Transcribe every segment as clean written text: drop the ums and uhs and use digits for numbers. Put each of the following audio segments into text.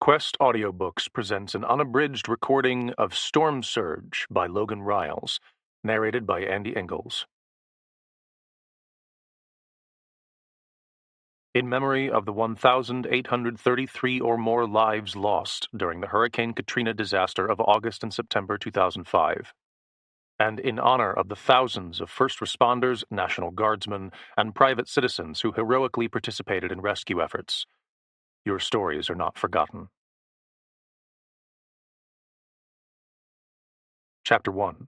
Quest Audiobooks presents an unabridged recording of Storm Surge by Logan Ryles, narrated by Andy Ingalls. In memory of the 1,833 or more lives lost during the Hurricane Katrina disaster of August and September 2005, and in honor of the thousands of first responders, National Guardsmen, and private citizens who heroically participated in rescue efforts, your stories are not forgotten. Chapter 1.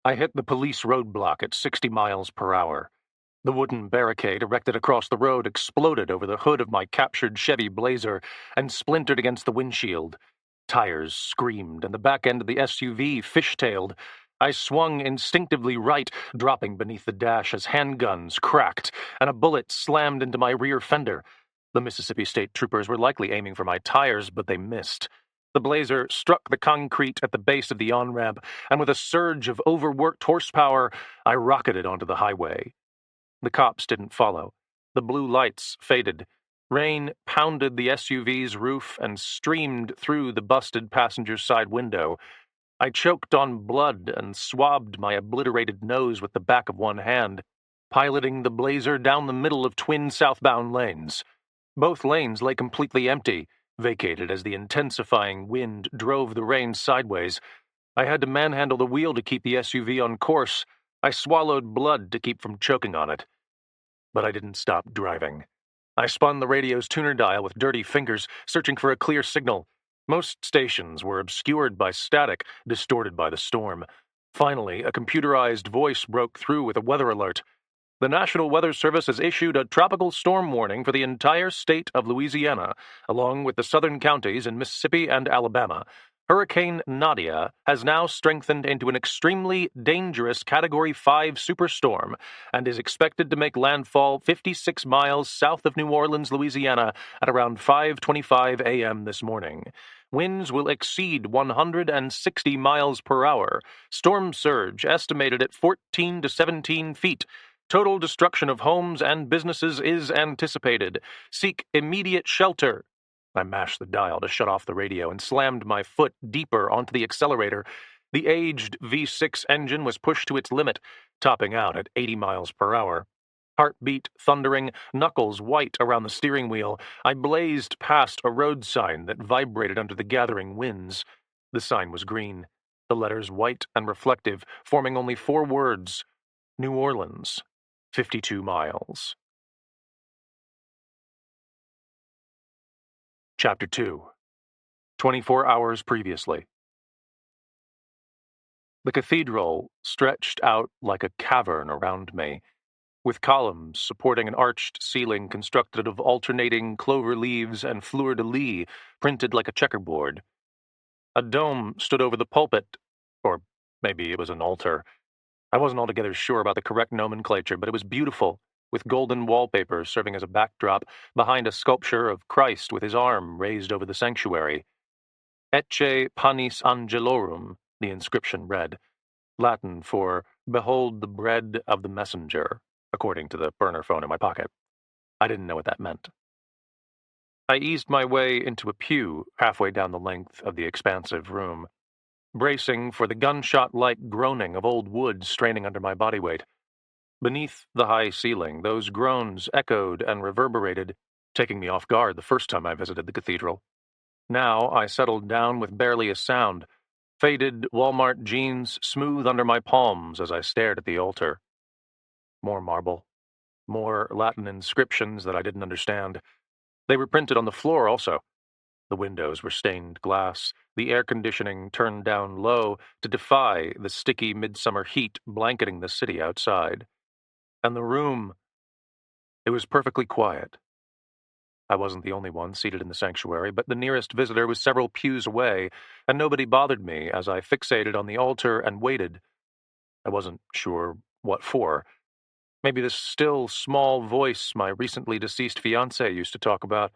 I hit the police roadblock at 60 miles per hour. The wooden barricade erected across the road exploded over the hood of my captured Chevy Blazer and splintered against the windshield. Tires screamed, and the back end of the SUV fishtailed. I swung instinctively right, dropping beneath the dash as handguns cracked, and a bullet slammed into my rear fender. The Mississippi State Troopers were likely aiming for my tires, but they missed. The Blazer struck the concrete at the base of the on-ramp, and with a surge of overworked horsepower, I rocketed onto the highway. The cops didn't follow. The blue lights faded. Rain pounded the SUV's roof and streamed through the busted passenger side window. I choked on blood and swabbed my obliterated nose with the back of one hand, piloting the Blazer down the middle of twin southbound lanes. Both lanes lay completely empty, vacated as the intensifying wind drove the rain sideways. I had to manhandle the wheel to keep the SUV on course. I swallowed blood to keep from choking on it. But I didn't stop driving. I spun the radio's tuner dial with dirty fingers, searching for a clear signal. Most stations were obscured by static, distorted by the storm. Finally, a computerized voice broke through with a weather alert. The National Weather Service has issued a tropical storm warning for the entire state of Louisiana, along with the southern counties in Mississippi and Alabama. Hurricane Nadia has now strengthened into an extremely dangerous Category 5 superstorm and is expected to make landfall 56 miles south of New Orleans, Louisiana, at around 5:25 a.m. this morning. Winds will exceed 160 miles per hour. Storm surge estimated at 14 to 17 feet. Total destruction of homes and businesses is anticipated. Seek immediate shelter. I mashed the dial to shut off the radio and slammed my foot deeper onto the accelerator. The aged V6 engine was pushed to its limit, topping out at 80 miles per hour. Heartbeat thundering, knuckles white around the steering wheel, I blazed past a road sign that vibrated under the gathering winds. The sign was green, the letters white and reflective, forming only 4 words: New Orleans, 52 miles. Chapter 2. 24 hours previously. The cathedral stretched out like a cavern around me, with columns supporting an arched ceiling constructed of alternating clover leaves and fleur-de-lis printed like a checkerboard. A dome stood over the pulpit, or maybe it was an altar. I wasn't altogether sure about the correct nomenclature, but it was beautiful, with golden wallpaper serving as a backdrop behind a sculpture of Christ with his arm raised over the sanctuary. Ecce panis angelorum, the inscription read, Latin for "Behold the bread of the messenger," according to the burner phone in my pocket. I didn't know what that meant. I eased my way into a pew halfway down the length of the expansive room, bracing for the gunshot-like groaning of old wood straining under my body weight. Beneath the high ceiling, those groans echoed and reverberated, taking me off guard the first time I visited the cathedral. Now I settled down with barely a sound, faded Walmart jeans smooth under my palms as I stared at the altar. More marble. More Latin inscriptions that I didn't understand. They were printed on the floor also. The windows were stained glass, the air conditioning turned down low to defy the sticky midsummer heat blanketing the city outside. And the room, it was perfectly quiet. I wasn't the only one seated in the sanctuary, but the nearest visitor was several pews away, and nobody bothered me as I fixated on the altar and waited. I wasn't sure what for. Maybe the still, small voice my recently deceased fiancé used to talk about.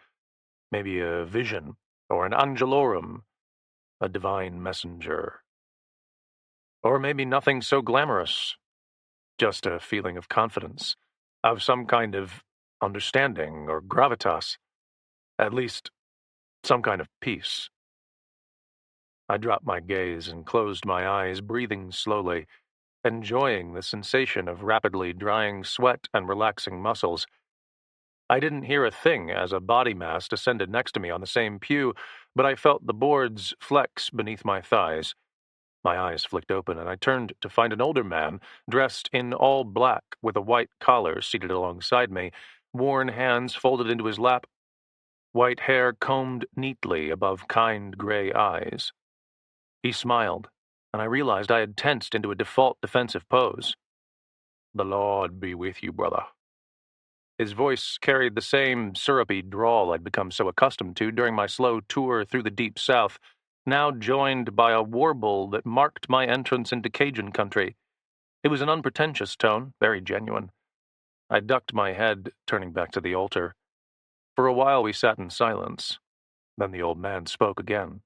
Maybe a vision, or an angelorum, a divine messenger. Or maybe nothing so glamorous. Just a feeling of confidence, of some kind of understanding or gravitas. At least, some kind of peace. I dropped my gaze and closed my eyes, breathing slowly, enjoying the sensation of rapidly drying sweat and relaxing muscles. I didn't hear a thing as a body mass descended next to me on the same pew, but I felt the boards flex beneath my thighs. My eyes flicked open, and I turned to find an older man, dressed in all black with a white collar, seated alongside me, worn hands folded into his lap, white hair combed neatly above kind gray eyes. He smiled, and I realized I had tensed into a default defensive pose. "The Lord be with you, brother." His voice carried the same syrupy drawl I'd become so accustomed to during my slow tour through the Deep South, now joined by a warble that marked my entrance into Cajun country. It was an unpretentious tone, very genuine. I ducked my head, turning back to the altar. For a while we sat in silence. Then the old man spoke again.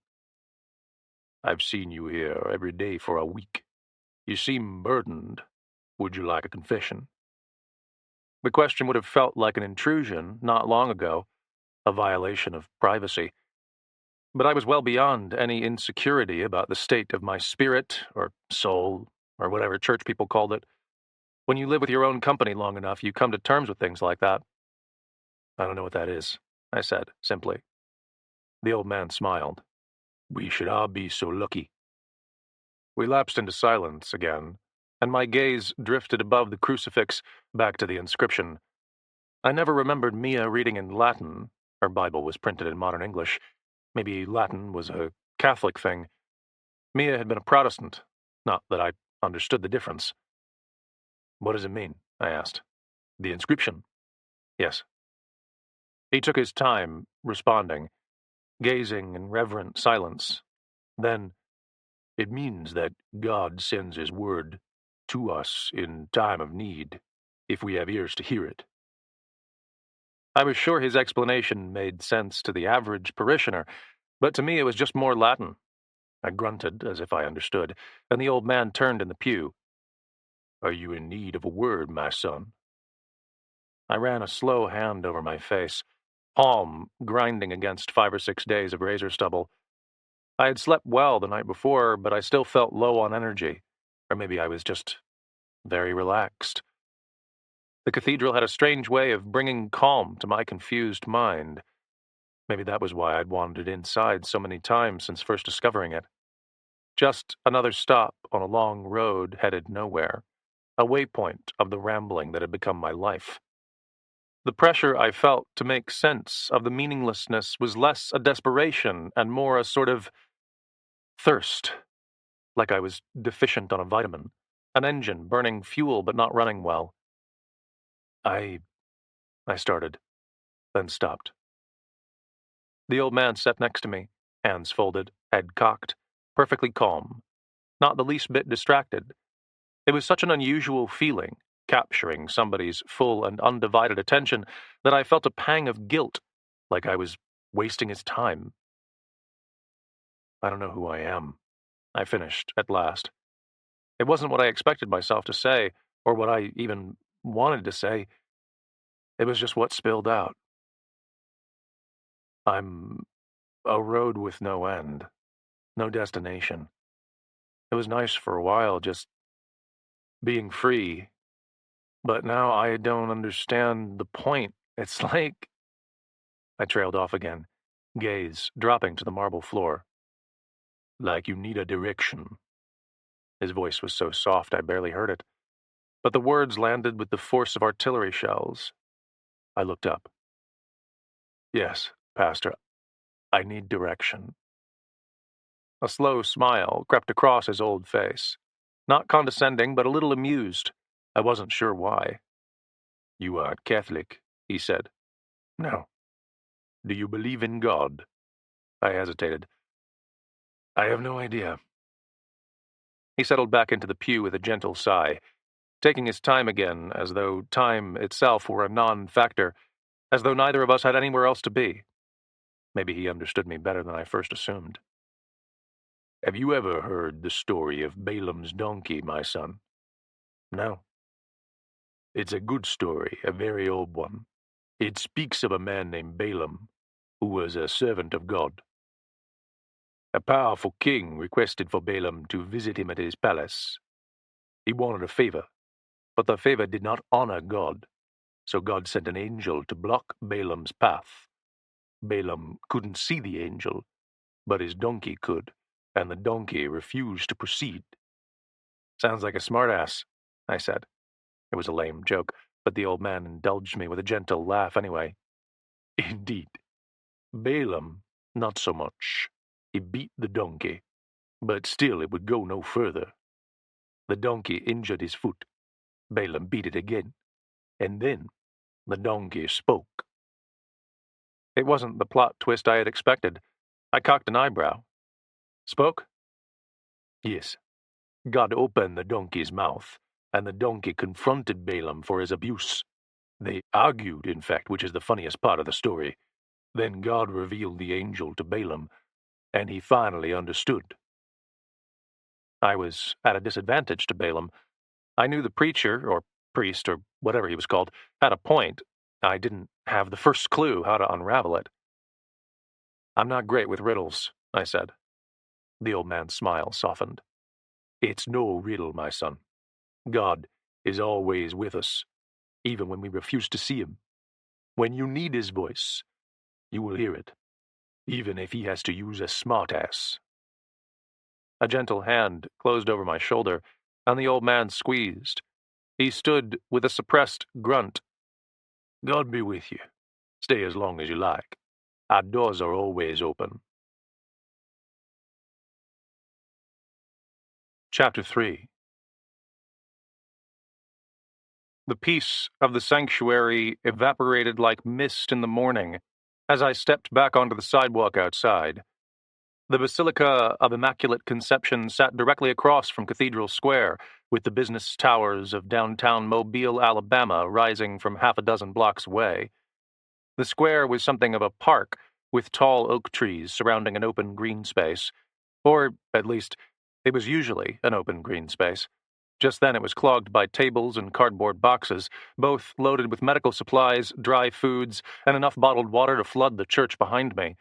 "I've seen you here every day for a week. You seem burdened. Would you like a confession?" The question would have felt like an intrusion not long ago, a violation of privacy. But I was well beyond any insecurity about the state of my spirit, or soul, or whatever church people called it. When you live with your own company long enough, you come to terms with things like that. "I don't know what that is," I said, simply. The old man smiled. "We should all be so lucky." We lapsed into silence again, and my gaze drifted above the crucifix back to the inscription. I never remembered Mia reading in Latin. Her Bible was printed in modern English. Maybe Latin was a Catholic thing. Mia had been a Protestant. Not that I understood the difference. "What does it mean?" I asked. "The inscription?" "Yes." He took his time, responding, gazing in reverent silence. Then, "It means that God sends his word to us in time of need, if we have ears to hear it." I was sure his explanation made sense to the average parishioner, but to me it was just more Latin. I grunted, as if I understood, and the old man turned in the pew. "Are you in need of a word, my son?" I ran a slow hand over my face, palm grinding against 5 or 6 days of razor stubble. I had slept well the night before, but I still felt low on energy, or maybe I was just very relaxed. The cathedral had a strange way of bringing calm to my confused mind. Maybe that was why I'd wandered inside so many times since first discovering it. Just another stop on a long road headed nowhere, a waypoint of the rambling that had become my life. The pressure I felt to make sense of the meaninglessness was less a desperation and more a sort of thirst, like I was deficient on a vitamin, an engine burning fuel but not running well. I I started, then stopped. The old man sat next to me, hands folded, head cocked, perfectly calm, not the least bit distracted. It was such an unusual feeling, capturing somebody's full and undivided attention, that I felt a pang of guilt, like I was wasting his time. "I don't know who I am," I finished at last. It wasn't what I expected myself to say, or what I even wanted to say. It was just what spilled out. "I'm a road with no end, no destination. It was nice for a while, just being free, but now I don't understand the point. It's like—" I trailed off again, gaze dropping to the marble floor. "Like you need a direction." His voice was so soft I barely heard it, but the words landed with the force of artillery shells. I looked up. "Yes, Pastor, I need direction." A slow smile crept across his old face. Not condescending, but a little amused. I wasn't sure why. "You are Catholic," he said. "No." "Do you believe in God?" I hesitated. "I have no idea." He settled back into the pew with a gentle sigh, taking his time again, as though time itself were a non-factor, as though neither of us had anywhere else to be. Maybe he understood me better than I first assumed. "Have you ever heard the story of Balaam's donkey, my son?" "No." "It's a good story, a very old one. It speaks of a man named Balaam, who was a servant of God. A powerful king requested for Balaam to visit him at his palace. He wanted a favor, but the favor did not honor God, so God sent an angel to block Balaam's path. Balaam couldn't see the angel, but his donkey could, and the donkey refused to proceed. Sounds like a smartass, I said. It was a lame joke, but the old man indulged me with a gentle laugh anyway. Indeed. Balaam, not so much. He beat the donkey, but still it would go no further. The donkey injured his foot. Balaam beat it again, and then the donkey spoke. It wasn't the plot twist I had expected. I cocked an eyebrow. Spoke? Yes. God opened the donkey's mouth, and the donkey confronted Balaam for his abuse. They argued, in fact, which is the funniest part of the story. Then God revealed the angel to Balaam, and he finally understood. I was at a disadvantage to Balaam. I knew the preacher, or priest, or whatever he was called, had a point. I didn't have the first clue how to unravel it. I'm not great with riddles, I said. The old man's smile softened. It's no riddle, my son. God is always with us, even when we refuse to see him. When you need his voice, you will hear it, even if he has to use a smartass. A gentle hand closed over my shoulder, and the old man squeezed. He stood with a suppressed grunt. God be with you. Stay as long as you like. Our doors are always open. Chapter 3. The peace of the sanctuary evaporated like mist in the morning as I stepped back onto the sidewalk outside. The Basilica of Immaculate Conception sat directly across from Cathedral Square, with the business towers of downtown Mobile, Alabama, rising from half a dozen blocks away. The square was something of a park, with tall oak trees surrounding an open green space. Or, at least, it was usually an open green space. Just then it was clogged by tables and cardboard boxes, both loaded with medical supplies, dry foods, and enough bottled water to flood the church behind me.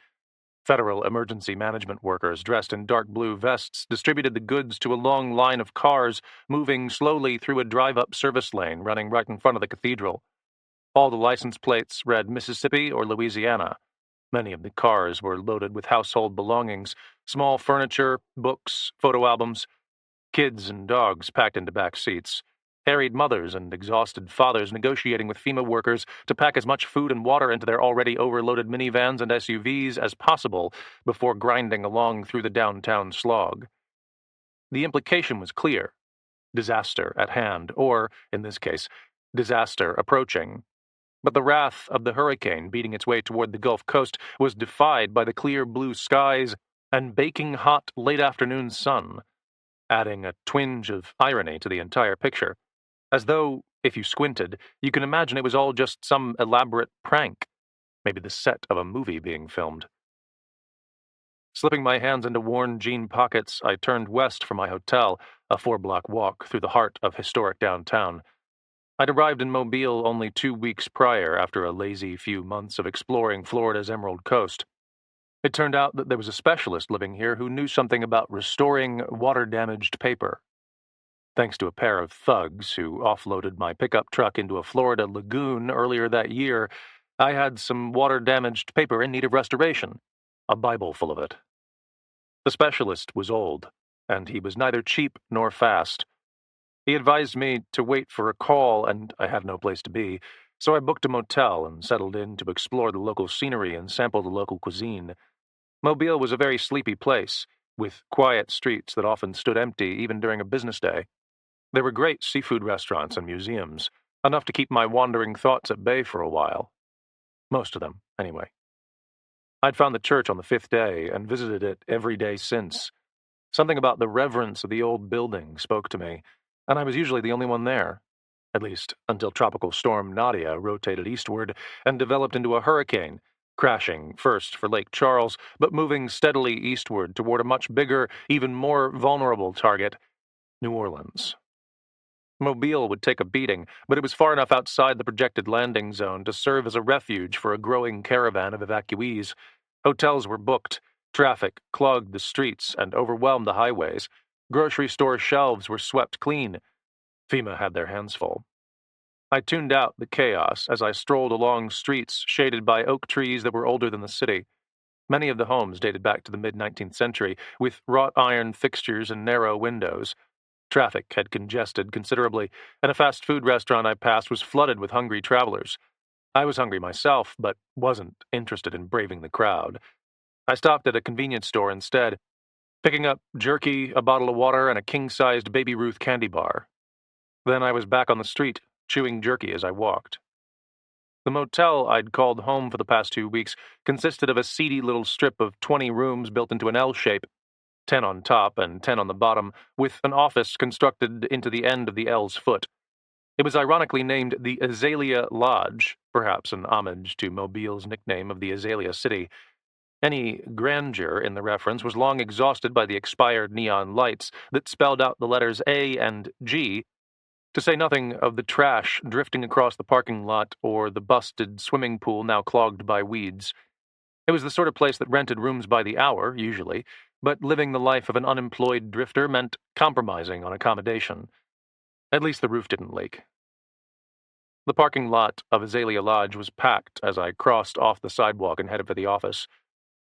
Federal emergency management workers dressed in dark blue vests distributed the goods to a long line of cars moving slowly through a drive-up service lane running right in front of the cathedral. All the license plates read Mississippi or Louisiana. Many of the cars were loaded with household belongings, small furniture, books, photo albums. Kids and dogs packed into back seats. Harried mothers and exhausted fathers negotiating with FEMA workers to pack as much food and water into their already overloaded minivans and SUVs as possible before grinding along through the downtown slog. The implication was clear. Disaster at hand, or, in this case, disaster approaching. But the wrath of the hurricane beating its way toward the Gulf Coast was defied by the clear blue skies and baking hot late afternoon sun, adding a twinge of irony to the entire picture, as though, if you squinted, you can imagine it was all just some elaborate prank, maybe the set of a movie being filmed. Slipping my hands into worn jean pockets, I turned west for my hotel, a 4-block walk through the heart of historic downtown. I'd arrived in Mobile only 2 weeks prior after a lazy few months of exploring Florida's Emerald Coast. It turned out that there was a specialist living here who knew something about restoring water-damaged paper. Thanks to a pair of thugs who offloaded my pickup truck into a Florida lagoon earlier that year, I had some water-damaged paper in need of restoration, a Bible full of it. The specialist was old, and he was neither cheap nor fast. He advised me to wait for a call, and I had no place to be, so I booked a motel and settled in to explore the local scenery and sample the local cuisine. Mobile was a very sleepy place, with quiet streets that often stood empty even during a business day. There were great seafood restaurants and museums, enough to keep my wandering thoughts at bay for a while. Most of them, anyway. I'd found the church on the 5th day and visited it every day since. Something about the reverence of the old building spoke to me, and I was usually the only one there. At least until Tropical Storm Nadia rotated eastward and developed into a hurricane, crashing first for Lake Charles, but moving steadily eastward toward a much bigger, even more vulnerable target, New Orleans. Mobile would take a beating, but it was far enough outside the projected landing zone to serve as a refuge for a growing caravan of evacuees. Hotels were booked, traffic clogged the streets and overwhelmed the highways, grocery store shelves were swept clean. FEMA had their hands full. I tuned out the chaos as I strolled along streets shaded by oak trees that were older than the city. Many of the homes dated back to the mid-19th century, with wrought iron fixtures and narrow windows. Traffic had congested considerably, and a fast food restaurant I passed was flooded with hungry travelers. I was hungry myself, but wasn't interested in braving the crowd. I stopped at a convenience store instead, picking up jerky, a bottle of water, and a king-sized Baby Ruth candy bar. Then I was back on the street, chewing jerky as I walked. The motel I'd called home for the past 2 weeks consisted of a seedy little strip of 20 rooms built into an L shape, 10 on top and 10 on the bottom, with an office constructed into the end of the L's foot. It was ironically named the Azalea Lodge, perhaps an homage to Mobile's nickname of the Azalea City. Any grandeur in the reference was long exhausted by the expired neon lights that spelled out the letters A and G, to say nothing of the trash drifting across the parking lot or the busted swimming pool now clogged by weeds. It was the sort of place that rented rooms by the hour, usually, but living the life of an unemployed drifter meant compromising on accommodation. At least the roof didn't leak. The parking lot of Azalea Lodge was packed as I crossed off the sidewalk and headed for the office.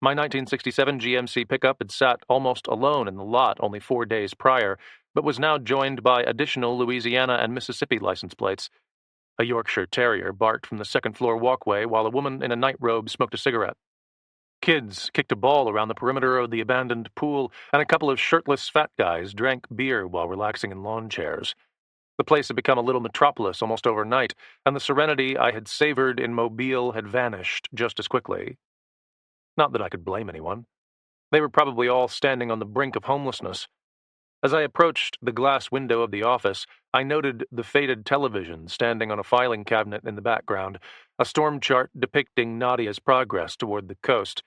My 1967 GMC pickup had sat almost alone in the lot only 4 days prior, but was now joined by additional Louisiana and Mississippi license plates. A Yorkshire Terrier barked from the second-floor walkway while a woman in a nightrobe smoked a cigarette. Kids kicked a ball around the perimeter of the abandoned pool, and a couple of shirtless fat guys drank beer while relaxing in lawn chairs. The place had become a little metropolis almost overnight, and the serenity I had savored in Mobile had vanished just as quickly. Not that I could blame anyone. They were probably all standing on the brink of homelessness. As I approached the glass window of the office, I noted the faded television standing on a filing cabinet in the background, a storm chart depicting Nadia's progress toward the coast.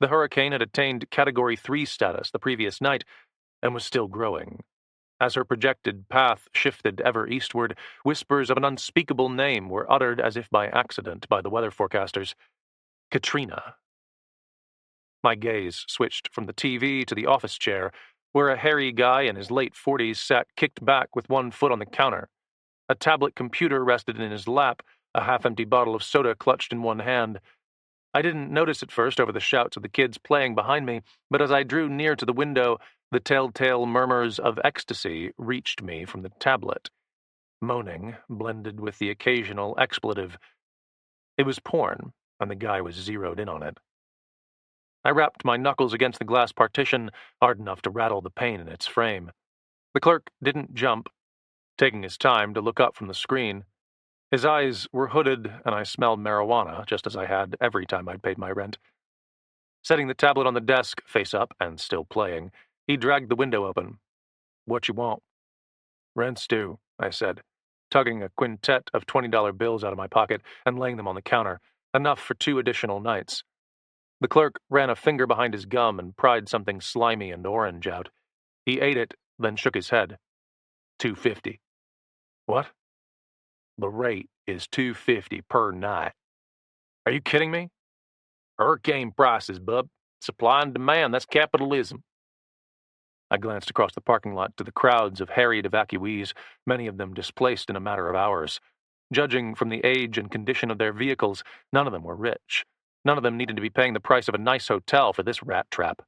The hurricane had attained Category 3 status the previous night and was still growing. As her projected path shifted ever eastward, whispers of an unspeakable name were uttered as if by accident by the weather forecasters. Katrina. My gaze switched from the TV to the office chair, where a hairy guy in his late 40s sat kicked back with one foot on the counter. A tablet computer rested in his lap, a half-empty bottle of soda clutched in one hand. I didn't notice at first over the shouts of the kids playing behind me, but as I drew near to the window, the telltale murmurs of ecstasy reached me from the tablet. Moaning blended with the occasional expletive. It was porn, and the guy was zeroed in on it. I rapped my knuckles against the glass partition, hard enough to rattle the pane in its frame. The clerk didn't jump, taking his time to look up from the screen. His eyes were hooded, and I smelled marijuana, just as I had every time I'd paid my rent. Setting the tablet on the desk, face up and still playing, he dragged the window open. "What you want?" "Rent's due," I said, tugging a quintet of $20 bills out of my pocket and laying them on the counter, enough for 2 additional nights. The clerk ran a finger behind his gum and pried something slimy and orange out. He ate it, then shook his head. $250. "What?" "The rate is $250 per night." "Are you kidding me?" "Hurricane prices, bub. Supply and demand, that's capitalism." I glanced across the parking lot to the crowds of harried evacuees, many of them displaced in a matter of hours. Judging from the age and condition of their vehicles, none of them were rich. None of them needed to be paying the price of a nice hotel for this rat trap.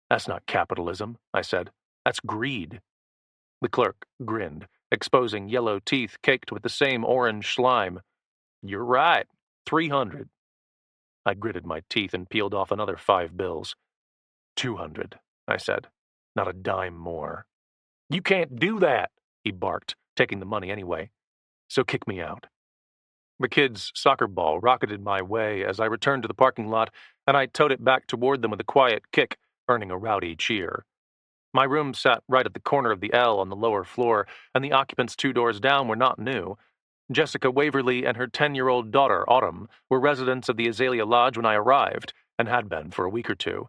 "That's not capitalism," I said. "That's greed." The clerk grinned, exposing yellow teeth caked with the same orange slime. "You're right. 300. I gritted my teeth and peeled off another 5 bills. 200, I said. Not a dime more. "You can't do that," he barked, taking the money anyway. "So kick me out." The kid's soccer ball rocketed my way as I returned to the parking lot, and I towed it back toward them with a quiet kick, earning a rowdy cheer. My room sat right at the corner of the L on the lower floor, and the occupants 2 doors down were not new. Jessica Waverly and her 10-year-old daughter, Autumn, were residents of the Azalea Lodge when I arrived, and had been for a week or 2.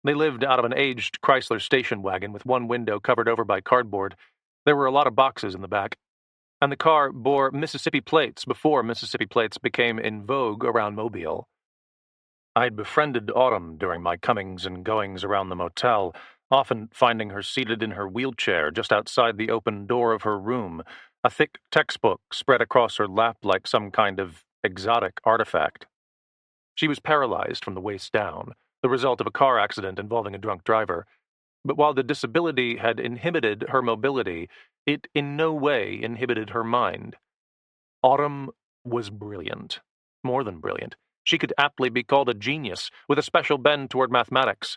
They lived out of an aged Chrysler station wagon with one window covered over by cardboard. There were a lot of boxes in the back, and the car bore Mississippi plates before Mississippi plates became in vogue around Mobile. I'd befriended Autumn during my comings and goings around the motel, often finding her seated in her wheelchair just outside the open door of her room, a thick textbook spread across her lap like some kind of exotic artifact. She was paralyzed from the waist down, the result of a car accident involving a drunk driver, but while the disability had inhibited her mobility, it in no way inhibited her mind. Autumn was brilliant. More than brilliant. She could aptly be called a genius, with a special bend toward mathematics.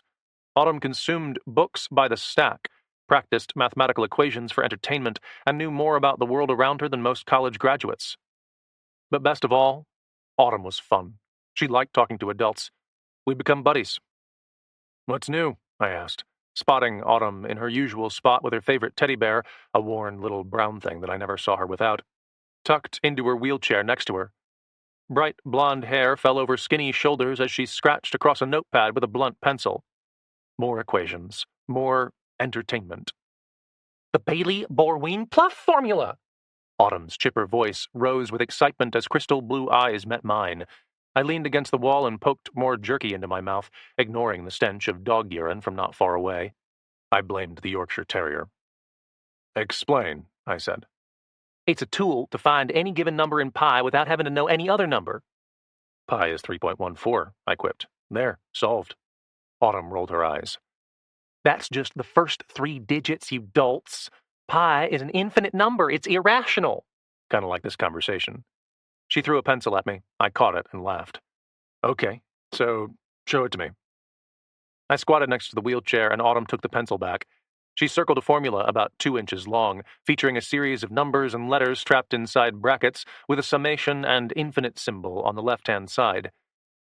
Autumn consumed books by the stack, practiced mathematical equations for entertainment, and knew more about the world around her than most college graduates. But best of all, Autumn was fun. She liked talking to adults. We'd become buddies. "What's new?" I asked, spotting Autumn in her usual spot with her favorite teddy bear, a worn little brown thing that I never saw her without, tucked into her wheelchair next to her. Bright blonde hair fell over skinny shoulders as she scratched across a notepad with a blunt pencil. More equations. More entertainment. "The Bailey-Borwein-Pluff formula!" Autumn's chipper voice rose with excitement as crystal blue eyes met mine. I leaned against the wall and poked more jerky into my mouth, ignoring the stench of dog urine from not far away. I blamed the Yorkshire Terrier. "Explain," I said. "It's a tool to find any given number in pi without having to know any other number." "Pi is 3.14, I quipped. "There, solved." Autumn rolled her eyes. "That's just the first 3 digits, you dolts. Pi is an infinite number. It's irrational." Kind of like this conversation. She threw a pencil at me. I caught it and laughed. "Okay, so show it to me." I squatted next to the wheelchair and Autumn took the pencil back. She circled a formula about 2 inches long, featuring a series of numbers and letters trapped inside brackets with a summation and infinite symbol on the left-hand side.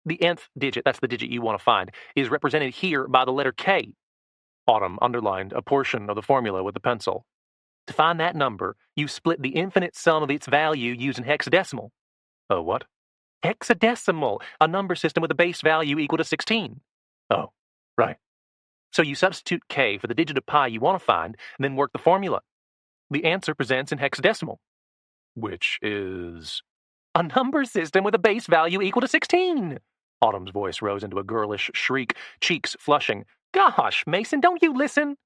"The nth digit, that's the digit you want to find, is represented here by the letter K." Autumn underlined a portion of the formula with the pencil. "To find that number, you split the infinite sum of its value using hexadecimal." "Oh, what?" "Hexadecimal, a number system with a base value equal to 16. "Oh, right." "So you substitute K for the digit of pi you want to find, and then work the formula. The answer presents in hexadecimal." "Which is?" "A number system with a base value equal to 16. Autumn's voice rose into a girlish shriek, cheeks flushing. "Gosh, Mason, don't you listen?"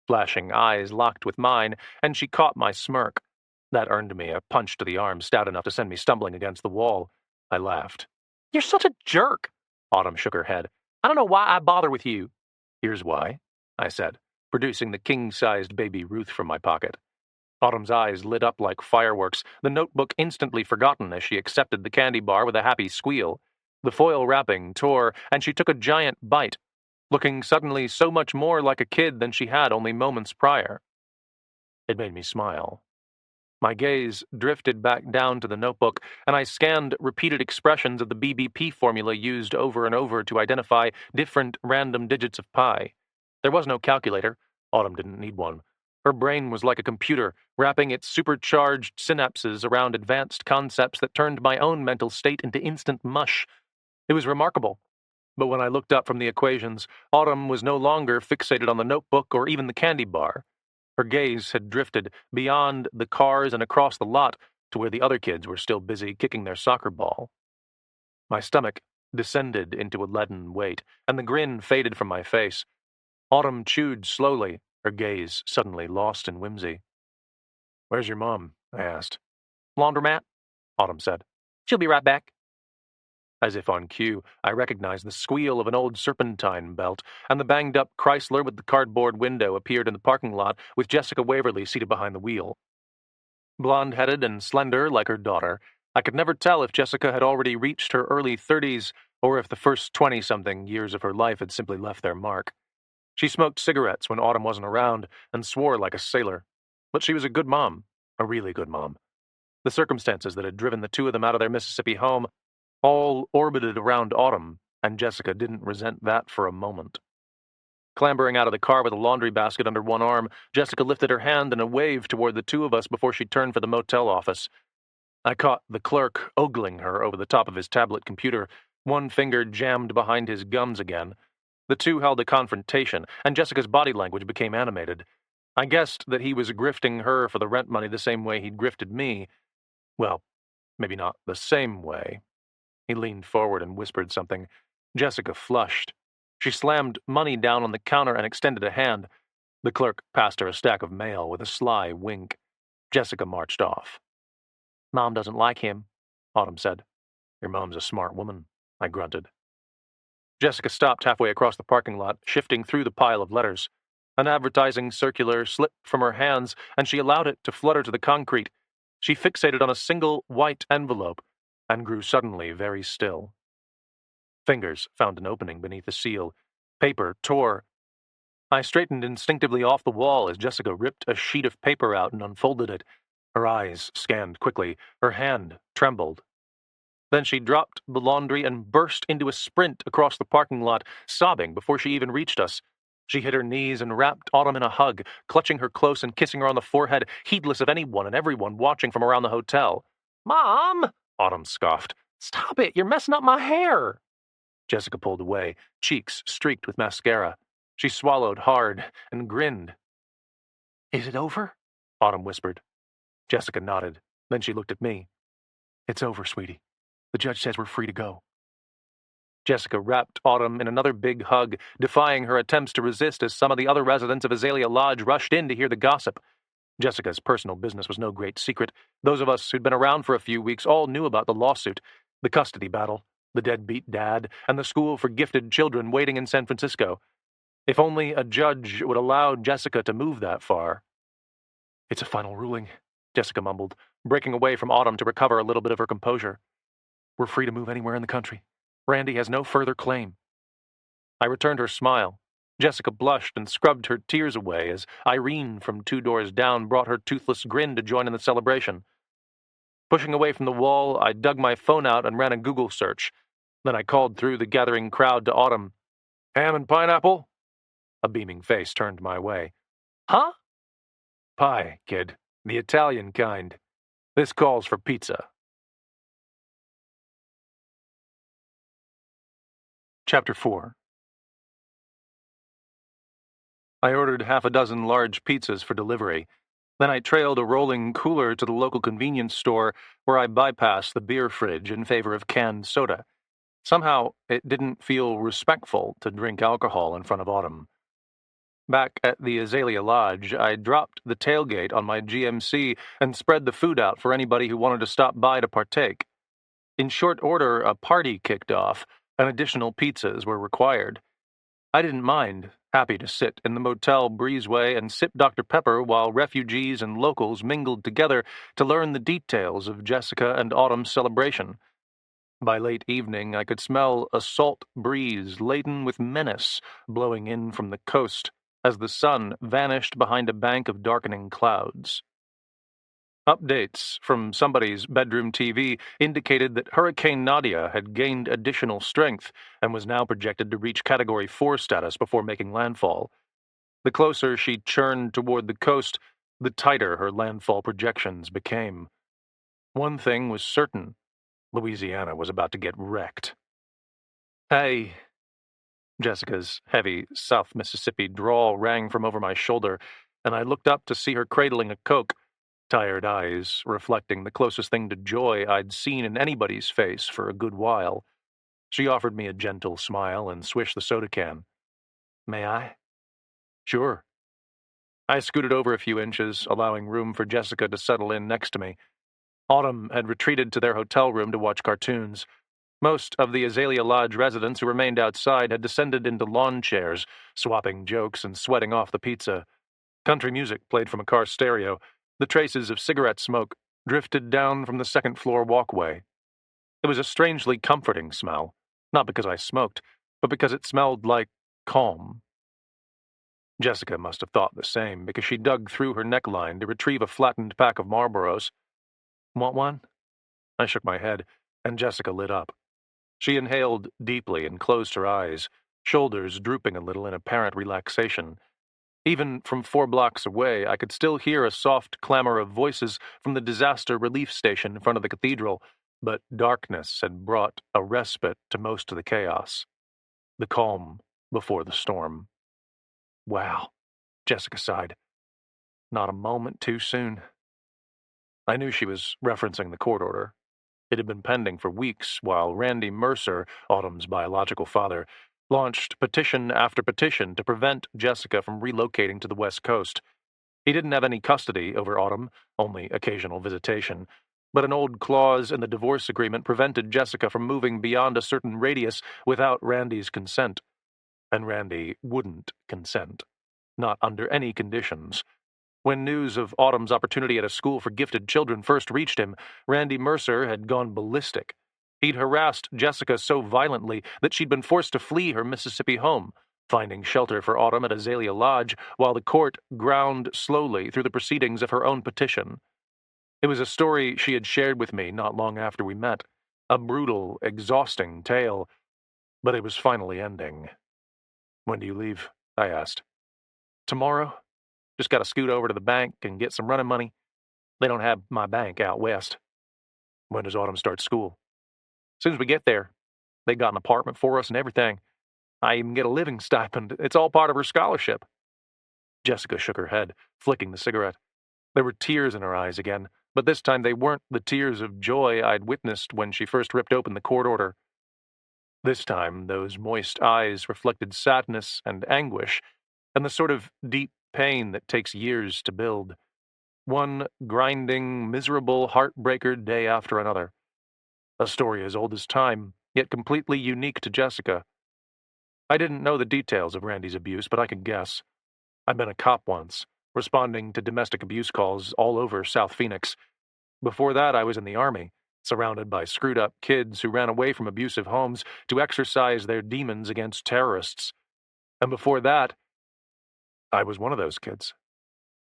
Flashing eyes locked with mine, and she caught my smirk. That earned me a punch to the arm stout enough to send me stumbling against the wall. I laughed. "You're such a jerk." Autumn shook her head. "I don't know why I bother with you." "Here's why," I said, producing the king-sized baby Ruth from my pocket. Autumn's eyes lit up like fireworks, the notebook instantly forgotten as she accepted the candy bar with a happy squeal. The foil wrapping tore, and she took a giant bite, looking suddenly so much more like a kid than she had only moments prior. It made me smile. My gaze drifted back down to the notebook, and I scanned repeated expressions of the BBP formula used over and over to identify different random digits of pi. There was no calculator. Autumn didn't need one. Her brain was like a computer, wrapping its supercharged synapses around advanced concepts that turned my own mental state into instant mush. It was remarkable. But when I looked up from the equations, Autumn was no longer fixated on the notebook or even the candy bar. Her gaze had drifted beyond the cars and across the lot to where the other kids were still busy kicking their soccer ball. My stomach descended into a leaden weight, and the grin faded from my face. Autumn chewed slowly, her gaze suddenly lost in whimsy. "Where's your mom?" I asked. "Laundromat," Autumn said. "She'll be right back." As if on cue, I recognized the squeal of an old serpentine belt, and the banged-up Chrysler with the cardboard window appeared in the parking lot with Jessica Waverly seated behind the wheel. Blonde-headed and slender like her daughter, I could never tell if Jessica had already reached her early 30s or if the first 20-something years of her life had simply left their mark. She smoked cigarettes when Autumn wasn't around and swore like a sailor. But she was a good mom, a really good mom. The circumstances that had driven the two of them out of their Mississippi home all orbited around Autumn, and Jessica didn't resent that for a moment. Clambering out of the car with a laundry basket under one arm, Jessica lifted her hand in a wave toward the two of us before she turned for the motel office. I caught the clerk ogling her over the top of his tablet computer, one finger jammed behind his gums again. The two held a confrontation, and Jessica's body language became animated. I guessed that he was grifting her for the rent money the same way he'd grifted me. Well, maybe not the same way. He leaned forward and whispered something. Jessica flushed. She slammed money down on the counter and extended a hand. The clerk passed her a stack of mail with a sly wink. Jessica marched off. Mom doesn't like him, Autumn said. Your mom's a smart woman, I grunted. Jessica stopped halfway across the parking lot, shifting through the pile of letters. An advertising circular slipped from her hands, and she allowed it to flutter to the concrete. She fixated on a single white envelope and grew suddenly very still. Fingers found an opening beneath the seal. Paper tore. I straightened instinctively off the wall as Jessica ripped a sheet of paper out and unfolded it. Her eyes scanned quickly. Her hand trembled. Then she dropped the laundry and burst into a sprint across the parking lot, sobbing before she even reached us. She hit her knees and wrapped Autumn in a hug, clutching her close and kissing her on the forehead, heedless of anyone and everyone watching from around the hotel. Mom! Autumn scoffed. Stop it! You're messing up my hair! Jessica pulled away, cheeks streaked with mascara. She swallowed hard and grinned. Is it over? Autumn whispered. Jessica nodded. Then she looked at me. It's over, sweetie. The judge says we're free to go. Jessica wrapped Autumn in another big hug, defying her attempts to resist as some of the other residents of Azalea Lodge rushed in to hear the gossip. Jessica's personal business was no great secret. Those of us who'd been around for a few weeks all knew about the lawsuit, the custody battle, the deadbeat dad, and the school for gifted children waiting in San Francisco. If only a judge would allow Jessica to move that far. It's a final ruling, Jessica mumbled, breaking away from Autumn to recover a little bit of her composure. We're free to move anywhere in the country. Randy has no further claim. I returned her smile. Jessica blushed and scrubbed her tears away as Irene from 2 doors down brought her toothless grin to join in the celebration. Pushing away from the wall, I dug my phone out and ran a Google search. Then I called through the gathering crowd to Autumn. Ham and pineapple? A beaming face turned my way. Huh? Pie, kid. The Italian kind. This calls for pizza. Chapter 4. I ordered half a dozen large pizzas for delivery. Then I trailed a rolling cooler to the local convenience store where I bypassed the beer fridge in favor of canned soda. Somehow, it didn't feel respectful to drink alcohol in front of Autumn. Back at the Azalea Lodge, I dropped the tailgate on my GMC and spread the food out for anybody who wanted to stop by to partake. In short order, a party kicked off, and additional pizzas were required. I didn't mind, happy to sit in the motel breezeway and sip Dr. Pepper while refugees and locals mingled together to learn the details of Jessica and Autumn's celebration. By late evening, I could smell a salt breeze laden with menace blowing in from the coast as the sun vanished behind a bank of darkening clouds. Updates from somebody's bedroom TV indicated that Hurricane Nadia had gained additional strength and was now projected to reach Category 4 status before making landfall. The closer she churned toward the coast, the tighter her landfall projections became. One thing was certain. Louisiana was about to get wrecked. Hey. Jessica's heavy South Mississippi drawl rang from over my shoulder, and I looked up to see her cradling a Coke, tired eyes reflecting the closest thing to joy I'd seen in anybody's face for a good while. She offered me a gentle smile and swished the soda can. May I? Sure. I scooted over a few inches, allowing room for Jessica to settle in next to me. Autumn had retreated to their hotel room to watch cartoons. Most of the Azalea Lodge residents who remained outside had descended into lawn chairs, swapping jokes and sweating off the pizza. Country music played from a car stereo. The traces of cigarette smoke drifted down from the second-floor walkway. It was a strangely comforting smell, not because I smoked, but because it smelled like calm. Jessica must have thought the same, because she dug through her neckline to retrieve a flattened pack of Marlboros. Want one? I shook my head, and Jessica lit up. She inhaled deeply and closed her eyes, shoulders drooping a little in apparent relaxation. Even from 4 blocks away, I could still hear a soft clamor of voices from the disaster relief station in front of the cathedral, but darkness had brought a respite to most of the chaos. The calm before the storm. Wow, Jessica sighed. not a moment too soon. I knew she was referencing the court order. It had been pending for weeks while Randy Mercer, Autumn's biological father, launched petition after petition to prevent Jessica from relocating to the West Coast. He didn't have any custody over Autumn, only occasional visitation, but an old clause in the divorce agreement prevented Jessica from moving beyond a certain radius without Randy's consent. And Randy wouldn't consent. Not under any conditions. When news of Autumn's opportunity at a school for gifted children first reached him, Randy Mercer had gone ballistic. He'd harassed Jessica so violently that she'd been forced to flee her Mississippi home, finding shelter for Autumn at Azalea Lodge while the court ground slowly through the proceedings of her own petition. It was a story she had shared with me not long after we met, a brutal, exhausting tale, but it was finally ending. "When do you leave?" I asked. "Tomorrow. Just got to scoot over to the bank and get some running money. They don't have my bank out west." "When does Autumn start school?" "As soon as we get there. They got an apartment for us and everything. I even get a living stipend. It's all part of her scholarship." Jessica shook her head, flicking the cigarette. There were tears in her eyes again, but this time they weren't the tears of joy I'd witnessed when she first ripped open the court order. This time, those moist eyes reflected sadness and anguish, and the sort of deep pain that takes years to build. One grinding, miserable heartbreaker day after another. A story as old as time, yet completely unique to Jessica. I didn't know the details of Randy's abuse, but I could guess. I'd been a cop once, responding to domestic abuse calls all over South Phoenix. Before that, I was in the Army, surrounded by screwed-up kids who ran away from abusive homes to exercise their demons against terrorists. And before that, I was one of those kids,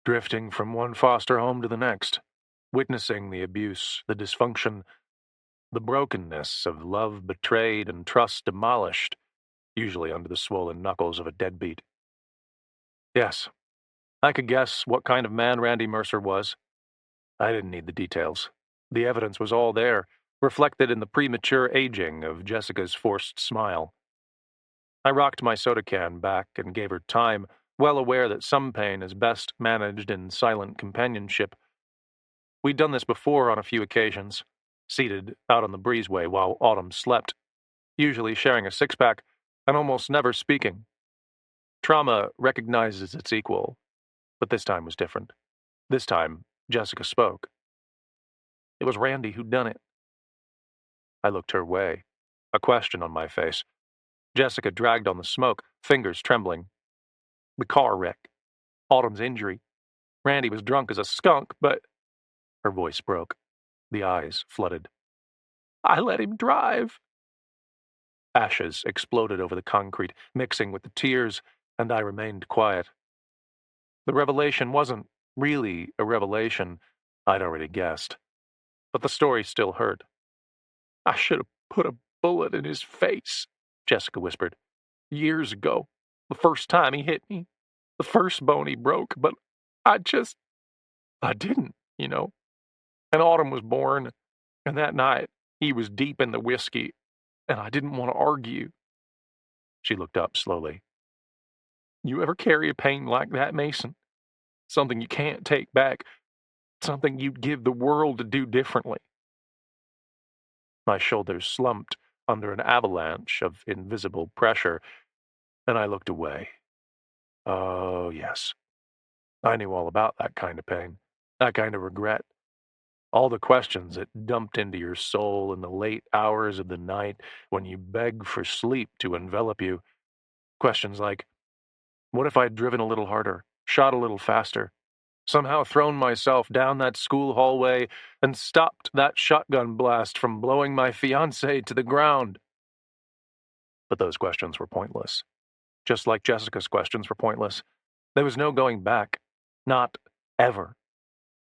drifting from one foster home to the next, witnessing the abuse, the dysfunction, the brokenness of love betrayed and trust demolished, usually under the swollen knuckles of a deadbeat. Yes, I could guess what kind of man Randy Mercer was. I didn't need the details. The evidence was all there, reflected in the premature aging of Jessica's forced smile. I rocked my soda can back and gave her time, well aware that some pain is best managed in silent companionship. We'd done this before on a few occasions, seated out on the breezeway while Autumn slept, usually sharing a six-pack and almost never speaking. Trauma recognizes its equal, but this time was different. This time, Jessica spoke. "It was Randy who done it." I looked her way, a question on my face. Jessica dragged on the smoke, fingers trembling. "The car wreck. Autumn's injury. Randy was drunk as a skunk, but—" Her voice broke. The eyes flooded. "I let him drive." Ashes exploded over the concrete, mixing with the tears, and I remained quiet. The revelation wasn't really a revelation, I'd already guessed. But the story still hurt. "I should have put a bullet in his face," Jessica whispered. "Years ago. The first time he hit me. The first bone he broke, but I didn't, you know. And Autumn was born, and that night he was deep in the whiskey, and I didn't want to argue." She looked up slowly. "You ever carry a pain like that, Mason? Something you can't take back, something you'd give the world to do differently?" My shoulders slumped under an avalanche of invisible pressure, and I looked away. Oh, yes. I knew all about that kind of pain, that kind of regret. All the questions that dumped into your soul in the late hours of the night when you beg for sleep to envelop you. Questions like, what if I'd driven a little harder, shot a little faster, somehow thrown myself down that school hallway and stopped that shotgun blast from blowing my fiancée to the ground? But those questions were pointless. Just like Jessica's questions were pointless. There was no going back. Not ever.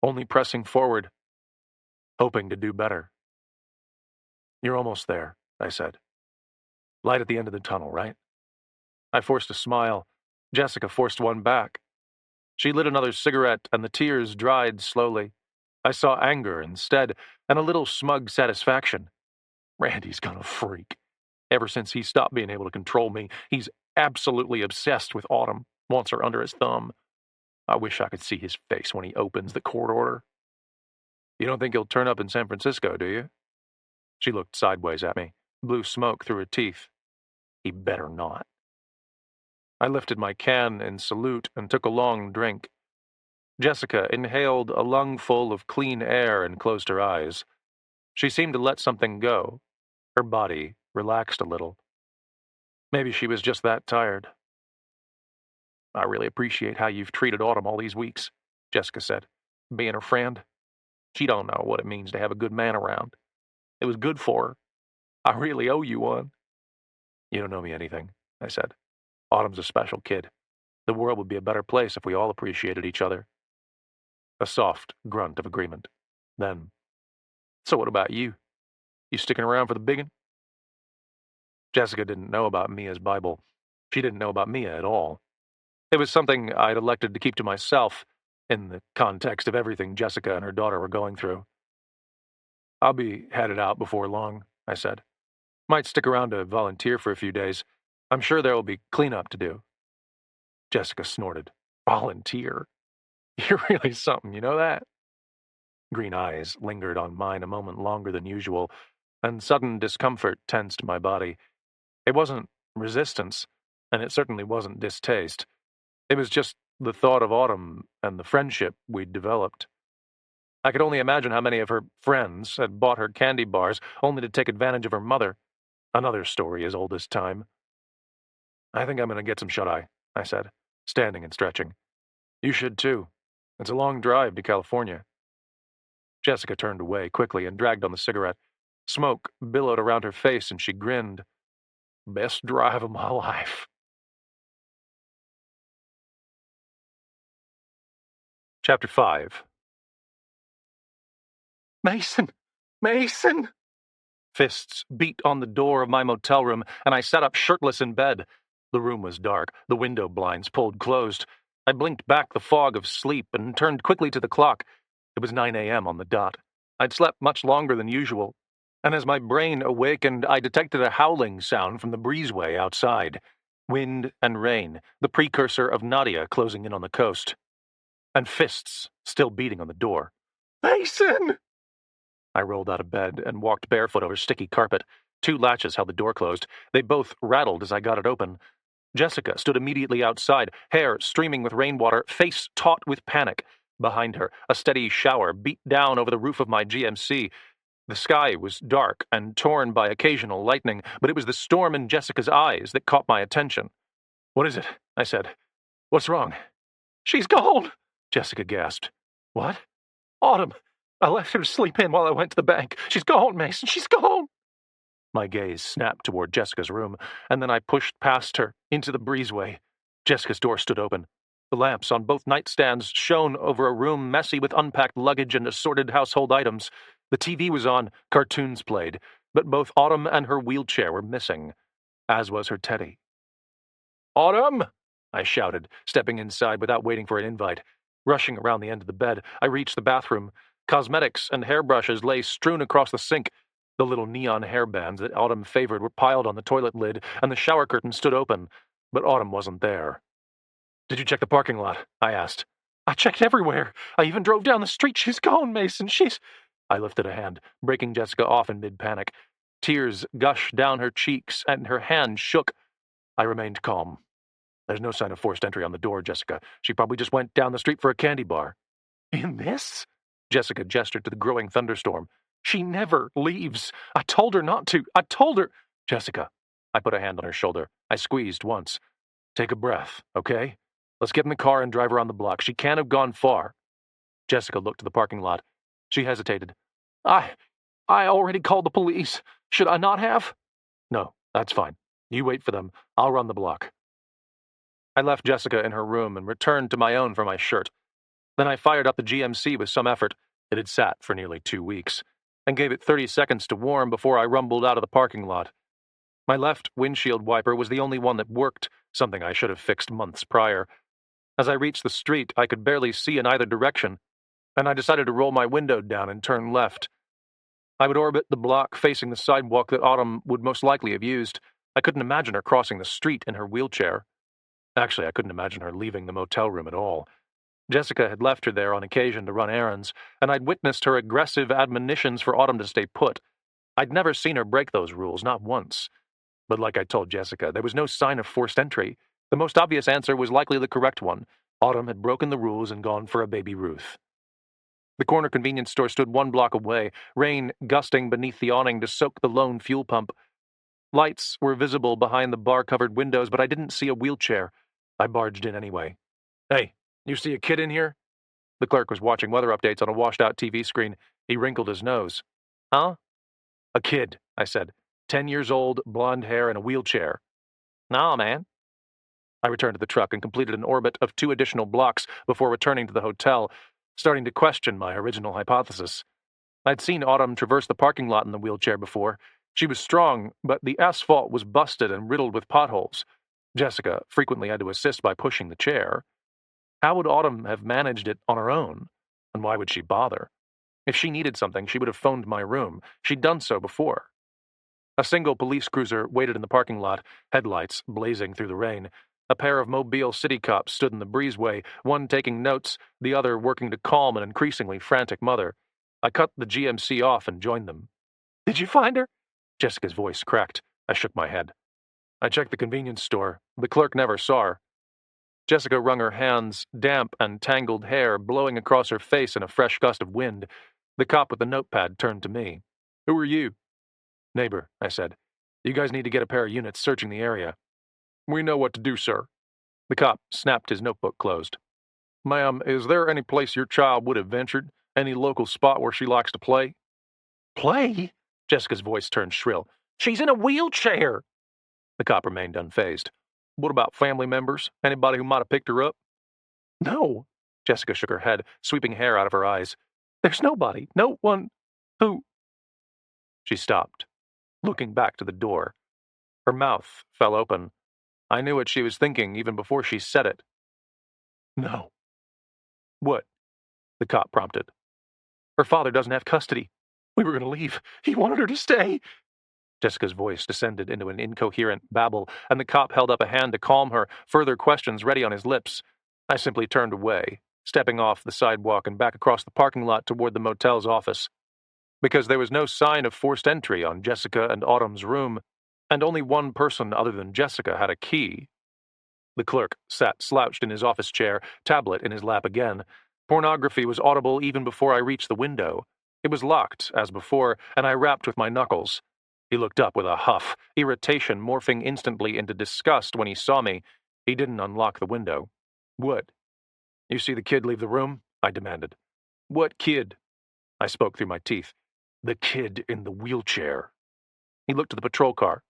Only pressing forward, hoping to do better. "You're almost there," I said. "Light at the end of the tunnel, right?" I forced a smile. Jessica forced one back. She lit another cigarette, and the tears dried slowly. I saw anger instead, and a little smug satisfaction. Randy's gonna freak. Ever since he stopped being able to control me, he's absolutely obsessed with Autumn, wants her under his thumb. I wish I could see his face when he opens the court order. You don't think he'll turn up in San Francisco, do you? She looked sideways at me, blew smoke through her teeth. He better not. I lifted my can in salute and took a long drink. Jessica inhaled a lungful of clean air and closed her eyes. She seemed to let something go. Her body relaxed a little. Maybe she was just that tired. I really appreciate how you've treated Autumn all these weeks, Jessica said. Being her friend. She don't know what it means to have a good man around. It was good for her. I really owe you one. You don't know me anything, I said. Autumn's a special kid. The world would be a better place if we all appreciated each other. A soft grunt of agreement. Then, so what about you? You sticking around for the biggin'? Jessica didn't know about Mia's Bible. She didn't know about Mia at all. It was something I'd elected to keep to myself in the context of everything Jessica and her daughter were going through. I'll be headed out before long, I said. Might stick around to volunteer for a few days. I'm sure there will be cleanup to do. Jessica snorted. Volunteer? You're really something, you know that? Green eyes lingered on mine a moment longer than usual, and sudden discomfort tensed my body. It wasn't resistance, and it certainly wasn't distaste. It was just the thought of Autumn and the friendship we'd developed. I could only imagine how many of her friends had bought her candy bars only to take advantage of her mother. Another story as old as time. I think I'm going to get some shut-eye, I said, standing and stretching. You should, too. It's a long drive to California. Jessica turned away quickly and dragged on the cigarette. Smoke billowed around her face, and she grinned. Best drive of my life. Chapter 5. Mason! Mason! Fists beat on the door of my motel room, and I sat up shirtless in bed. The room was dark, the window blinds pulled closed. I blinked back the fog of sleep and turned quickly to the clock. It was 9 a.m. on the dot. I'd slept much longer than usual, and as my brain awakened, I detected a howling sound from the breezeway outside. Wind and rain, the precursor of Nadia closing in on the coast. And fists still beating on the door. Mason! I rolled out of bed and walked barefoot over sticky carpet. 2 latches held the door closed. They both rattled as I got it open. Jessica stood immediately outside, hair streaming with rainwater, face taut with panic. Behind her, a steady shower beat down over the roof of my GMC. The sky was dark and torn by occasional lightning, but it was the storm in Jessica's eyes that caught my attention. What is it? I said. What's wrong? She's gone! Jessica gasped. What? Autumn! I left her to sleep in while I went to the bank. She's gone, Mason. She's gone! My gaze snapped toward Jessica's room, and then I pushed past her into the breezeway. Jessica's door stood open. The lamps on both nightstands shone over a room messy with unpacked luggage and assorted household items. The TV was on, cartoons played, but both Autumn and her wheelchair were missing, as was her teddy. Autumn! I shouted, stepping inside without waiting for an invite. Rushing around the end of the bed, I reached the bathroom. Cosmetics and hairbrushes lay strewn across the sink. The little neon hairbands that Autumn favored were piled on the toilet lid, and the shower curtain stood open, but Autumn wasn't there. Did you check the parking lot? I asked. I checked everywhere. I even drove down the street. She's gone, Mason. I lifted a hand, breaking Jessica off in mid-panic. Tears gushed down her cheeks, and her hand shook. I remained calm. There's no sign of forced entry on the door, Jessica. She probably just went down the street for a candy bar. In this? Jessica gestured to the growing thunderstorm. She never leaves. I told her not to. I told her. Jessica. I put a hand on her shoulder. I squeezed once. Take a breath, okay? Let's get in the car and drive around the block. She can't have gone far. Jessica looked to the parking lot. She hesitated. I already called the police. Should I not have? No, that's fine. You wait for them. I'll run the block. I left Jessica in her room and returned to my own for my shirt. Then I fired up the GMC with some effort. It had sat for nearly 2 weeks, and gave it 30 seconds to warm before I rumbled out of the parking lot. My left windshield wiper was the only one that worked, something I should have fixed months prior. As I reached the street, I could barely see in either direction, and I decided to roll my window down and turn left. I would orbit the block facing the sidewalk that Autumn would most likely have used. I couldn't imagine her crossing the street in her wheelchair. Actually, I couldn't imagine her leaving the motel room at all. Jessica had left her there on occasion to run errands, and I'd witnessed her aggressive admonitions for Autumn to stay put. I'd never seen her break those rules, not once. But like I told Jessica, there was no sign of forced entry. The most obvious answer was likely the correct one. Autumn had broken the rules and gone for a baby Ruth. The corner convenience store stood 1 block away, rain gusting beneath the awning to soak the lone fuel pump. Lights were visible behind the bar-covered windows, but I didn't see a wheelchair. I barged in anyway. "Hey, you see a kid in here?" The clerk was watching weather updates on a washed-out TV screen. He wrinkled his nose. "Huh?" "A kid," I said. 10 years old, blonde hair, and a wheelchair. "Nah, man." I returned to the truck and completed an orbit of 2 additional blocks before returning to the hotel, starting to question my original hypothesis. I'd seen Autumn traverse the parking lot in the wheelchair before. She was strong, but the asphalt was busted and riddled with potholes. Jessica frequently had to assist by pushing the chair. How would Autumn have managed it on her own? And why would she bother? If she needed something, she would have phoned my room. She'd done so before. A single police cruiser waited in the parking lot, headlights blazing through the rain. A pair of Mobile city cops stood in the breezeway, one taking notes, the other working to calm an increasingly frantic mother. I cut the GMC off and joined them. "Did you find her?" Jessica's voice cracked. I shook my head. "I checked the convenience store. The clerk never saw her." Jessica wrung her hands, damp and tangled hair blowing across her face in a fresh gust of wind. The cop with the notepad turned to me. "Who are you?" "Neighbor," I said. "You guys need to get a pair of units searching the area." "We know what to do, sir." The cop snapped his notebook closed. "Ma'am, is there any place your child would have ventured? Any local spot where she likes to play?" "Play?" Jessica's voice turned shrill. "She's in a wheelchair." The cop remained unfazed. "What about family members? Anybody who might have picked her up?" "No." Jessica shook her head, sweeping hair out of her eyes. "There's nobody. No one who—" She stopped, looking back to the door. Her mouth fell open. I knew what she was thinking even before she said it. "No." "What?" the cop prompted. "Her father doesn't have custody. We were going to leave. He wanted her to stay." Jessica's voice descended into an incoherent babble, and the cop held up a hand to calm her, further questions ready on his lips. I simply turned away, stepping off the sidewalk and back across the parking lot toward the motel's office. Because there was no sign of forced entry on Jessica and Autumn's room, and only one person other than Jessica had a key. The clerk sat slouched in his office chair, tablet in his lap again. Pornography was audible even before I reached the window. It was locked, as before, and I rapped with my knuckles. He looked up with a huff, irritation morphing instantly into disgust when he saw me. He didn't unlock the window. "What?" "You see the kid leave the room?" I demanded. "What kid?" I spoke through my teeth. "The kid in the wheelchair." He looked at the patrol car.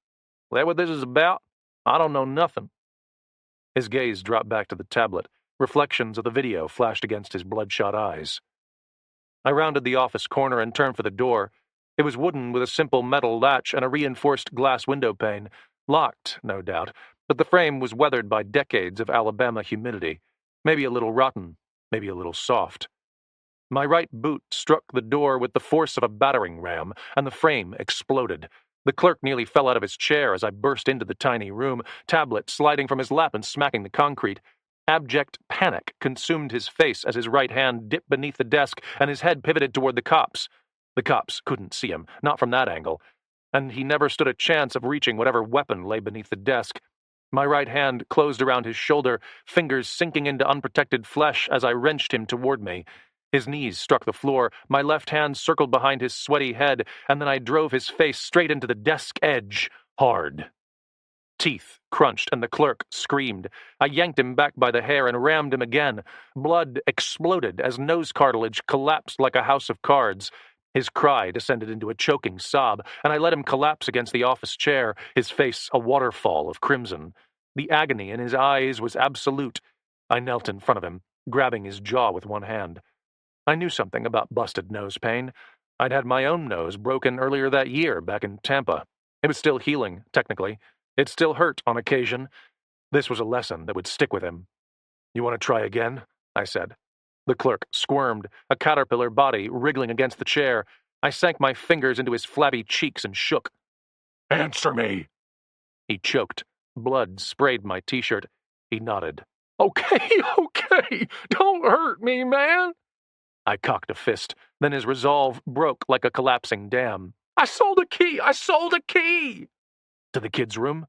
"That what this is about? I don't know nothing." His gaze dropped back to the tablet. Reflections of the video flashed against his bloodshot eyes. I rounded the office corner and turned for the door. It was wooden with a simple metal latch and a reinforced glass window pane. Locked, no doubt, but the frame was weathered by decades of Alabama humidity. Maybe a little rotten, maybe a little soft. My right boot struck the door with the force of a battering ram, and the frame exploded. The clerk nearly fell out of his chair as I burst into the tiny room, tablet sliding from his lap and smacking the concrete. Abject panic consumed his face as his right hand dipped beneath the desk and his head pivoted toward the cops. The cops couldn't see him, not from that angle, and he never stood a chance of reaching whatever weapon lay beneath the desk. My right hand closed around his shoulder, fingers sinking into unprotected flesh as I wrenched him toward me. His knees struck the floor, my left hand circled behind his sweaty head, and then I drove his face straight into the desk edge, hard. Teeth crunched, and the clerk screamed. I yanked him back by the hair and rammed him again. Blood exploded as nose cartilage collapsed like a house of cards. His cry descended into a choking sob, and I let him collapse against the office chair, his face a waterfall of crimson. The agony in his eyes was absolute. I knelt in front of him, grabbing his jaw with one hand. I knew something about busted nose pain. I'd had my own nose broken earlier that year back in Tampa. It was still healing, technically. It still hurt on occasion. This was a lesson that would stick with him. "You want to try again?" I said. The clerk squirmed, a caterpillar body wriggling against the chair. I sank my fingers into his flabby cheeks and shook. "Answer me!" He choked. Blood sprayed my t-shirt. He nodded. "Okay, okay." Hey, don't hurt me, man! I cocked a fist, then his resolve broke like a collapsing dam. I sold a key! I sold a key! To the kid's room?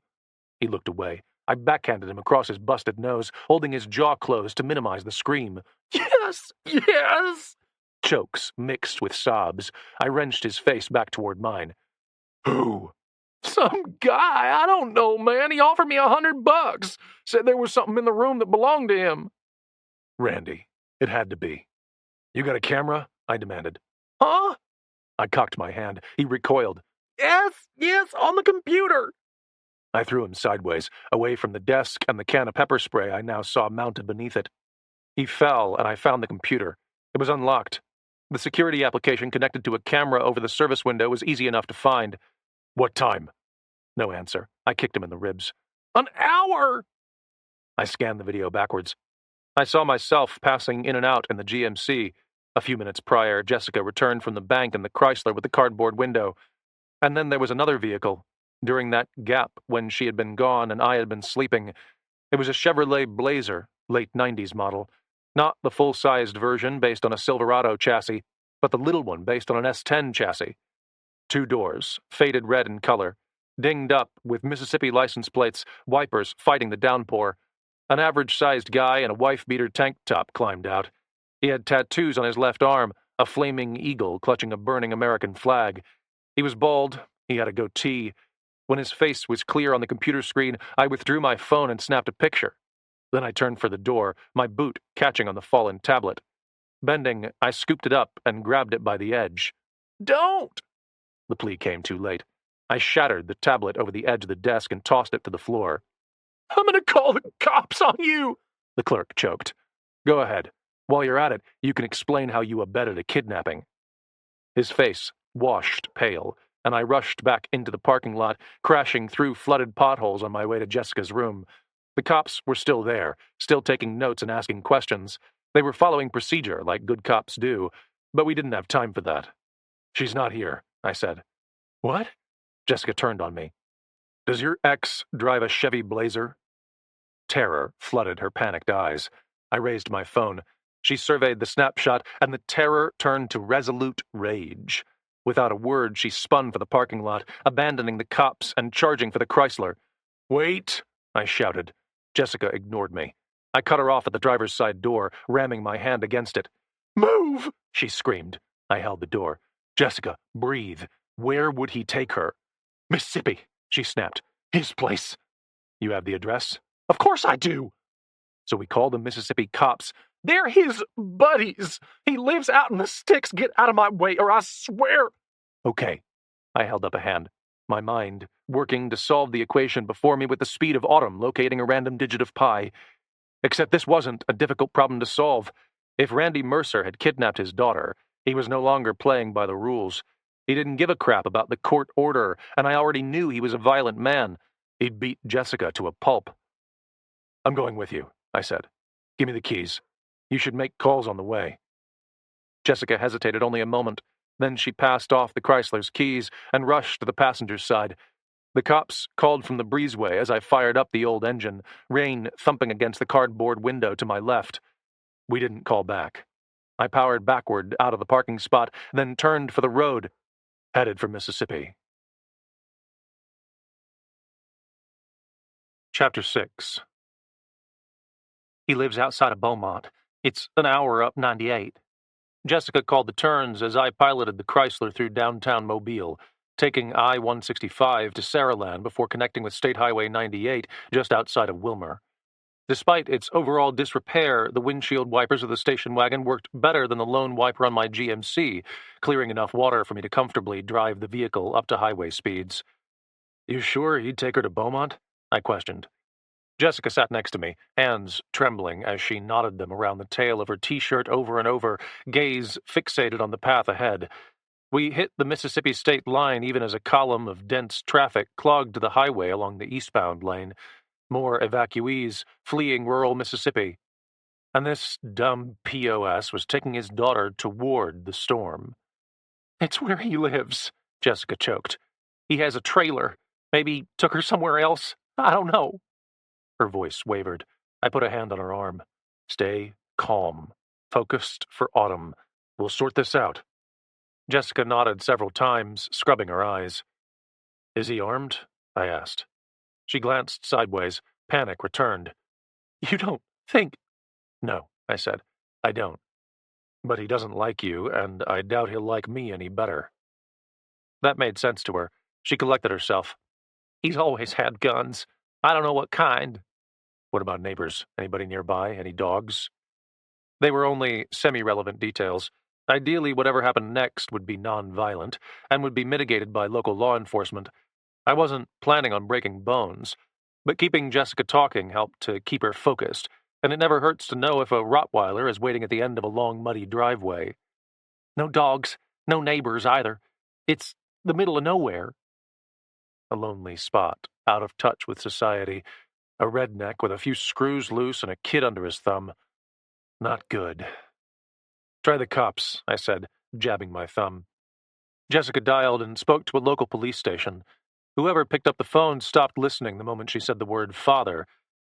He looked away. I backhanded him across his busted nose, holding his jaw closed to minimize the scream. Yes! Yes! Chokes mixed with sobs. I wrenched his face back toward mine. Who? Some guy. I don't know, man. He offered me $100. Said there was something in the room that belonged to him. Randy. It had to be. You got a camera? I demanded. Huh? I cocked my hand. He recoiled. Yes, on the computer. I threw him sideways, away from the desk and the can of pepper spray I now saw mounted beneath it. He fell, and I found the computer. It was unlocked. The security application connected to a camera over the service window was easy enough to find. What time? No answer. I kicked him in the ribs. An hour! I scanned the video backwards. I saw myself passing in and out in the GMC. A few minutes prior, Jessica returned from the bank in the Chrysler with the cardboard window. And then there was another vehicle. During that gap when she had been gone and I had been sleeping, it was a Chevrolet Blazer, late 90s model. Not the full-sized version based on a Silverado chassis, but the little one based on an S10 chassis. 2 doors, faded red in color, dinged up with Mississippi license plates, wipers fighting the downpour. An average-sized guy in a wife-beater tank top climbed out. He had tattoos on his left arm, a flaming eagle clutching a burning American flag. He was bald, he had a goatee. When his face was clear on the computer screen, I withdrew my phone and snapped a picture. Then I turned for the door, my boot catching on the fallen tablet. Bending, I scooped it up and grabbed it by the edge. Don't! The plea came too late. I shattered the tablet over the edge of the desk and tossed it to the floor. I'm going to call the cops on you, the clerk choked. Go ahead. While you're at it, you can explain how you abetted a kidnapping. His face washed pale, and I rushed back into the parking lot, crashing through flooded potholes on my way to Jessica's room. The cops were still there, still taking notes and asking questions. They were following procedure, like good cops do, but we didn't have time for that. She's not here, I said. What? Jessica turned on me. Does your ex drive a Chevy Blazer? Terror flooded her panicked eyes. I raised my phone. She surveyed the snapshot, and the terror turned to resolute rage. Without a word, she spun for the parking lot, abandoning the cops and charging for the Chrysler. Wait, I shouted. Jessica ignored me. I cut her off at the driver's side door, ramming my hand against it. Move! She screamed. I held the door. Jessica, breathe. Where would he take her? Mississippi, she snapped. His place. You have the address? Of course I do. So we called the Mississippi cops. They're his buddies. He lives out in the sticks. Get out of my way, or I swear. Okay. I held up a hand, my mind working to solve the equation before me with the speed of autumn locating a random digit of pi. Except this wasn't a difficult problem to solve. If Randy Mercer had kidnapped his daughter, he was no longer playing by the rules. He didn't give a crap about the court order, and I already knew he was a violent man. He'd beat Jessica to a pulp. I'm going with you, I said. Give me the keys. You should make calls on the way. Jessica hesitated only a moment. Then she passed off the Chrysler's keys and rushed to the passenger's side. The cops called from the breezeway as I fired up the old engine, rain thumping against the cardboard window to my left. We didn't call back. I powered backward out of the parking spot, then turned for the road, headed for Mississippi. Chapter 6. He lives outside of Beaumont. It's an hour up 98. Jessica called the turns as I piloted the Chrysler through downtown Mobile, taking I-165 to Saraland before connecting with State Highway 98 just outside of Wilmer. Despite its overall disrepair, the windshield wipers of the station wagon worked better than the lone wiper on my GMC, clearing enough water for me to comfortably drive the vehicle up to highway speeds. You sure he'd take her to Beaumont? I questioned. Jessica sat next to me, hands trembling as she knotted them around the tail of her T-shirt over and over, gaze fixated on the path ahead. We hit the Mississippi state line even as a column of dense traffic clogged the highway along the eastbound lane. More evacuees fleeing rural Mississippi. And this dumb POS was taking his daughter toward the storm. It's where he lives, Jessica choked. He has a trailer. Maybe took her somewhere else. I don't know. Her voice wavered. I put a hand on her arm. Stay calm. Focused for autumn. We'll sort this out. Jessica nodded several times, scrubbing her eyes. Is he armed? I asked. She glanced sideways. Panic returned. You don't think... No, I said. I don't. But he doesn't like you, and I doubt he'll like me any better. That made sense to her. She collected herself. He's always had guns. I don't know what kind. What about neighbors? Anybody nearby? Any dogs? They were only semi-relevant details. Ideally, whatever happened next would be non-violent, and would be mitigated by local law enforcement. I wasn't planning on breaking bones, but keeping Jessica talking helped to keep her focused, and it never hurts to know if a Rottweiler is waiting at the end of a long, muddy driveway. No dogs, no neighbors either. It's the middle of nowhere. A lonely spot, out of touch with society, a redneck with a few screws loose and a kid under his thumb. Not good. Try the cops, I said, jabbing my thumb. Jessica dialed and spoke to a local police station. Whoever picked up the phone stopped listening the moment she said the word father.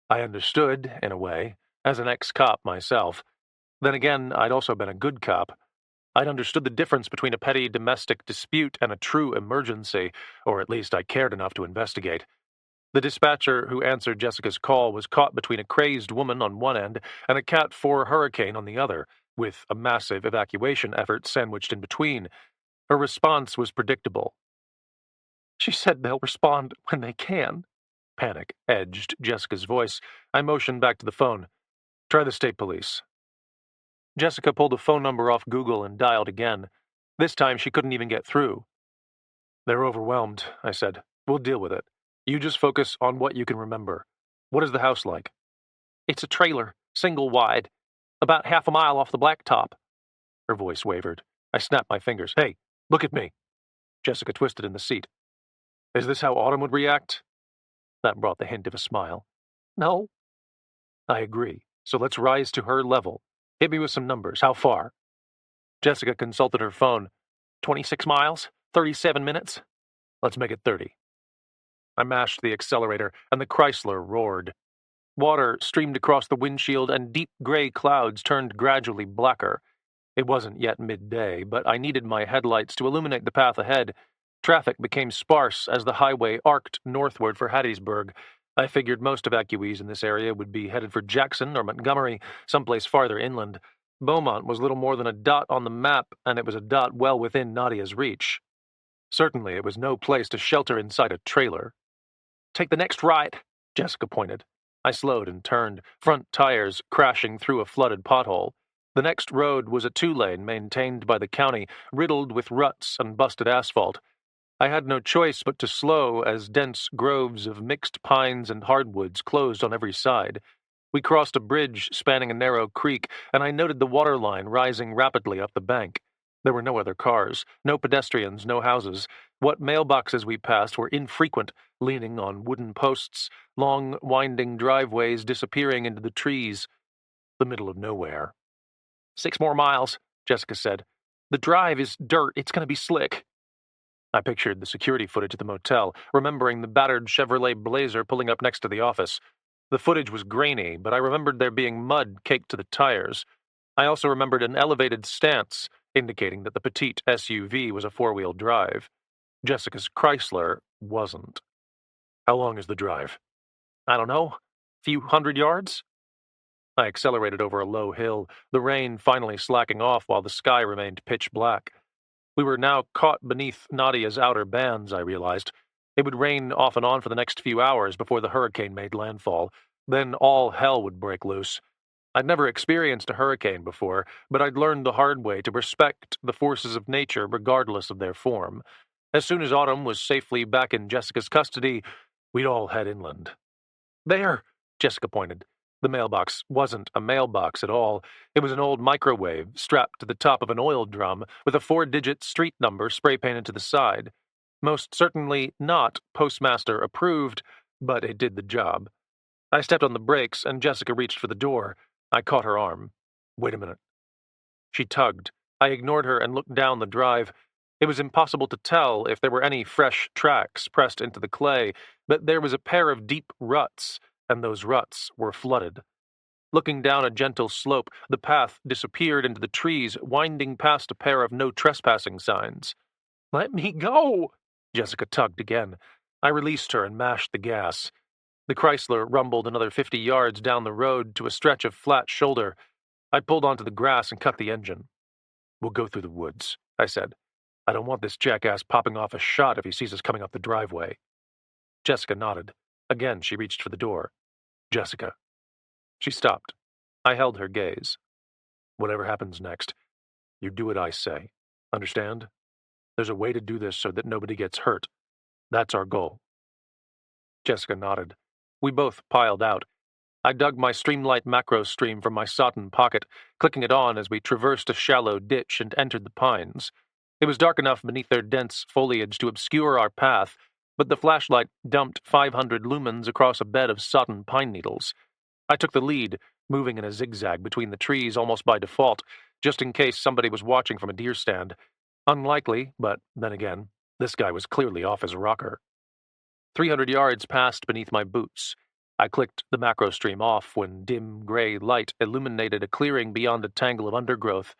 I understood, in a way, as an ex-cop myself. Then again, I'd also been a good cop. I'd understood the difference between a petty domestic dispute and a true emergency, or at least I cared enough to investigate. The dispatcher who answered Jessica's call was caught between a crazed woman on one end and a Cat 4 hurricane on the other, with a massive evacuation effort sandwiched in between. Her response was predictable. She said they'll respond when they can. Panic edged Jessica's voice. I motioned back to the phone. Try the state police. Jessica pulled a phone number off Google and dialed again. This time she couldn't even get through. They're overwhelmed, I said. We'll deal with it. You just focus on what you can remember. What is the house like? It's a trailer, single wide, about half a mile off the blacktop. Her voice wavered. I snapped my fingers. Hey, look at me. Jessica twisted in the seat. Is this how Autumn would react? That brought the hint of a smile. No. I agree. So let's rise to her level. Hit me with some numbers. How far? Jessica consulted her phone. 26 miles? 37 minutes? Let's make it 30. I mashed the accelerator, and the Chrysler roared. Water streamed across the windshield, and deep gray clouds turned gradually blacker. It wasn't yet midday, but I needed my headlights to illuminate the path ahead. Traffic became sparse as the highway arced northward for Hattiesburg. I figured most evacuees in this area would be headed for Jackson or Montgomery, someplace farther inland. Beaumont was little more than a dot on the map, and it was a dot well within Nadia's reach. Certainly it was no place to shelter inside a trailer. Take the next right, Jessica pointed. I slowed and turned, front tires crashing through a flooded pothole. The next road was a two-lane maintained by the county, riddled with ruts and busted asphalt. I had no choice but to slow as dense groves of mixed pines and hardwoods closed on every side. We crossed a bridge spanning a narrow creek, and I noted the water line rising rapidly up the bank. There were no other cars, no pedestrians, no houses. What mailboxes we passed were infrequent, leaning on wooden posts, long, winding driveways disappearing into the trees. The middle of nowhere. 6 more miles, Jessica said. The drive is dirt. It's going to be slick. I pictured the security footage at the motel, remembering the battered Chevrolet Blazer pulling up next to the office. The footage was grainy, but I remembered there being mud caked to the tires. I also remembered an elevated stance, indicating that the petite SUV was a four-wheel drive. Jessica's Chrysler wasn't. How long is the drive? I don't know. Few hundred yards? I accelerated over a low hill, the rain finally slacking off while the sky remained pitch black. We were now caught beneath Nadia's outer bands, I realized. It would rain off and on for the next few hours before the hurricane made landfall. Then all hell would break loose. I'd never experienced a hurricane before, but I'd learned the hard way to respect the forces of nature regardless of their form. As soon as Autumn was safely back in Jessica's custody, we'd all head inland. There, Jessica pointed. The mailbox wasn't a mailbox at all. It was an old microwave strapped to the top of an oil drum with a 4-digit street number spray-painted to the side. Most certainly not postmaster approved, but it did the job. I stepped on the brakes, and Jessica reached for the door. I caught her arm. Wait a minute. She tugged. I ignored her and looked down the drive. It was impossible to tell if there were any fresh tracks pressed into the clay, but there was a pair of deep ruts, and those ruts were flooded. Looking down a gentle slope, the path disappeared into the trees, winding past a pair of no trespassing signs. "Let me go!" Jessica tugged again. I released her and mashed the gas. The Chrysler rumbled another 50 yards down the road to a stretch of flat shoulder. I pulled onto the grass and cut the engine. "We'll go through the woods," I said. "I don't want this jackass popping off a shot if he sees us coming up the driveway." Jessica nodded. Again, she reached for the door. "Jessica." She stopped. I held her gaze. "Whatever happens next, you do what I say. Understand? There's a way to do this so that nobody gets hurt. That's our goal." Jessica nodded. We both piled out. I dug my Streamlight macro stream from my sodden pocket, clicking it on as we traversed a shallow ditch and entered the pines. It was dark enough beneath their dense foliage to obscure our path, but the flashlight dumped 500 lumens across a bed of sodden pine needles. I took the lead, moving in a zigzag between the trees almost by default, just in case somebody was watching from a deer stand. Unlikely, but then again, this guy was clearly off his rocker. 300 yards passed beneath my boots. I clicked the macro stream off when dim gray light illuminated a clearing beyond a tangle of undergrowth.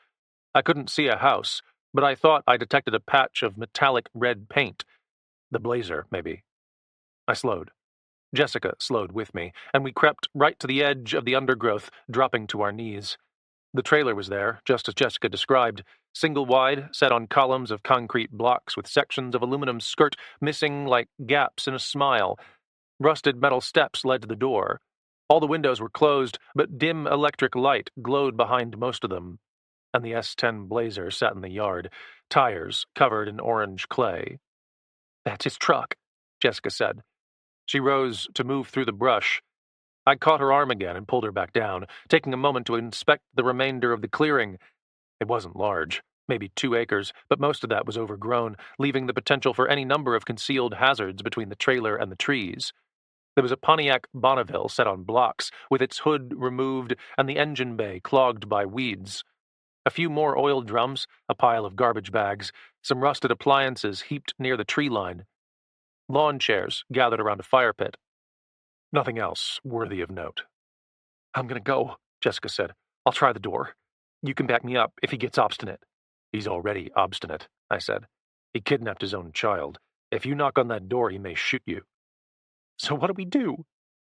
I couldn't see a house, but I thought I detected a patch of metallic red paint. The blazer, maybe. I slowed. Jessica slowed with me, and we crept right to the edge of the undergrowth, dropping to our knees. The trailer was there, just as Jessica described, single-wide, set on columns of concrete blocks with sections of aluminum skirt missing like gaps in a smile. Rusted metal steps led to the door. All the windows were closed, but dim electric light glowed behind most of them. And the S-10 Blazer sat in the yard, tires covered in orange clay. "That's his truck," Jessica said. She rose to move through the brush. I caught her arm again and pulled her back down, taking a moment to inspect the remainder of the clearing. It wasn't large, maybe 2 acres, but most of that was overgrown, leaving the potential for any number of concealed hazards between the trailer and the trees. There was a Pontiac Bonneville set on blocks, with its hood removed and the engine bay clogged by weeds. A few more oil drums, a pile of garbage bags, some rusted appliances heaped near the tree line. Lawn chairs gathered around a fire pit. Nothing else worthy of note. "I'm gonna go," Jessica said. "I'll try the door. You can back me up if he gets obstinate." "He's already obstinate," I said. "He kidnapped his own child. If you knock on that door, he may shoot you." "So what do we do?"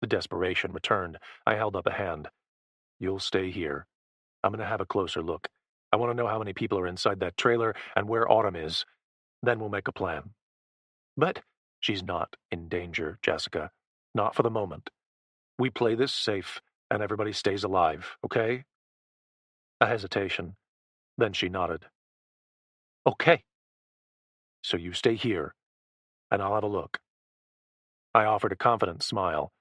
The desperation returned. I held up a hand. "You'll stay here. I'm going to have a closer look. I want to know how many people are inside that trailer and where Autumn is. Then we'll make a plan." "But—" "She's not in danger, Jessica. Not for the moment. We play this safe, and everybody stays alive, okay?" A hesitation. Then she nodded. "Okay." "So you stay here, and I'll have a look." I offered a confident smile.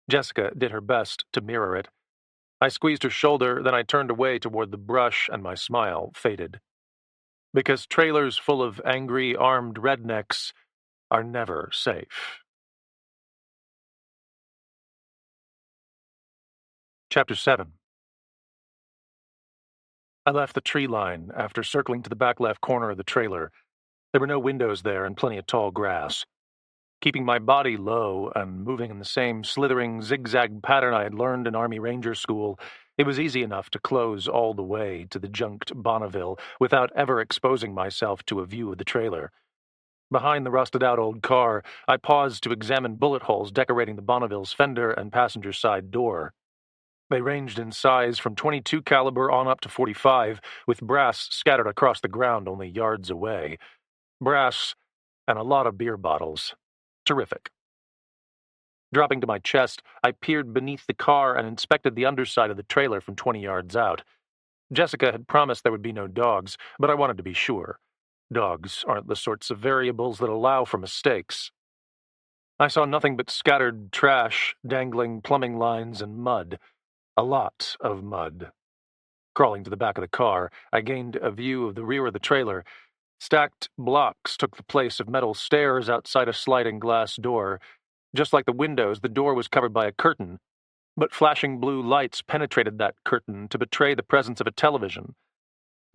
Jessica did her best to mirror it. I squeezed her shoulder, then I turned away toward the brush, and my smile faded. Because trailers full of angry, armed rednecks are never safe. Chapter 7. I left the tree line after circling to the back left corner of the trailer. There were no windows there and plenty of tall grass. Keeping my body low and moving in the same slithering zigzag pattern I had learned in Army Ranger School, it was easy enough to close all the way to the junked Bonneville without ever exposing myself to a view of the trailer. Behind the rusted-out old car, I paused to examine bullet holes decorating the Bonneville's fender and passenger side door. They ranged in size from .22 caliber on up to .45, with brass scattered across the ground only yards away. Brass and a lot of beer bottles. Terrific. Dropping to my chest, I peered beneath the car and inspected the underside of the trailer from 20 yards out. Jessica had promised there would be no dogs, but I wanted to be sure. Dogs aren't the sorts of variables that allow for mistakes. I saw nothing but scattered trash, dangling plumbing lines, and mud. A lot of mud. Crawling to the back of the car, I gained a view of the rear of the trailer. Stacked blocks took the place of metal stairs outside a sliding glass door. Just like the windows, the door was covered by a curtain, but flashing blue lights penetrated that curtain to betray the presence of a television.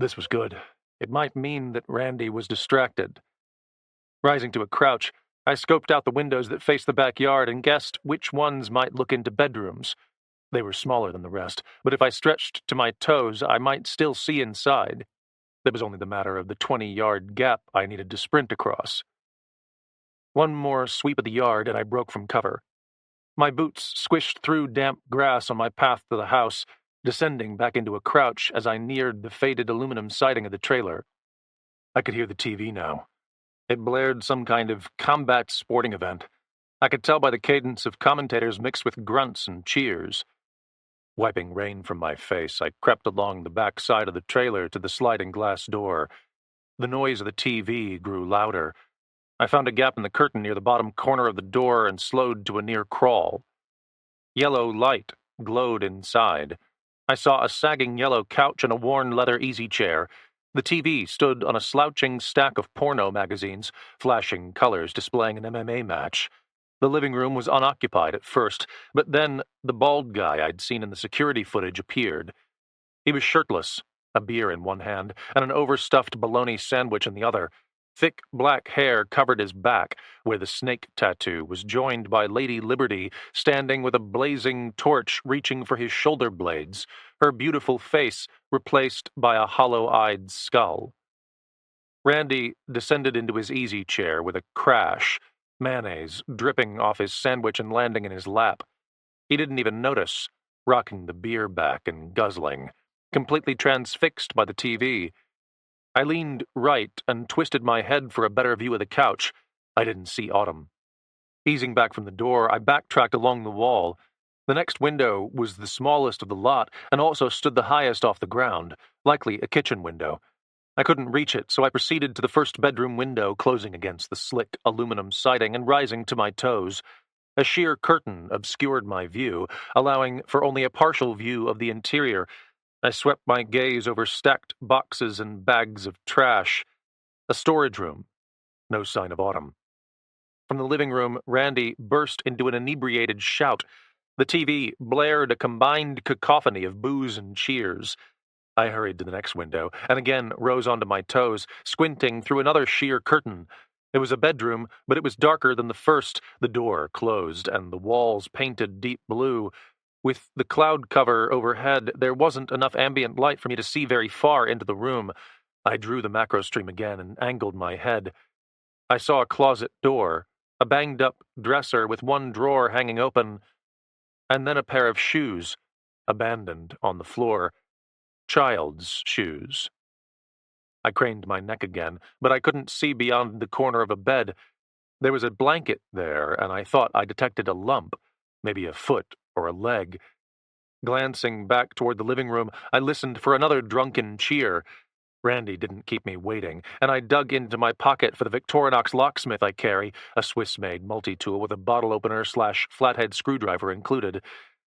This was good. It might mean that Randy was distracted. Rising to a crouch, I scoped out the windows that faced the backyard and guessed which ones might look into bedrooms. They were smaller than the rest, but if I stretched to my toes, I might still see inside. It was only the matter of the 20-yard gap I needed to sprint across. One more sweep of the yard, and I broke from cover. My boots squished through damp grass on my path to the house, descending back into a crouch as I neared the faded aluminum siding of the trailer. I could hear the TV now. It blared some kind of combat sporting event. I could tell by the cadence of commentators mixed with grunts and cheers. Wiping rain from my face, I crept along the back side of the trailer to the sliding glass door. The noise of the TV grew louder. I found a gap in the curtain near the bottom corner of the door and slowed to a near crawl. Yellow light glowed inside. I saw a sagging yellow couch and a worn leather easy chair. The TV stood on a slouching stack of porno magazines, flashing colors displaying an MMA match. The living room was unoccupied at first, but then the bald guy I'd seen in the security footage appeared. He was shirtless, a beer in one hand, and an overstuffed bologna sandwich in the other. Thick black hair covered his back, where the snake tattoo was joined by Lady Liberty, standing with a blazing torch reaching for his shoulder blades, her beautiful face replaced by a hollow-eyed skull. Randy descended into his easy chair with a crash, mayonnaise dripping off his sandwich and landing in his lap. He didn't even notice, rocking the beer back and guzzling, completely transfixed by the TV. I leaned right and twisted my head for a better view of the couch. I didn't see Autumn. Easing back from the door, I backtracked along the wall. The next window was the smallest of the lot and also stood the highest off the ground, likely a kitchen window. I couldn't reach it, so I proceeded to the first bedroom window, closing against the slick aluminum siding and rising to my toes. A sheer curtain obscured my view, allowing for only a partial view of the interior. I swept my gaze over stacked boxes and bags of trash. A storage room. No sign of Autumn. From the living room, Randy burst into an inebriated shout. The TV blared a combined cacophony of boos and cheers. I hurried to the next window, and again rose onto my toes, squinting through another sheer curtain. It was a bedroom, but it was darker than the first, the door closed, and the walls painted deep blue. With the cloud cover overhead, there wasn't enough ambient light for me to see very far into the room. I drew the macro stream again and angled my head. I saw a closet door, a banged-up dresser with one drawer hanging open, and then a pair of shoes, abandoned on the floor. Child's shoes. I craned my neck again, but I couldn't see beyond the corner of a bed. There was a blanket there, and I thought I detected a lump, maybe a foot or a leg. Glancing back toward the living room, I listened for another drunken cheer. Randy didn't keep me waiting, and I dug into my pocket for the Victorinox locksmith I carry, a Swiss-made multi-tool with a bottle opener/flathead screwdriver included.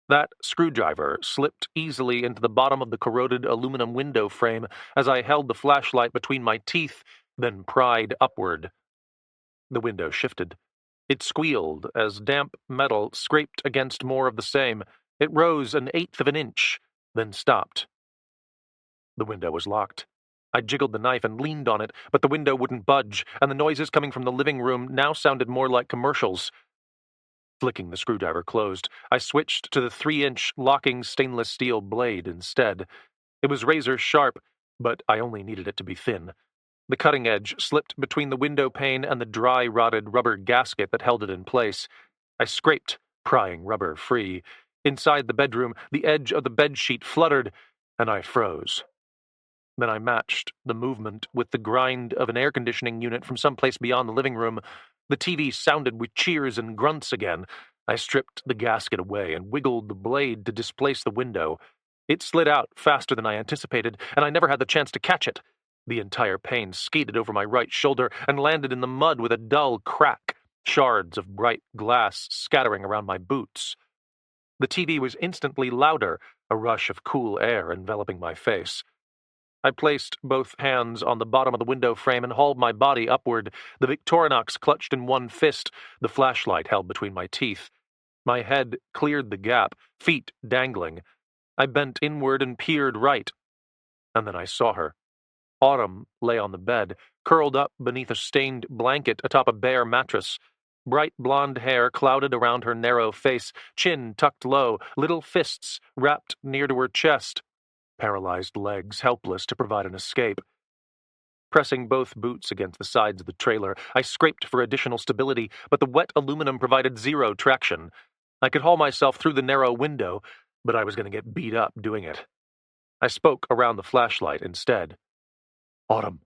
That screwdriver slipped easily into the bottom of the corroded aluminum window frame as I held the flashlight between my teeth, then pried upward. The window shifted. It squealed as damp metal scraped against more of the same. It rose an eighth of an inch, then stopped. The window was locked. I jiggled the knife and leaned on it, but the window wouldn't budge, and the noises coming from the living room now sounded more like commercials. Flicking the screwdriver closed, I switched to the 3-inch locking stainless steel blade instead. It was razor sharp, but I only needed it to be thin. The cutting edge slipped between the window pane and the dry, rotted rubber gasket that held it in place. I scraped, prying rubber free. Inside the bedroom, the edge of the bedsheet fluttered, and I froze. Then I matched the movement with the grind of an air conditioning unit from someplace beyond the living room. The TV sounded with cheers and grunts again. I stripped the gasket away and wiggled the blade to displace the window. It slid out faster than I anticipated, and I never had the chance to catch it. The entire pane skated over my right shoulder and landed in the mud with a dull crack, shards of bright glass scattering around my boots. The TV was instantly louder, a rush of cool air enveloping my face. I placed both hands on the bottom of the window frame and hauled my body upward, the Victorinox clutched in one fist, the flashlight held between my teeth. My head cleared the gap, feet dangling. I bent inward and peered right. And then I saw her. Autumn lay on the bed, curled up beneath a stained blanket atop a bare mattress. Bright blonde hair clouded around her narrow face, chin tucked low, little fists wrapped near to her chest, paralyzed legs helpless to provide an escape. Pressing both boots against the sides of the trailer, I scraped for additional stability, but the wet aluminum provided zero traction. I could haul myself through the narrow window, but I was going to get beat up doing it. I spoke around the flashlight instead. Autumn.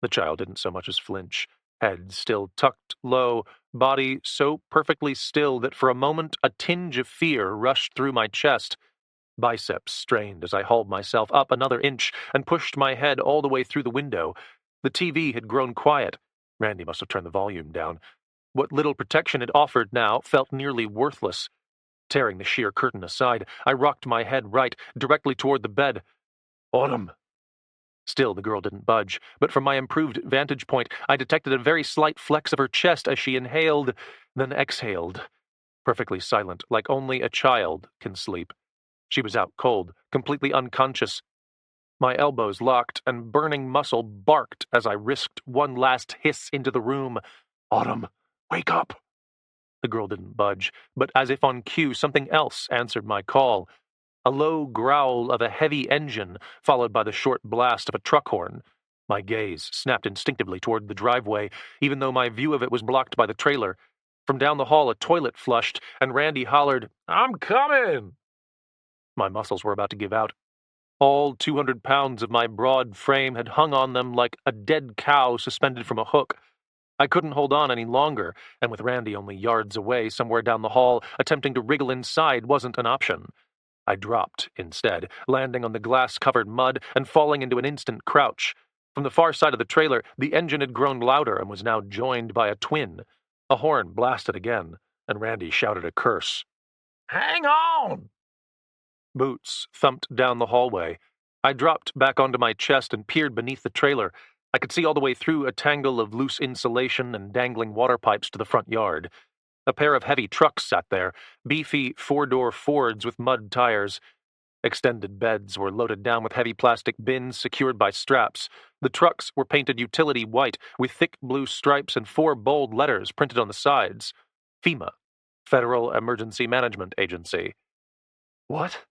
The child didn't so much as flinch, head still tucked low, body so perfectly still that for a moment a tinge of fear rushed through my chest. Biceps strained as I hauled myself up another inch and pushed my head all the way through the window. The TV had grown quiet. Randy must have turned the volume down. What little protection it offered now felt nearly worthless. Tearing the sheer curtain aside, I rocked my head right, directly toward the bed. Autumn. Still, the girl didn't budge, but from my improved vantage point, I detected a very slight flex of her chest as she inhaled, then exhaled. Perfectly silent, like only a child can sleep. She was out cold, completely unconscious. My elbows locked, and burning muscle barked as I risked one last hiss into the room. Autumn, wake up! The girl didn't budge, but as if on cue, something else answered my call. A low growl of a heavy engine, followed by the short blast of a truck horn. My gaze snapped instinctively toward the driveway, even though my view of it was blocked by the trailer. From down the hall, a toilet flushed, and Randy hollered, I'm coming! My muscles were about to give out. All 200 pounds of my broad frame had hung on them like a dead cow suspended from a hook. I couldn't hold on any longer, and with Randy only yards away, somewhere down the hall, attempting to wriggle inside wasn't an option. I dropped, instead, landing on the glass-covered mud and falling into an instant crouch. From the far side of the trailer, the engine had grown louder and was now joined by a twin. A horn blasted again, and Randy shouted a curse. Hang on! Boots thumped down the hallway. I dropped back onto my chest and peered beneath the trailer. I could see all the way through a tangle of loose insulation and dangling water pipes to the front yard. A pair of heavy trucks sat there, beefy four-door Fords with mud tires. Extended beds were loaded down with heavy plastic bins secured by straps. The trucks were painted utility white, with thick blue stripes and 4 bold letters printed on the sides. FEMA, Federal Emergency Management Agency. What?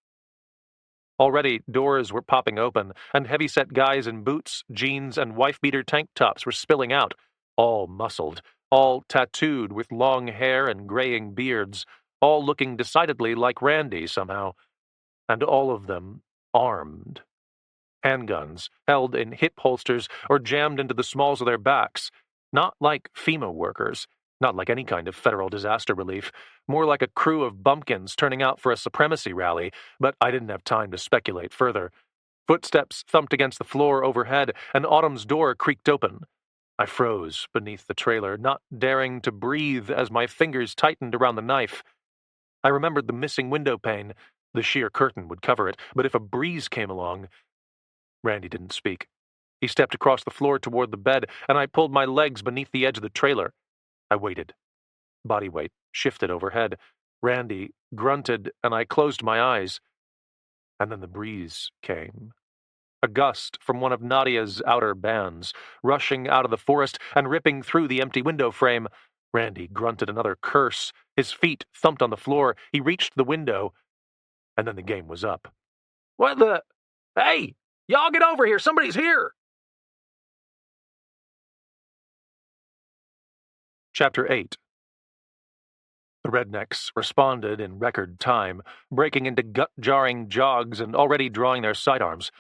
Already, doors were popping open, and heavy-set guys in boots, jeans, and wife-beater tank tops were spilling out, all muscled, all tattooed with long hair and graying beards, all looking decidedly like Randy somehow, and all of them armed. Handguns, held in hip holsters or jammed into the smalls of their backs, not like FEMA workers, not like any kind of federal disaster relief, more like a crew of bumpkins turning out for a supremacy rally, but I didn't have time to speculate further. Footsteps thumped against the floor overhead, and Autumn's door creaked open. I froze beneath the trailer, not daring to breathe as my fingers tightened around the knife. I remembered the missing window pane. The sheer curtain would cover it, but if a breeze came along... Randy didn't speak. He stepped across the floor toward the bed, and I pulled my legs beneath the edge of the trailer. I waited. Body weight shifted overhead. Randy grunted, and I closed my eyes. And then the breeze came. A gust from one of Nadia's outer bands, rushing out of the forest and ripping through the empty window frame. Randy grunted another curse. His feet thumped on the floor. He reached the window. And then the game was up. What the... Hey! Y'all get over here! Somebody's here! Chapter 8. The rednecks responded in record time, breaking into gut-jarring jogs and already drawing their sidearms.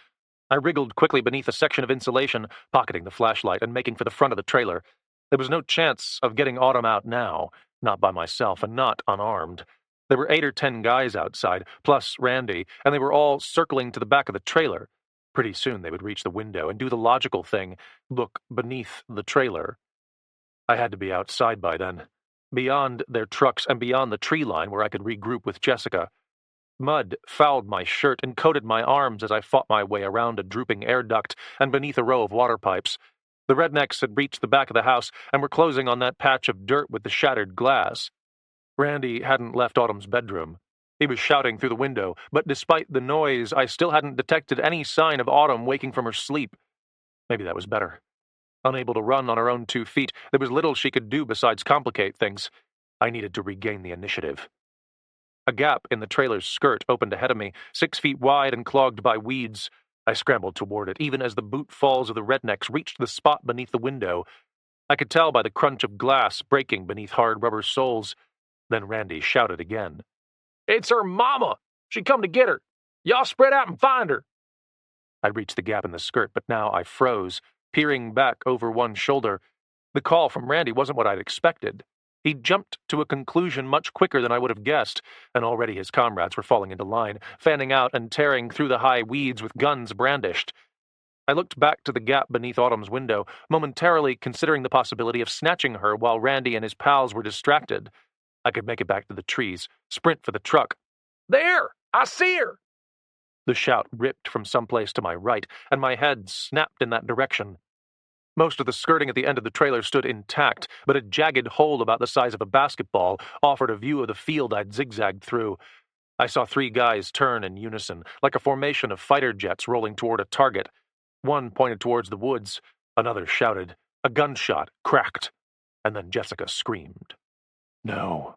I wriggled quickly beneath a section of insulation, pocketing the flashlight and making for the front of the trailer. There was no chance of getting Autumn out now, not by myself and not unarmed. There were 8 or 10 guys outside, plus Randy, and they were all circling to the back of the trailer. Pretty soon they would reach the window and do the logical thing, look beneath the trailer. I had to be outside by then, beyond their trucks and beyond the tree line where I could regroup with Jessica. Mud fouled my shirt and coated my arms as I fought my way around a drooping air duct and beneath a row of water pipes. The rednecks had reached the back of the house and were closing on that patch of dirt with the shattered glass. Randy hadn't left Autumn's bedroom. He was shouting through the window, but despite the noise, I still hadn't detected any sign of Autumn waking from her sleep. Maybe that was better. Unable to run on her own 2 feet, there was little she could do besides complicate things. I needed to regain the initiative. A gap in the trailer's skirt opened ahead of me, 6 feet wide and clogged by weeds. I scrambled toward it, even as the boot falls of the rednecks reached the spot beneath the window. I could tell by the crunch of glass breaking beneath hard rubber soles. Then Randy shouted again. "It's her mama! She come to get her! Y'all spread out and find her!" I reached the gap in the skirt, but now I froze, peering back over one shoulder. The call from Randy wasn't what I'd expected. He jumped to a conclusion much quicker than I would have guessed, and already his comrades were falling into line, fanning out and tearing through the high weeds with guns brandished. I looked back to the gap beneath Autumn's window, momentarily considering the possibility of snatching her while Randy and his pals were distracted. I could make it back to the trees, sprint for the truck. "There! I see her!" The shout ripped from someplace to my right, and my head snapped in that direction. Most of the skirting at the end of the trailer stood intact, but a jagged hole about the size of a basketball offered a view of the field I'd zigzagged through. I saw 3 guys turn in unison, like a formation of fighter jets rolling toward a target. One pointed towards the woods, another shouted, a gunshot cracked, and then Jessica screamed. No.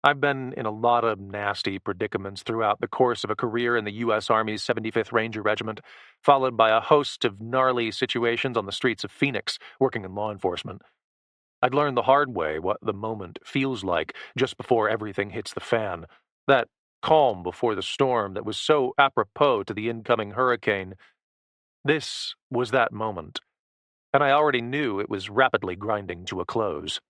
I've been in a lot of nasty predicaments throughout the course of a career in the U.S. Army's 75th Ranger Regiment, followed by a host of gnarly situations on the streets of Phoenix, working in law enforcement. I'd learned the hard way what the moment feels like just before everything hits the fan, that calm before the storm that was so apropos to the incoming hurricane. This was that moment, and I already knew it was rapidly grinding to a close.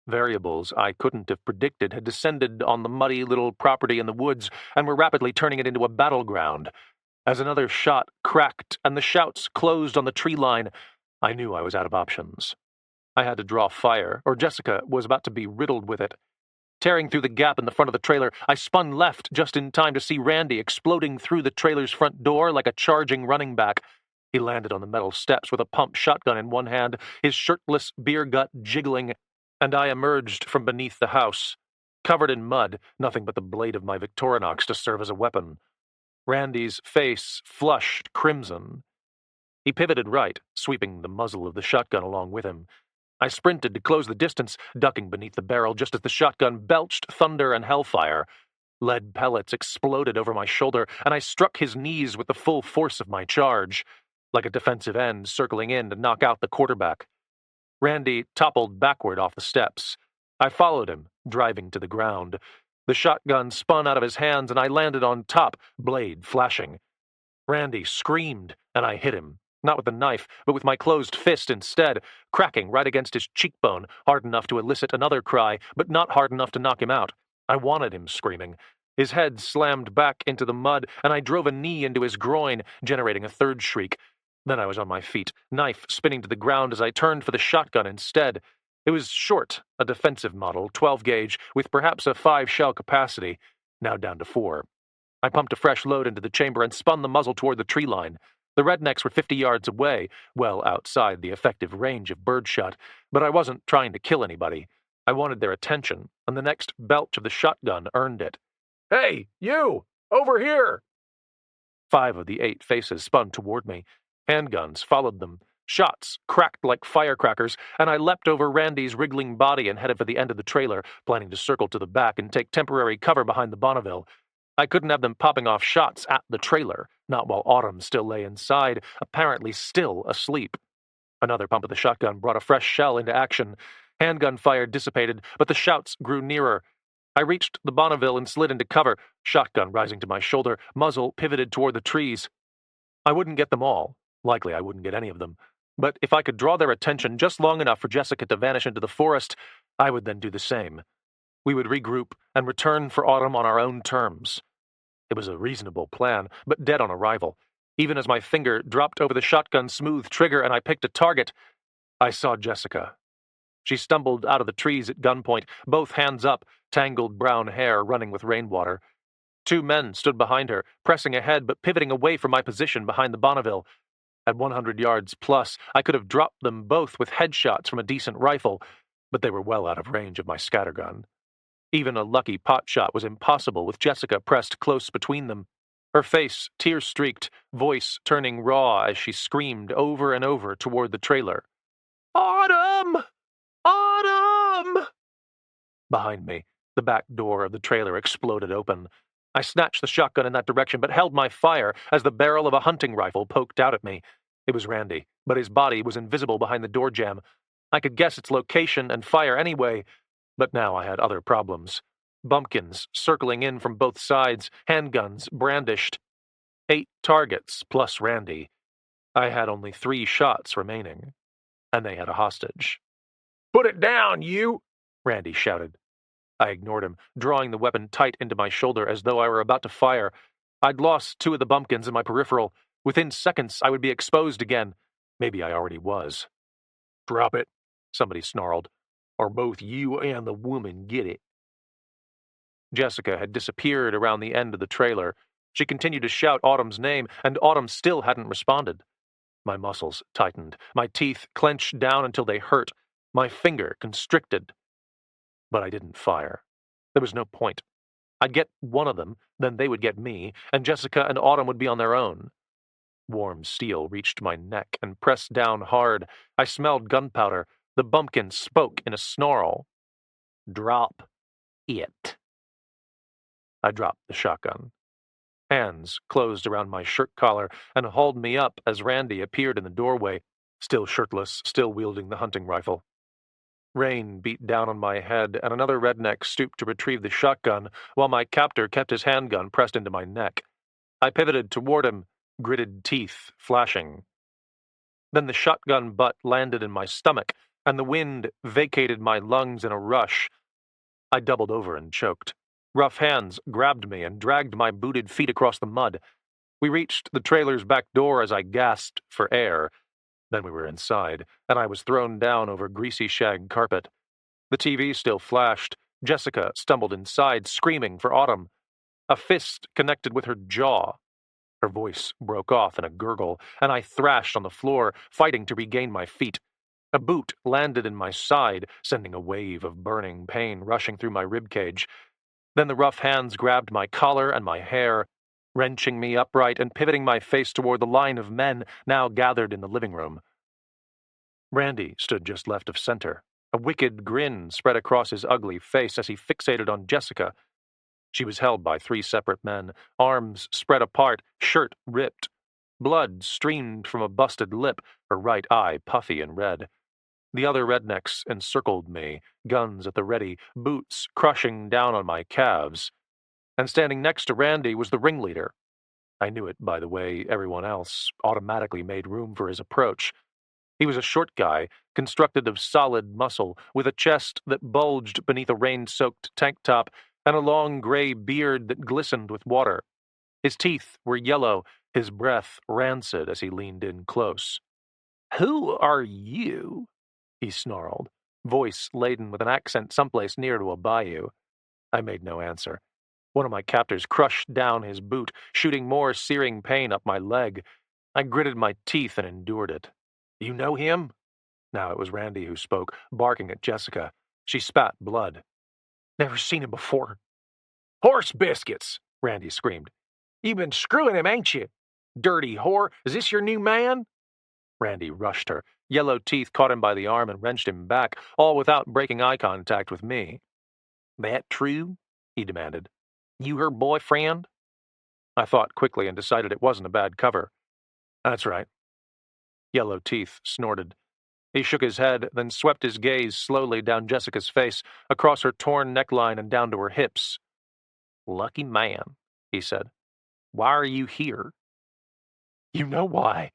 Variables I couldn't have predicted had descended on the muddy little property in the woods and were rapidly turning it into a battleground. As another shot cracked and the shouts closed on the tree line, I knew I was out of options. I had to draw fire, or Jessica was about to be riddled with it. Tearing through the gap in the front of the trailer, I spun left just in time to see Randy exploding through the trailer's front door like a charging running back. He landed on the metal steps with a pump shotgun in one hand, his shirtless beer gut jiggling, and I emerged from beneath the house, covered in mud, nothing but the blade of my Victorinox to serve as a weapon. Randy's face flushed crimson. He pivoted right, sweeping the muzzle of the shotgun along with him. I sprinted to close the distance, ducking beneath the barrel just as the shotgun belched thunder and hellfire. Lead pellets exploded over my shoulder, and I struck his knees with the full force of my charge, like a defensive end circling in to knock out the quarterback. Randy toppled backward off the steps. I followed him, driving to the ground. The shotgun spun out of his hands, and I landed on top, blade flashing. Randy screamed, and I hit him, not with the knife, but with my closed fist instead, cracking right against his cheekbone, hard enough to elicit another cry, but not hard enough to knock him out. I wanted him screaming. His head slammed back into the mud, and I drove a knee into his groin, generating a third shriek. Then I was on my feet, knife spinning to the ground as I turned for the shotgun instead. It was short, a defensive model, 12-gauge, with perhaps a 5-shell capacity, now down to 4. I pumped a fresh load into the chamber and spun the muzzle toward the tree line. The rednecks were 50 yards away, well outside the effective range of birdshot, but I wasn't trying to kill anybody. I wanted their attention, and the next belch of the shotgun earned it. "Hey, you! Over here!" 5 of the 8 faces spun toward me. Handguns followed them. Shots cracked like firecrackers, and I leapt over Randy's wriggling body and headed for the end of the trailer, planning to circle to the back and take temporary cover behind the Bonneville. I couldn't have them popping off shots at the trailer, not while Autumn still lay inside, apparently still asleep. Another pump of the shotgun brought a fresh shell into action. Handgun fire dissipated, but the shouts grew nearer. I reached the Bonneville and slid into cover, shotgun rising to my shoulder, muzzle pivoted toward the trees. I wouldn't get them all. Likely I wouldn't get any of them. But if I could draw their attention just long enough for Jessica to vanish into the forest, I would then do the same. We would regroup and return for Autumn on our own terms. It was a reasonable plan, but dead on arrival. Even as my finger dropped over the shotgun's smooth trigger and I picked a target, I saw Jessica. She stumbled out of the trees at gunpoint, both hands up, tangled brown hair running with rainwater. 2 men stood behind her, pressing ahead but pivoting away from my position behind the Bonneville. At 100 yards plus, I could have dropped them both with headshots from a decent rifle, but they were well out of range of my scattergun. Even a lucky pot shot was impossible with Jessica pressed close between them. Her face tear-streaked, voice turning raw as she screamed over and over toward the trailer. "Autumn! Autumn!" Behind me, the back door of the trailer exploded open. I snatched the shotgun in that direction, but held my fire as the barrel of a hunting rifle poked out at me. It was Randy, but his body was invisible behind the door jamb. I could guess its location and fire anyway, but now I had other problems. Bumpkins circling in from both sides, handguns brandished. 8 targets plus Randy. I had only 3 shots remaining, and they had a hostage. "Put it down, you!" Randy shouted. I ignored him, drawing the weapon tight into my shoulder as though I were about to fire. I'd lost 2 of the bumpkins in my peripheral. Within seconds, I would be exposed again. Maybe I already was. "Drop it," somebody snarled, "or both you and the woman get it." Jessica had disappeared around the end of the trailer. She continued to shout Autumn's name, and Autumn still hadn't responded. My muscles tightened, my teeth clenched down until they hurt, my finger constricted. But I didn't fire. There was no point. I'd get one of them, then they would get me, and Jessica and Autumn would be on their own. Warm steel reached my neck and pressed down hard. I smelled gunpowder. The bumpkin spoke in a snarl. "Drop it." I dropped the shotgun. Hands closed around my shirt collar and hauled me up as Randy appeared in the doorway, still shirtless, still wielding the hunting rifle. Rain beat down on my head, and another redneck stooped to retrieve the shotgun, while my captor kept his handgun pressed into my neck. I pivoted toward him, gritted teeth flashing. Then the shotgun butt landed in my stomach, and the wind vacated my lungs in a rush. I doubled over and choked. Rough hands grabbed me and dragged my booted feet across the mud. We reached the trailer's back door as I gasped for air. Then we were inside, and I was thrown down over greasy shag carpet. The TV still flashed. Jessica stumbled inside, screaming for Autumn. A fist connected with her jaw. Her voice broke off in a gurgle, and I thrashed on the floor, fighting to regain my feet. A boot landed in my side, sending a wave of burning pain rushing through my ribcage. Then the rough hands grabbed my collar and my hair, wrenching me upright and pivoting my face toward the line of men now gathered in the living room. Randy stood just left of center. A wicked grin spread across his ugly face as he fixated on Jessica. She was held by 3 separate men, arms spread apart, shirt ripped. Blood streamed from a busted lip, her right eye puffy and red. The other rednecks encircled me, guns at the ready, boots crushing down on my calves. And standing next to Randy was the ringleader. I knew it by the way everyone else automatically made room for his approach. He was a short guy, constructed of solid muscle, with a chest that bulged beneath a rain-soaked tank top and a long gray beard that glistened with water. His teeth were yellow, his breath rancid as he leaned in close. "Who are you?" he snarled, voice laden with an accent someplace near to a bayou. I made no answer. One of my captors crushed down his boot, shooting more searing pain up my leg. I gritted my teeth and endured it. "You know him?" Now it was Randy who spoke, barking at Jessica. She spat blood. "Never seen him before." "Horse biscuits!" Randy screamed. "You've been screwing him, ain't you? Dirty whore, is this your new man?" Randy rushed her. Yellow teeth caught him by the arm and wrenched him back, all without breaking eye contact with me. "That true?" he demanded. "You her boyfriend?" I thought quickly and decided it wasn't a bad cover. "That's right." Yellow teeth snorted. He shook his head, then swept his gaze slowly down Jessica's face, across her torn neckline and down to her hips. "Lucky man," he said. "Why are you here?" "You know why,"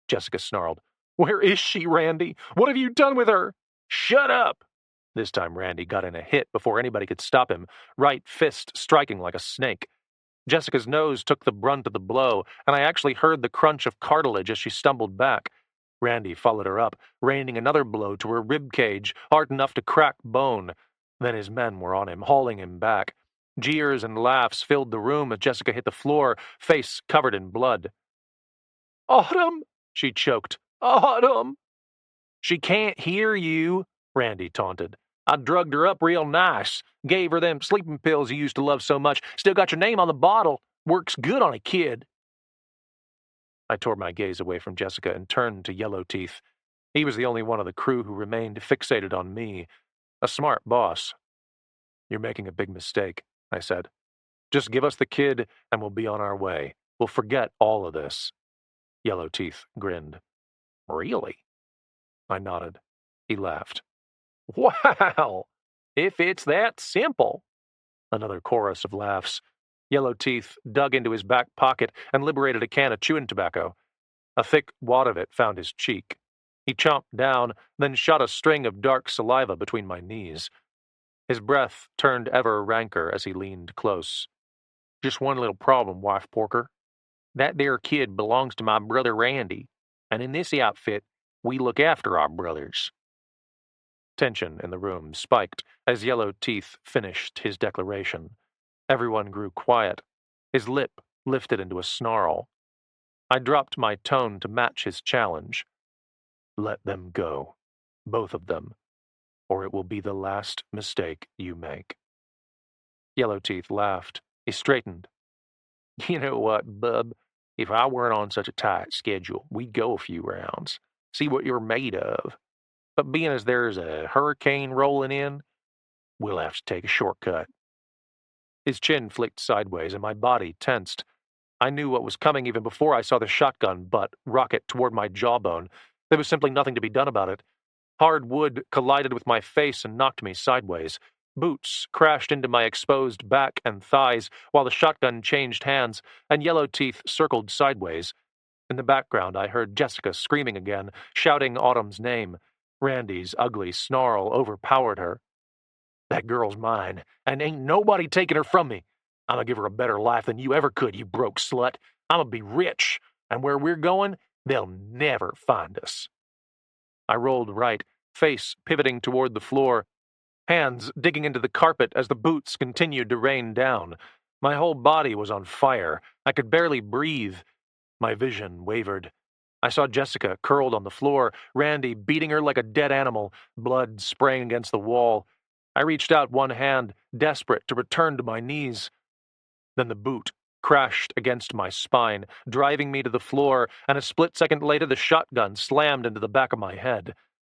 Jessica snarled. "Where is she, Randy? What have you done with her?" "Shut up!" This time Randy got in a hit before anybody could stop him, right fist striking like a snake. Jessica's nose took the brunt of the blow, and I actually heard the crunch of cartilage as she stumbled back. Randy followed her up, raining another blow to her rib cage, hard enough to crack bone. Then his men were on him, hauling him back. Jeers and laughs filled the room as Jessica hit the floor, face covered in blood. "Autumn!" she choked. "Autumn!" "She can't hear you," Randy taunted. "I drugged her up real nice. Gave her them sleeping pills you used to love so much. Still got your name on the bottle. Works good on a kid. I tore my gaze away from Jessica and turned to Yellow Teeth. He was the only one of the crew who remained fixated on me. A smart boss. You're making a big mistake, I said. Just give us the kid and we'll be on our way. We'll forget all of this. Yellow Teeth grinned. Really? I nodded. He laughed. Wow! If it's that simple. Another chorus of laughs. Yellow Teeth dug into his back pocket and liberated a can of chewing tobacco. A thick wad of it found his cheek. He chomped down, then shot a string of dark saliva between my knees. His breath turned ever ranker as he leaned close. Just one little problem, Wife Porker. That there kid belongs to my brother Randy, and in this outfit, we look after our brothers. Tension in the room spiked as Yellow Teeth finished his declaration. Everyone grew quiet. His lip lifted into a snarl. I dropped my tone to match his challenge. Let them go, both of them, or it will be the last mistake you make. Yellow Teeth laughed. He straightened. You know what, bub? If I weren't on such a tight schedule, we'd go a few rounds, see what you're made of. But being as there's a hurricane rolling in, we'll have to take a shortcut. His chin flicked sideways and my body tensed. I knew what was coming even before I saw the shotgun butt rocket toward my jawbone. There was simply nothing to be done about it. Hard wood collided with my face and knocked me sideways. Boots crashed into my exposed back and thighs while the shotgun changed hands, and Yellow Teeth circled sideways. In the background, I heard Jessica screaming again, shouting Autumn's name. Randy's ugly snarl overpowered her. That girl's mine, and ain't nobody taking her from me. I'm gonna give her a better life than you ever could, you broke slut. I'm gonna be rich, and where we're going, they'll never find us. I rolled right, face pivoting toward the floor, hands digging into the carpet as the boots continued to rain down. My whole body was on fire. I could barely breathe. My vision wavered. I saw Jessica curled on the floor, Randy beating her like a dead animal, blood spraying against the wall. I reached out one hand, desperate to return to my knees. Then the boot crashed against my spine, driving me to the floor, and a split second later the shotgun slammed into the back of my head.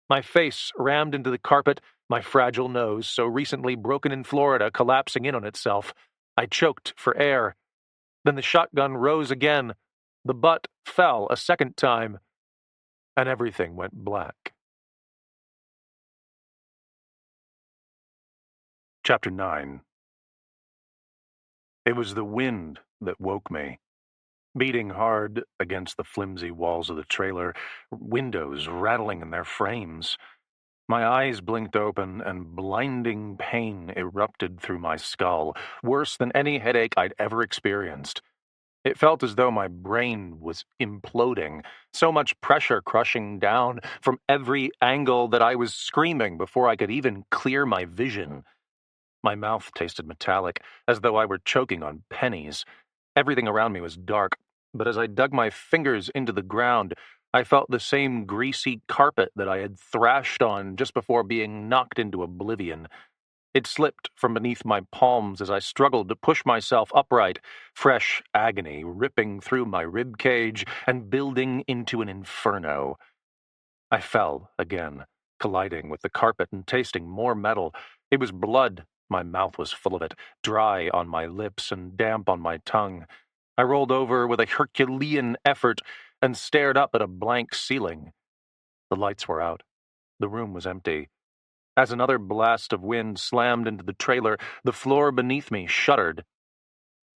My face rammed into the carpet, my fragile nose, so recently broken in Florida, collapsing in on itself. I choked for air. Then the shotgun rose again. The butt fell a second time, and everything went black. Chapter 9. It was the wind that woke me. Beating hard against the flimsy walls of the trailer, windows rattling in their frames. My eyes blinked open, and blinding pain erupted through my skull, worse than any headache I'd ever experienced. It felt as though my brain was imploding, so much pressure crushing down from every angle that I was screaming before I could even clear my vision. My mouth tasted metallic, as though I were choking on pennies. Everything around me was dark, but as I dug my fingers into the ground, I felt the same greasy carpet that I had thrashed on just before being knocked into oblivion. It slipped from beneath my palms as I struggled to push myself upright, fresh agony ripping through my rib cage and building into an inferno. I fell again, colliding with the carpet and tasting more metal. It was blood. My mouth was full of it, dry on my lips and damp on my tongue. I rolled over with a Herculean effort and stared up at a blank ceiling. The lights were out. The room was empty. As another blast of wind slammed into the trailer, the floor beneath me shuddered.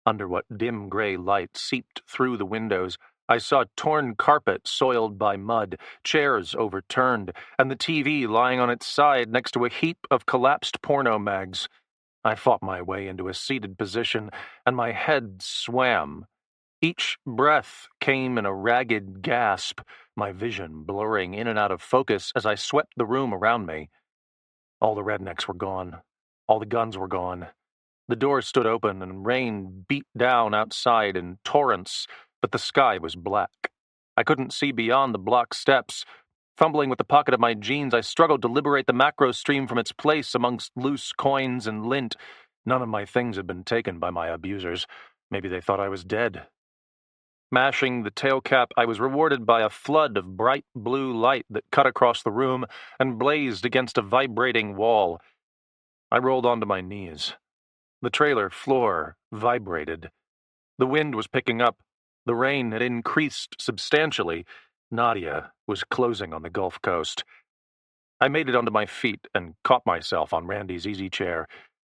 Under what dim gray light seeped through the windows, I saw torn carpet soiled by mud, chairs overturned, and the TV lying on its side next to a heap of collapsed porno mags. I fought my way into a seated position, and my head swam. Each breath came in a ragged gasp, my vision blurring in and out of focus as I swept the room around me. All the rednecks were gone. All the guns were gone. The door stood open and rain beat down outside in torrents, but the sky was black. I couldn't see beyond the block steps. Fumbling with the pocket of my jeans, I struggled to liberate the macro stream from its place amongst loose coins and lint. None of my things had been taken by my abusers. Maybe they thought I was dead. Mashing the tail cap, I was rewarded by a flood of bright blue light that cut across the room and blazed against a vibrating wall. I rolled onto my knees. The trailer floor vibrated. The wind was picking up. The rain had increased substantially. Nadia was closing on the Gulf Coast. I made it onto my feet and caught myself on Randy's easy chair.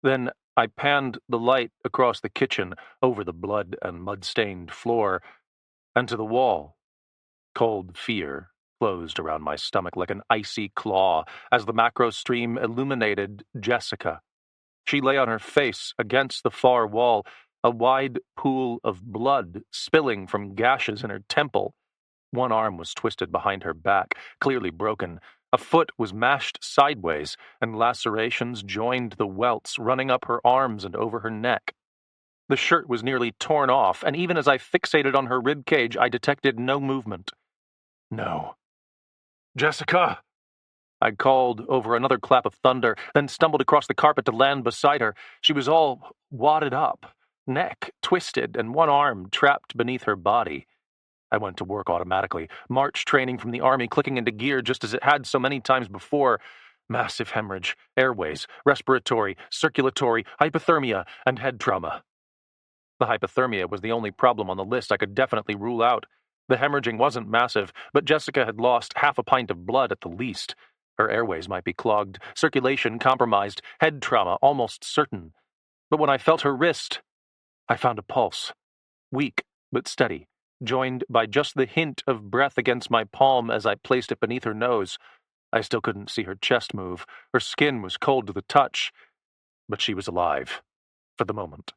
Then I panned the light across the kitchen, over the blood and mud-stained floor, and to the wall. Cold fear closed around my stomach like an icy claw as the macro stream illuminated Jessica. She lay on her face against the far wall, a wide pool of blood spilling from gashes in her temple. One arm was twisted behind her back, clearly broken. A foot was mashed sideways, and lacerations joined the welts running up her arms and over her neck. The shirt was nearly torn off, and even as I fixated on her rib cage, I detected no movement. No. Jessica! I called over another clap of thunder, then stumbled across the carpet to land beside her. She was all wadded up, neck twisted, and one arm trapped beneath her body. I went to work automatically, March training from the Army clicking into gear just as it had so many times before. Massive hemorrhage, airways, respiratory, circulatory, hypothermia, and head trauma. The hypothermia was the only problem on the list I could definitely rule out. The hemorrhaging wasn't massive, but Jessica had lost half a pint of blood at the least. Her airways might be clogged, circulation compromised, head trauma almost certain. But when I felt her wrist, I found a pulse. Weak, but steady, joined by just the hint of breath against my palm as I placed it beneath her nose. I still couldn't see her chest move. Her skin was cold to the touch. But she was alive. For the moment.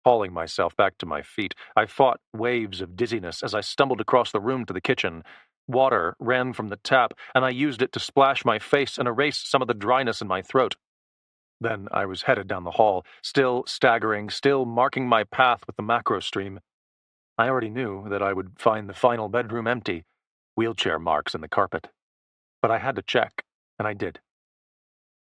Hauling myself back to my feet, I fought waves of dizziness as I stumbled across the room to the kitchen. Water ran from the tap, and I used it to splash my face and erase some of the dryness in my throat. Then I was headed down the hall, still staggering, still marking my path with the macro stream. I already knew that I would find the final bedroom empty, wheelchair marks in the carpet. But I had to check, and I did.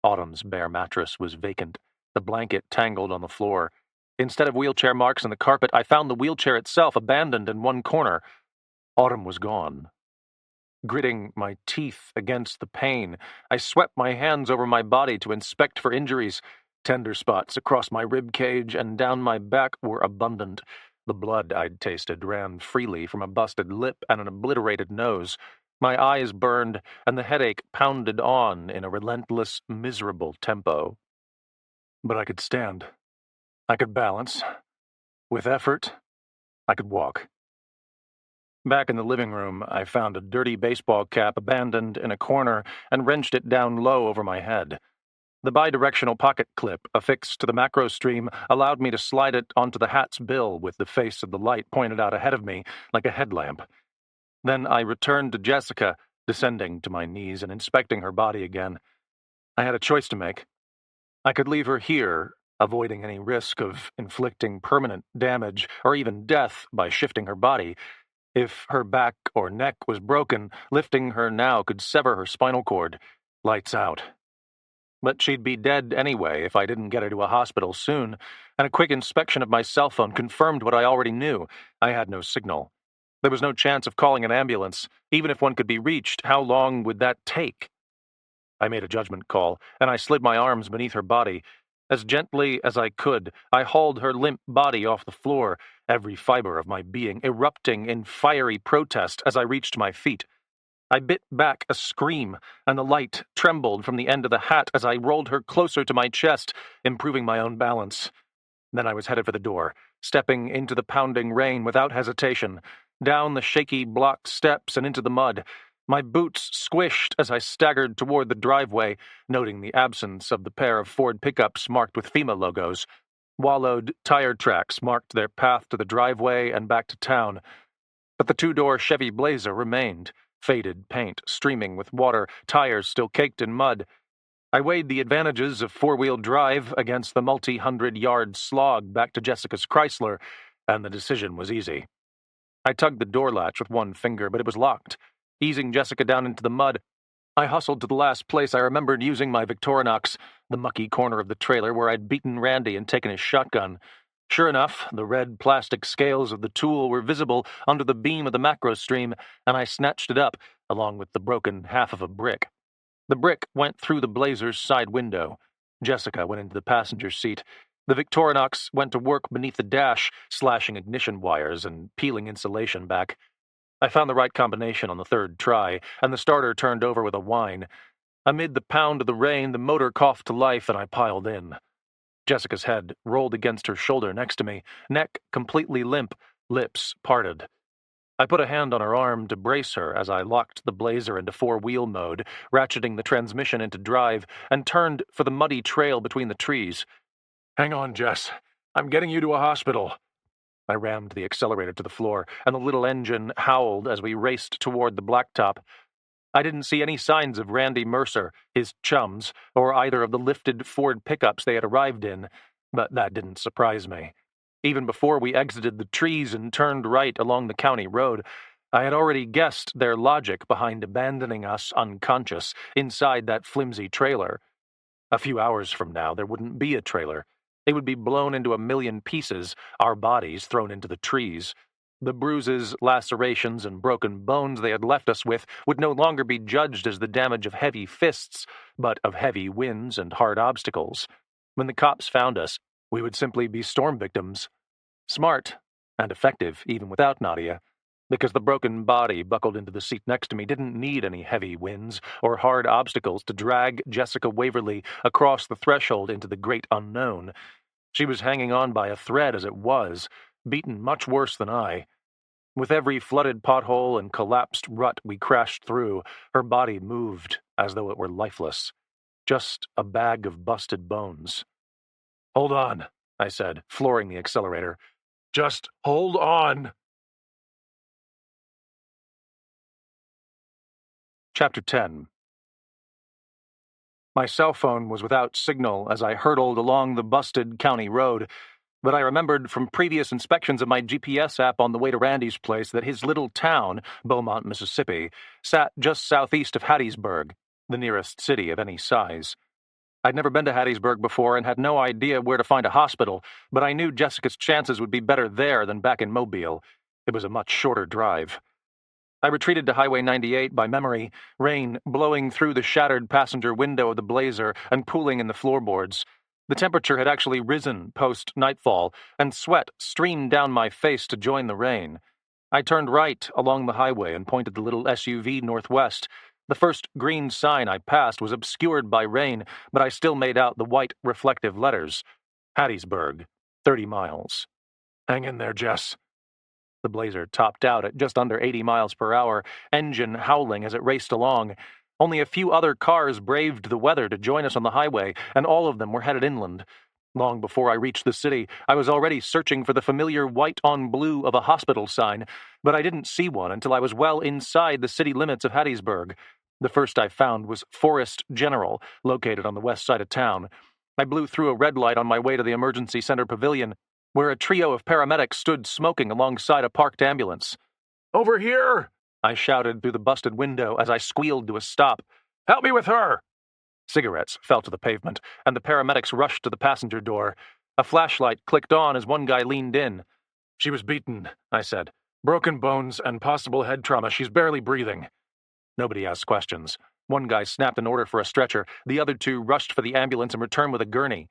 Autumn's bare mattress was vacant, the blanket tangled on the floor. Instead of wheelchair marks in the carpet, I found the wheelchair itself abandoned in one corner. Autumn was gone. Gritting my teeth against the pain, I swept my hands over my body to inspect for injuries. Tender spots across my rib cage and down my back were abundant. The blood I'd tasted ran freely from a busted lip and an obliterated nose. My eyes burned, and the headache pounded on in a relentless, miserable tempo. But I could stand. I could balance. With effort, I could walk. Back in the living room, I found a dirty baseball cap abandoned in a corner and wrenched it down low over my head. The bidirectional pocket clip affixed to the macro stream allowed me to slide it onto the hat's bill with the face of the light pointed out ahead of me like a headlamp. Then I returned to Jessica, descending to my knees and inspecting her body again. I had a choice to make. I could leave her here, avoiding any risk of inflicting permanent damage or even death by shifting her body. If her back or neck was broken, lifting her now could sever her spinal cord. Lights out. But she'd be dead anyway if I didn't get her to a hospital soon, and a quick inspection of my cell phone confirmed what I already knew. I had no signal. There was no chance of calling an ambulance. Even if one could be reached, how long would that take? I made a judgment call, and I slid my arms beneath her body. As gently as I could, I hauled her limp body off the floor, every fiber of my being erupting in fiery protest as I reached my feet. I bit back a scream, and the light trembled from the end of the hat as I rolled her closer to my chest, improving my own balance. Then I was headed for the door, stepping into the pounding rain without hesitation, down the shaky block steps and into the mud. My boots squished as I staggered toward the driveway, noting the absence of the pair of Ford pickups marked with FEMA logos. Wallowed tire tracks marked their path to the driveway and back to town. But the two-door Chevy Blazer remained, faded paint streaming with water, tires still caked in mud. I weighed the advantages of four-wheel drive against the multi-hundred-yard slog back to Jessica's Chrysler, and the decision was easy. I tugged the door latch with one finger, but it was locked. Easing Jessica down into the mud, I hustled to the last place I remembered using my Victorinox, the mucky corner of the trailer where I'd beaten Randy and taken his shotgun. Sure enough, the red plastic scales of the tool were visible under the beam of the macro stream, and I snatched it up, along with the broken half of a brick. The brick went through the Blazer's side window. Jessica went into the passenger seat. The Victorinox went to work beneath the dash, slashing ignition wires and peeling insulation back. I found the right combination on the third try, and the starter turned over with a whine. Amid the pound of the rain, the motor coughed to life, and I piled in. Jessica's head rolled against her shoulder next to me, neck completely limp, lips parted. I put a hand on her arm to brace her as I locked the Blazer into four-wheel mode, ratcheting the transmission into drive, and turned for the muddy trail between the trees. "Hang on, Jess. I'm getting you to a hospital." I rammed the accelerator to the floor, and the little engine howled as we raced toward the blacktop. I didn't see any signs of Randy Mercer, his chums, or either of the lifted Ford pickups they had arrived in, but that didn't surprise me. Even before we exited the trees and turned right along the county road, I had already guessed their logic behind abandoning us unconscious inside that flimsy trailer. A few hours from now, there wouldn't be a trailer. They would be blown into a million pieces, our bodies thrown into the trees. The bruises, lacerations, and broken bones they had left us with would no longer be judged as the damage of heavy fists, but of heavy winds and hard obstacles. When the cops found us, we would simply be storm victims. Smart, and effective even without Nadia, because the broken body buckled into the seat next to me didn't need any heavy winds or hard obstacles to drag Jessica Waverly across the threshold into the great unknown. She was hanging on by a thread as it was, beaten much worse than I. With every flooded pothole and collapsed rut we crashed through, her body moved as though it were lifeless. Just a bag of busted bones. "Hold on," I said, flooring the accelerator. "Just hold on." Chapter 10. My cell phone was without signal as I hurtled along the busted county road, but I remembered from previous inspections of my GPS app on the way to Randy's place that his little town, Beaumont, Mississippi, sat just southeast of Hattiesburg, the nearest city of any size. I'd never been to Hattiesburg before and had no idea where to find a hospital, but I knew Jessica's chances would be better there than back in Mobile. It was a much shorter drive. I retreated to Highway 98 by memory, rain blowing through the shattered passenger window of the Blazer and pooling in the floorboards. The temperature had actually risen post-nightfall, and sweat streamed down my face to join the rain. I turned right along the highway and pointed the little SUV northwest. The first green sign I passed was obscured by rain, but I still made out the white reflective letters. Hattiesburg, 30 miles. "Hang in there, Jess." The Blazer topped out at just under 80 miles per hour, engine howling as it raced along. Only a few other cars braved the weather to join us on the highway, and all of them were headed inland. Long before I reached the city, I was already searching for the familiar white on blue of a hospital sign, but I didn't see one until I was well inside the city limits of Hattiesburg. The first I found was Forest General, located on the west side of town. I blew through a red light on my way to the emergency center pavilion, where a trio of paramedics stood smoking alongside a parked ambulance. "Over here!" I shouted through the busted window as I squealed to a stop. "Help me with her!" Cigarettes fell to the pavement, and the paramedics rushed to the passenger door. A flashlight clicked on as one guy leaned in. "She was beaten," I said. "Broken bones and possible head trauma. She's barely breathing." Nobody asked questions. One guy snapped an order for a stretcher. The other two rushed for the ambulance and returned with a gurney.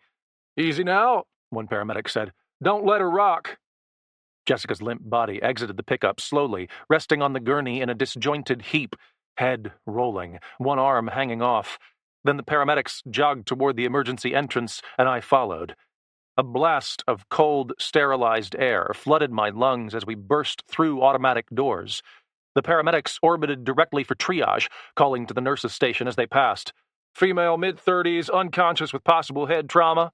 "Easy now," one paramedic said. "Don't let her rock." Jessica's limp body exited the pickup slowly, resting on the gurney in a disjointed heap, head rolling, one arm hanging off. Then the paramedics jogged toward the emergency entrance, and I followed. A blast of cold, sterilized air flooded my lungs as we burst through automatic doors. The paramedics orbited directly for triage, calling to the nurses' station as they passed. "Female mid-30s, unconscious with possible head trauma."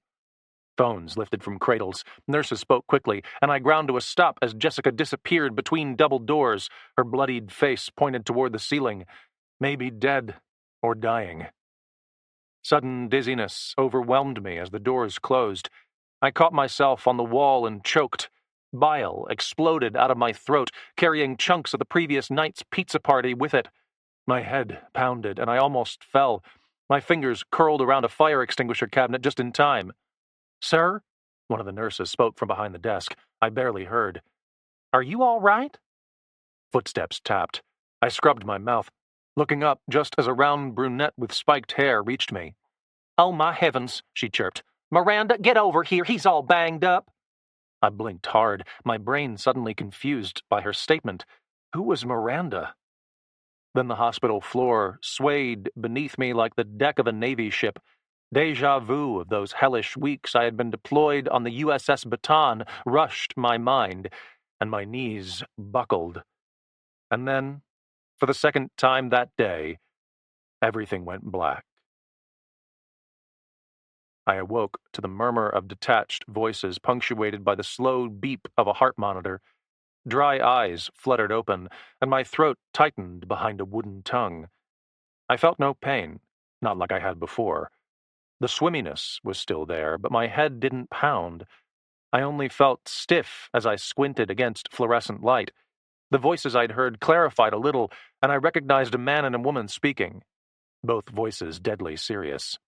Phones lifted from cradles. Nurses spoke quickly, and I ground to a stop as Jessica disappeared between double doors, her bloodied face pointed toward the ceiling. Maybe dead or dying. Sudden dizziness overwhelmed me as the doors closed. I caught myself on the wall and choked. Bile exploded out of my throat, carrying chunks of the previous night's pizza party with it. My head pounded, and I almost fell. My fingers curled around a fire extinguisher cabinet just in time. "Sir?" One of the nurses spoke from behind the desk. I barely heard. "Are you all right?" Footsteps tapped. I scrubbed my mouth, looking up just as a round brunette with spiked hair reached me. "Oh, my heavens," she chirped. "Miranda, get over here. He's all banged up." I blinked hard, my brain suddenly confused by her statement. Who was Miranda? Then the hospital floor swayed beneath me like the deck of a Navy ship. Deja vu of those hellish weeks I had been deployed on the USS Baton rushed my mind, and my knees buckled. And then, for the second time that day, everything went black. I awoke to the murmur of detached voices punctuated by the slow beep of a heart monitor. Dry eyes fluttered open, and my throat tightened behind a wooden tongue. I felt no pain, not like I had before. The swimminess was still there, but my head didn't pound. I only felt stiff as I squinted against fluorescent light. The voices I'd heard clarified a little, and I recognized a man and a woman speaking, both voices deadly serious.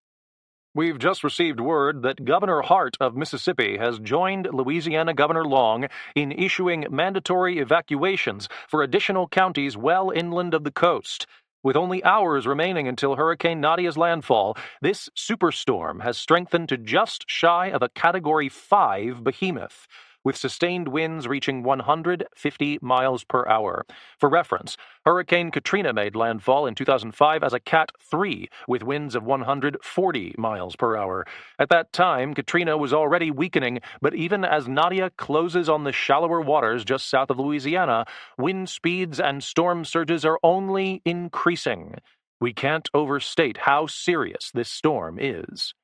"We've just received word that Governor Hart of Mississippi has joined Louisiana Governor Long in issuing mandatory evacuations for additional counties well inland of the coast. With only hours remaining until Hurricane Nadia's landfall, this superstorm has strengthened to just shy of a Category 5 behemoth, with sustained winds reaching 150 miles per hour. For reference, Hurricane Katrina made landfall in 2005 as a Cat 3, with winds of 140 miles per hour. At that time, Katrina was already weakening, but even as Nadia closes on the shallower waters just south of Louisiana, wind speeds and storm surges are only increasing. We can't overstate how serious this storm is."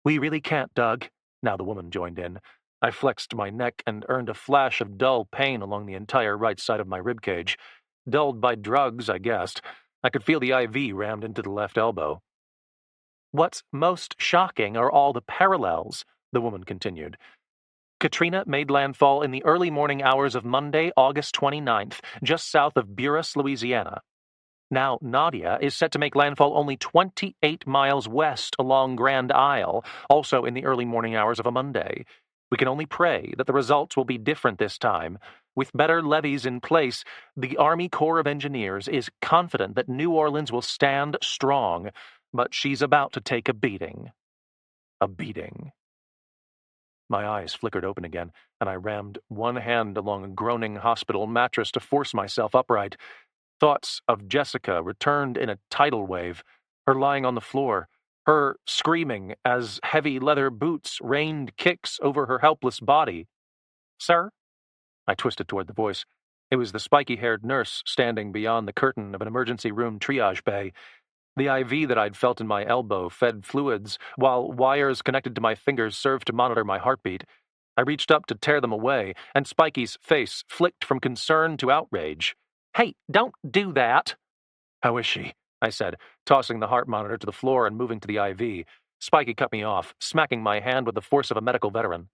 "We really can't, Doug." Now the woman joined in. I flexed my neck and earned a flash of dull pain along the entire right side of my ribcage. Dulled by drugs, I guessed. I could feel the IV rammed into the left elbow. "What's most shocking are all the parallels," the woman continued. "Katrina made landfall in the early morning hours of Monday, August 29th, just south of Buras, Louisiana. Now, Nadia is set to make landfall only 28 miles west along Grand Isle, also in the early morning hours of a Monday. We can only pray that the results will be different this time. With better levees in place, the Army Corps of Engineers is confident that New Orleans will stand strong, but she's about to take a beating." A beating. My eyes flickered open again, and I rammed one hand along a groaning hospital mattress to force myself upright. Thoughts of Jessica returned in a tidal wave, her lying on the floor, her screaming as heavy leather boots rained kicks over her helpless body. "Sir?" I twisted toward the voice. It was the spiky-haired nurse standing beyond the curtain of an emergency room triage bay. The IV that I'd felt in my elbow fed fluids, while wires connected to my fingers served to monitor my heartbeat. I reached up to tear them away, and Spiky's face flicked from concern to outrage. "Hey, don't do that." "How is she?" I said, tossing the heart monitor to the floor and moving to the IV. Spiky cut me off, smacking my hand with the force of a medical veteran.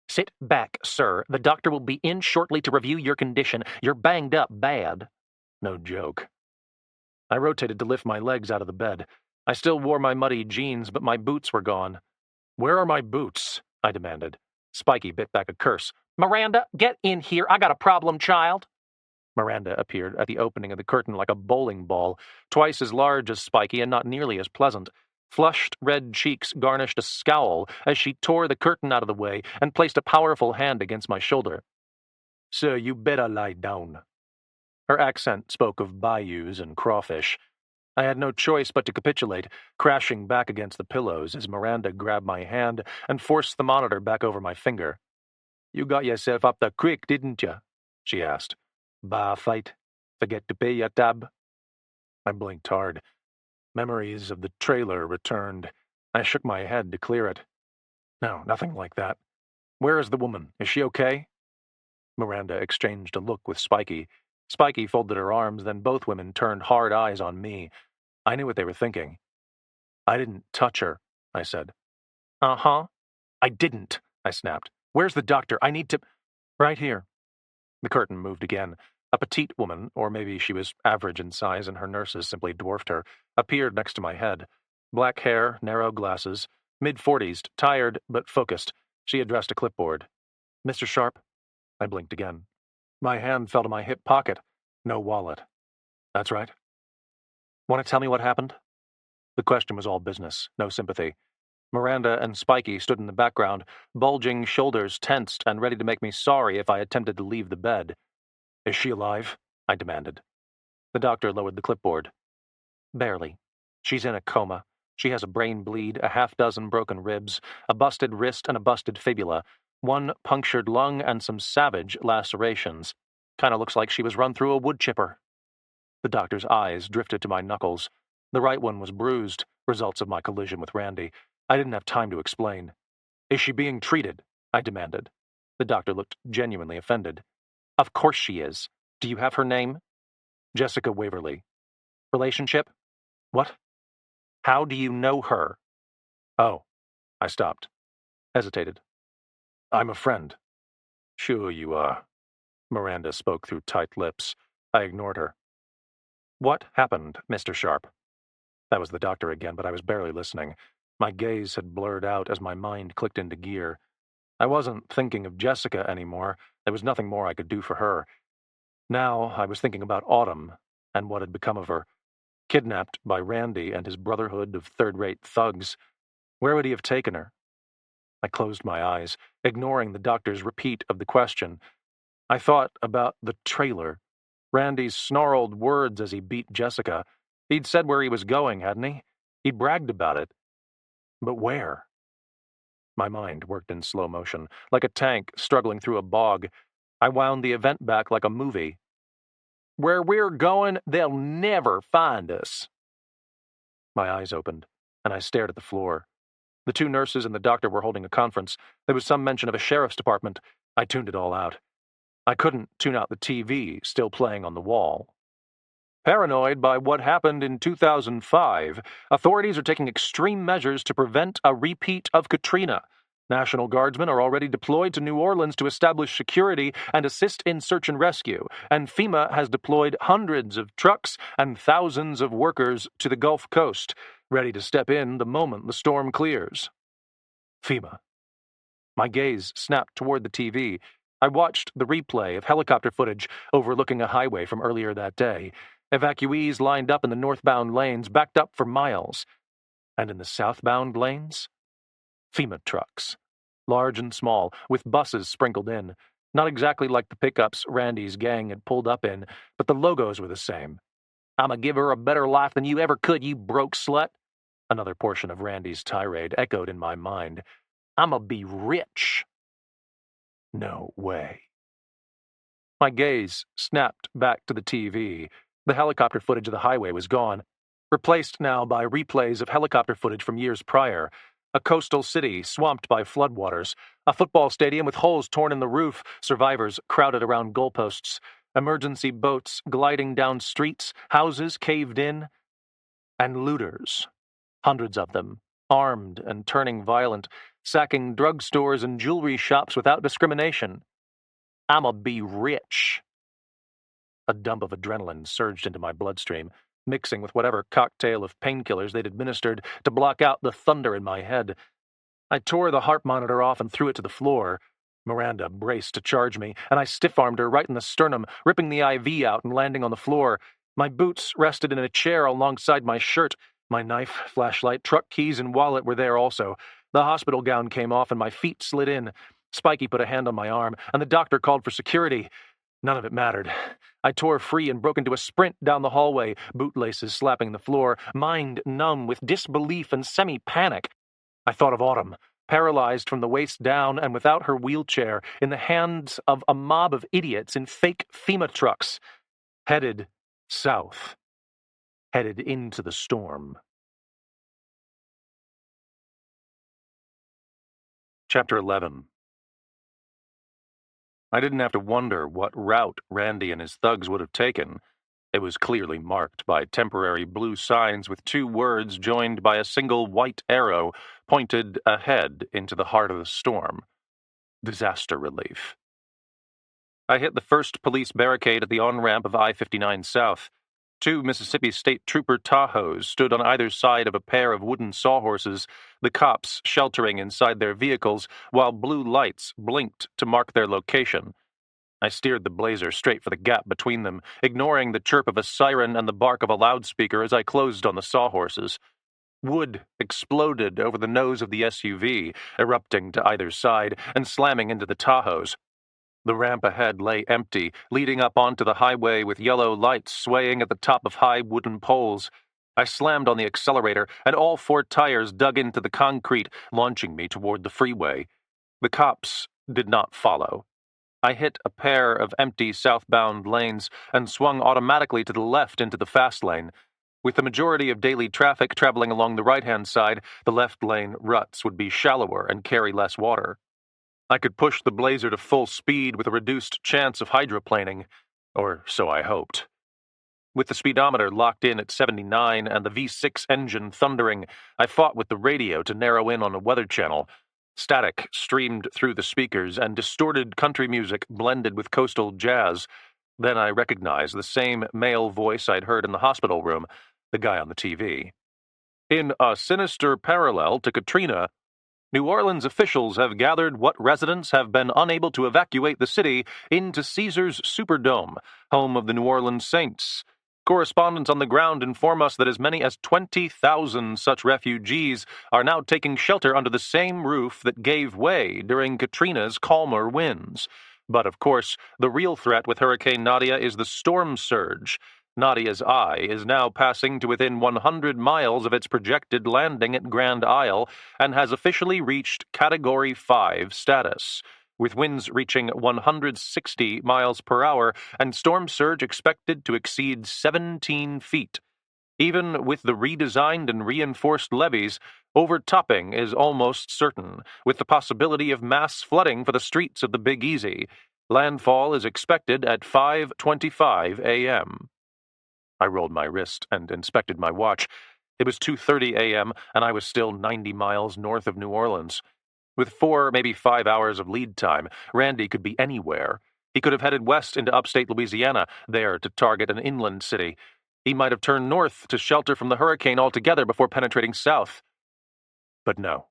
"Sit back, sir. The doctor will be in shortly to review your condition. You're banged up bad." No joke. I rotated to lift my legs out of the bed. I still wore my muddy jeans, but my boots were gone. "Where are my boots?" I demanded. Spiky bit back a curse. "Miranda, get in here. I got a problem, child." Miranda appeared at the opening of the curtain like a bowling ball, twice as large as Spiky and not nearly as pleasant. Flushed red cheeks garnished a scowl as she tore the curtain out of the way and placed a powerful hand against my shoulder. "Sir, you better lie down." Her accent spoke of bayous and crawfish. I had no choice but to capitulate, crashing back against the pillows as Miranda grabbed my hand and forced the monitor back over my finger. "You got yourself up the creek, didn't you?" she asked. "Bar fight? Forget to pay your tab?" I blinked hard. Memories of the trailer returned. I shook my head to clear it. "No, nothing like that. Where is the woman? Is she okay?" Miranda exchanged a look with Spiky. Spiky folded her arms, then both women turned hard eyes on me. I knew what they were thinking. "I didn't touch her," I said. "Uh-huh." "I didn't," I snapped. "Where's the doctor? I need to—" "Right here." The curtain moved again. A petite woman, or maybe she was average in size and her nurses simply dwarfed her, appeared next to my head. Black hair, narrow glasses, mid-40s, tired but focused. She addressed a clipboard. Mr. Sharp? I blinked again. My hand fell to my hip pocket. No wallet. That's right. Want to tell me what happened? The question was all business, no sympathy. Miranda and Spiky stood in the background, bulging shoulders tensed and ready to make me sorry if I attempted to leave the bed. Is she alive? I demanded. The doctor lowered the clipboard. Barely. She's in a coma. She has a brain bleed, a half-dozen broken ribs, a busted wrist and a busted fibula, one punctured lung and some savage lacerations. Kinda looks like she was run through a wood chipper. The doctor's eyes drifted to my knuckles. The right one was bruised, results of my collision with Randy. I didn't have time to explain. Is she being treated? I demanded. The doctor looked genuinely offended. Of course she is. Do you have her name? Jessica Waverly. Relationship? What? How do you know her? Oh. I stopped. Hesitated. I'm a friend. Sure you are. Miranda spoke through tight lips. I ignored her. What happened, Mr. Sharp? That was the doctor again, but I was barely listening. My gaze had blurred out as my mind clicked into gear. I wasn't thinking of Jessica anymore. There was nothing more I could do for her. Now I was thinking about Autumn and what had become of her. Kidnapped by Randy and his brotherhood of third-rate thugs. Where would he have taken her? I closed my eyes, ignoring the doctor's repeat of the question. I thought about the trailer. Randy's snarled words as he beat Jessica. He'd said where he was going, hadn't he? He'd bragged about it. But where? My mind worked in slow motion, like a tank struggling through a bog. I wound the event back like a movie. Where we're going, they'll never find us. My eyes opened, and I stared at the floor. The two nurses and the doctor were holding a conference. There was some mention of a sheriff's department. I tuned it all out. I couldn't tune out the TV, still playing on the wall. Paranoid by what happened in 2005, authorities are taking extreme measures to prevent a repeat of Katrina. National Guardsmen are already deployed to New Orleans to establish security and assist in search and rescue, and FEMA has deployed hundreds of trucks and thousands of workers to the Gulf Coast, ready to step in the moment the storm clears. FEMA. My gaze snapped toward the TV. I watched the replay of helicopter footage overlooking a highway from earlier that day. Evacuees lined up in the northbound lanes, backed up for miles. And in the southbound lanes? FEMA trucks. Large and small, with buses sprinkled in. Not exactly like the pickups Randy's gang had pulled up in, but the logos were the same. "I'ma give her a better life than you ever could, you broke slut." Another portion of Randy's tirade echoed in my mind. "I'ma be rich." No way. My gaze snapped back to the TV. The helicopter footage of the highway was gone, replaced now by replays of helicopter footage from years prior. A coastal city swamped by floodwaters, a football stadium with holes torn in the roof, survivors crowded around goalposts, emergency boats gliding down streets, houses caved in, and looters. Hundreds of them, armed and turning violent, sacking drugstores and jewelry shops without discrimination. "I'ma be rich." A dump of adrenaline surged into my bloodstream, mixing with whatever cocktail of painkillers they'd administered to block out the thunder in my head. I tore the heart monitor off and threw it to the floor. Miranda braced to charge me, and I stiff-armed her right in the sternum, ripping the IV out and landing on the floor. My boots rested in a chair alongside my shirt. My knife, flashlight, truck keys, and wallet were there also. The hospital gown came off and my feet slid in. Spiky put a hand on my arm, and the doctor called for security. None of it mattered. I tore free and broke into a sprint down the hallway, bootlaces slapping the floor, mind numb with disbelief and semi-panic. I thought of Autumn, paralyzed from the waist down and without her wheelchair, in the hands of a mob of idiots in fake FEMA trucks, headed south, headed into the storm. Chapter 11. I didn't have to wonder what route Randy and his thugs would have taken. It was clearly marked by temporary blue signs with two words joined by a single white arrow pointed ahead into the heart of the storm. Disaster relief. I hit the first police barricade at the on-ramp of I-59 South. Two Mississippi State Trooper Tahoes stood on either side of a pair of wooden sawhorses, the cops sheltering inside their vehicles while blue lights blinked to mark their location. I steered the Blazer straight for the gap between them, ignoring the chirp of a siren and the bark of a loudspeaker as I closed on the sawhorses. Wood exploded over the nose of the SUV, erupting to either side and slamming into the Tahoes. The ramp ahead lay empty, leading up onto the highway with yellow lights swaying at the top of high wooden poles. I slammed on the accelerator, and all four tires dug into the concrete, launching me toward the freeway. The cops did not follow. I hit a pair of empty southbound lanes and swung automatically to the left into the fast lane. With the majority of daily traffic traveling along the right-hand side, the left lane ruts would be shallower and carry less water. I could push the Blazer to full speed with a reduced chance of hydroplaning, or so I hoped. With the speedometer locked in at 79 and the V6 engine thundering, I fought with the radio to narrow in on a weather channel. Static streamed through the speakers, and distorted country music blended with coastal jazz. Then I recognized the same male voice I'd heard in the hospital room, the guy on the TV. In a sinister parallel to Katrina, New Orleans officials have gathered what residents have been unable to evacuate the city into Caesars Superdome, home of the New Orleans Saints. Correspondents on the ground inform us that as many as 20,000 such refugees are now taking shelter under the same roof that gave way during Katrina's calmer winds. But, of course, the real threat with Hurricane Nadia is the storm surge. Nadia's eye is now passing to within 100 miles of its projected landing at Grand Isle and has officially reached Category 5 status, with winds reaching 160 miles per hour and storm surge expected to exceed 17 feet. Even with the redesigned and reinforced levees, overtopping is almost certain, with the possibility of mass flooding for the streets of the Big Easy. Landfall is expected at 5:25 a.m. I rolled my wrist and inspected my watch. It was 2:30 a.m., and I was still 90 miles north of New Orleans. With 4, maybe 5 hours of lead time, Randy could be anywhere. He could have headed west into upstate Louisiana, there to target an inland city. He might have turned north to shelter from the hurricane altogether before penetrating south. But no.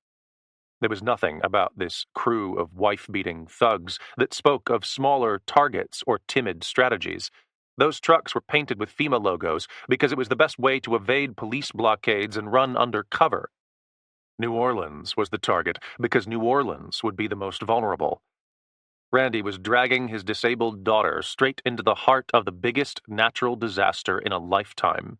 There was nothing about this crew of wife-beating thugs that spoke of smaller targets or timid strategies. Those trucks were painted with FEMA logos because it was the best way to evade police blockades and run under cover. New Orleans was the target because New Orleans would be the most vulnerable. Randy was dragging his disabled daughter straight into the heart of the biggest natural disaster in a lifetime.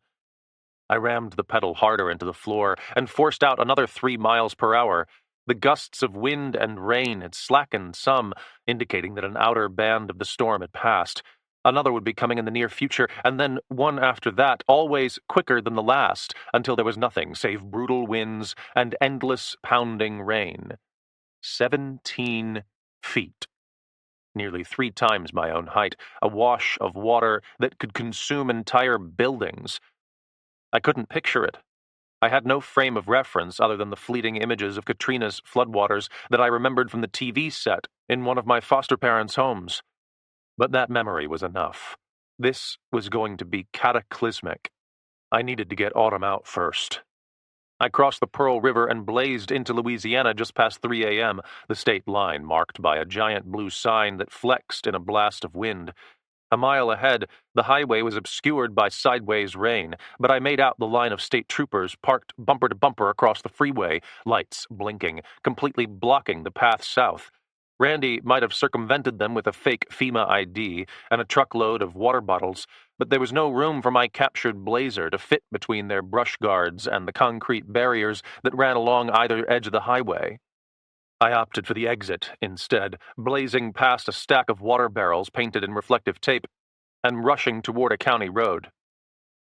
I rammed the pedal harder into the floor and forced out another 3 miles per hour. The gusts of wind and rain had slackened some, indicating that an outer band of the storm had passed. Another would be coming in the near future, and then one after that, always quicker than the last, until there was nothing save brutal winds and endless pounding rain. 17 feet. Nearly 3 times my own height, a wash of water that could consume entire buildings. I couldn't picture it. I had no frame of reference other than the fleeting images of Katrina's floodwaters that I remembered from the TV set in one of my foster parents' homes. But that memory was enough. This was going to be cataclysmic. I needed to get Autumn out first. I crossed the Pearl River and blazed into Louisiana just past 3 a.m., the state line marked by a giant blue sign that flexed in a blast of wind. A mile ahead, the highway was obscured by sideways rain, but I made out the line of state troopers parked bumper to bumper across the freeway, lights blinking, completely blocking the path south. Randy might have circumvented them with a fake FEMA ID and a truckload of water bottles, but there was no room for my captured Blazer to fit between their brush guards and the concrete barriers that ran along either edge of the highway. I opted for the exit instead, blazing past a stack of water barrels painted in reflective tape and rushing toward a county road.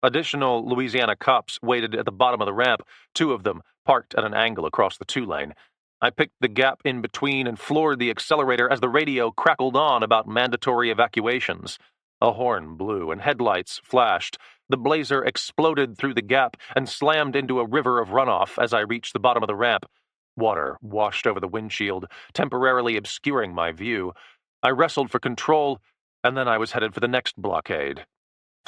Additional Louisiana cops waited at the bottom of the ramp, 2 of them parked at an angle across the 2-lane. I picked the gap in between and floored the accelerator as the radio crackled on about mandatory evacuations. A horn blew and headlights flashed. The Blazer exploded through the gap and slammed into a river of runoff as I reached the bottom of the ramp. Water washed over the windshield, temporarily obscuring my view. I wrestled for control, and then I was headed for the next blockade.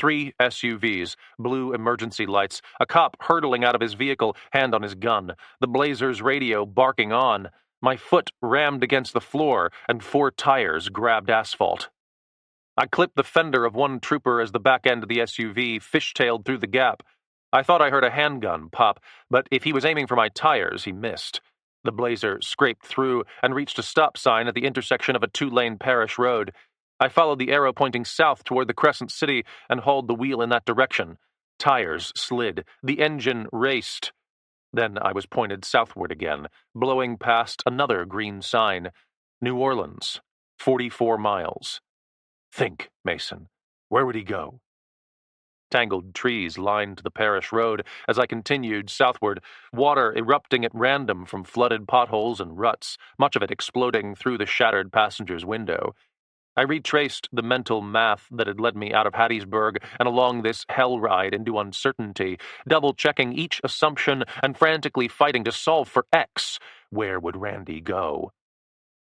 3 SUVs, blue emergency lights, a cop hurtling out of his vehicle, hand on his gun, the Blazer's radio barking on. My foot rammed against the floor, and 4 tires grabbed asphalt. I clipped the fender of one trooper as the back end of the SUV fishtailed through the gap. I thought I heard a handgun pop, but if he was aiming for my tires, he missed. The Blazer scraped through and reached a stop sign at the intersection of a 2-lane parish road. I followed the arrow pointing south toward the Crescent City and hauled the wheel in that direction. Tires slid. The engine raced. Then I was pointed southward again, blowing past another green sign. New Orleans, 44 miles. Think, Mason. Where would he go? Tangled trees lined the parish road as I continued southward, water erupting at random from flooded potholes and ruts, much of it exploding through the shattered passenger's window. I retraced the mental math that had led me out of Hattiesburg and along this hell ride into uncertainty, double-checking each assumption and frantically fighting to solve for X. Where would Randy go?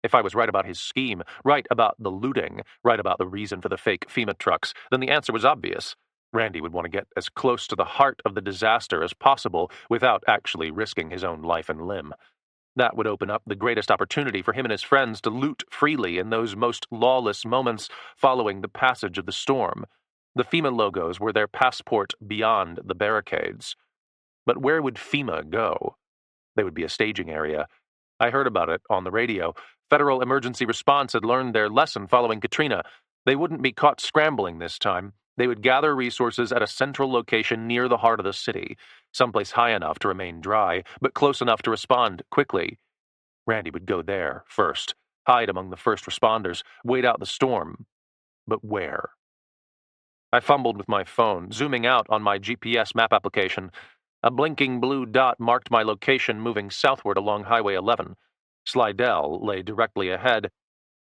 If I was right about his scheme, right about the looting, right about the reason for the fake FEMA trucks, then the answer was obvious. Randy would want to get as close to the heart of the disaster as possible without actually risking his own life and limb. That would open up the greatest opportunity for him and his friends to loot freely in those most lawless moments following the passage of the storm. The FEMA logos were their passport beyond the barricades. But where would FEMA go? They would be a staging area. I heard about it on the radio. Federal Emergency Response had learned their lesson following Katrina. They wouldn't be caught scrambling this time. They would gather resources at a central location near the heart of the city, someplace high enough to remain dry, but close enough to respond quickly. Randy would go there first, hide among the first responders, wait out the storm. But where? I fumbled with my phone, zooming out on my GPS map application. A blinking blue dot marked my location moving southward along Highway 11. Slidell lay directly ahead,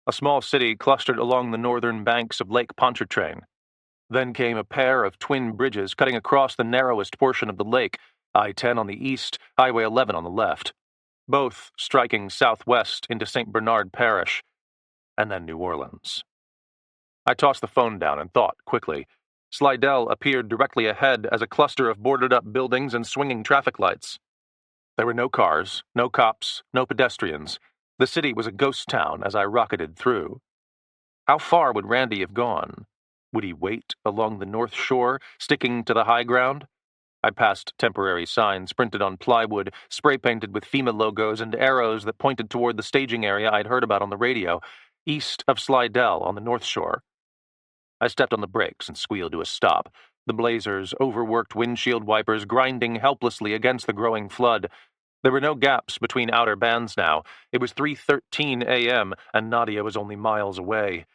a small city clustered along the northern banks of Lake Pontchartrain. Then came a pair of twin bridges cutting across the narrowest portion of the lake, I-10 on the east, Highway 11 on the left, both striking southwest into St. Bernard Parish, and then New Orleans. I tossed the phone down and thought quickly. Slidell appeared directly ahead as a cluster of boarded-up buildings and swinging traffic lights. There were no cars, no cops, no pedestrians. The city was a ghost town as I rocketed through. How far would Randy have gone? Would he wait along the north shore, sticking to the high ground? I passed temporary signs printed on plywood, spray-painted with FEMA logos and arrows that pointed toward the staging area I'd heard about on the radio, east of Slidell on the north shore. I stepped on the brakes and squealed to a stop, the Blazer's overworked windshield wipers grinding helplessly against the growing flood. There were no gaps between outer bands now. It was 3:13 a.m., and Nadia was only miles away.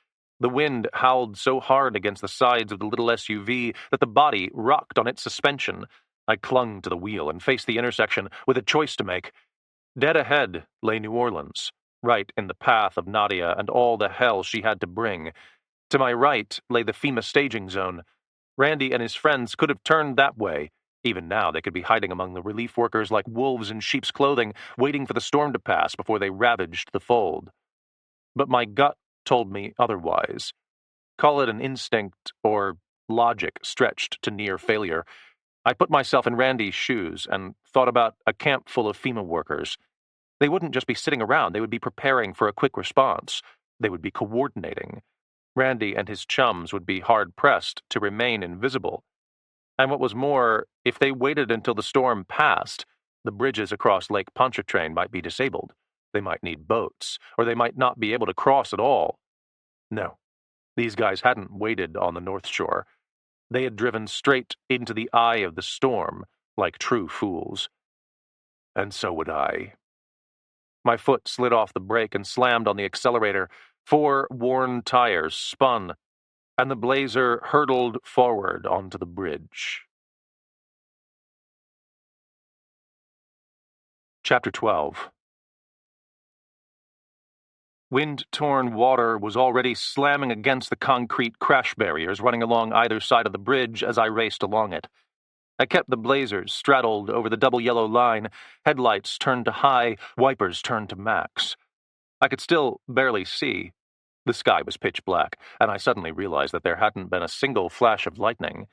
The wind howled so hard against the sides of the little SUV that the body rocked on its suspension. I clung to the wheel and faced the intersection with a choice to make. Dead ahead lay New Orleans, right in the path of Nadia and all the hell she had to bring. To my right lay the FEMA staging zone. Randy and his friends could have turned that way. Even now, they could be hiding among the relief workers like wolves in sheep's clothing, waiting for the storm to pass before they ravaged the fold. But my gut told me otherwise. Call it an instinct or logic stretched to near failure. I put myself in Randy's shoes and thought about a camp full of FEMA workers. They wouldn't just be sitting around, they would be preparing for a quick response. They would be coordinating. Randy and his chums would be hard-pressed to remain invisible. And what was more, if they waited until the storm passed, the bridges across Lake Pontchartrain might be disabled. They might need boats, or they might not be able to cross at all. No, these guys hadn't waited on the North Shore. They had driven straight into the eye of the storm, like true fools. And so would I. My foot slid off the brake and slammed on the accelerator. 4 worn tires spun, and the Blazer hurtled forward onto the bridge. Chapter 12. Wind-torn water was already slamming against the concrete crash barriers running along either side of the bridge as I raced along it. I kept the Blazers straddled over the double yellow line, headlights turned to high, wipers turned to max. I could still barely see. The sky was pitch black, and I suddenly realized that there hadn't been a single flash of lightning.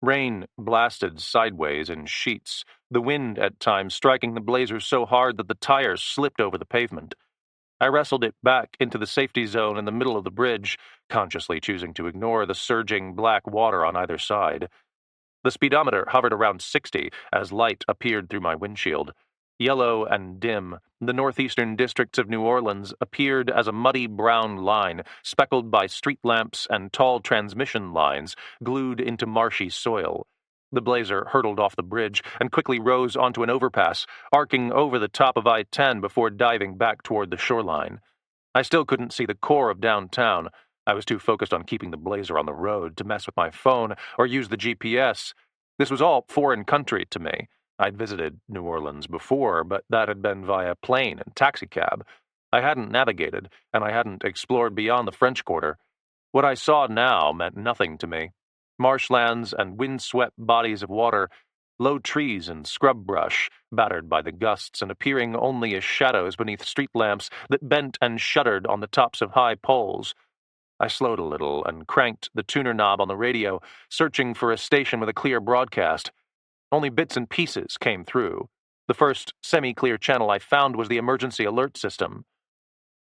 Rain blasted sideways in sheets, the wind at times striking the blazer so hard that the tires slipped over the pavement. I wrestled it back into the safety zone in the middle of the bridge, consciously choosing to ignore the surging black water on either side. The speedometer hovered around 60 as light appeared through my windshield. Yellow and dim, the northeastern districts of New Orleans appeared as a muddy brown line, speckled by street lamps and tall transmission lines glued into marshy soil. The blazer hurtled off the bridge and quickly rose onto an overpass, arcing over the top of I-10 before diving back toward the shoreline. I still couldn't see the core of downtown. I was too focused on keeping the blazer on the road to mess with my phone or use the GPS. This was all foreign country to me. I'd visited New Orleans before, but that had been via plane and taxicab. I hadn't navigated, and I hadn't explored beyond the French Quarter. What I saw now meant nothing to me. Marshlands and wind-swept bodies of water, low trees and scrub brush, battered by the gusts and appearing only as shadows beneath street lamps that bent and shuddered on the tops of high poles. I slowed a little and cranked the tuner knob on the radio, searching for a station with a clear broadcast. Only bits and pieces came through. The first semi-clear channel I found was the emergency alert system.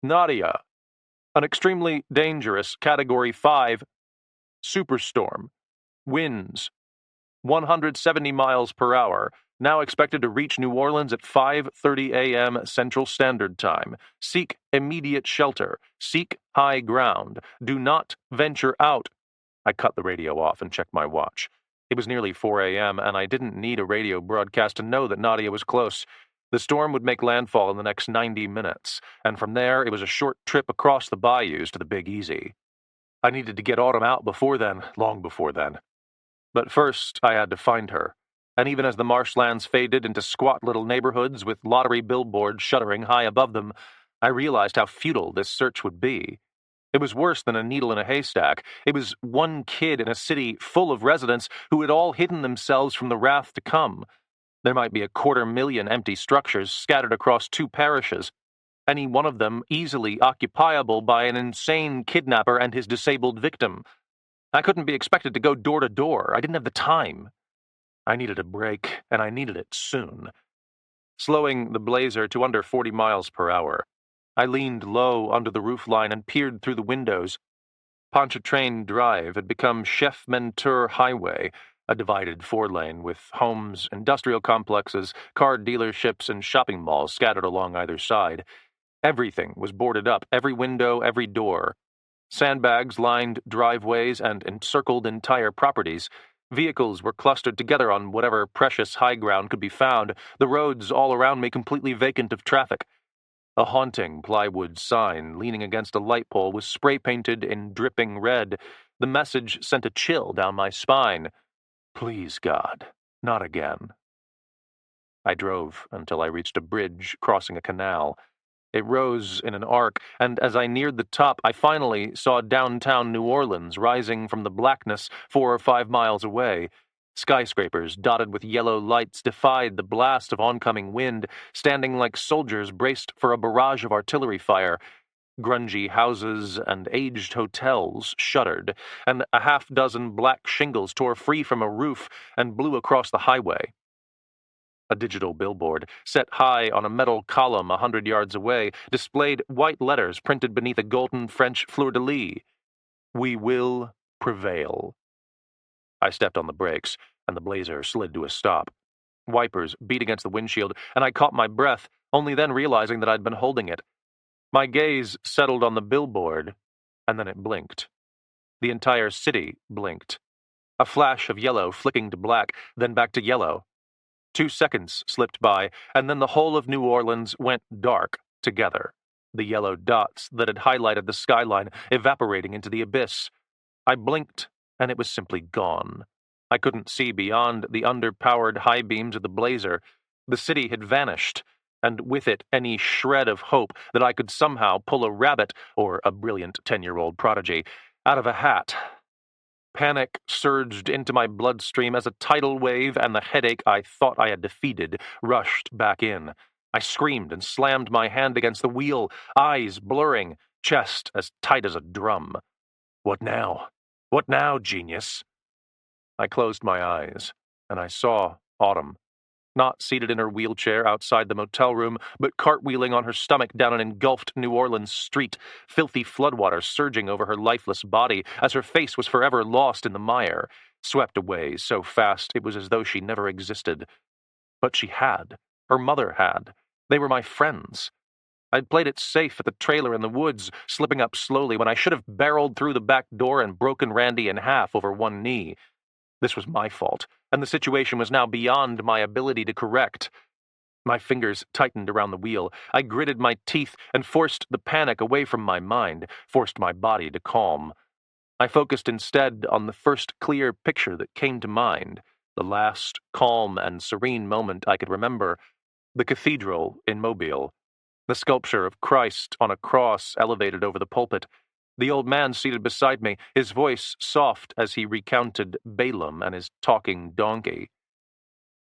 Nadia, an extremely dangerous Category 5 superstorm. Winds 170 miles per hour, now expected to reach New Orleans at 5:30 a.m. Central Standard Time. Seek immediate shelter. Seek high ground. Do not venture out. I cut the radio off and checked my watch. It was nearly 4 a.m., and I didn't need a radio broadcast to know that Nadia was close. The storm would make landfall in the next 90 minutes, and from there it was a short trip across the bayous to the Big Easy. I needed to get Autumn out before then, long before then. But first, I had to find her, and even as the marshlands faded into squat little neighborhoods with lottery billboards shuddering high above them, I realized how futile this search would be. It was worse than a needle in a haystack. It was one kid in a city full of residents who had all hidden themselves from the wrath to come. There might be 250,000 empty structures scattered across 2 parishes, any one of them easily occupiable by an insane kidnapper and his disabled victim. I couldn't be expected to go door to door. I didn't have the time. I needed a break, and I needed it soon. Slowing the blazer to under 40 miles per hour, I leaned low under the roofline and peered through the windows. Pontchartrain Drive had become Chef Menteur Highway, a divided 4-lane with homes, industrial complexes, car dealerships, and shopping malls scattered along either side. Everything was boarded up, every window, every door. Sandbags lined driveways and encircled entire properties. Vehicles were clustered together on whatever precious high ground could be found, the roads all around me completely vacant of traffic. A haunting plywood sign leaning against a light pole was spray-painted in dripping red. The message sent a chill down my spine. Please, God, not again. I drove until I reached a bridge crossing a canal. It rose in an arc, and as I neared the top, I finally saw downtown New Orleans rising from the blackness 4 or 5 miles away. Skyscrapers dotted with yellow lights defied the blast of oncoming wind, standing like soldiers braced for a barrage of artillery fire. Grungy houses and aged hotels shuddered, and a half-dozen black shingles tore free from a roof and blew across the highway. A digital billboard, set high on a metal column 100 yards away, displayed white letters printed beneath a golden French fleur-de-lis. We will prevail. I stepped on the brakes, and the blazer slid to a stop. Wipers beat against the windshield, and I caught my breath, only then realizing that I'd been holding it. My gaze settled on the billboard, and then it blinked. The entire city blinked. A flash of yellow flicking to black, then back to yellow. 2 seconds slipped by, and then the whole of New Orleans went dark together, the yellow dots that had highlighted the skyline evaporating into the abyss. I blinked, and it was simply gone. I couldn't see beyond the underpowered high beams of the blazer. The city had vanished, and with it any shred of hope that I could somehow pull a rabbit, or a brilliant 10-year-old prodigy, out of a hat. Panic surged into my bloodstream as a tidal wave and the headache I thought I had defeated rushed back in. I screamed and slammed my hand against the wheel, eyes blurring. chest as tight as a drum. What now? What now, genius? I closed my eyes, and I saw Autumn, not seated in her wheelchair outside the motel room, but cartwheeling on her stomach down an engulfed New Orleans street, filthy floodwater surging over her lifeless body as her face was forever lost in the mire, swept away so fast it was as though she never existed. But she had. Her mother had. They were my friends. I'd played it safe at the trailer in the woods, slipping up slowly when I should have barreled through the back door and broken Randy in half over one knee. This was my fault, and the situation was now beyond my ability to correct. My fingers tightened around the wheel. I gritted my teeth and forced the panic away from my mind, forced my body to calm. I focused instead on the first clear picture that came to mind, the last calm and serene moment I could remember, the cathedral in Mobile. The sculpture of Christ on a cross elevated over the pulpit. The old man seated beside me, his voice soft as he recounted Balaam and his talking donkey.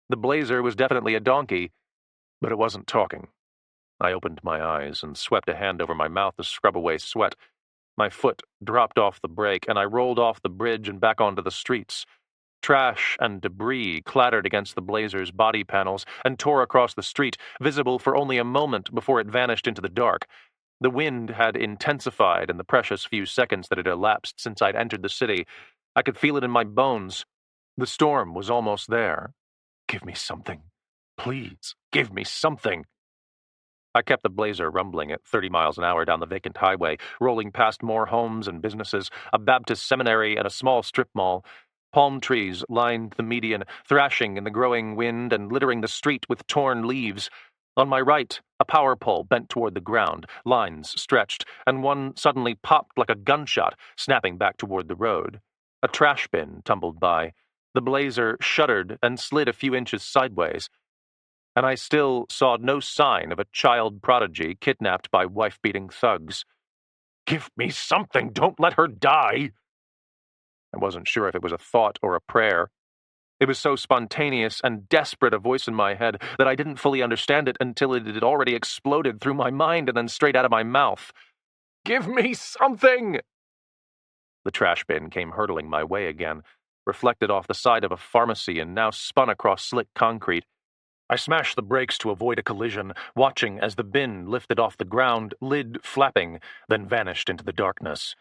The blazer was definitely a donkey, but it wasn't talking. I opened my eyes and swept a hand over my mouth to scrub away sweat. My foot dropped off the brake, and I rolled off the bridge and back onto the streets. Trash and debris clattered against the blazer's body panels and tore across the street, visible for only a moment before it vanished into the dark. The wind had intensified in the precious few seconds that had elapsed since I'd entered the city. I could feel it in my bones. The storm was almost there. Give me something. Please, give me something. I kept the blazer rumbling at 30 miles an hour down the vacant highway, rolling past more homes and businesses, a Baptist seminary and a small strip mall. Palm trees lined the median, thrashing in the growing wind and littering the street with torn leaves. On my right, a power pole bent toward the ground, lines stretched, and one suddenly popped like a gunshot, snapping back toward the road. A trash bin tumbled by. The blazer shuddered and slid a few inches sideways, and I still saw no sign of a child prodigy kidnapped by wife-beating thugs. Give me something! Don't let her die! I wasn't sure if it was a thought or a prayer. It was so spontaneous and desperate a voice in my head that I didn't fully understand it until it had already exploded through my mind and then straight out of my mouth. Give me something! The trash bin came hurtling my way again, reflected off the side of a pharmacy and now spun across slick concrete. I smashed the brakes to avoid a collision, watching as the bin lifted off the ground, lid flapping, then vanished into the darkness.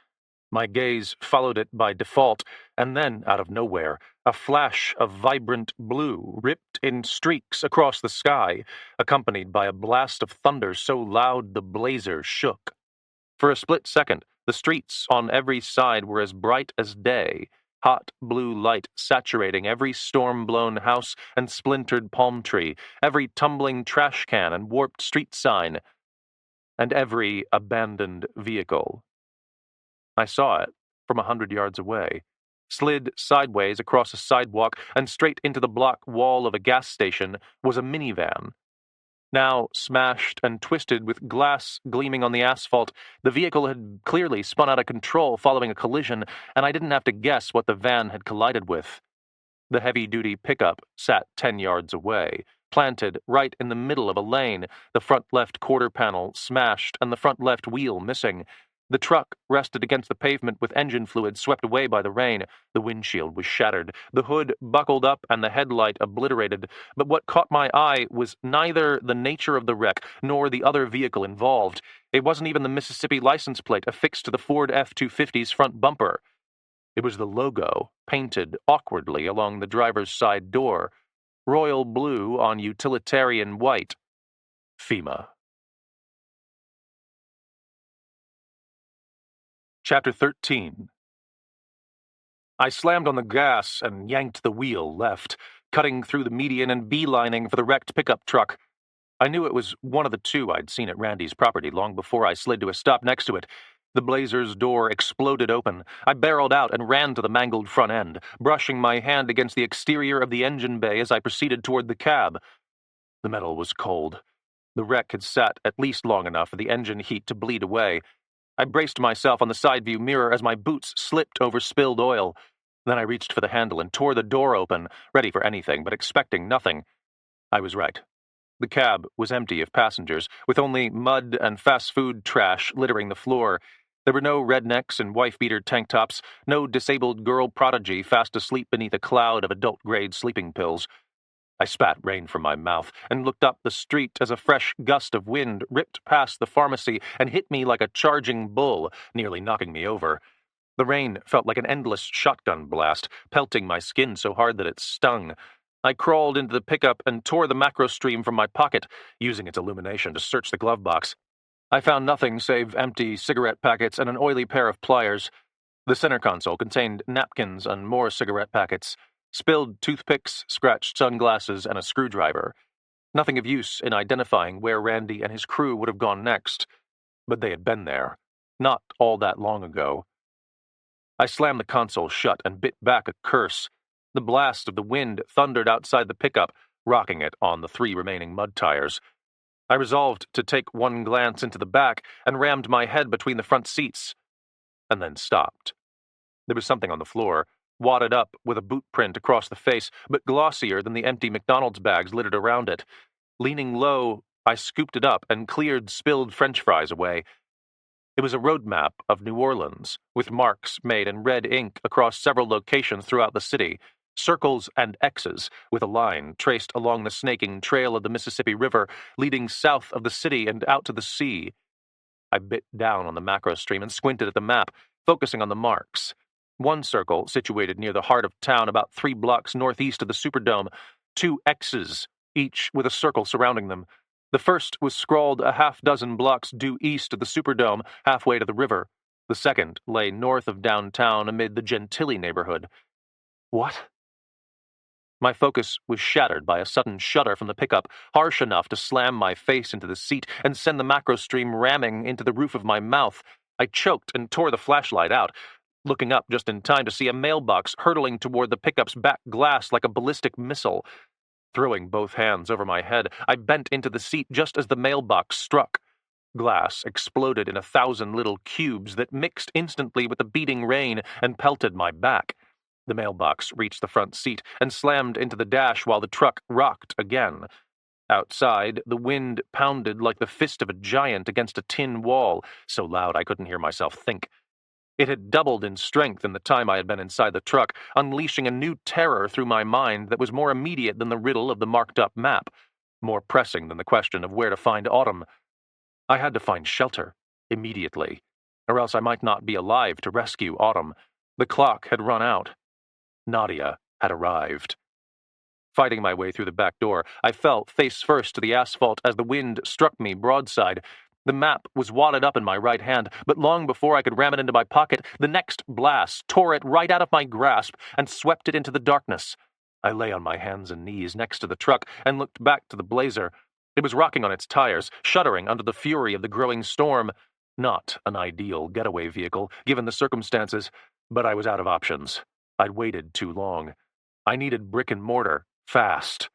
My gaze followed it by default, and then, out of nowhere, a flash of vibrant blue ripped in streaks across the sky, accompanied by a blast of thunder so loud the blazer shook. For a split second, the streets on every side were as bright as day, hot blue light saturating every storm-blown house and splintered palm tree, every tumbling trash can and warped street sign, and every abandoned vehicle. I saw it from 100 yards away, slid sideways across a sidewalk and straight into the block wall of a gas station was a minivan. Now smashed and twisted with glass gleaming on the asphalt, the vehicle had clearly spun out of control following a collision, and I didn't have to guess what the van had collided with. The heavy-duty pickup sat 10 yards away, planted right in the middle of a lane, the front left quarter panel smashed and the front left wheel missing. The truck rested against the pavement with engine fluid swept away by the rain. The windshield was shattered, the hood buckled up and the headlight obliterated, but what caught my eye was neither the nature of the wreck nor the other vehicle involved. It wasn't even the Mississippi license plate affixed to the Ford F-250's front bumper. It was the logo, painted awkwardly along the driver's side door, royal blue on utilitarian white. FEMA. Chapter 13. I slammed on the gas and yanked the wheel left, cutting through the median and beelining for the wrecked pickup truck. I knew it was one of the two I'd seen at Randy's property long before I slid to a stop next to it. The blazer's door exploded open. I barreled out and ran to the mangled front end, brushing my hand against the exterior of the engine bay as I proceeded toward the cab. The metal was cold. The wreck had sat at least long enough for the engine heat to bleed away. I braced myself on the side view mirror as my boots slipped over spilled oil. Then I reached for the handle and tore the door open, ready for anything but expecting nothing. I was right. The cab was empty of passengers, with only mud and fast food trash littering the floor. There were no rednecks in wife-beater tank tops, no disabled girl prodigy fast asleep beneath a cloud of adult-grade sleeping pills. I spat rain from my mouth and looked up the street as a fresh gust of wind ripped past the pharmacy and hit me like a charging bull, nearly knocking me over. The rain felt like an endless shotgun blast, pelting my skin so hard that it stung. I crawled into the pickup and tore the macro stream from my pocket, using its illumination to search the glove box. I found nothing save empty cigarette packets and an oily pair of pliers. The center console contained napkins and more cigarette packets, spilled toothpicks, scratched sunglasses, and a screwdriver. Nothing of use in identifying where Randy and his crew would have gone next, but they had been there, not all that long ago. I slammed the console shut and bit back a curse. The blast of the wind thundered outside the pickup, rocking it on the 3 remaining mud tires. I resolved to take one glance into the back and rammed my head between the front seats, and then stopped. There was something on the floor, wadded up with a boot print across the face, but glossier than the empty McDonald's bags littered around it. Leaning low, I scooped it up and cleared spilled French fries away. It was a road map of New Orleans, with marks made in red ink across several locations throughout the city, circles and X's, with a line traced along the snaking trail of the Mississippi River, leading south of the city and out to the sea. I bit down on the macro stream and squinted at the map, focusing on the marks. One circle, situated near the heart of town about 3 blocks northeast of the Superdome, 2 X's, each with a circle surrounding them. The first was scrawled a half-dozen blocks due east of the Superdome, halfway to the river. The second lay north of downtown amid the Gentilly neighborhood. What? My focus was shattered by a sudden shudder from the pickup, harsh enough to slam my face into the seat and send the macro stream ramming into the roof of my mouth. I choked and tore the flashlight out, looking up just in time to see a mailbox hurtling toward the pickup's back glass like a ballistic missile. Throwing both hands over my head, I bent into the seat just as the mailbox struck. Glass exploded in 1,000 little cubes that mixed instantly with the beating rain and pelted my back. The mailbox reached the front seat and slammed into the dash while the truck rocked again. Outside, the wind pounded like the fist of a giant against a tin wall, so loud I couldn't hear myself think. It had doubled in strength in the time I had been inside the truck, unleashing a new terror through my mind that was more immediate than the riddle of the marked-up map, more pressing than the question of where to find Autumn. I had to find shelter, immediately, or else I might not be alive to rescue Autumn. The clock had run out. Nadia had arrived. Fighting my way through the back door, I fell face first to the asphalt as the wind struck me broadside. The map was wadded up in my right hand, but long before I could ram it into my pocket, the next blast tore it right out of my grasp and swept it into the darkness. I lay on my hands and knees next to the truck and looked back to the Blazer. It was rocking on its tires, shuddering under the fury of the growing storm. Not an ideal getaway vehicle, given the circumstances, but I was out of options. I'd waited too long. I needed brick and mortar, fast.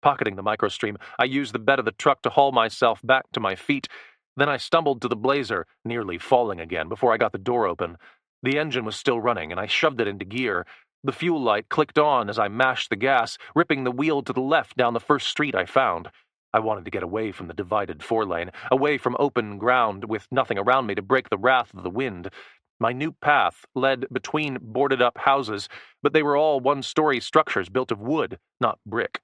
Pocketing the microstream, I used the bed of the truck to haul myself back to my feet. Then I stumbled to the Blazer, nearly falling again before I got the door open. The engine was still running, and I shoved it into gear. The fuel light clicked on as I mashed the gas, ripping the wheel to the left down the first street I found. I wanted to get away from the divided 4-lane, away from open ground with nothing around me to break the wrath of the wind. My new path led between boarded-up houses, but they were all one-story structures built of wood, not brick.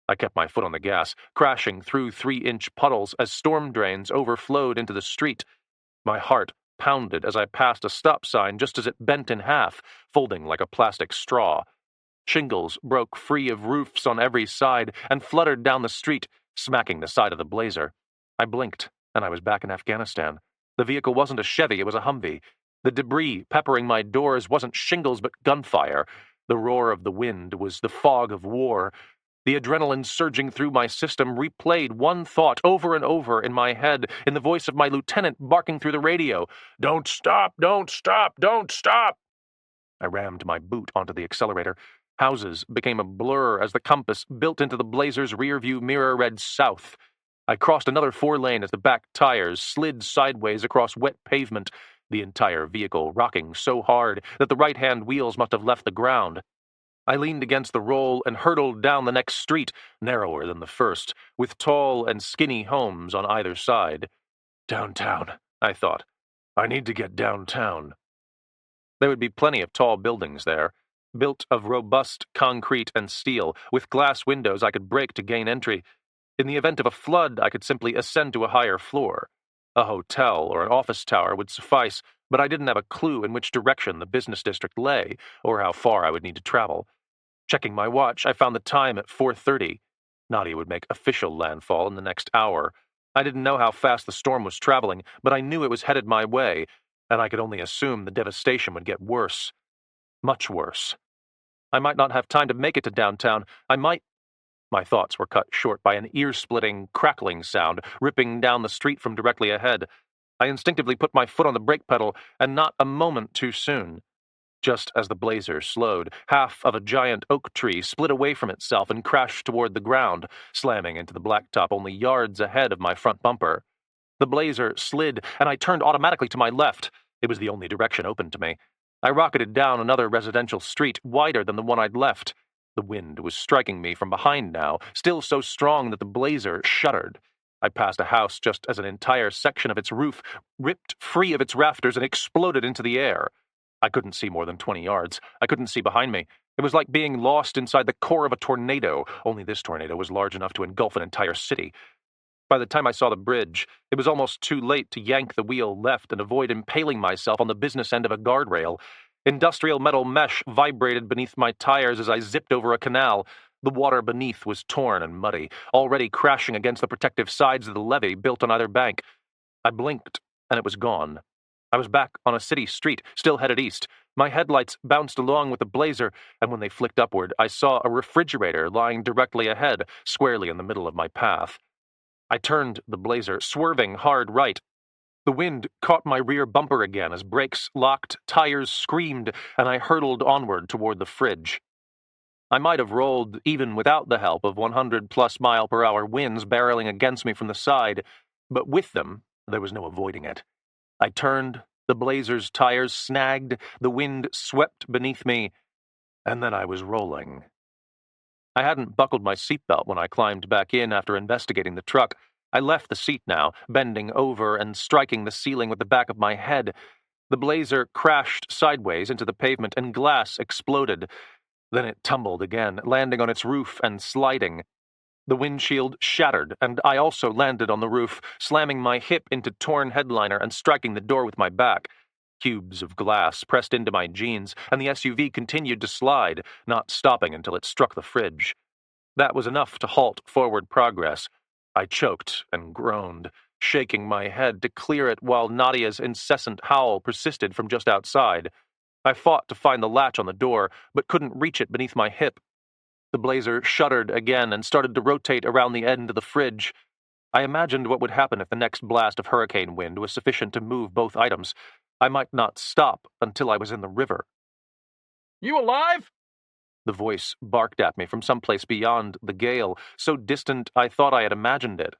I kept my foot on the gas, crashing through 3-inch puddles as storm drains overflowed into the street. My heart pounded as I passed a stop sign just as it bent in half, folding like a plastic straw. Shingles broke free of roofs on every side and fluttered down the street, smacking the side of the Blazer. I blinked, and I was back in Afghanistan. The vehicle wasn't a Chevy, it was a Humvee. The debris peppering my doors wasn't shingles but gunfire. The roar of the wind was the fog of war. The adrenaline surging through my system replayed one thought over and over in my head, in the voice of my lieutenant barking through the radio. "Don't stop! Don't stop! Don't stop!" I rammed my boot onto the accelerator. Houses became a blur as the compass built into the Blazer's rearview mirror read south. I crossed another 4-lane as the back tires slid sideways across wet pavement, the entire vehicle rocking so hard that the right-hand wheels must have left the ground. I leaned against the roll and hurtled down the next street, narrower than the first, with tall and skinny homes on either side. Downtown, I thought. I need to get downtown. There would be plenty of tall buildings there, built of robust concrete and steel, with glass windows I could break to gain entry. In the event of a flood, I could simply ascend to a higher floor. A hotel or an office tower would suffice, but I didn't have a clue in which direction the business district lay, or how far I would need to travel. Checking my watch, I found the time at 4:30. Nadia would make official landfall in the next hour. I didn't know how fast the storm was traveling, but I knew it was headed my way, and I could only assume the devastation would get worse. Much worse. I might not have time to make it to downtown. My thoughts were cut short by an ear-splitting, crackling sound ripping down the street from directly ahead. I instinctively put my foot on the brake pedal, and not a moment too soon. Just as the blazer slowed, half of a giant oak tree split away from itself and crashed toward the ground, slamming into the blacktop only yards ahead of my front bumper. The blazer slid, and I turned automatically to my left. It was the only direction open to me. I rocketed down another residential street, wider than the one I'd left. The wind was striking me from behind now, still so strong that the blazer shuddered. I passed a house just as an entire section of its roof ripped free of its rafters and exploded into the air. I couldn't see more than 20 yards. I couldn't see behind me. It was like being lost inside the core of a tornado, only this tornado was large enough to engulf an entire city. By the time I saw the bridge, it was almost too late to yank the wheel left and avoid impaling myself on the business end of a guardrail. Industrial metal mesh vibrated beneath my tires as I zipped over a canal. The water beneath was torn and muddy, already crashing against the protective sides of the levee built on either bank. I blinked, and it was gone. I was back on a city street, still headed east. My headlights bounced along with the blazer, and when they flicked upward, I saw a refrigerator lying directly ahead, squarely in the middle of my path. I turned the blazer, swerving hard right. The wind caught my rear bumper again as brakes locked, tires screamed, and I hurtled onward toward the fridge. I might have rolled even without the help of 100-plus-mile-per-hour winds barreling against me from the side, but with them, there was no avoiding it. I turned, the blazer's tires snagged, the wind swept beneath me, and then I was rolling. I hadn't buckled my seatbelt when I climbed back in after investigating the truck. I left the seat now, bending over and striking the ceiling with the back of my head. The blazer crashed sideways into the pavement and glass exploded. Then it tumbled again, landing on its roof and sliding. The windshield shattered, and I also landed on the roof, slamming my hip into torn headliner and striking the door with my back. Cubes of glass pressed into my jeans, and the SUV continued to slide, not stopping until it struck the fridge. That was enough to halt forward progress. I choked and groaned, shaking my head to clear it while Nadia's incessant howl persisted from just outside. I fought to find the latch on the door, but couldn't reach it beneath my hip. The blazer shuddered again and started to rotate around the end of the fridge. I imagined what would happen if the next blast of hurricane wind was sufficient to move both items. I might not stop until I was in the river. "You alive?" The voice barked at me from someplace beyond the gale, so distant I thought I had imagined it.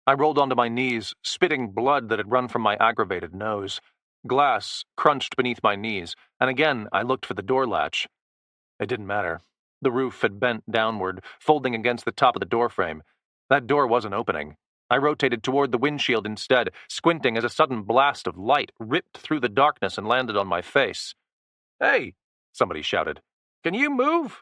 I rolled onto my knees, spitting blood that had run from my aggravated nose. Glass crunched beneath my knees, and again I looked for the door latch. It didn't matter. The roof had bent downward, folding against the top of the doorframe. That door wasn't opening. I rotated toward the windshield instead, squinting as a sudden blast of light ripped through the darkness and landed on my face. "Hey!" somebody shouted. "Can you move?"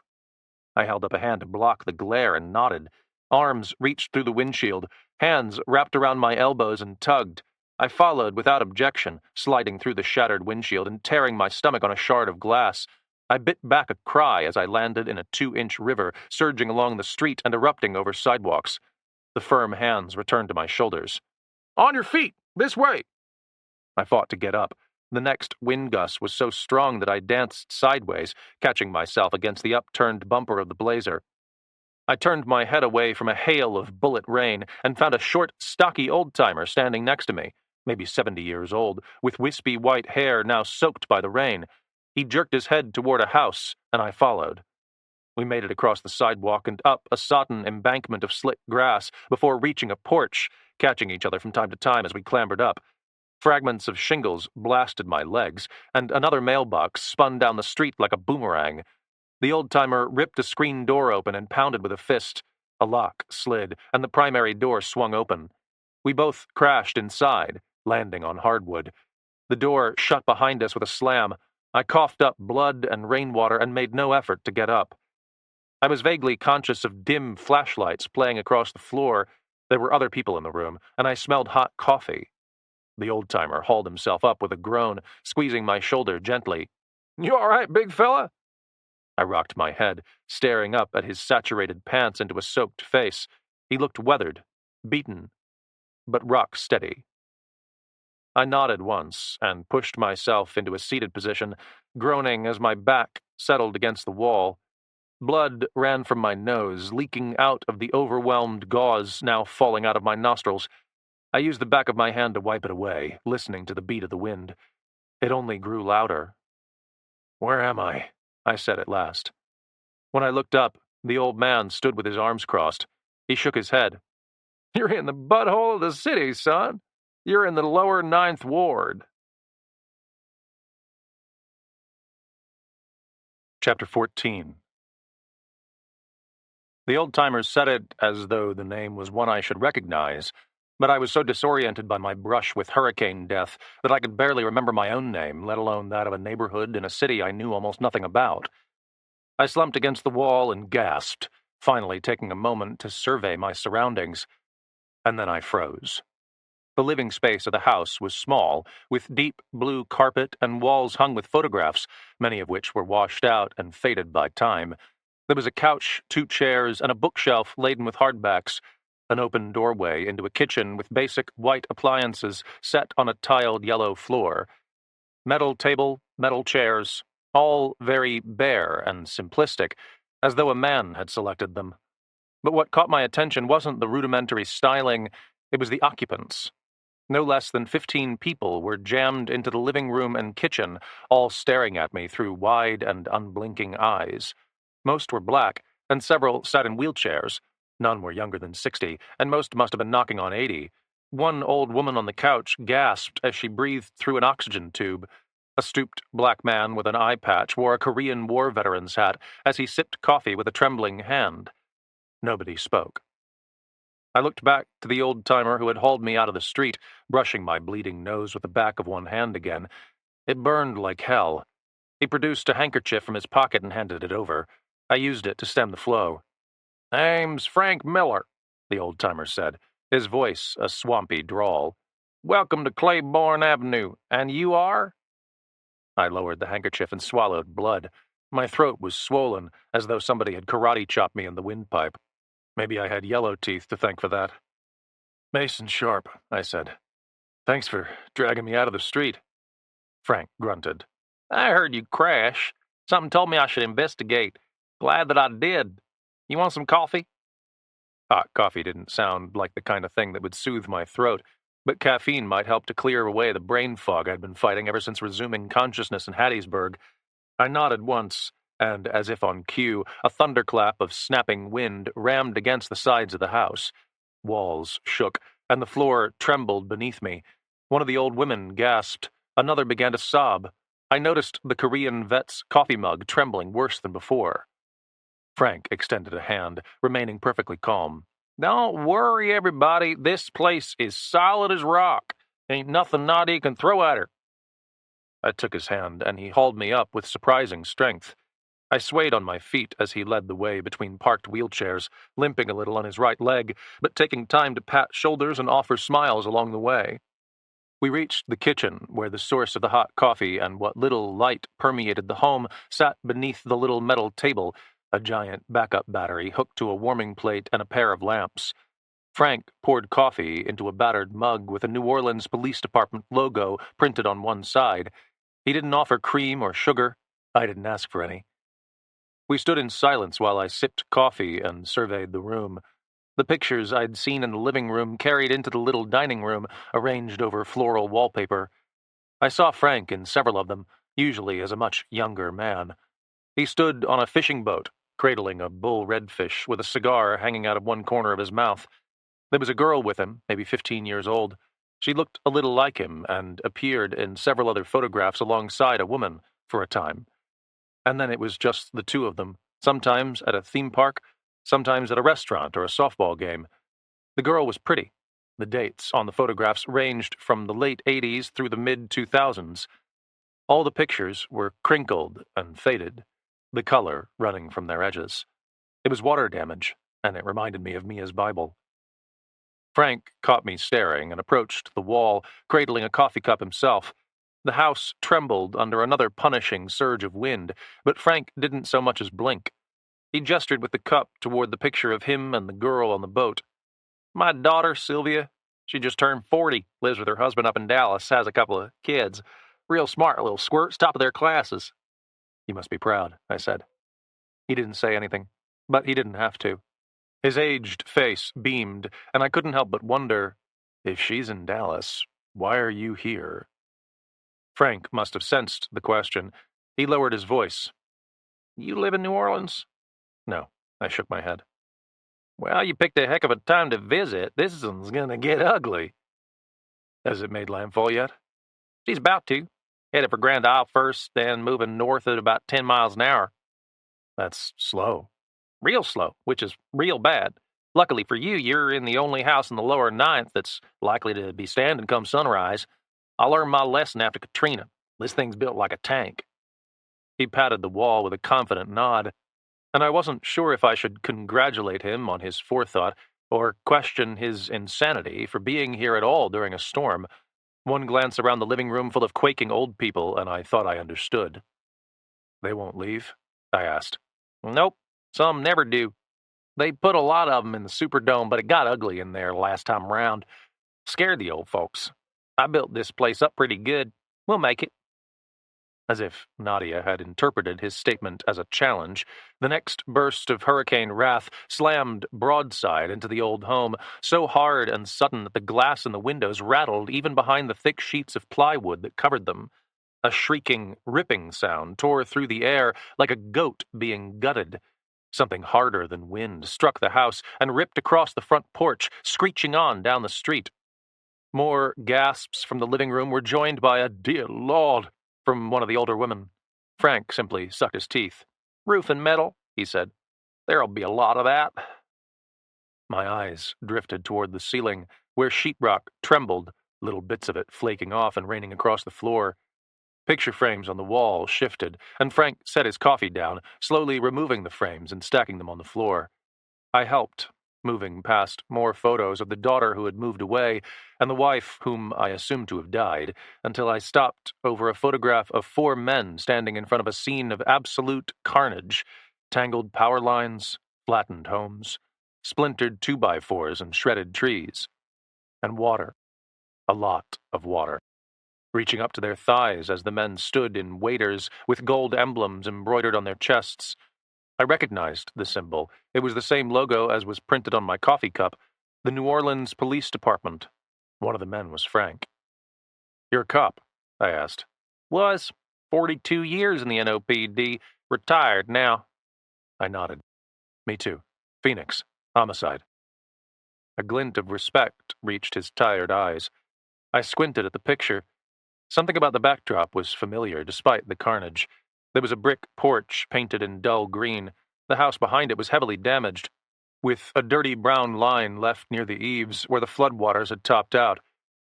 I held up a hand to block the glare and nodded. Arms reached through the windshield, hands wrapped around my elbows and tugged. I followed without objection, sliding through the shattered windshield and tearing my stomach on a shard of glass. I bit back a cry as I landed in a 2-inch river, surging along the street and erupting over sidewalks. The firm hands returned to my shoulders. "On your feet! This way!" I fought to get up. The next wind gust was so strong that I danced sideways, catching myself against the upturned bumper of the blazer. I turned my head away from a hail of bullet rain and found a short, stocky old-timer standing next to me, maybe 70 years old, with wispy white hair now soaked by the rain. He jerked his head toward a house, and I followed. We made it across the sidewalk and up a sodden embankment of slick grass before reaching a porch, catching each other from time to time as we clambered up. Fragments of shingles blasted my legs, and another mailbox spun down the street like a boomerang. The old-timer ripped a screen door open and pounded with a fist. A lock slid, and the primary door swung open. We both crashed inside, landing on hardwood. The door shut behind us with a slam. I coughed up blood and rainwater and made no effort to get up. I was vaguely conscious of dim flashlights playing across the floor. There were other people in the room, and I smelled hot coffee. The old-timer hauled himself up with a groan, squeezing my shoulder gently. "You all right, big fella?" I rocked my head, staring up at his saturated pants into a soaked face. He looked weathered, beaten, but rock steady. I nodded once and pushed myself into a seated position, groaning as my back settled against the wall. Blood ran from my nose, leaking out of the overwhelmed gauze now falling out of my nostrils. I used the back of my hand to wipe it away, listening to the beat of the wind. It only grew louder. "Where am I?" I said at last. When I looked up, the old man stood with his arms crossed. He shook his head. "You're in the butthole of the city, son. You're in the lower 9th Ward." Chapter 14. The old-timers said it as though the name was one I should recognize, but I was so disoriented by my brush with hurricane death that I could barely remember my own name, let alone that of a neighborhood in a city I knew almost nothing about. I slumped against the wall and gasped, finally taking a moment to survey my surroundings, and then I froze. The living space of the house was small, with deep blue carpet and walls hung with photographs, many of which were washed out and faded by time. There was a couch, 2 chairs, and a bookshelf laden with hardbacks, an open doorway into a kitchen with basic white appliances set on a tiled yellow floor. Metal table, metal chairs, all very bare and simplistic, as though a man had selected them. But what caught my attention wasn't the rudimentary styling, it was the occupants. No less than 15 people were jammed into the living room and kitchen, all staring at me through wide and unblinking eyes. Most were black, and several sat in wheelchairs. None were younger than 60, and most must have been knocking on 80. One old woman on the couch gasped as she breathed through an oxygen tube. A stooped black man with an eye patch wore a Korean War veteran's hat as he sipped coffee with a trembling hand. Nobody spoke. I looked back to the old-timer who had hauled me out of the street, brushing my bleeding nose with the back of one hand again. It burned like hell. He produced a handkerchief from his pocket and handed it over. I used it to stem the flow. "Name's Frank Miller," the old-timer said, his voice a swampy drawl. "Welcome to Claiborne Avenue. And you are?" I lowered the handkerchief and swallowed blood. My throat was swollen, as though somebody had karate-chopped me in the windpipe. Maybe I had yellow teeth to thank for that. "Mason Sharp," I said. "Thanks for dragging me out of the street." Frank grunted. "I heard you crash. Something told me I should investigate. Glad that I did. You want some coffee?" Hot coffee didn't sound like the kind of thing that would soothe my throat, but caffeine might help to clear away the brain fog I'd been fighting ever since resuming consciousness in Hattiesburg. I nodded once, and, as if on cue, a thunderclap of snapping wind rammed against the sides of the house. Walls shook, and the floor trembled beneath me. One of the old women gasped. Another began to sob. I noticed the Korean vet's coffee mug trembling worse than before. Frank extended a hand, remaining perfectly calm. "Don't worry, everybody. This place is solid as rock. Ain't nothing naughty can throw at her." I took his hand, and he hauled me up with surprising strength. I swayed on my feet as he led the way between parked wheelchairs, limping a little on his right leg, but taking time to pat shoulders and offer smiles along the way. We reached the kitchen, where the source of the hot coffee and what little light permeated the home sat beneath the little metal table, a giant backup battery hooked to a warming plate and a pair of lamps. Frank poured coffee into a battered mug with a New Orleans Police Department logo printed on one side. He didn't offer cream or sugar. I didn't ask for any. We stood in silence while I sipped coffee and surveyed the room. The pictures I'd seen in the living room carried into the little dining room, arranged over floral wallpaper. I saw Frank in several of them, usually as a much younger man. He stood on a fishing boat, cradling a bull redfish with a cigar hanging out of one corner of his mouth. There was a girl with him, maybe 15 years old. She looked a little like him and appeared in several other photographs alongside a woman for a time. And then it was just the two of them, sometimes at a theme park, sometimes at a restaurant or a softball game. The girl was pretty. The dates on the photographs ranged from the late 80s through the mid-2000s. All the pictures were crinkled and faded, the color running from their edges. It was water damage, and it reminded me of Mia's Bible. Frank caught me staring and approached the wall, cradling a coffee cup himself. The house trembled under another punishing surge of wind, but Frank didn't so much as blink. He gestured with the cup toward the picture of him and the girl on the boat. My daughter, Sylvia. She just turned 40, lives with her husband up in Dallas, has a couple of kids. Real smart little squirts, top of their classes. You must be proud, I said. He didn't say anything, but he didn't have to. His aged face beamed, and I couldn't help but wonder, if she's in Dallas, why are you here? Frank must have sensed the question. He lowered his voice. You live in New Orleans? No, I shook my head. Well, you picked a heck of a time to visit. This one's gonna get ugly. Has it made landfall yet? She's about to. Headed for Grand Isle first, then moving north at about 10 miles an hour. That's slow. Real slow, which is real bad. Luckily for you, you're in the only house in the lower ninth that's likely to be standing come sunrise. I learned my lesson after Katrina. This thing's built like a tank. He patted the wall with a confident nod, and I wasn't sure if I should congratulate him on his forethought or question his insanity for being here at all during a storm. One glance around the living room full of quaking old people, and I thought I understood. They won't leave? I asked. Nope, some never do. They put a lot of them in the Superdome, but it got ugly in there last time round. Scared the old folks. I built this place up pretty good. We'll make it. As if Nadia had interpreted his statement as a challenge, the next burst of hurricane wrath slammed broadside into the old home, so hard and sudden that the glass in the windows rattled even behind the thick sheets of plywood that covered them. A shrieking, ripping sound tore through the air like a goat being gutted. Something harder than wind struck the house and ripped across the front porch, screeching on down the street. More gasps from the living room were joined by a "Dear Lord" from one of the older women. Frank simply sucked his teeth. Roof and metal, he said. There'll be a lot of that. My eyes drifted toward the ceiling, where sheetrock trembled, little bits of it flaking off and raining across the floor. Picture frames on the wall shifted, and Frank set his coffee down, slowly removing the frames and stacking them on the floor. I helped, moving past more photos of the daughter who had moved away and the wife whom I assumed to have died, until I stopped over a photograph of 4 men standing in front of a scene of absolute carnage: tangled power lines, flattened homes, splintered 2x4s and shredded trees. And water. A lot of water, reaching up to their thighs as the men stood in waders with gold emblems embroidered on their chests. I recognized the symbol. It was the same logo as was printed on my coffee cup, the New Orleans Police Department. One of the men was Frank. You're a cop? I asked. Was. 42 years in the NOPD. Retired now. I nodded. Me too. Phoenix. Homicide. A glint of respect reached his tired eyes. I squinted at the picture. Something about the backdrop was familiar, despite the carnage. There was a brick porch painted in dull green. The house behind it was heavily damaged, with a dirty brown line left near the eaves where the floodwaters had topped out.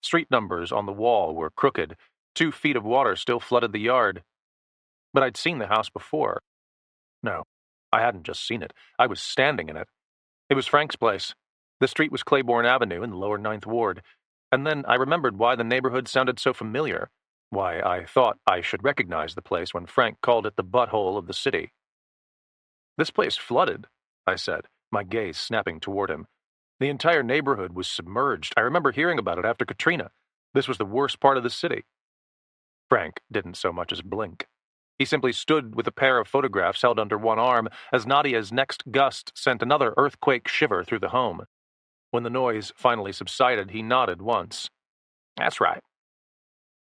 Street numbers on the wall were crooked. 2 feet of water still flooded the yard. But I'd seen the house before. No, I hadn't just seen it. I was standing in it. It was Frank's place. The street was Claiborne Avenue in the lower Ninth Ward. And then I remembered why the neighborhood sounded so familiar, why I thought I should recognize the place when Frank called it the butthole of the city. This place flooded, I said, my gaze snapping toward him. The entire neighborhood was submerged. I remember hearing about it after Katrina. This was the worst part of the city. Frank didn't so much as blink. He simply stood with a pair of photographs held under one arm as Nadia's next gust sent another earthquake shiver through the home. When the noise finally subsided, he nodded once. That's right.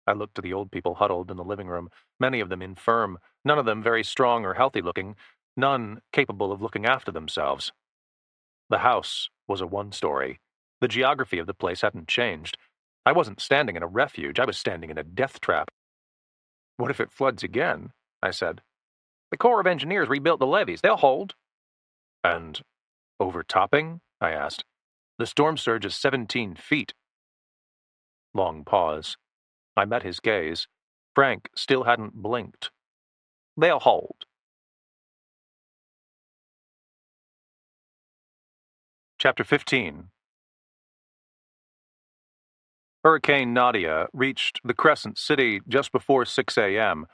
I looked to the old people huddled in the living room, many of them infirm, none of them very strong or healthy-looking, none capable of looking after themselves. The house was a one-story. The geography of the place hadn't changed. I wasn't standing in a refuge, I was standing in a death trap. What if it floods again? I said. The Corps of Engineers rebuilt the levees. They'll hold. And overtopping? I asked. The storm surge is 17 feet. Long pause. I met his gaze. Frank still hadn't blinked. They'll hold. Chapter 15. Hurricane Nadia reached the Crescent City just before 6 a.m.,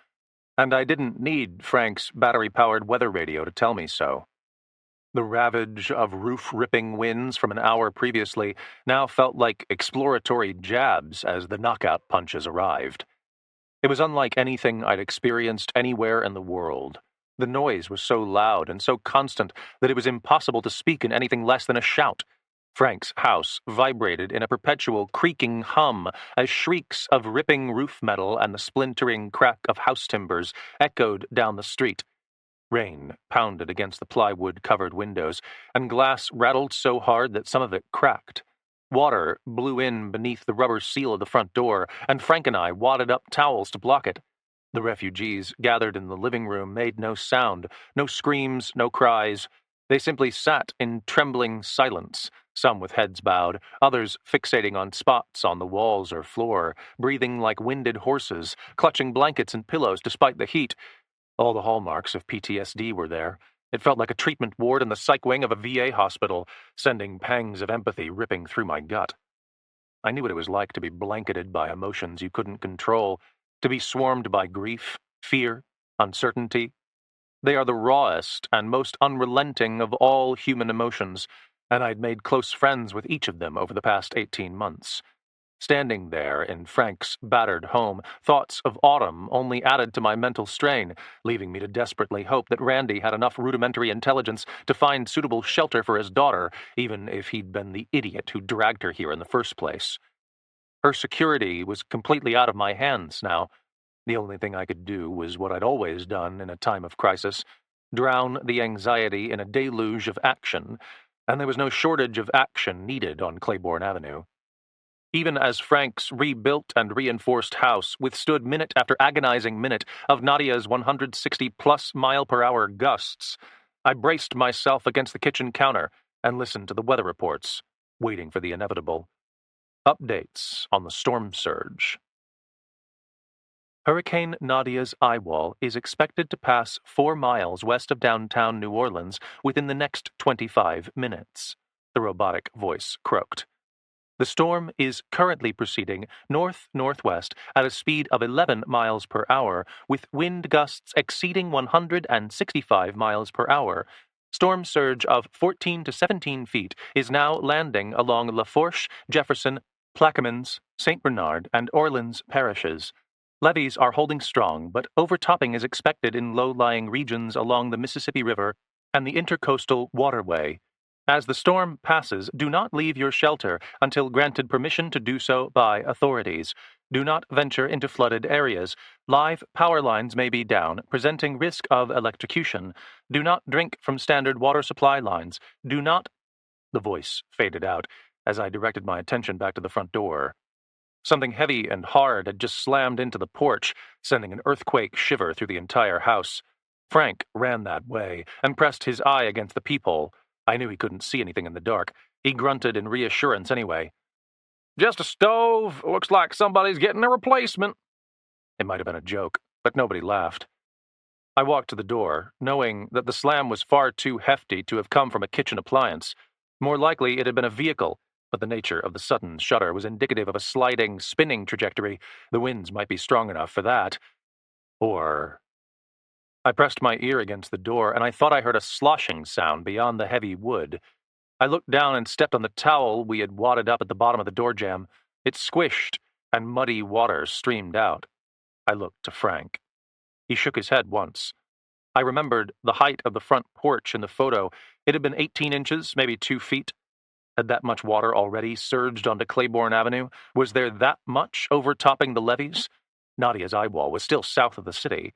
and I didn't need Frank's battery-powered weather radio to tell me so. The ravage of roof-ripping winds from an hour previously now felt like exploratory jabs as the knockout punches arrived. It was unlike anything I'd experienced anywhere in the world. The noise was so loud and so constant that it was impossible to speak in anything less than a shout. Frank's house vibrated in a perpetual creaking hum as shrieks of ripping roof metal and the splintering crack of house timbers echoed down the street. Rain pounded against the plywood-covered windows, and glass rattled so hard that some of it cracked. Water blew in beneath the rubber seal of the front door, and Frank and I wadded up towels to block it. The refugees gathered in the living room made no sound, no screams, no cries. They simply sat in trembling silence, some with heads bowed, others fixating on spots on the walls or floor, breathing like winded horses, clutching blankets and pillows despite the heat. All the hallmarks of PTSD were there. It felt like a treatment ward in the psych wing of a VA hospital, sending pangs of empathy ripping through my gut. I knew what it was like to be blanketed by emotions you couldn't control, to be swarmed by grief, fear, uncertainty. They are the rawest and most unrelenting of all human emotions, and I'd made close friends with each of them over the past 18 months. Standing there in Frank's battered home, thoughts of autumn only added to my mental strain, leaving me to desperately hope that Randy had enough rudimentary intelligence to find suitable shelter for his daughter, even if he'd been the idiot who dragged her here in the first place. Her security was completely out of my hands now. The only thing I could do was what I'd always done in a time of crisis: drown the anxiety in a deluge of action, and there was no shortage of action needed on Claiborne Avenue. Even as Frank's rebuilt and reinforced house withstood minute after agonizing minute of Nadia's 160-plus mile-per-hour gusts, I braced myself against the kitchen counter and listened to the weather reports, waiting for the inevitable. Updates on the storm surge. Hurricane Nadia's eye wall is expected to pass 4 miles west of downtown New Orleans within the next 25 minutes, the robotic voice croaked. The storm is currently proceeding north-northwest at a speed of 11 miles per hour, with wind gusts exceeding 165 miles per hour. Storm surge of 14 to 17 feet is now landing along Lafourche, Jefferson, Plaquemines, St. Bernard, and Orleans parishes. Levees are holding strong, but overtopping is expected in low-lying regions along the Mississippi River and the Intercoastal Waterway. As the storm passes, do not leave your shelter until granted permission to do so by authorities. Do not venture into flooded areas. Live power lines may be down, presenting risk of electrocution. Do not drink from standard water supply lines. Do not... The voice faded out as I directed my attention back to the front door. Something heavy and hard had just slammed into the porch, sending an earthquake shiver through the entire house. Frank ran that way and pressed his eye against the peephole. I knew he couldn't see anything in the dark. He grunted in reassurance anyway. Just a stove. Looks like somebody's getting a replacement. It might have been a joke, but nobody laughed. I walked to the door, knowing that the slam was far too hefty to have come from a kitchen appliance. More likely it had been a vehicle, but the nature of the sudden shudder was indicative of a sliding, spinning trajectory. The winds might be strong enough for that. Or... I pressed my ear against the door, and I thought I heard a sloshing sound beyond the heavy wood. I looked down and stepped on the towel we had wadded up at the bottom of the door jamb. It squished, and muddy water streamed out. I looked to Frank. He shook his head once. I remembered the height of the front porch in the photo. It had been 18 inches, maybe 2 feet. Had that much water already surged onto Claiborne Avenue? Was there that much overtopping the levees? Nadia's eye wall was still south of the city.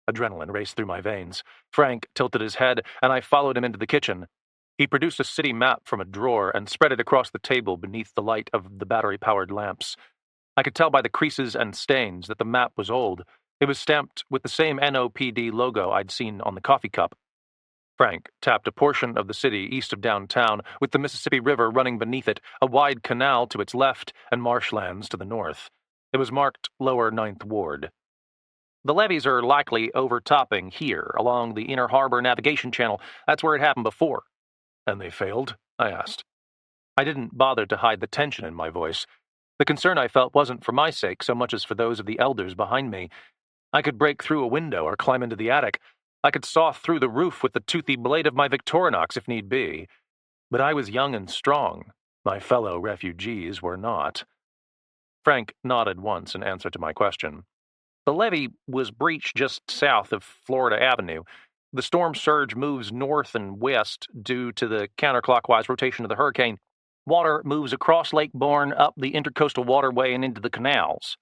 Adrenaline raced through my veins. Frank tilted his head, and I followed him into the kitchen. He produced a city map from a drawer and spread it across the table beneath the light of the battery-powered lamps. I could tell by the creases and stains that the map was old. It was stamped with the same NOPD logo I'd seen on the coffee cup. Frank tapped a portion of the city east of downtown, with the Mississippi River running beneath it, a wide canal to its left, and marshlands to the north. It was marked Lower Ninth Ward. The levees are likely overtopping here, along the Inner Harbor Navigation Channel. That's where it happened before. And they failed? I asked. I didn't bother to hide the tension in my voice. The concern I felt wasn't for my sake so much as for those of the elders behind me. I could break through a window or climb into the attic. I could saw through the roof with the toothy blade of my Victorinox if need be. But I was young and strong. My fellow refugees were not. Frank nodded once in answer to my question. The levee was breached just south of Florida Avenue. The storm surge moves north and west due to the counterclockwise rotation of the hurricane. Water moves across Lake Bourne, up the intercoastal waterway, and into the canals.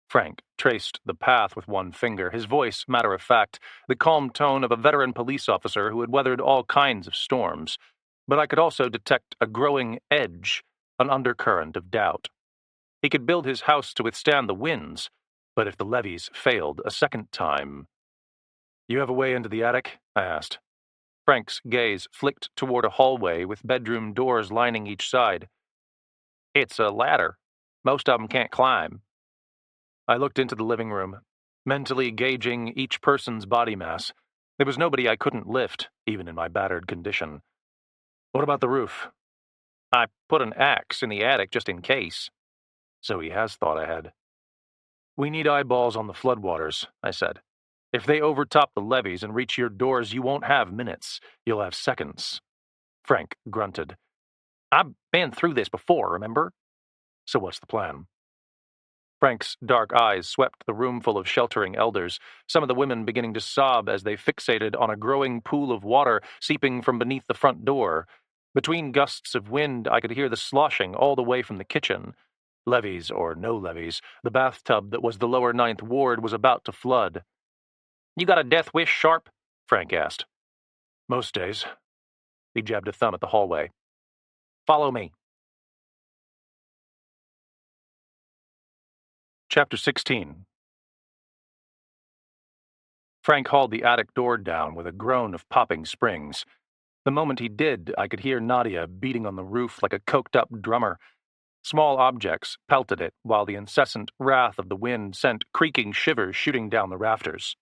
Frank traced the path with one finger, his voice matter of fact, the calm tone of a veteran police officer who had weathered all kinds of storms. But I could also detect a growing edge, an undercurrent of doubt. He could build his house to withstand the winds, but if the levees failed a second time... You have a way into the attic? I asked. Frank's gaze flicked toward a hallway with bedroom doors lining each side. It's a ladder. Most of them can't climb. I looked into the living room, mentally gauging each person's body mass. There was nobody I couldn't lift, even in my battered condition. What about the roof? I put an axe in the attic just in case. So he has thought ahead. We need eyeballs on the floodwaters, I said. If they overtop the levees and reach your doors, you won't have minutes. You'll have seconds. Frank grunted. I've been through this before, remember? So what's the plan? Frank's dark eyes swept the room full of sheltering elders, some of the women beginning to sob as they fixated on a growing pool of water seeping from beneath the front door. Between gusts of wind, I could hear the sloshing all the way from the kitchen. Levees or no levees, the bathtub that was the lower Ninth Ward was about to flood. You got a death wish, Sharp? Frank asked. Most days. He jabbed a thumb at the hallway. Follow me. Chapter 16. Frank hauled the attic door down with a groan of popping springs. The moment he did, I could hear Nadia beating on the roof like a coked-up drummer. Small objects pelted it, while the incessant wrath of the wind sent creaking shivers shooting down the rafters.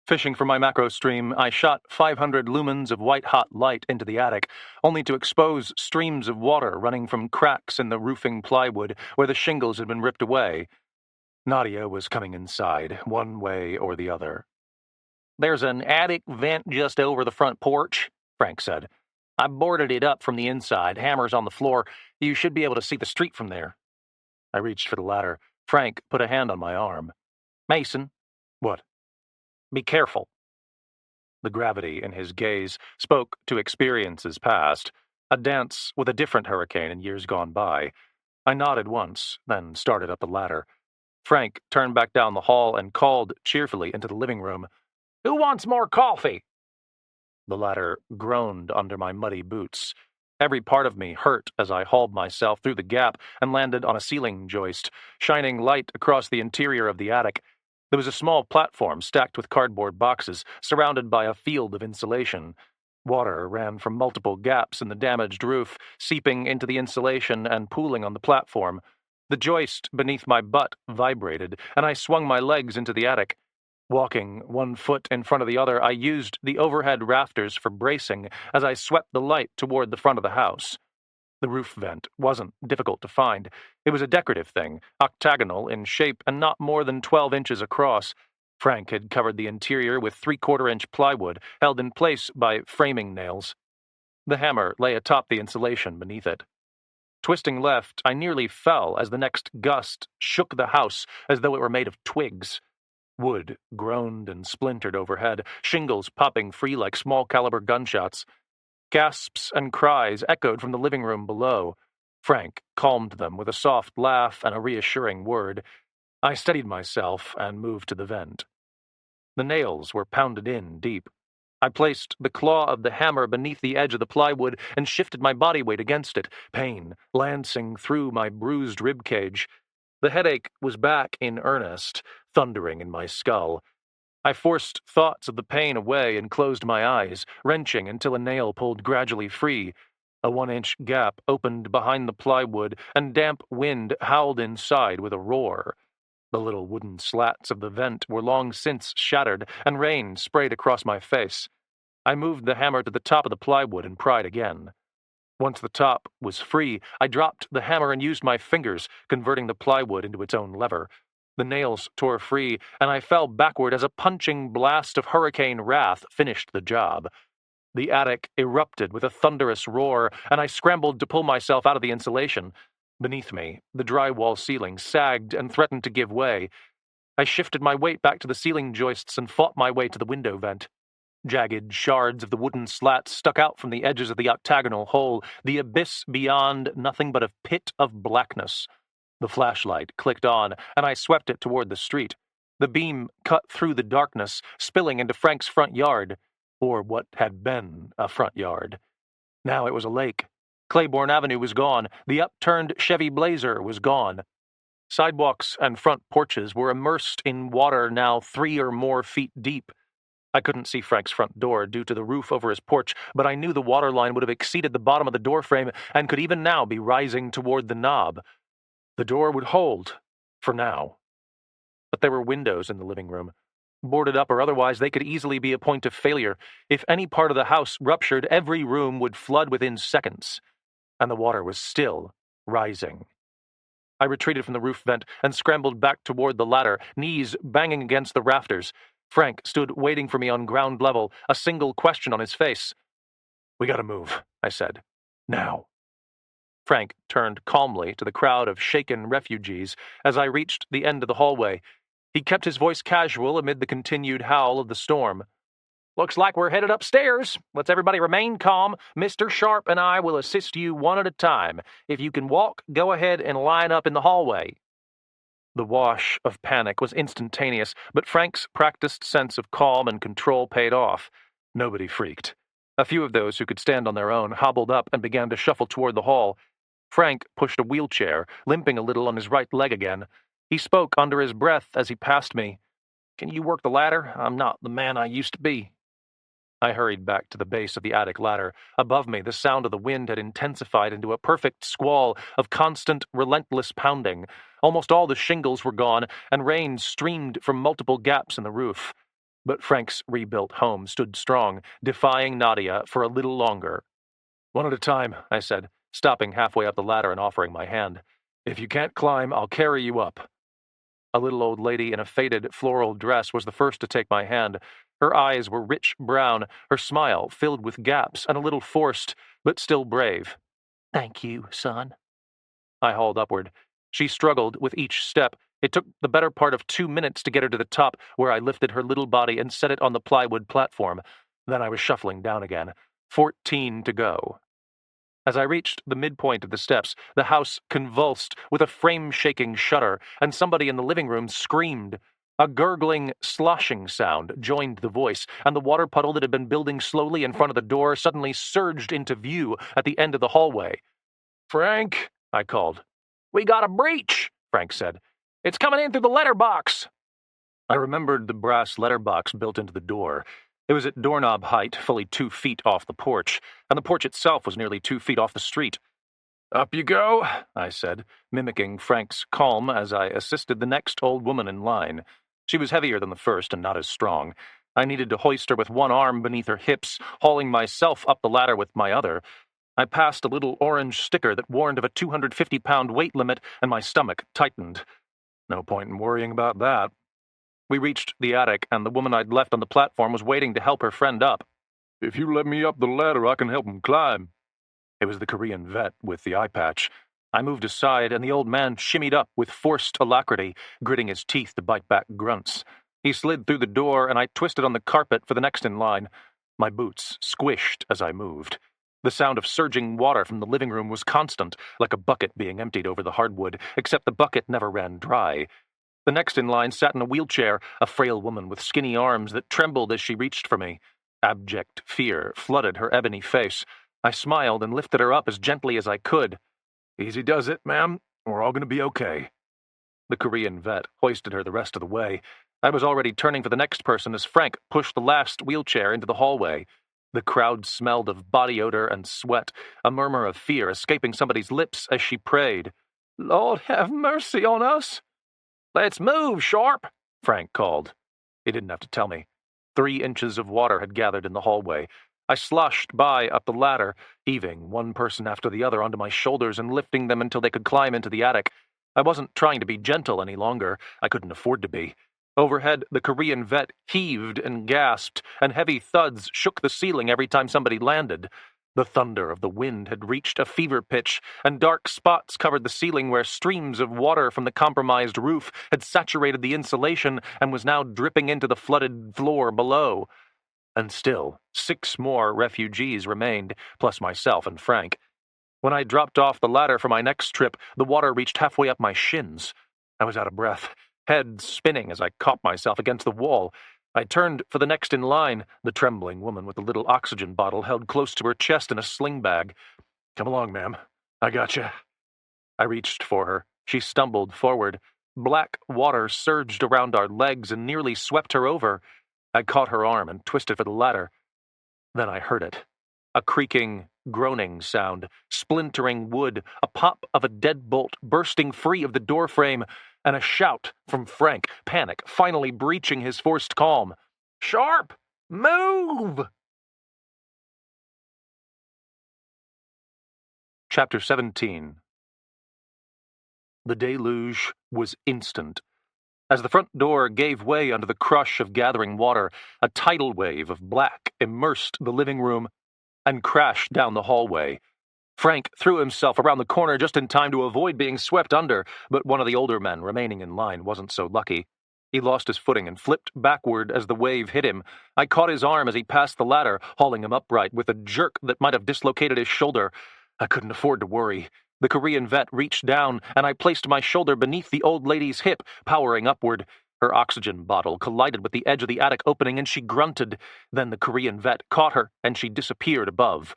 Fishing for my macro stream, I shot 500 lumens of white-hot light into the attic, only to expose streams of water running from cracks in the roofing plywood where the shingles had been ripped away. Nadia was coming inside, one way or the other. There's an attic vent just over the front porch, Frank said. I boarded it up from the inside, hammers on the floor. You should be able to see the street from there. I reached for the ladder. Frank put a hand on my arm. Mason. What? Be careful. The gravity in his gaze spoke to experiences past, a dance with a different hurricane in years gone by. I nodded once, then started up the ladder. Frank turned back down the hall and called cheerfully into the living room. Who wants more coffee? The ladder groaned under my muddy boots. Every part of me hurt as I hauled myself through the gap and landed on a ceiling joist, shining light across the interior of the attic. There was a small platform stacked with cardboard boxes, surrounded by a field of insulation. Water ran from multiple gaps in the damaged roof, seeping into the insulation and pooling on the platform. The joist beneath my butt vibrated, and I swung my legs into the attic. Walking one foot in front of the other, I used the overhead rafters for bracing as I swept the light toward the front of the house. The roof vent wasn't difficult to find. It was a decorative thing, octagonal in shape and not more than 12 inches across. Frank had covered the interior with 3/4-inch plywood, held in place by framing nails. The hammer lay atop the insulation beneath it. Twisting left, I nearly fell as the next gust shook the house as though it were made of twigs. Wood groaned and splintered overhead, shingles popping free like small-caliber gunshots. Gasps and cries echoed from the living room below. Frank calmed them with a soft laugh and a reassuring word. I steadied myself and moved to the vent. The nails were pounded in deep. I placed the claw of the hammer beneath the edge of the plywood and shifted my body weight against it, pain lancing through my bruised rib cage. The headache was back in earnest, thundering in my skull. I forced thoughts of the pain away and closed my eyes, wrenching until a nail pulled gradually free. A 1-inch gap opened behind the plywood, and damp wind howled inside with a roar. The little wooden slats of the vent were long since shattered, and rain sprayed across my face. I moved the hammer to the top of the plywood and pried again. Once the top was free, I dropped the hammer and used my fingers, converting the plywood into its own lever. The nails tore free, and I fell backward as a punching blast of hurricane wrath finished the job. The attic erupted with a thunderous roar, and I scrambled to pull myself out of the insulation. Beneath me, the drywall ceiling sagged and threatened to give way. I shifted my weight back to the ceiling joists and fought my way to the window vent. Jagged shards of the wooden slats stuck out from the edges of the octagonal hole, the abyss beyond nothing but a pit of blackness. The flashlight clicked on, and I swept it toward the street. The beam cut through the darkness, spilling into Frank's front yard, or what had been a front yard. Now it was a lake. Claiborne Avenue was gone. The upturned Chevy Blazer was gone. Sidewalks and front porches were immersed in water now 3 or more feet deep. I couldn't see Frank's front door due to the roof over his porch, but I knew the waterline would have exceeded the bottom of the doorframe and could even now be rising toward the knob. The door would hold, for now. But there were windows in the living room. Boarded up or otherwise, they could easily be a point of failure. If any part of the house ruptured, every room would flood within seconds. And the water was still rising. I retreated from the roof vent and scrambled back toward the ladder, knees banging against the rafters. Frank stood waiting for me on ground level, a single question on his face. "We gotta move," I said. "Now." Frank turned calmly to the crowd of shaken refugees as I reached the end of the hallway. He kept his voice casual amid the continued howl of the storm. "Looks like we're headed upstairs. Let's everybody remain calm. Mr. Sharp and I will assist you one at a time. If you can walk, go ahead and line up in the hallway." The wash of panic was instantaneous, but Frank's practiced sense of calm and control paid off. Nobody freaked. A few of those who could stand on their own hobbled up and began to shuffle toward the hall. Frank pushed a wheelchair, limping a little on his right leg again. He spoke under his breath as he passed me. "Can you work the ladder? I'm not the man I used to be." I hurried back to the base of the attic ladder. Above me, the sound of the wind had intensified into a perfect squall of constant, relentless pounding. Almost all the shingles were gone, and rain streamed from multiple gaps in the roof. But Frank's rebuilt home stood strong, defying Nadia for a little longer. "One at a time," I said, stopping halfway up the ladder and offering my hand. "If you can't climb, I'll carry you up." A little old lady in a faded floral dress was the first to take my hand. Her eyes were rich brown, her smile filled with gaps and a little forced, but still brave. "Thank you, son." I hauled upward. She struggled with each step. It took the better part of 2 minutes to get her to the top, where I lifted her little body and set it on the plywood platform. Then I was shuffling down again. 14 to go. As I reached the midpoint of the steps, the house convulsed with a frame-shaking shudder, and somebody in the living room screamed. A gurgling, sloshing sound joined the voice, and the water puddle that had been building slowly in front of the door suddenly surged into view at the end of the hallway. "Frank," I called. "We got a breach," Frank said. "It's coming in through the letterbox." I remembered the brass letterbox built into the door. It was at doorknob height, fully 2 feet off the porch, and the porch itself was nearly 2 feet off the street. "Up you go," I said, mimicking Frank's calm as I assisted the next old woman in line. She was heavier than the first and not as strong. I needed to hoist her with one arm beneath her hips, hauling myself up the ladder with my other. I passed a little orange sticker that warned of a 250-pound weight limit, and my stomach tightened. No point in worrying about that. We reached the attic, and the woman I'd left on the platform was waiting to help her friend up. "If you let me up the ladder, I can help him climb." It was the Korean vet with the eye patch. I moved aside, and the old man shimmied up with forced alacrity, gritting his teeth to bite back grunts. He slid through the door, and I twisted on the carpet for the next in line. My boots squished as I moved. The sound of surging water from the living room was constant, like a bucket being emptied over the hardwood, except the bucket never ran dry. The next in line sat in a wheelchair, a frail woman with skinny arms that trembled as she reached for me. Abject fear flooded her ebony face. I smiled and lifted her up as gently as I could. "Easy does it, ma'am. We're all going to be okay." The Korean vet hoisted her the rest of the way. I was already turning for the next person as Frank pushed the last wheelchair into the hallway. The crowd smelled of body odor and sweat, a murmur of fear escaping somebody's lips as she prayed, "Lord, have mercy on us." "Let's move, Sharp," Frank called. He didn't have to tell me. 3 inches of water had gathered in the hallway. I sloshed by up the ladder, heaving one person after the other onto my shoulders and lifting them until they could climb into the attic. I wasn't trying to be gentle any longer. I couldn't afford to be. Overhead, the Korean vet heaved and gasped, and heavy thuds shook the ceiling every time somebody landed. The thunder of the wind had reached a fever pitch, and dark spots covered the ceiling where streams of water from the compromised roof had saturated the insulation and was now dripping into the flooded floor below. And still, 6 more refugees remained, plus myself and Frank. When I dropped off the ladder for my next trip, the water reached halfway up my shins. I was out of breath, head spinning as I caught myself against the wall. I turned for the next in line, the trembling woman with the little oxygen bottle held close to her chest in a sling bag. "Come along, ma'am. I gotcha." I reached for her. She stumbled forward. Black water surged around our legs and nearly swept her over. I caught her arm and twisted for the ladder. Then I heard it. A creaking, groaning sound, splintering wood, a pop of a deadbolt bursting free of the doorframe, and a shout from Frank, panic finally breaching his forced calm. "Sharp! Move!" Chapter 17. The deluge was instant. As the front door gave way under the crush of gathering water, a tidal wave of black immersed the living room and crashed down the hallway. Frank threw himself around the corner just in time to avoid being swept under, but one of the older men remaining in line wasn't so lucky. He lost his footing and flipped backward as the wave hit him. I caught his arm as he passed the ladder, hauling him upright with a jerk that might have dislocated his shoulder. I couldn't afford to worry. The Korean vet reached down, and I placed my shoulder beneath the old lady's hip, powering upward. Her oxygen bottle collided with the edge of the attic opening, and she grunted. Then the Korean vet caught her, and she disappeared above.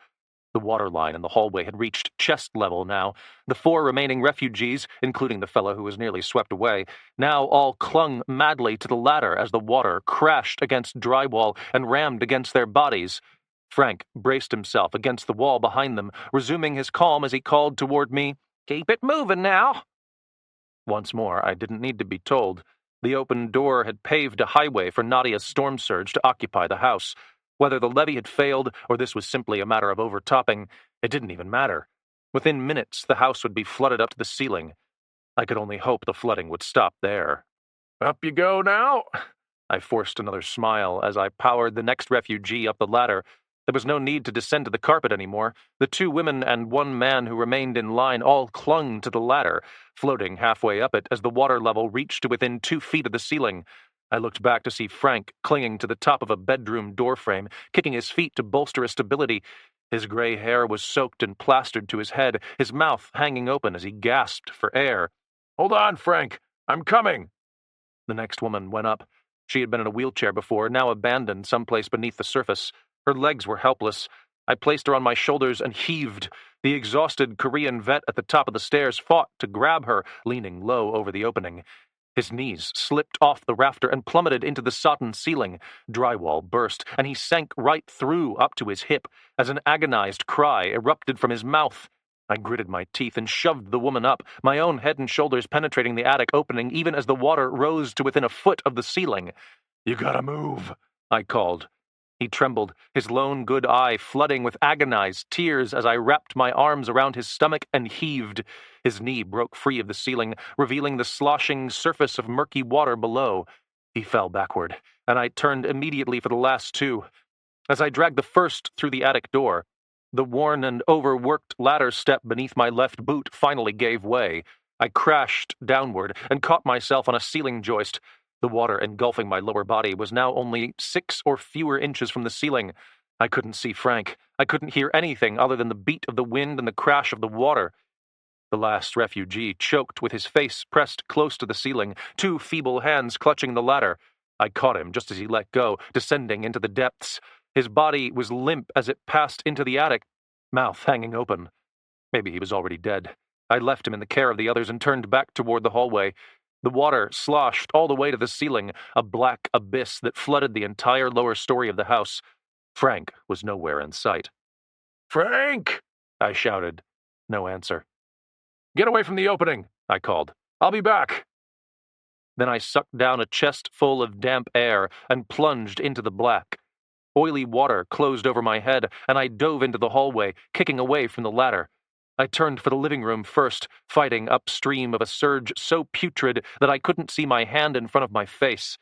The water line in the hallway had reached chest level now. The 4 remaining refugees, including the fellow who was nearly swept away, now all clung madly to the ladder as the water crashed against drywall and rammed against their bodies. Frank braced himself against the wall behind them, resuming his calm as he called toward me, "Keep it moving now." Once more, I didn't need to be told. The open door had paved a highway for Nadia's storm surge to occupy the house. Whether the levee had failed or this was simply a matter of overtopping, it didn't even matter. Within minutes, the house would be flooded up to the ceiling. I could only hope the flooding would stop there. "Up you go now." I forced another smile as I powered the next refugee up the ladder. There was no need to descend to the carpet anymore. The 2 women and 1 man who remained in line all clung to the ladder, floating halfway up it as the water level reached to within 2 feet of the ceiling. I looked back to see Frank clinging to the top of a bedroom doorframe, kicking his feet to bolster his stability. His gray hair was soaked and plastered to his head, his mouth hanging open as he gasped for air. "Hold on, Frank. I'm coming." The next woman went up. She had been in a wheelchair before, now abandoned someplace beneath the surface. Her legs were helpless. I placed her on my shoulders and heaved. The exhausted Korean vet at the top of the stairs fought to grab her, leaning low over the opening. His knees slipped off the rafter and plummeted into the sodden ceiling. Drywall burst, and he sank right through up to his hip as an agonized cry erupted from his mouth. I gritted my teeth and shoved the woman up, my own head and shoulders penetrating the attic opening even as the water rose to within a foot of the ceiling. "You gotta move," I called. He trembled, his lone good eye flooding with agonized tears as I wrapped my arms around his stomach and heaved. His knee broke free of the ceiling, revealing the sloshing surface of murky water below. He fell backward, and I turned immediately for the last 2. As I dragged the first through the attic door, the worn and overworked ladder step beneath my left boot finally gave way. I crashed downward and caught myself on a ceiling joist. The water engulfing my lower body was now only 6 or fewer inches from the ceiling. I couldn't see Frank. I couldn't hear anything other than the beat of the wind and the crash of the water. The last refugee choked with his face pressed close to the ceiling, 2 feeble hands clutching the ladder. I caught him just as he let go, descending into the depths. His body was limp as it passed into the attic, mouth hanging open. Maybe he was already dead. I left him in the care of the others and turned back toward the hallway. The water sloshed all the way to the ceiling, a black abyss that flooded the entire lower story of the house. Frank was nowhere in sight. "Frank!" I shouted. No answer. "Get away from the opening," I called. "I'll be back." Then I sucked down a chest full of damp air and plunged into the black. Oily water closed over my head, and I dove into the hallway, kicking away from the ladder. I turned for the living room first, fighting upstream of a surge so putrid that I couldn't see my hand in front of my face.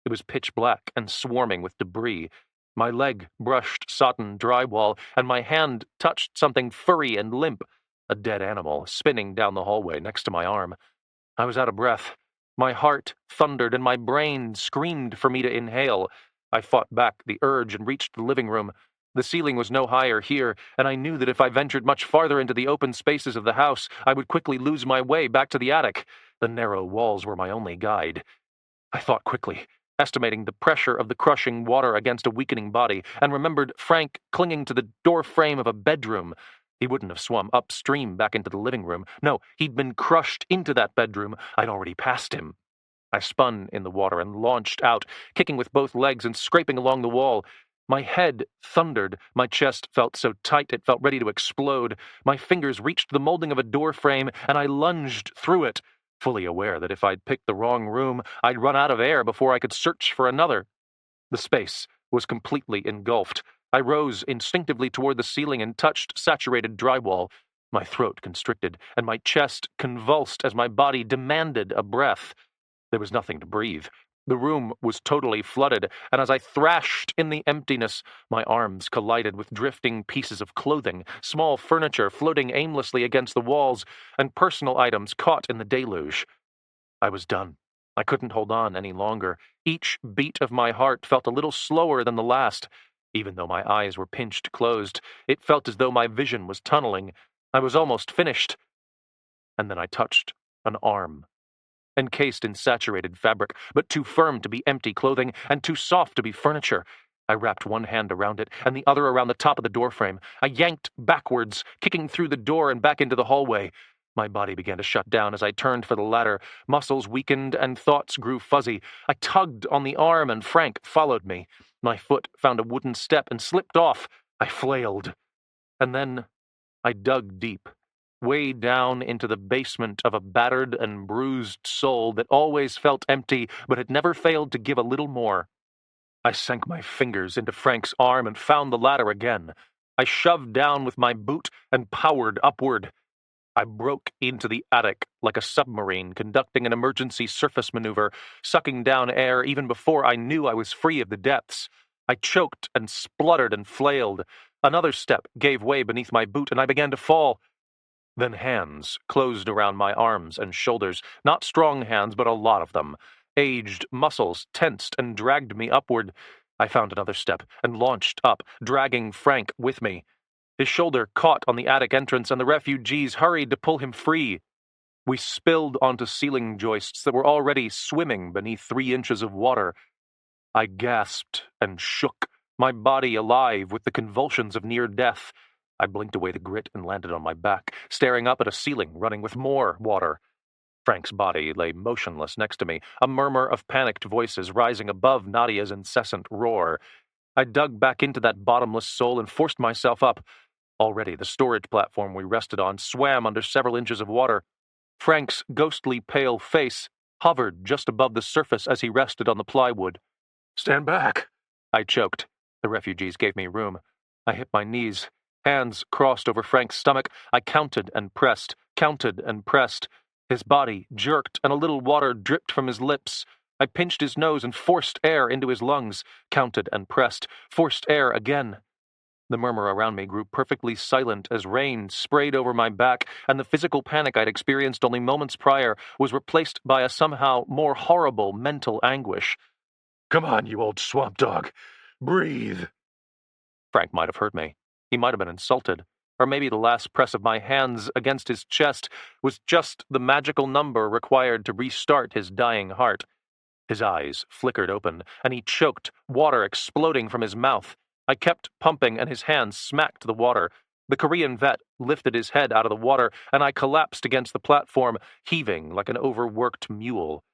It was pitch black and swarming with debris. My leg brushed sodden drywall, and my hand touched something furry and limp, a dead animal spinning down the hallway next to my arm. I was out of breath. My heart thundered, and my brain screamed for me to inhale. I fought back the urge and reached the living room. The ceiling was no higher here, and I knew that if I ventured much farther into the open spaces of the house, I would quickly lose my way back to the attic. The narrow walls were my only guide. I thought quickly, estimating the pressure of the crushing water against a weakening body, and remembered Frank clinging to the door frame of a bedroom. He wouldn't have swum upstream back into the living room. No, he'd been crushed into that bedroom. I'd already passed him. I spun in the water and launched out, kicking with both legs and scraping along the wall. My head thundered. My chest felt so tight it felt ready to explode. My fingers reached the molding of a door frame, and I lunged through it, fully aware that if I'd picked the wrong room, I'd run out of air before I could search for another. The space was completely engulfed. I rose instinctively toward the ceiling and touched saturated drywall. My throat constricted, and my chest convulsed as my body demanded a breath. There was nothing to breathe. The room was totally flooded, and as I thrashed in the emptiness, my arms collided with drifting pieces of clothing, small furniture floating aimlessly against the walls, and personal items caught in the deluge. I was done. I couldn't hold on any longer. Each beat of my heart felt a little slower than the last. Even though my eyes were pinched closed, it felt as though my vision was tunneling. I was almost finished. And then I touched an arm. Encased in saturated fabric, but too firm to be empty clothing and too soft to be furniture. I wrapped one hand around it and the other around the top of the doorframe. I yanked backwards, kicking through the door and back into the hallway. My body began to shut down as I turned for the ladder. Muscles weakened and thoughts grew fuzzy. I tugged on the arm and Frank followed me. My foot found a wooden step and slipped off. I flailed. And then I dug deep, way down into the basement of a battered and bruised soul that always felt empty but had never failed to give a little more. I sank my fingers into Frank's arm and found the ladder again. I shoved down with my boot and powered upward. I broke into the attic like a submarine conducting an emergency surface maneuver, sucking down air even before I knew I was free of the depths. I choked and spluttered and flailed. Another step gave way beneath my boot and I began to fall. Then hands closed around my arms and shoulders, not strong hands, but a lot of them. Aged muscles tensed and dragged me upward. I found another step and launched up, dragging Frank with me. His shoulder caught on the attic entrance, and the refugees hurried to pull him free. We spilled onto ceiling joists that were already swimming beneath 3 inches of water. I gasped and shook, my body alive with the convulsions of near death. I blinked away the grit and landed on my back, staring up at a ceiling running with more water. Frank's body lay motionless next to me, a murmur of panicked voices rising above Nadia's incessant roar. I dug back into that bottomless soul and forced myself up. Already the storage platform we rested on swam under several inches of water. Frank's ghostly pale face hovered just above the surface as he rested on the plywood. "Stand back," I choked. The refugees gave me room. I hit my knees. Hands crossed over Frank's stomach. I counted and pressed, counted and pressed. His body jerked and a little water dripped from his lips. I pinched his nose and forced air into his lungs, counted and pressed, forced air again. The murmur around me grew perfectly silent as rain sprayed over my back, and the physical panic I'd experienced only moments prior was replaced by a somehow more horrible mental anguish. "Come on, you old swamp dog. Breathe." Frank might have heard me. He might have been insulted. Or maybe the last press of my hands against his chest was just the magical number required to restart his dying heart. His eyes flickered open, and he choked, water exploding from his mouth. I kept pumping, and his hands smacked the water. The Korean vet lifted his head out of the water, and I collapsed against the platform, heaving like an overworked mule.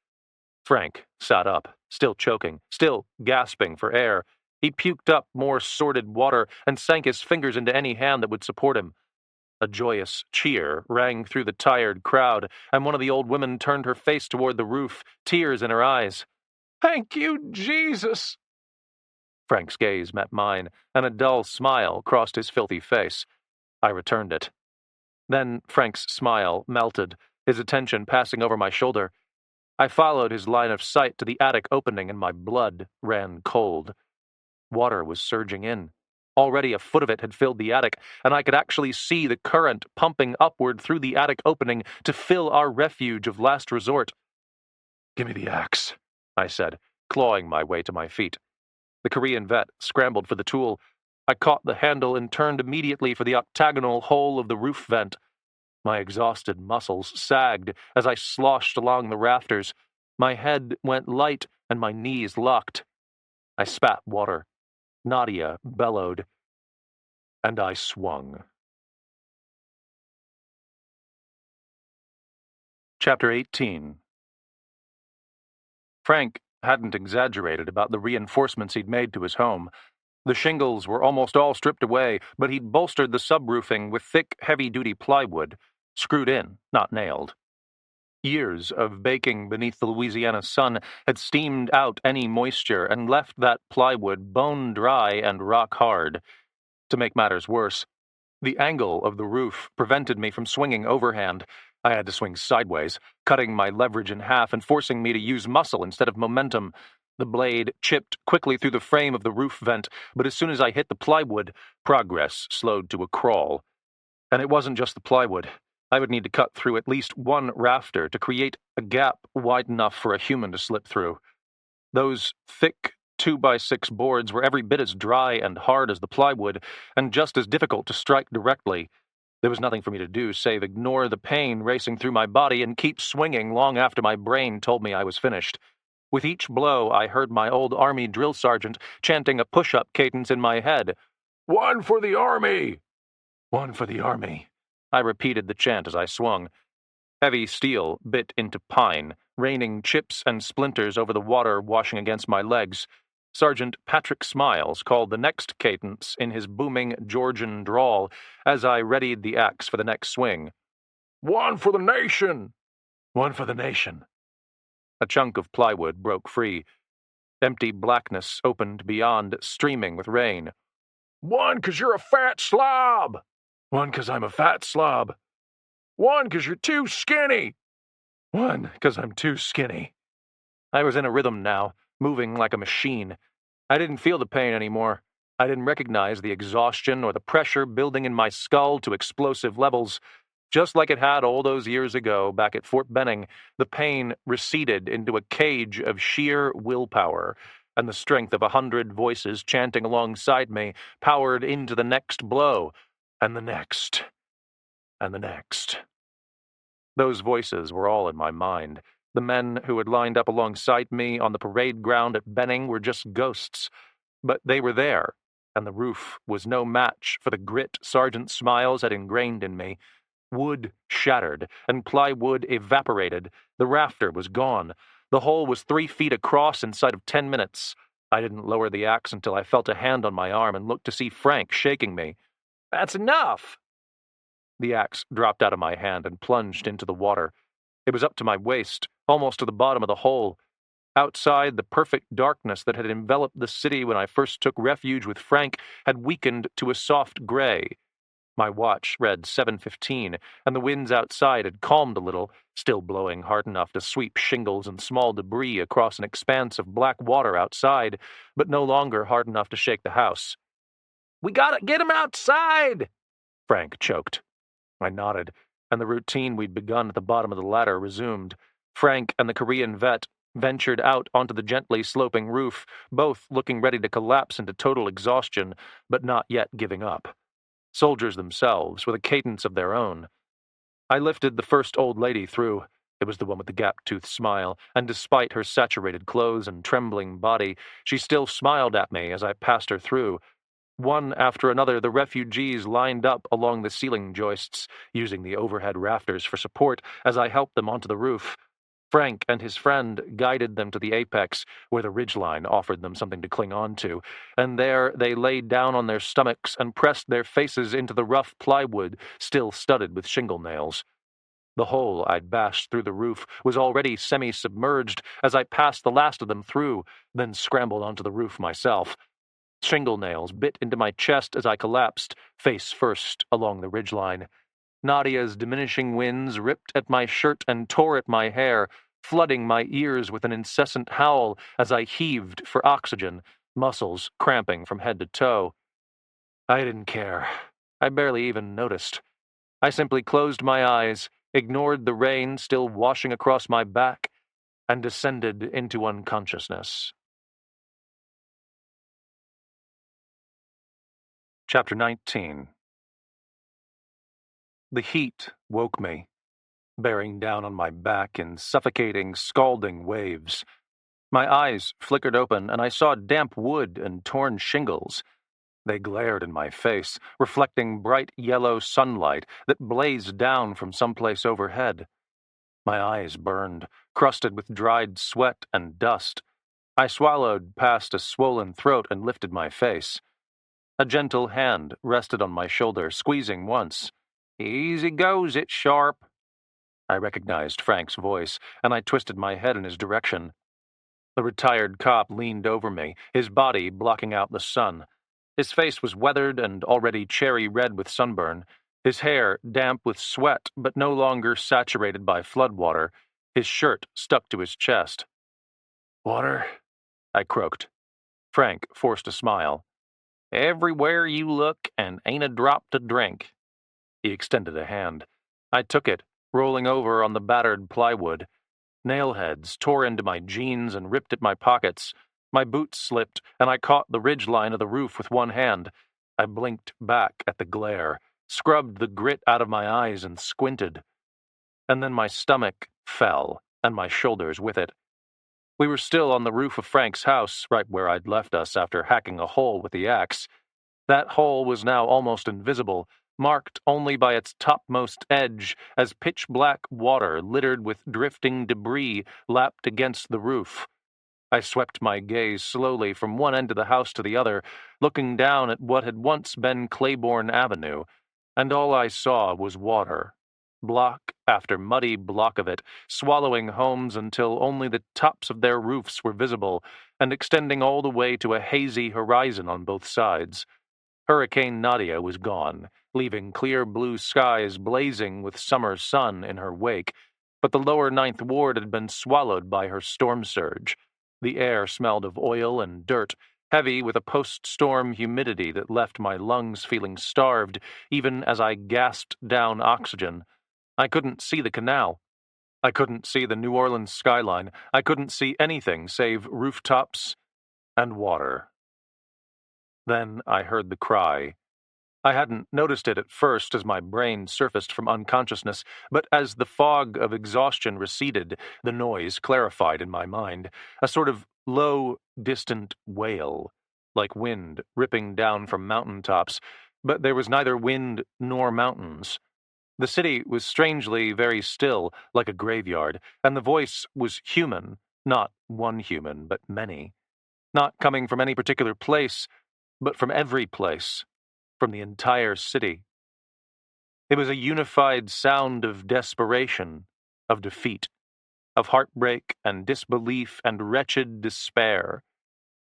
Frank sat up, still choking, still gasping for air. He puked up more sordid water and sank his fingers into any hand that would support him. A joyous cheer rang through the tired crowd, and one of the old women turned her face toward the roof, tears in her eyes. "Thank you, Jesus!" Frank's gaze met mine, and a dull smile crossed his filthy face. I returned it. Then Frank's smile melted, his attention passing over my shoulder. I followed his line of sight to the attic opening, and my blood ran cold. Water was surging in. Already a foot of it had filled the attic, and I could actually see the current pumping upward through the attic opening to fill our refuge of last resort. "Give me the axe," I said, clawing my way to my feet. The Korean vet scrambled for the tool. I caught the handle and turned immediately for the octagonal hole of the roof vent. My exhausted muscles sagged as I sloshed along the rafters. My head went light and my knees locked. I spat water. Nadia bellowed. And I swung. Chapter 18. Frank hadn't exaggerated about the reinforcements he'd made to his home. The shingles were almost all stripped away, but he'd bolstered the subroofing with thick, heavy-duty plywood, screwed in, not nailed. Years of baking beneath the Louisiana sun had steamed out any moisture and left that plywood bone dry and rock hard. To make matters worse, the angle of the roof prevented me from swinging overhand. I had to swing sideways, cutting my leverage in half and forcing me to use muscle instead of momentum. The blade chipped quickly through the frame of the roof vent, but as soon as I hit the plywood, progress slowed to a crawl. And it wasn't just the plywood. I would need to cut through at least one rafter to create a gap wide enough for a human to slip through. Those thick 2x6 boards were every bit as dry and hard as the plywood, and just as difficult to strike directly. There was nothing for me to do save ignore the pain racing through my body and keep swinging long after my brain told me I was finished. With each blow, I heard my old Army drill sergeant chanting a push-up cadence in my head. "One for the Army! One for the Army!" I repeated the chant as I swung. Heavy steel bit into pine, raining chips and splinters over the water washing against my legs. Sergeant Patrick Smiles called the next cadence in his booming Georgian drawl as I readied the axe for the next swing. "One for the nation! One for the nation!" A chunk of plywood broke free. Empty blackness opened beyond, streaming with rain. "One 'cause you're a fat slob! One 'cause I'm a fat slob! One 'cause you're too skinny! One 'cause I'm too skinny!" I was in a rhythm now, moving like a machine. I didn't feel the pain anymore. I didn't recognize the exhaustion or the pressure building in my skull to explosive levels. Just like it had all those years ago back at Fort Benning, the pain receded into a cage of sheer willpower, and the strength of 100 voices chanting alongside me powered into the next blow, and the next, and the next. Those voices were all in my mind. The men who had lined up alongside me on the parade ground at Benning were just ghosts. But they were there, and the roof was no match for the grit Sergeant Smiles had ingrained in me. Wood shattered, and plywood evaporated. The rafter was gone. The hole was 3 feet across inside of 10 minutes. I didn't lower the axe until I felt a hand on my arm and looked to see Frank shaking me. "That's enough!" The axe dropped out of my hand and plunged into the water. It was up to my waist, almost to the bottom of the hole. Outside, the perfect darkness that had enveloped the city when I first took refuge with Frank had weakened to a soft gray. My watch read 7:15, and the winds outside had calmed a little, still blowing hard enough to sweep shingles and small debris across an expanse of black water outside, but no longer hard enough to shake the house. "We gotta get him outside!" Frank choked. I nodded, and the routine we'd begun at the bottom of the ladder resumed. Frank and the Korean vet ventured out onto the gently sloping roof, both looking ready to collapse into total exhaustion, but not yet giving up. Soldiers themselves, with a cadence of their own. I lifted the first old lady through. It was the one with the gap-toothed smile, and despite her saturated clothes and trembling body, she still smiled at me as I passed her through. One after another, the refugees lined up along the ceiling joists, using the overhead rafters for support as I helped them onto the roof. Frank and his friend guided them to the apex, where the ridgeline offered them something to cling on to, and there they laid down on their stomachs and pressed their faces into the rough plywood still studded with shingle nails. The hole I'd bashed through the roof was already semi-submerged as I passed the last of them through, then scrambled onto the roof myself. Shingle nails bit into my chest as I collapsed, face first, along the ridgeline. Nadia's diminishing winds ripped at my shirt and tore at my hair, flooding my ears with an incessant howl as I heaved for oxygen, muscles cramping from head to toe. I didn't care. I barely even noticed. I simply closed my eyes, ignored the rain still washing across my back, and descended into unconsciousness. Chapter 19. The heat woke me, bearing down on my back in suffocating, scalding waves. My eyes flickered open, and I saw damp wood and torn shingles. They glared in my face, reflecting bright yellow sunlight that blazed down from someplace overhead. My eyes burned, crusted with dried sweat and dust. I swallowed past a swollen throat and lifted my face. A gentle hand rested on my shoulder, squeezing once. "Easy goes it, Sharp." I recognized Frank's voice, and I twisted my head in his direction. The retired cop leaned over me, his body blocking out the sun. His face was weathered and already cherry red with sunburn, his hair damp with sweat but no longer saturated by floodwater, his shirt stuck to his chest. "Water?" I croaked. Frank forced a smile. "Everywhere you look and ain't a drop to drink." He extended a hand. I took it, rolling over on the battered plywood. Nailheads tore into my jeans and ripped at my pockets. My boots slipped, and I caught the ridgeline of the roof with one hand. I blinked back at the glare, scrubbed the grit out of my eyes, and squinted. And then my stomach fell, and my shoulders with it. We were still on the roof of Frank's house, right where I'd left us after hacking a hole with the axe. That hole was now almost invisible, marked only by its topmost edge as pitch-black water littered with drifting debris lapped against the roof. I swept my gaze slowly from one end of the house to the other, looking down at what had once been Claiborne Avenue, and all I saw was water. Block after muddy block of it, swallowing homes until only the tops of their roofs were visible, and extending all the way to a hazy horizon on both sides. Hurricane Nadia was gone, leaving clear blue skies blazing with summer sun in her wake, but the lower Ninth Ward had been swallowed by her storm surge. The air smelled of oil and dirt, heavy with a post-storm humidity that left my lungs feeling starved even as I gasped down oxygen. I couldn't see the canal. I couldn't see the New Orleans skyline. I couldn't see anything save rooftops and water. Then I heard the cry. I hadn't noticed it at first as my brain surfaced from unconsciousness, but as the fog of exhaustion receded, the noise clarified in my mind, a sort of low, distant wail, like wind ripping down from mountaintops, but there was neither wind nor mountains. The city was strangely very still, like a graveyard, and the voice was human, not one human, but many, not coming from any particular place, but from every place, from the entire city. It was a unified sound of desperation, of defeat, of heartbreak and disbelief and wretched despair.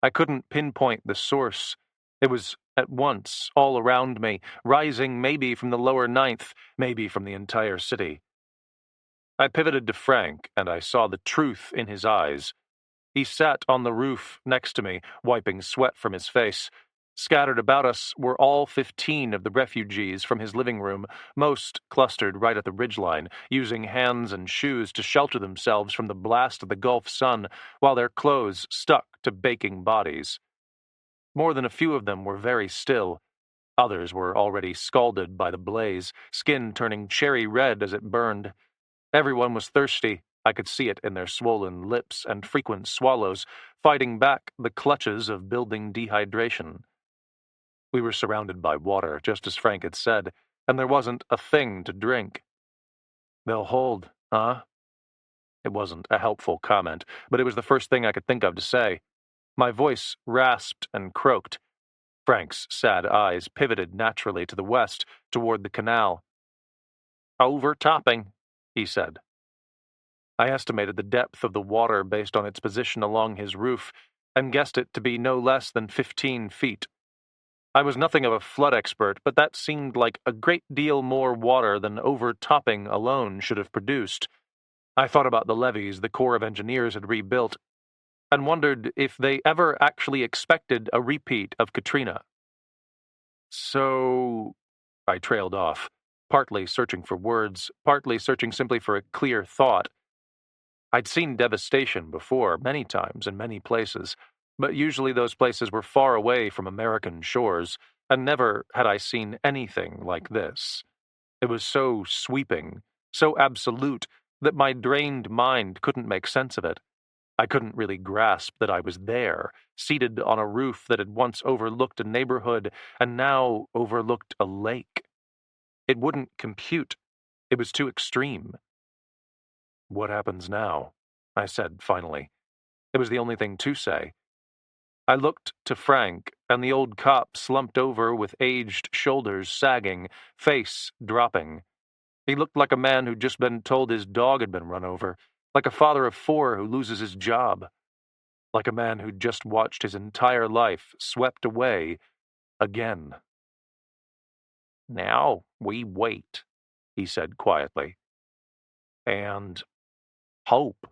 I couldn't pinpoint the source. It was at once all around me, rising maybe from the lower Ninth, maybe from the entire city. I pivoted to Frank, and I saw the truth in his eyes. He sat on the roof next to me, wiping sweat from his face. Scattered about us were all 15 of the refugees from his living room, most clustered right at the ridgeline, using hands and shoes to shelter themselves from the blast of the Gulf sun, while their clothes stuck to baking bodies. More than a few of them were very still. Others were already scalded by the blaze, skin turning cherry red as it burned. Everyone was thirsty. I could see it in their swollen lips and frequent swallows, fighting back the clutches of building dehydration. We were surrounded by water, just as Frank had said, and there wasn't a thing to drink. They'll hold, huh? It wasn't a helpful comment, but it was the first thing I could think of to say. My voice rasped and croaked. Frank's sad eyes pivoted naturally to the west, toward the canal. Overtopping, he said. I estimated the depth of the water based on its position along his roof, and guessed it to be no less than 15 feet. I was nothing of a flood expert, but that seemed like a great deal more water than overtopping alone should have produced. I thought about the levees the Corps of Engineers had rebuilt, and wondered if they ever actually expected a repeat of Katrina. So, I trailed off, partly searching for words, partly searching simply for a clear thought. I'd seen devastation before, many times, in many places, but usually those places were far away from American shores, and never had I seen anything like this. It was so sweeping, so absolute, that my drained mind couldn't make sense of it. I couldn't really grasp that I was there, seated on a roof that had once overlooked a neighborhood and now overlooked a lake. It wouldn't compute. It was too extreme. What happens now? I said finally. It was the only thing to say. I looked to Frank, and the old cop slumped over with aged shoulders sagging, face dropping. He looked like a man who'd just been told his dog had been run over, like a father of four who loses his job, like a man who'd just watched his entire life swept away again. Now we wait, he said quietly. And hope.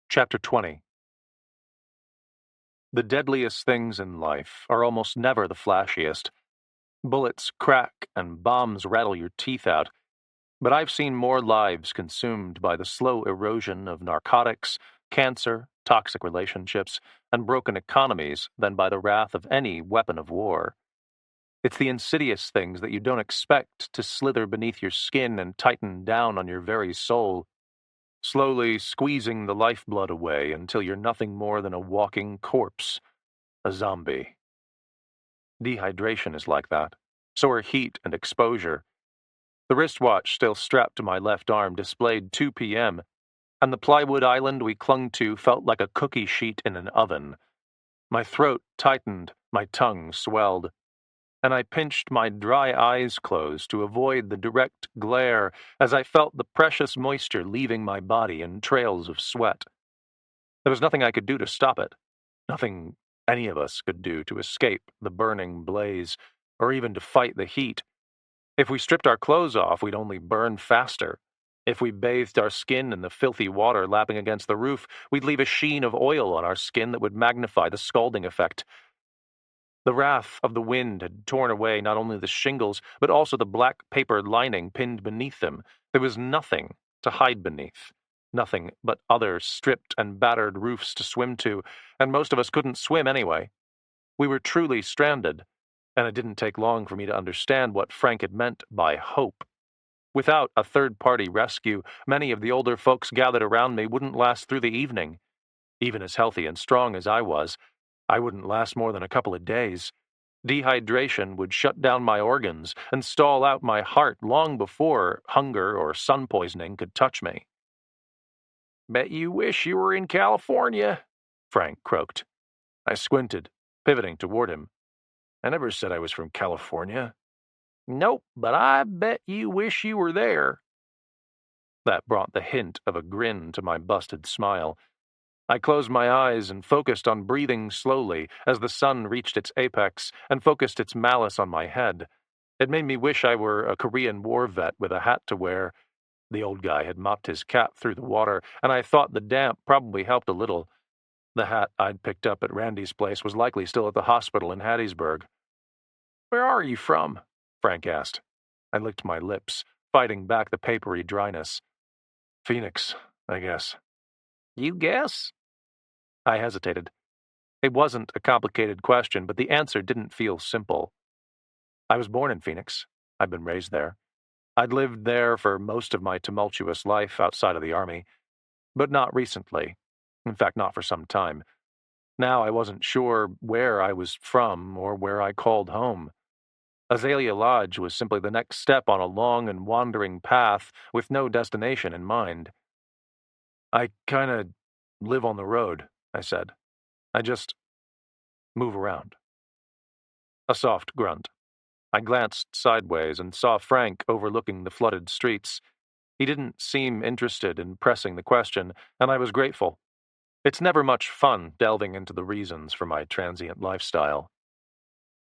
Chapter 20. The deadliest things in life are almost never the flashiest. Bullets crack and bombs rattle your teeth out, but I've seen more lives consumed by the slow erosion of narcotics, cancer, toxic relationships, and broken economies than by the wrath of any weapon of war. It's the insidious things that you don't expect to slither beneath your skin and tighten down on your very soul, slowly squeezing the lifeblood away until you're nothing more than a walking corpse, a zombie. Dehydration is like that. So are heat and exposure. The wristwatch still strapped to my left arm displayed 2 p.m., and the plywood island we clung to felt like a cookie sheet in an oven. My throat tightened, my tongue swelled, and I pinched my dry eyes closed to avoid the direct glare as I felt the precious moisture leaving my body in trails of sweat. There was nothing I could do to stop it, nothing any of us could do to escape the burning blaze, or even to fight the heat. If we stripped our clothes off, we'd only burn faster. If we bathed our skin in the filthy water lapping against the roof, we'd leave a sheen of oil on our skin that would magnify the scalding effect. The wrath of the wind had torn away not only the shingles, but also the black paper lining pinned beneath them. There was nothing to hide beneath, nothing but other stripped and battered roofs to swim to, and most of us couldn't swim anyway. We were truly stranded, and it didn't take long for me to understand what Frank had meant by hope. Without a third-party rescue, many of the older folks gathered around me wouldn't last through the evening. Even as healthy and strong as I was, I wouldn't last more than a couple of days. Dehydration would shut down my organs and stall out my heart long before hunger or sun poisoning could touch me. Bet you wish you were in California, Frank croaked. I squinted, pivoting toward him. I never said I was from California. Nope, but I bet you wish you were there. That brought the hint of a grin to my busted smile. I closed my eyes and focused on breathing slowly as the sun reached its apex and focused its malice on my head. It made me wish I were a Korean War vet with a hat to wear. The old guy had mopped his cap through the water, and I thought the damp probably helped a little. The hat I'd picked up at Randy's place was likely still at the hospital in Hattiesburg. Where are you from? Frank asked. I licked my lips, fighting back the papery dryness. Phoenix, I guess. You guess? I hesitated. It wasn't a complicated question, but the answer didn't feel simple. I was born in Phoenix. I'd been raised there. I'd lived there for most of my tumultuous life outside of the Army, but not recently. In fact, not for some time. Now I wasn't sure where I was from or where I called home. Azalea Lodge was simply the next step on a long and wandering path with no destination in mind. I kinda live on the road, I said. I just move around. A soft grunt. I glanced sideways and saw Frank overlooking the flooded streets. He didn't seem interested in pressing the question, and I was grateful. It's never much fun delving into the reasons for my transient lifestyle.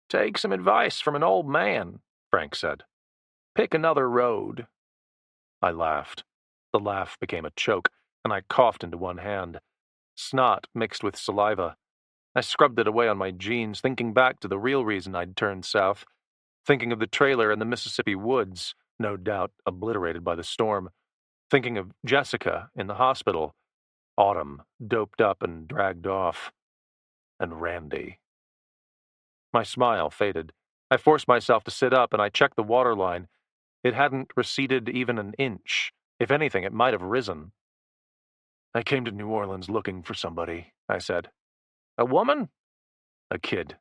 Take some advice from an old man, Frank said. Pick another road. I laughed. The laugh became a choke, and I coughed into one hand. Snot mixed with saliva. I scrubbed it away on my jeans, thinking back to the real reason I'd turned south, thinking of the trailer in the Mississippi woods, no doubt obliterated by the storm, thinking of Jessica in the hospital, Autumn, doped up and dragged off, and Randy. My smile faded. I forced myself to sit up, and I checked the waterline. It hadn't receded even an inch. If anything, it might have risen. I came to New Orleans looking for somebody, I said. A woman? A kid.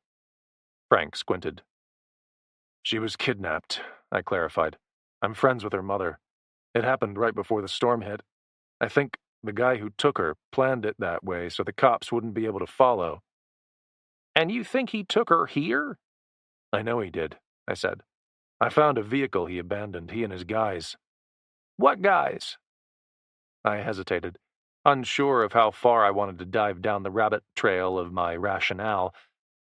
Frank squinted. She was kidnapped, I clarified. I'm friends with her mother. It happened right before the storm hit. I think the guy who took her planned it that way so the cops wouldn't be able to follow. And you think he took her here? I know he did, I said. I found a vehicle he abandoned, he and his guys. What guys? I hesitated, unsure of how far I wanted to dive down the rabbit trail of my rationale.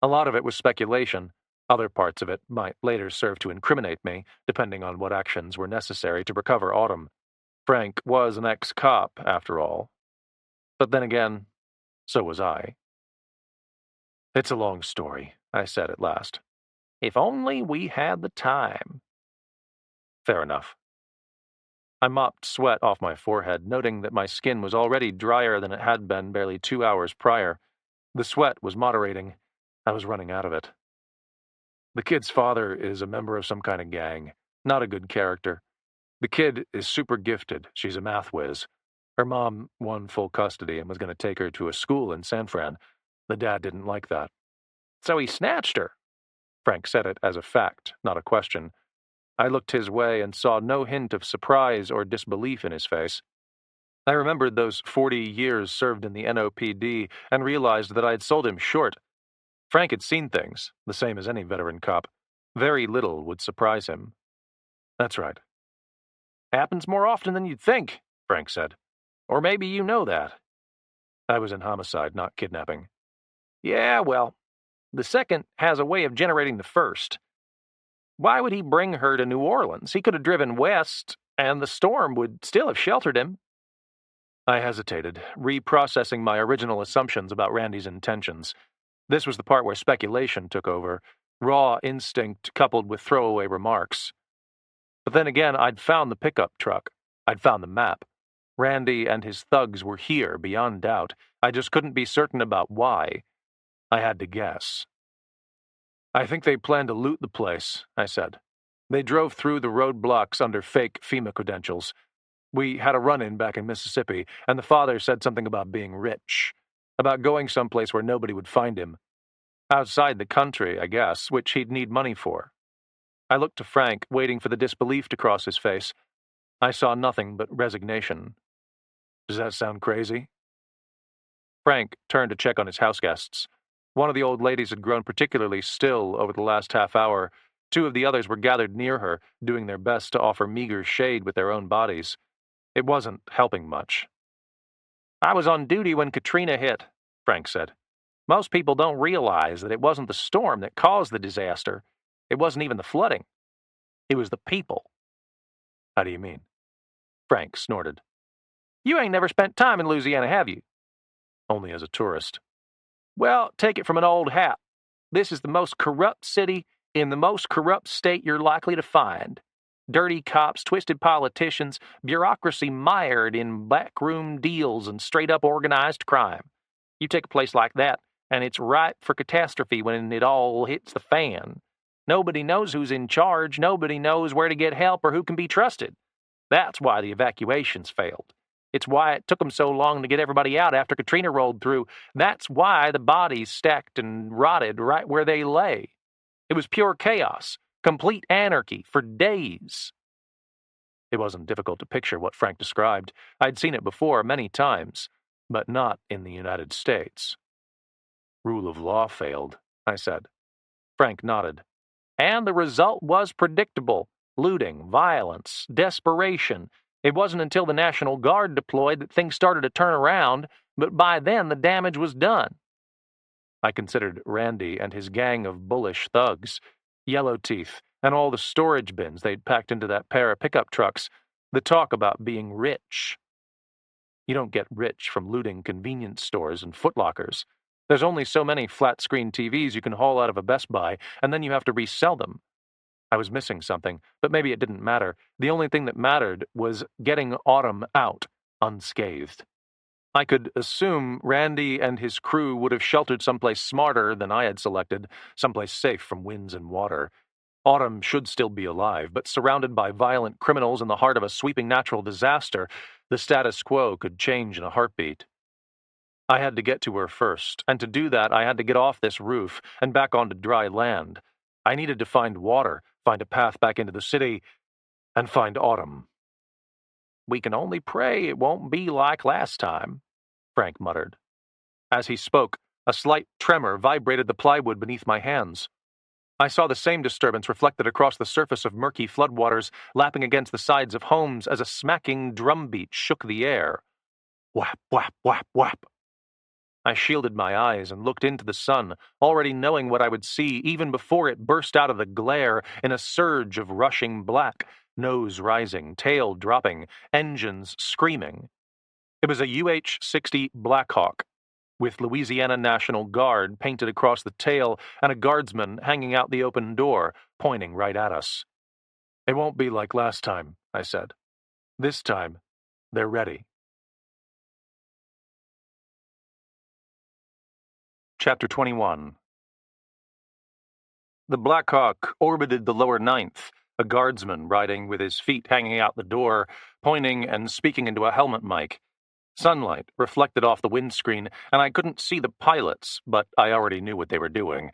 A lot of it was speculation. Other parts of it might later serve to incriminate me, depending on what actions were necessary to recover Autumn. Frank was an ex-cop, after all. But then again, so was I. It's a long story, I said at last. If only we had the time. Fair enough. I mopped sweat off my forehead, noting that my skin was already drier than it had been barely 2 hours prior. The sweat was moderating. I was running out of it. The kid's father is a member of some kind of gang. Not a good character. The kid is super gifted. She's a math whiz. Her mom won full custody and was going to take her to a school in San Fran. The dad didn't like that. So he snatched her. Frank said it as a fact, not a question. I looked his way and saw no hint of surprise or disbelief in his face. I remembered those 40 years served in the NOPD and realized that I had sold him short. Frank had seen things, the same as any veteran cop. Very little would surprise him. That's right. Happens more often than you'd think, Frank said. Or maybe you know that. I was in homicide, not kidnapping. Yeah, well, the second has a way of generating the first. Why would he bring her to New Orleans? He could have driven west, and the storm would still have sheltered him. I hesitated, reprocessing my original assumptions about Randy's intentions. This was the part where speculation took over, raw instinct coupled with throwaway remarks. But then again, I'd found the pickup truck. I'd found the map. Randy and his thugs were here, beyond doubt. I just couldn't be certain about why. I had to guess. I think they planned to loot the place, I said. They drove through the roadblocks under fake FEMA credentials. We had a run-in back in Mississippi, and the father said something about being rich, about going someplace where nobody would find him. Outside the country, I guess, which he'd need money for. I looked to Frank, waiting for the disbelief to cross his face. I saw nothing but resignation. Does that sound crazy? Frank turned to check on his houseguests. One of the old ladies had grown particularly still over the last half hour. Two of the others were gathered near her, doing their best to offer meager shade with their own bodies. It wasn't helping much. I was on duty when Katrina hit, Frank said. Most people don't realize that it wasn't the storm that caused the disaster. It wasn't even the flooding. It was the people. How do you mean? Frank snorted. You ain't never spent time in Louisiana, have you? Only as a tourist. Well, take it from an old hat. This is the most corrupt city in the most corrupt state you're likely to find. Dirty cops, twisted politicians, bureaucracy mired in backroom deals and straight-up organized crime. You take a place like that, and it's ripe for catastrophe when it all hits the fan. Nobody knows who's in charge, nobody knows where to get help or who can be trusted. That's why the evacuations failed. It's why it took them so long to get everybody out after Katrina rolled through. That's why the bodies stacked and rotted right where they lay. It was pure chaos, complete anarchy for days. It wasn't difficult to picture what Frank described. I'd seen it before many times, but not in the United States. Rule of law failed, I said. Frank nodded. And the result was predictable. Looting, violence, desperation. It wasn't until the National Guard deployed that things started to turn around, but by then the damage was done. I considered Randy and his gang of bullish thugs, Yellow Teeth, and all the storage bins they'd packed into that pair of pickup trucks, the talk about being rich. You don't get rich from looting convenience stores and footlockers. There's only so many flat-screen TVs you can haul out of a Best Buy, and then you have to resell them. I was missing something, but maybe it didn't matter. The only thing that mattered was getting Autumn out, unscathed. I could assume Randy and his crew would have sheltered someplace smarter than I had selected, someplace safe from winds and water. Autumn should still be alive, but surrounded by violent criminals in the heart of a sweeping natural disaster, the status quo could change in a heartbeat. I had to get to her first, and to do that I had to get off this roof and back onto dry land. I needed to find water, find a path back into the city, and find Autumn. We can only pray it won't be like last time, Frank muttered. As he spoke, a slight tremor vibrated the plywood beneath my hands. I saw the same disturbance reflected across the surface of murky floodwaters, lapping against the sides of homes as a smacking drumbeat shook the air. Whap, whap, whap, whap. I shielded my eyes and looked into the sun, already knowing what I would see even before it burst out of the glare in a surge of rushing black, nose rising, tail dropping, engines screaming. It was a UH-60 Blackhawk, with Louisiana National Guard painted across the tail and a guardsman hanging out the open door, pointing right at us. It won't be like last time, I said. This time, they're ready. Chapter 21. The Blackhawk orbited the lower ninth, a guardsman riding with his feet hanging out the door, pointing and speaking into a helmet mic. Sunlight reflected off the windscreen, and I couldn't see the pilots, but I already knew what they were doing.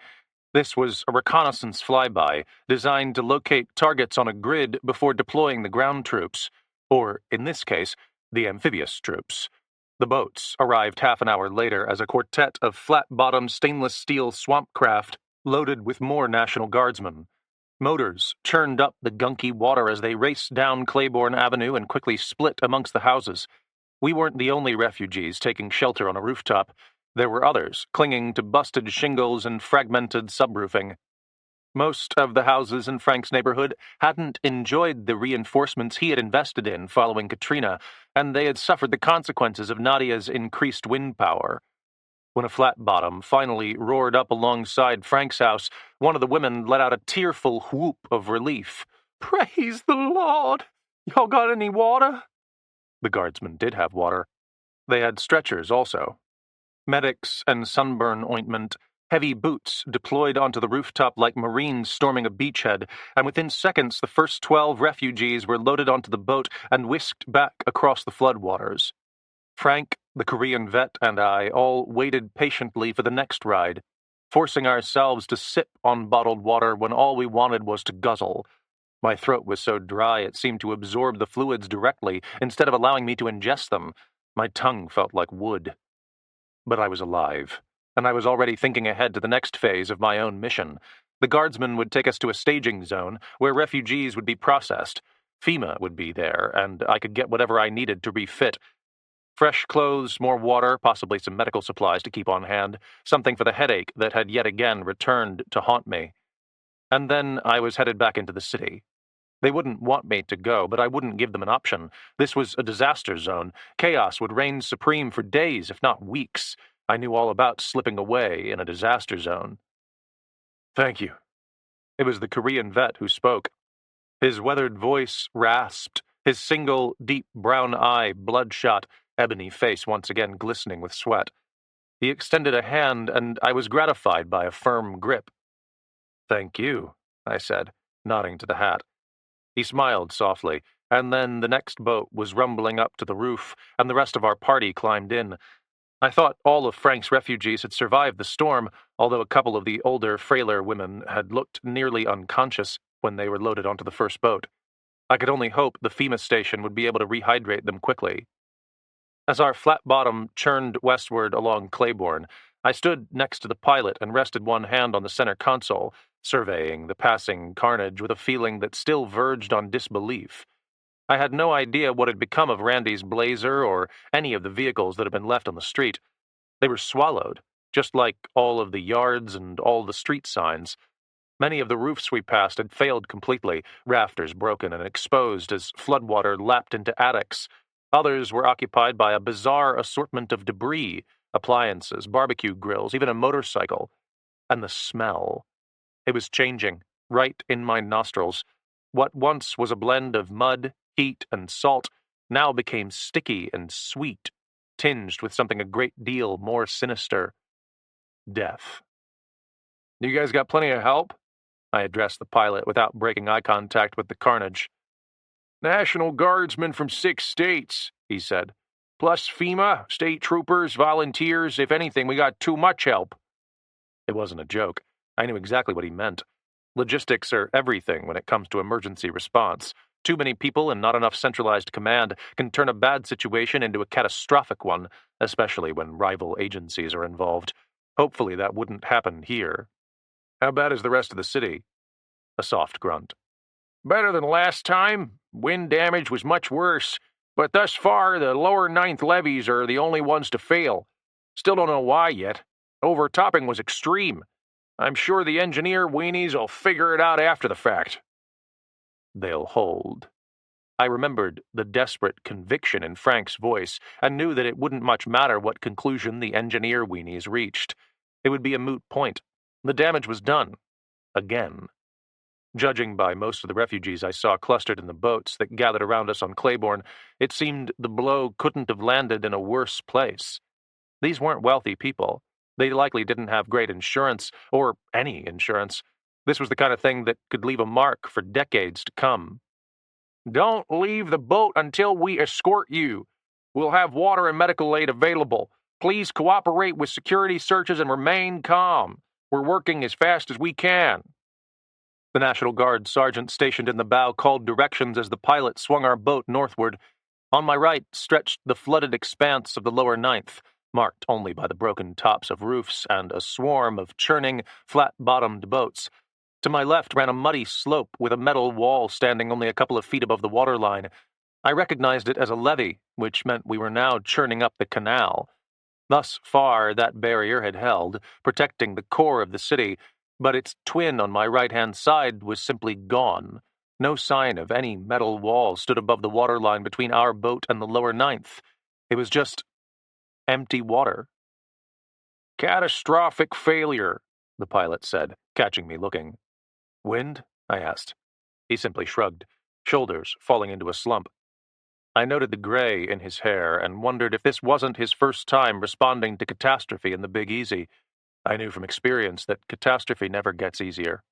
This was a reconnaissance flyby, designed to locate targets on a grid before deploying the ground troops, or, in this case, the amphibious troops. The boats arrived half an hour later as a quartet of flat-bottomed stainless steel swamp craft loaded with more National Guardsmen. Motors churned up the gunky water as they raced down Claiborne Avenue and quickly split amongst the houses. We weren't the only refugees taking shelter on a rooftop. There were others, clinging to busted shingles and fragmented subroofing. Most of the houses in Frank's neighborhood hadn't enjoyed the reinforcements he had invested in following Katrina, and they had suffered the consequences of Nadia's increased wind power. When a flat bottom finally roared up alongside Frank's house, one of the women let out a tearful whoop of relief. "Praise the Lord! Y'all got any water?" The guardsmen did have water. They had stretchers also. Medics and sunburn ointment, heavy boots deployed onto the rooftop like Marines storming a beachhead, and within seconds the first 12 refugees were loaded onto the boat and whisked back across the floodwaters. Frank, the Korean vet, and I all waited patiently for the next ride, forcing ourselves to sip on bottled water when all we wanted was to guzzle. My throat was so dry it seemed to absorb the fluids directly instead of allowing me to ingest them. My tongue felt like wood. But I was alive, and I was already thinking ahead to the next phase of my own mission. The guardsmen would take us to a staging zone where refugees would be processed. FEMA would be there, and I could get whatever I needed to refit. Fresh clothes, more water, possibly some medical supplies to keep on hand, something for the headache that had yet again returned to haunt me. And then I was headed back into the city. They wouldn't want me to go, but I wouldn't give them an option. This was a disaster zone. Chaos would reign supreme for days, if not weeks. I knew all about slipping away in a disaster zone. "Thank you." It was the Korean vet who spoke. His weathered voice rasped, his single, deep brown eye bloodshot, ebony face once again glistening with sweat. He extended a hand, and I was gratified by a firm grip. "Thank you," I said, nodding to the hat. He smiled softly. and then the next boat was rumbling up to the roof, and the rest of our party climbed in. I thought all of Frank's refugees had survived the storm, although a couple of the older, frailer women had looked nearly unconscious when they were loaded onto the first boat. I could only hope the FEMA station would be able to rehydrate them quickly. As our flat bottom churned westward along Claiborne, I stood next to the pilot and rested one hand on the center console, surveying the passing carnage with a feeling that still verged on disbelief. I had no idea what had become of Randy's blazer or any of the vehicles that had been left on the street. They were swallowed, just like all of the yards and all the street signs. Many of the roofs we passed had failed completely, rafters broken and exposed as floodwater lapped into attics. Others were occupied by a bizarre assortment of debris, appliances, barbecue grills, even a motorcycle. And the smell. It was changing, right in my nostrils. What once was a blend of mud, heat, and salt now became sticky and sweet, tinged with something a great deal more sinister. Death. "You guys got plenty of help?" I addressed the pilot without breaking eye contact with the carnage. "National Guardsmen from 6 states, he said. "Plus FEMA, state troopers, volunteers. If anything, we got too much help." It wasn't a joke. I knew exactly what he meant. Logistics are everything when it comes to emergency response. Too many people and not enough centralized command can turn a bad situation into a catastrophic one, especially when rival agencies are involved. Hopefully that wouldn't happen here. "How bad is the rest of the city?" A soft grunt. "Better than last time. Wind damage was much worse, but thus far the lower ninth levees are the only ones to fail. Still don't know why yet. Overtopping was extreme. I'm sure the engineer weenies will figure it out after the fact." They'll hold. I remembered the desperate conviction in Frank's voice and knew that it wouldn't much matter what conclusion the engineer weenies reached. It would be a moot point. The damage was done. Again. Judging by most of the refugees I saw clustered in the boats that gathered around us on Claiborne, it seemed the blow couldn't have landed in a worse place. These weren't wealthy people. They likely didn't have great insurance, or any insurance. This was the kind of thing that could leave a mark for decades to come. "Don't leave the boat until we escort you. We'll have water and medical aid available. Please cooperate with security searches and remain calm. We're working as fast as we can." The National Guard sergeant stationed in the bow called directions as the pilot swung our boat northward. On my right stretched the flooded expanse of the lower ninth, marked only by the broken tops of roofs and a swarm of churning, flat-bottomed boats. To my left ran a muddy slope with a metal wall standing only a couple of feet above the waterline. I recognized it as a levee, which meant we were now churning up the canal. Thus far, that barrier had held, protecting the core of the city, but its twin on my right-hand side was simply gone. No sign of any metal wall stood above the waterline between our boat and the lower ninth. It was just empty water. "Catastrophic failure," the pilot said, catching me looking. "Wind?" I asked. He simply shrugged, shoulders falling into a slump. I noted the gray in his hair and wondered if this wasn't his first time responding to catastrophe in the Big Easy. I knew from experience that catastrophe never gets easier.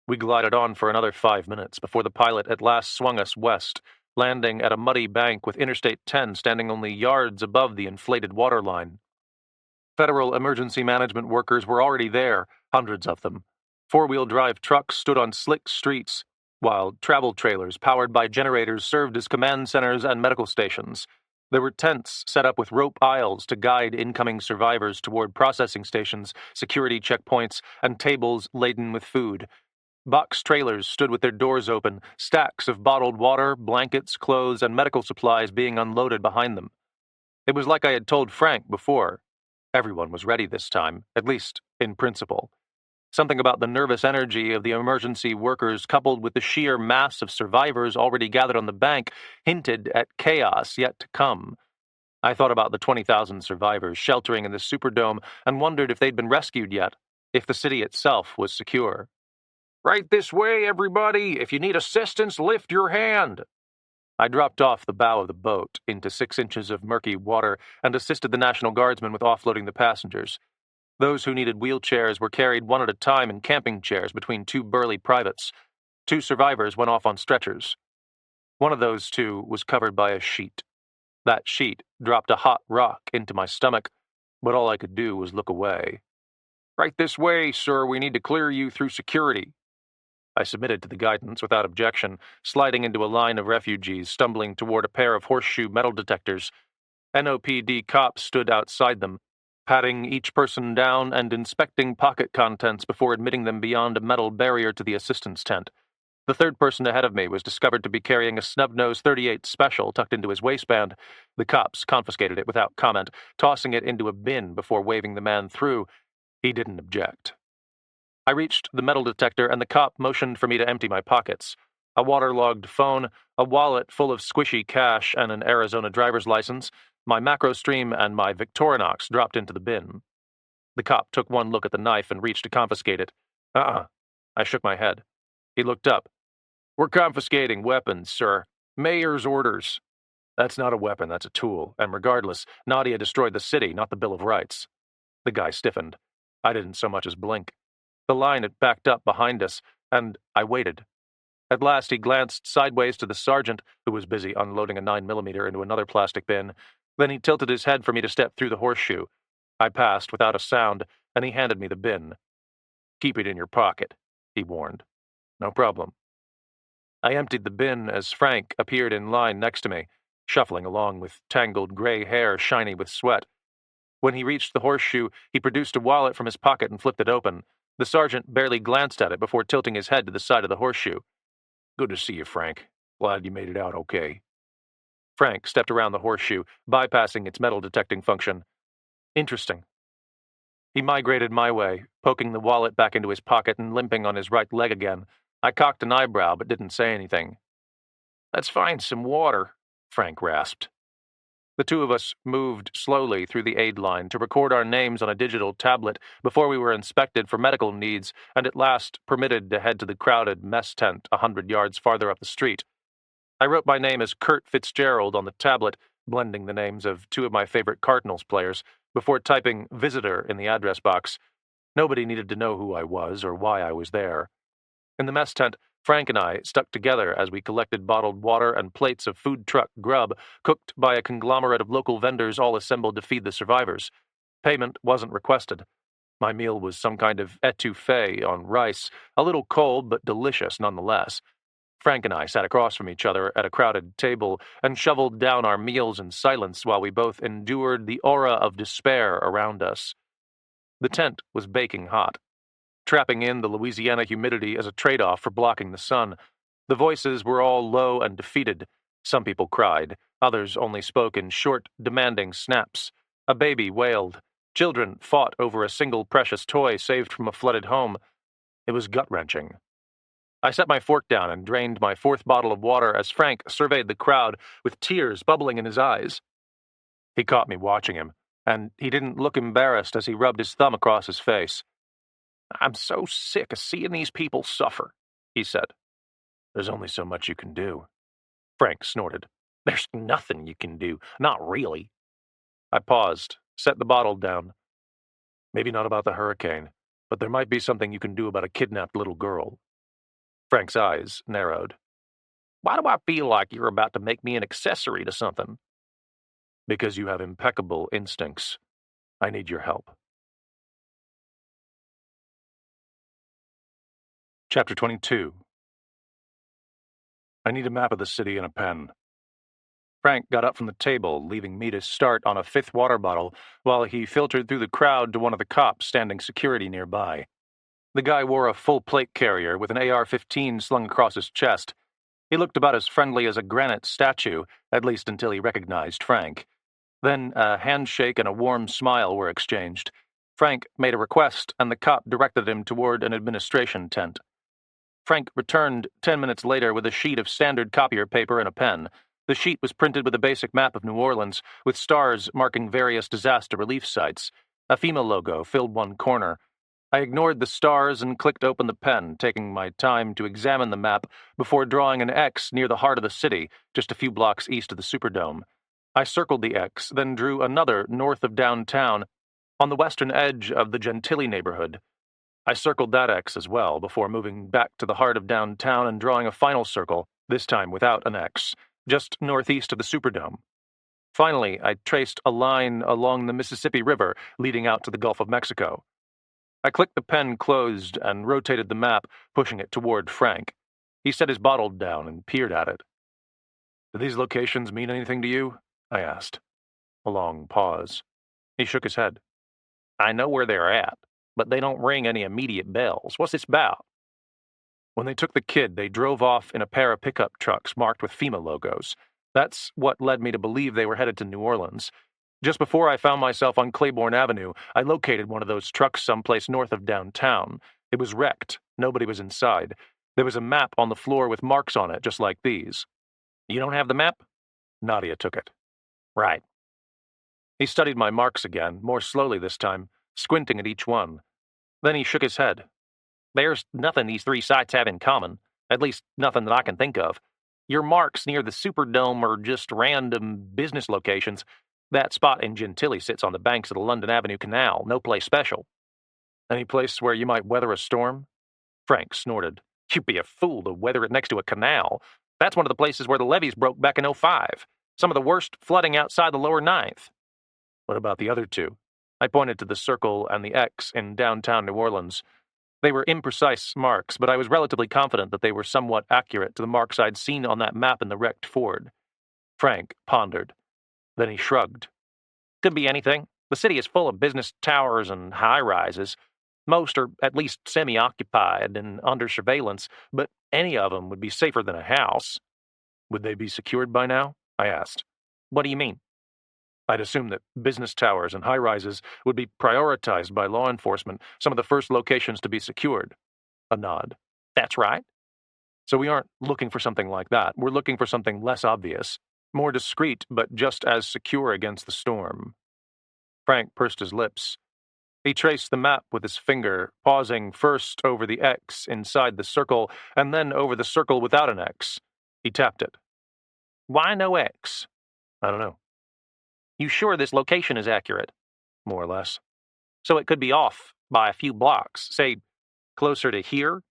We glided on for another 5 minutes before the pilot at last swung us west, landing at a muddy bank with Interstate 10 standing only yards above the inflated waterline. Federal emergency management workers were already there, hundreds of them. Four-wheel drive trucks stood on slick streets, while travel trailers powered by generators served as command centers and medical stations. There were tents set up with rope aisles to guide incoming survivors toward processing stations, security checkpoints, and tables laden with food. Box trailers stood with their doors open, stacks of bottled water, blankets, clothes, and medical supplies being unloaded behind them. It was like I had told Frank before. Everyone was ready this time, at least in principle. Something about the nervous energy of the emergency workers coupled with the sheer mass of survivors already gathered on the bank hinted at chaos yet to come. I thought about the 20,000 survivors sheltering in the Superdome and wondered if they'd been rescued yet, if the city itself was secure. "Right this way, everybody! If you need assistance, lift your hand!" I dropped off the bow of the boat into 6 inches of murky water and assisted the National Guardsmen with offloading the passengers. Those who needed wheelchairs were carried one at a time in camping chairs between 2 burly privates. 2 survivors went off on stretchers. One of those two was covered by a sheet. That sheet dropped a hot rock into my stomach, but all I could do was look away. "Right this way, sir. We need to clear you through security." I submitted to the guidance without objection, sliding into a line of refugees stumbling toward a pair of horseshoe metal detectors. NOPD cops stood outside them, patting each person down and inspecting pocket contents before admitting them beyond a metal barrier to the assistance tent. The third person ahead of me was discovered to be carrying a snub-nosed .38 Special tucked into his waistband. The cops confiscated it without comment, tossing it into a bin before waving the man through. He didn't object. I reached the metal detector, and the cop motioned for me to empty my pockets. A waterlogged phone, a wallet full of squishy cash, and an Arizona driver's license, my MacroStream and my Victorinox dropped into the bin. The cop took one look at the knife and reached to confiscate it. I shook my head. He looked up. "We're confiscating weapons, sir. Mayor's orders." "That's not a weapon, that's a tool, and regardless, Nadia destroyed the city, not the Bill of Rights." The guy stiffened. I didn't so much as blink. The line had backed up behind us, and I waited. At last he glanced sideways to the sergeant, who was busy unloading a 9mm into another plastic bin. Then he tilted his head for me to step through the horseshoe. I passed without a sound, and he handed me the bin. "Keep it in your pocket," he warned. "No problem." I emptied the bin as Frank appeared in line next to me, shuffling along with tangled gray hair shiny with sweat. When he reached the horseshoe, he produced a wallet from his pocket and flipped it open. The sergeant barely glanced at it before tilting his head to the side of the horseshoe. "Good to see you, Frank. Glad you made it out okay." Frank stepped around the horseshoe, bypassing its metal detecting function. "Interesting." He migrated my way, poking the wallet back into his pocket and limping on his right leg again. I cocked an eyebrow but didn't say anything. "Let's find some water," Frank rasped. The two of us moved slowly through the aid line to record our names on a digital tablet before we were inspected for medical needs and at last permitted to head to the crowded mess tent 100 yards farther up the street. I wrote my name as Kurt Fitzgerald on the tablet, blending the names of two of my favorite Cardinals players, before typing visitor in the address box. Nobody needed to know who I was or why I was there. In the mess tent, Frank and I stuck together as we collected bottled water and plates of food truck grub cooked by a conglomerate of local vendors all assembled to feed the survivors. Payment wasn't requested. My meal was some kind of etouffee on rice, a little cold but delicious nonetheless. Frank and I sat across from each other at a crowded table and shoveled down our meals in silence while we both endured the aura of despair around us. The tent was baking hot, trapping in the Louisiana humidity as a trade-off for blocking the sun. The voices were all low and defeated. Some people cried. Others only spoke in short, demanding snaps. A baby wailed. Children fought over a single precious toy saved from a flooded home. It was gut-wrenching. I set my fork down and drained my fourth bottle of water as Frank surveyed the crowd with tears bubbling in his eyes. He caught me watching him, and he didn't look embarrassed as he rubbed his thumb across his face. "I'm so sick of seeing these people suffer," he said. "There's only so much you can do." Frank snorted. "There's nothing you can do. Not really." I paused, set the bottle down. "Maybe not about the hurricane, but there might be something you can do about a kidnapped little girl." Frank's eyes narrowed. "Why do I feel like you're about to make me an accessory to something?" "Because you have impeccable instincts. I need your help." Chapter 22. I need a map of the city and a pen. Frank got up from the table, leaving me to start on a fifth water bottle while he filtered through the crowd to one of the cops standing security nearby. The guy wore a full plate carrier with an AR-15 slung across his chest. He looked about as friendly as a granite statue, at least until he recognized Frank. Then a handshake and a warm smile were exchanged. Frank made a request, and the cop directed him toward an administration tent. Frank returned 10 minutes later with a sheet of standard copier paper and a pen. The sheet was printed with a basic map of New Orleans, with stars marking various disaster relief sites. A FEMA logo filled one corner. I ignored the stars and clicked open the pen, taking my time to examine the map before drawing an X near the heart of the city, just a few blocks east of the Superdome. I circled the X, then drew another north of downtown, on the western edge of the Gentilly neighborhood. I circled that X as well before moving back to the heart of downtown and drawing a final circle this time without an X, just northeast of the Superdome. Finally, I traced a line along the Mississippi River leading out to the Gulf of Mexico. I clicked the pen closed and rotated the map, pushing it toward Frank. He set his bottle down and peered at it. Do these locations mean anything to you? I asked. A long pause. He shook his head. I know where they're at, but they don't ring any immediate bells. What's this about? When they took the kid, they drove off in a pair of pickup trucks marked with FEMA logos. That's what led me to believe they were headed to New Orleans. Just before I found myself on Claiborne Avenue, I located one of those trucks someplace north of downtown. It was wrecked. Nobody was inside. There was a map on the floor with marks on it, just like these. You don't have the map? Nadia took it. Right. He studied my marks again, more slowly this time, squinting at each one. Then he shook his head. There's nothing these three sites have in common, at least nothing that I can think of. Your marks near the Superdome are just random business locations. That spot in Gentilly sits on the banks of the London Avenue Canal, no place special. Any place where you might weather a storm? Frank snorted. You'd be a fool to weather it next to a canal. That's one of the places where the levees broke back in '05. Some of the worst flooding outside the lower Ninth. What about the other two? I pointed to the circle and the X in downtown New Orleans. They were imprecise marks, but I was relatively confident that they were somewhat accurate to the marks I'd seen on that map in the wrecked Ford. Frank pondered. Then he shrugged. Could be anything. The city is full of business towers and high-rises. Most are at least semi-occupied and under surveillance, but any of them would be safer than a house. Would they be secured by now? I asked. What do you mean? I'd assume that business towers and high-rises would be prioritized by law enforcement, some of the first locations to be secured. A nod. That's right. So we aren't looking for something like that. We're looking for something less obvious, more discreet, but just as secure against the storm. Frank pursed his lips. He traced the map with his finger, pausing first over the X inside the circle and then over the circle without an X. He tapped it. Why no X? I don't know. You sure this location is accurate? More or less. So it could be off by a few blocks, say, closer to here?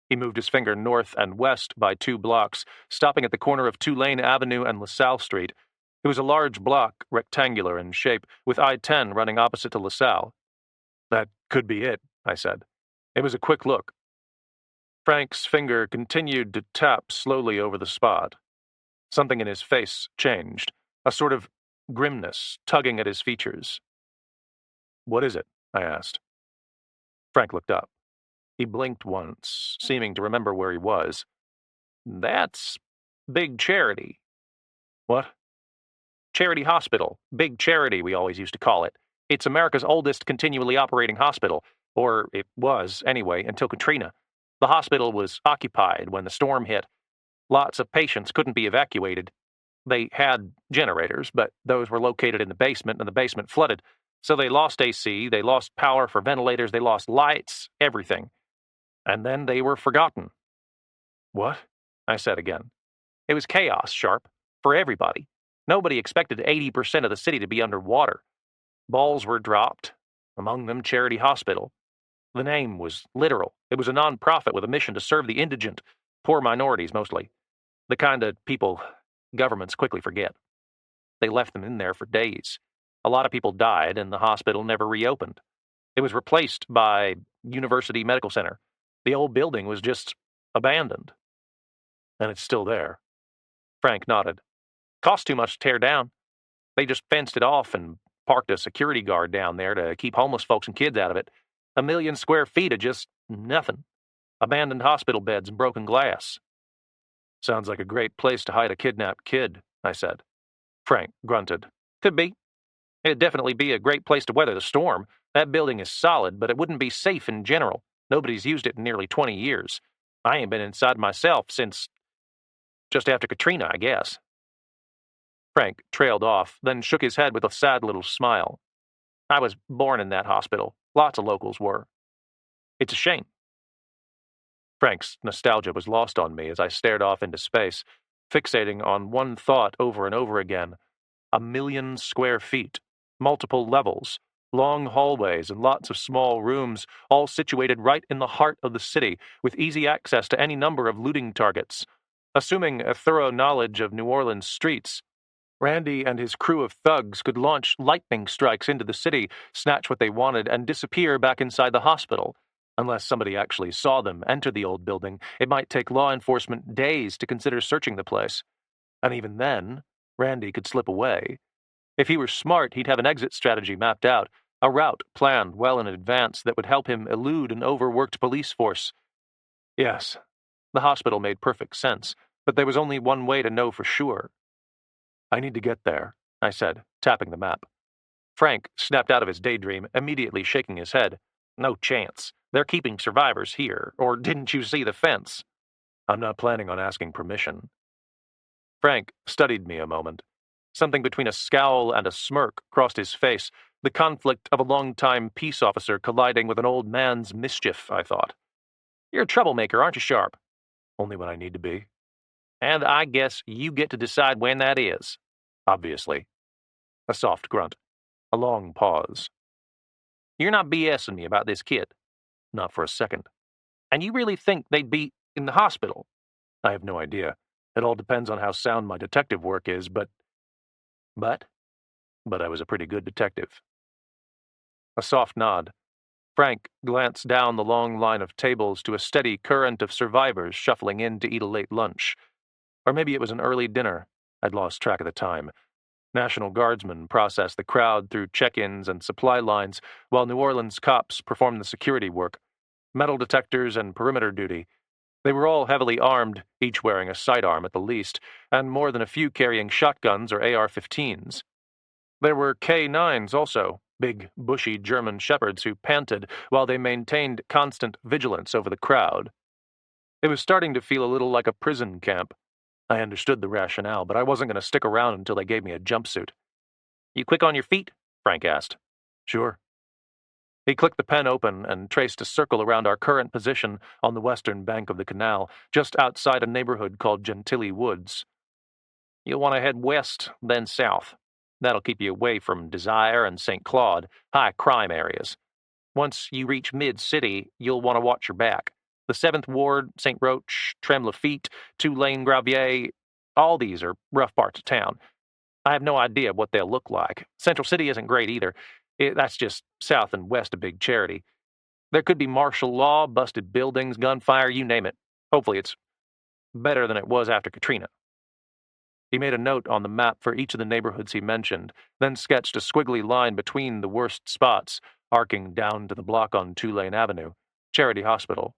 He moved his finger north and west by 2 blocks, stopping at the corner of Tulane Avenue and LaSalle Street. It was a large block, rectangular in shape, with I-10 running opposite to LaSalle. That could be it, I said. It was a quick look. Frank's finger continued to tap slowly over the spot. Something in his face changed, a sort of grimness tugging at his features. What is it? I asked. Frank looked up. He blinked once, seeming to remember where he was. That's Big Charity. What? Charity Hospital. Big Charity, we always used to call it. It's America's oldest continually operating hospital, or it was, anyway, until Katrina. The hospital was occupied when the storm hit. Lots of patients couldn't be evacuated. They had generators, but those were located in the basement, and the basement flooded. So they lost AC, they lost power for ventilators, they lost lights, everything. And then they were forgotten. What? I said again. It was chaos, Sharp, for everybody. Nobody expected 80% of the city to be underwater. Balls were dropped, among them Charity Hospital. The name was literal. It was a non-profit with a mission to serve the indigent, poor minorities mostly. The kind of people governments quickly forget. They left them in there for days. A lot of people died, and the hospital never reopened. It was replaced by University Medical Center. The old building was just abandoned. And it's still there. Frank nodded. Cost too much to tear down. They just fenced it off and parked a security guard down there to keep homeless folks and kids out of it. 1 million square feet of just nothing. Abandoned hospital beds and broken glass. Sounds like a great place to hide a kidnapped kid, I said. Frank grunted. Could be. It'd definitely be a great place to weather the storm. That building is solid, but it wouldn't be safe in general. Nobody's used it in nearly 20 years. I ain't been inside myself since just after Katrina, I guess. Frank trailed off, then shook his head with a sad little smile. I was born in that hospital. Lots of locals were. It's a shame. Frank's nostalgia was lost on me as I stared off into space, fixating on one thought over and over again. 1 million square feet, multiple levels, long hallways and lots of small rooms, all situated right in the heart of the city, with easy access to any number of looting targets. Assuming a thorough knowledge of New Orleans streets, Randy and his crew of thugs could launch lightning strikes into the city, snatch what they wanted, and disappear back inside the hospital. Unless somebody actually saw them enter the old building, it might take law enforcement days to consider searching the place. And even then, Randy could slip away. If he were smart, he'd have an exit strategy mapped out, a route planned well in advance that would help him elude an overworked police force. Yes, the hospital made perfect sense, but there was only one way to know for sure. I need to get there, I said, tapping the map. Frank snapped out of his daydream, immediately shaking his head. No chance. They're keeping survivors here, or didn't you see the fence? I'm not planning on asking permission. Frank studied me a moment. Something between a scowl and a smirk crossed his face, the conflict of a long-time peace officer colliding with an old man's mischief, I thought. You're a troublemaker, aren't you, Sharp? Only when I need to be. And I guess you get to decide when that is. Obviously. A soft grunt. A long pause. You're not BSing me about this kid. Not for a second. And you really think they'd be in the hospital? I have no idea. It all depends on how sound my detective work is, but I was a pretty good detective. A soft nod. Frank glanced down the long line of tables to a steady current of survivors shuffling in to eat a late lunch. Or maybe it was an early dinner. I'd lost track of the time. National Guardsmen processed the crowd through check-ins and supply lines, while New Orleans cops performed the security work, metal detectors and perimeter duty. They were all heavily armed, each wearing a sidearm at the least, and more than a few carrying shotguns or AR-15s. There were K-9s also, big, bushy German shepherds who panted while they maintained constant vigilance over the crowd. It was starting to feel a little like a prison camp. I understood the rationale, but I wasn't going to stick around until they gave me a jumpsuit. You quick on your feet? Frank asked. Sure. He clicked the pen open and traced a circle around our current position on the western bank of the canal, just outside a neighborhood called Gentilly Woods. You'll want to head west, then south. That'll keep you away from Desire and St. Claude, high crime areas. Once you reach mid-city, you'll want to watch your back. The 7th Ward, St. Roch, Tremblefeet, Tulane Gravier, all these are rough parts of town. I have no idea what they'll look like. Central City isn't great either. That's just south and west of Big Charity. There could be martial law, busted buildings, gunfire, you name it. Hopefully it's better than it was after Katrina. He made a note on the map for each of the neighborhoods he mentioned, then sketched a squiggly line between the worst spots, arcing down to the block on Tulane Avenue, Charity Hospital.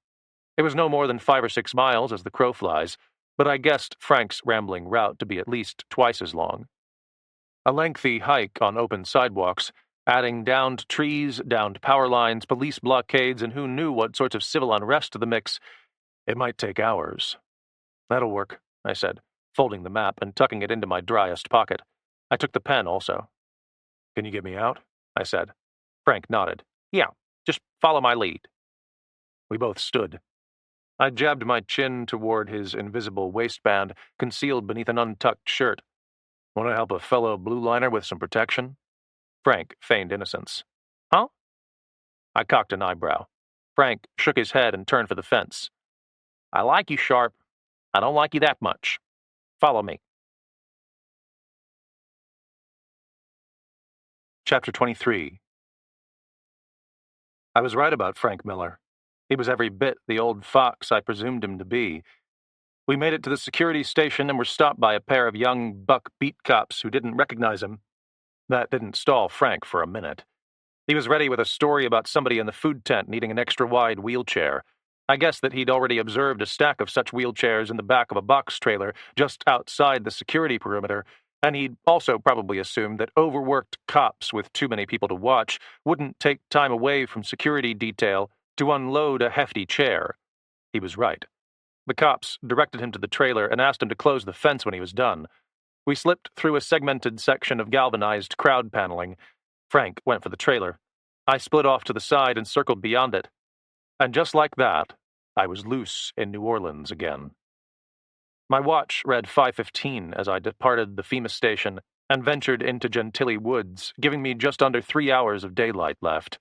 It was no more than 5 or 6 miles as the crow flies, but I guessed Frank's rambling route to be at least twice as long. A lengthy hike on open sidewalks, adding downed trees, downed power lines, police blockades, and who knew what sorts of civil unrest to the mix. It might take hours. That'll work, I said, folding the map and tucking it into my driest pocket. I took the pen also. Can you get me out? I said. Frank nodded. Yeah, just follow my lead. We both stood. I jabbed my chin toward his invisible waistband, concealed beneath an untucked shirt. Want to help a fellow blue liner with some protection? Frank feigned innocence. Huh? I cocked an eyebrow. Frank shook his head and turned for the fence. I like you, Sharp. I don't like you that much. Follow me. Chapter 23. I was right about Frank Miller. He was every bit the old fox I presumed him to be. We made it to the security station and were stopped by a pair of young buck beat cops who didn't recognize him. That didn't stall Frank for a minute. He was ready with a story about somebody in the food tent needing an extra-wide wheelchair. I guessed that he'd already observed a stack of such wheelchairs in the back of a box trailer just outside the security perimeter, and he'd also probably assumed that overworked cops with too many people to watch wouldn't take time away from security detail to unload a hefty chair. He was right. The cops directed him to the trailer and asked him to close the fence when he was done. We slipped through a segmented section of galvanized crowd paneling. Frank went for the trailer. I split off to the side and circled beyond it. And just like that, I was loose in New Orleans again. My watch read 5:15 as I departed the FEMA station and ventured into Gentilly Woods, giving me just under 3 hours of daylight left.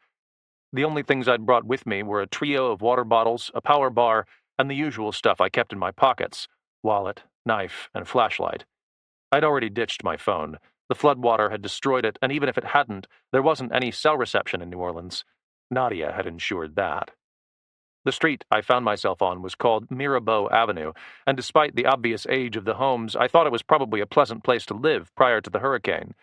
The only things I'd brought with me were a trio of water bottles, a power bar, and the usual stuff I kept in my pockets. wallet, knife, and flashlight. I'd already ditched my phone. The floodwater had destroyed it, and even if it hadn't, there wasn't any cell reception in New Orleans. Nadia had ensured that. The street I found myself on was called Mirabeau Avenue, and despite the obvious age of the homes, I thought it was probably a pleasant place to live prior to the hurricane.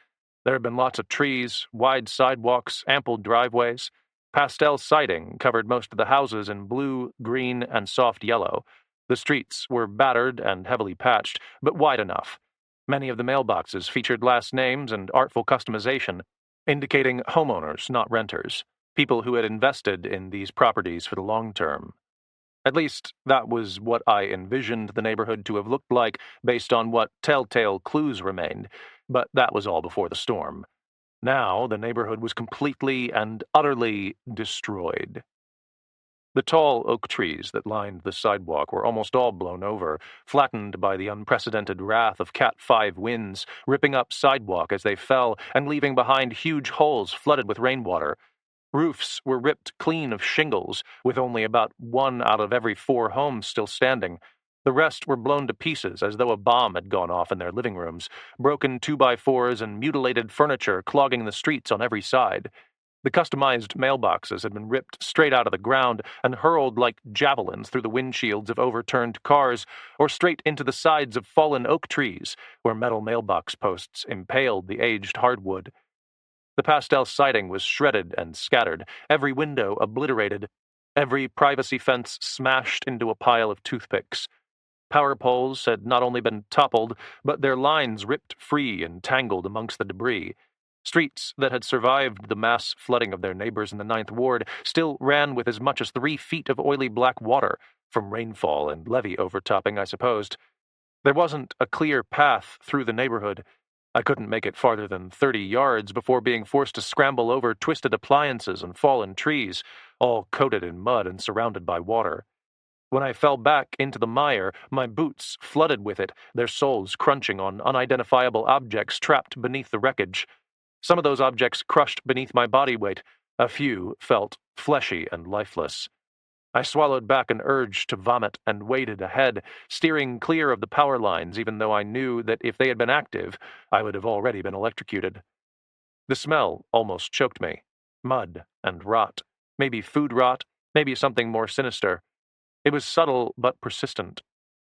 There had been lots of trees, wide sidewalks, ample driveways. Pastel siding covered most of the houses in blue, green, and soft yellow. The streets were battered and heavily patched, but wide enough. Many of the mailboxes featured last names and artful customization, indicating homeowners, not renters, people who had invested in these properties for the long term. At least, that was what I envisioned the neighborhood to have looked like based on what telltale clues remained, but that was all before the storm. Now, the neighborhood was completely and utterly destroyed. The tall oak trees that lined the sidewalk were almost all blown over, flattened by the unprecedented wrath of Cat 5 winds, ripping up sidewalk as they fell and leaving behind huge holes flooded with rainwater. Roofs were ripped clean of shingles, with only about 1 out of every 4 homes still standing. The rest were blown to pieces as though a bomb had gone off in their living rooms, broken 2x4s and mutilated furniture clogging the streets on every side. The customized mailboxes had been ripped straight out of the ground and hurled like javelins through the windshields of overturned cars or straight into the sides of fallen oak trees, where metal mailbox posts impaled the aged hardwood. The pastel siding was shredded and scattered, every window obliterated, every privacy fence smashed into a pile of toothpicks. Power poles had not only been toppled, but their lines ripped free and tangled amongst the debris. Streets that had survived the mass flooding of their neighbors in the Ninth Ward still ran with as much as 3 feet of oily black water, from rainfall and levee overtopping, I supposed. There wasn't a clear path through the neighborhood. I couldn't make it farther than 30 yards before being forced to scramble over twisted appliances and fallen trees, all coated in mud and surrounded by water. When I fell back into the mire, my boots flooded with it, their soles crunching on unidentifiable objects trapped beneath the wreckage. Some of those objects crushed beneath my body weight. A few felt fleshy and lifeless. I swallowed back an urge to vomit and waded ahead, steering clear of the power lines, even though I knew that if they had been active, I would have already been electrocuted. The smell almost choked me. Mud and rot. Maybe food rot, maybe something more sinister. It was subtle but persistent,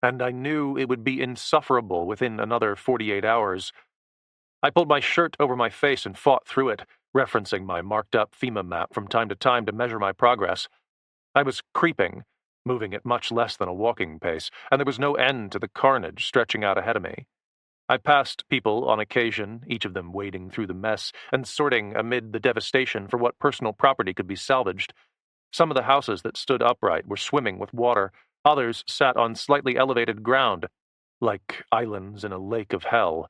and I knew it would be insufferable within another 48 hours. I pulled my shirt over my face and fought through it, referencing my marked-up FEMA map from time to measure my progress. I was creeping, moving at much less than a walking pace, and there was no end to the carnage stretching out ahead of me. I passed people on occasion, each of them wading through the mess and sorting amid the devastation for what personal property could be salvaged. Some of the houses that stood upright were swimming with water, others sat on slightly elevated ground, like islands in a lake of hell.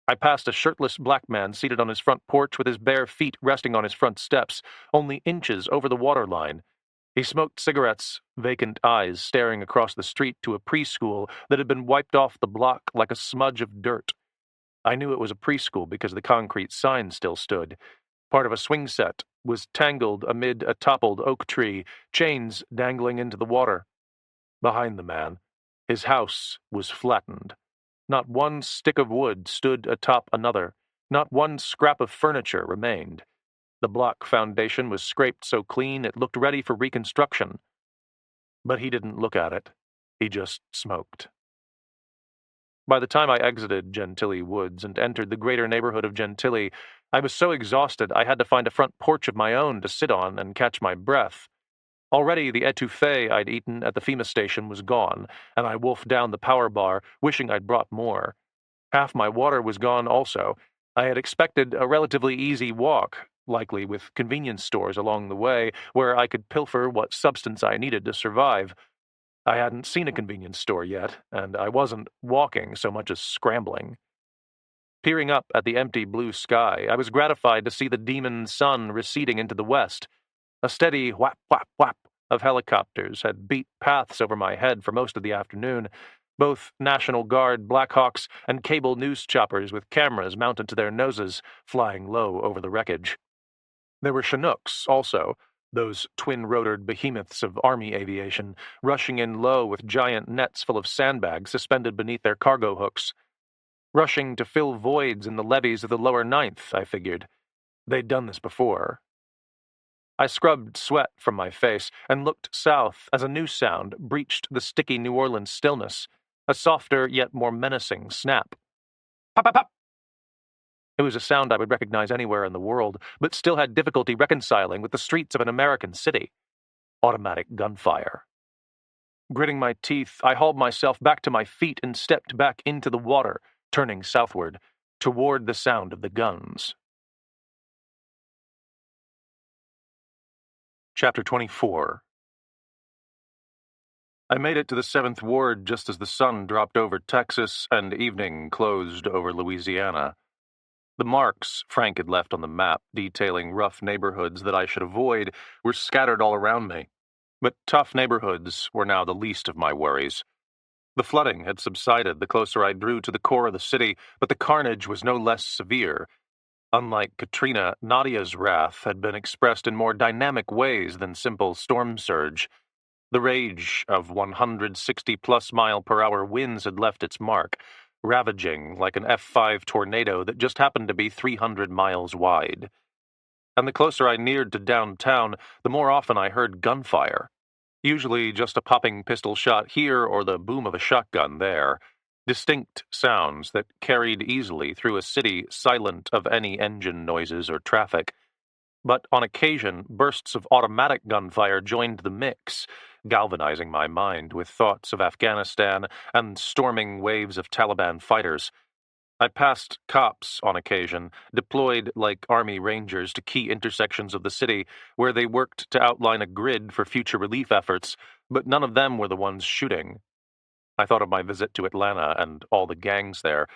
I passed a shirtless black man seated on his front porch with his bare feet resting on his front steps, only inches over the water line. He smoked cigarettes, vacant eyes staring across the street to a preschool that had been wiped off the block like a smudge of dirt. I knew it was a preschool because the concrete sign still stood. Part of a swing set was tangled amid a toppled oak tree, chains dangling into the water. Behind the man, his house was flattened. Not one stick of wood stood atop another. Not one scrap of furniture remained. The block foundation was scraped so clean it looked ready for reconstruction. But he didn't look at it. He just smoked. By the time I exited Gentilly Woods and entered the greater neighborhood of Gentilly, I was so exhausted I had to find a front porch of my own to sit on and catch my breath. Already the etouffee I'd eaten at the FEMA station was gone, and I wolfed down the power bar, wishing I'd brought more. Half my water was gone also. I had expected a relatively easy walk, likely with convenience stores along the way, where I could pilfer what substance I needed to survive. I hadn't seen a convenience store yet, and I wasn't walking so much as scrambling. Peering up at the empty blue sky, I was gratified to see the demon sun receding into the west. A steady whap, whap, whap of helicopters had beat paths over my head for most of the afternoon, both National Guard Blackhawks and cable news choppers with cameras mounted to their noses, flying low over the wreckage. There were Chinooks, also, Those twin-rotored behemoths of army aviation, rushing in low with giant nets full of sandbags suspended beneath their cargo hooks. Rushing to fill voids in the levees of the lower ninth, I figured. They'd done this before. I scrubbed sweat from my face and looked south as a new sound breached the sticky New Orleans stillness, a softer yet more menacing snap. Pop, pop, pop! It was a sound I would recognize anywhere in the world, but still had difficulty reconciling with the streets of an American city. Automatic gunfire. Gritting my teeth, I hauled myself back to my feet and stepped back into the water, turning southward, toward the sound of the guns. Chapter 24. I made it to the 7th Ward just as the sun dropped over Texas and evening closed over Louisiana. The marks Frank had left on the map, detailing rough neighborhoods that I should avoid, were scattered all around me. But tough neighborhoods were now the least of my worries. The flooding had subsided the closer I drew to the core of the city, but the carnage was no less severe. Unlike Katrina, Nadia's wrath had been expressed in more dynamic ways than simple storm surge. The rage of 160-plus-mile-per-hour winds had left its mark, ravaging like an F5 tornado that just happened to be 300 miles wide. And the closer I neared to downtown, the more often I heard gunfire. Usually just a popping pistol shot here or the boom of a shotgun there. Distinct sounds that carried easily through a city silent of any engine noises or traffic. But on occasion, bursts of automatic gunfire joined the mix, galvanizing my mind with thoughts of Afghanistan and storming waves of Taliban fighters. I passed cops on occasion, deployed like Army Rangers to key intersections of the city where they worked to outline a grid for future relief efforts, but none of them were the ones shooting. I thought of my visit to Atlanta and all the gangs there.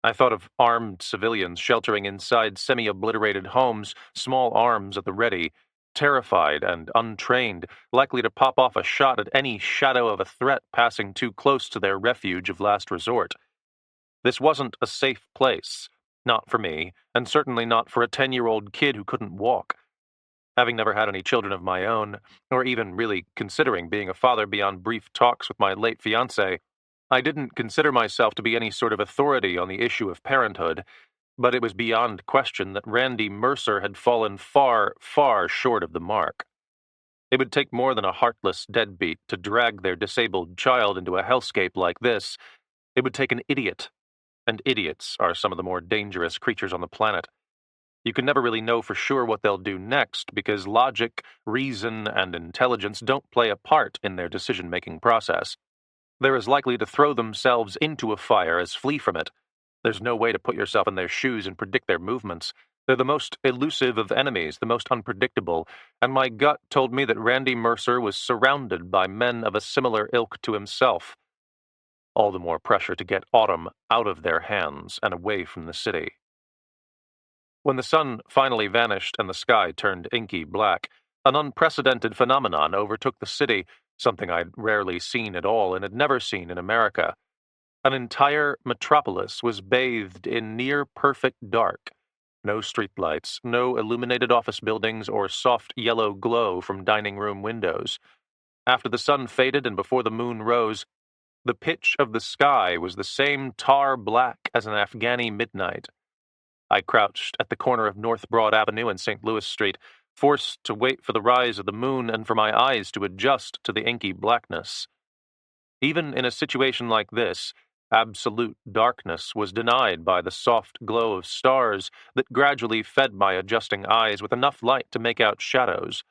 I thought of armed civilians sheltering inside semi-obliterated homes, small arms at the ready, terrified and untrained, likely to pop off a shot at any shadow of a threat passing too close to their refuge of last resort. This wasn't a safe place. Not for me, and certainly not for a 10-year-old kid who couldn't walk. Having never had any children of my own, or even really considering being a father beyond brief talks with my late fiancé, I didn't consider myself to be any sort of authority on the issue of parenthood, but it was beyond question that Randy Mercer had fallen far, far short of the mark. It would take more than a heartless deadbeat to drag their disabled child into a hellscape like this. It would take an idiot, and idiots are some of the more dangerous creatures on the planet. You can never really know for sure what they'll do next because logic, reason, and intelligence don't play a part in their decision-making process. They're as likely to throw themselves into a fire as flee from it. There's no way to put yourself in their shoes and predict their movements. They're the most elusive of enemies, the most unpredictable, and my gut told me that Randy Mercer was surrounded by men of a similar ilk to himself. All the more pressure to get Autumn out of their hands and away from the city. When the sun finally vanished and the sky turned inky black, an unprecedented phenomenon overtook the city, something I'd rarely seen at all and had never seen in America. An entire metropolis was bathed in near-perfect dark. No streetlights, no illuminated office buildings or soft yellow glow from dining room windows. After the sun faded and before the moon rose, the pitch of the sky was the same tar black as an Afghani midnight. I crouched at the corner of North Broad Avenue and St. Louis Street, forced to wait for the rise of the moon and for my eyes to adjust to the inky blackness. Even in a situation like this, absolute darkness was denied by the soft glow of stars that gradually fed my adjusting eyes with enough light to make out shadows.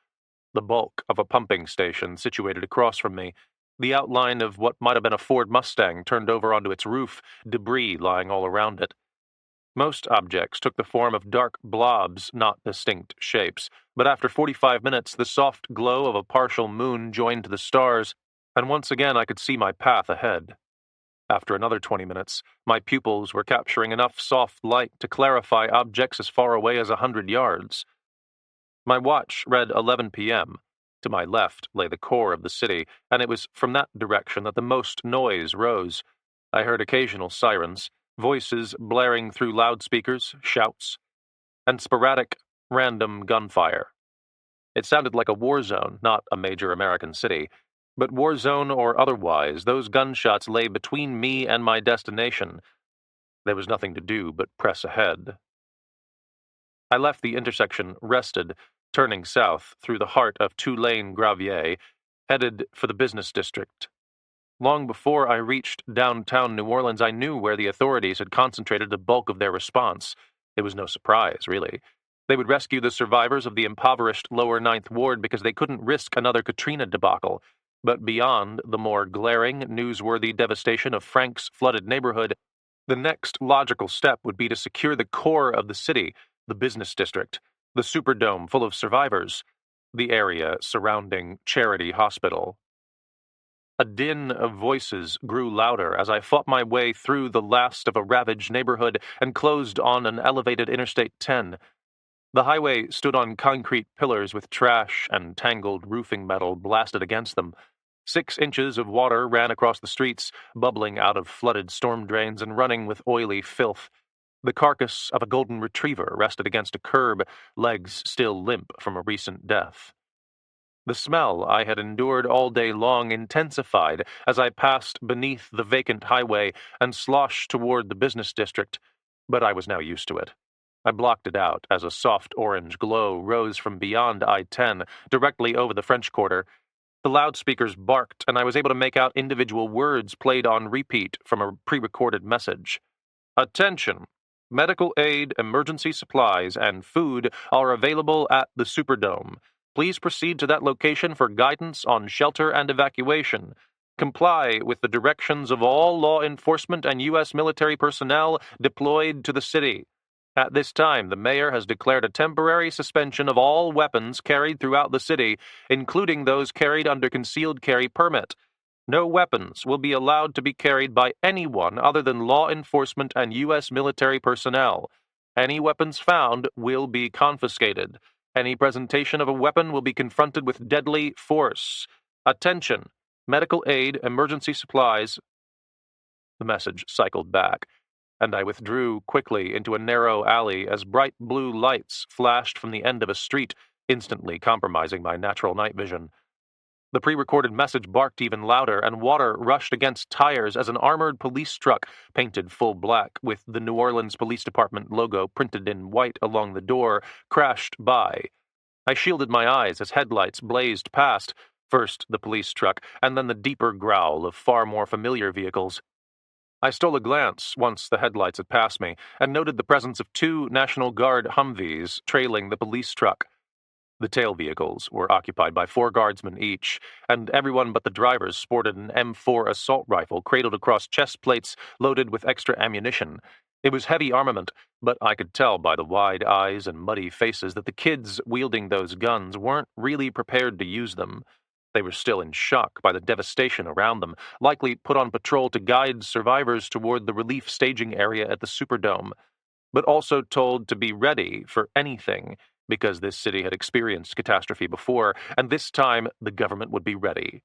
The bulk of a pumping station situated across from me, the outline of what might have been a Ford Mustang turned over onto its roof, debris lying all around it. Most objects took the form of dark blobs, not distinct shapes, but after 45 minutes the soft glow of a partial moon joined the stars, and once again I could see my path ahead. After another 20 minutes, my pupils were capturing enough soft light to clarify objects as far away as 100 yards. My watch read 11 p.m. To my left lay the core of the city, and it was from that direction that the most noise rose. I heard occasional sirens, voices blaring through loudspeakers, shouts, and sporadic, random gunfire. It sounded like a war zone, not a major American city. But war zone or otherwise, those gunshots lay between me and my destination. There was nothing to do but press ahead. I left the intersection rested, turning south through the heart of two-lane Gravier, headed for the business district. Long before I reached downtown New Orleans, I knew where the authorities had concentrated the bulk of their response. It was no surprise, really. They would rescue the survivors of the impoverished lower Ninth Ward because they couldn't risk another Katrina debacle. But beyond the more glaring, newsworthy devastation of Frank's flooded neighborhood, the next logical step would be to secure the core of the city, the business district, the Superdome full of survivors, the area surrounding Charity Hospital. A din of voices grew louder as I fought my way through the last of a ravaged neighborhood and closed on an elevated Interstate 10. The highway stood on concrete pillars with trash and tangled roofing metal blasted against them. 6 inches of water ran across the streets, bubbling out of flooded storm drains and running with oily filth. The carcass of a golden retriever rested against a curb, legs still limp from a recent death. The smell I had endured all day long intensified as I passed beneath the vacant highway and sloshed toward the business district, but I was now used to it. I blocked it out as a soft orange glow rose from beyond I-10, directly over the French Quarter. The loudspeakers barked, and I was able to make out individual words played on repeat from a pre-recorded message. Attention! Medical aid, emergency supplies, and food are available at the Superdome. Please proceed to that location for guidance on shelter and evacuation. Comply with the directions of all law enforcement and U.S. military personnel deployed to the city. At this time, the mayor has declared a temporary suspension of all weapons carried throughout the city, including those carried under concealed carry permit. No weapons will be allowed to be carried by anyone other than law enforcement and U.S. military personnel. Any weapons found will be confiscated. Any presentation of a weapon will be confronted with deadly force. Attention! Medical aid, emergency supplies. The message cycled back, and I withdrew quickly into a narrow alley as bright blue lights flashed from the end of a street, instantly compromising my natural night vision. The pre-recorded message barked even louder, and water rushed against tires as an armored police truck, painted full black with the New Orleans Police Department logo printed in white along the door, crashed by. I shielded my eyes as headlights blazed past, first the police truck, and then the deeper growl of far more familiar vehicles. I stole a glance once the headlights had passed me, and noted the presence of 2 National Guard Humvees trailing the police truck. The tail vehicles were occupied by 4 guardsmen each, and everyone but the drivers sported an M4 assault rifle cradled across chest plates loaded with extra ammunition. It was heavy armament, but I could tell by the wide eyes and muddy faces that the kids wielding those guns weren't really prepared to use them. They were still in shock by the devastation around them, likely put on patrol to guide survivors toward the relief staging area at the Superdome, but also told to be ready for anything, because this city had experienced catastrophe before, and this time the government would be ready.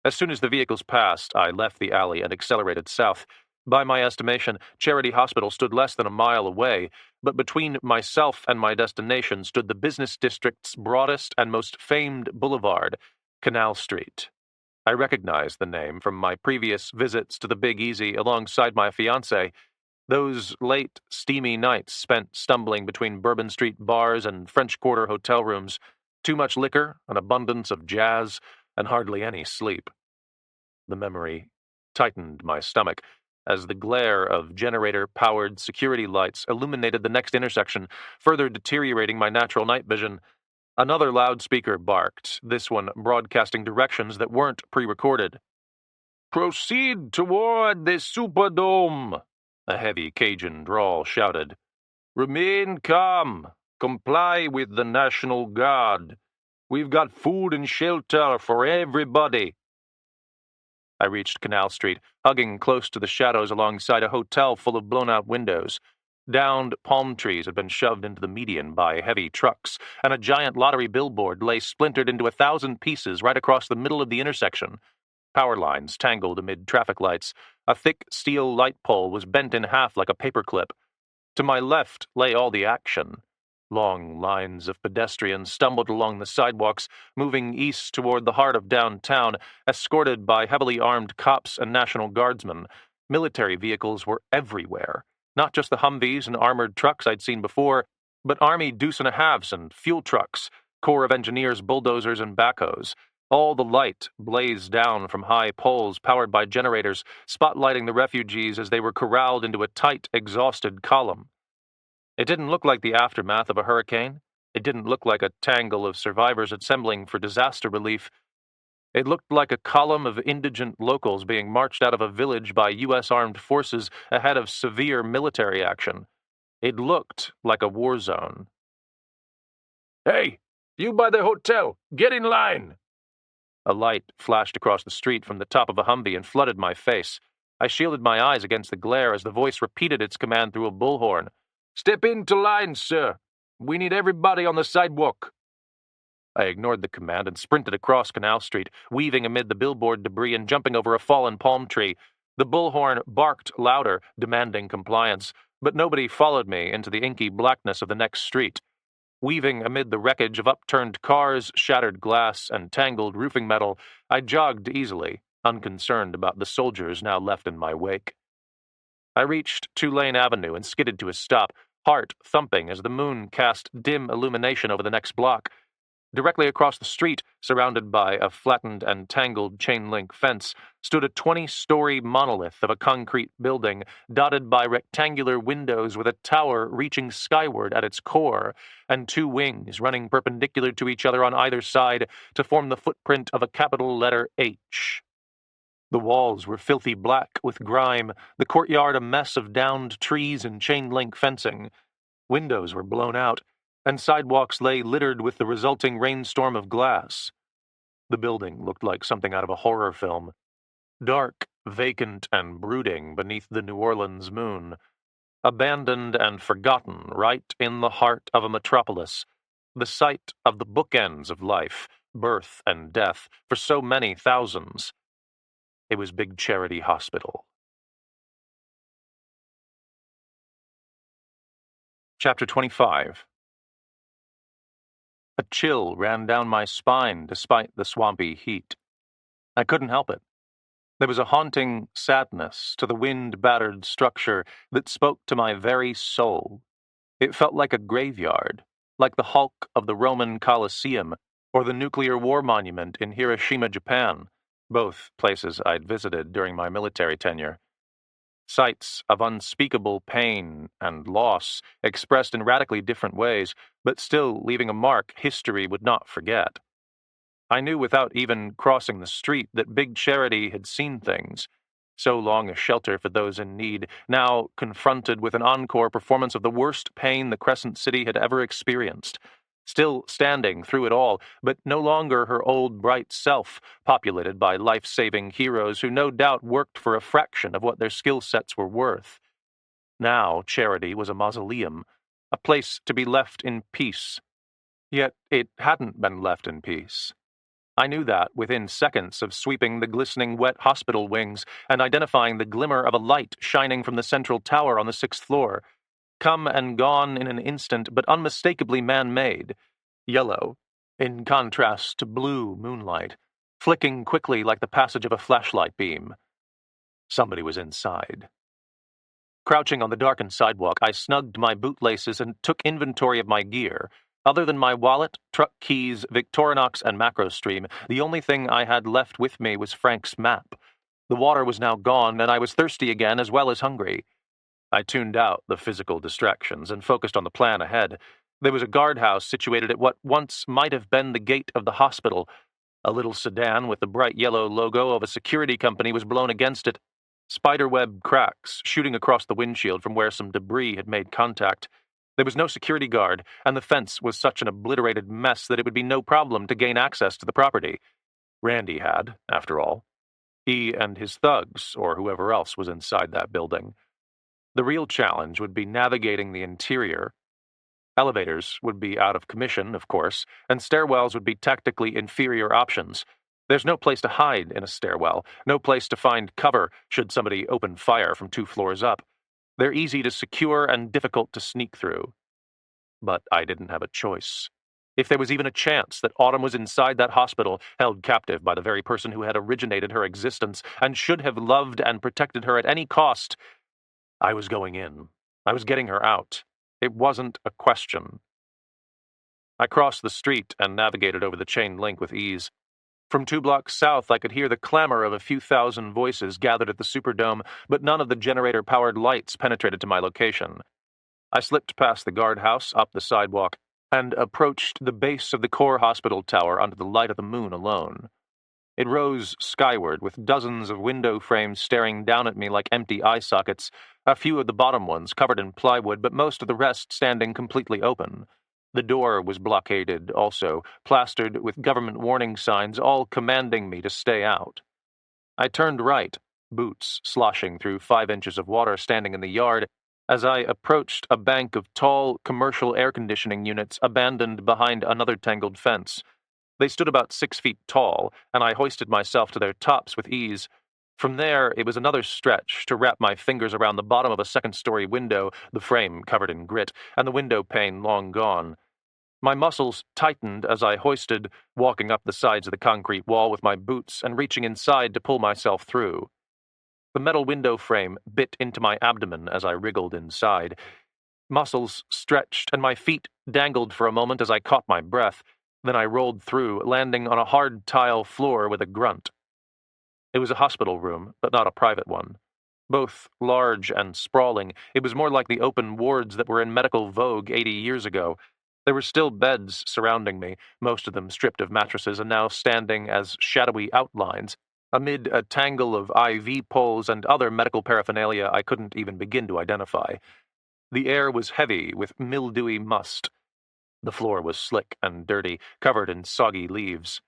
As soon as the vehicles passed, I left the alley and accelerated south. By my estimation, Charity Hospital stood less than a mile away, but between myself and my destination stood the business district's broadest and most famed boulevard, Canal Street. I recognized the name from my previous visits to the Big Easy alongside my fiancée. Those late, steamy nights spent stumbling between Bourbon Street bars and French Quarter hotel rooms, too much liquor, an abundance of jazz, and hardly any sleep. The memory tightened my stomach as the glare of generator-powered security lights illuminated the next intersection, further deteriorating my natural night vision. Another loudspeaker barked, this one broadcasting directions that weren't pre-recorded. "Proceed toward the Superdome," a heavy Cajun drawl shouted. "Remain calm. Comply with the National Guard. We've got food and shelter for everybody." I reached Canal Street, hugging close to the shadows alongside a hotel full of blown-out windows. Downed palm trees had been shoved into the median by heavy trucks, and a giant lottery billboard lay splintered into 1,000 pieces right across the middle of the intersection. Power lines tangled amid traffic lights. A thick steel light pole was bent in half like a paperclip. To my left lay all the action. Long lines of pedestrians stumbled along the sidewalks, moving east toward the heart of downtown, escorted by heavily armed cops and National Guardsmen. Military vehicles were everywhere, not just the Humvees and armored trucks I'd seen before, but Army deuce-and-a-halves and fuel trucks, Corps of Engineers bulldozers and backhoes. All the light blazed down from high poles powered by generators, spotlighting the refugees as they were corralled into a tight, exhausted column. It didn't look like the aftermath of a hurricane. It didn't look like a tangle of survivors assembling for disaster relief. It looked like a column of indigent locals being marched out of a village by U.S. armed forces ahead of severe military action. It looked like a war zone. "Hey, you by the hotel, get in line!" A light flashed across the street from the top of a Humvee and flooded my face. I shielded my eyes against the glare as the voice repeated its command through a bullhorn. "Step into line, sir. We need everybody on the sidewalk." I ignored the command and sprinted across Canal Street, weaving amid the billboard debris and jumping over a fallen palm tree. The bullhorn barked louder, demanding compliance, but nobody followed me into the inky blackness of the next street. Weaving amid the wreckage of upturned cars, shattered glass, and tangled roofing metal, I jogged easily, unconcerned about the soldiers now left in my wake. I reached Tulane Avenue and skidded to a stop, heart thumping as the moon cast dim illumination over the next block. Directly across the street, surrounded by a flattened and tangled chain-link fence, stood a 20-story monolith of a concrete building, dotted by rectangular windows with a tower reaching skyward at its core, and two wings running perpendicular to each other on either side to form the footprint of a capital letter H. The walls were filthy black with grime, the courtyard a mess of downed trees and chain-link fencing. Windows were blown out, and sidewalks lay littered with the resulting rainstorm of glass. The building looked like something out of a horror film. Dark, vacant, and brooding beneath the New Orleans moon. Abandoned and forgotten right in the heart of a metropolis. The site of the bookends of life, birth and death, for so many thousands. It was Big Charity Hospital. Chapter 25. A chill ran down my spine despite the swampy heat. I couldn't help it. There was a haunting sadness to the wind-battered structure that spoke to my very soul. It felt like a graveyard, like the hulk of the Roman Colosseum or the nuclear war monument in Hiroshima, Japan, both places I'd visited during my military tenure. Sights of unspeakable pain and loss, expressed in radically different ways, but still leaving a mark history would not forget. I knew without even crossing the street that Big Charity had seen things. So long a shelter for those in need, now confronted with an encore performance of the worst pain the Crescent City had ever experienced. Still standing through it all, but no longer her old bright self, populated by life-saving heroes who no doubt worked for a fraction of what their skill sets were worth. Now Charity was a mausoleum, a place to be left in peace. Yet it hadn't been left in peace. I knew that within seconds of sweeping the glistening wet hospital wings and identifying the glimmer of a light shining from the central tower on the 6th floor. Come and gone in an instant, but unmistakably man-made. Yellow, in contrast to blue moonlight, flicking quickly like the passage of a flashlight beam. Somebody was inside. Crouching on the darkened sidewalk, I snugged my bootlaces and took inventory of my gear. Other than my wallet, truck keys, Victorinox, and MacroStream, the only thing I had left with me was Frank's map. The water was now gone, and I was thirsty again as well as hungry. I tuned out the physical distractions and focused on the plan ahead. There was a guardhouse situated at what once might have been the gate of the hospital. A little sedan with the bright yellow logo of a security company was blown against it. Spiderweb cracks shooting across the windshield from where some debris had made contact. There was no security guard, and the fence was such an obliterated mess that it would be no problem to gain access to the property. Randy had, after all. He and his thugs, or whoever else was inside that building. The real challenge would be navigating the interior. Elevators would be out of commission, of course, and stairwells would be tactically inferior options. There's no place to hide in a stairwell, no place to find cover should somebody open fire from 2 floors up. They're easy to secure and difficult to sneak through. But I didn't have a choice. If there was even a chance that Autumn was inside that hospital, held captive by the very person who had originated her existence and should have loved and protected her at any cost, I was going in. I was getting her out. It wasn't a question. I crossed the street and navigated over the chain link with ease. From 2 blocks south, I could hear the clamor of a few thousand voices gathered at the Superdome, but none of the generator-powered lights penetrated to my location. I slipped past the guardhouse, up the sidewalk, and approached the base of the core hospital tower under the light of the moon alone. It rose skyward, with dozens of window frames staring down at me like empty eye sockets, a few of the bottom ones covered in plywood, but most of the rest standing completely open. The door was blockaded, also, plastered with government warning signs, all commanding me to stay out. I turned right, boots sloshing through 5 inches of water standing in the yard, as I approached a bank of tall, commercial air conditioning units abandoned behind another tangled fence. They stood about 6 feet tall, and I hoisted myself to their tops with ease. From there, it was another stretch to wrap my fingers around the bottom of a second-story window, the frame covered in grit, and the window pane long gone. My muscles tightened as I hoisted, walking up the sides of the concrete wall with my boots and reaching inside to pull myself through. The metal window frame bit into my abdomen as I wriggled inside. Muscles stretched, and my feet dangled for a moment as I caught my breath. Then I rolled through, landing on a hard tile floor with a grunt. It was a hospital room, but not a private one. Both large and sprawling, it was more like the open wards that were in medical vogue 80 years ago. There were still beds surrounding me, most of them stripped of mattresses and now standing as shadowy outlines, amid a tangle of IV poles and other medical paraphernalia I couldn't even begin to identify. The air was heavy with mildewy must. The floor was slick and dirty, covered in soggy leaves.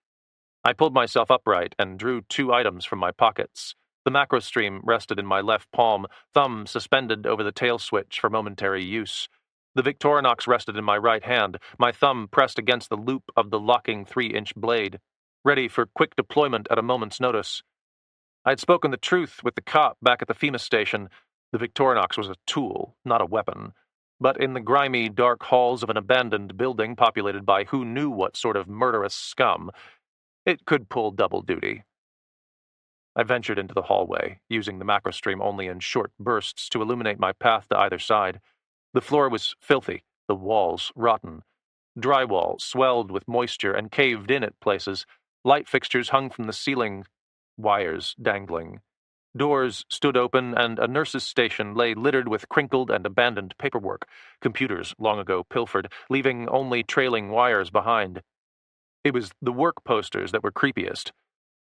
I pulled myself upright and drew 2 items from my pockets. The macro stream rested in my left palm, thumb suspended over the tail switch for momentary use. The Victorinox rested in my right hand, my thumb pressed against the loop of the locking 3-inch blade, ready for quick deployment at a moment's notice. I'd spoken the truth with the cop back at the FEMA station. The Victorinox was a tool, not a weapon. But in the grimy, dark halls of an abandoned building populated by who knew what sort of murderous scum, it could pull double duty. I ventured into the hallway, using the macrostream only in short bursts to illuminate my path to either side. The floor was filthy, the walls rotten. Drywall swelled with moisture and caved in at places. Light fixtures hung from the ceiling, wires dangling. Doors stood open, and a nurse's station lay littered with crinkled and abandoned paperwork, computers long ago pilfered, leaving only trailing wires behind. It was the work posters that were creepiest.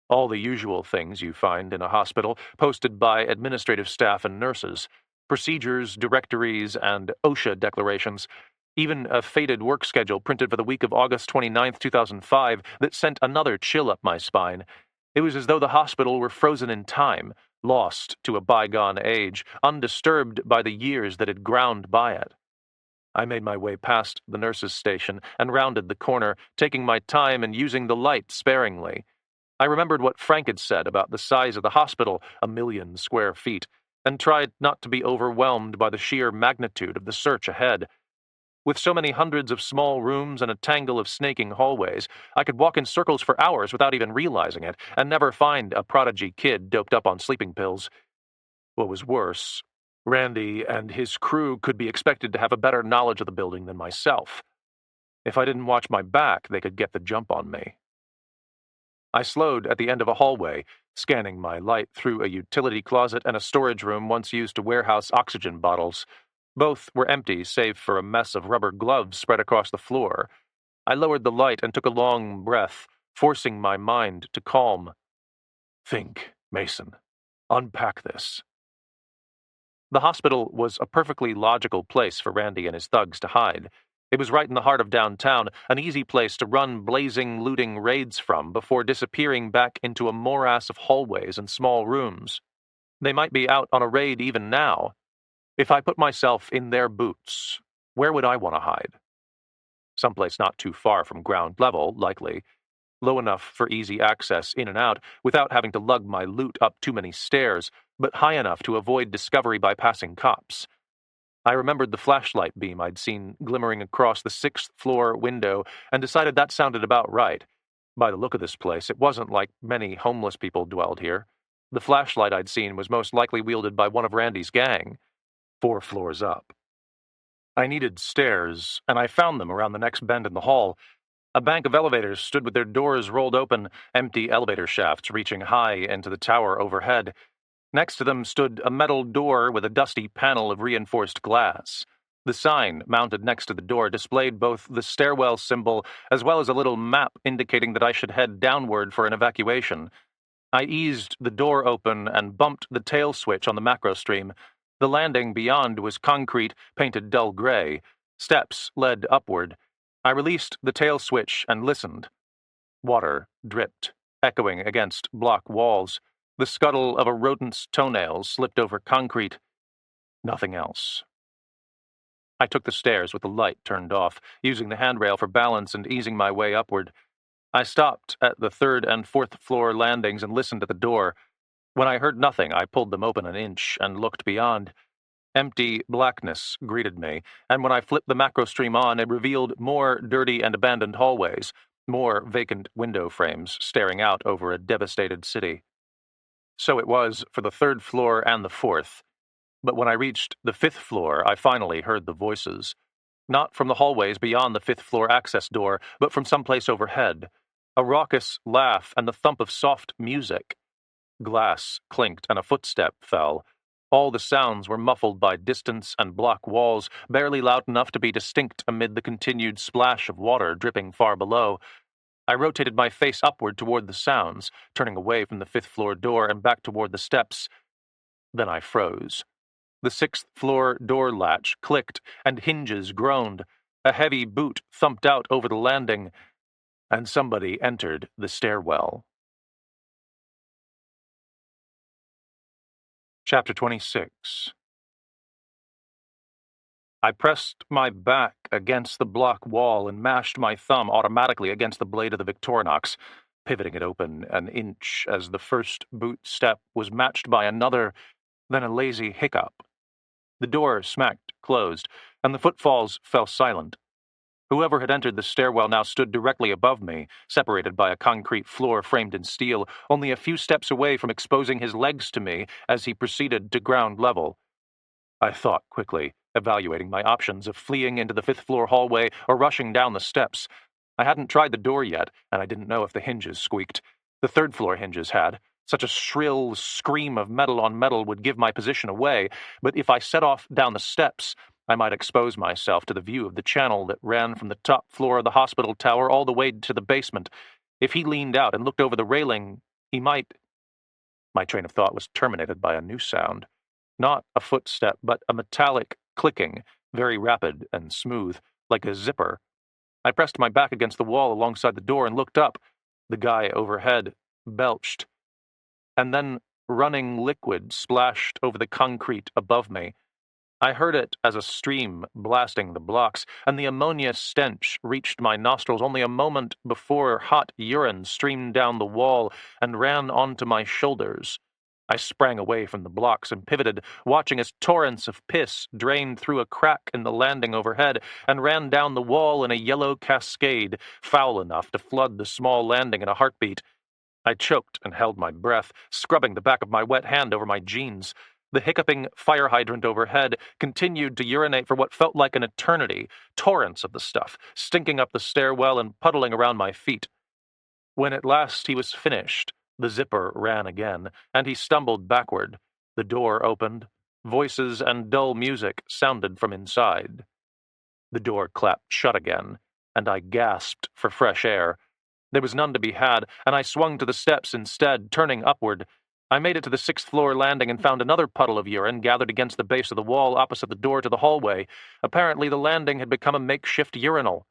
All the usual things you find in a hospital, posted by administrative staff and nurses. Procedures, directories, and OSHA declarations. Even a faded work schedule printed for the week of August 29th, 2005 that sent another chill up my spine. It was as though the hospital were frozen in time, lost to a bygone age, undisturbed by the years that had ground by it. I made my way past the nurse's station and rounded the corner, taking my time and using the light sparingly. I remembered what Frank had said about the size of the hospital, 1,000,000 square feet, and tried not to be overwhelmed by the sheer magnitude of the search ahead. With so many hundreds of small rooms and a tangle of snaking hallways, I could walk in circles for hours without even realizing it, and never find a prodigy kid doped up on sleeping pills. What was worse, Randy and his crew could be expected to have a better knowledge of the building than myself. If I didn't watch my back, they could get the jump on me. I slowed at the end of a hallway, scanning my light through a utility closet and a storage room once used to warehouse oxygen bottles. Both were empty, save for a mess of rubber gloves spread across the floor. I lowered the light and took a long breath, forcing my mind to calm. Think, Mason. Unpack this. The hospital was a perfectly logical place for Randy and his thugs to hide. It was right in the heart of downtown, an easy place to run blazing, looting raids from before disappearing back into a morass of hallways and small rooms. They might be out on a raid even now. If I put myself in their boots, where would I want to hide? Someplace not too far from ground level, likely. Low enough for easy access in and out, without having to lug my loot up too many stairs, but high enough to avoid discovery by passing cops. I remembered the flashlight beam I'd seen glimmering across the sixth-floor window and decided that sounded about right. By the look of this place, it wasn't like many homeless people dwelled here. The flashlight I'd seen was most likely wielded by one of Randy's gang, 4 floors up. I needed stairs, and I found them around the next bend in the hall. A bank of elevators stood with their doors rolled open, empty elevator shafts reaching high into the tower overhead. Next to them stood a metal door with a dusty panel of reinforced glass. The sign mounted next to the door displayed both the stairwell symbol as well as a little map indicating that I should head downward for an evacuation. I eased the door open and bumped the tail switch on the macro stream. The landing beyond was concrete, painted dull gray. Steps led upward. I released the tail switch and listened. Water dripped, echoing against block walls. The scuttle of a rodent's toenails slipped over concrete. Nothing else. I took the stairs with the light turned off, using the handrail for balance and easing my way upward. I stopped at the third and fourth floor landings and listened at the door. When I heard nothing, I pulled them open an inch and looked beyond. Empty blackness greeted me, and when I flipped the macro stream on, it revealed more dirty and abandoned hallways, more vacant window frames staring out over a devastated city. So it was for the third floor and the fourth. But when I reached the fifth floor, I finally heard the voices. Not from the hallways beyond the fifth-floor access door, but from someplace overhead. A raucous laugh and the thump of soft music. Glass clinked and a footstep fell. All the sounds were muffled by distance and block walls, barely loud enough to be distinct amid the continued splash of water dripping far below. I rotated my face upward toward the sounds, turning away from the fifth-floor door and back toward the steps. Then I froze. The sixth-floor door latch clicked, and hinges groaned. A heavy boot thumped out over the landing, and somebody entered the stairwell. Chapter 26. I pressed my back against the block wall and mashed my thumb automatically against the blade of the Victorinox, pivoting it open an inch as the first boot step was matched by another, then a lazy hiccup. The door smacked closed, and the footfalls fell silent. Whoever had entered the stairwell now stood directly above me, separated by a concrete floor framed in steel, only a few steps away from exposing his legs to me as he proceeded to ground level. I thought quickly, evaluating my options of fleeing into the fifth-floor hallway or rushing down the steps. I hadn't tried the door yet, and I didn't know if the hinges squeaked. The third-floor hinges had. Such a shrill scream of metal on metal would give my position away, but if I set off down the steps, I might expose myself to the view of the channel that ran from the top floor of the hospital tower all the way to the basement. If he leaned out and looked over the railing, he might... My train of thought was terminated by a new sound. Not a footstep, but a metallic clicking, very rapid and smooth, like a zipper. I pressed my back against the wall alongside the door and looked up. The guy overhead belched. And then running liquid splashed over the concrete above me. I heard it as a stream blasting the blocks, and the ammonia stench reached my nostrils only a moment before hot urine streamed down the wall and ran onto my shoulders. I sprang away from the blocks and pivoted, watching as torrents of piss drained through a crack in the landing overhead and ran down the wall in a yellow cascade, foul enough to flood the small landing in a heartbeat. I choked and held my breath, scrubbing the back of my wet hand over my jeans. The hiccuping fire hydrant overhead continued to urinate for what felt like an eternity, torrents of the stuff, stinking up the stairwell and puddling around my feet. When at last he was finished, the zipper ran again, and he stumbled backward. The door opened. Voices and dull music sounded from inside. The door clapped shut again, and I gasped for fresh air. There was none to be had, and I swung to the steps instead, turning upward. I made it to the sixth-floor landing and found another puddle of urine gathered against the base of the wall opposite the door to the hallway. Apparently the landing had become a makeshift urinal.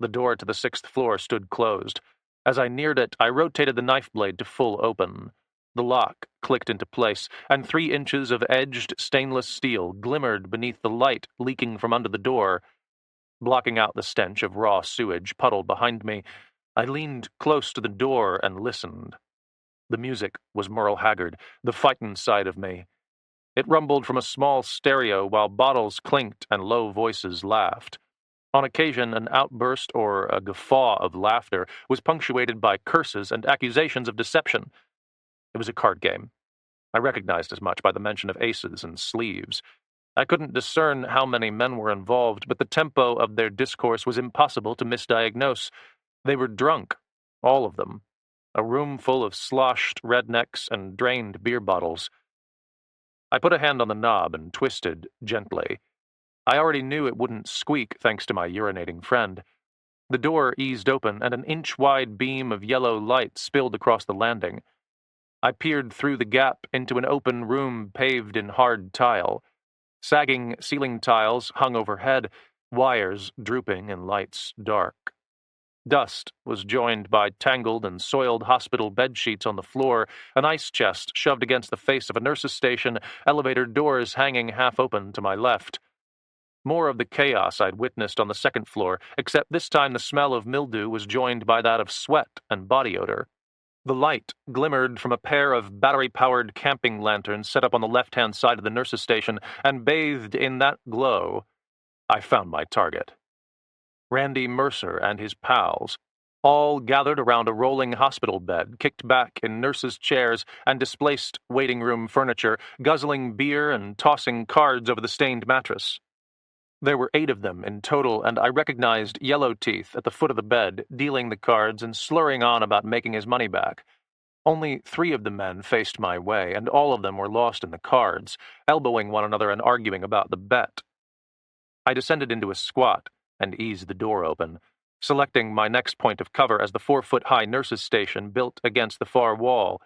The door to the sixth floor stood closed. As I neared it, I rotated the knife blade to full open. The lock clicked into place, and 3 inches of edged stainless steel glimmered beneath the light leaking from under the door. Blocking out the stench of raw sewage puddled behind me, I leaned close to the door and listened. The music was Merle Haggard, the fightin' side of me. It rumbled from a small stereo while bottles clinked and low voices laughed. On occasion, an outburst or a guffaw of laughter was punctuated by curses and accusations of deception. It was a card game. I recognized as much by the mention of aces and sleeves. I couldn't discern how many men were involved, but the tempo of their discourse was impossible to misdiagnose. They were drunk, all of them. A room full of sloshed rednecks and drained beer bottles. I put a hand on the knob and twisted gently. I already knew it wouldn't squeak thanks to my urinating friend. The door eased open, and an inch-wide beam of yellow light spilled across the landing. I peered through the gap into an open room paved in hard tile. Sagging ceiling tiles hung overhead, wires drooping and lights dark. Dust was joined by tangled and soiled hospital bedsheets on the floor, an ice chest shoved against the face of a nurse's station, elevator doors hanging half open to my left. More of the chaos I'd witnessed on the second floor, except this time the smell of mildew was joined by that of sweat and body odor. The light glimmered from a pair of battery-powered camping lanterns set up on the left-hand side of the nurse's station, and bathed in that glow, I found my target. Randy Mercer and his pals, all gathered around a rolling hospital bed, kicked back in nurses' chairs and displaced waiting room furniture, guzzling beer and tossing cards over the stained mattress. There were 8 of them in total, and I recognized Yellow Teeth at the foot of the bed, dealing the cards and slurring on about making his money back. Only 3 of the men faced my way, and all of them were lost in the cards, elbowing one another and arguing about the bet. I descended into a squat and eased the door open, selecting my next point of cover as the 4-foot-high nurse's station built against the far wall.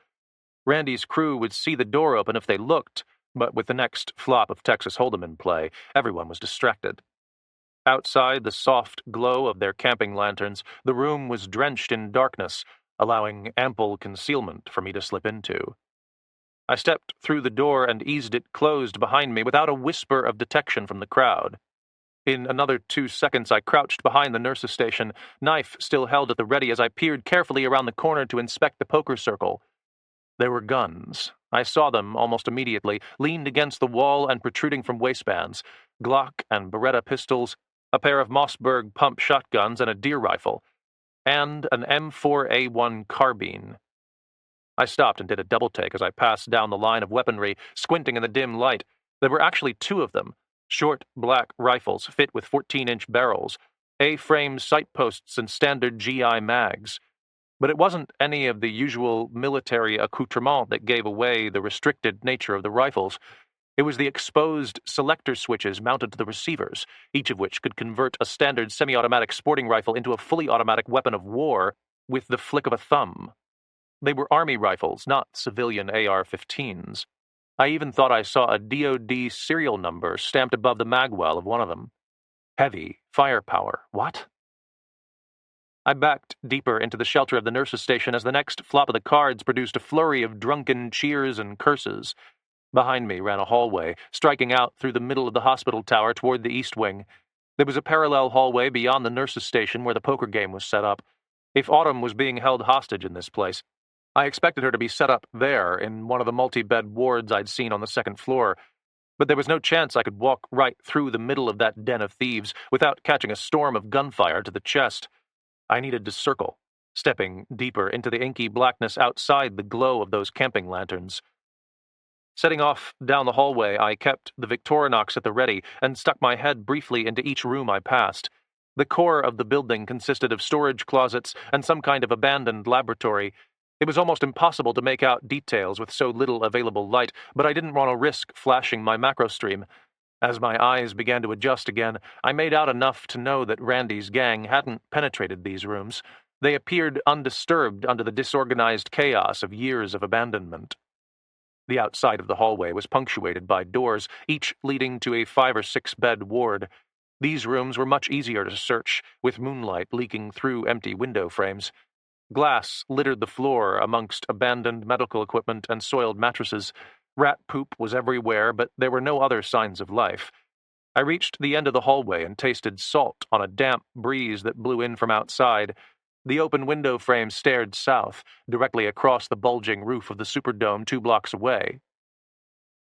Randy's crew would see the door open if they looked, but with the next flop of Texas Hold'em in play, everyone was distracted. Outside the soft glow of their camping lanterns, the room was drenched in darkness, allowing ample concealment for me to slip into. I stepped through the door and eased it closed behind me without a whisper of detection from the crowd. In another 2 seconds, I crouched behind the nurse's station, knife still held at the ready as I peered carefully around the corner to inspect the poker circle. There were guns. I saw them almost immediately, leaned against the wall and protruding from waistbands, Glock and Beretta pistols, a pair of Mossberg pump shotguns and a deer rifle, and an M4A1 carbine. I stopped and did a double-take as I passed down the line of weaponry, squinting in the dim light. There were actually 2 of them, short black rifles fit with 14-inch barrels, A-frame sight posts and standard GI mags. But it wasn't any of the usual military accoutrement that gave away the restricted nature of the rifles. It was the exposed selector switches mounted to the receivers, each of which could convert a standard semi-automatic sporting rifle into a fully automatic weapon of war with the flick of a thumb. They were Army rifles, not civilian AR-15s. I even thought I saw a DoD serial number stamped above the magwell of one of them. Heavy firepower. What? I backed deeper into the shelter of the nurse's station as the next flop of the cards produced a flurry of drunken cheers and curses. Behind me ran a hallway, striking out through the middle of the hospital tower toward the east wing. There was a parallel hallway beyond the nurse's station where the poker game was set up. If Autumn was being held hostage in this place, I expected her to be set up there in one of the multi-bed wards I'd seen on the second floor. But there was no chance I could walk right through the middle of that den of thieves without catching a storm of gunfire to the chest. I needed to circle, stepping deeper into the inky blackness outside the glow of those camping lanterns. Setting off down the hallway, I kept the Victorinox at the ready and stuck my head briefly into each room I passed. The core of the building consisted of storage closets and some kind of abandoned laboratory. It was almost impossible to make out details with so little available light, but I didn't want to risk flashing my macro stream. As my eyes began to adjust again, I made out enough to know that Randy's gang hadn't penetrated these rooms. They appeared undisturbed under the disorganized chaos of years of abandonment. The outside of the hallway was punctuated by doors, each leading to a 5 or 6 bed ward. These rooms were much easier to search, with moonlight leaking through empty window frames. Glass littered the floor amongst abandoned medical equipment and soiled mattresses. Rat poop was everywhere, but there were no other signs of life. I reached the end of the hallway and tasted salt on a damp breeze that blew in from outside. The open window frame stared south, directly across the bulging roof of the Superdome 2 blocks away.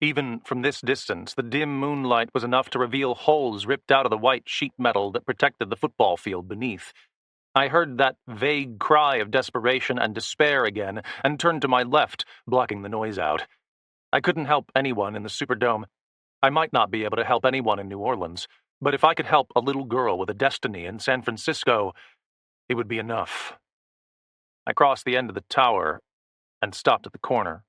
Even from this distance, the dim moonlight was enough to reveal holes ripped out of the white sheet metal that protected the football field beneath. I heard that vague cry of desperation and despair again and turned to my left, blocking the noise out. I couldn't help anyone in the Superdome. I might not be able to help anyone in New Orleans, but if I could help a little girl with a destiny in San Francisco, it would be enough. I crossed the end of the tower and stopped at the corner.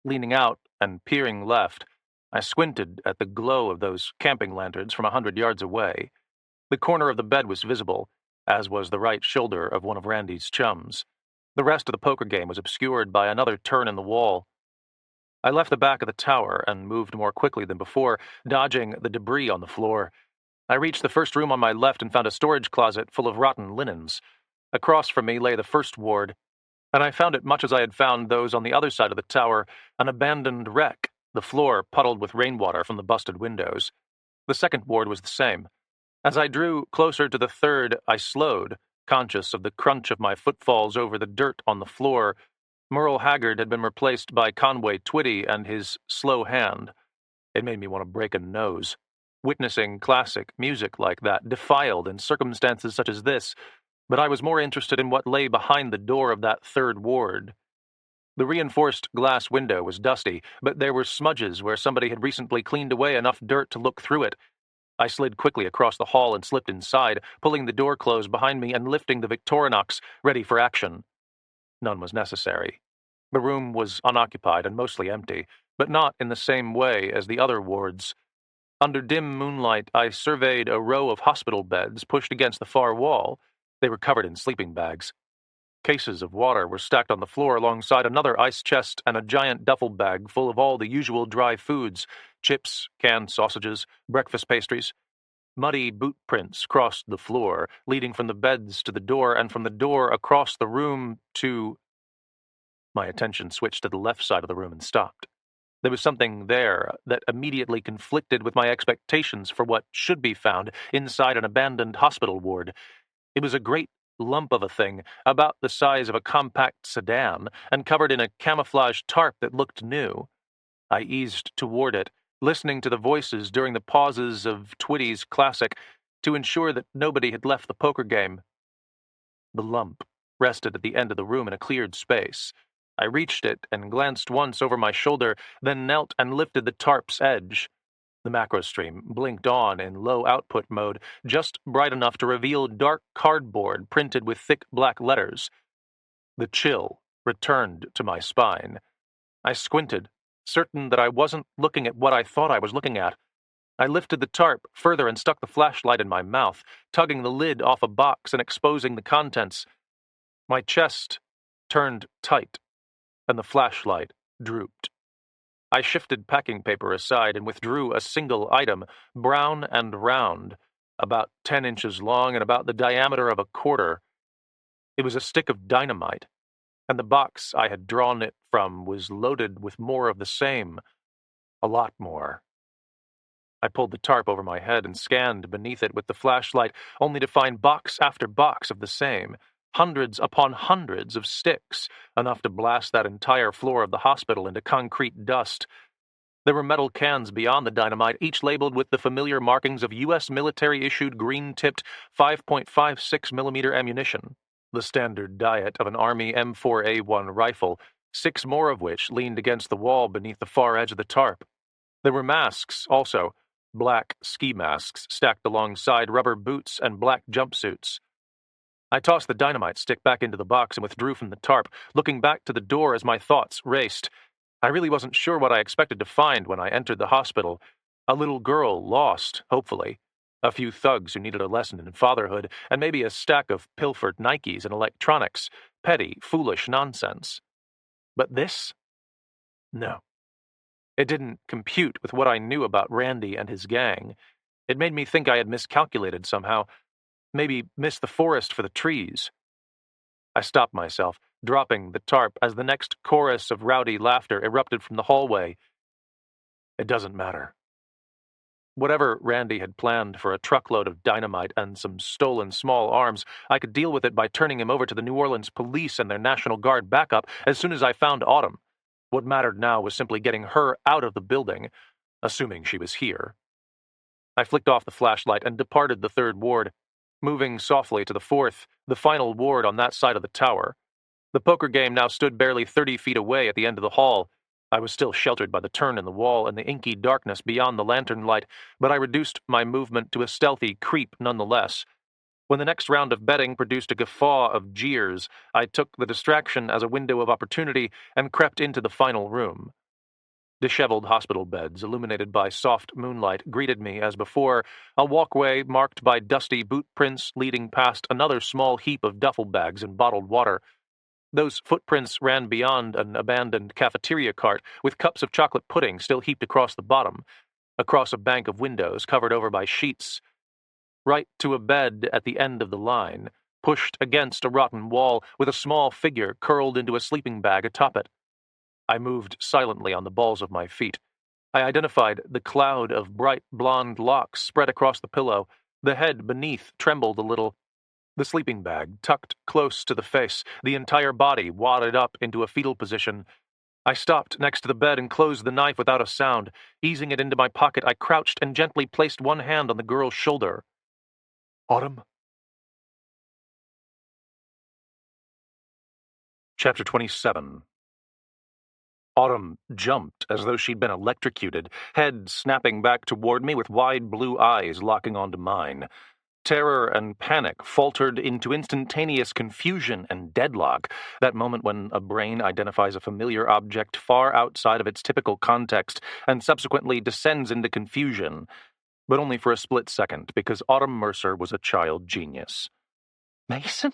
Leaning out and peering left, I squinted at the glow of those camping lanterns from 100 yards away. The corner of the bed was visible, as was the right shoulder of one of Randy's chums. The rest of the poker game was obscured by another turn in the wall. I left the back of the tower and moved more quickly than before, dodging the debris on the floor. I reached the first room on my left and found a storage closet full of rotten linens. Across from me lay the first ward, and I found it much as I had found those on the other side of the tower, an abandoned wreck, the floor puddled with rainwater from the busted windows. The second ward was the same. As I drew closer to the third, I slowed, conscious of the crunch of my footfalls over the dirt on the floor. Merle Haggard had been replaced by Conway Twitty and his slow hand. It made me want to break a nose. Witnessing classic music like that, defiled in circumstances such as this, but I was more interested in what lay behind the door of that third ward. The reinforced glass window was dusty, but there were smudges where somebody had recently cleaned away enough dirt to look through it. I slid quickly across the hall and slipped inside, pulling the door closed behind me and lifting the Victorinox, ready for action. None was necessary. The room was unoccupied and mostly empty, but not in the same way as the other wards. Under dim moonlight, I surveyed a row of hospital beds pushed against the far wall. They were covered in sleeping bags. Cases of water were stacked on the floor alongside another ice chest and a giant duffel bag full of all the usual dry foods, chips, canned sausages, breakfast pastries. Muddy boot prints crossed the floor, leading from the beds to the door and from the door across the room to... My attention switched to the left side of the room and stopped. There was something there that immediately conflicted with my expectations for what should be found inside an abandoned hospital ward. It was a great lump of a thing, about the size of a compact sedan, and covered in a camouflage tarp that looked new. I eased toward it, listening to the voices during the pauses of Twitty's classic to ensure that nobody had left the poker game. The lump rested at the end of the room in a cleared space. I reached it and glanced once over my shoulder, then knelt and lifted the tarp's edge. The macro stream blinked on in low output mode, just bright enough to reveal dark cardboard printed with thick black letters. The chill returned to my spine. I squinted, certain that I wasn't looking at what I thought I was looking at. I lifted the tarp further and stuck the flashlight in my mouth, tugging the lid off a box and exposing the contents. My chest turned tight, and the flashlight drooped. I shifted packing paper aside and withdrew a single item, brown and round, about 10 inches long and about the diameter of a quarter. It was a stick of dynamite, and the box I had drawn it from was loaded with more of the same. A lot more. I pulled the tarp over my head and scanned beneath it with the flashlight, only to find box after box of the same. Hundreds upon hundreds of sticks, enough to blast that entire floor of the hospital into concrete dust. There were metal cans beyond the dynamite, each labeled with the familiar markings of U.S. military-issued green-tipped 5.56 millimeter ammunition, the standard diet of an Army M4A1 rifle, 6 more of which leaned against the wall beneath the far edge of the tarp. There were masks, also, black ski masks stacked alongside rubber boots and black jumpsuits. I tossed the dynamite stick back into the box and withdrew from the tarp, looking back to the door as my thoughts raced. I really wasn't sure what I expected to find when I entered the hospital. A little girl lost, hopefully. A few thugs who needed a lesson in fatherhood, and maybe a stack of pilfered Nikes and electronics. Petty, foolish nonsense. But this? No. It didn't compute with what I knew about Randy and his gang. It made me think I had miscalculated somehow. Maybe missed the forest for the trees. I stopped myself, dropping the tarp as the next chorus of rowdy laughter erupted from the hallway. It doesn't matter. Whatever Randy had planned for a truckload of dynamite and some stolen small arms, I could deal with it by turning him over to the New Orleans police and their National Guard backup as soon as I found Autumn. What mattered now was simply getting her out of the building, assuming she was here. I flicked off the flashlight and departed the third ward, moving softly to the fourth, the final ward on that side of the tower. The poker game now stood barely 30 feet away at the end of the hall. I was still sheltered by the turn in the wall and the inky darkness beyond the lantern light, but I reduced my movement to a stealthy creep nonetheless. When the next round of betting produced a guffaw of jeers, I took the distraction as a window of opportunity and crept into the final room. Disheveled hospital beds, illuminated by soft moonlight, greeted me as before, a walkway marked by dusty boot prints leading past another small heap of duffel bags and bottled water. Those footprints ran beyond an abandoned cafeteria cart with cups of chocolate pudding still heaped across the bottom, across a bank of windows covered over by sheets, right to a bed at the end of the line, pushed against a rotten wall with a small figure curled into a sleeping bag atop it. I moved silently on the balls of my feet. I identified the cloud of bright blonde locks spread across the pillow. The head beneath trembled a little. The sleeping bag tucked close to the face, the entire body wadded up into a fetal position. I stopped next to the bed and closed the knife without a sound. Easing it into my pocket, I crouched and gently placed one hand on the girl's shoulder. Autumn? Chapter 27. Autumn jumped as though she'd been electrocuted, head snapping back toward me with wide blue eyes locking onto mine. Terror and panic faltered into instantaneous confusion and deadlock, that moment when a brain identifies a familiar object far outside of its typical context and subsequently descends into confusion, but only for a split second, because Autumn Mercer was a child genius. Mason?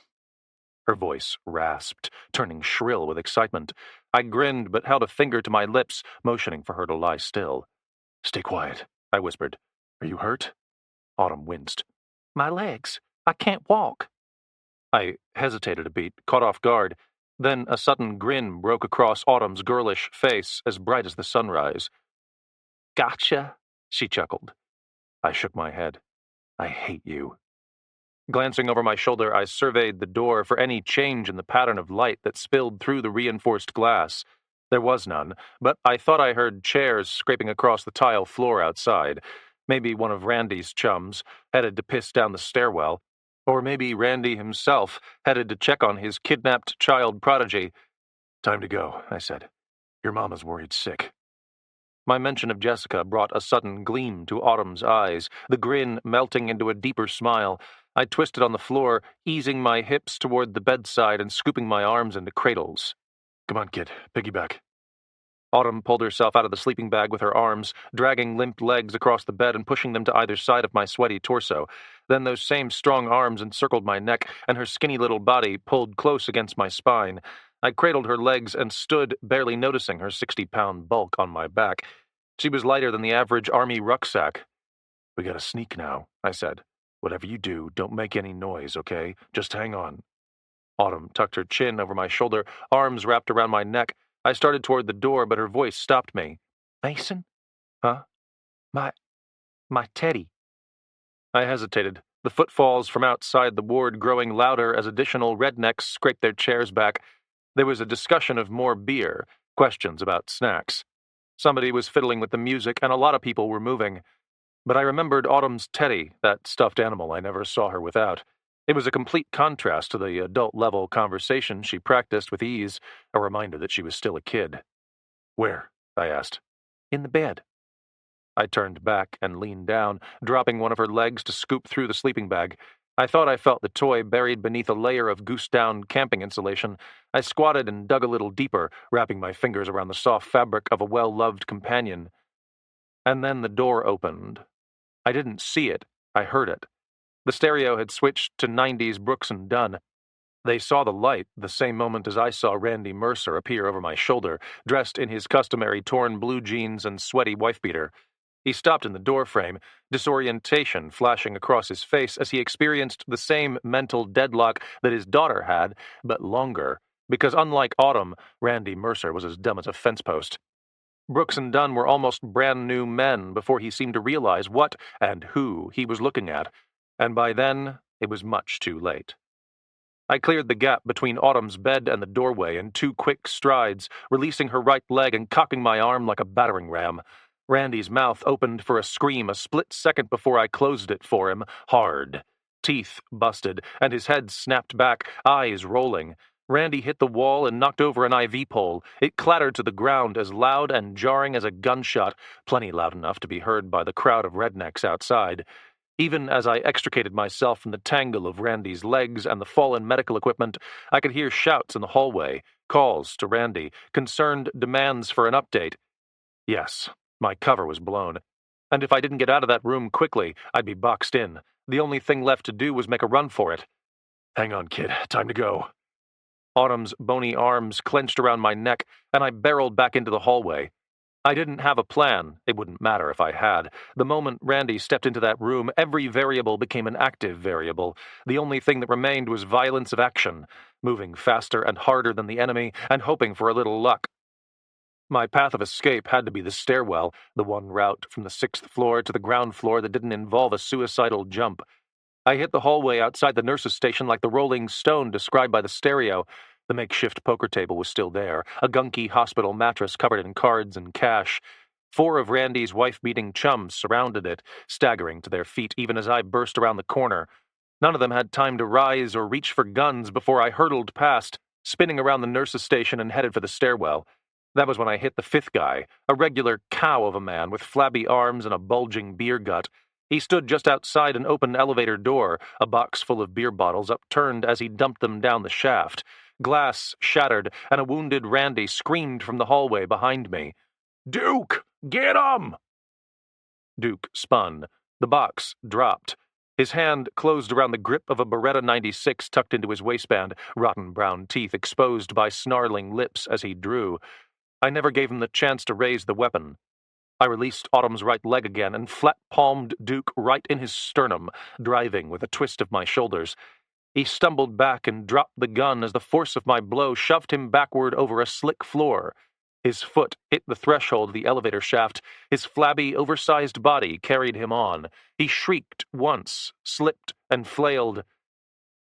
Her voice rasped, turning shrill with excitement. I grinned but held a finger to my lips, motioning for her to lie still. Stay quiet, I whispered. Are you hurt? Autumn winced. My legs. I can't walk. I hesitated a beat, caught off guard. Then a sudden grin broke across Autumn's girlish face, as bright as the sunrise. Gotcha, she chuckled. I shook my head. I hate you. Glancing over my shoulder, I surveyed the door for any change in the pattern of light that spilled through the reinforced glass. There was none, but I thought I heard chairs scraping across the tile floor outside. Maybe one of Randy's chums, headed to piss down the stairwell. Or maybe Randy himself, headed to check on his kidnapped child prodigy. Time to go, I said. Your mama's worried sick. My mention of Jessica brought a sudden gleam to Autumn's eyes, the grin melting into a deeper smile. I twisted on the floor, easing my hips toward the bedside and scooping my arms into cradles. Come on, kid, piggyback. Autumn pulled herself out of the sleeping bag with her arms, dragging limp legs across the bed and pushing them to either side of my sweaty torso. Then those same strong arms encircled my neck, and her skinny little body pulled close against my spine. I cradled her legs and stood, barely noticing her 60-pound bulk on my back. She was lighter than the average army rucksack. We gotta sneak now, I said. Whatever you do, don't make any noise, okay? Just hang on. Autumn tucked her chin over my shoulder, arms wrapped around my neck. I started toward the door, but her voice stopped me. Mason? Huh? My teddy. I hesitated, the footfalls from outside the ward growing louder as additional rednecks scraped their chairs back. There was a discussion of more beer, questions about snacks. Somebody was fiddling with the music, and a lot of people were moving. But I remembered Autumn's teddy, that stuffed animal I never saw her without. It was a complete contrast to the adult-level conversation she practiced with ease, a reminder that she was still a kid. Where? I asked. In the bed. I turned back and leaned down, dropping one of her legs to scoop through the sleeping bag. I thought I felt the toy buried beneath a layer of goose-down camping insulation. I squatted and dug a little deeper, wrapping my fingers around the soft fabric of a well-loved companion. And then the door opened. I didn't see it. I heard it. The stereo had switched to 90s Brooks and Dunn. They saw the light the same moment as I saw Randy Mercer appear over my shoulder, dressed in his customary torn blue jeans and sweaty wife-beater. He stopped in the doorframe, disorientation flashing across his face as he experienced the same mental deadlock that his daughter had, but longer, because unlike Autumn, Randy Mercer was as dumb as a fence post. Brooks and Dunn were almost brand-new men before he seemed to realize what and who he was looking at, and by then it was much too late. I cleared the gap between Autumn's bed and the doorway in 2 quick strides, releasing her right leg and cocking my arm like a battering ram. Randy's mouth opened for a scream a split second before I closed it for him, hard. Teeth busted, and his head snapped back, eyes rolling. Randy hit the wall and knocked over an IV pole. It clattered to the ground as loud and jarring as a gunshot, plenty loud enough to be heard by the crowd of rednecks outside. Even as I extricated myself from the tangle of Randy's legs and the fallen medical equipment, I could hear shouts in the hallway, calls to Randy, concerned demands for an update. Yes, my cover was blown. And if I didn't get out of that room quickly, I'd be boxed in. The only thing left to do was make a run for it. Hang on, kid. Time to go. Autumn's bony arms clenched around my neck, and I barreled back into the hallway. I didn't have a plan. It wouldn't matter if I had. The moment Randy stepped into that room, every variable became an active variable. The only thing that remained was violence of action, moving faster and harder than the enemy, and hoping for a little luck. My path of escape had to be the stairwell, the one route from the 6th floor to the ground floor that didn't involve a suicidal jump. I hit the hallway outside the nurse's station like the rolling stone described by the stereo. The makeshift poker table was still there, a gunky hospital mattress covered in cards and cash. 4 of Randy's wife-beating chums surrounded it, staggering to their feet even as I burst around the corner. None of them had time to rise or reach for guns before I hurtled past, spinning around the nurse's station and headed for the stairwell. That was when I hit the 5th guy, a regular cow of a man with flabby arms and a bulging beer gut. He stood just outside an open elevator door, a box full of beer bottles upturned as he dumped them down the shaft. Glass shattered, and a wounded Randy screamed from the hallway behind me. "Duke, get him!" Duke spun. The box dropped. His hand closed around the grip of a Beretta 96 tucked into his waistband, rotten brown teeth exposed by snarling lips as he drew. I never gave him the chance to raise the weapon. I released Autumn's right leg again and flat-palmed Duke right in his sternum, driving with a twist of my shoulders. He stumbled back and dropped the gun as the force of my blow shoved him backward over a slick floor. His foot hit the threshold of the elevator shaft. His flabby, oversized body carried him on. He shrieked once, slipped, and flailed,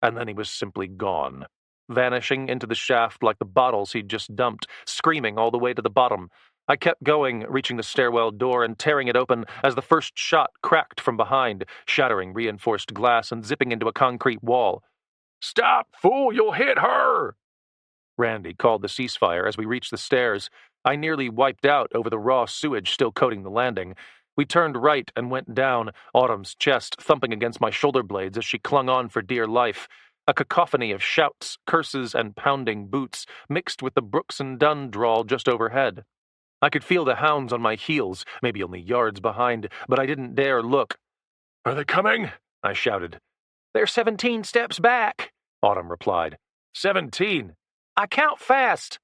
and then he was simply gone, vanishing into the shaft like the bottles he'd just dumped, screaming all the way to the bottom. I kept going, reaching the stairwell door and tearing it open as the first shot cracked from behind, shattering reinforced glass and zipping into a concrete wall. "Stop, fool! You'll hit her!" Randy called the ceasefire as we reached the stairs. I nearly wiped out over the raw sewage still coating the landing. We turned right and went down, Autumn's chest thumping against my shoulder blades as she clung on for dear life. A cacophony of shouts, curses, and pounding boots mixed with the Brooks and Dunn drawl just overhead. I could feel the hounds on my heels, maybe only yards behind, but I didn't dare look. "Are they coming?" I shouted. "They're 17 steps back," Autumn replied. 17? I count fast."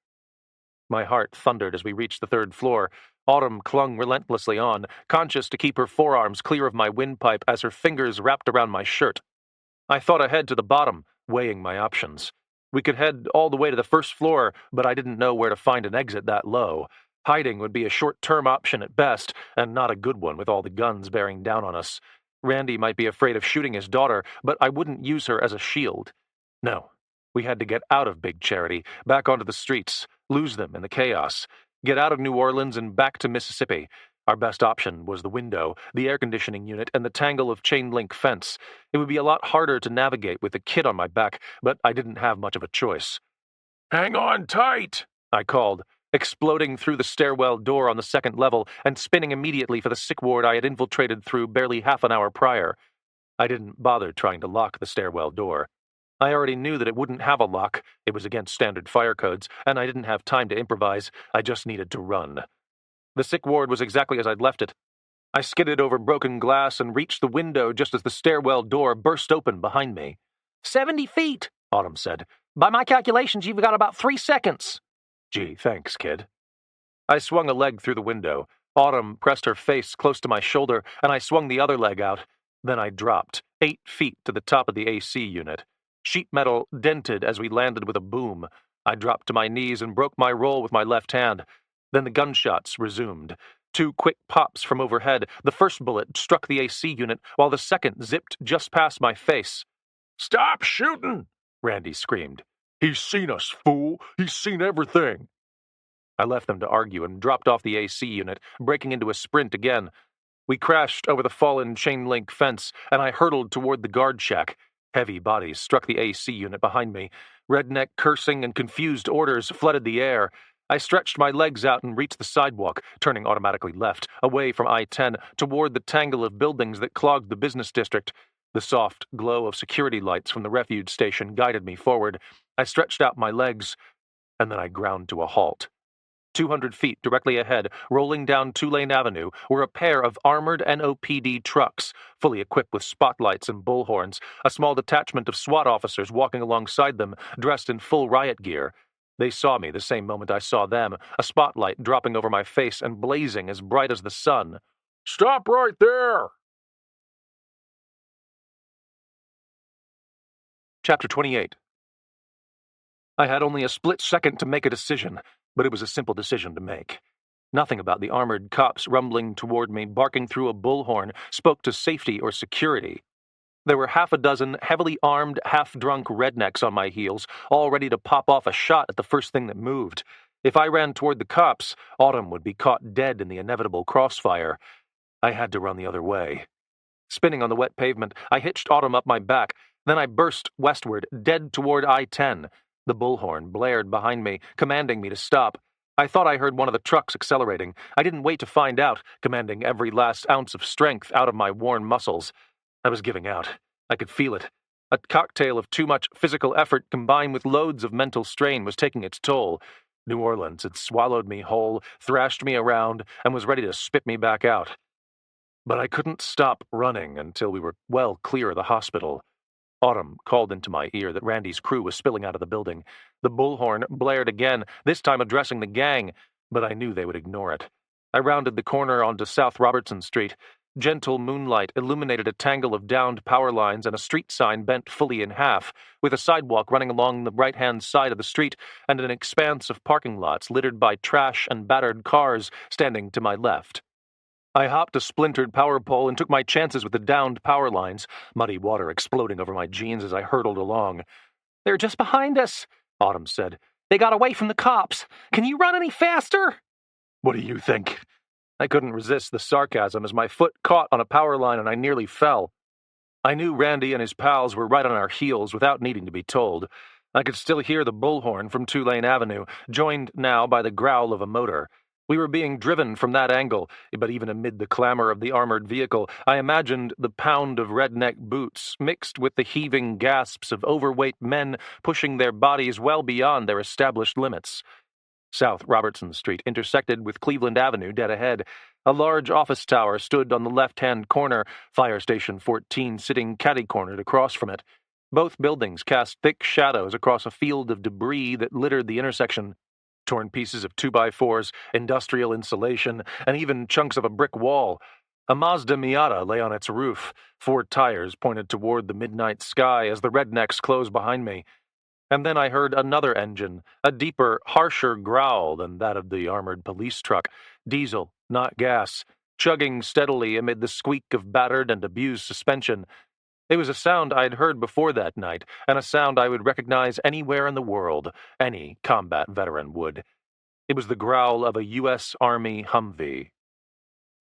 My heart thundered as we reached the 3rd floor. Autumn clung relentlessly on, conscious to keep her forearms clear of my windpipe as her fingers wrapped around my shirt. I thought ahead to the bottom, weighing my options. We could head all the way to the 1st floor, but I didn't know where to find an exit that low. Hiding would be a short-term option at best, and not a good one with all the guns bearing down on us. Randy might be afraid of shooting his daughter, but I wouldn't use her as a shield. No, we had to get out of Big Charity, back onto the streets, lose them in the chaos, get out of New Orleans and back to Mississippi. Our best option was the window, the air conditioning unit, and the tangle of chain-link fence. It would be a lot harder to navigate with the kid on my back, but I didn't have much of a choice. "Hang on tight," I called, exploding through the stairwell door on the 2nd level and spinning immediately for the sick ward I had infiltrated through barely half an hour prior. I didn't bother trying to lock the stairwell door. I already knew that it wouldn't have a lock. It was against standard fire codes, and I didn't have time to improvise. I just needed to run. The sick ward was exactly as I'd left it. I skidded over broken glass and reached the window just as the stairwell door burst open behind me. 70 feet, Autumn said. "By my calculations, you've got about 3 seconds. "Gee, thanks, kid." I swung a leg through the window. Autumn pressed her face close to my shoulder, and I swung the other leg out. Then I dropped, 8 feet to the top of the AC unit. Sheet metal dented as we landed with a boom. I dropped to my knees and broke my roll with my left hand. Then the gunshots resumed. 2 quick pops from overhead. The first bullet struck the AC unit, while the second zipped just past my face. "Stop shooting!" Randy screamed. "He's seen us, fool! He's seen everything!" I left them to argue and dropped off the AC unit, breaking into a sprint again. We crashed over the fallen chain-link fence, and I hurtled toward the guard shack. Heavy bodies struck the AC unit behind me. Redneck cursing and confused orders flooded the air. I stretched my legs out and reached the sidewalk, turning automatically left, away from I-10, toward the tangle of buildings that clogged the business district. The soft glow of security lights from the refuge station guided me forward. I stretched out my legs, and then I ground to a halt. 200 feet directly ahead, rolling down Tulane Avenue, were a pair of armored NOPD trucks, fully equipped with spotlights and bullhorns, a small detachment of SWAT officers walking alongside them, dressed in full riot gear. They saw me the same moment I saw them, a spotlight dropping over my face and blazing as bright as the sun. "Stop right there!" Chapter 28. I had only a split second to make a decision, but it was a simple decision to make. Nothing about the armored cops rumbling toward me, barking through a bullhorn, spoke to safety or security. There were half a dozen heavily armed, half-drunk rednecks on my heels, all ready to pop off a shot at the first thing that moved. If I ran toward the cops, Autumn would be caught dead in the inevitable crossfire. I had to run the other way. Spinning on the wet pavement, I hitched Autumn up my back. Then I burst westward, dead toward I-10. The bullhorn blared behind me, commanding me to stop. I thought I heard one of the trucks accelerating. I didn't wait to find out, commanding every last ounce of strength out of my worn muscles. I was giving out. I could feel it. A cocktail of too much physical effort combined with loads of mental strain was taking its toll. New Orleans had swallowed me whole, thrashed me around, and was ready to spit me back out. But I couldn't stop running until we were well clear of the hospital. Autumn called into my ear that Randy's crew was spilling out of the building. The bullhorn blared again, this time addressing the gang, but I knew they would ignore it. I rounded the corner onto South Robertson Street. Gentle moonlight illuminated a tangle of downed power lines and a street sign bent fully in half, with a sidewalk running along the right-hand side of the street and an expanse of parking lots littered by trash and battered cars standing to my left. I hopped a splintered power pole and took my chances with the downed power lines, muddy water exploding over my jeans as I hurtled along. "They're just behind us," Autumn said. "They got away from the cops. Can you run any faster?" "What do you think?" I couldn't resist the sarcasm as my foot caught on a power line and I nearly fell. I knew Randy and his pals were right on our heels without needing to be told. I could still hear the bullhorn from Tulane Avenue, joined now by the growl of a motor. We were being driven from that angle, but even amid the clamor of the armored vehicle, I imagined the pound of redneck boots mixed with the heaving gasps of overweight men pushing their bodies well beyond their established limits. South Robertson Street intersected with Cleveland Avenue dead ahead. A large office tower stood on the left-hand corner, Fire Station 14 sitting catty-cornered across from it. Both buildings cast thick shadows across a field of debris that littered the intersection. Torn pieces of 2x4s, industrial insulation, and even chunks of a brick wall. A Mazda Miata lay on its roof. 4 tires pointed toward the midnight sky as the rednecks closed behind me. And then I heard another engine, a deeper, harsher growl than that of the armored police truck. Diesel, not gas, chugging steadily amid the squeak of battered and abused suspension. It was a sound I'd heard before that night, and a sound I would recognize anywhere in the world. Any combat veteran would. It was the growl of a U.S. Army Humvee.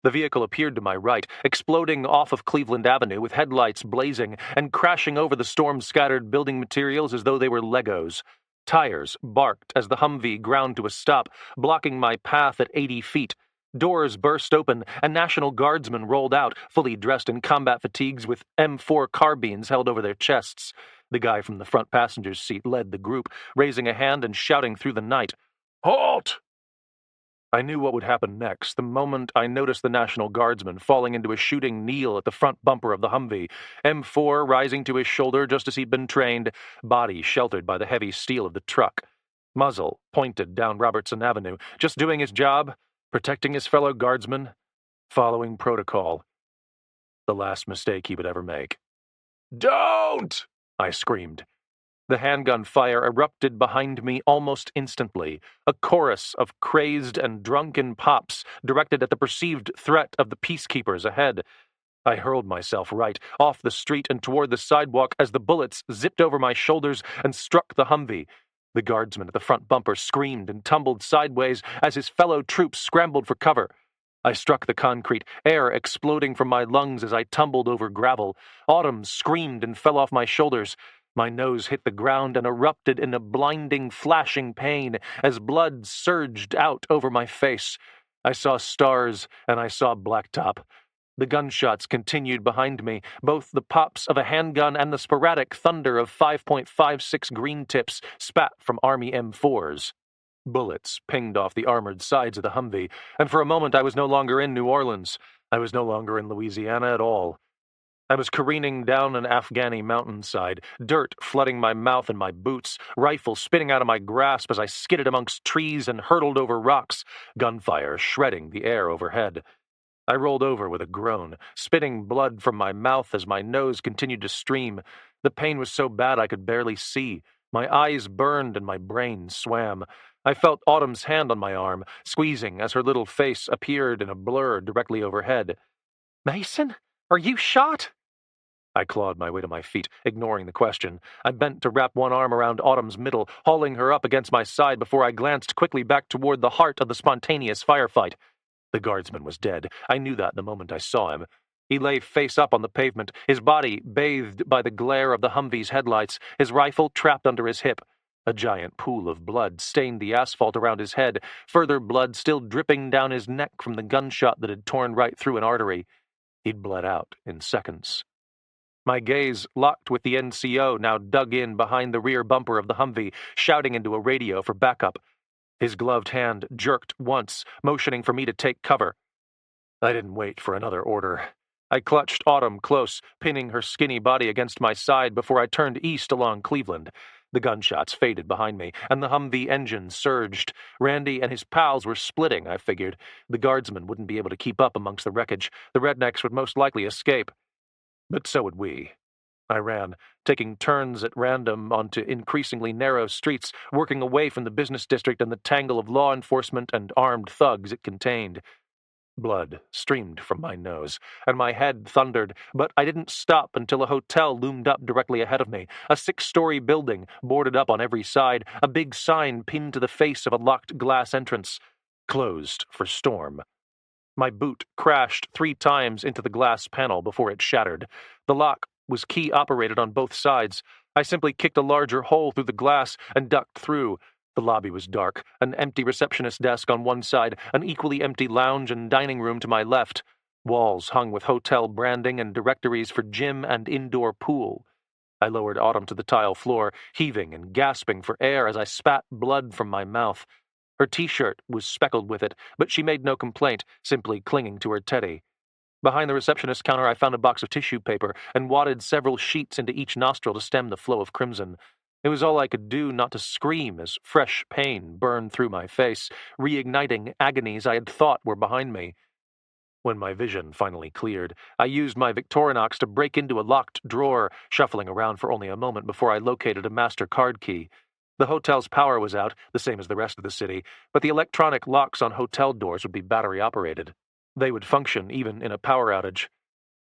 The vehicle appeared to my right, exploding off of Cleveland Avenue with headlights blazing and crashing over the storm-scattered building materials as though they were Legos. Tires barked as the Humvee ground to a stop, blocking my path at 80 feet. Doors burst open, and National Guardsmen rolled out, fully dressed in combat fatigues with M4 carbines held over their chests. The guy from the front passenger's seat led the group, raising a hand and shouting through the night, "Halt!" I knew what would happen next, the moment I noticed the National Guardsman falling into a shooting kneel at the front bumper of the Humvee, M4 rising to his shoulder just as he'd been trained, body sheltered by the heavy steel of the truck. Muzzle pointed down Robertson Avenue, just doing his job, protecting his fellow guardsmen, following protocol. The last mistake he would ever make. "Don't!" I screamed. The handgun fire erupted behind me almost instantly, a chorus of crazed and drunken pops directed at the perceived threat of the peacekeepers ahead. I hurled myself right, off the street and toward the sidewalk as the bullets zipped over my shoulders and struck the Humvee. The guardsman at the front bumper screamed and tumbled sideways as his fellow troops scrambled for cover. I struck the concrete, air exploding from my lungs as I tumbled over gravel. Autumn screamed and fell off my shoulders. My nose hit the ground and erupted in a blinding, flashing pain as blood surged out over my face. I saw stars and I saw blacktop. The gunshots continued behind me, both the pops of a handgun and the sporadic thunder of 5.56 green tips spat from Army M4s. Bullets pinged off the armored sides of the Humvee, and for a moment I was no longer in New Orleans. I was no longer in Louisiana at all. I was careening down an Afghani mountainside, dirt flooding my mouth and my boots, rifle spinning out of my grasp as I skidded amongst trees and hurtled over rocks, gunfire shredding the air overhead. I rolled over with a groan, spitting blood from my mouth as my nose continued to stream. The pain was so bad I could barely see. My eyes burned and my brain swam. I felt Autumn's hand on my arm, squeezing as her little face appeared in a blur directly overhead. "Mason, are you shot?" I clawed my way to my feet, ignoring the question. I bent to wrap one arm around Autumn's middle, hauling her up against my side before I glanced quickly back toward the heart of the spontaneous firefight. The guardsman was dead. I knew that the moment I saw him. He lay face up on the pavement, his body bathed by the glare of the Humvee's headlights, his rifle trapped under his hip. A giant pool of blood stained the asphalt around his head, further blood still dripping down his neck from the gunshot that had torn right through an artery. He'd bled out in seconds. My gaze locked with the NCO, now dug in behind the rear bumper of the Humvee, shouting into a radio for backup. His gloved hand jerked once, motioning for me to take cover. I didn't wait for another order. I clutched Autumn close, pinning her skinny body against my side before I turned east along Cleveland. The gunshots faded behind me, and the Humvee engine surged. Randy and his pals were splitting, I figured. The guardsmen wouldn't be able to keep up amongst the wreckage. The rednecks would most likely escape. But so would we. I ran, taking turns at random onto increasingly narrow streets, working away from the business district and the tangle of law enforcement and armed thugs it contained. Blood streamed from my nose, and my head thundered, but I didn't stop until a hotel loomed up directly ahead of me, a 6-story building, boarded up on every side, a big sign pinned to the face of a locked glass entrance. Closed for storm. My boot crashed 3 times into the glass panel before it shattered. The lock was key-operated on both sides. I simply kicked a larger hole through the glass and ducked through. The lobby was dark, an empty receptionist desk on one side, an equally empty lounge and dining room to my left. Walls hung with hotel branding and directories for gym and indoor pool. I lowered Autumn to the tile floor, heaving and gasping for air as I spat blood from my mouth. Her T-shirt was speckled with it, but she made no complaint, simply clinging to her teddy. Behind the receptionist counter, I found a box of tissue paper and wadded several sheets into each nostril to stem the flow of crimson. It was all I could do not to scream as fresh pain burned through my face, reigniting agonies I had thought were behind me. When my vision finally cleared, I used my Victorinox to break into a locked drawer, shuffling around for only a moment before I located a master card key. The hotel's power was out, the same as the rest of the city, but the electronic locks on hotel doors would be battery-operated. They would function even in a power outage.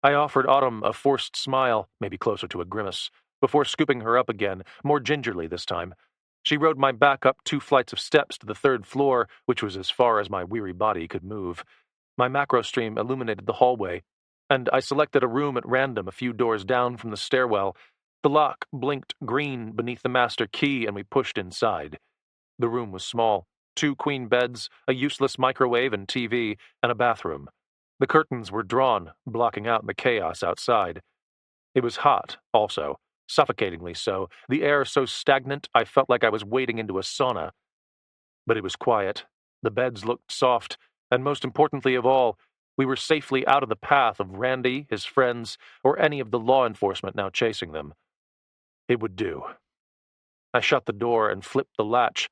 I offered Autumn a forced smile, maybe closer to a grimace, before scooping her up again, more gingerly this time. She rode my back up 2 flights of steps to the 3rd floor, which was as far as my weary body could move. My macro stream illuminated the hallway, and I selected a room at random a few doors down from the stairwell. The lock blinked green beneath the master key, and we pushed inside. The room was small. 2 queen beds, a useless microwave and TV, and a bathroom. The curtains were drawn, blocking out the chaos outside. It was hot, also, suffocatingly so, the air so stagnant I felt like I was wading into a sauna. But it was quiet. The beds looked soft, and most importantly of all, we were safely out of the path of Randy, his friends, or any of the law enforcement now chasing them. It would do. I shut the door and flipped the latch.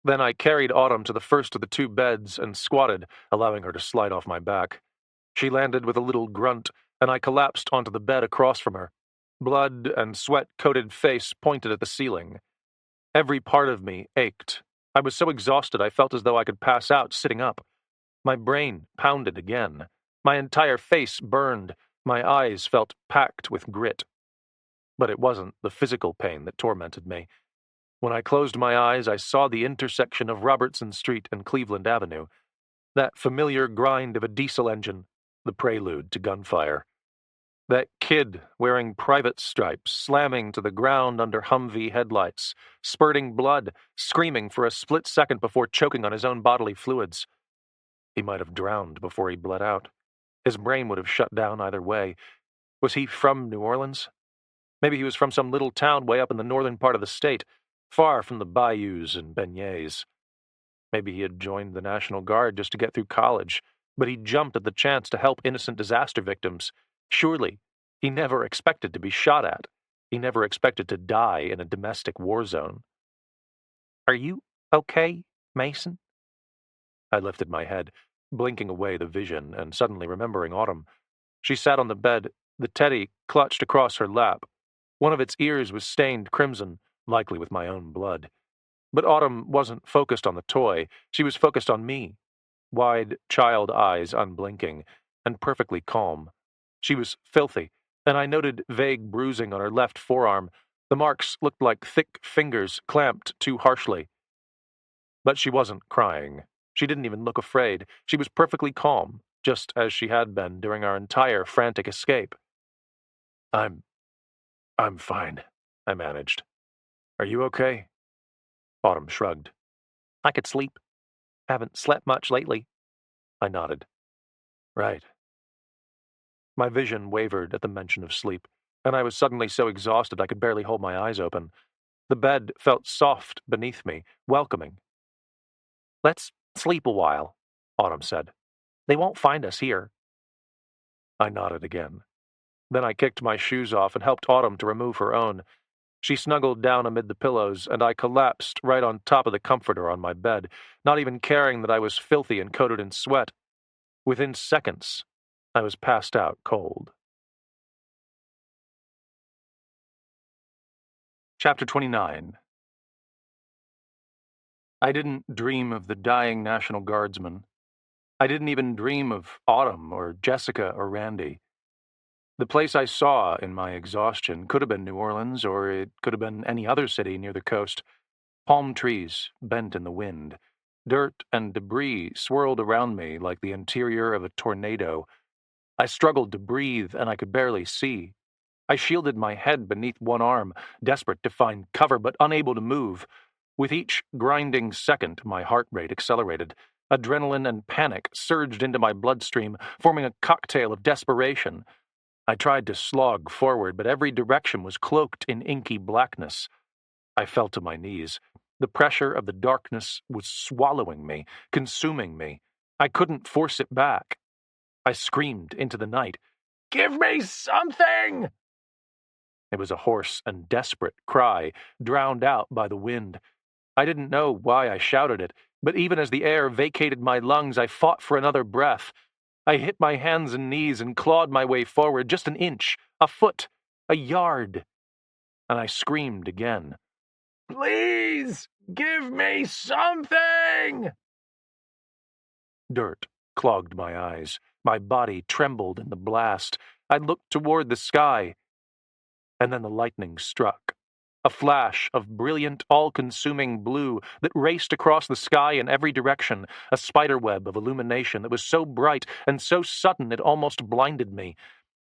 Then I carried Autumn to the first of the 2 beds and squatted, allowing her to slide off my back. She landed with a little grunt, and I collapsed onto the bed across from her. Blood and sweat-coated face pointed at the ceiling. Every part of me ached. I was so exhausted I felt as though I could pass out sitting up. My brain pounded again. My entire face burned. My eyes felt packed with grit. But it wasn't the physical pain that tormented me. When I closed my eyes, I saw the intersection of Robertson Street and Cleveland Avenue, that familiar grind of a diesel engine, the prelude to gunfire. That kid wearing private stripes, slamming to the ground under Humvee headlights, spurting blood, screaming for a split second before choking on his own bodily fluids. He might have drowned before he bled out. His brain would have shut down either way. Was he from New Orleans? Maybe he was from some little town way up in the northern part of the state, far from the bayous and beignets. Maybe he had joined the National Guard just to get through college, but he jumped at the chance to help innocent disaster victims. Surely, he never expected to be shot at. He never expected to die in a domestic war zone. "Are you okay, Mason?" I lifted my head, blinking away the vision and suddenly remembering Autumn. She sat on the bed, the teddy clutched across her lap. One of its ears was stained crimson, likely with my own blood. But Autumn wasn't focused on the toy. She was focused on me. Wide child eyes unblinking, and perfectly calm. She was filthy, and I noted vague bruising on her left forearm. The marks looked like thick fingers clamped too harshly. But she wasn't crying. She didn't even look afraid. She was perfectly calm, just as she had been during our entire frantic escape. I'm fine, I managed. "Are you okay?" Autumn shrugged. "I could sleep. Haven't slept much lately." I nodded. "Right." My vision wavered at the mention of sleep, and I was suddenly so exhausted I could barely hold my eyes open. The bed felt soft beneath me, welcoming. "Let's sleep a while," Autumn said. "They won't find us here." I nodded again. Then I kicked my shoes off and helped Autumn to remove her own. She snuggled down amid the pillows, and I collapsed right on top of the comforter on my bed, not even caring that I was filthy and coated in sweat. Within seconds, I was passed out cold. Chapter 29. I didn't dream of the dying National Guardsman. I didn't even dream of Autumn or Jessica or Randy. The place I saw in my exhaustion could have been New Orleans, or it could have been any other city near the coast. Palm trees bent in the wind. Dirt and debris swirled around me like the interior of a tornado. I struggled to breathe, and I could barely see. I shielded my head beneath one arm, desperate to find cover, but unable to move. With each grinding second, my heart rate accelerated. Adrenaline and panic surged into my bloodstream, forming a cocktail of desperation. I tried to slog forward, but every direction was cloaked in inky blackness. I fell to my knees. The pressure of the darkness was swallowing me, consuming me. I couldn't force it back. I screamed into the night, "Give me something!" It was a hoarse and desperate cry, drowned out by the wind. I didn't know why I shouted it, but even as the air vacated my lungs, I fought for another breath. I hit my hands and knees and clawed my way forward, just an inch, a foot, a yard. And I screamed again. "Please, give me something!" Dirt clogged my eyes. My body trembled in the blast. I looked toward the sky, and then the lightning struck. A flash of brilliant, all-consuming blue that raced across the sky in every direction, a spiderweb of illumination that was so bright and so sudden it almost blinded me.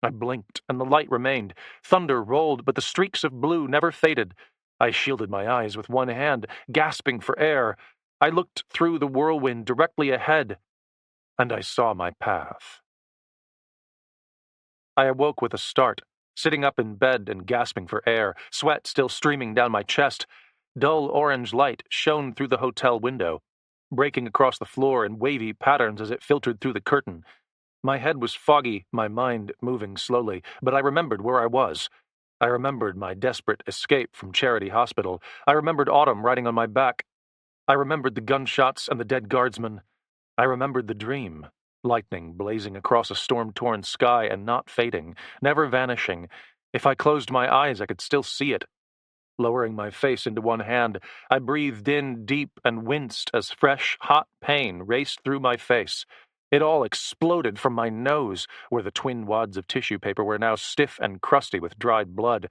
I blinked, and the light remained. Thunder rolled, but the streaks of blue never faded. I shielded my eyes with one hand, gasping for air. I looked through the whirlwind directly ahead, and I saw my path. I awoke with a start, sitting up in bed and gasping for air, sweat still streaming down my chest. Dull orange light shone through the hotel window, breaking across the floor in wavy patterns as it filtered through the curtain. My head was foggy, my mind moving slowly, but I remembered where I was. I remembered my desperate escape from Charity Hospital. I remembered Autumn riding on my back. I remembered the gunshots and the dead guardsmen. I remembered the dream. Lightning blazing across a storm-torn sky and not fading, never vanishing. If I closed my eyes, I could still see it. Lowering my face into one hand, I breathed in deep and winced as fresh, hot pain raced through my face. It all exploded from my nose, where the twin wads of tissue paper were now stiff and crusty with dried blood.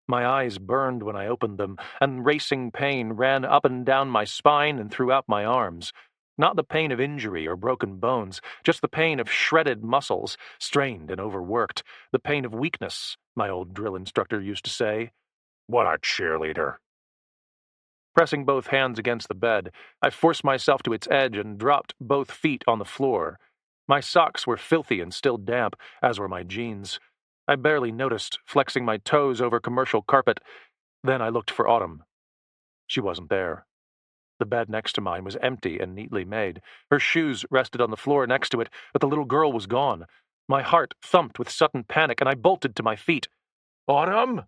My eyes burned when I opened them, and racing pain ran up and down my spine and throughout my arms. Not the pain of injury or broken bones, just the pain of shredded muscles, strained and overworked, the pain of weakness, my old drill instructor used to say. What a cheerleader. Pressing both hands against the bed, I forced myself to its edge and dropped both feet on the floor. My socks were filthy and still damp, as were my jeans. I barely noticed, flexing my toes over commercial carpet. Then I looked for Autumn. She wasn't there. The bed next to mine was empty and neatly made. Her shoes rested on the floor next to it, but the little girl was gone. My heart thumped with sudden panic, and I bolted to my feet. Autumn!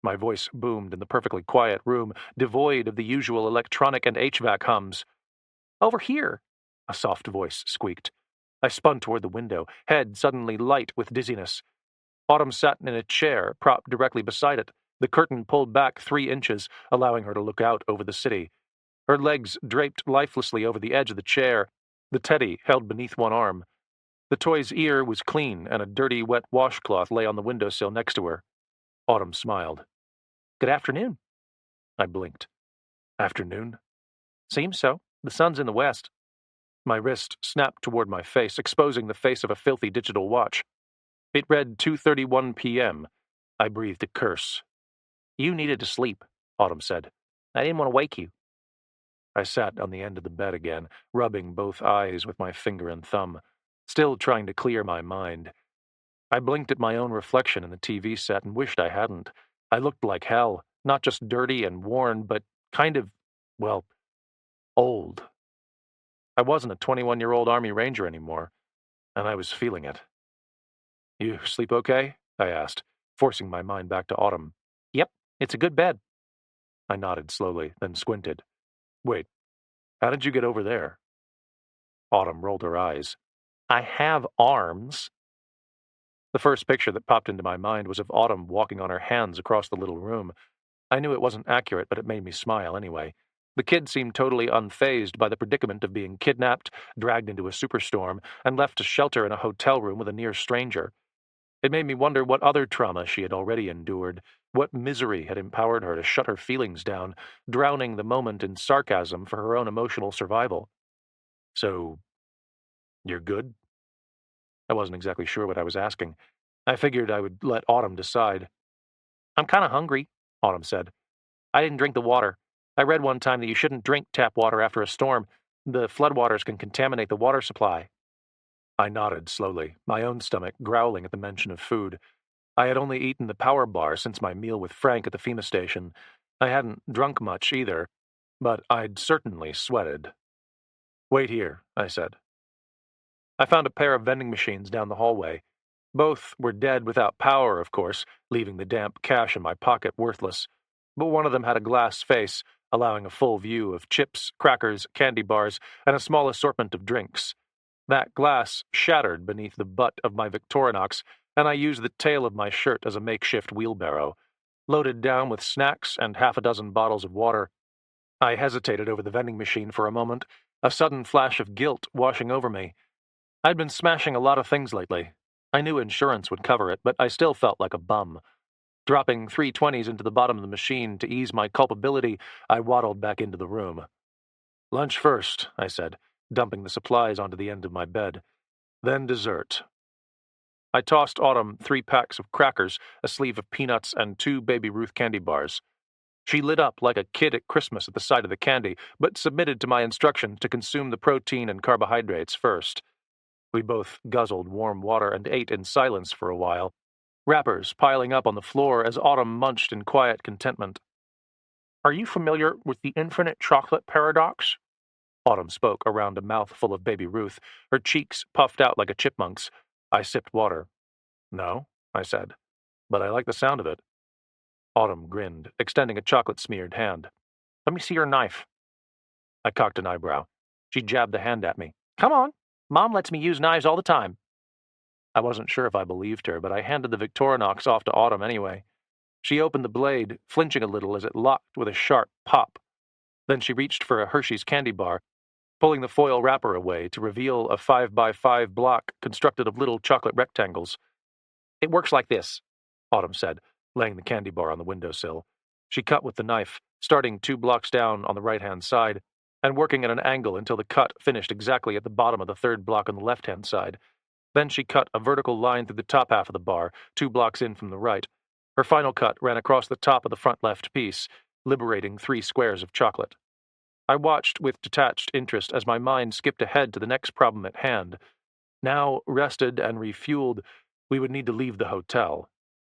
My voice boomed in the perfectly quiet room, devoid of the usual electronic and HVAC hums. Over here, a soft voice squeaked. I spun toward the window, head suddenly light with dizziness. Autumn sat in a chair, propped directly beside it, the curtain pulled back 3 inches, allowing her to look out over the city. Her legs draped lifelessly over the edge of the chair, the teddy held beneath one arm. The toy's ear was clean, and a dirty, wet washcloth lay on the windowsill next to her. Autumn smiled. Good afternoon. I blinked. Afternoon? Seems so. The sun's in the west. My wrist snapped toward my face, exposing the face of a filthy digital watch. It read 2:31 p.m. I breathed a curse. You needed to sleep, Autumn said. I didn't want to wake you. I sat on the end of the bed again, rubbing both eyes with my finger and thumb, still trying to clear my mind. I blinked at my own reflection in the TV set and wished I hadn't. I looked like hell, not just dirty and worn, but kind of, well, old. I wasn't a 21-year-old Army Ranger anymore, and I was feeling it. You sleep okay? I asked, forcing my mind back to Autumn. Yep, it's a good bed. I nodded slowly, then squinted. Wait, how did you get over there? Autumn rolled her eyes. I have arms. The first picture that popped into my mind was of Autumn walking on her hands across the little room. I knew it wasn't accurate, but it made me smile anyway. The kid seemed totally unfazed by the predicament of being kidnapped, dragged into a superstorm, and left to shelter in a hotel room with a near stranger. It made me wonder what other trauma she had already endured, what misery had empowered her to shut her feelings down, drowning the moment in sarcasm for her own emotional survival. So, you're good? I wasn't exactly sure what I was asking. I figured I would let Autumn decide. I'm kind of hungry, Autumn said. I didn't drink the water. I read one time that you shouldn't drink tap water after a storm. The floodwaters can contaminate the water supply. I nodded slowly, my own stomach growling at the mention of food. I had only eaten the power bar since my meal with Frank at the FEMA station. I hadn't drunk much either, but I'd certainly sweated. Wait here, I said. I found a pair of vending machines down the hallway. Both were dead without power, of course, leaving the damp cash in my pocket worthless. But one of them had a glass face, allowing a full view of chips, crackers, candy bars, and a small assortment of drinks. That glass shattered beneath the butt of my Victorinox, and I used the tail of my shirt as a makeshift wheelbarrow. Loaded down with snacks and half a dozen bottles of water, I hesitated over the vending machine for a moment, a sudden flash of guilt washing over me. I'd been smashing a lot of things lately. I knew insurance would cover it, but I still felt like a bum. Dropping 320s into the bottom of the machine to ease my culpability, I waddled back into the room. Lunch first, I said, dumping the supplies onto the end of my bed. Then dessert. I tossed Autumn 3 packs of crackers, a sleeve of peanuts, and 2 Baby Ruth candy bars. She lit up like a kid at Christmas at the sight of the candy, but submitted to my instruction to consume the protein and carbohydrates first. We both guzzled warm water and ate in silence for a while, wrappers piling up on the floor as Autumn munched in quiet contentment. Are you familiar with the infinite chocolate paradox? Autumn spoke around a mouthful of Baby Ruth, her cheeks puffed out like a chipmunk's. I sipped water. No, I said, but I like the sound of it. Autumn grinned, extending a chocolate-smeared hand. Let me see your knife. I cocked an eyebrow. She jabbed the hand at me. Come on. Mom lets me use knives all the time. I wasn't sure if I believed her, but I handed the Victorinox off to Autumn anyway. She opened the blade, flinching a little as it locked with a sharp pop. Then she reached for a Hershey's candy bar. pulling the foil wrapper away to reveal a 5x5 block constructed of little chocolate rectangles. "It works like this," Autumn said, laying the candy bar on the windowsill. She cut with the knife, starting 2 blocks down on the right-hand side, and working at an angle until the cut finished exactly at the bottom of the 3rd block on the left-hand side. Then she cut a vertical line through the top half of the bar, 2 blocks in from the right. Her final cut ran across the top of the front left piece, liberating 3 squares of chocolate. I watched with detached interest as my mind skipped ahead to the next problem at hand. Now, rested and refueled, we would need to leave the hotel.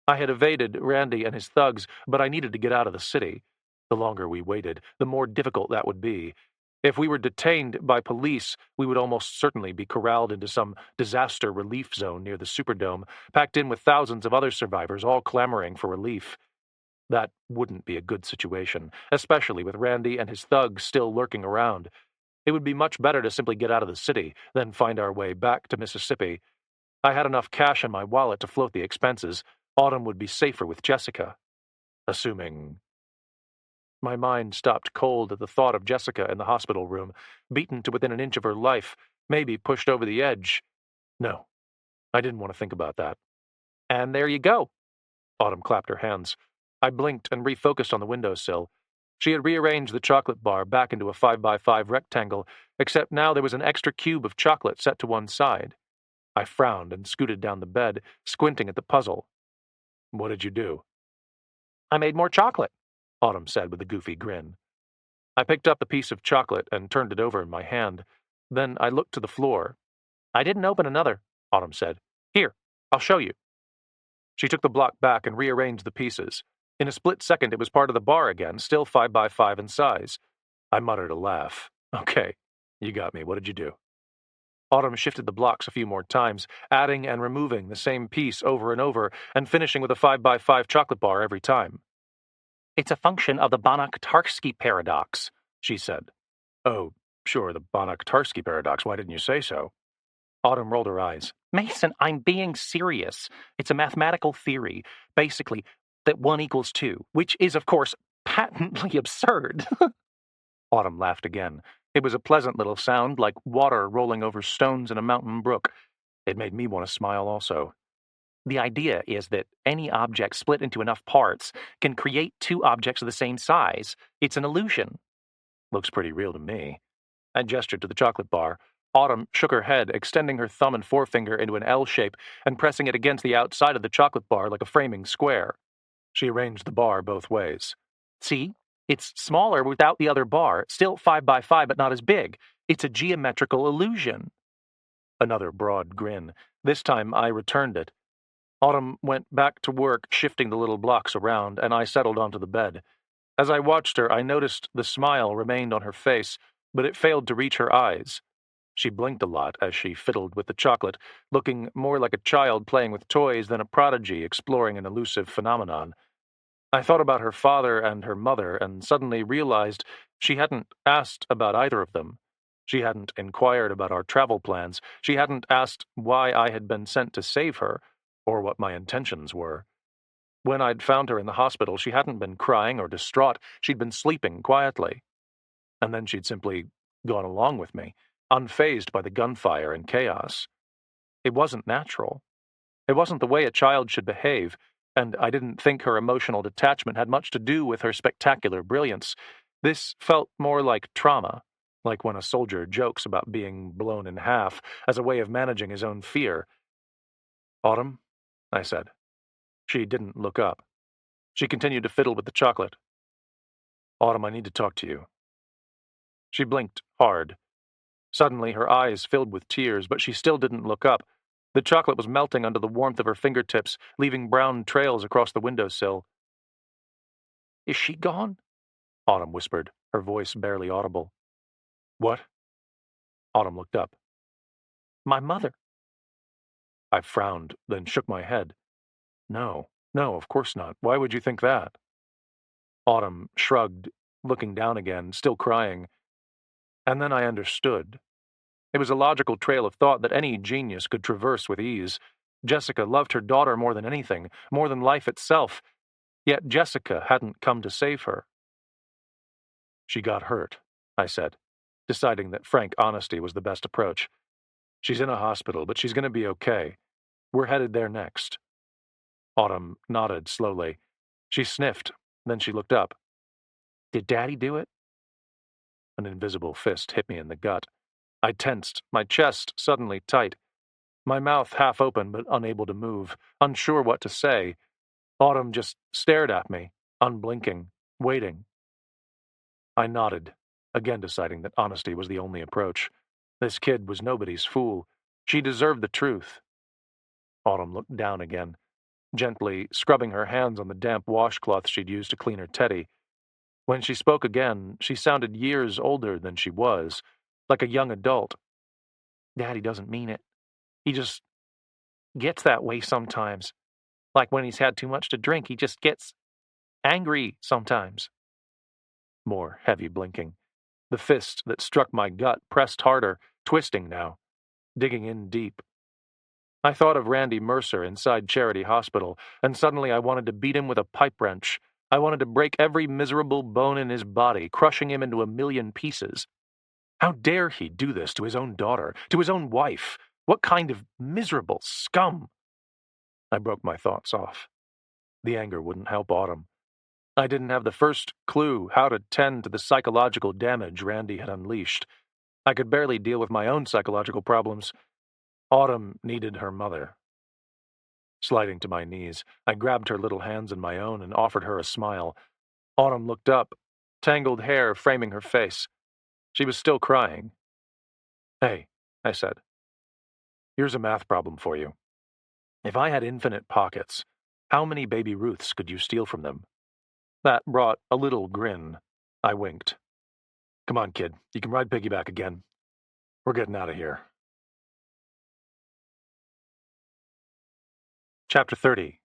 I had evaded Randy and his thugs, but I needed to get out of the city. The longer we waited, the more difficult that would be. If we were detained by police, we would almost certainly be corralled into some disaster relief zone near the Superdome, packed in with thousands of other survivors, all clamoring for relief. That wouldn't be a good situation, especially with Randy and his thugs still lurking around. It would be much better to simply get out of the city, then find our way back to Mississippi. I had enough cash in my wallet to float the expenses. Autumn would be safer with Jessica. Assuming... My mind stopped cold at the thought of Jessica in the hospital room, beaten to within an inch of her life, maybe pushed over the edge. No, I didn't want to think about that. "And there you go." Autumn clapped her hands. I blinked and refocused on the windowsill. She had rearranged the chocolate bar back into a 5x5 rectangle, except now there was an extra cube of chocolate set to one side. I frowned and scooted down the bed, squinting at the puzzle. "What did you do?" "I made more chocolate," Autumn said with a goofy grin. I picked up the piece of chocolate and turned it over in my hand. Then I looked to the floor. "I didn't open another," Autumn said. "Here, I'll show you." She took the block back and rearranged the pieces. In a split second, it was part of the bar again, still 5x5 in size. I muttered a laugh. "Okay, you got me. What did you do?" Autumn shifted the blocks a few more times, adding and removing the same piece over and over, and finishing with a 5x5 chocolate bar every time. "It's a function of the Banach-Tarski paradox," she said. "Oh, sure, the Banach-Tarski paradox. Why didn't you say so?" Autumn rolled her eyes. "Mason, I'm being serious. It's a mathematical theory, basically, that 1 equals 2, which is, of course, patently absurd." Autumn laughed again. It was a pleasant little sound, like water rolling over stones in a mountain brook. It made me want to smile also. "The idea is that any object split into enough parts can create 2 objects of the same size. It's an illusion." "Looks pretty real to me." I gestured to the chocolate bar. Autumn shook her head, extending her thumb and forefinger into an L shape and pressing it against the outside of the chocolate bar like a framing square. She arranged the bar both ways. "See? It's smaller without the other bar, still 5x5 but not as big. It's a geometrical illusion." Another broad grin. This time I returned it. Autumn went back to work shifting the little blocks around, and I settled onto the bed. As I watched her, I noticed the smile remained on her face, but it failed to reach her eyes. She blinked a lot as she fiddled with the chocolate, looking more like a child playing with toys than a prodigy exploring an elusive phenomenon. I thought about her father and her mother and suddenly realized she hadn't asked about either of them. She hadn't inquired about our travel plans. She hadn't asked why I had been sent to save her, or what my intentions were. When I'd found her in the hospital, she hadn't been crying or distraught. She'd been sleeping quietly. And then she'd simply gone along with me, unfazed by the gunfire and chaos. It wasn't natural. It wasn't the way a child should behave, and I didn't think her emotional detachment had much to do with her spectacular brilliance. This felt more like trauma, like when a soldier jokes about being blown in half as a way of managing his own fear. "Autumn?" I said. She didn't look up. She continued to fiddle with the chocolate. "Autumn, I need to talk to you." She blinked hard. Suddenly, her eyes filled with tears, but she still didn't look up. The chocolate was melting under the warmth of her fingertips, leaving brown trails across the windowsill. "Is she gone?" Autumn whispered, her voice barely audible. "What?" Autumn looked up. "My mother." I frowned, then shook my head. No, of course not. Why would you think that?" Autumn shrugged, looking down again, still crying. And then I understood. It was a logical trail of thought that any genius could traverse with ease. Jessica loved her daughter more than anything, more than life itself. Yet Jessica hadn't come to save her. "She got hurt," I said. deciding that frank honesty was the best approach. She's in a hospital, but she's going to be okay. We're headed there next. Autumn nodded slowly. She sniffed, then she looked up. Did Daddy do it? An invisible fist hit me in the gut. I tensed, my chest suddenly tight. My mouth half open but unable to move, unsure what to say. Autumn just stared at me, unblinking, waiting. I nodded, again deciding that honesty was the only approach. This kid was nobody's fool. She deserved the truth. Autumn looked down again, gently scrubbing her hands on the damp washcloth she'd used to clean her teddy. When she spoke again, she sounded years older than she was, like a young adult. Daddy doesn't mean it. He just gets that way sometimes. Like when he's had too much to drink, he just gets angry sometimes. More heavy blinking. The fist that struck my gut pressed harder, twisting now, digging in deep. I thought of Randy Mercer inside Charity Hospital, and suddenly I wanted to beat him with a pipe wrench. I wanted to break every miserable bone in his body, crushing him into a million pieces. How dare he do this to his own daughter, to his own wife? What kind of miserable scum? I broke my thoughts off. The anger wouldn't help Autumn. I didn't have the first clue how to tend to the psychological damage Randy had unleashed. I could barely deal with my own psychological problems. Autumn needed her mother. Sliding to my knees, I grabbed her little hands in my own and offered her a smile. Autumn looked up, tangled hair framing her face. She was still crying. Hey, I said, here's a math problem for you. If I had infinite pockets, how many baby Ruths could you steal from them? That brought a little grin. I winked. Come on, kid. You can ride piggyback again. We're getting out of here. Chapter 30.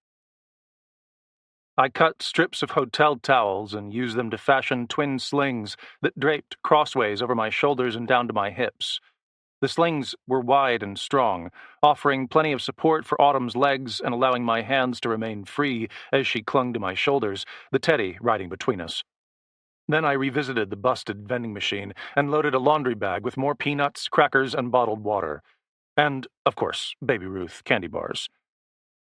I cut strips of hotel towels and used them to fashion twin slings that draped crossways over my shoulders and down to my hips. The slings were wide and strong, offering plenty of support for Autumn's legs and allowing my hands to remain free as she clung to my shoulders, the teddy riding between us. Then I revisited the busted vending machine and loaded a laundry bag with more peanuts, crackers, and bottled water. And, of course, Baby Ruth candy bars.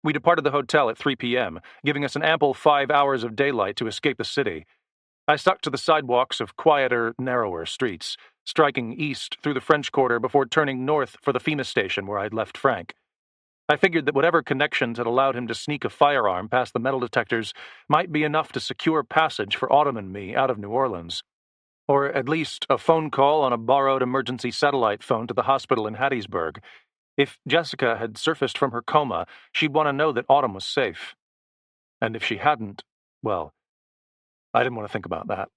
We departed the hotel at 3 p.m., giving us an ample 5 hours of daylight to escape the city. I stuck to the sidewalks of quieter, narrower streets, striking east through the French Quarter before turning north for the FEMA station where I'd left Frank. I figured that whatever connections had allowed him to sneak a firearm past the metal detectors might be enough to secure passage for Autumn and me out of New Orleans. Or at least a phone call on a borrowed emergency satellite phone to the hospital in Hattiesburg. If Jessica had surfaced from her coma, she'd want to know that Autumn was safe. And if she hadn't, well, I didn't want to think about that.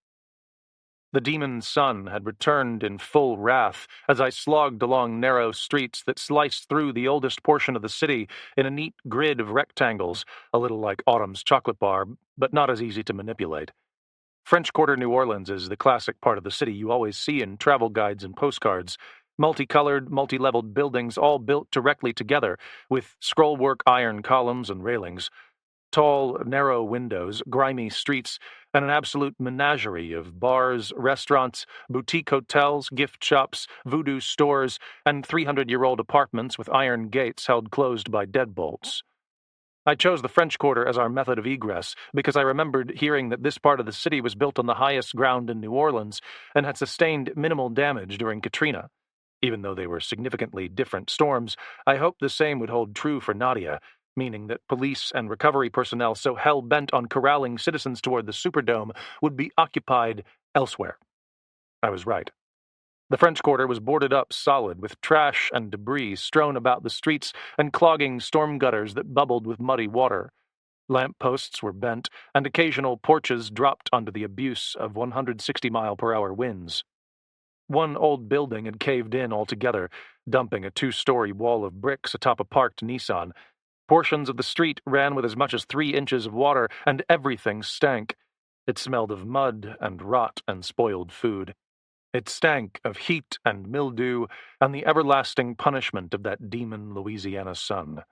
The demon sun had returned in full wrath as I slogged along narrow streets that sliced through the oldest portion of the city in a neat grid of rectangles, a little like Autumn's chocolate bar, but not as easy to manipulate. French Quarter, New Orleans is the classic part of the city you always see in travel guides and postcards. Multicolored, multi-leveled buildings all built directly together, with scrollwork iron columns and railings. Tall, narrow windows, grimy streets, and an absolute menagerie of bars, restaurants, boutique hotels, gift shops, voodoo stores, and 300-year-old apartments with iron gates held closed by deadbolts. I chose the French Quarter as our method of egress because I remembered hearing that this part of the city was built on the highest ground in New Orleans and had sustained minimal damage during Katrina. Even though they were significantly different storms, I hoped the same would hold true for Nadia, meaning that police and recovery personnel so hell-bent on corralling citizens toward the Superdome would be occupied elsewhere. I was right. The French Quarter was boarded up solid, with trash and debris strewn about the streets and clogging storm gutters that bubbled with muddy water. Lamp posts were bent, and occasional porches dropped under the abuse of 160-mile-per-hour winds. One old building had caved in altogether, dumping a 2-story wall of bricks atop a parked Nissan. Portions of the street ran with as much as 3 inches of water, and everything stank. It smelled of mud and rot and spoiled food. It stank of heat and mildew and the everlasting punishment of that demon Louisiana sun.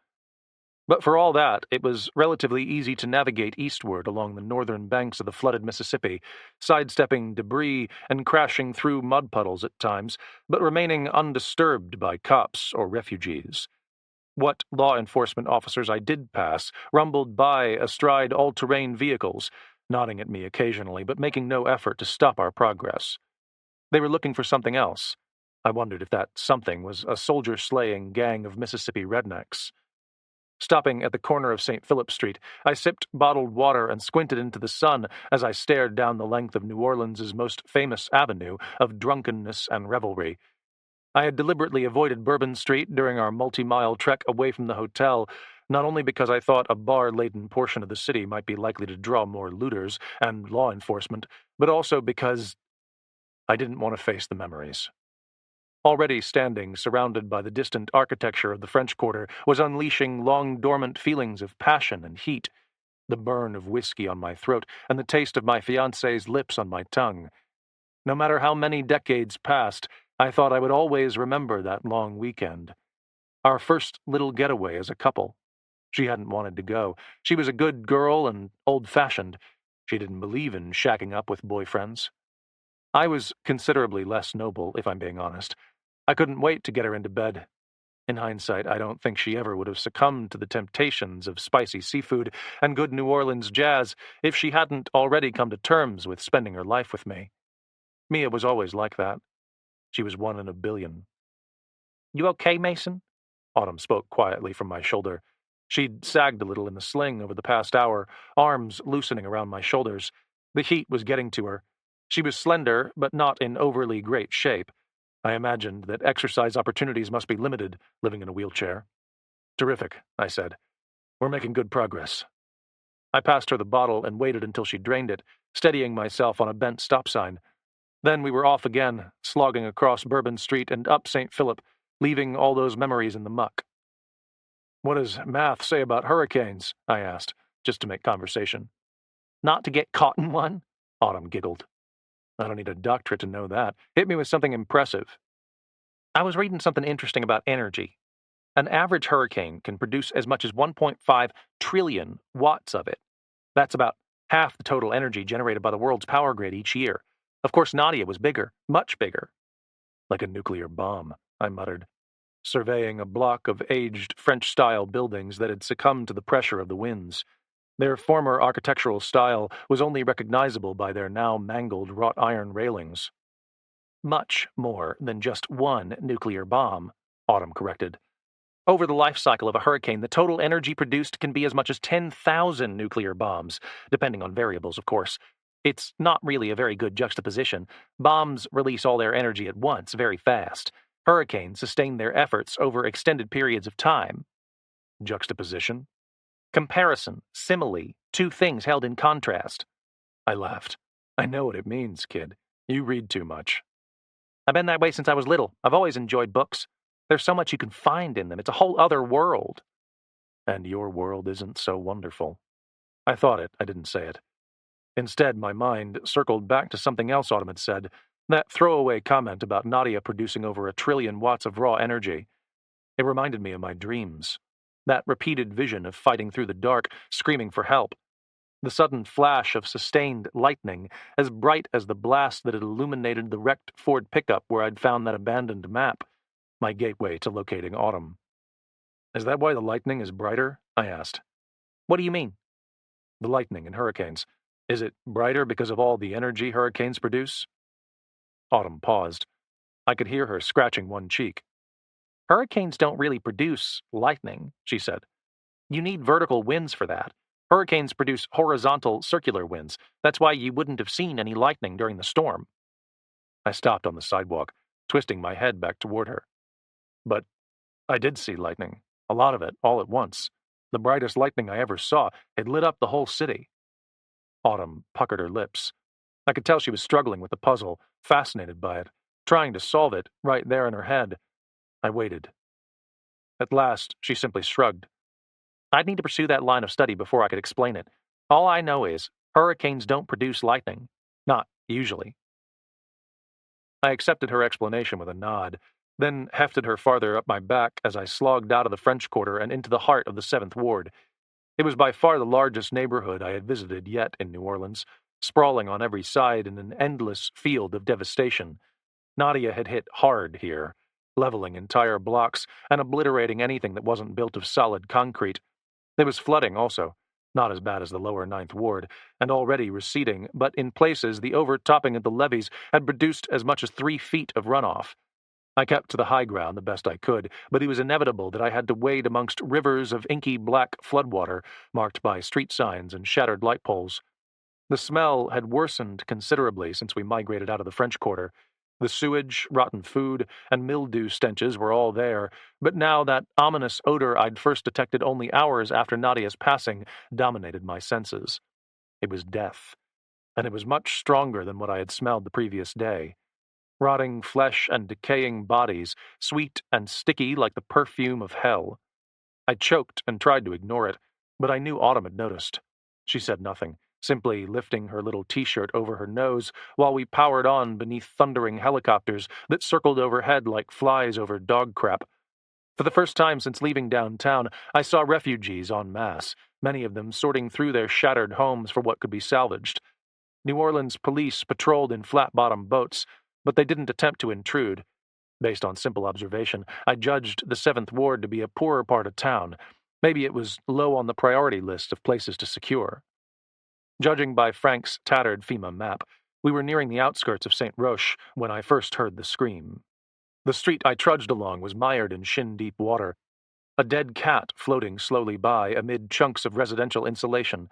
But for all that, it was relatively easy to navigate eastward along the northern banks of the flooded Mississippi, sidestepping debris and crashing through mud puddles at times, but remaining undisturbed by cops or refugees. What law enforcement officers I did pass rumbled by astride all-terrain vehicles, nodding at me occasionally, but making no effort to stop our progress. They were looking for something else. I wondered if that something was a soldier-slaying gang of Mississippi rednecks. Stopping at the corner of St. Philip Street, I sipped bottled water and squinted into the sun as I stared down the length of New Orleans's most famous avenue of drunkenness and revelry. I had deliberately avoided Bourbon Street during our multi-mile trek away from the hotel, not only because I thought a bar-laden portion of the city might be likely to draw more looters and law enforcement, but also because I didn't want to face the memories. Already standing, surrounded by the distant architecture of the French Quarter, was unleashing long-dormant feelings of passion and heat, the burn of whiskey on my throat and the taste of my fiancée's lips on my tongue. No matter how many decades passed, I thought I would always remember that long weekend. Our first little getaway as a couple. She hadn't wanted to go. She was a good girl and old-fashioned. She didn't believe in shacking up with boyfriends. I was considerably less noble, if I'm being honest. I couldn't wait to get her into bed. In hindsight, I don't think she ever would have succumbed to the temptations of spicy seafood and good New Orleans jazz if she hadn't already come to terms with spending her life with me. Mia was always like that. She was one in a billion. "You okay, Mason?" Autumn spoke quietly from my shoulder. She'd sagged a little in the sling over the past hour, arms loosening around my shoulders. The heat was getting to her. She was slender, but not in overly great shape. I imagined that exercise opportunities must be limited, living in a wheelchair. "Terrific," I said. "We're making good progress." I passed her the bottle and waited until she drained it, steadying myself on a bent stop sign. Then we were off again, slogging across Bourbon Street and up St. Philip, leaving all those memories in the muck. "What does math say about hurricanes?" I asked, just to make conversation. "Not to get caught in one?" Autumn giggled. "I don't need a doctorate to know that. Hit me with something impressive." "I was reading something interesting about energy. An average hurricane can produce as much as 1.5 trillion watts of it. That's about half the total energy generated by the world's power grid each year. Of course, Nadia was bigger, much bigger." "Like a nuclear bomb," I muttered, surveying a block of aged French-style buildings that had succumbed to the pressure of the winds. Their former architectural style was only recognizable by their now mangled wrought iron railings. "Much more than just one nuclear bomb," Autumn corrected. "Over the life cycle of a hurricane, the total energy produced can be as much as 10,000 nuclear bombs, depending on variables, of course. It's not really a very good juxtaposition. Bombs release all their energy at once, very fast. Hurricanes sustain their efforts over extended periods of time." "Juxtaposition?" "Comparison, simile, two things held in contrast." I laughed. "I know what it means, kid. You read too much." "I've been that way since I was little. I've always enjoyed books. There's so much you can find in them. It's a whole other world." "And your world isn't so wonderful." I thought it, I didn't say it. Instead, my mind circled back to something else Autumn had said, that throwaway comment about Nadia producing over 1 trillion watts of raw energy. It reminded me of my dreams. That repeated vision of fighting through the dark, screaming for help. The sudden flash of sustained lightning, as bright as the blast that had illuminated the wrecked Ford pickup where I'd found that abandoned map, my gateway to locating Autumn. "Is that why the lightning is brighter?" I asked. "What do you mean?" "The lightning in hurricanes. Is it brighter because of all the energy hurricanes produce?" Autumn paused. I could hear her scratching one cheek. "Hurricanes don't really produce lightning," she said. "You need vertical winds for that. Hurricanes produce horizontal, circular winds. That's why you wouldn't have seen any lightning during the storm." I stopped on the sidewalk, twisting my head back toward her. "But I did see lightning. A lot of it, all at once. The brightest lightning I ever saw. It lit up the whole city." Autumn puckered her lips. I could tell she was struggling with the puzzle, fascinated by it, trying to solve it right there in her head. I waited. At last, she simply shrugged. "I'd need to pursue that line of study before I could explain it. All I know is hurricanes don't produce lightning. Not usually." I accepted her explanation with a nod. then hefted her farther up my back as I slogged out of the French Quarter and into the heart of the 7th Ward. It was by far the largest neighborhood I had visited yet in New Orleans, sprawling on every side in an endless field of devastation. Nadia had hit hard here, leveling entire blocks and obliterating anything that wasn't built of solid concrete. There was flooding also, not as bad as the lower 9th Ward, and already receding, but in places the overtopping of the levees had produced as much as 3 feet of runoff. I kept to the high ground the best I could, but it was inevitable that I had to wade amongst rivers of inky black floodwater marked by street signs and shattered light poles. The smell had worsened considerably since we migrated out of the French Quarter. The sewage, rotten food, and mildew stenches were all there, but now that ominous odor I'd first detected only hours after Nadia's passing dominated my senses. It was death, and it was much stronger than what I had smelled the previous day. Rotting flesh and decaying bodies, sweet and sticky like the perfume of hell. I choked and tried to ignore it, but I knew Autumn had noticed. She said nothing, simply lifting her little t-shirt over her nose while we powered on beneath thundering helicopters that circled overhead like flies over dog crap. For the first time since leaving downtown, I saw refugees en masse, many of them sorting through their shattered homes for what could be salvaged. New Orleans police patrolled in flat-bottom boats, but they didn't attempt to intrude. Based on simple observation, I judged the 7th Ward to be a poorer part of town. Maybe it was low on the priority list of places to secure. Judging by Frank's tattered FEMA map, we were nearing the outskirts of St. Roche when I first heard the scream. The street I trudged along was mired in shin-deep water, a dead cat floating slowly by amid chunks of residential insulation.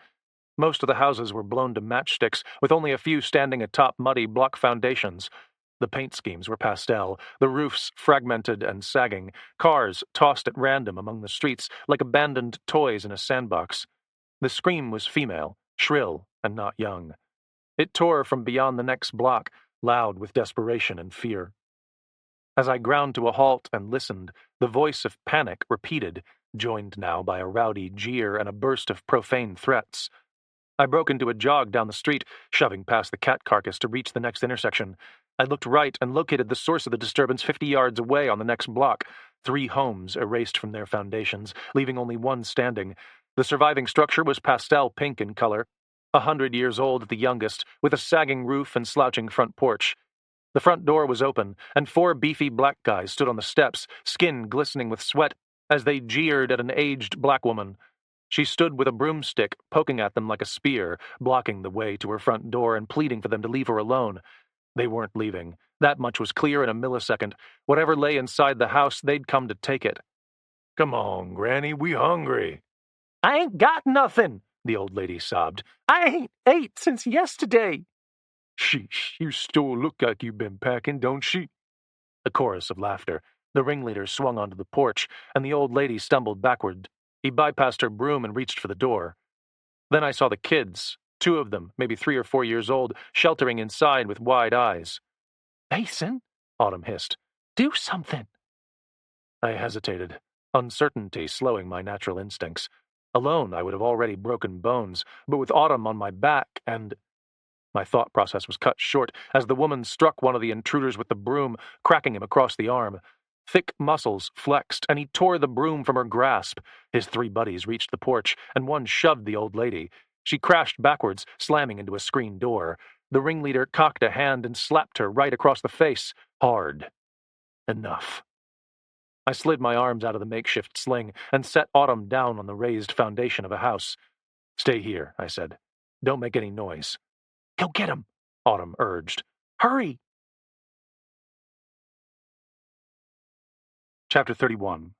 Most of the houses were blown to matchsticks, with only a few standing atop muddy block foundations. The paint schemes were pastel, the roofs fragmented and sagging, cars tossed at random among the streets like abandoned toys in a sandbox. The scream was female, shrill, and not young. It tore from beyond the next block, loud with desperation and fear. As I ground to a halt and listened, the voice of panic repeated, joined now by a rowdy jeer and a burst of profane threats. I broke into a jog down the street, shoving past the cat carcass to reach the next intersection. I looked right and located the source of the disturbance 50 yards away on the next block. 3 homes erased from their foundations, leaving only one standing. The surviving structure was pastel pink in color, 100 years old at the youngest, with a sagging roof and slouching front porch. The front door was open, and 4 beefy black guys stood on the steps, skin glistening with sweat, as they jeered at an aged black woman. She stood with a broomstick, poking at them like a spear, blocking the way to her front door and pleading for them to leave her alone. They weren't leaving. That much was clear in a millisecond. Whatever lay inside the house, they'd come to take it. "Come on, Granny, we hungry." "I ain't got nothing," the old lady sobbed. "I ain't ate since yesterday." "Sheesh, you still look like you've been packing, don't she?" A chorus of laughter. The ringleader swung onto the porch, and the old lady stumbled backward. He bypassed her broom and reached for the door. Then I saw the kids, 2 of them, maybe 3 or 4 years old, sheltering inside with wide eyes. "Mason," Autumn hissed, "do something." I hesitated, uncertainty slowing my natural instincts. Alone, I would have already broken bones, but with Autumn on my back and... My thought process was cut short as the woman struck one of the intruders with the broom, cracking him across the arm. Thick muscles flexed, and he tore the broom from her grasp. His 3 buddies reached the porch, and one shoved the old lady. She crashed backwards, slamming into a screen door. The ringleader cocked a hand and slapped her right across the face. Hard. Enough. I slid my arms out of the makeshift sling and set Autumn down on the raised foundation of a house. "Stay here," I said. "Don't make any noise." "Go get him," Autumn urged. "Hurry!" Chapter 31.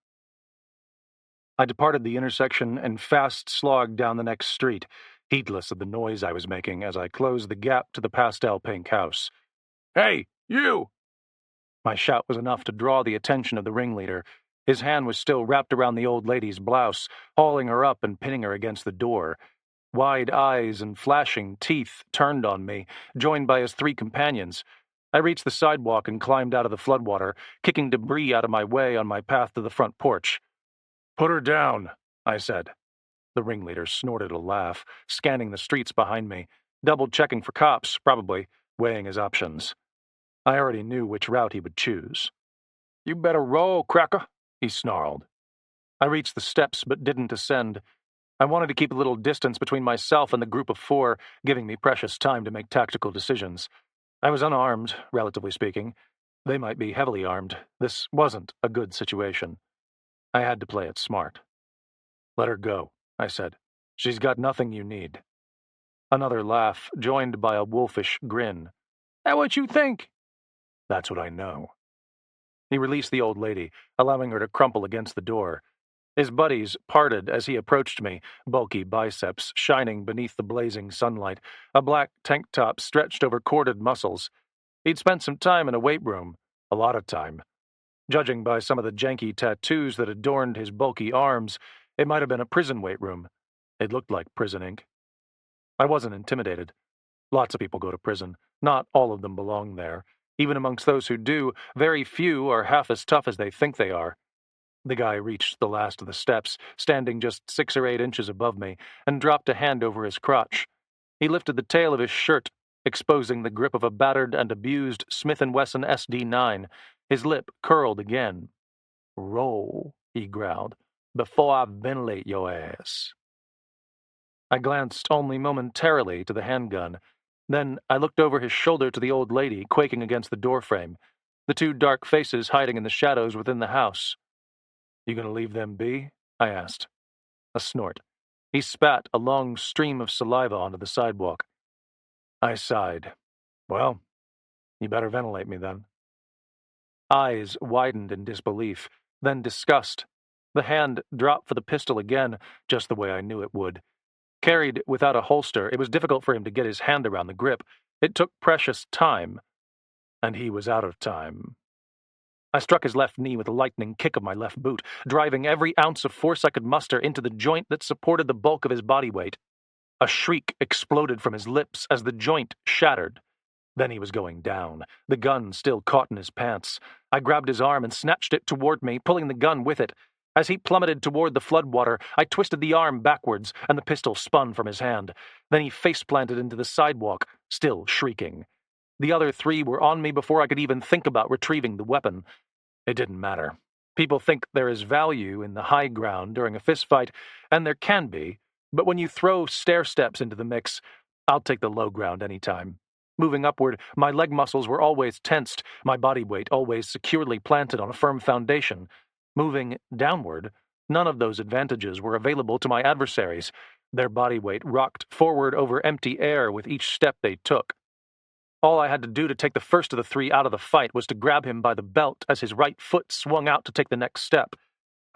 I departed the intersection and fast slogged down the next street, heedless of the noise I was making as I closed the gap to the pastel pink house. "Hey, you!" My shout was enough to draw the attention of the ringleader. His hand was still wrapped around the old lady's blouse, hauling her up and pinning her against the door. Wide eyes and flashing teeth turned on me, joined by his 3 companions. I reached the sidewalk and climbed out of the floodwater, kicking debris out of my way on my path to the front porch. "Put her down," I said. The ringleader snorted a laugh, scanning the streets behind me, double-checking for cops, probably, weighing his options. I already knew which route he would choose. You better roll, Cracker, he snarled. I reached the steps but didn't ascend. I wanted to keep a little distance between myself and the group of four, giving me precious time to make tactical decisions. I was unarmed, relatively speaking. They might be heavily armed. This wasn't a good situation. I had to play it smart. Let her go, I said. She's got nothing you need. Another laugh, joined by a wolfish grin. That what you think? That's what I know. He released the old lady, allowing her to crumple against the door. His buddies parted as he approached me, bulky biceps shining beneath the blazing sunlight, a black tank top stretched over corded muscles. He'd spent some time in a weight room, a lot of time. Judging by some of the janky tattoos that adorned his bulky arms, it might have been a prison weight room. It looked like prison ink. I wasn't intimidated. Lots of people go to prison. Not all of them belong there. Even amongst those who do, very few are half as tough as they think they are. The guy reached the last of the steps, standing just 6 or 8 inches above me, and dropped a hand over his crotch. He lifted the tail of his shirt, exposing the grip of a battered and abused Smith & Wesson SD9. His lip curled again. Roll, he growled, before I ventilate your ass. I glanced only momentarily to the handgun. Then I looked over his shoulder to the old lady quaking against the doorframe, the 2 dark faces hiding in the shadows within the house. You gonna leave them be? I asked. A snort. He spat a long stream of saliva onto the sidewalk. I sighed. Well, you better ventilate me then. Eyes widened in disbelief, then disgust. The hand dropped for the pistol again, just the way I knew it would. Carried without a holster, it was difficult for him to get his hand around the grip. It took precious time. And he was out of time. I struck his left knee with a lightning kick of my left boot, driving every ounce of force I could muster into the joint that supported the bulk of his body weight. A shriek exploded from his lips as the joint shattered. Then he was going down, the gun still caught in his pants. I grabbed his arm and snatched it toward me, pulling the gun with it. As he plummeted toward the floodwater, I twisted the arm backwards, and the pistol spun from his hand. Then he face-planted into the sidewalk, still shrieking. The other 3 were on me before I could even think about retrieving the weapon. It didn't matter. People think there is value in the high ground during a fistfight, and there can be, but when you throw stair steps into the mix, I'll take the low ground any time. Moving upward, my leg muscles were always tensed, my body weight always securely planted on a firm foundation. Moving downward, none of those advantages were available to my adversaries. Their body weight rocked forward over empty air with each step they took. All I had to do to take the first of the 3 out of the fight was to grab him by the belt as his right foot swung out to take the next step.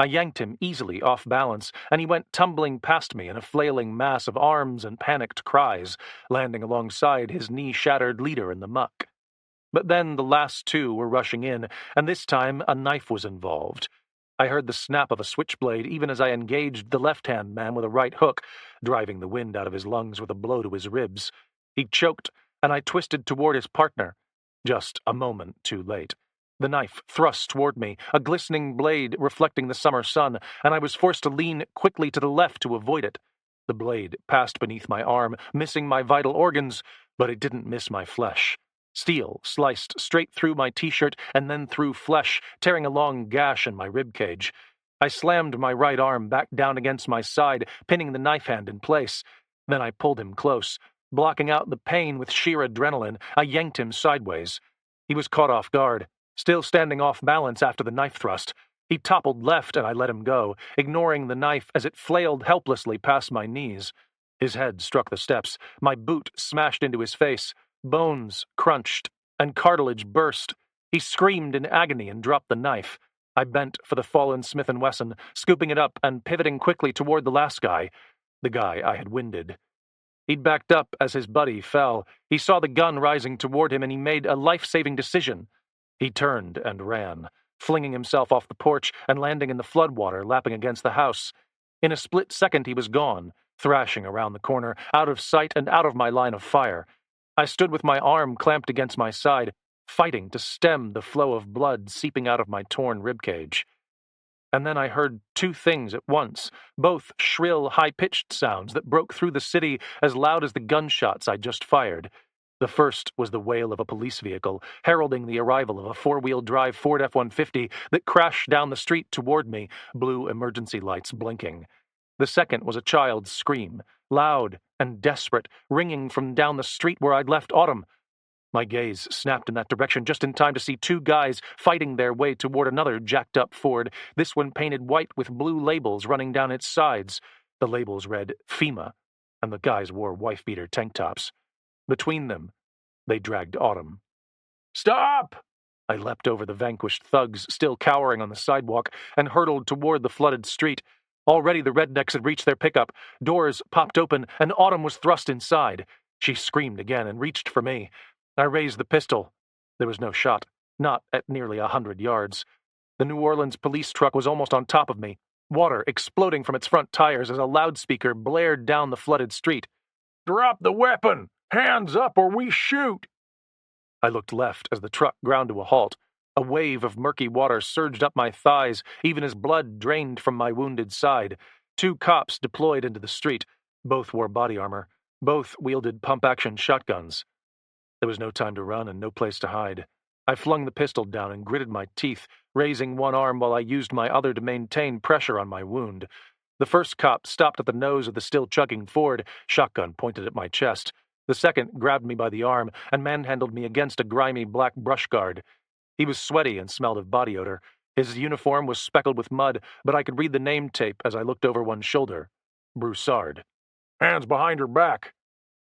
I yanked him easily off balance, and he went tumbling past me in a flailing mass of arms and panicked cries, landing alongside his knee-shattered leader in the muck. But then the last 2 were rushing in, and this time a knife was involved. I heard the snap of a switchblade even as I engaged the left-hand man with a right hook, driving the wind out of his lungs with a blow to his ribs. He choked, and I twisted toward his partner. Just a moment too late. The knife thrust toward me, a glistening blade reflecting the summer sun, and I was forced to lean quickly to the left to avoid it. The blade passed beneath my arm, missing my vital organs, but it didn't miss my flesh. Steel sliced straight through my t-shirt and then through flesh, tearing a long gash in my ribcage. I slammed my right arm back down against my side, pinning the knife hand in place. Then I pulled him close. Blocking out the pain with sheer adrenaline, I yanked him sideways. He was caught off guard, still standing off balance after the knife thrust. He toppled left and I let him go, ignoring the knife as it flailed helplessly past my knees. His head struck the steps, my boot smashed into his face, bones crunched, and cartilage burst. He screamed in agony and dropped the knife. I bent for the fallen Smith & Wesson, scooping it up and pivoting quickly toward the last guy, the guy I had winded. He'd backed up as his buddy fell. He saw the gun rising toward him, and he made a life-saving decision. He turned and ran, flinging himself off the porch and landing in the floodwater lapping against the house. In a split second he was gone, thrashing around the corner, out of sight and out of my line of fire. I stood with my arm clamped against my side, fighting to stem the flow of blood seeping out of my torn ribcage. And then I heard 2 things at once, both shrill, high-pitched sounds that broke through the city as loud as the gunshots I just fired. The first was the wail of a police vehicle, heralding the arrival of a four-wheel drive Ford F-150 that crashed down the street toward me, blue emergency lights blinking. The second was a child's scream, loud and desperate, ringing from down the street where I'd left Autumn. My gaze snapped in that direction just in time to see two guys fighting their way toward another jacked-up Ford, this one painted white with blue labels running down its sides. The labels read FEMA, and the guys wore wife-beater tank tops. Between them, they dragged Autumn. "Stop!" I leapt over the vanquished thugs still cowering on the sidewalk and hurtled toward the flooded street. Already the rednecks had reached their pickup. Doors popped open, and Autumn was thrust inside. She screamed again and reached for me. I raised the pistol. There was no shot, not at nearly 100 yards. The New Orleans police truck was almost on top of me, water exploding from its front tires as a loudspeaker blared down the flooded street. "Drop the weapon! Hands up or we shoot!" I looked left as the truck ground to a halt. A wave of murky water surged up my thighs, even as blood drained from my wounded side. Two cops deployed into the street. Both wore body armor. Both wielded pump-action shotguns. There was no time to run and no place to hide. I flung the pistol down and gritted my teeth, raising one arm while I used my other to maintain pressure on my wound. The first cop stopped at the nose of the still-chugging Ford, shotgun pointed at my chest. The second grabbed me by the arm and manhandled me against a grimy black brush guard. He was sweaty and smelled of body odor. His uniform was speckled with mud, but I could read the name tape as I looked over one shoulder. Broussard. "Hands behind your back."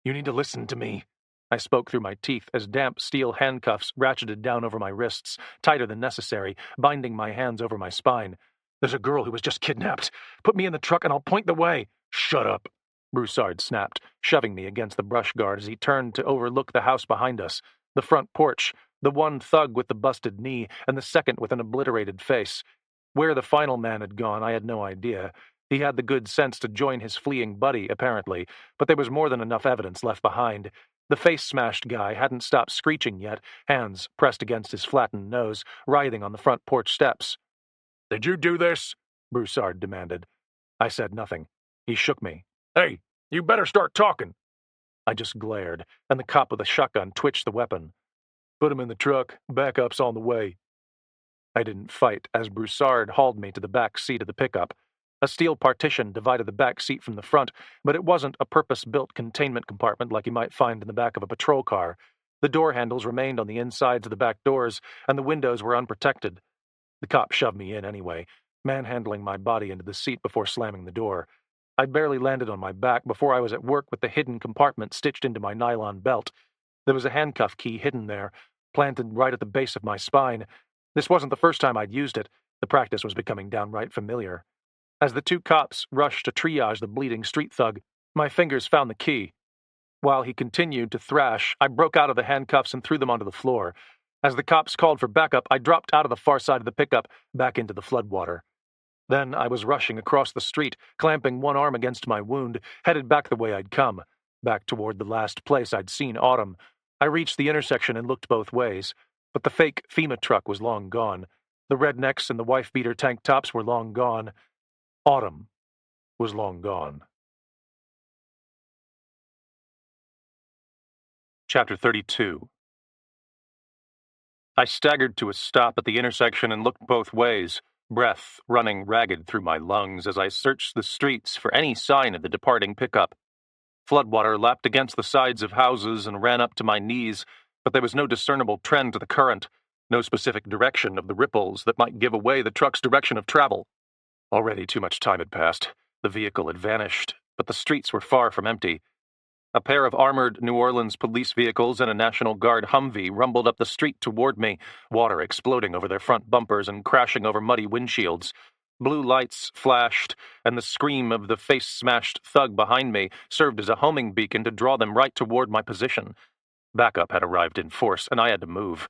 "You need to listen to me." I spoke through my teeth as damp steel handcuffs ratcheted down over my wrists, tighter than necessary, binding my hands over my spine. "There's a girl who was just kidnapped. Put me in the truck and I'll point the way." "Shut up," Broussard snapped, shoving me against the brush guard as he turned to overlook the house behind us, the front porch, the one thug with the busted knee and the second with an obliterated face. Where the final man had gone, I had no idea. He had the good sense to join his fleeing buddy, apparently, but there was more than enough evidence left behind. The face-smashed guy hadn't stopped screeching yet, hands pressed against his flattened nose, writhing on the front porch steps. "Did you do this?" Broussard demanded. I said nothing. He shook me. "Hey, you better start talking." I just glared, and the cop with a shotgun twitched the weapon. "Put him in the truck. Backup's on the way." I didn't fight as Broussard hauled me to the back seat of the pickup. A steel partition divided the back seat from the front, but it wasn't a purpose-built containment compartment like you might find in the back of a patrol car. The door handles remained on the insides of the back doors, and the windows were unprotected. The cop shoved me in anyway, manhandling my body into the seat before slamming the door. I'd barely landed on my back before I was at work with the hidden compartment stitched into my nylon belt. There was a handcuff key hidden there, planted right at the base of my spine. This wasn't the first time I'd used it. The practice was becoming downright familiar. As the two cops rushed to triage the bleeding street thug, my fingers found the key. While he continued to thrash, I broke out of the handcuffs and threw them onto the floor. As the cops called for backup, I dropped out of the far side of the pickup, back into the floodwater. Then I was rushing across the street, clamping one arm against my wound, headed back the way I'd come, back toward the last place I'd seen Autumn. I reached the intersection and looked both ways, but the fake FEMA truck was long gone. The rednecks and the wife-beater tank tops were long gone. Autumn was long gone. Chapter 32. I staggered to a stop at the intersection and looked both ways, breath running ragged through my lungs as I searched the streets for any sign of the departing pickup. Floodwater lapped against the sides of houses and ran up to my knees, but there was no discernible trend to the current, no specific direction of the ripples that might give away the truck's direction of travel. Already too much time had passed. The vehicle had vanished, but the streets were far from empty. A pair of armored New Orleans police vehicles and a National Guard Humvee rumbled up the street toward me, water exploding over their front bumpers and crashing over muddy windshields. Blue lights flashed, and the scream of the face-smashed thug behind me served as a homing beacon to draw them right toward my position. Backup had arrived in force, and I had to move.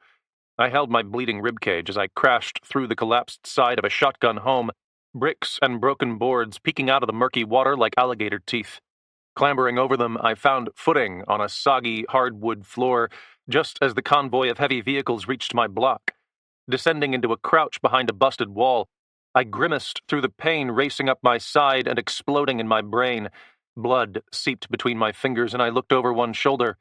I held my bleeding ribcage as I crashed through the collapsed side of a shotgun home, bricks and broken boards peeking out of the murky water like alligator teeth. Clambering over them, I found footing on a soggy, hardwood floor just as the convoy of heavy vehicles reached my block. Descending into a crouch behind a busted wall, I grimaced through the pain racing up my side and exploding in my brain. Blood seeped between my fingers, and I looked over one shoulder.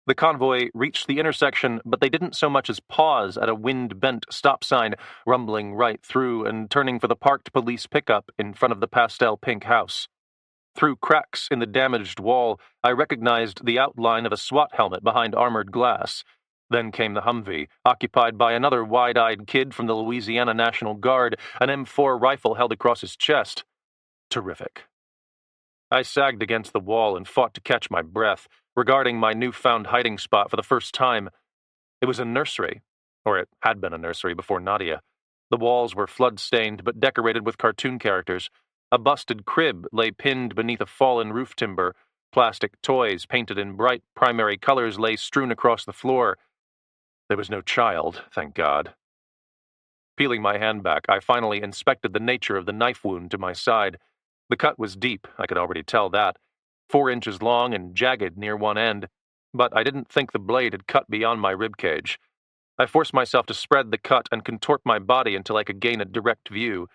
The convoy reached the intersection, but they didn't so much as pause at a wind-bent stop sign, rumbling right through and turning for the parked police pickup in front of the pastel-pink house. Through cracks in the damaged wall, I recognized the outline of a SWAT helmet behind armored glass. Then came the Humvee, occupied by another wide-eyed kid from the Louisiana National Guard, an M4 rifle held across his chest. Terrific. I sagged against the wall and fought to catch my breath, regarding my newfound hiding spot for the first time. It was a nursery, or it had been a nursery before Nadia. The walls were flood-stained but decorated with cartoon characters. A busted crib lay pinned beneath a fallen roof timber. Plastic toys painted in bright primary colors lay strewn across the floor. There was no child, thank God. Peeling my hand back, I finally inspected the nature of the knife wound to my side. The cut was deep, I could already tell that. 4 inches long and jagged near one end, but I didn't think the blade had cut beyond my ribcage. I forced myself to spread the cut and contort my body until I could gain a direct view.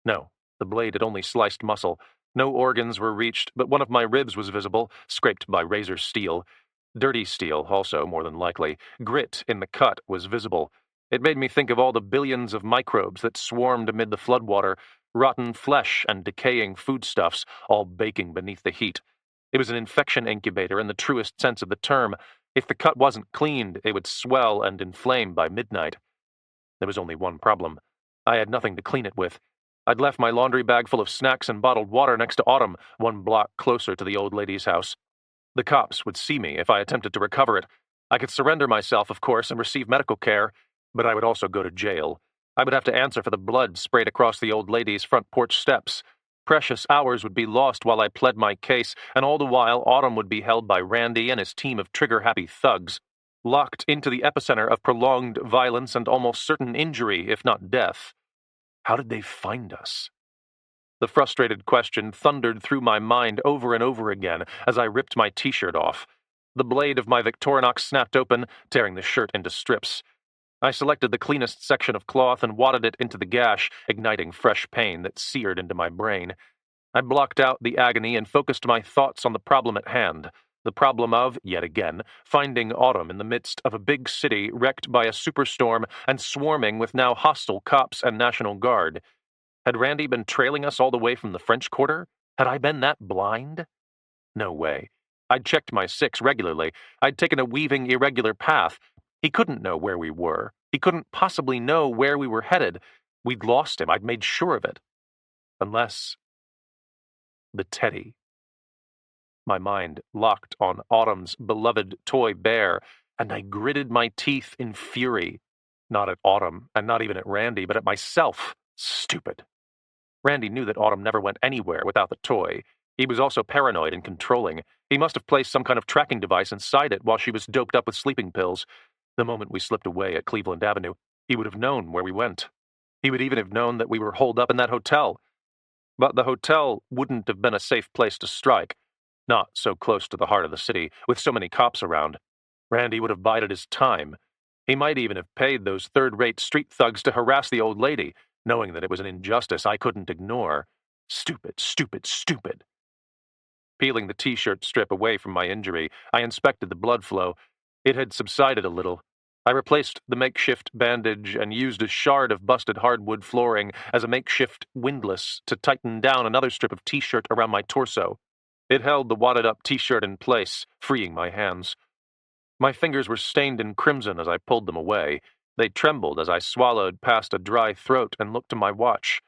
No, the blade had only sliced muscle. No organs were reached, but one of my ribs was visible, scraped by razor steel. Dirty steel, also, more than likely. Grit in the cut was visible. It made me think of all the billions of microbes that swarmed amid the floodwater, rotten flesh and decaying foodstuffs, all baking beneath the heat. It was an infection incubator in the truest sense of the term. If the cut wasn't cleaned, it would swell and inflame by midnight. There was only one problem. I had nothing to clean it with. I'd left my laundry bag full of snacks and bottled water next to Autumn, 1 block closer to the old lady's house. The cops would see me if I attempted to recover it. I could surrender myself, of course, and receive medical care, but I would also go to jail. I would have to answer for the blood sprayed across the old lady's front porch steps. Precious hours would be lost while I pled my case, and all the while Autumn would be held by Randy and his team of trigger-happy thugs, locked into the epicenter of prolonged violence and almost certain injury, if not death. How did they find us? The frustrated question thundered through my mind over and over again as I ripped my t-shirt off. The blade of my Victorinox snapped open, tearing the shirt into strips. I selected the cleanest section of cloth and wadded it into the gash, igniting fresh pain that seared into my brain. I blocked out the agony and focused my thoughts on the problem at hand. The problem of, yet again, finding Autumn in the midst of a big city wrecked by a superstorm and swarming with now hostile cops and National Guard. Had Randy been trailing us all the way from the French Quarter? Had I been that blind? No way. I'd checked my 6 regularly. I'd taken a weaving, irregular path. He couldn't know where we were. He couldn't possibly know where we were headed. We'd lost him. I'd made sure of it. Unless... the teddy. My mind locked on Autumn's beloved toy bear, and I gritted my teeth in fury. Not at Autumn, and not even at Randy, but at myself. Stupid. Randy knew that Autumn never went anywhere without the toy. He was also paranoid and controlling. He must have placed some kind of tracking device inside it while she was doped up with sleeping pills. The moment we slipped away at Cleveland Avenue, he would have known where we went. He would even have known that we were holed up in that hotel. But the hotel wouldn't have been a safe place to strike. Not so close to the heart of the city, with so many cops around. Randy would have bided his time. He might even have paid those third-rate street thugs to harass the old lady, knowing that it was an injustice I couldn't ignore. Stupid, stupid, stupid. Peeling the t-shirt strip away from my injury, I inspected the blood flow. It had subsided a little. I replaced the makeshift bandage and used a shard of busted hardwood flooring as a makeshift windlass to tighten down another strip of t-shirt around my torso. It held the wadded-up t-shirt in place, freeing my hands. My fingers were stained in crimson as I pulled them away. They trembled as I swallowed past a dry throat and looked to my watch.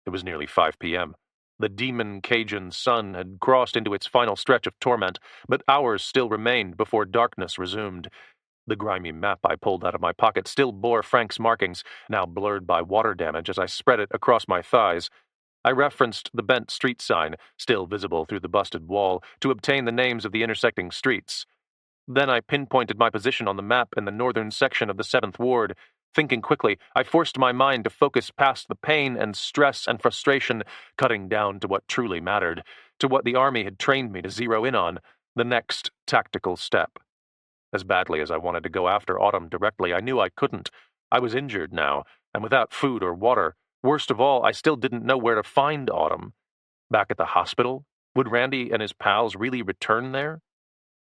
It was nearly 5 p.m. The demon Cajun sun had crossed into its final stretch of torment, but hours still remained before darkness resumed. The grimy map I pulled out of my pocket still bore Frank's markings, now blurred by water damage as I spread it across my thighs. I referenced the bent street sign, still visible through the busted wall, to obtain the names of the intersecting streets. Then I pinpointed my position on the map in the northern section of the 7th Ward. Thinking quickly, I forced my mind to focus past the pain and stress and frustration, cutting down to what truly mattered, to what the Army had trained me to zero in on, the next tactical step. As badly as I wanted to go after Autumn directly, I knew I couldn't. I was injured now, and without food or water. Worst of all, I still didn't know where to find Autumn. Back at the hospital? Would Randy and his pals really return there?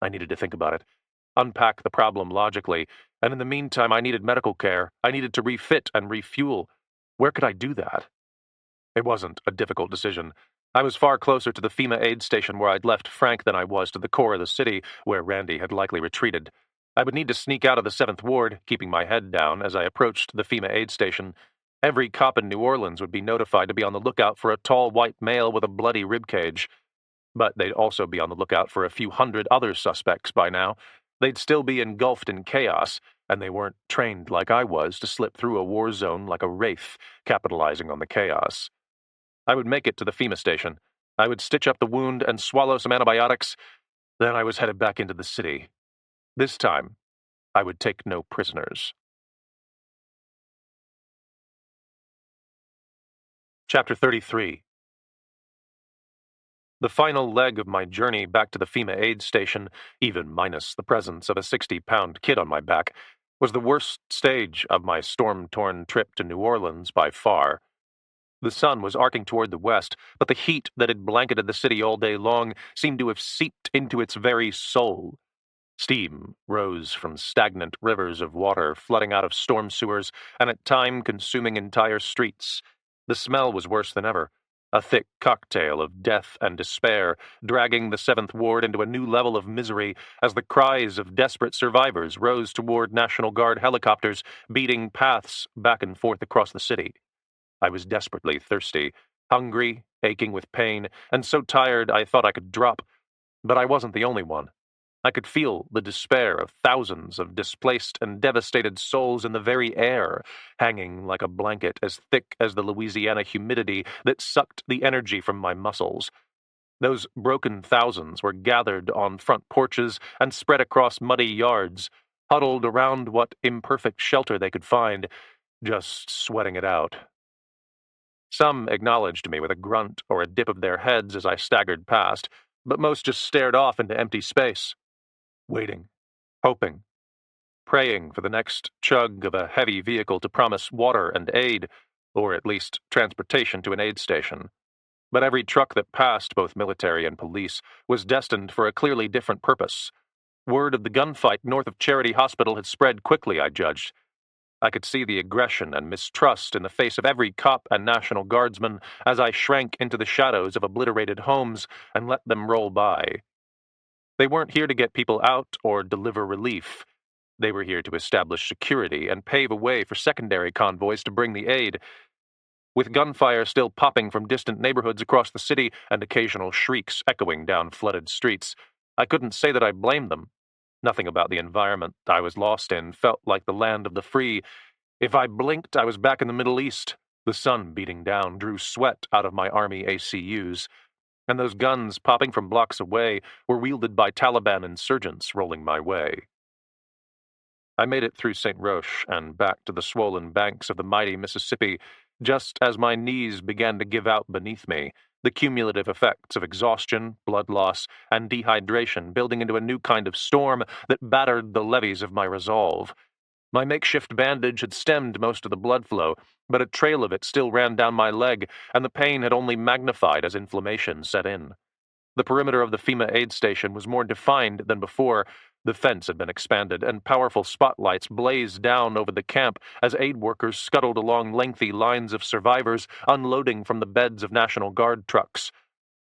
I needed to think about it. unpack the problem logically, and in the meantime I needed medical care. I needed to refit and refuel. Where could I do that? It wasn't a difficult decision. I was far closer to the FEMA aid station where I'd left Frank than I was to the core of the city where Randy had likely retreated. I would need to sneak out of the 7th Ward, keeping my head down as I approached the FEMA aid station. Every cop in New Orleans would be notified to be on the lookout for a tall white male with a bloody ribcage. But they'd also be on the lookout for a few hundred other suspects by now. They'd still be engulfed in chaos, and they weren't trained like I was to slip through a war zone like a wraith, capitalizing on the chaos. I would make it to the FEMA station. I would stitch up the wound and swallow some antibiotics. Then I was headed back into the city. This time, I would take no prisoners. Chapter 33. The final leg of my journey back to the FEMA aid station, even minus the presence of a 60-pound kid on my back, was the worst stage of my storm-torn trip to New Orleans by far. The sun was arcing toward the west, but the heat that had blanketed the city all day long seemed to have seeped into its very soul. Steam rose from stagnant rivers of water flooding out of storm sewers and at time consuming entire streets. The smell was worse than ever, a thick cocktail of death and despair, dragging the 7th Ward into a new level of misery as the cries of desperate survivors rose toward National Guard helicopters beating paths back and forth across the city. I was desperately thirsty, hungry, aching with pain, and so tired I thought I could drop. But I wasn't the only one. I could feel the despair of thousands of displaced and devastated souls in the very air, hanging like a blanket as thick as the Louisiana humidity that sucked the energy from my muscles. Those broken thousands were gathered on front porches and spread across muddy yards, huddled around what imperfect shelter they could find, just sweating it out. Some acknowledged me with a grunt or a dip of their heads as I staggered past, but most just stared off into empty space, waiting, hoping, praying for the next chug of a heavy vehicle to promise water and aid, or at least transportation to an aid station. But every truck that passed, both military and police, was destined for a clearly different purpose. Word of the gunfight north of Charity Hospital had spread quickly, I judged. I could see the aggression and mistrust in the face of every cop and National Guardsman as I shrank into the shadows of obliterated homes and let them roll by. They weren't here to get people out or deliver relief. They were here to establish security and pave a way for secondary convoys to bring the aid. With gunfire still popping from distant neighborhoods across the city and occasional shrieks echoing down flooded streets, I couldn't say that I blamed them. Nothing about the environment I was lost in felt like the land of the free. If I blinked, I was back in the Middle East. The sun beating down drew sweat out of my army ACUs, and those guns popping from blocks away were wielded by Taliban insurgents rolling my way. I made it through St. Roche and back to the swollen banks of the mighty Mississippi just as my knees began to give out beneath me, the cumulative effects of exhaustion, blood loss, and dehydration building into a new kind of storm that battered the levees of my resolve. My makeshift bandage had stemmed most of the blood flow, but a trail of it still ran down my leg, and the pain had only magnified as inflammation set in. The perimeter of the FEMA aid station was more defined than before. The fence had been expanded, and powerful spotlights blazed down over the camp as aid workers scuttled along lengthy lines of survivors unloading from the beds of National Guard trucks.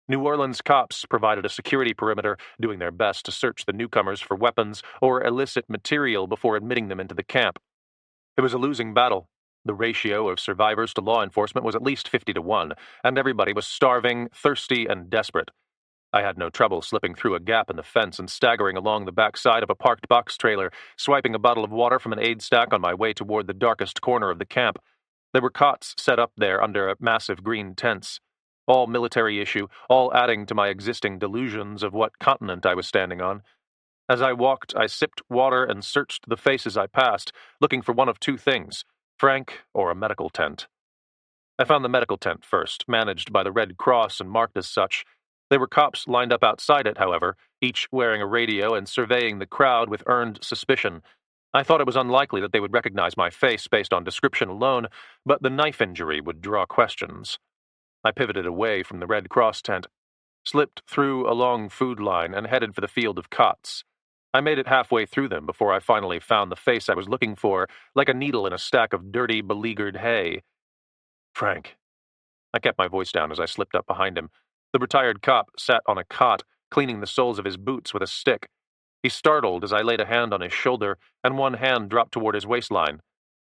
New Orleans cops provided a security perimeter, doing their best to search the newcomers for weapons or illicit material before admitting them into the camp. It was a losing battle. The ratio of survivors to law enforcement was at least 50-1, and everybody was starving, thirsty, and desperate. I had no trouble slipping through a gap in the fence and staggering along the back side of a parked box trailer, swiping a bottle of water from an aid stack on my way toward the darkest corner of the camp. There were cots set up there under massive green tents. All military issue, all adding to my existing delusions of what continent I was standing on. As I walked, I sipped water and searched the faces I passed, looking for one of two things, Frank or a medical tent. I found the medical tent first, managed by the Red Cross and marked as such. There were cops lined up outside it, however, each wearing a radio and surveying the crowd with earned suspicion. I thought it was unlikely that they would recognize my face based on description alone, but the knife injury would draw questions. I pivoted away from the Red Cross tent, slipped through a long food line, and headed for the field of cots. I made it halfway through them before I finally found the face I was looking for, like a needle in a stack of dirty, beleaguered hay. Frank. I kept my voice down as I slipped up behind him. The retired cop sat on a cot, cleaning the soles of his boots with a stick. He startled as I laid a hand on his shoulder, and one hand dropped toward his waistline.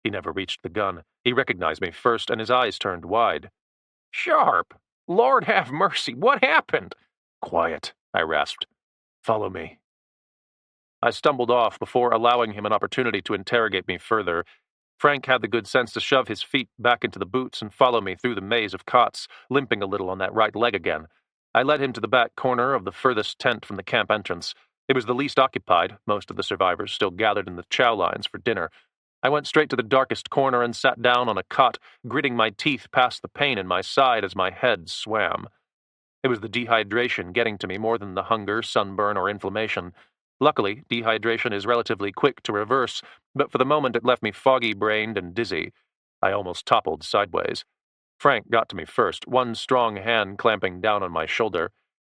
He never reached the gun. He recognized me first, and his eyes turned wide. Sharp! Lord have mercy, what happened? Quiet, I rasped. Follow me. I stumbled off before allowing him an opportunity to interrogate me further. Frank had the good sense to shove his feet back into the boots and follow me through the maze of cots, limping a little on that right leg again. I led him to the back corner of the furthest tent from the camp entrance. It was the least occupied, most of the survivors still gathered in the chow lines for dinner. I went straight to the darkest corner and sat down on a cot, gritting my teeth past the pain in my side as my head swam. It was the dehydration getting to me more than the hunger, sunburn, or inflammation. Luckily, dehydration is relatively quick to reverse, but for the moment it left me foggy-brained and dizzy. I almost toppled sideways. Frank got to me first, one strong hand clamping down on my shoulder.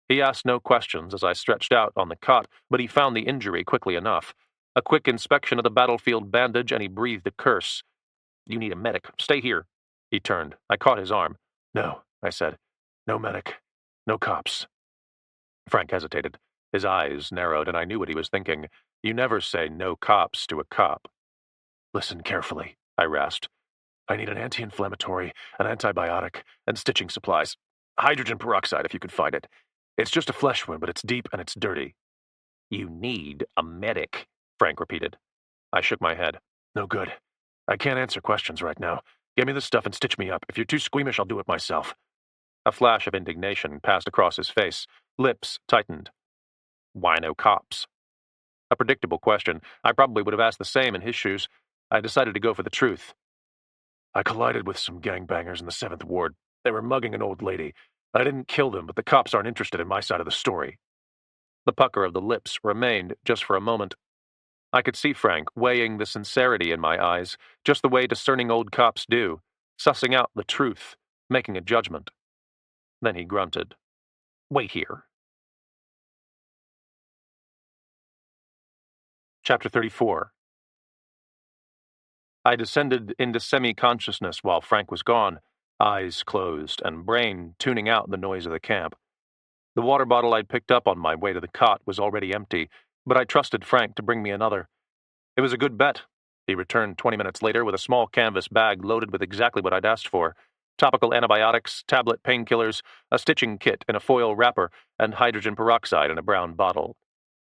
He asked no questions as I stretched out on the cot, but he found the injury quickly enough. A quick inspection of the battlefield bandage, and he breathed a curse. You need a medic. Stay here. He turned. I caught his arm. No, I said. No medic. No cops. Frank hesitated. His eyes narrowed, and I knew what he was thinking. You never say no cops to a cop. Listen carefully, I rasped. I need an anti-inflammatory, an antibiotic, and stitching supplies. Hydrogen peroxide, if you could find it. It's just a flesh wound, but it's deep and it's dirty. You need a medic, Frank repeated. I shook my head. No good. I can't answer questions right now. Give me the stuff and stitch me up. If you're too squeamish, I'll do it myself. A flash of indignation passed across his face. Lips tightened. Why no cops? A predictable question. I probably would have asked the same in his shoes. I decided to go for the truth. I collided with some gangbangers in the 7th Ward. They were mugging an old lady. I didn't kill them, but the cops aren't interested in my side of the story. The pucker of the lips remained just for a moment. I could see Frank weighing the sincerity in my eyes, just the way discerning old cops do, sussing out the truth, making a judgment. Then he grunted. Wait here. Chapter 34. I descended into semi-consciousness while Frank was gone, eyes closed and brain tuning out the noise of the camp. The water bottle I'd picked up on my way to the cot was already empty, but I trusted Frank to bring me another. It was a good bet. He returned 20 minutes later with a small canvas bag loaded with exactly what I'd asked for: topical antibiotics, tablet painkillers, a stitching kit in a foil wrapper, and hydrogen peroxide in a brown bottle.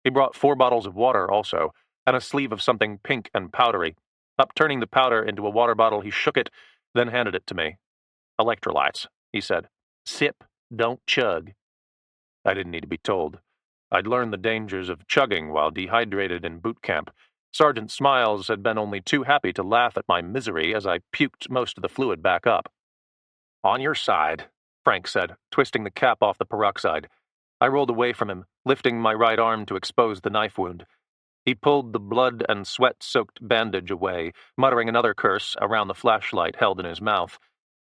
He brought 4 bottles of water also, and a sleeve of something pink and powdery. Upturning the powder into a water bottle, he shook it, then handed it to me. Electrolytes, he said. Sip, don't chug. I didn't need to be told. I'd learned the dangers of chugging while dehydrated in boot camp. Sergeant Smiles had been only too happy to laugh at my misery as I puked most of the fluid back up. On your side, Frank said, twisting the cap off the peroxide. I rolled away from him, lifting my right arm to expose the knife wound. He pulled the blood and sweat-soaked bandage away, muttering another curse around the flashlight held in his mouth.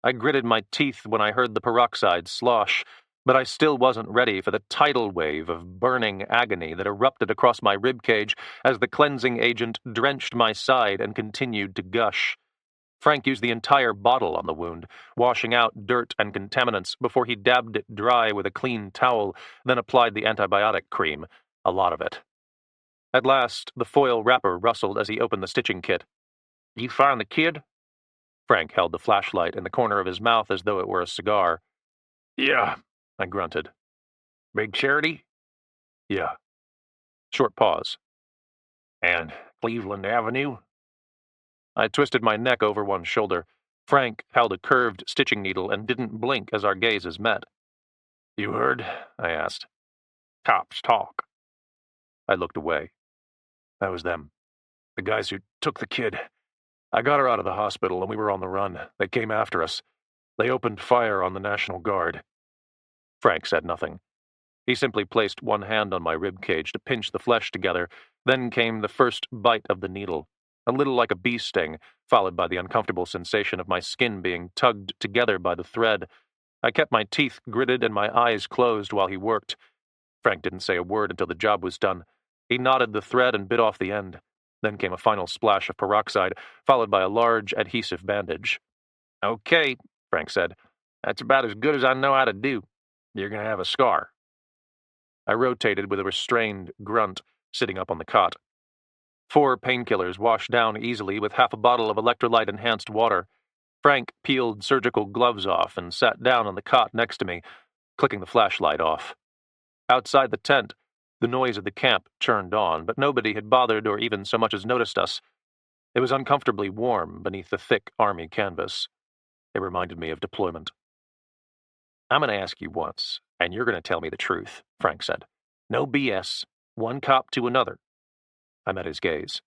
I gritted my teeth when I heard the peroxide slosh, but I still wasn't ready for the tidal wave of burning agony that erupted across my ribcage as the cleansing agent drenched my side and continued to gush. Frank used the entire bottle on the wound, washing out dirt and contaminants before he dabbed it dry with a clean towel, then applied the antibiotic cream, a lot of it. At last, the foil wrapper rustled as he opened the stitching kit. You find the kid? Frank held the flashlight in the corner of his mouth as though it were a cigar. Yeah, I grunted. Big charity? Yeah. Short pause. And Cleveland Avenue? I twisted my neck over one shoulder. Frank held a curved stitching needle and didn't blink as our gazes met. You heard? I asked. Cops talk. I looked away. That was them. The guys who took the kid. I got her out of the hospital and we were on the run. They came after us. They opened fire on the National Guard. Frank said nothing. He simply placed one hand on my rib cage to pinch the flesh together. Then came the first bite of the needle, a little like a bee sting, followed by the uncomfortable sensation of my skin being tugged together by the thread. I kept my teeth gritted and my eyes closed while he worked. Frank didn't say a word until the job was done. He knotted the thread and bit off the end. Then came a final splash of peroxide, followed by a large adhesive bandage. "Okay," Frank said. "That's about as good as I know how to do. You're going to have a scar." I rotated with a restrained grunt, sitting up on the cot. 4 painkillers washed down easily with half a bottle of electrolyte-enhanced water. Frank peeled surgical gloves off and sat down on the cot next to me, clicking the flashlight off. Outside the tent, the noise of the camp churned on, but nobody had bothered or even so much as noticed us. It was uncomfortably warm beneath the thick army canvas. It reminded me of deployment. "I'm going to ask you once, and you're going to tell me the truth," Frank said. "No BS. One cop to another." I met his gaze.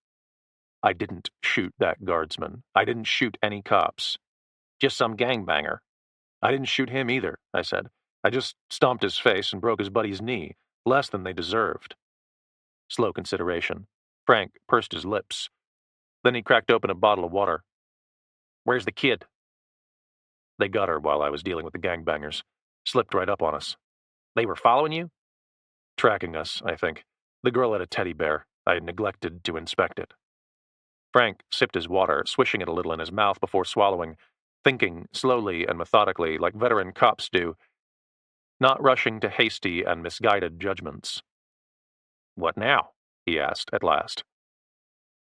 "I didn't shoot that guardsman. I didn't shoot any cops. Just some gangbanger." "I didn't shoot him either," I said. "I just stomped his face and broke his buddy's knee. Less than they deserved." Slow consideration. Frank pursed his lips. Then he cracked open a bottle of water. "Where's the kid?" "They got her while I was dealing with the gangbangers. Slipped right up on us." "They were following you?" "Tracking us, I think. The girl had a teddy bear. I had neglected to inspect it." Frank sipped his water, swishing it a little in his mouth before swallowing, thinking slowly and methodically like veteran cops do, not rushing to hasty and misguided judgments. "What now?" he asked at last.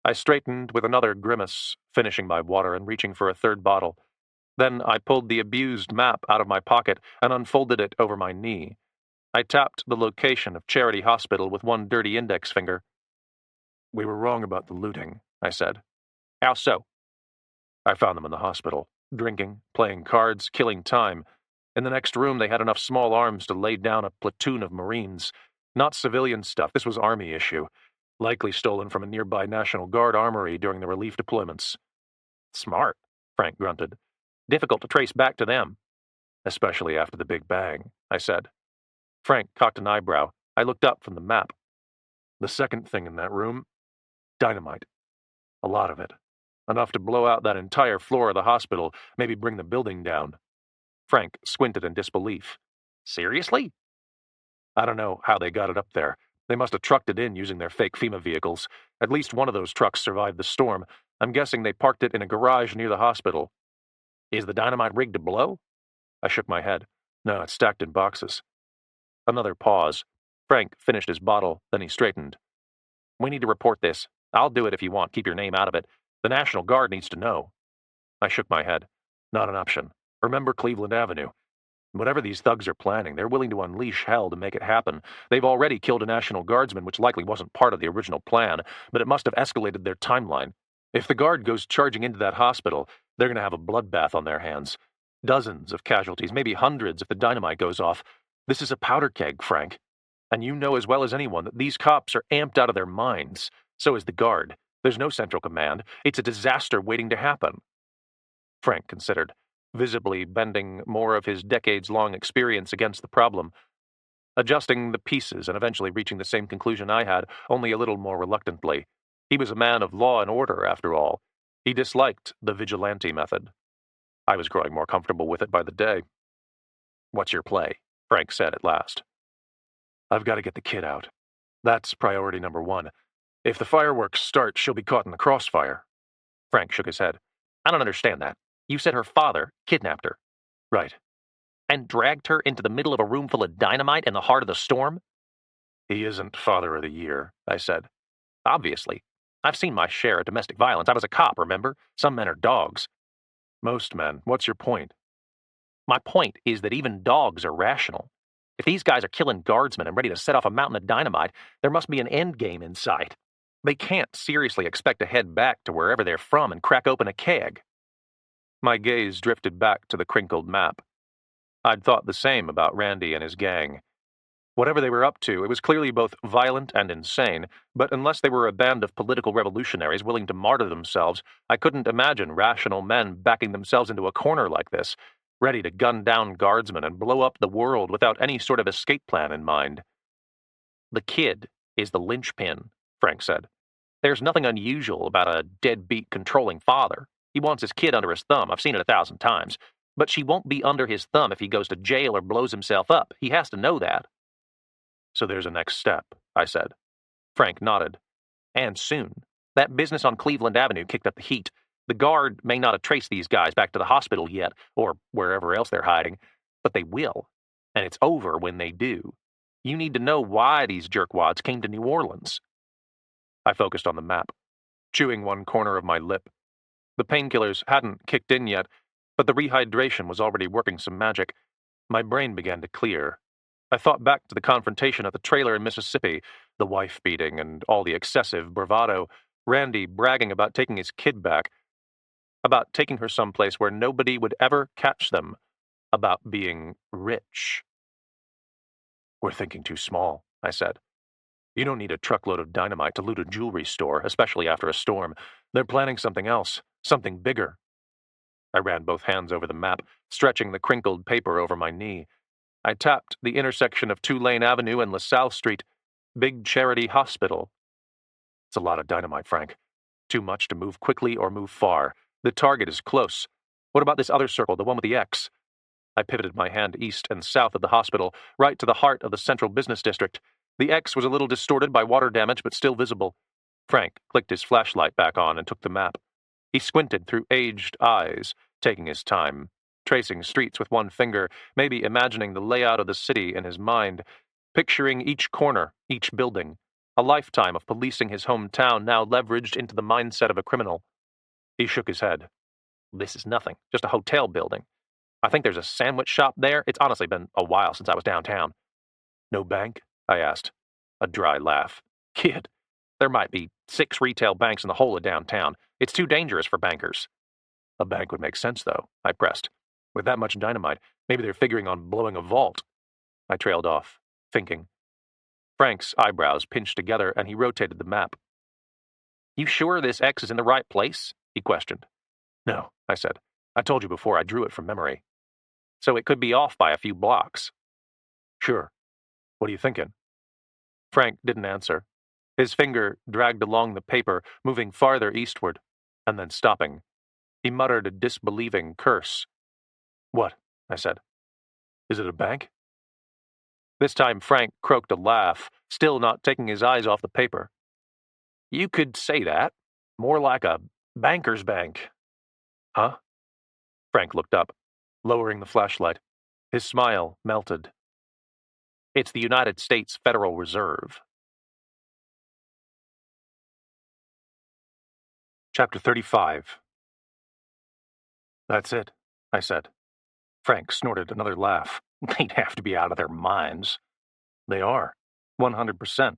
I straightened with another grimace, finishing my water and reaching for a third bottle. Then I pulled the abused map out of my pocket and unfolded it over my knee. I tapped the location of Charity Hospital with one dirty index finger. "We were wrong about the looting," I said. "How so?" "I found them in the hospital, drinking, playing cards, killing time. In the next room, they had enough small arms to lay down a platoon of Marines. Not civilian stuff, this was Army issue. Likely stolen from a nearby National Guard armory during the relief deployments." "Smart," Frank grunted. "Difficult to trace back to them." "Especially after the Big Bang," I said. Frank cocked an eyebrow. I looked up from the map. "The second thing in that room? Dynamite. A lot of it. Enough to blow out that entire floor of the hospital, maybe bring the building down." Frank squinted in disbelief. "Seriously?" "I don't know how they got it up there. They must have trucked it in using their fake FEMA vehicles. At least one of those trucks survived the storm. I'm guessing they parked it in a garage near the hospital." "Is the dynamite rigged to blow?" I shook my head. "No, it's stacked in boxes." Another pause. Frank finished his bottle, then he straightened. "We need to report this. I'll do it if you want. Keep your name out of it. The National Guard needs to know." I shook my head. "Not an option. Remember Cleveland Avenue. Whatever these thugs are planning, they're willing to unleash hell to make it happen. They've already killed a National Guardsman, which likely wasn't part of the original plan, but it must have escalated their timeline. If the Guard goes charging into that hospital, they're going to have a bloodbath on their hands. Dozens of casualties, maybe hundreds if the dynamite goes off. This is a powder keg, Frank. And you know as well as anyone that these cops are amped out of their minds. So is the Guard. There's no central command. It's a disaster waiting to happen." Frank considered, visibly bending more of his decades-long experience against the problem, adjusting the pieces and eventually reaching the same conclusion I had, only a little more reluctantly. He was a man of law and order, after all. He disliked the vigilante method. I was growing more comfortable with it by the day. "What's your play?" Frank said at last. "I've got to get the kid out. That's priority number one. If the fireworks start, she'll be caught in the crossfire." Frank shook his head. "I don't understand that. You said her father kidnapped her." "Right." "And dragged her into the middle of a room full of dynamite in the heart of the storm?" "He isn't Father of the Year," I said. "Obviously. I've seen my share of domestic violence. I was a cop, remember? Some men are dogs." "Most men. What's your point?" "My point is that even dogs are rational. If these guys are killing guardsmen and ready to set off a mountain of dynamite, there must be an end game in sight. They can't seriously expect to head back to wherever they're from and crack open a keg." My gaze drifted back to the crinkled map. I'd thought the same about Randy and his gang. Whatever they were up to, it was clearly both violent and insane, but unless they were a band of political revolutionaries willing to martyr themselves, I couldn't imagine rational men backing themselves into a corner like this, ready to gun down guardsmen and blow up the world without any sort of escape plan in mind. "The kid is the linchpin," Frank said. "There's nothing unusual about a deadbeat controlling father. He wants his kid under his thumb. I've seen it 1,000 times. But she won't be under his thumb if he goes to jail or blows himself up. He has to know that." "So there's a next step," I said. Frank nodded. And soon. That business on Cleveland Avenue kicked up the heat. The guard may not have traced these guys back to the hospital yet, or wherever else they're hiding, but they will. And it's over when they do. You need to know why these jerkwads came to New Orleans. I focused on the map, chewing one corner of my lip. The painkillers hadn't kicked in yet, but the rehydration was already working some magic. My brain began to clear. I thought back to the confrontation at the trailer in Mississippi, the wife beating and all the excessive bravado, Randy bragging about taking his kid back, about taking her someplace where nobody would ever catch them, about being rich. We're thinking too small, I said. You don't need a truckload of dynamite to loot a jewelry store, especially after a storm. They're planning something else, something bigger. I ran both hands over the map, stretching the crinkled paper over my knee. I tapped the intersection of Tulane Avenue and LaSalle Street. Big Charity Hospital. It's a lot of dynamite, Frank. Too much to move quickly or move far. The target is close. What about this other circle, the one with the X? I pivoted my hand east and south of the hospital, right to the heart of the central business district. The X was a little distorted by water damage, but still visible. Frank clicked his flashlight back on and took the map. He squinted through aged eyes, taking his time, tracing streets with one finger, maybe imagining the layout of the city in his mind, picturing each corner, each building. A lifetime of policing his hometown now leveraged into the mindset of a criminal. He shook his head. This is nothing, just a hotel building. I think there's a sandwich shop there. It's honestly been a while since I was downtown. No bank? I asked. A dry laugh. Kid, there might be 6 retail banks in the whole of downtown. It's too dangerous for bankers. A bank would make sense, though, I pressed. With that much dynamite, maybe they're figuring on blowing a vault. I trailed off, thinking. Frank's eyebrows pinched together, and he rotated the map. You sure this X is in the right place? He questioned. No, I said. I told you before I drew it from memory. So it could be off by a few blocks. Sure. What are you thinking? Frank didn't answer. His finger dragged along the paper, moving farther eastward, and then stopping. He muttered a disbelieving curse. What? I said. Is it a bank? This time Frank croaked a laugh, still not taking his eyes off the paper. You could say that. More like a banker's bank. Huh? Frank looked up, lowering the flashlight. His smile melted. It's the United States Federal Reserve. Chapter 35. That's it, I said. Frank snorted another laugh. They'd have to be out of their minds. They are. 100%.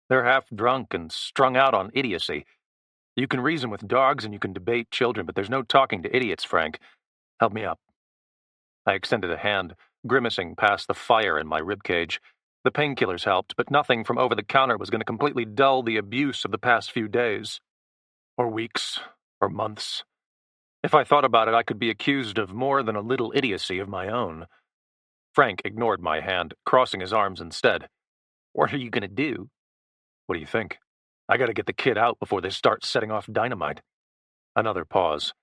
They're half drunk and strung out on idiocy. You can reason with dogs and you can debate children, but there's no talking to idiots, Frank. Help me up. I extended a hand, grimacing past the fire in my ribcage. The painkillers helped, but nothing from over the counter was going to completely dull the abuse of the past few days. Or weeks. Or months. If I thought about it, I could be accused of more than a little idiocy of my own. Frank ignored my hand, crossing his arms instead. What are you going to do? What do you think? I got to get the kid out before they start setting off dynamite. Another pause.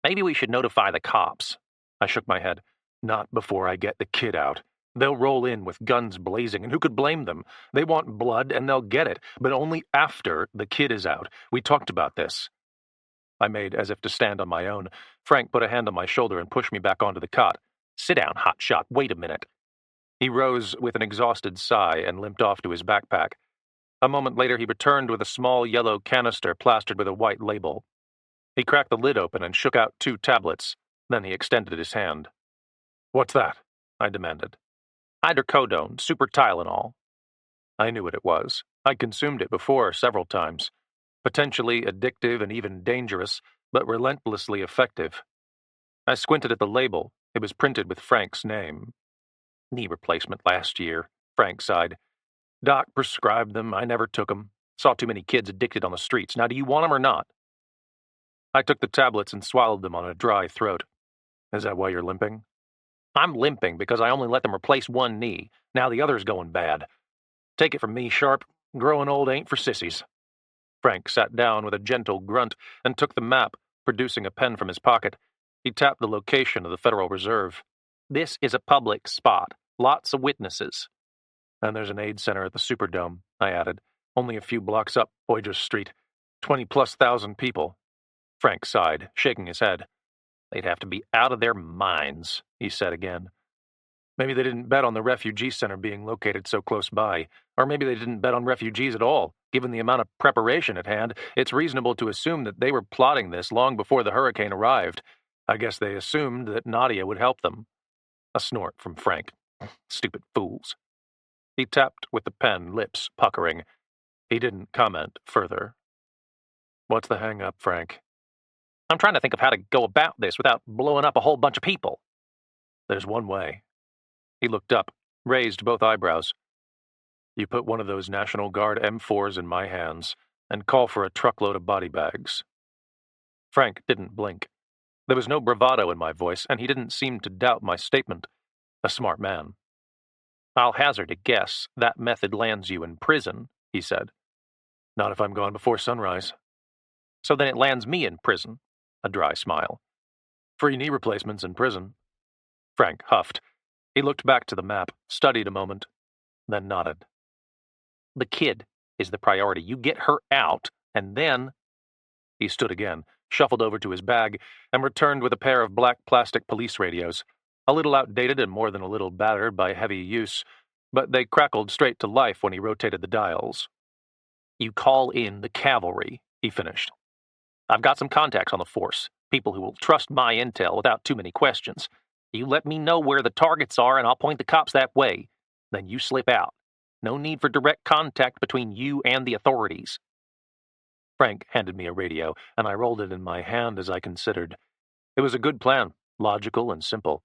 Maybe we should notify the cops. I shook my head. Not before I get the kid out. They'll roll in with guns blazing, and who could blame them? They want blood, and they'll get it, but only after the kid is out. We talked about this. I made as if to stand on my own. Frank put a hand on my shoulder and pushed me back onto the cot. Sit down, hotshot. Wait a minute. He rose with an exhausted sigh and limped off to his backpack. A moment later, he returned with a small yellow canister plastered with a white label. He cracked the lid open and shook out 2 tablets. Then he extended his hand. What's that? I demanded. Hydrocodone, super Tylenol. I knew what it was. I'd consumed it before several times. Potentially addictive and even dangerous, but relentlessly effective. I squinted at the label. It was printed with Frank's name. Knee replacement last year, Frank sighed. Doc prescribed them. I never took them. Saw too many kids addicted on the streets. Now, do you want them or not? I took the tablets and swallowed them on a dry throat. Is that why you're limping? I'm limping because I only let them replace one knee. Now the other's going bad. Take it from me, Sharp. Growing old ain't for sissies. Frank sat down with a gentle grunt and took the map, producing a pen from his pocket. He tapped the location of the Federal Reserve. This is a public spot. Lots of witnesses. And there's an aid center at the Superdome, I added. Only a few blocks up Boyders Street. 20-plus thousand people. Frank sighed, shaking his head. They'd have to be out of their minds, he said again. Maybe they didn't bet on the refugee center being located so close by. Or maybe they didn't bet on refugees at all. Given the amount of preparation at hand, it's reasonable to assume that they were plotting this long before the hurricane arrived. I guess they assumed that Nadia would help them. A snort from Frank. Stupid fools. He tapped with the pen, lips puckering. He didn't comment further. What's the hang-up, Frank? I'm trying to think of how to go about this without blowing up a whole bunch of people. There's one way. He looked up, raised both eyebrows. You put one of those National Guard M4s in my hands and call for a truckload of body bags. Frank didn't blink. There was no bravado in my voice, and he didn't seem to doubt my statement. A smart man. I'll hazard a guess that method lands you in prison, he said. Not if I'm gone before sunrise. So then it lands me in prison. A dry smile. Free knee replacements in prison. Frank huffed. He looked back to the map, studied a moment, then nodded. The kid is the priority. You get her out, and then... He stood again, shuffled over to his bag, and returned with a pair of black plastic police radios. A little outdated and more than a little battered by heavy use, but they crackled straight to life when he rotated the dials. You call in the cavalry, he finished. I've got some contacts on the force, people who will trust my intel without too many questions. You let me know where the targets are, and I'll point the cops that way. Then you slip out. No need for direct contact between you and the authorities. Frank handed me a radio, and I rolled it in my hand as I considered. It was a good plan, logical and simple.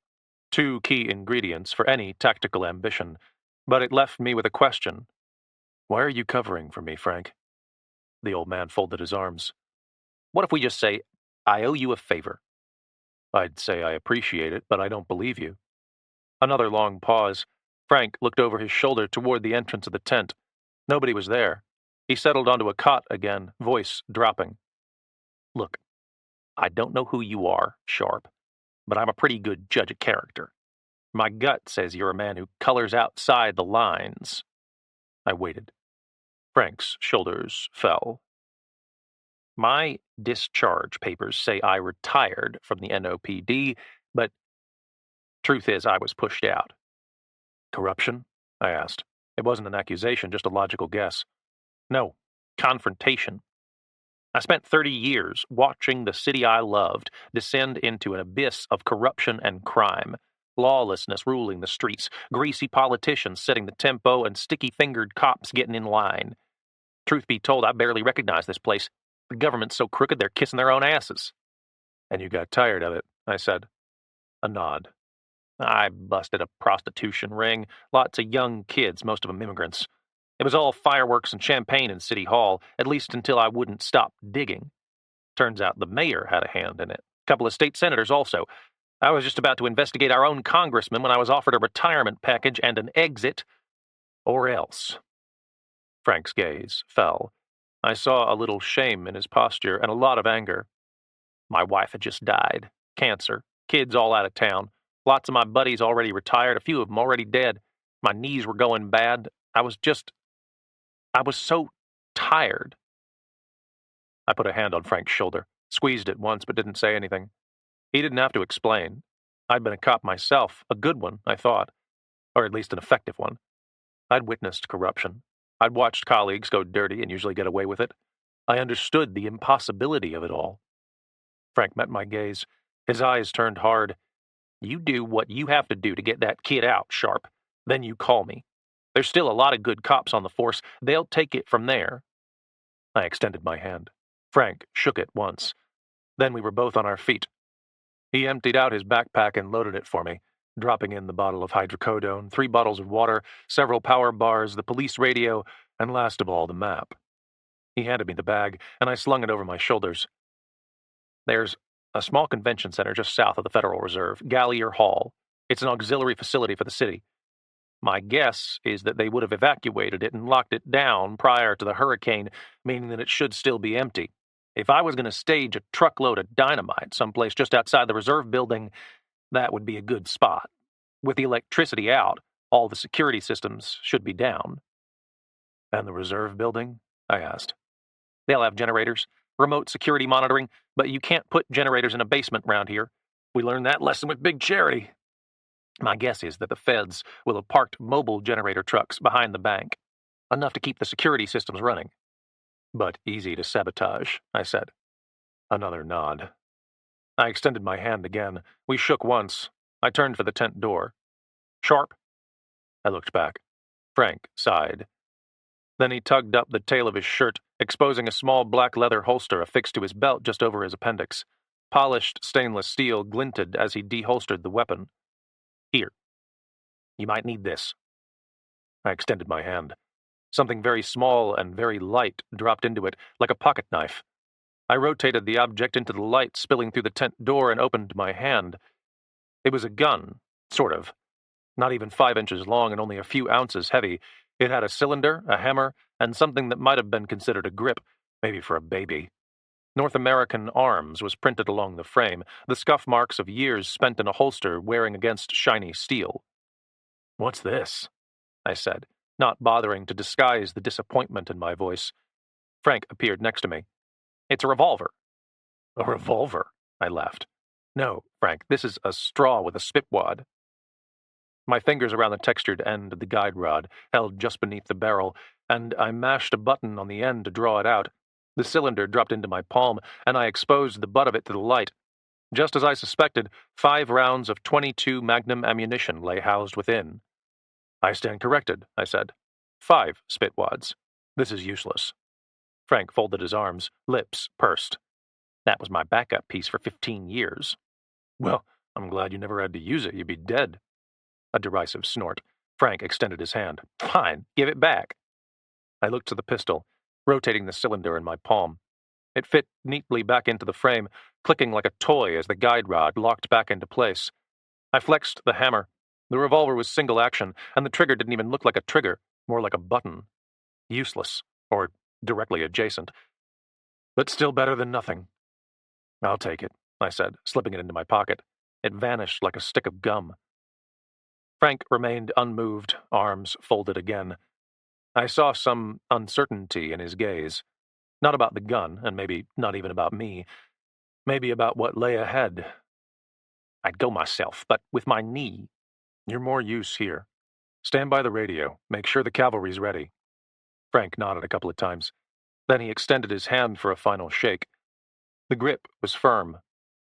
2 key ingredients for any tactical ambition. But it left me with a question. Why are you covering for me, Frank? The old man folded his arms. What if we just say, I owe you a favor? I'd say I appreciate it, but I don't believe you. Another long pause. Frank looked over his shoulder toward the entrance of the tent. Nobody was there. He settled onto a cot again, voice dropping. Look, I don't know who you are, Sharp, but I'm a pretty good judge of character. My gut says you're a man who colors outside the lines. I waited. Frank's shoulders fell. My discharge papers say I retired from the NOPD, but truth is I was pushed out. Corruption? I asked. It wasn't an accusation, just a logical guess. No, confrontation. I spent 30 years watching the city I loved descend into an abyss of corruption and crime, lawlessness ruling the streets, greasy politicians setting the tempo, and sticky-fingered cops getting in line. Truth be told, I barely recognize this place. The government's so crooked they're kissing their own asses. And you got tired of it, I said. A nod. I busted a prostitution ring, lots of young kids, most of them immigrants. It was all fireworks and champagne in City Hall, at least until I wouldn't stop digging. Turns out the mayor had a hand in it. A couple of state senators also. I was just about to investigate our own congressman when I was offered a retirement package and an exit, or else. Frank's gaze fell. I saw a little shame in his posture and a lot of anger. My wife had just died. Cancer. Kids all out of town. Lots of my buddies already retired, a few of them already dead. My knees were going bad. I was so tired. I put a hand on Frank's shoulder, squeezed it once but didn't say anything. He didn't have to explain. I'd been a cop myself, a good one, I thought, or at least an effective one. I'd witnessed corruption. I'd watched colleagues go dirty and usually get away with it. I understood the impossibility of it all. Frank met my gaze. His eyes turned hard. You do what you have to do to get that kid out, Sharp. Then you call me. There's still a lot of good cops on the force. They'll take it from there. I extended my hand. Frank shook it once. Then we were both on our feet. He emptied out his backpack and loaded it for me, dropping in the bottle of hydrocodone, 3 bottles of water, several power bars, the police radio, and last of all, the map. He handed me the bag, and I slung it over my shoulders. There's a small convention center just south of the Federal Reserve, Gallier Hall. It's an auxiliary facility for the city. My guess is that they would have evacuated it and locked it down prior to the hurricane, meaning that it should still be empty. If I was going to stage a truckload of dynamite someplace just outside the reserve building, that would be a good spot. With the electricity out, all the security systems should be down. And the reserve building? I asked. They'll have generators, remote security monitoring, but you can't put generators in a basement round here. We learned that lesson with Big Charity. My guess is that the feds will have parked mobile generator trucks behind the bank, enough to keep the security systems running. But easy to sabotage, I said. Another nod. I extended my hand again. We shook once. I turned for the tent door. Sharp? I looked back. Frank sighed. Then he tugged up the tail of his shirt, exposing a small black leather holster affixed to his belt just over his appendix. Polished stainless steel glinted as he deholstered the weapon. Here. You might need this. I extended my hand. Something very small and very light dropped into it, like a pocket knife. I rotated the object into the light spilling through the tent door and opened my hand. It was a gun, sort of. Not even 5 inches long and only a few ounces heavy. It had a cylinder, a hammer, and something that might have been considered a grip, maybe for a baby. North American Arms was printed along the frame, the scuff marks of years spent in a holster wearing against shiny steel. What's this? I said, not bothering to disguise the disappointment in my voice. Frank appeared next to me. It's a revolver. A revolver? I laughed. No, Frank, this is a straw with a spitwad. My fingers around the textured end of the guide rod, held just beneath the barrel, and I mashed a button on the end to draw it out. The cylinder dropped into my palm, and I exposed the butt of it to the light. Just as I suspected, 5 rounds of .22 Magnum ammunition lay housed within. I stand corrected, I said. 5 spitwads. This is useless. Frank folded his arms, lips pursed. That was my backup piece for 15 years. Well, I'm glad you never had to use it. You'd be dead. A derisive snort. Frank extended his hand. Fine, give it back. I looked to the pistol, rotating the cylinder in my palm. It fit neatly back into the frame, clicking like a toy as the guide rod locked back into place. I flexed the hammer. The revolver was single action, and the trigger didn't even look like a trigger, more like a button. Useless, or directly adjacent. But still better than nothing. I'll take it, I said, slipping it into my pocket. It vanished like a stick of gum. Frank remained unmoved, arms folded again. I saw some uncertainty in his gaze. Not about the gun, and maybe not even about me. Maybe about what lay ahead. I'd go myself, but with my knee. You're more use here. Stand by the radio. Make sure the cavalry's ready. Frank nodded a couple of times. Then he extended his hand for a final shake. The grip was firm.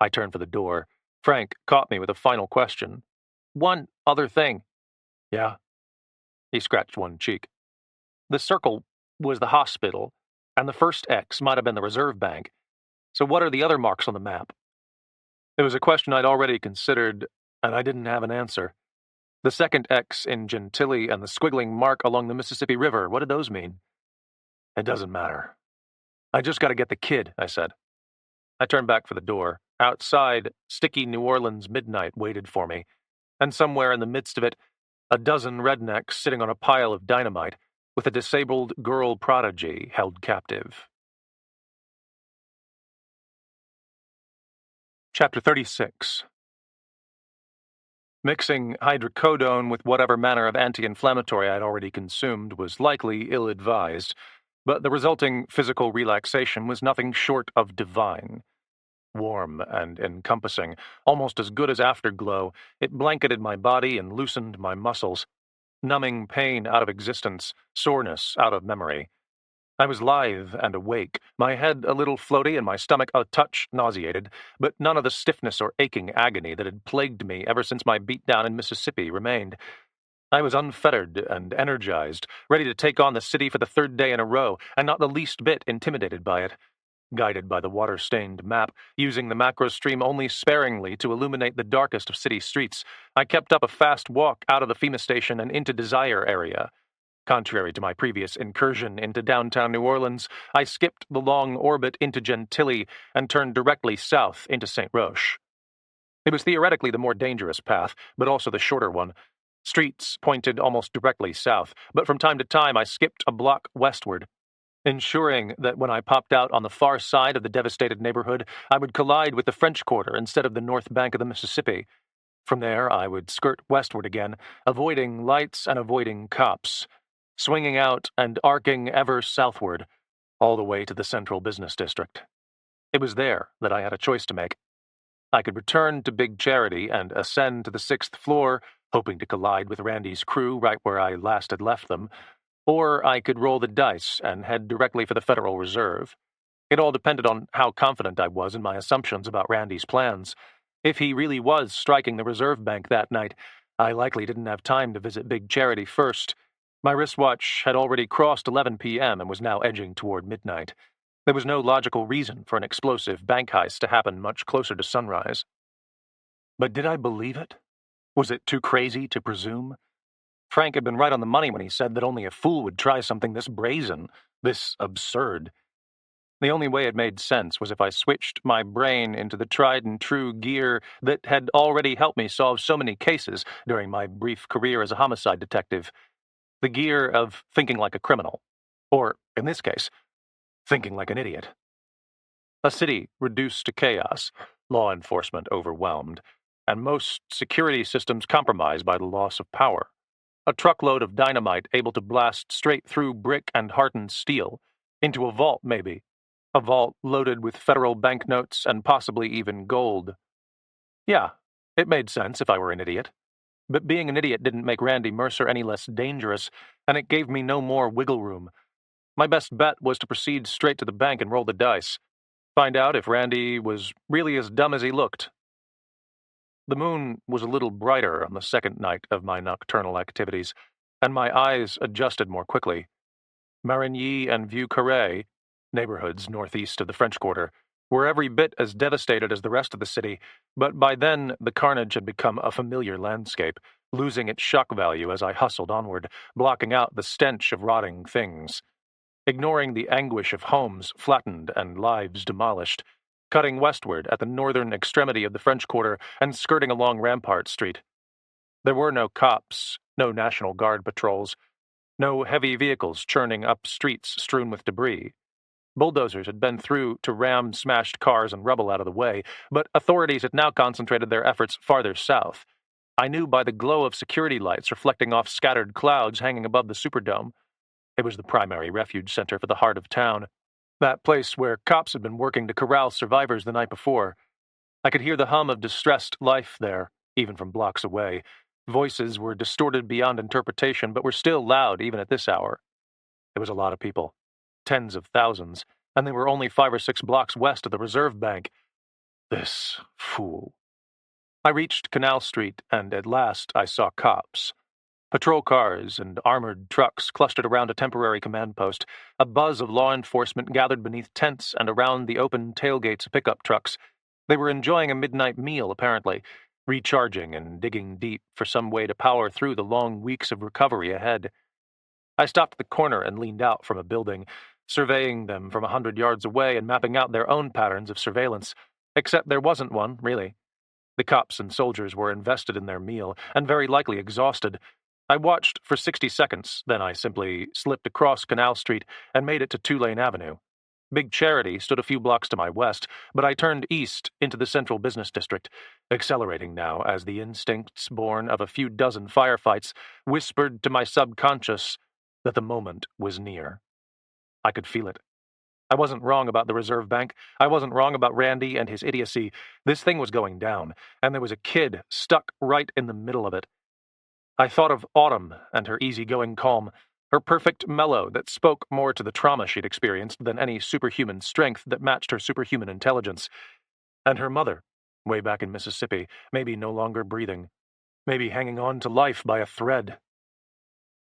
I turned for the door. Frank caught me with a final question. One other thing. Yeah? He scratched one cheek. The circle was the hospital, and the first X might have been the reserve bank. So what are the other marks on the map? It was a question I'd already considered, and I didn't have an answer. The second X in Gentilly and the squiggling mark along the Mississippi River, what did those mean? It doesn't matter. I just got to get the kid, I said. I turned back for the door. Outside, sticky New Orleans midnight waited for me, and somewhere in the midst of it, a dozen rednecks sitting on a pile of dynamite, with a disabled girl prodigy held captive. Chapter 36. Mixing hydrocodone with whatever manner of anti-inflammatory I'd already consumed was likely ill-advised, but the resulting physical relaxation was nothing short of divine. Warm and encompassing, almost as good as afterglow, it blanketed my body and loosened my muscles, numbing pain out of existence, soreness out of memory. I was lithe and awake, my head a little floaty and my stomach a touch nauseated, but none of the stiffness or aching agony that had plagued me ever since my beatdown in Mississippi remained. I was unfettered and energized, ready to take on the city for the 3rd day in a row, and not the least bit intimidated by it. Guided by the water-stained map, using the macro stream only sparingly to illuminate the darkest of city streets, I kept up a fast walk out of the FEMA station and into Desire area. Contrary to my previous incursion into downtown New Orleans, I skipped the long orbit into Gentilly and turned directly south into St. Roche. It was theoretically the more dangerous path, but also the shorter one. Streets pointed almost directly south, but from time to time I skipped a block westward, ensuring that when I popped out on the far side of the devastated neighborhood, I would collide with the French Quarter instead of the north bank of the Mississippi. From there, I would skirt westward again, avoiding lights and avoiding cops. swinging out and arcing ever southward, all the way to the central business district. It was there that I had a choice to make. I could return to Big Charity and ascend to the 6th floor, hoping to collide with Randy's crew right where I last had left them, or I could roll the dice and head directly for the Federal Reserve. It all depended on how confident I was in my assumptions about Randy's plans. If he really was striking the Reserve Bank that night, I likely didn't have time to visit Big Charity first. My wristwatch had already crossed 11 p.m. and was now edging toward midnight. There was no logical reason for an explosive bank heist to happen much closer to sunrise. But did I believe it? Was it too crazy to presume? Frank had been right on the money when he said that only a fool would try something this brazen, this absurd. The only way it made sense was if I switched my brain into the tried-and-true gear that had already helped me solve so many cases during my brief career as a homicide detective. The gear of thinking like a criminal. Or, in this case, thinking like an idiot. A city reduced to chaos, law enforcement overwhelmed, and most security systems compromised by the loss of power. A truckload of dynamite able to blast straight through brick and hardened steel, into a vault maybe. A vault loaded with federal banknotes and possibly even gold. Yeah, it made sense if I were an idiot. But being an idiot didn't make Randy Mercer any less dangerous, and it gave me no more wiggle room. My best bet was to proceed straight to the bank and roll the dice. Find out if Randy was really as dumb as he looked. The moon was a little brighter on the second night of my nocturnal activities, and my eyes adjusted more quickly. Marigny and Vieux Carré, neighborhoods northeast of the French Quarter, were every bit as devastated as the rest of the city, but by then the carnage had become a familiar landscape, losing its shock value as I hustled onward, blocking out the stench of rotting things. Ignoring the anguish of homes flattened and lives demolished, cutting westward at the northern extremity of the French Quarter and skirting along Rampart Street. There were no cops, no National Guard patrols, no heavy vehicles churning up streets strewn with debris. Bulldozers had been through to ram smashed cars and rubble out of the way, but authorities had now concentrated their efforts farther south. I knew by the glow of security lights reflecting off scattered clouds hanging above the Superdome. It was the primary refuge center for the heart of town, that place where cops had been working to corral survivors the night before. I could hear the hum of distressed life there, even from blocks away. Voices were distorted beyond interpretation, but were still loud even at this hour. There was a lot of people, tens of thousands, and they were only 5 or 6 blocks west of the Reserve Bank. This fool. I reached Canal Street, and at last I saw cops. Patrol cars and armored trucks clustered around a temporary command post. A buzz of law enforcement gathered beneath tents and around the open tailgates of pickup trucks. They were enjoying a midnight meal, apparently, recharging and digging deep for some way to power through the long weeks of recovery ahead. I stopped at the corner and leaned out from a building, surveying them from 100 yards away and mapping out their own patterns of surveillance, except there wasn't one, really. The cops and soldiers were invested in their meal, and very likely exhausted. I watched for 60 seconds, then I simply slipped across Canal Street and made it to Tulane Avenue. Big Charity stood a few blocks to my west, but I turned east into the central business district, accelerating now as the instincts born of a few dozen firefights whispered to my subconscious that the moment was near. I could feel it. I wasn't wrong about the Reserve Bank. I wasn't wrong about Randy and his idiocy. This thing was going down, and there was a kid stuck right in the middle of it. I thought of Autumn and her easygoing calm, her perfect mellow that spoke more to the trauma she'd experienced than any superhuman strength that matched her superhuman intelligence. And her mother, way back in Mississippi, maybe no longer breathing, maybe hanging on to life by a thread.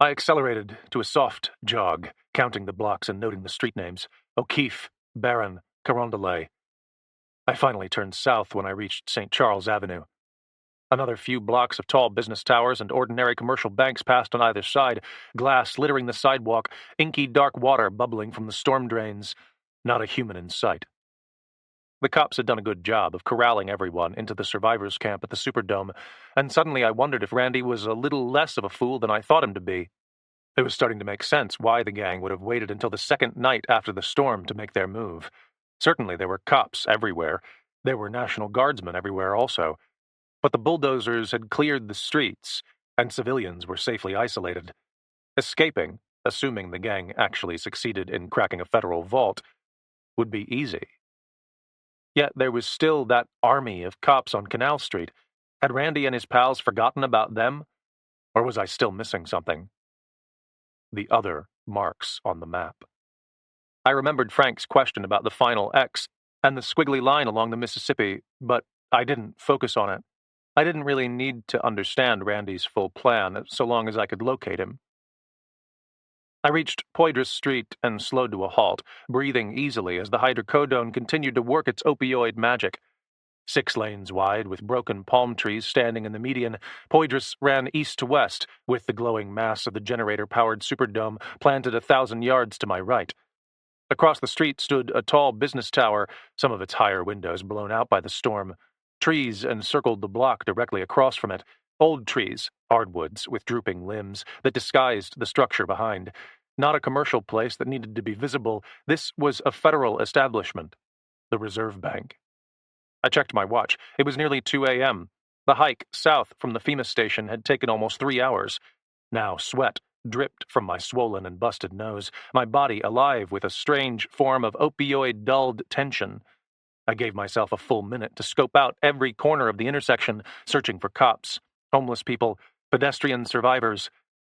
I accelerated to a soft jog, counting the blocks and noting the street names: O'Keefe, Barron, Carondelet. I finally turned south when I reached St. Charles Avenue. Another few blocks of tall business towers and ordinary commercial banks passed on either side, glass littering the sidewalk, inky dark water bubbling from the storm drains. Not a human in sight. The cops had done a good job of corralling everyone into the survivors' camp at the Superdome, and suddenly I wondered if Randy was a little less of a fool than I thought him to be. It was starting to make sense why the gang would have waited until the second night after the storm to make their move. Certainly there were cops everywhere. There were National Guardsmen everywhere also. But the bulldozers had cleared the streets, and civilians were safely isolated. Escaping, assuming the gang actually succeeded in cracking a federal vault, would be easy. Yet there was still that army of cops on Canal Street. Had Randy and his pals forgotten about them, or was I still missing something? The other marks on the map. I remembered Frank's question about the final X and the squiggly line along the Mississippi, but I didn't focus on it. I didn't really need to understand Randy's full plan, so long as I could locate him. I reached Poydras Street and slowed to a halt, breathing easily as the hydrocodone continued to work its opioid magic. 6 lanes wide, with broken palm trees standing in the median, Poydras ran east to west, with the glowing mass of the generator-powered Superdome planted 1,000 yards to my right. Across the street stood a tall business tower, some of its higher windows blown out by the storm. Trees encircled the block directly across from it. Old trees, hardwoods with drooping limbs, that disguised the structure behind. Not a commercial place that needed to be visible. This was a federal establishment, the Reserve Bank. I checked my watch. It was nearly 2 a.m. The hike south from the FEMA station had taken almost 3 hours. Now sweat dripped from my swollen and busted nose, my body alive with a strange form of opioid-dulled tension. I gave myself a full minute to scope out every corner of the intersection, searching for cops, homeless people, pedestrian survivors,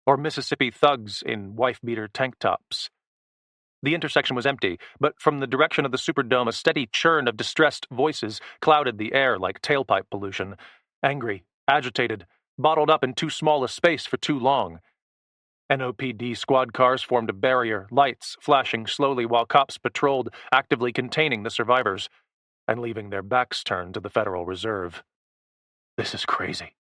or Mississippi thugs in wife-beater tank tops. The intersection was empty, but from the direction of the Superdome a steady churn of distressed voices clouded the air like tailpipe pollution. Angry, agitated, bottled up in too small a space for too long. NOPD squad cars formed a barrier, lights flashing slowly while cops patrolled, actively containing the survivors, and leaving their backs turned to the Federal Reserve. This is crazy.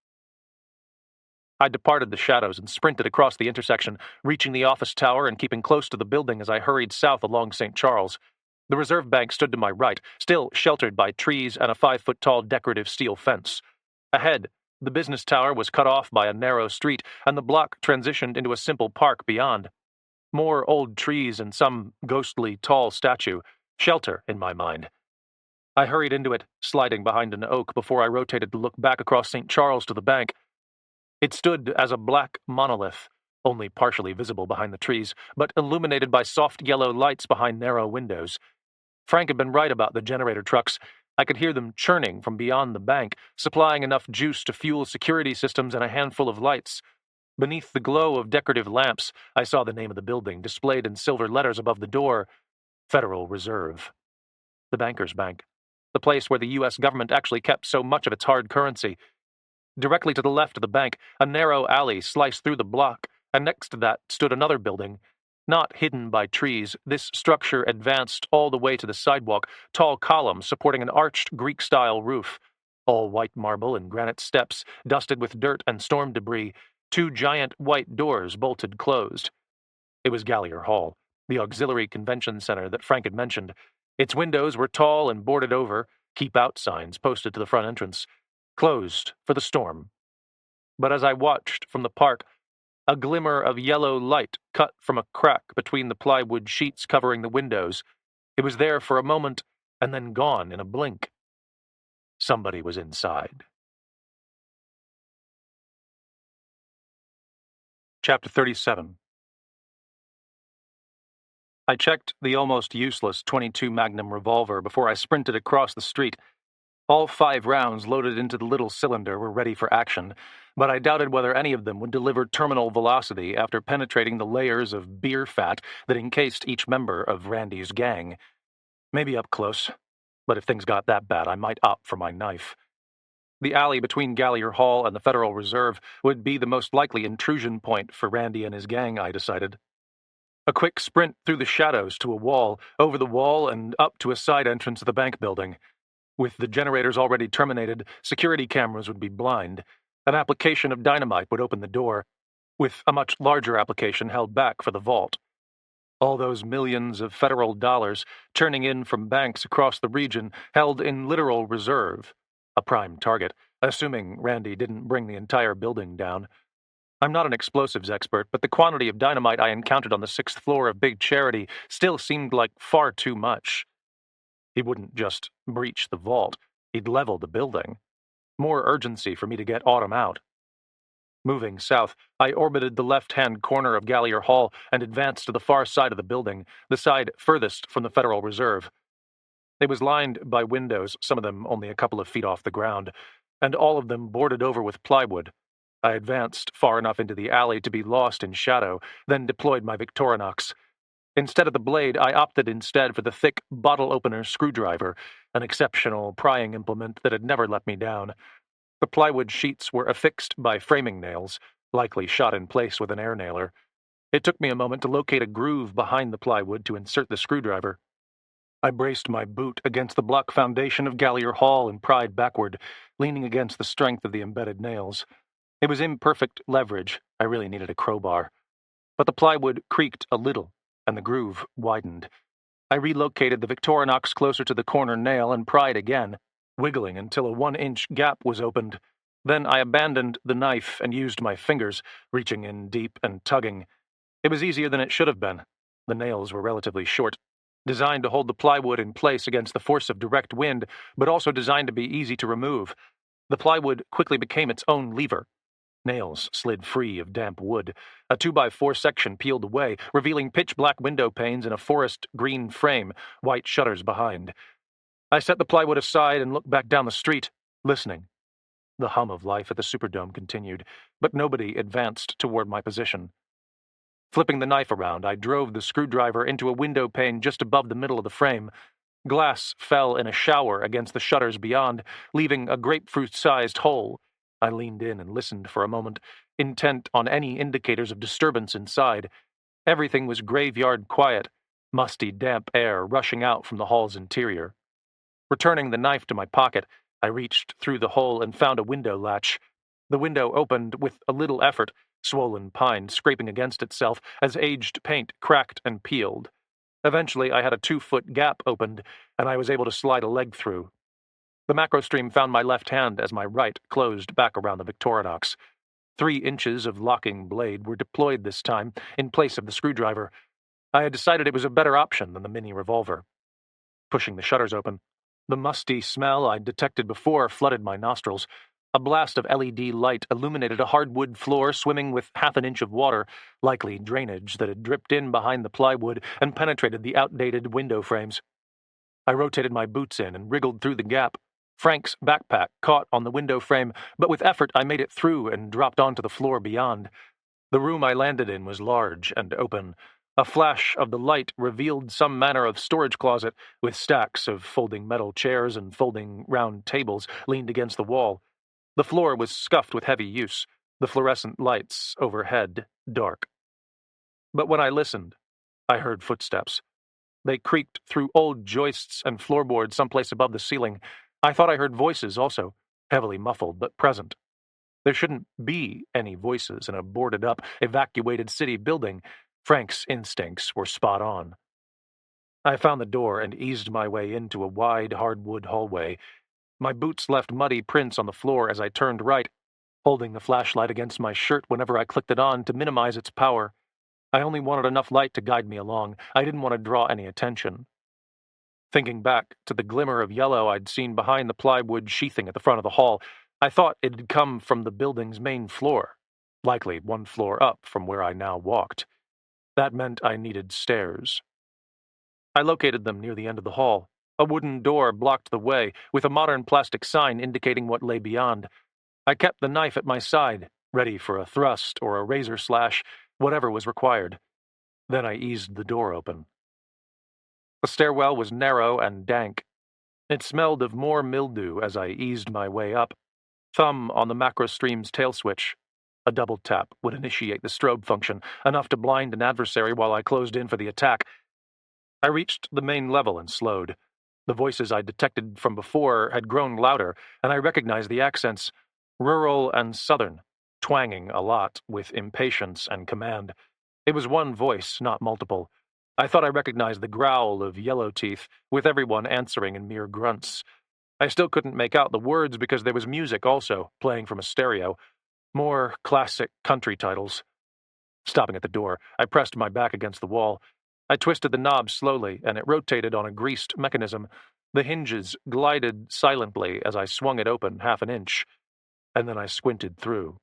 I departed the shadows and sprinted across the intersection, reaching the office tower and keeping close to the building as I hurried south along St. Charles. The Reserve Bank stood to my right, still sheltered by trees and a 5-foot-tall decorative steel fence. Ahead, the business tower was cut off by a narrow street, and the block transitioned into a simple park beyond. More old trees and some ghostly tall statue. Shelter, in my mind. I hurried into it, sliding behind an oak before I rotated to look back across St. Charles to the bank. It stood as a black monolith, only partially visible behind the trees, but illuminated by soft yellow lights behind narrow windows. Frank had been right about the generator trucks. I could hear them churning from beyond the bank, supplying enough juice to fuel security systems and a handful of lights. Beneath the glow of decorative lamps, I saw the name of the building displayed in silver letters above the door: Federal Reserve. The Bankers' Bank. The place where the U.S. government actually kept so much of its hard currency. Directly to the left of the bank, a narrow alley sliced through the block, and next to that stood another building. Not hidden by trees, this structure advanced all the way to the sidewalk, tall columns supporting an arched Greek-style roof. All white marble and granite steps, dusted with dirt and storm debris, 2 giant white doors bolted closed. It was Gallier Hall, the auxiliary convention center that Frank had mentioned. Its windows were tall and boarded over, keep out signs posted to the front entrance. Closed for the storm. But as I watched from the park, a glimmer of yellow light cut from a crack between the plywood sheets covering the windows. It was there for a moment, and then gone in a blink. Somebody was inside. Chapter 37. I checked the almost useless .22 Magnum revolver before I sprinted across the street. All 5 rounds loaded into the little cylinder were ready for action, but I doubted whether any of them would deliver terminal velocity after penetrating the layers of beer fat that encased each member of Randy's gang. Maybe up close, but if things got that bad, I might opt for my knife. The alley between Gallier Hall and the Federal Reserve would be the most likely intrusion point for Randy and his gang, I decided. A quick sprint through the shadows to a wall, over the wall and up to a side entrance of the bank building. With the generators already terminated, security cameras would be blind. An application of dynamite would open the door, with a much larger application held back for the vault. All those millions of federal dollars churning in from banks across the region held in literal reserve. A prime target, assuming Randy didn't bring the entire building down. I'm not an explosives expert, but the quantity of dynamite I encountered on the 6th floor of Big Charity still seemed like far too much. He wouldn't just breach the vault. He'd level the building. More urgency for me to get Autumn out. Moving south, I orbited the left-hand corner of Gallier Hall and advanced to the far side of the building, the side furthest from the Federal Reserve. It was lined by windows, some of them only a couple of feet off the ground, and all of them boarded over with plywood. I advanced far enough into the alley to be lost in shadow, then deployed my Victorinox. Instead of the blade, I opted instead for the thick bottle-opener screwdriver, an exceptional prying implement that had never let me down. The plywood sheets were affixed by framing nails, likely shot in place with an air nailer. It took me a moment to locate a groove behind the plywood to insert the screwdriver. I braced my boot against the block foundation of Gallier Hall and pried backward, leaning against the strength of the embedded nails. It was imperfect leverage. I really needed a crowbar. But the plywood creaked a little, and the groove widened. I relocated the Victorinox closer to the corner nail and pried again, wiggling until a 1-inch gap was opened. Then I abandoned the knife and used my fingers, reaching in deep and tugging. It was easier than it should have been. The nails were relatively short, designed to hold the plywood in place against the force of direct wind, but also designed to be easy to remove. The plywood quickly became its own lever. Nails slid free of damp wood. A 2x4 section peeled away, revealing pitch-black window panes in a forest green frame, white shutters behind. I set the plywood aside and looked back down the street, listening. The hum of life at the Superdome continued, but nobody advanced toward my position. Flipping the knife around, I drove the screwdriver into a window pane just above the middle of the frame. Glass fell in a shower against the shutters beyond, leaving a grapefruit-sized hole. I leaned in and listened for a moment, intent on any indicators of disturbance inside. Everything was graveyard quiet, musty, damp air rushing out from the hall's interior. Returning the knife to my pocket, I reached through the hole and found a window latch. The window opened with a little effort, swollen pine scraping against itself as aged paint cracked and peeled. Eventually, I had a 2-foot gap opened, and I was able to slide a leg through. The macrostream found my left hand as my right closed back around the Victorinox. 3 inches of locking blade were deployed this time, in place of the screwdriver. I had decided it was a better option than the mini revolver. Pushing the shutters open, the musty smell I'd detected before flooded my nostrils. A blast of LED light illuminated a hardwood floor swimming with half an inch of water, likely drainage that had dripped in behind the plywood and penetrated the outdated window frames. I rotated my boots in and wriggled through the gap. Frank's backpack caught on the window frame, but with effort I made it through and dropped onto the floor beyond. The room I landed in was large and open. A flash of the light revealed some manner of storage closet, with stacks of folding metal chairs and folding round tables leaned against the wall. The floor was scuffed with heavy use, the fluorescent lights overhead dark. But when I listened, I heard footsteps. They creaked through old joists and floorboards someplace above the ceiling. I thought I heard voices also, heavily muffled but present. There shouldn't be any voices in a boarded-up, evacuated city building. Frank's instincts were spot on. I found the door and eased my way into a wide hardwood hallway. My boots left muddy prints on the floor as I turned right, holding the flashlight against my shirt whenever I clicked it on to minimize its power. I only wanted enough light to guide me along. I didn't want to draw any attention. Thinking back to the glimmer of yellow I'd seen behind the plywood sheathing at the front of the hall, I thought it had come from the building's main floor, likely 1 floor up from where I now walked. That meant I needed stairs. I located them near the end of the hall. A wooden door blocked the way, with a modern plastic sign indicating what lay beyond. I kept the knife at my side, ready for a thrust or a razor slash, whatever was required. Then I eased the door open. The stairwell was narrow and dank. It smelled of more mildew as I eased my way up. Thumb on the macrostream's tail switch. A double tap would initiate the strobe function, enough to blind an adversary while I closed in for the attack. I reached the main level and slowed. The voices I detected from before had grown louder, and I recognized the accents, rural and southern, twanging a lot with impatience and command. It was one voice, not multiple. I thought I recognized the growl of Yellow Teeth, with everyone answering in mere grunts. I still couldn't make out the words because there was music also, playing from a stereo. More classic country titles. Stopping at the door, I pressed my back against the wall. I twisted the knob slowly, and it rotated on a greased mechanism. The hinges glided silently as I swung it open half an inch, and then I squinted through.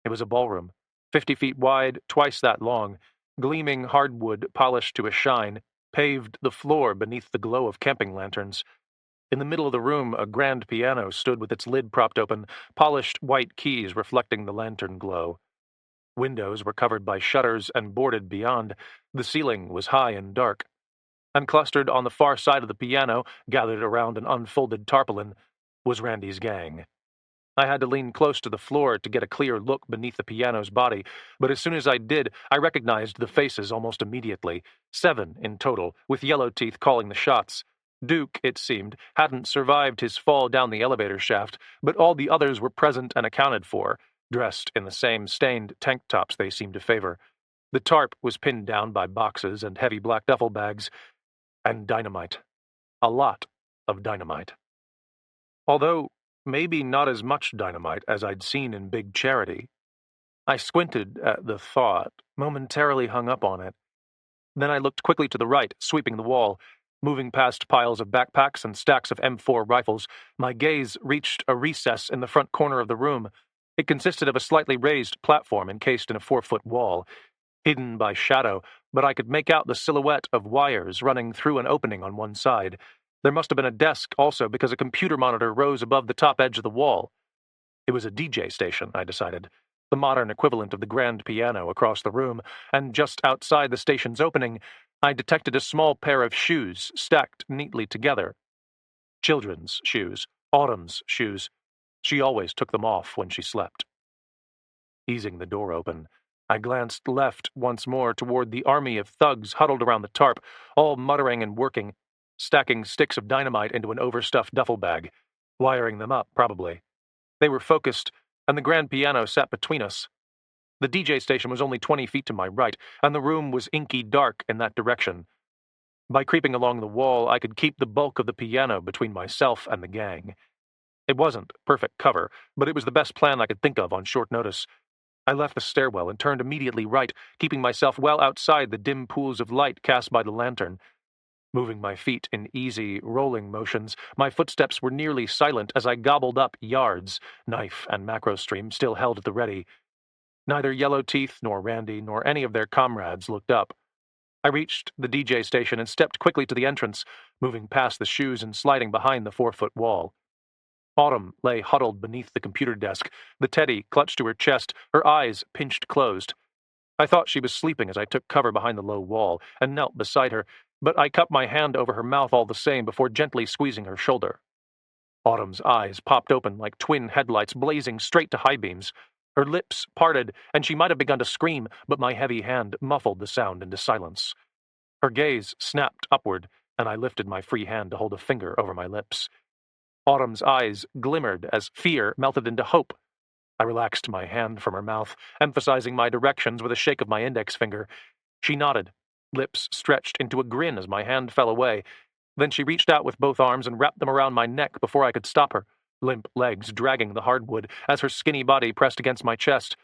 It was a ballroom, 50 feet wide, twice that long, gleaming hardwood polished to a shine, paved the floor beneath the glow of camping lanterns. In the middle of the room, a grand piano stood with its lid propped open, polished white keys reflecting the lantern glow. Windows were covered by shutters and boarded beyond. The ceiling was high and dark. And clustered on the far side of the piano, gathered around an unfolded tarpaulin, was Randy's gang. I had to lean close to the floor to get a clear look beneath the piano's body, but as soon as I did, I recognized the faces almost immediately. 7 in total, with Yellowteeth calling the shots. Duke, it seemed, hadn't survived his fall down the elevator shaft, but all the others were present and accounted for, dressed in the same stained tank tops they seemed to favor. The tarp was pinned down by boxes and heavy black duffel bags, and dynamite. A lot of dynamite. Although maybe not as much dynamite as I'd seen in Big Charity. I squinted at the thought, momentarily hung up on it. Then I looked quickly to the right, sweeping the wall. Moving past piles of backpacks and stacks of M4 rifles, my gaze reached a recess in the front corner of the room. It consisted of a slightly raised platform encased in a 4-foot wall, hidden by shadow, but I could make out the silhouette of wires running through an opening on one side. There must have been a desk also, because a computer monitor rose above the top edge of the wall. It was a DJ station, I decided, the modern equivalent of the grand piano across the room, and just outside the station's opening, I detected a small pair of shoes stacked neatly together. Children's shoes, Autumn's shoes. She always took them off when she slept. Easing the door open, I glanced left once more toward the army of thugs huddled around the tarp, all muttering and working, stacking sticks of dynamite into an overstuffed duffel bag, wiring them up, probably. They were focused, and the grand piano sat between us. The DJ station was only 20 feet to my right, and the room was inky dark in that direction. By creeping along the wall, I could keep the bulk of the piano between myself and the gang. It wasn't perfect cover, but it was the best plan I could think of on short notice. I left the stairwell and turned immediately right, keeping myself well outside the dim pools of light cast by the lantern. Moving my feet in easy, rolling motions, my footsteps were nearly silent as I gobbled up yards, knife and macro stream still held at the ready. Neither Yellowteeth nor Randy nor any of their comrades looked up. I reached the DJ station and stepped quickly to the entrance, moving past the shoes and sliding behind the 4-foot wall. Autumn lay huddled beneath the computer desk, the teddy clutched to her chest, her eyes pinched closed. I thought she was sleeping as I took cover behind the low wall and knelt beside her, but I cupped my hand over her mouth all the same before gently squeezing her shoulder. Autumn's eyes popped open like twin headlights blazing straight to high beams. Her lips parted, and she might have begun to scream, but my heavy hand muffled the sound into silence. Her gaze snapped upward, and I lifted my free hand to hold a finger over my lips. Autumn's eyes glimmered as fear melted into hope. I relaxed my hand from her mouth, emphasizing my directions with a shake of my index finger. She nodded, lips stretched into a grin as my hand fell away. Then she reached out with both arms and wrapped them around my neck before I could stop her, limp legs dragging the hardwood as her skinny body pressed against my chest.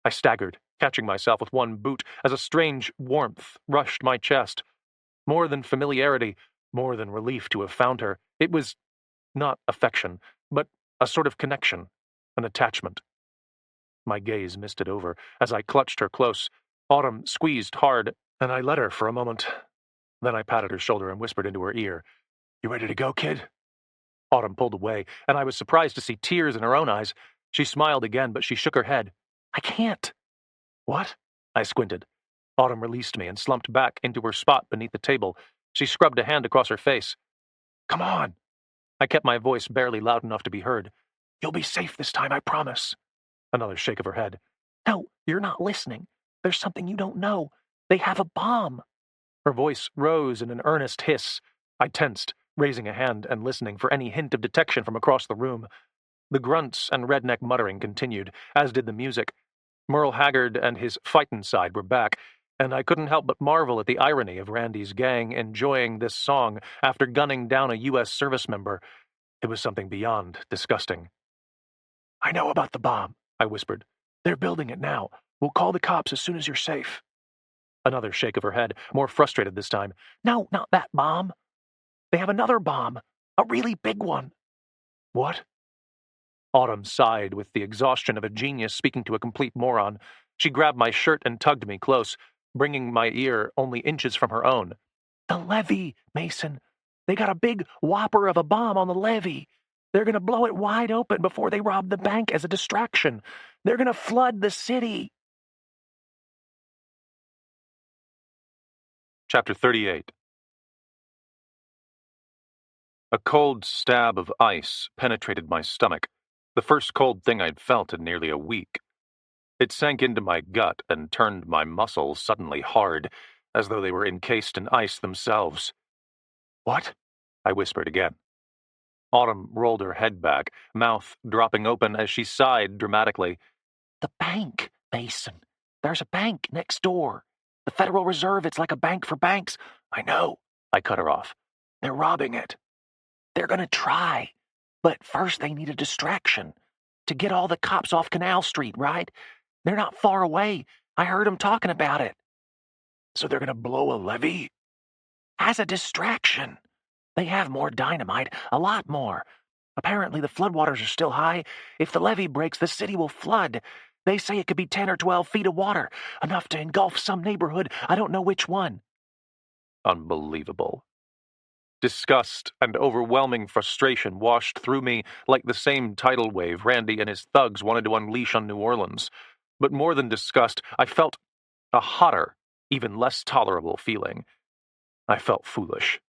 I staggered, catching myself with one boot as a strange warmth rushed my chest. More than familiarity, more than relief to have found her, it was not affection, but a sort of connection, an attachment. My gaze misted over as I clutched her close. Autumn squeezed hard, and I let her for a moment. Then I patted her shoulder and whispered into her ear, "You ready to go, kid?" Autumn pulled away, and I was surprised to see tears in her own eyes. She smiled again, but she shook her head. "I can't." "What?" I squinted. Autumn released me and slumped back into her spot beneath the table. She scrubbed a hand across her face. "Come on." I kept my voice barely loud enough to be heard. "You'll be safe this time, I promise." Another shake of her head. "No, you're not listening. There's something you don't know. They have a bomb." Her voice rose in an earnest hiss. I tensed, raising a hand and listening for any hint of detection from across the room. The grunts and redneck muttering continued, as did the music. Merle Haggard and his fightin' side were back, and I couldn't help but marvel at the irony of Randy's gang enjoying this song after gunning down a U.S. service member. It was something beyond disgusting. "I know about the bomb," I whispered. "They're building it now. We'll call the cops as soon as you're safe." Another shake of her head, more frustrated this time. "No, not that bomb. They have another bomb. A really big one." "What?" Autumn sighed with the exhaustion of a genius speaking to a complete moron. She grabbed my shirt and tugged me close, bringing my ear only inches from her own. The levee, Mason. They got a big whopper of a bomb on the levee. They're going to blow it wide open before they rob the bank as a distraction. They're going to flood the city. Chapter 38. A cold stab of ice penetrated my stomach, the first cold thing I'd felt in nearly a week. It sank into my gut and turned my muscles suddenly hard, as though they were encased in ice themselves. What? I whispered again. Autumn rolled her head back, mouth dropping open as she sighed dramatically. The bank, Mason. There's a bank next door. The Federal Reserve, it's like a bank for banks. I know, I cut her off. They're robbing it. They're going to try. But first they need a distraction. To get all the cops off Canal Street, right? They're not far away. I heard them talking about it. So they're going to blow a levee? As a distraction. They have more dynamite, a lot more. Apparently the floodwaters are still high. If the levee breaks, the city will flood. They say it could be 10 or 12 feet of water, enough to engulf some neighborhood. I don't know which one. Unbelievable. Disgust and overwhelming frustration washed through me like the same tidal wave Randy and his thugs wanted to unleash on New Orleans. But more than disgust, I felt a hotter, even less tolerable feeling. I felt foolish.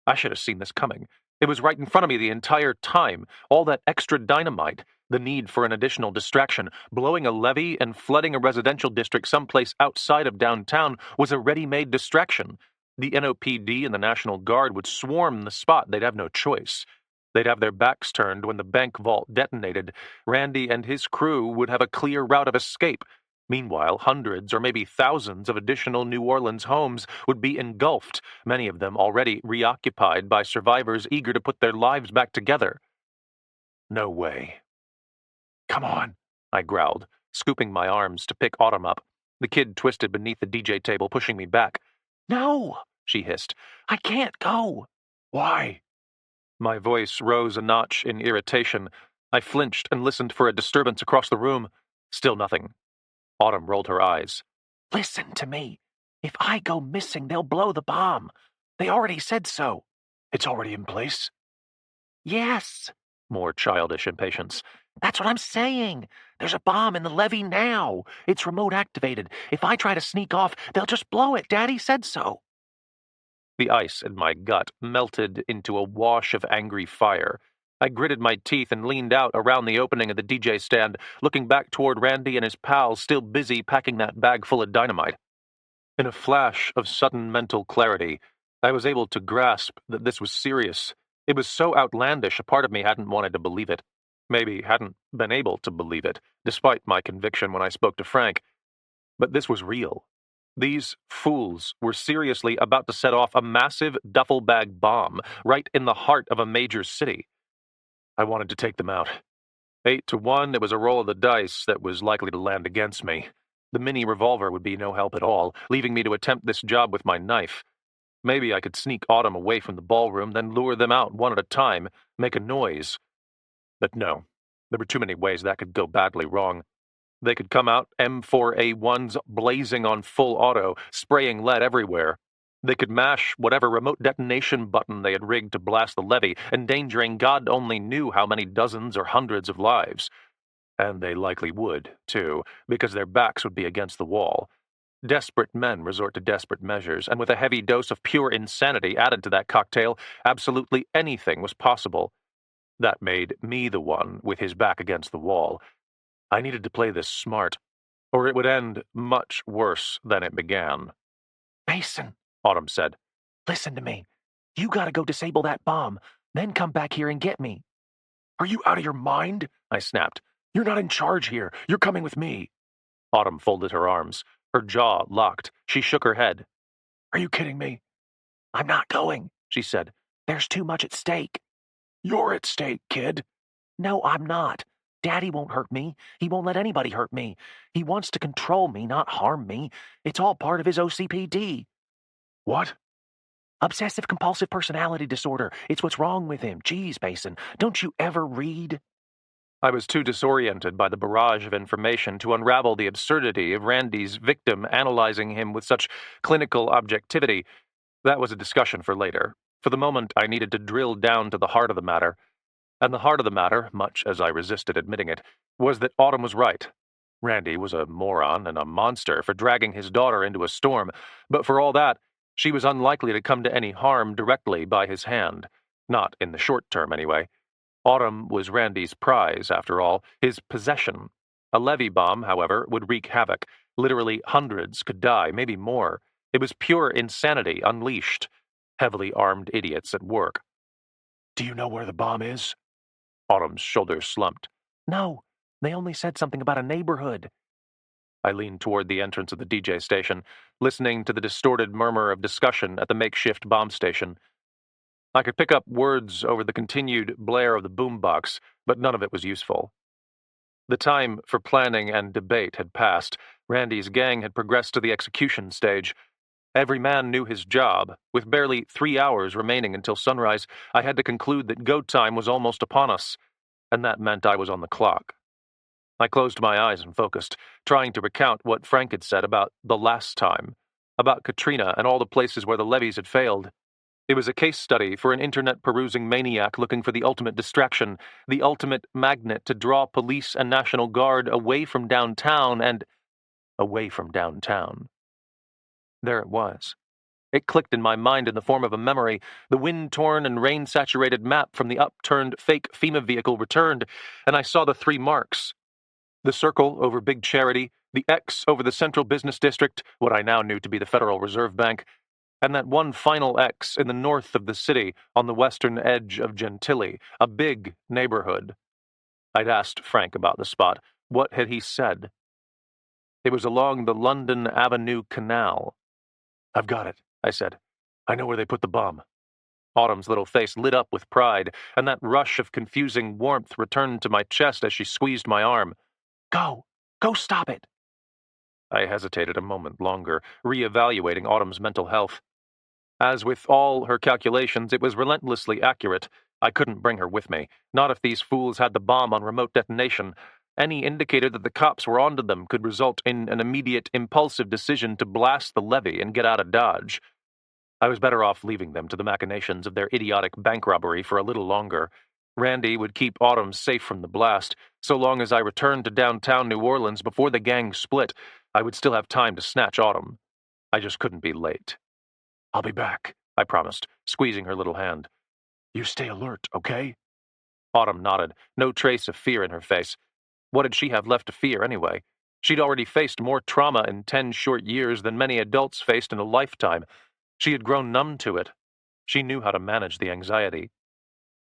I should have seen this coming. It was right in front of me the entire time. All that extra dynamite, the need for an additional distraction, blowing a levee and flooding a residential district someplace outside of downtown was a ready-made distraction. The NOPD and the National Guard would swarm the spot. They'd have no choice. They'd have their backs turned when the bank vault detonated. Randy and his crew would have a clear route of escape. Meanwhile, hundreds or maybe thousands of additional New Orleans homes would be engulfed, many of them already reoccupied by survivors eager to put their lives back together. No way. Come on, I growled, scooping my arms to pick Autumn up. The kid twisted beneath the DJ table, pushing me back. No, she hissed. I can't go. Why? My voice rose a notch in irritation. I flinched and listened for a disturbance across the room. Still nothing. Autumn rolled her eyes. Listen to me. If I go missing, they'll blow the bomb. They already said so. It's already in place? Yes. More childish impatience. That's what I'm saying. There's a bomb in the levee now. It's remote activated. If I try to sneak off, they'll just blow it. Daddy said so. The ice in my gut melted into a wash of angry fire. I gritted my teeth and leaned out around the opening of the DJ stand, looking back toward Randy and his pals still busy packing that bag full of dynamite. In a flash of sudden mental clarity, I was able to grasp that this was serious. It was so outlandish, a part of me hadn't wanted to believe it. Maybe hadn't been able to believe it, despite my conviction when I spoke to Frank. But this was real. These fools were seriously about to set off a massive duffel bag bomb right in the heart of a major city. I wanted to take them out. 8-1, it was a roll of the dice that was likely to land against me. The mini revolver would be no help at all, leaving me to attempt this job with my knife. Maybe I could sneak Autumn away from the ballroom, then lure them out one at a time, make a noise. But no, there were too many ways that could go badly wrong. They could come out M4A1s blazing on full auto, spraying lead everywhere. They could mash whatever remote detonation button they had rigged to blast the levee, endangering God only knew how many dozens or hundreds of lives. And they likely would, too, because their backs would be against the wall. Desperate men resort to desperate measures, and with a heavy dose of pure insanity added to that cocktail, absolutely anything was possible. That made me the one with his back against the wall. I needed to play this smart, or it would end much worse than it began. Mason, Autumn said, listen to me. You gotta go disable that bomb, then come back here and get me. Are you out of your mind? I snapped. You're not in charge here. You're coming with me. Autumn folded her arms. Her jaw locked. She shook her head. Are you kidding me? I'm not going, she said. There's too much at stake. You're at stake, kid. No, I'm not. Daddy won't hurt me. He won't let anybody hurt me. He wants to control me, not harm me. It's all part of his OCPD. What? Obsessive-compulsive personality disorder. It's what's wrong with him. Geez, Mason, don't you ever read? I was too disoriented by the barrage of information to unravel the absurdity of Randy's victim analyzing him with such clinical objectivity. That was a discussion for later. For the moment, I needed to drill down to the heart of the matter. And the heart of the matter, much as I resisted admitting it, was that Autumn was right. Randy was a moron and a monster for dragging his daughter into a storm, but for all that, she was unlikely to come to any harm directly by his hand. Not in the short term, anyway. Autumn was Randy's prize, after all, his possession. A levee bomb, however, would wreak havoc. Literally hundreds could die, maybe more. It was pure insanity unleashed. Heavily armed idiots at work. "Do you know where the bomb is?" Autumn's shoulders slumped. "No, they only said something about a neighborhood." I leaned toward the entrance of the DJ station, listening to the distorted murmur of discussion at the makeshift bomb station. I could pick up words over the continued blare of the boombox, but none of it was useful. The time for planning and debate had passed. Randy's gang had progressed to the execution stage. Every man knew his job. With barely 3 hours remaining until sunrise, I had to conclude that go time was almost upon us, and that meant I was on the clock. I closed my eyes and focused, trying to recount what Frank had said about the last time, about Katrina and all the places where the levees had failed. It was a case study for an internet-perusing maniac looking for the ultimate distraction, the ultimate magnet to draw police and National Guard away from downtown and away from downtown. There it was. It clicked in my mind in the form of a memory. The wind-torn and rain-saturated map from the upturned fake FEMA vehicle returned, and I saw the 3 marks. The circle over Big Charity, the X over the Central Business District, what I now knew to be the Federal Reserve Bank, and that one final X in the north of the city on the western edge of Gentilly, a big neighborhood. I'd asked Frank about the spot. What had he said? It was along the London Avenue Canal. "I've got it," I said. "I know where they put the bomb." Autumn's little face lit up with pride, and that rush of confusing warmth returned to my chest as she squeezed my arm. "Go! Go stop it!" I hesitated a moment longer, re-evaluating Autumn's mental health. As with all her calculations, it was relentlessly accurate. I couldn't bring her with me, not if these fools had the bomb on remote detonation. Any indicator that the cops were onto them could result in an immediate, impulsive decision to blast the levee and get out of Dodge. I was better off leaving them to the machinations of their idiotic bank robbery for a little longer. Randy would keep Autumn safe from the blast. So long as I returned to downtown New Orleans before the gang split, I would still have time to snatch Autumn. I just couldn't be late. "I'll be back," I promised, squeezing her little hand. "You stay alert, okay?" Autumn nodded, no trace of fear in her face. What did she have left to fear, anyway? She'd already faced more trauma in 10 short years than many adults faced in a lifetime. She had grown numb to it. She knew how to manage the anxiety.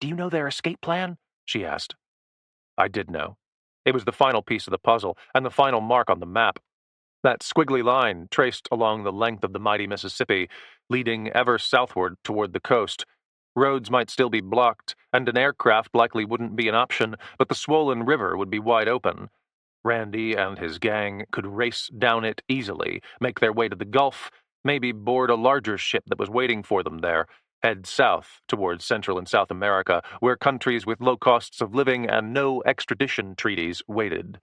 "Do you know their escape plan?" she asked. I did know. It was the final piece of the puzzle, and the final mark on the map. That squiggly line traced along the length of the mighty Mississippi, leading ever southward toward the coast. Roads might still be blocked, and an aircraft likely wouldn't be an option, but the swollen river would be wide open. Randy and his gang could race down it easily, make their way to the Gulf, maybe board a larger ship that was waiting for them there, head south towards Central and South America, where countries with low costs of living and no extradition treaties waited.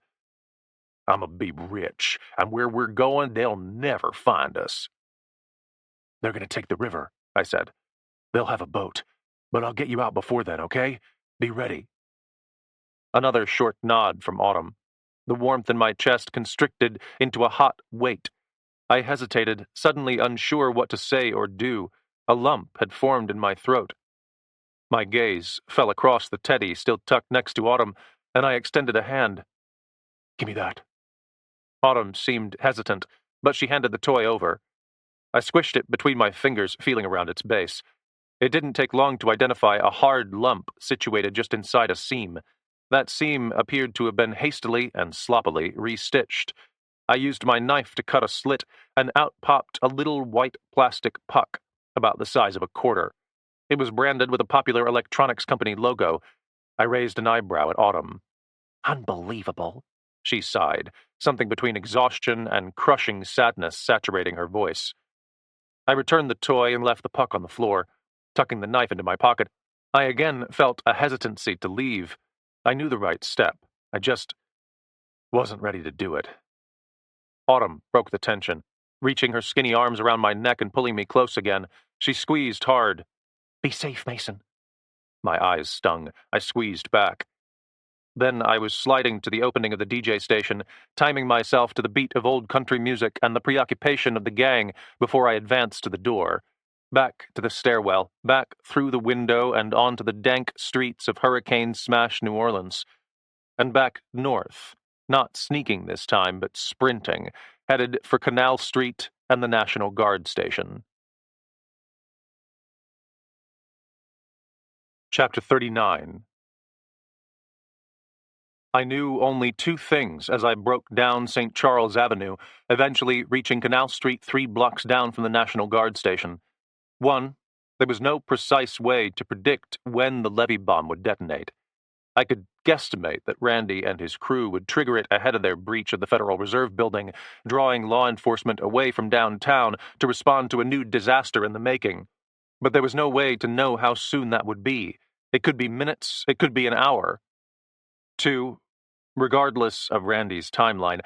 "I'ma be rich, and where we're going, they'll never find us." "They're gonna take the river," I said. "They'll have a boat, but I'll get you out before then, okay? Be ready." Another short nod from Autumn. The warmth in my chest constricted into a hot weight. I hesitated, suddenly unsure what to say or do. A lump had formed in my throat. My gaze fell across the teddy still tucked next to Autumn, and I extended a hand. "Give me that." Autumn seemed hesitant, but she handed the toy over. I squished it between my fingers, feeling around its base. It didn't take long to identify a hard lump situated just inside a seam. That seam appeared to have been hastily and sloppily restitched. I used my knife to cut a slit, and out popped a little white plastic puck, about the size of a quarter. It was branded with a popular electronics company logo. I raised an eyebrow at Autumn. "Unbelievable," she sighed, something between exhaustion and crushing sadness saturating her voice. I returned the toy and left the puck on the floor. Tucking the knife into my pocket, I again felt a hesitancy to leave. I knew the right step. I just wasn't ready to do it. Autumn broke the tension, reaching her skinny arms around my neck and pulling me close again. She squeezed hard. "Be safe, Mason." My eyes stung. I squeezed back. Then I was sliding to the opening of the DJ station, timing myself to the beat of old country music and the preoccupation of the gang before I advanced to the door. Back to the stairwell, back through the window and onto the dank streets of hurricane-smashed New Orleans. And back north, not sneaking this time, but sprinting, headed for Canal Street and the National Guard station. Chapter 39. I knew only two things as I broke down St. Charles Avenue, eventually reaching Canal Street 3 blocks down from the National Guard station. One, there was no precise way to predict when the levee bomb would detonate. I could guesstimate that Randy and his crew would trigger it ahead of their breach of the Federal Reserve Building, drawing law enforcement away from downtown to respond to a new disaster in the making. But there was no way to know how soon that would be. It could be minutes, it could be an hour. Two, regardless of Randy's timeline,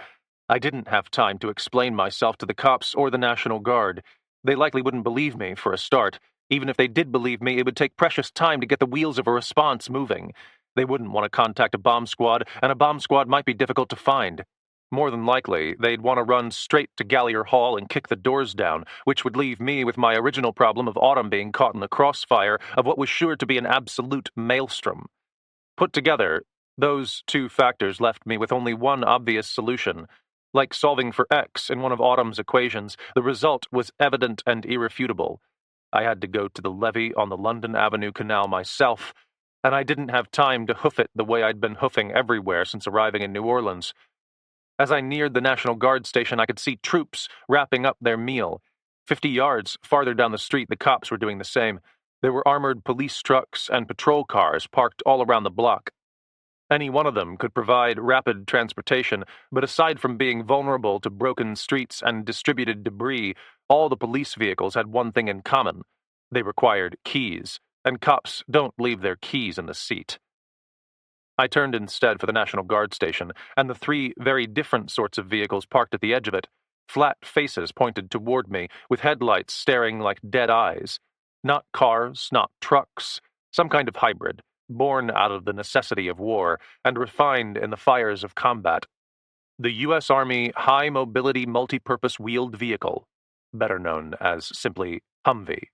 I didn't have time to explain myself to the cops or the National Guard. They likely wouldn't believe me, for a start. Even if they did believe me, it would take precious time to get the wheels of a response moving. They wouldn't want to contact a bomb squad, and a bomb squad might be difficult to find. More than likely, they'd want to run straight to Gallier Hall and kick the doors down, which would leave me with my original problem of Autumn being caught in the crossfire of what was sure to be an absolute maelstrom. Put together, those two factors left me with only one obvious solution. Like solving for X in one of Autumn's equations, the result was evident and irrefutable. I had to go to the levee on the London Avenue Canal myself, and I didn't have time to hoof it the way I'd been hoofing everywhere since arriving in New Orleans. As I neared the National Guard station, I could see troops wrapping up their meal. 50 yards farther down the street, the cops were doing the same. There were armored police trucks and patrol cars parked all around the block. Any one of them could provide rapid transportation, but aside from being vulnerable to broken streets and distributed debris, all the police vehicles had one thing in common. They required keys, and cops don't leave their keys in the seat. I turned instead for the National Guard station, and the three very different sorts of vehicles parked at the edge of it. Flat faces pointed toward me, with headlights staring like dead eyes. Not cars, not trucks, some kind of hybrid, born out of the necessity of war, and refined in the fires of combat. The U.S. Army High Mobility Multipurpose Wheeled Vehicle, better known as simply Humvee.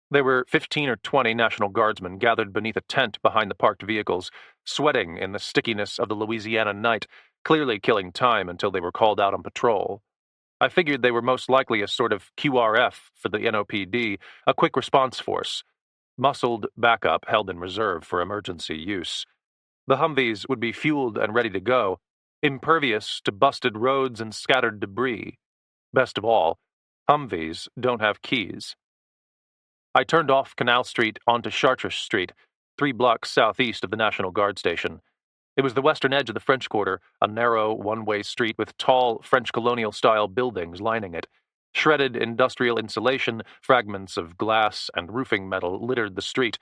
There were 15 or 20 National Guardsmen gathered beneath a tent behind the parked vehicles, sweating in the stickiness of the Louisiana night, clearly killing time until they were called out on patrol. I figured they were most likely a sort of QRF for the NOPD, a quick response force. Muscled backup held in reserve for emergency use. The Humvees would be fueled and ready to go, impervious to busted roads and scattered debris. Best of all, Humvees don't have keys. I turned off Canal Street onto Chartres Street, 3 blocks southeast of the National Guard station. It was the western edge of the French Quarter, a narrow, one-way street with tall French colonial-style buildings lining it. Shredded industrial insulation, fragments of glass, and roofing metal littered the street.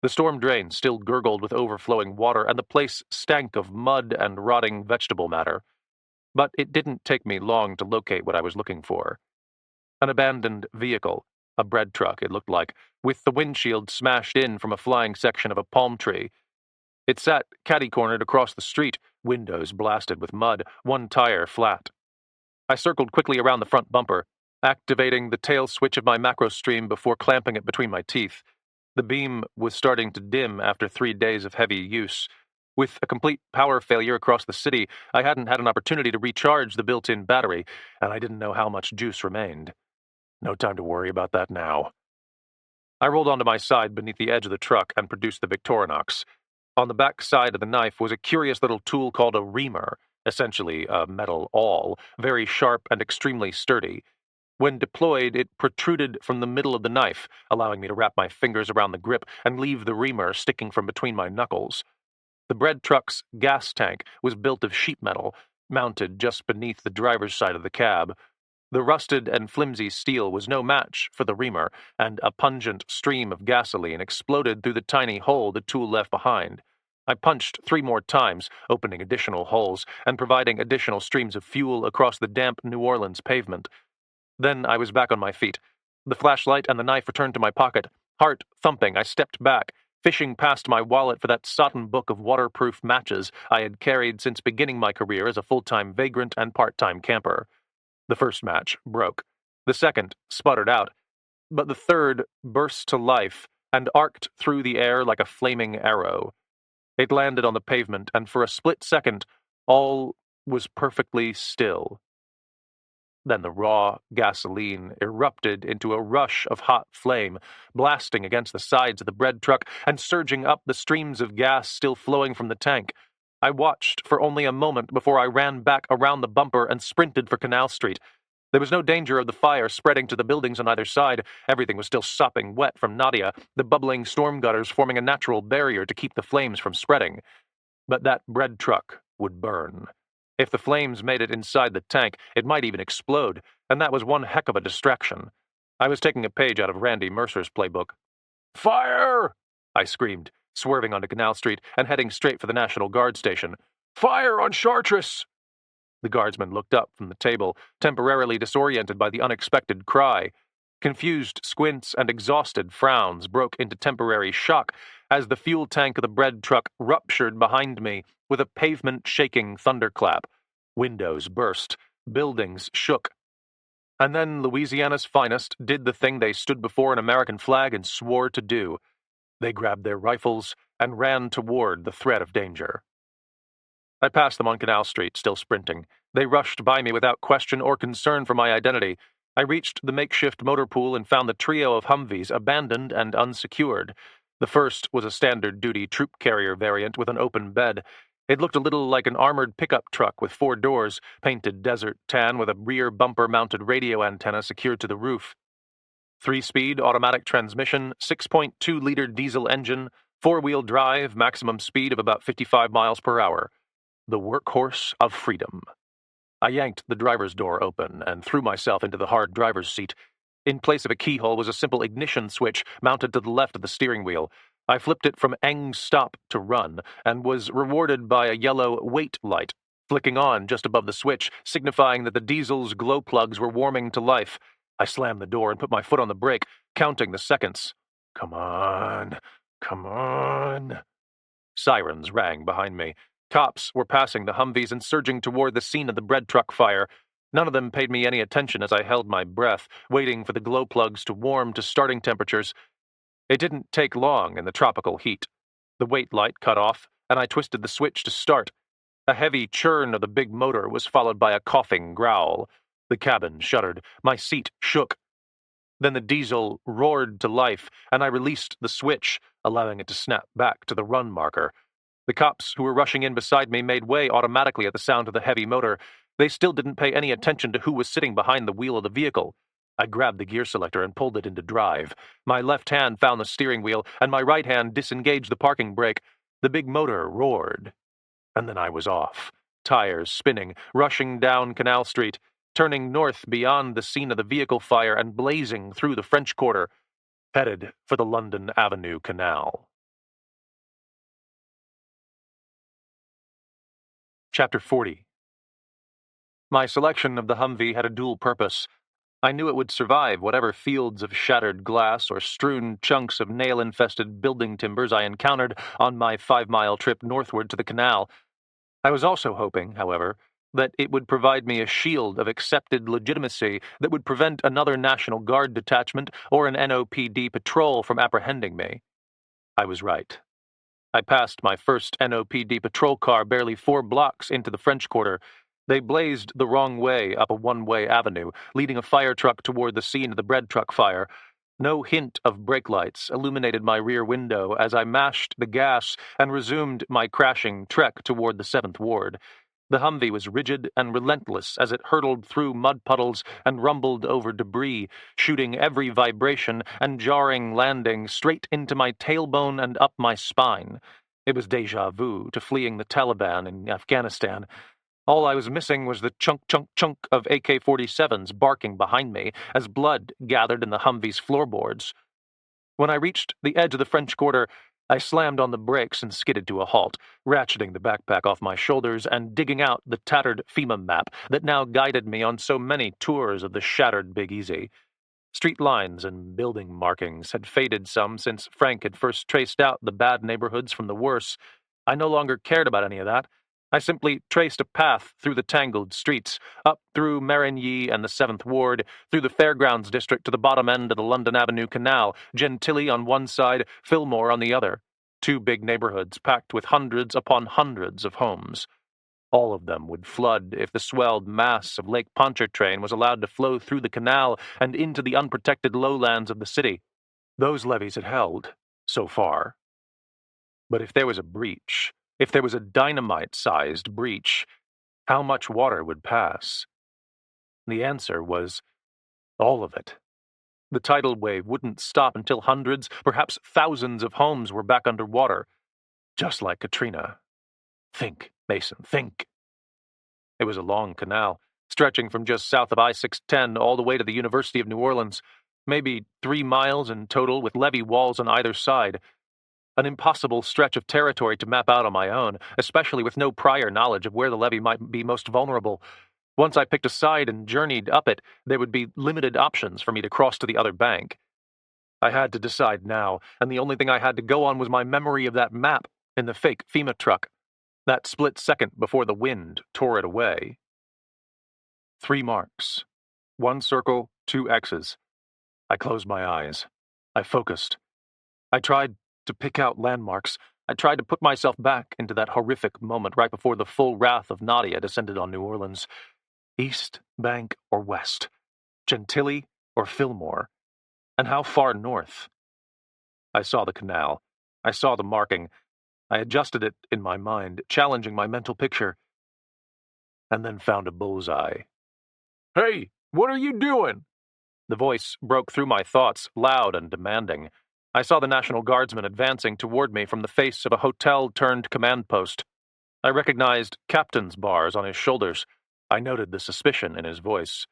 The storm drain still gurgled with overflowing water, and the place stank of mud and rotting vegetable matter. But it didn't take me long to locate what I was looking for. An abandoned vehicle, a bread truck, it looked like, with the windshield smashed in from a flying section of a palm tree. It sat catty-cornered across the street, windows blasted with mud, one tire flat. I circled quickly around the front bumper, activating the tail switch of my macro stream before clamping it between my teeth. The beam was starting to dim after 3 days of heavy use. With a complete power failure across the city, I hadn't had an opportunity to recharge the built-in battery, and I didn't know how much juice remained. No time to worry about that now. I rolled onto my side beneath the edge of the truck and produced the Victorinox. On the back side of the knife was a curious little tool called a reamer, essentially a metal awl, very sharp and extremely sturdy. When deployed, it protruded from the middle of the knife, allowing me to wrap my fingers around the grip and leave the reamer sticking from between my knuckles. The bread truck's gas tank was built of sheet metal, mounted just beneath the driver's side of the cab. The rusted and flimsy steel was no match for the reamer, and a pungent stream of gasoline exploded through the tiny hole the tool left behind. I punched 3 more times, opening additional holes and providing additional streams of fuel across the damp New Orleans pavement. Then I was back on my feet. The flashlight and the knife returned to my pocket. Heart thumping, I stepped back, fishing past my wallet for that sodden book of waterproof matches I had carried since beginning my career as a full-time vagrant and part-time camper. The first match broke. The second sputtered out. But the third burst to life and arced through the air like a flaming arrow. It landed on the pavement, and for a split second, all was perfectly still. Then the raw gasoline erupted into a rush of hot flame, blasting against the sides of the bread truck and surging up the streams of gas still flowing from the tank. I watched for only a moment before I ran back around the bumper and sprinted for Canal Street. There was no danger of the fire spreading to the buildings on either side. Everything was still sopping wet from Nadia, the bubbling storm gutters forming a natural barrier to keep the flames from spreading. But that bread truck would burn. If the flames made it inside the tank, it might even explode, and that was one heck of a distraction. I was taking a page out of Randy Mercer's playbook. "Fire!" I screamed, swerving onto Canal Street and heading straight for the National Guard station. "Fire on Chartres!" The guardsman looked up from the table, temporarily disoriented by the unexpected cry. Confused squints and exhausted frowns broke into temporary shock as the fuel tank of the bread truck ruptured behind me with a pavement-shaking thunderclap. Windows burst, buildings shook. And then Louisiana's finest did the thing they stood before an American flag and swore to do. They grabbed their rifles and ran toward the threat of danger. I passed them on Canal Street, still sprinting. They rushed by me without question or concern for my identity. I reached the makeshift motor pool and found the trio of Humvees abandoned and unsecured. The first was a standard-duty troop carrier variant with an open bed. It looked a little like an armored pickup truck with 4 doors, painted desert tan with a rear bumper-mounted radio antenna secured to the roof. 3-speed automatic transmission, 6.2-liter diesel engine, 4-wheel drive, maximum speed of about 55 miles per hour. The workhorse of freedom. I yanked the driver's door open and threw myself into the hard driver's seat. In place of a keyhole was a simple ignition switch mounted to the left of the steering wheel. I flipped it from eng stop to run and was rewarded by a yellow wait light flicking on just above the switch, signifying that the diesel's glow plugs were warming to life. I slammed the door and put my foot on the brake, counting the seconds. Come on, come on. Sirens rang behind me. Cops were passing the Humvees and surging toward the scene of the bread truck fire. None of them paid me any attention as I held my breath, waiting for the glow plugs to warm to starting temperatures. It didn't take long in the tropical heat. The wait light cut off, and I twisted the switch to start. A heavy churn of the big motor was followed by a coughing growl. The cabin shuddered. My seat shook. Then the diesel roared to life, and I released the switch, allowing it to snap back to the run marker. The cops who were rushing in beside me made way automatically at the sound of the heavy motor. They still didn't pay any attention to who was sitting behind the wheel of the vehicle. I grabbed the gear selector and pulled it into drive. My left hand found the steering wheel, and my right hand disengaged the parking brake. The big motor roared. And then I was off, tires spinning, rushing down Canal Street, turning north beyond the scene of the vehicle fire and blazing through the French Quarter, headed for the London Avenue Canal. Chapter 40. My selection of the Humvee had a dual purpose. I knew it would survive whatever fields of shattered glass or strewn chunks of nail-infested building timbers I encountered on my 5-mile trip northward to the canal. I was also hoping, however, that it would provide me a shield of accepted legitimacy that would prevent another National Guard detachment or an NOPD patrol from apprehending me. I was right. I passed my first NOPD patrol car barely 4 blocks into the French Quarter. They blazed the wrong way up a one-way avenue, leading a fire truck toward the scene of the bread truck fire. No hint of brake lights illuminated my rear window as I mashed the gas and resumed my crashing trek toward the 7th Ward. The Humvee was rigid and relentless as it hurtled through mud puddles and rumbled over debris, shooting every vibration and jarring landing straight into my tailbone and up my spine. It was déjà vu to fleeing the Taliban in Afghanistan. All I was missing was the chunk of AK-47s barking behind me as blood gathered in the Humvee's floorboards. When I reached the edge of the French Quarter, I slammed on the brakes and skidded to a halt, ratcheting the backpack off my shoulders and digging out the tattered FEMA map that now guided me on so many tours of the shattered Big Easy. Street lines and building markings had faded some since Frank had first traced out the bad neighborhoods from the worse. I no longer cared about any of that. I simply traced a path through the tangled streets, up through Marigny and the 7th Ward, through the Fairgrounds district to the bottom end of the London Avenue Canal, Gentilly on one side, Fillmore on the other. Two big neighborhoods packed with hundreds upon hundreds of homes. All of them would flood if the swelled mass of Lake Pontchartrain was allowed to flow through the canal and into the unprotected lowlands of the city. Those levees had held, so far. But if there was a breach, if there was a dynamite-sized breach, how much water would pass? The answer was all of it. The tidal wave wouldn't stop until hundreds, perhaps thousands of homes were back under water, just like Katrina. Think, Mason, think. It was a long canal, stretching from just south of I-610 all the way to the University of New Orleans, maybe 3 miles in total with levee walls on either side. An impossible stretch of territory to map out on my own, especially with no prior knowledge of where the levee might be most vulnerable. Once I picked a side and journeyed up it, there would be limited options for me to cross to the other bank. I had to decide now, and the only thing I had to go on was my memory of that map in the fake FEMA truck. That split second before the wind tore it away. 3 marks. 1 circle, 2 X's. I closed my eyes. I focused. I tried to pick out landmarks. I tried to put myself back into that horrific moment right before the full wrath of Nadia descended on New Orleans. East Bank or West? Gentilly or Fillmore? And how far north? I saw the canal. I saw the marking. I adjusted it in my mind, challenging my mental picture, and then found a bullseye. "Hey, what are you doing?" The voice broke through my thoughts, loud and demanding. I saw the National Guardsman advancing toward me from the face of a hotel-turned-command post. I recognized captain's bars on his shoulders. I noted the suspicion in his voice.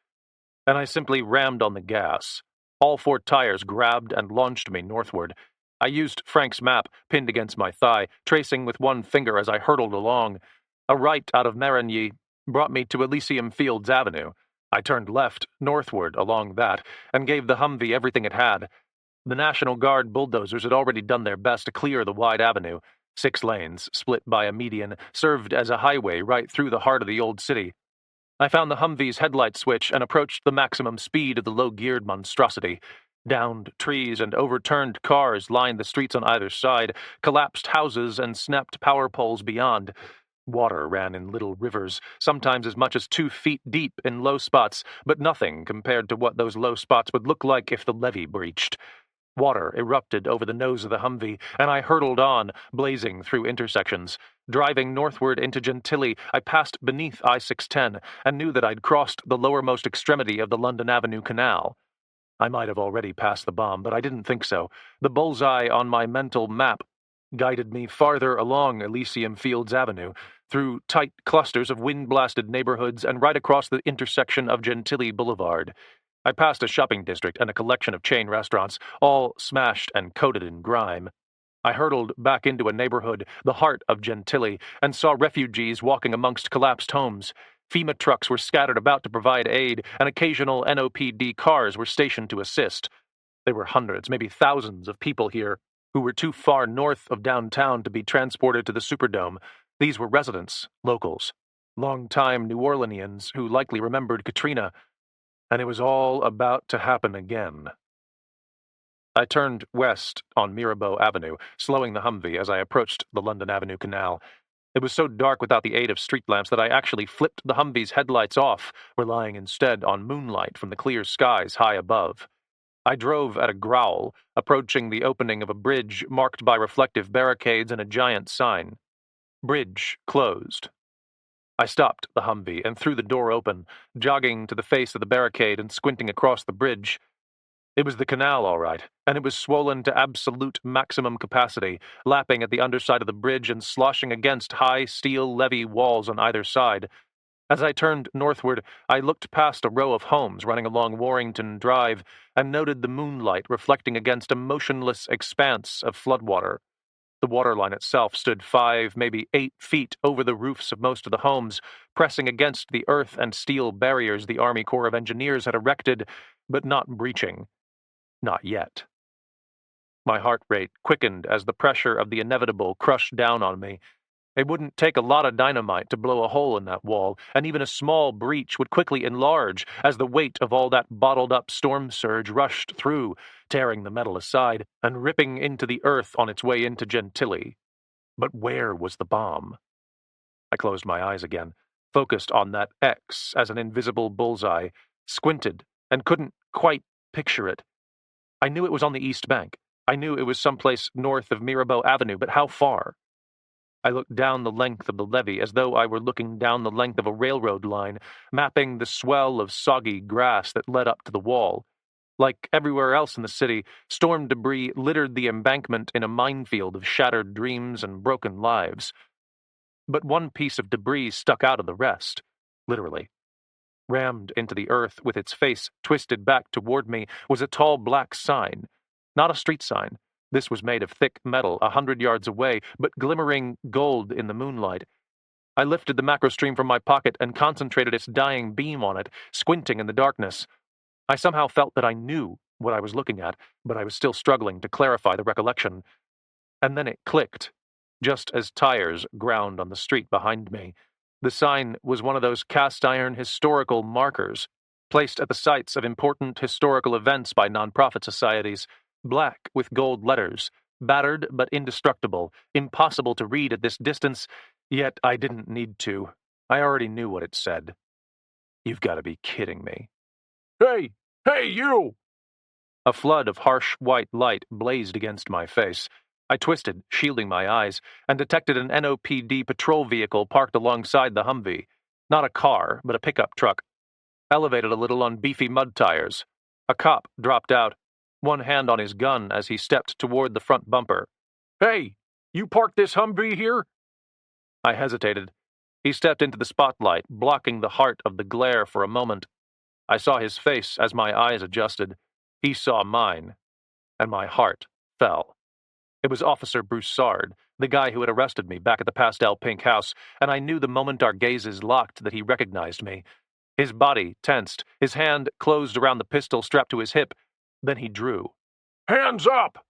And I simply rammed on the gas. All 4 tires grabbed and launched me northward. I used Frank's map, pinned against my thigh, tracing with one finger as I hurtled along. A right out of Marigny brought me to Elysium Fields Avenue. I turned left, northward, along that, and gave the Humvee everything it had. The National Guard bulldozers had already done their best to clear the wide avenue. 6 lanes, split by a median, served as a highway right through the heart of the old city. I found the Humvee's headlight switch and approached the maximum speed of the low-geared monstrosity. Downed trees and overturned cars lined the streets on either side, collapsed houses and snapped power poles beyond. Water ran in little rivers, sometimes as much as 2 feet deep in low spots, but nothing compared to what those low spots would look like if the levee breached. Water erupted over the nose of the Humvee, and I hurtled on, blazing through intersections. Driving northward into Gentilly, I passed beneath I-610 and knew that I'd crossed the lowermost extremity of the London Avenue Canal. I might have already passed the bomb, but I didn't think so. The bullseye on my mental map guided me farther along Elysium Fields Avenue, through tight clusters of wind-blasted neighborhoods and right across the intersection of Gentilly Boulevard. I passed a shopping district and a collection of chain restaurants, all smashed and coated in grime. I hurtled back into a neighborhood, the heart of Gentilly, and saw refugees walking amongst collapsed homes. FEMA trucks were scattered about to provide aid, and occasional NOPD cars were stationed to assist. There were hundreds, maybe thousands of people here who were too far north of downtown to be transported to the Superdome. These were residents, locals, long-time New Orleanians who likely remembered Katrina, and it was all about to happen again. I turned west on Mirabeau Avenue, slowing the Humvee as I approached the London Avenue Canal. It was so dark without the aid of street lamps that I actually flipped the Humvee's headlights off, relying instead on moonlight from the clear skies high above. I drove at a growl, approaching the opening of a bridge marked by reflective barricades and a giant sign. Bridge closed. I stopped the Humvee and threw the door open, jogging to the face of the barricade and squinting across the bridge. It was the canal, all right, and it was swollen to absolute maximum capacity, lapping at the underside of the bridge and sloshing against high steel levee walls on either side. As I turned northward, I looked past a row of homes running along Warrington Drive and noted the moonlight reflecting against a motionless expanse of floodwater. The waterline itself stood 5, maybe 8 feet over the roofs of most of the homes, pressing against the earth and steel barriers the Army Corps of Engineers had erected, but not breaching. Not yet. My heart rate quickened as the pressure of the inevitable crushed down on me. It wouldn't take a lot of dynamite to blow a hole in that wall, and even a small breach would quickly enlarge as the weight of all that bottled-up storm surge rushed through, tearing the metal aside and ripping into the earth on its way into Gentilly. But where was the bomb? I closed my eyes again, focused on that X as an invisible bullseye, squinted, and couldn't quite picture it. I knew it was on the East Bank. I knew it was someplace north of Mirabeau Avenue, but how far? I looked down the length of the levee as though I were looking down the length of a railroad line, mapping the swell of soggy grass that led up to the wall. Like everywhere else in the city, storm debris littered the embankment in a minefield of shattered dreams and broken lives. But one piece of debris stuck out of the rest, literally. Rammed into the earth with its face twisted back toward me was a tall black sign. Not a street sign. This was made of thick metal 100 yards away, but glimmering gold in the moonlight. I lifted the macrostream from my pocket and concentrated its dying beam on it, squinting in the darkness. I somehow felt that I knew what I was looking at, but I was still struggling to clarify the recollection. And then it clicked, just as tires ground on the street behind me. The sign was one of those cast-iron historical markers, placed at the sites of important historical events by nonprofit societies, black with gold letters, battered but indestructible, impossible to read at this distance, yet I didn't need to. I already knew what it said. You've got to be kidding me. Hey! Hey, you! A flood of harsh white light blazed against my face. I twisted, shielding my eyes, and detected an NOPD patrol vehicle parked alongside the Humvee. Not a car, but a pickup truck. Elevated a little on beefy mud tires. A cop dropped out, one hand on his gun as he stepped toward the front bumper. Hey, you parked this Humvee here? I hesitated. He stepped into the spotlight, blocking the heart of the glare for a moment. I saw his face as my eyes adjusted. He saw mine, and my heart fell. It was Officer Broussard, the guy who had arrested me back at the pastel pink house, and I knew the moment our gazes locked that he recognized me. His body tensed, his hand closed around the pistol strapped to his hip. Then he drew. Hands up!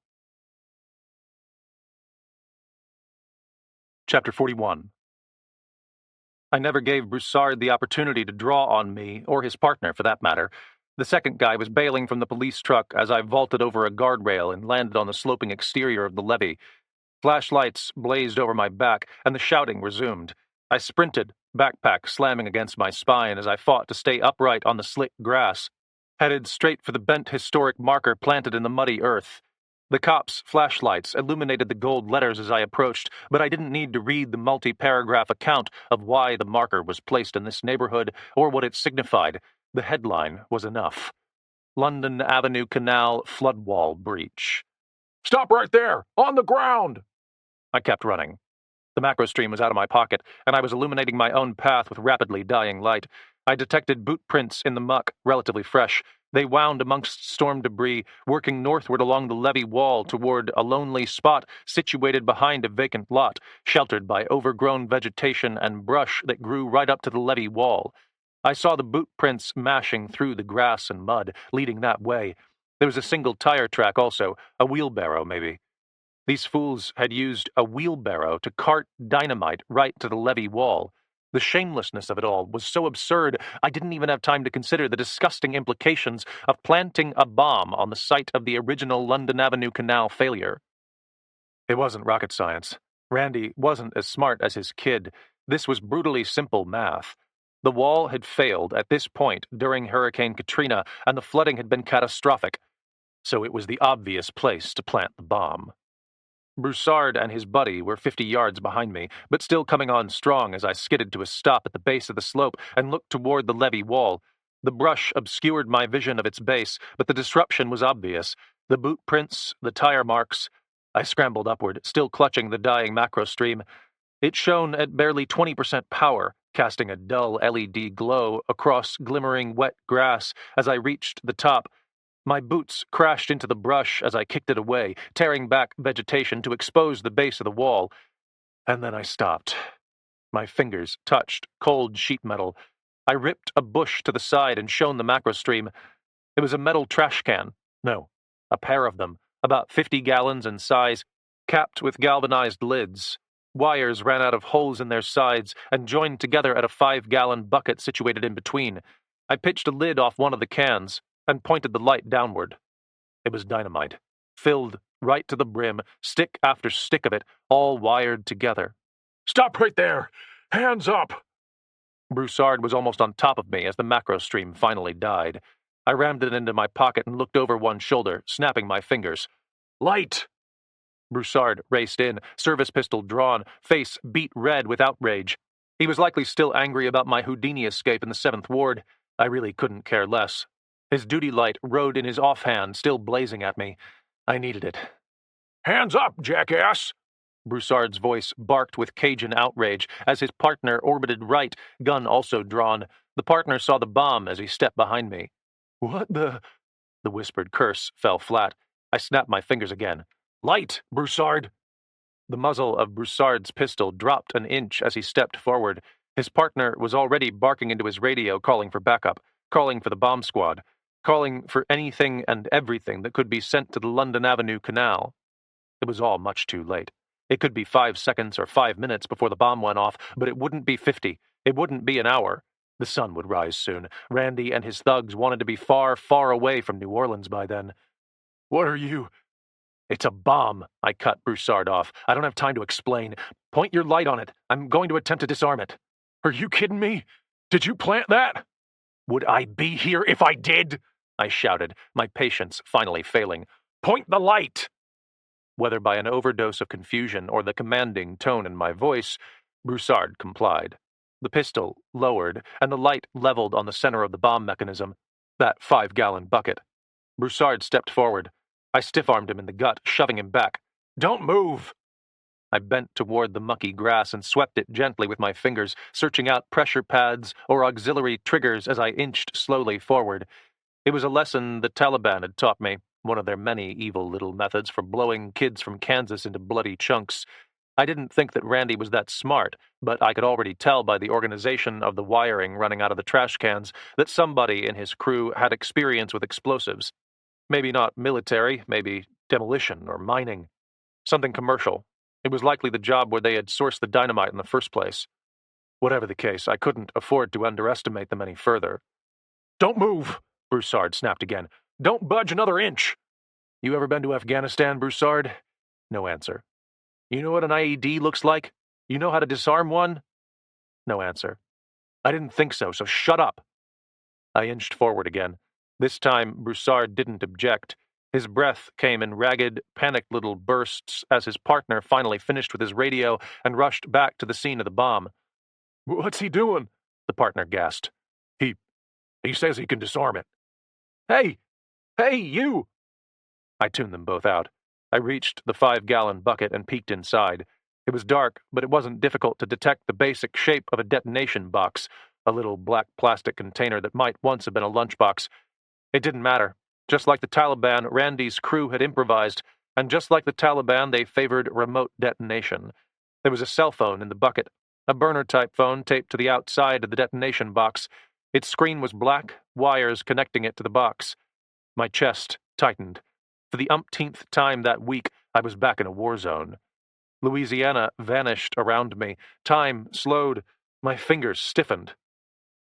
Chapter 41. I never gave Broussard the opportunity to draw on me, or his partner for that matter. The second guy was bailing from the police truck as I vaulted over a guardrail and landed on the sloping exterior of the levee. Flashlights blazed over my back, and the shouting resumed. I sprinted, backpack slamming against my spine as I fought to stay upright on the slick grass, headed straight for the bent historic marker planted in the muddy earth. The cops' flashlights illuminated the gold letters as I approached, but I didn't need to read the multi-paragraph account of why the marker was placed in this neighborhood or what it signified. The headline was enough. London Avenue Canal floodwall breach. Stop right there! On the ground! I kept running. The macrostream was out of my pocket, and I was illuminating my own path with rapidly dying light. I detected boot prints in the muck, relatively fresh. They wound amongst storm debris, working northward along the levee wall toward a lonely spot situated behind a vacant lot, sheltered by overgrown vegetation and brush that grew right up to the levee wall. I saw the boot prints mashing through the grass and mud, leading that way. There was a single tire track also, a wheelbarrow maybe. These fools had used a wheelbarrow to cart dynamite right to the levee wall. The shamelessness of it all was so absurd, I didn't even have time to consider the disgusting implications of planting a bomb on the site of the original London Avenue Canal failure. It wasn't rocket science. Randy wasn't as smart as his kid. This was brutally simple math. The wall had failed at this point during Hurricane Katrina, and the flooding had been catastrophic. So it was the obvious place to plant the bomb. Broussard and his buddy were 50 yards behind me, but still coming on strong as I skidded to a stop at the base of the slope and looked toward the levee wall. The brush obscured my vision of its base, but the disruption was obvious. The boot prints, the tire marks. I scrambled upward, still clutching the dying macrostream. It shone at barely 20% power, casting a dull LED glow across glimmering wet grass as I reached the top. My boots crashed into the brush as I kicked it away, tearing back vegetation to expose the base of the wall. And then I stopped. My fingers touched cold sheet metal. I ripped a bush to the side and shone the macro stream. It was a metal trash can. No, a pair of them, about 50 gallons in size, capped with galvanized lids. Wires ran out of holes in their sides and joined together at a 5-gallon bucket situated in between. I pitched a lid off one of the cans and pointed the light downward. It was dynamite, filled right to the brim, stick after stick of it, all wired together. "Stop right there! Hands up!" Broussard was almost on top of me as the macro stream finally died. I rammed it into my pocket and looked over one shoulder, snapping my fingers. "Light!" Broussard raced in, service pistol drawn, face beet red with outrage. He was likely still angry about my Houdini escape in the 7th Ward. I really couldn't care less. His duty light rode in his offhand, still blazing at me. I needed it. "Hands up, jackass!" Broussard's voice barked with Cajun outrage as his partner orbited right, gun also drawn. The partner saw the bomb as he stepped behind me. "What the—" The whispered curse fell flat. I snapped my fingers again. "Light, Broussard!" The muzzle of Broussard's pistol dropped an inch as he stepped forward. His partner was already barking into his radio, calling for backup, calling for the bomb squad, calling for anything and everything that could be sent to the London Avenue Canal. It was all much too late. It could be 5 seconds or 5 minutes before the bomb went off, but it wouldn't be 50. It wouldn't be an hour. The sun would rise soon. Randy and his thugs wanted to be far, far away from New Orleans by then. "What are you—" It's a bomb, I cut Broussard off. I don't have time to explain. Point your light on it. I'm going to attempt to disarm it. "Are you kidding me? Did you plant that?" Would I be here if I did? I shouted, my patience finally failing. Point the light! Whether by an overdose of confusion or the commanding tone in my voice, Broussard complied. The pistol lowered, and the light leveled on the center of the bomb mechanism, that 5-gallon bucket. Broussard stepped forward. I stiff-armed him in the gut, shoving him back. Don't move! I bent toward the mucky grass and swept it gently with my fingers, searching out pressure pads or auxiliary triggers as I inched slowly forward. It was a lesson the Taliban had taught me, one of their many evil little methods for blowing kids from Kansas into bloody chunks. I didn't think that Randy was that smart, but I could already tell by the organization of the wiring running out of the trash cans that somebody in his crew had experience with explosives. Maybe not military, maybe demolition or mining. Something commercial. It was likely the job where they had sourced the dynamite in the first place. Whatever the case, I couldn't afford to underestimate them any further. Don't move, Broussard snapped again. Don't budge another inch. You ever been to Afghanistan, Broussard? No answer. You know what an IED looks like? You know how to disarm one? No answer. I didn't think so, so shut up. I inched forward again. This time, Broussard didn't object. His breath came in ragged, panicked little bursts as his partner finally finished with his radio and rushed back to the scene of the bomb. "What's he doing?" the partner gasped. He says he can disarm it." Hey, you! I tuned them both out. I reached the 5-gallon bucket and peeked inside. It was dark, but it wasn't difficult to detect the basic shape of a detonation box, a little black plastic container that might once have been a lunchbox. It didn't matter. Just like the Taliban, Randy's crew had improvised, and just like the Taliban, they favored remote detonation. There was a cell phone in the bucket, a burner-type phone taped to the outside of the detonation box. Its screen was black, wires connecting it to the box. My chest tightened. For the umpteenth time that week, I was back in a war zone. Louisiana vanished around me. Time slowed. My fingers stiffened.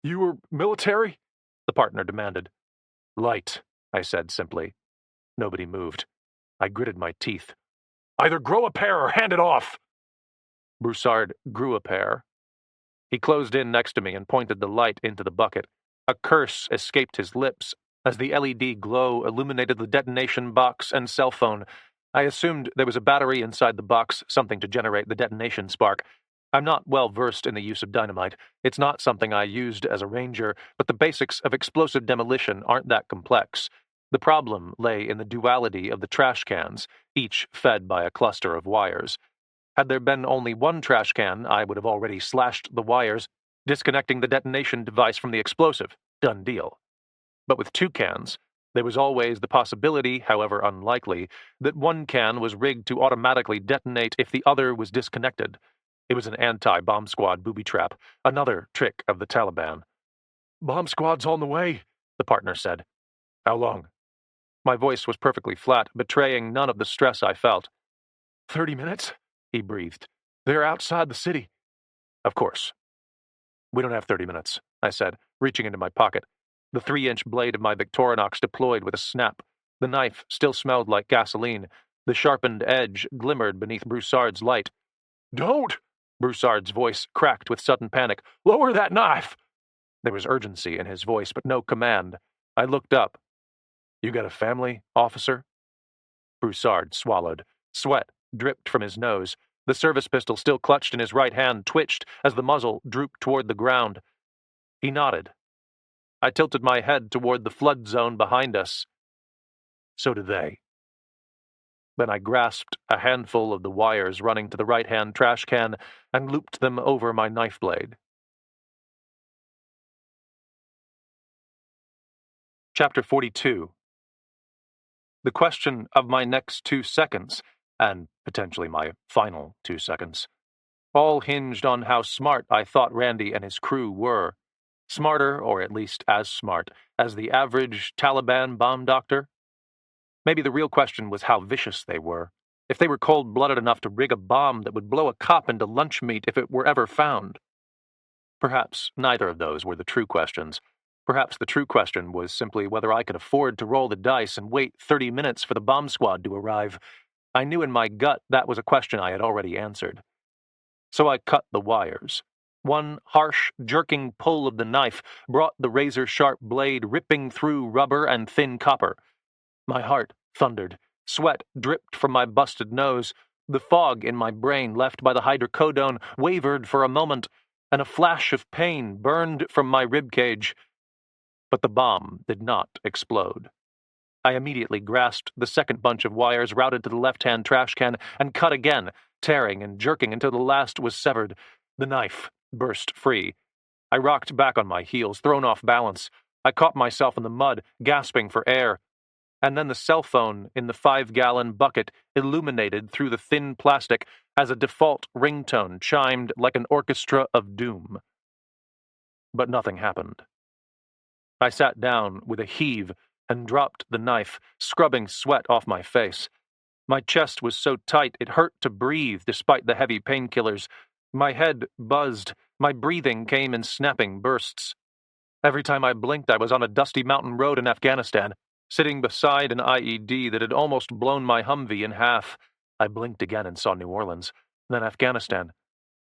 "You were military?" the partner demanded. Light, I said simply. Nobody moved. I gritted my teeth. "Either grow a pair or hand it off!" Broussard grew a pair. He closed in next to me and pointed the light into the bucket. A curse escaped his lips as the LED glow illuminated the detonation box and cell phone. I assumed there was a battery inside the box, something to generate the detonation spark. I'm not well versed in the use of dynamite. It's not something I used as a ranger, but the basics of explosive demolition aren't that complex. The problem lay in the duality of the trash cans, each fed by a cluster of wires. Had there been only one trash can, I would have already slashed the wires, disconnecting the detonation device from the explosive. Done deal. But with two cans, There was always the possibility, however unlikely, that one can was rigged to automatically detonate if the other was disconnected. It was an anti-bomb squad booby trap, another trick of the Taliban. Bomb squad's on the way, the partner said. How long? My voice was perfectly flat, betraying none of the stress I felt. 30 minutes, he breathed. They're outside the city. Of course. We don't have 30 minutes, I said, reaching into my pocket. The 3-inch blade of my Victorinox deployed with a snap. The knife still smelled like gasoline. The sharpened edge glimmered beneath Broussard's light. Don't! Broussard's voice cracked with sudden panic. Lower that knife! There was urgency in his voice, but no command. I looked up. You got a family, officer? Broussard swallowed. Sweat dripped from his nose. The service pistol still clutched in his right hand twitched as the muzzle drooped toward the ground. He nodded. I tilted my head toward the flood zone behind us. So did they. Then I grasped a handful of the wires running to the right-hand trash can and looped them over my knife blade. Chapter 42. The question of my next 2 seconds, and potentially my final 2 seconds, all hinged on how smart I thought Randy and his crew were. Smarter, or at least as smart, as the average Taliban bomb doctor? Maybe the real question was how vicious they were. If they were cold-blooded enough to rig a bomb that would blow a cop into lunch meat if it were ever found. Perhaps neither of those were the true questions. Perhaps the true question was simply whether I could afford to roll the dice and wait 30 minutes for the bomb squad to arrive. I knew in my gut that was a question I had already answered. So I cut the wires. One harsh, jerking pull of the knife brought the razor-sharp blade ripping through rubber and thin copper. My heart thundered. Sweat dripped from my busted nose. The fog in my brain left by the hydrocodone wavered for a moment, and a flash of pain burned from my ribcage. But the bomb did not explode. I immediately grasped the second bunch of wires routed to the left-hand trash can and cut again, tearing and jerking until the last was severed. The knife burst free. I rocked back on my heels, thrown off balance. I caught myself in the mud, gasping for air. And then the cell phone in the 5-gallon bucket illuminated through the thin plastic as a default ringtone chimed like an orchestra of doom. But nothing happened. I sat down with a heave and dropped the knife, scrubbing sweat off my face. My chest was so tight it hurt to breathe despite the heavy painkillers. My head buzzed. My breathing came in snapping bursts. Every time I blinked, I was on a dusty mountain road in Afghanistan, sitting beside an IED that had almost blown my Humvee in half. I blinked again and saw New Orleans, then Afghanistan.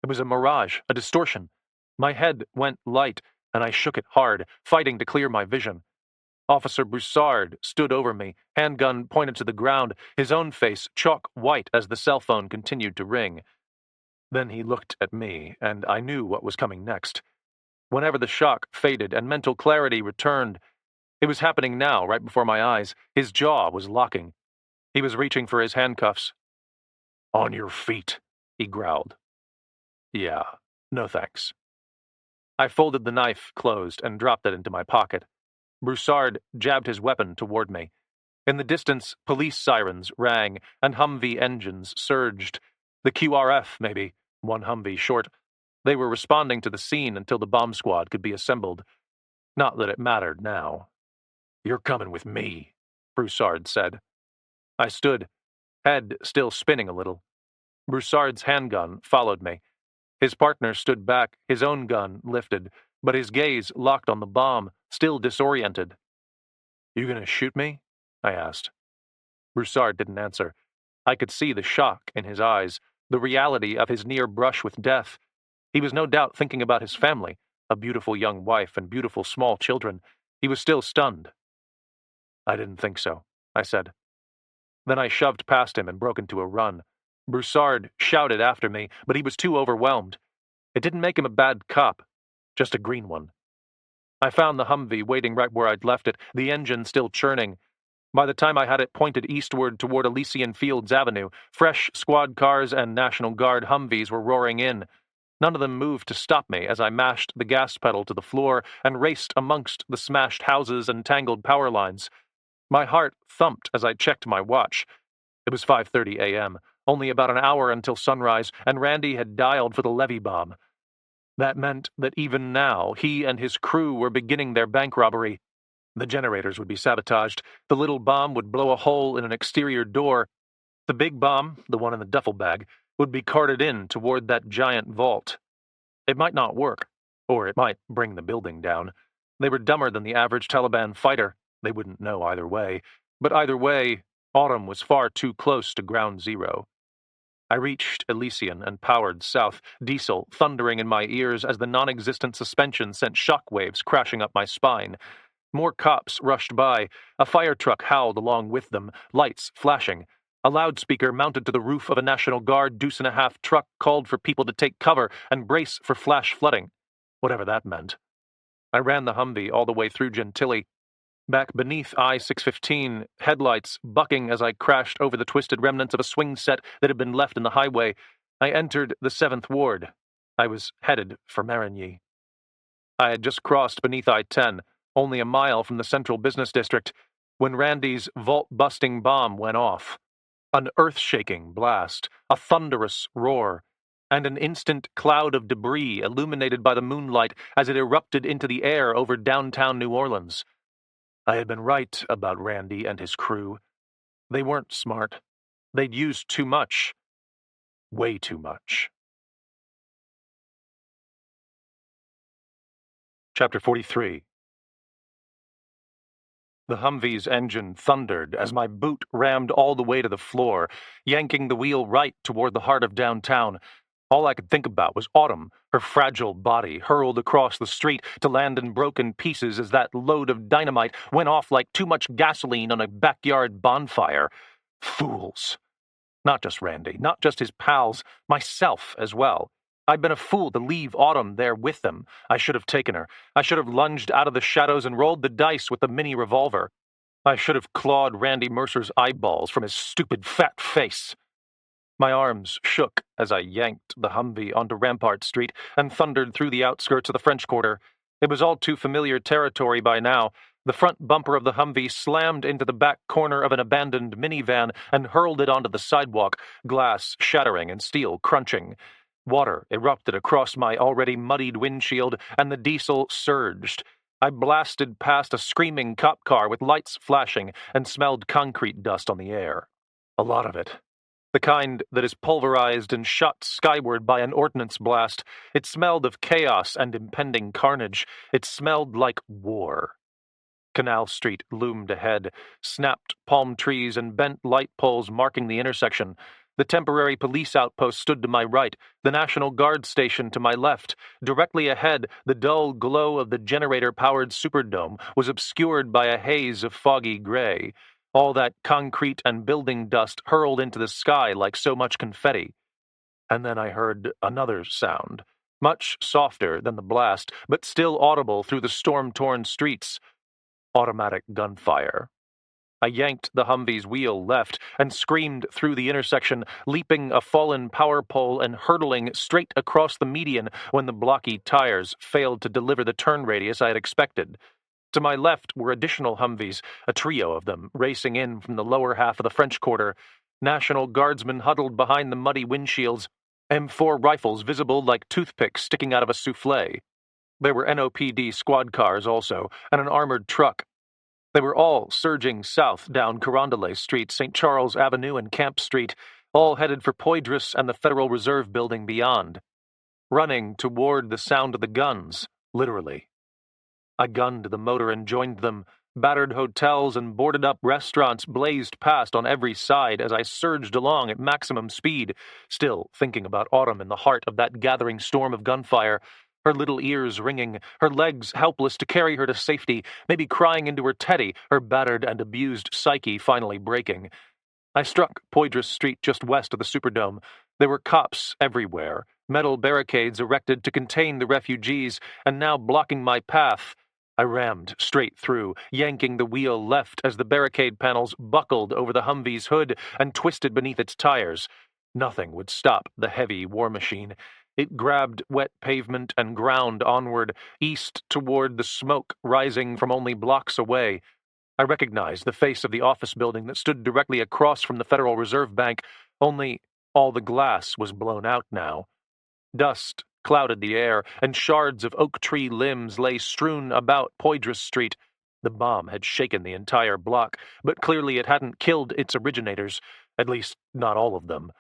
It was a mirage, a distortion. My head went light, and I shook it hard, fighting to clear my vision. Officer Broussard stood over me, handgun pointed to the ground, his own face chalk white as the cell phone continued to ring. Then he looked at me, and I knew what was coming next. Whenever the shock faded and mental clarity returned, it was happening now, right before my eyes. His jaw was locking. He was reaching for his handcuffs. On your feet, he growled. Yeah, no thanks. I folded the knife closed and dropped it into my pocket. Broussard jabbed his weapon toward me. In the distance, police sirens rang, and Humvee engines surged. The QRF, maybe, one Humvee short. They were responding to the scene until the bomb squad could be assembled. Not that it mattered now. You're coming with me, Broussard said. I stood, head still spinning a little. Broussard's handgun followed me. His partner stood back, his own gun lifted, but his gaze locked on the bomb, still disoriented. You gonna shoot me? I asked. Broussard didn't answer. I could see the shock in his eyes, the reality of his near brush with death. He was no doubt thinking about his family, a beautiful young wife and beautiful small children. He was still stunned. I didn't think so, I said. Then I shoved past him and broke into a run. Broussard shouted after me, but he was too overwhelmed. It didn't make him a bad cop, just a green one. I found the Humvee waiting right where I'd left it, the engine still churning. By the time I had it pointed eastward toward Elysian Fields Avenue, fresh squad cars and National Guard Humvees were roaring in. None of them moved to stop me as I mashed the gas pedal to the floor and raced amongst the smashed houses and tangled power lines. My heart thumped as I checked my watch. It was 5:30 a.m., only about an hour until sunrise, and Randy had dialed for the levee bomb. That meant that even now, he and his crew were beginning their bank robbery. The generators would be sabotaged, the little bomb would blow a hole in an exterior door. The big bomb, the one in the duffel bag, would be carted in toward that giant vault. It might not work, or it might bring the building down. They were dumber than the average Taliban fighter. They wouldn't know either way. But either way, autumn was far too close to ground zero. I reached Elysian and powered south, diesel thundering in my ears as the non-existent suspension sent shockwaves crashing up my spine. More cops rushed by. A fire truck howled along with them, lights flashing. A loudspeaker mounted to the roof of a National Guard deuce-and-a-half truck called for people to take cover and brace for flash flooding, whatever that meant. I ran the Humvee all the way through Gentilly. Back beneath I-615, headlights bucking as I crashed over the twisted remnants of a swing set that had been left in the highway, I entered the 7th Ward. I was headed for Marigny. I had just crossed beneath I-10, only a mile from the central business district, when Randy's vault-busting bomb went off. An earth-shaking blast, a thunderous roar, and an instant cloud of debris illuminated by the moonlight as it erupted into the air over downtown New Orleans. I had been right about Randy and his crew. They weren't smart. They'd used too much. Way too much. Chapter 43. The Humvee's engine thundered as my boot rammed all the way to the floor, yanking the wheel right toward the heart of downtown. All I could think about was Autumn, her fragile body hurled across the street to land in broken pieces as that load of dynamite went off like too much gasoline on a backyard bonfire. Fools. Not just Randy, not just his pals, myself as well. I'd been a fool to leave Autumn there with them. I should have taken her. I should have lunged out of the shadows and rolled the dice with the mini revolver. I should have clawed Randy Mercer's eyeballs from his stupid fat face. My arms shook as I yanked the Humvee onto Rampart Street and thundered through the outskirts of the French Quarter. It was all too familiar territory by now. The front bumper of the Humvee slammed into the back corner of an abandoned minivan and hurled it onto the sidewalk, glass shattering and steel crunching. Water erupted across my already muddied windshield, and the diesel surged. I blasted past a screaming cop car with lights flashing and smelled concrete dust on the air. A lot of it. The kind that is pulverized and shot skyward by an ordnance blast. It smelled of chaos and impending carnage. It smelled like war. Canal Street loomed ahead, snapped palm trees and bent light poles marking the intersection. The temporary police outpost stood to my right, the National Guard station to my left. Directly ahead, the dull glow of the generator-powered Superdome was obscured by a haze of foggy gray. All that concrete and building dust hurled into the sky like so much confetti. And then I heard another sound, much softer than the blast, but still audible through the storm-torn streets. Automatic gunfire. I yanked the Humvee's wheel left and screamed through the intersection, leaping a fallen power pole and hurtling straight across the median when the blocky tires failed to deliver the turn radius I had expected. To my left were additional Humvees, a trio of them, racing in from the lower half of the French Quarter. National Guardsmen huddled behind the muddy windshields, M4 rifles visible like toothpicks sticking out of a souffle. There were NOPD squad cars also, and an armored truck. They were all surging south down Carondelet Street, St. Charles Avenue, and Camp Street, all headed for Poydras and the Federal Reserve Building beyond. Running toward the sound of the guns, literally. I gunned the motor and joined them. Battered hotels and boarded-up restaurants blazed past on every side as I surged along at maximum speed, still thinking about Autumn in the heart of that gathering storm of gunfire, her little ears ringing, her legs helpless to carry her to safety, maybe crying into her teddy, her battered and abused psyche finally breaking. I struck Poydras Street just west of the Superdome. There were cops everywhere, metal barricades erected to contain the refugees, and now blocking my path. I rammed straight through, yanking the wheel left as the barricade panels buckled over the Humvee's hood and twisted beneath its tires. Nothing would stop the heavy war machine. It grabbed wet pavement and ground onward, east toward the smoke rising from only blocks away. I recognized the face of the office building that stood directly across from the Federal Reserve Bank, only all the glass was blown out now. Dust clouded the air, and shards of oak tree limbs lay strewn about Poydras Street. The bomb had shaken the entire block, but clearly it hadn't killed its originators, at least not all of them.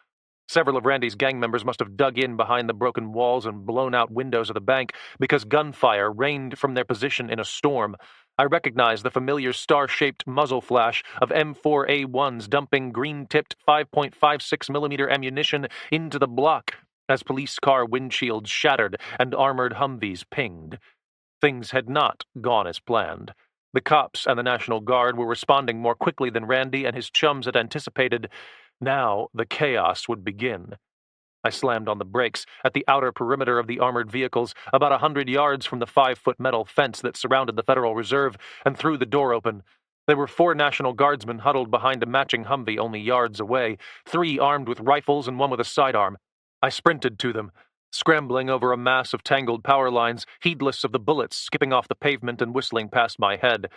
Several of Randy's gang members must have dug in behind the broken walls and blown out windows of the bank because gunfire rained from their position in a storm. I recognized the familiar star-shaped muzzle flash of M4A1s dumping green-tipped 5.56mm ammunition into the block as police car windshields shattered and armored Humvees pinged. Things had not gone as planned. The cops and the National Guard were responding more quickly than Randy and his chums had anticipated. Now the chaos would begin. I slammed on the brakes at the outer perimeter of the armored vehicles, about 100 yards from the 5-foot metal fence that surrounded the Federal Reserve, and threw the door open. There were 4 National Guardsmen huddled behind a matching Humvee only yards away, 3 armed with rifles and 1 with a sidearm. I sprinted to them, scrambling over a mass of tangled power lines, heedless of the bullets skipping off the pavement and whistling past my head.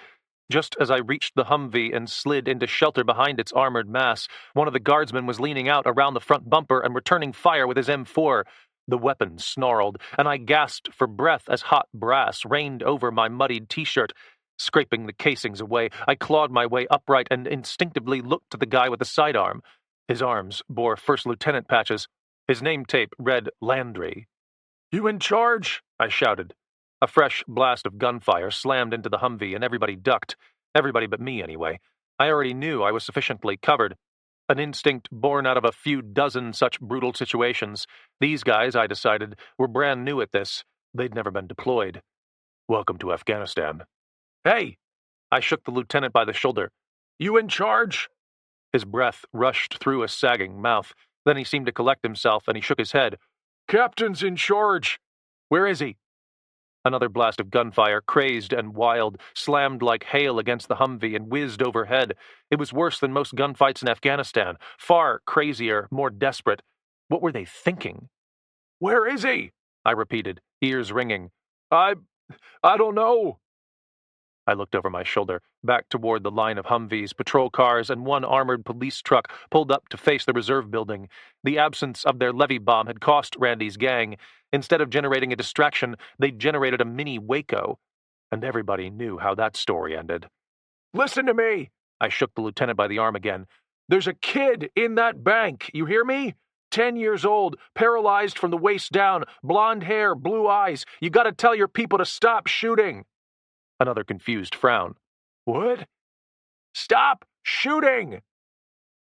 Just as I reached the Humvee and slid into shelter behind its armored mass, one of the guardsmen was leaning out around the front bumper and returning fire with his M4. The weapon snarled, and I gasped for breath as hot brass rained over my muddied t-shirt. Scraping the casings away, I clawed my way upright and instinctively looked to the guy with the sidearm. His arms bore first lieutenant patches. His name tape read Landry. "You in charge?" I shouted. A fresh blast of gunfire slammed into the Humvee, and everybody ducked. Everybody but me, anyway. I already knew I was sufficiently covered. An instinct born out of a few dozen such brutal situations. These guys, I decided, were brand new at this. They'd never been deployed. "Welcome to Afghanistan." "Hey!" I shook the lieutenant by the shoulder. "You in charge?" His breath rushed through a sagging mouth. Then he seemed to collect himself, and he shook his head. "Captain's in charge." "Where is he?" Another blast of gunfire, crazed and wild, slammed like hail against the Humvee and whizzed overhead. It was worse than most gunfights in Afghanistan. Far crazier, more desperate. What were they thinking? "Where is he?" I repeated, ears ringing. I don't know." I looked over my shoulder, back toward the line of Humvees, patrol cars, and 1 armored police truck pulled up to face the reserve building. The absence of their levee bomb had cost Randy's gang. Instead of generating a distraction, they generated a mini Waco. And everybody knew how that story ended. "Listen to me!" I shook the lieutenant by the arm again. "There's a kid in that bank, you hear me? 10 years old, paralyzed from the waist down, blonde hair, blue eyes. You gotta tell your people to stop shooting." Another confused frown. "What?" "Stop shooting!"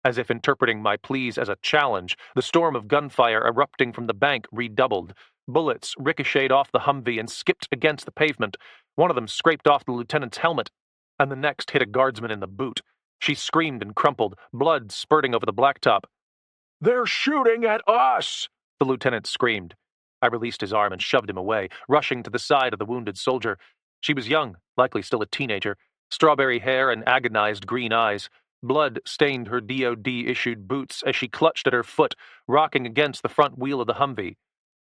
As if interpreting my pleas as a challenge, the storm of gunfire erupting from the bank redoubled. Bullets ricocheted off the Humvee and skipped against the pavement. One of them scraped off the lieutenant's helmet, and the next hit a guardsman in the boot. She screamed and crumpled, blood spurting over the blacktop. "They're shooting at us!" the lieutenant screamed. I released his arm and shoved him away, rushing to the side of the wounded soldier. She was young, likely still a teenager, strawberry hair and agonized green eyes. Blood stained her DOD-issued boots as she clutched at her foot, rocking against the front wheel of the Humvee.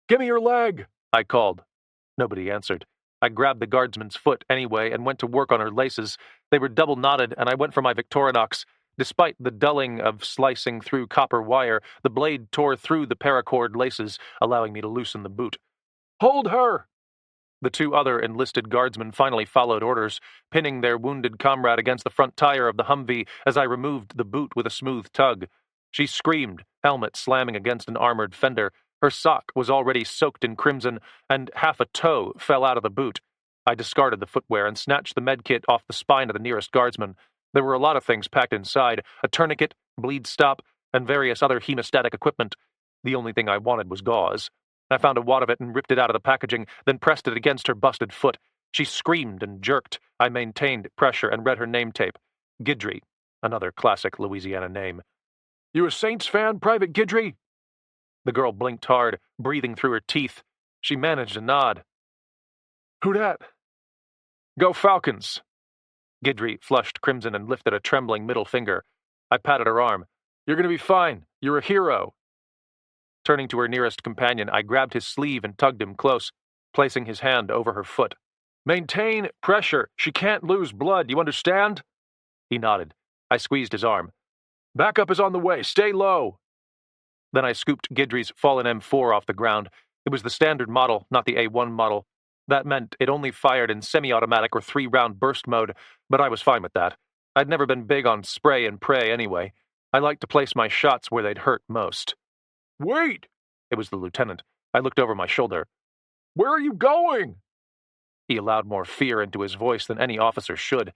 "Give me your leg," I called. Nobody answered. I grabbed the guardsman's foot anyway and went to work on her laces. They were double-knotted, and I went for my Victorinox. Despite the dulling of slicing through copper wire, the blade tore through the paracord laces, allowing me to loosen the boot. "Hold her!" The 2 other enlisted guardsmen finally followed orders, pinning their wounded comrade against the front tire of the Humvee as I removed the boot with a smooth tug. She screamed, helmet slamming against an armored fender. Her sock was already soaked in crimson, and half a toe fell out of the boot. I discarded the footwear and snatched the medkit off the spine of the nearest guardsman. There were a lot of things packed inside, a tourniquet, bleed stop, and various other hemostatic equipment. The only thing I wanted was gauze. I found a wad of it and ripped it out of the packaging, then pressed it against her busted foot. She screamed and jerked. I maintained pressure and read her name tape. Guidry, another classic Louisiana name. "You a Saints fan, Private Guidry?" The girl blinked hard, breathing through her teeth. She managed a nod. "Who dat?" "Go Falcons." Guidry flushed crimson and lifted a trembling middle finger. I patted her arm. "You're gonna be fine. You're a hero." Turning to her nearest companion, I grabbed his sleeve and tugged him close, placing his hand over her foot. "Maintain pressure. She can't lose blood, you understand?" He nodded. I squeezed his arm. Backup is on the way. Stay low. Then I scooped Guidry's fallen M4 off the ground. It was the standard model, not the A1 model. That meant it only fired in semi-automatic or 3-round burst mode, but I was fine with that. I'd never been big on spray and pray anyway. I liked to place my shots where they'd hurt most. Wait! It was the lieutenant. I looked over my shoulder. Where are you going? He allowed more fear into his voice than any officer should.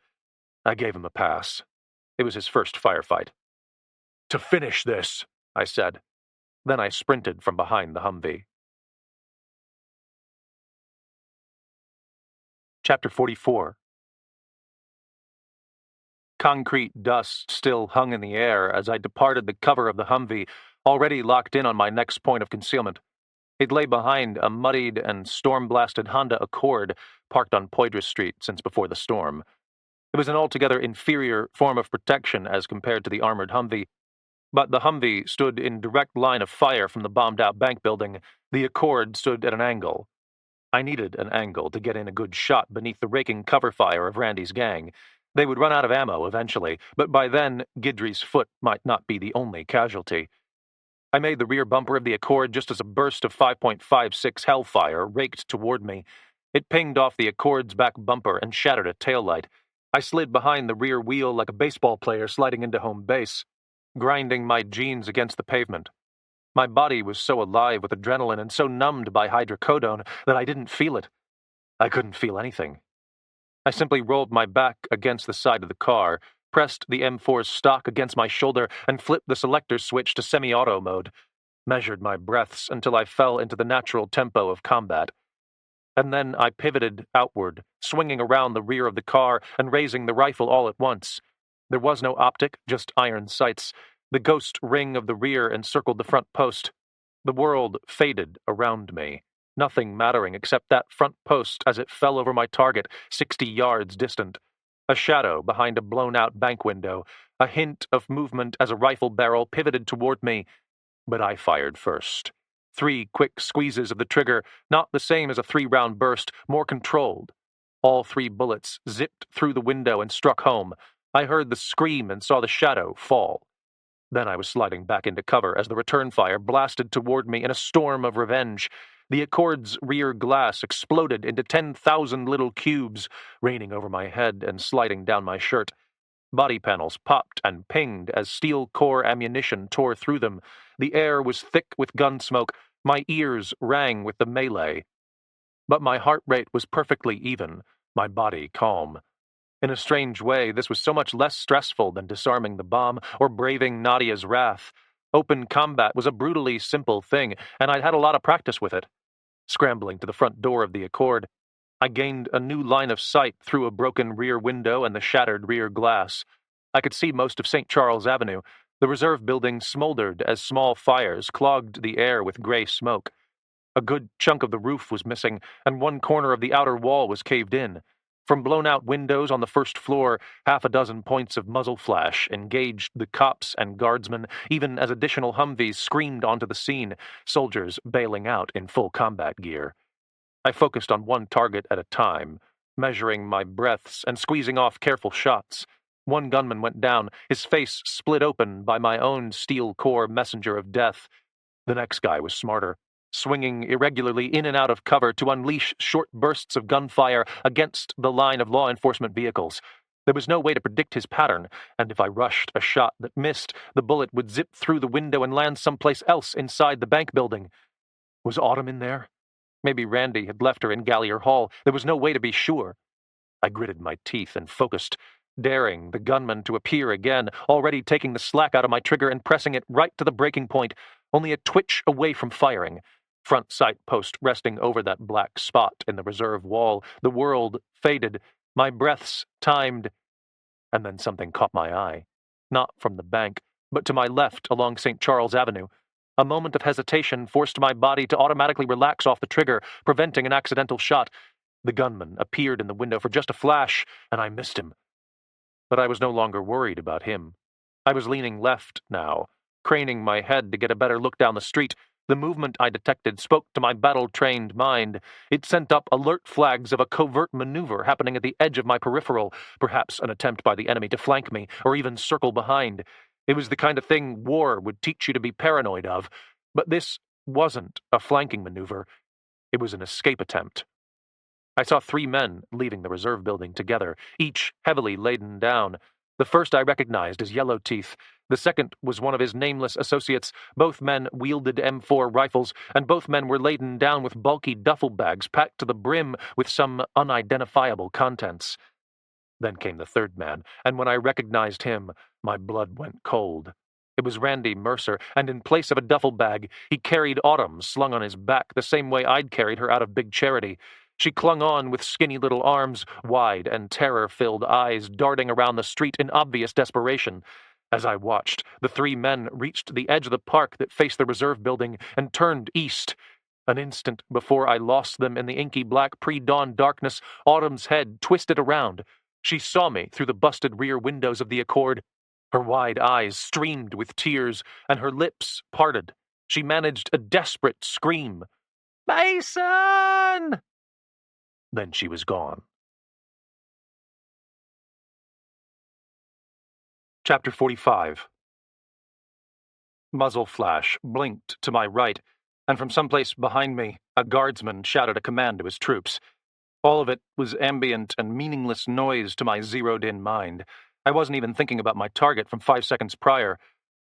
I gave him a pass. It was his first firefight. To finish this, I said. Then I sprinted from behind the Humvee. Chapter 44. Concrete dust still hung in the air as I departed the cover of the Humvee, already locked in on my next point of concealment. It lay behind a muddied and storm-blasted Honda Accord parked on Poydras Street since before the storm. It was an altogether inferior form of protection as compared to the armored Humvee, but the Humvee stood in direct line of fire from the bombed-out bank building. The Accord stood at an angle. I needed an angle to get in a good shot beneath the raking cover fire of Randy's gang. They would run out of ammo eventually, but by then, Guidry's foot might not be the only casualty. I made the rear bumper of the Accord just as a burst of 5.56 Hellfire raked toward me. It pinged off the Accord's back bumper and shattered a taillight. I slid behind the rear wheel like a baseball player sliding into home base, grinding my jeans against the pavement. My body was so alive with adrenaline and so numbed by hydrocodone that I didn't feel it. I couldn't feel anything. I simply rolled my back against the side of the car, pressed the M4's stock against my shoulder, and flipped the selector switch to semi-auto mode, measured my breaths until I fell into the natural tempo of combat. And then I pivoted outward, swinging around the rear of the car and raising the rifle all at once. There was no optic, just iron sights. The ghost ring of the rear encircled the front post. The world faded around me, nothing mattering except that front post as it fell over my target, 60 yards distant. A shadow behind a blown-out bank window, a hint of movement as a rifle barrel pivoted toward me. But I fired first. 3 quick squeezes of the trigger, not the same as a 3-round burst, more controlled. All 3 bullets zipped through the window and struck home. I heard the scream and saw the shadow fall. Then I was sliding back into cover as the return fire blasted toward me in a storm of revenge. The Accord's rear glass exploded into 10,000 little cubes, raining over my head and sliding down my shirt. Body panels popped and pinged as steel core ammunition tore through them. The air was thick with gun smoke. My ears rang with the melee. But my heart rate was perfectly even, my body calm. In a strange way, this was so much less stressful than disarming the bomb or braving Nadia's wrath. Open combat was a brutally simple thing, and I'd had a lot of practice with it. Scrambling to the front door of the Accord, I gained a new line of sight through a broken rear window and the shattered rear glass. I could see most of St. Charles Avenue. The reserve building smoldered as small fires clogged the air with gray smoke. A good chunk of the roof was missing, and one corner of the outer wall was caved in. From blown-out windows on the first floor, 6 points of muzzle flash engaged the cops and guardsmen, even as additional Humvees screamed onto the scene, soldiers bailing out in full combat gear. I focused on one target at a time, measuring my breaths and squeezing off careful shots. One gunman went down, his face split open by my own steel core messenger of death. The next guy was smarter, swinging irregularly in and out of cover to unleash short bursts of gunfire against the line of law enforcement vehicles. There was no way to predict his pattern, and if I rushed a shot that missed, the bullet would zip through the window and land someplace else inside the bank building. Was Autumn in there? Maybe Randy had left her in Gallier Hall. There was no way to be sure. I gritted my teeth and focused, daring the gunman to appear again, already taking the slack out of my trigger and pressing it right to the breaking point, only a twitch away from firing. Front sight post resting over that black spot in the reserve wall. The world faded, my breaths timed, and then something caught my eye. Not from the bank, but to my left along St. Charles Avenue. A moment of hesitation forced my body to automatically relax off the trigger, preventing an accidental shot. The gunman appeared in the window for just a flash, and I missed him. But I was no longer worried about him. I was leaning left now, craning my head to get a better look down the street. The movement I detected spoke to my battle-trained mind. It sent up alert flags of a covert maneuver happening at the edge of my peripheral, perhaps an attempt by the enemy to flank me, or even circle behind. It was the kind of thing war would teach you to be paranoid of. But this wasn't a flanking maneuver. It was an escape attempt. I saw 3 men leaving the reserve building together, each heavily laden down. The first I recognized as Yellow Teeth. The second was one of his nameless associates. Both men wielded M4 rifles, and both men were laden down with bulky duffel bags packed to the brim with some unidentifiable contents. Then came the third man, and when I recognized him, my blood went cold. It was Randy Mercer, and in place of a duffel bag, he carried Autumn slung on his back the same way I'd carried her out of Big Charity. She clung on with skinny little arms, wide and terror-filled eyes darting around the street in obvious desperation. As I watched, the 3 men reached the edge of the park that faced the reserve building and turned east. An instant before I lost them in the inky black pre-dawn darkness, Autumn's head twisted around. She saw me through the busted rear windows of the Accord. Her wide eyes streamed with tears, and her lips parted. She managed a desperate scream. "Mason!" Then she was gone. Chapter 45. Muzzle flash blinked to my right, and from someplace behind me, a guardsman shouted a command to his troops. All of it was ambient and meaningless noise to my zeroed-in mind. I wasn't even thinking about my target from 5 seconds prior.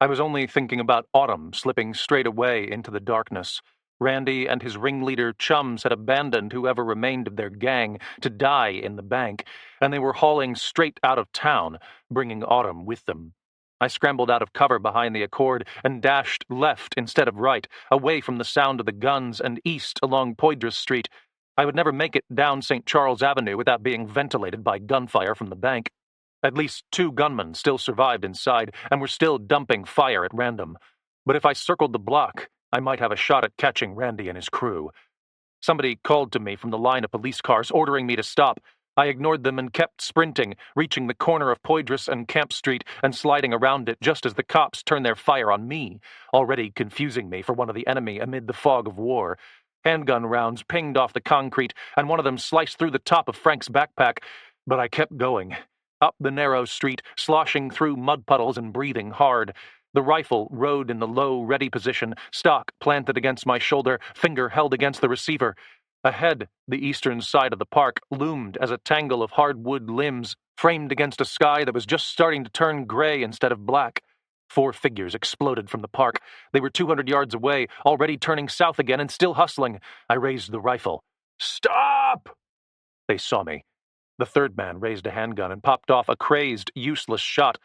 I was only thinking about Autumn slipping straight away into the darkness. Randy and his ringleader chums had abandoned whoever remained of their gang to die in the bank, and they were hauling straight out of town, bringing Autumn with them. I scrambled out of cover behind the Accord and dashed left instead of right, away from the sound of the guns and east along Poydras Street. I would never make it down St. Charles Avenue without being ventilated by gunfire from the bank. At least 2 gunmen still survived inside and were still dumping fire at random. But if I circled the block, I might have a shot at catching Randy and his crew. Somebody called to me from the line of police cars, ordering me to stop. I ignored them and kept sprinting, reaching the corner of Poydras and Camp Street and sliding around it just as the cops turned their fire on me, already confusing me for one of the enemy amid the fog of war. Handgun rounds pinged off the concrete, and one of them sliced through the top of Frank's backpack, but I kept going. Up the narrow street, sloshing through mud puddles and breathing hard. The rifle rode in the low, ready position, stock planted against my shoulder, finger held against the receiver. Ahead, the eastern side of the park loomed as a tangle of hardwood limbs, framed against a sky that was just starting to turn gray instead of black. 4 figures exploded from the park. They were 200 yards away, already turning south again and still hustling. I raised the rifle. "Stop!" They saw me. The third man raised a handgun and popped off a crazed, useless shot.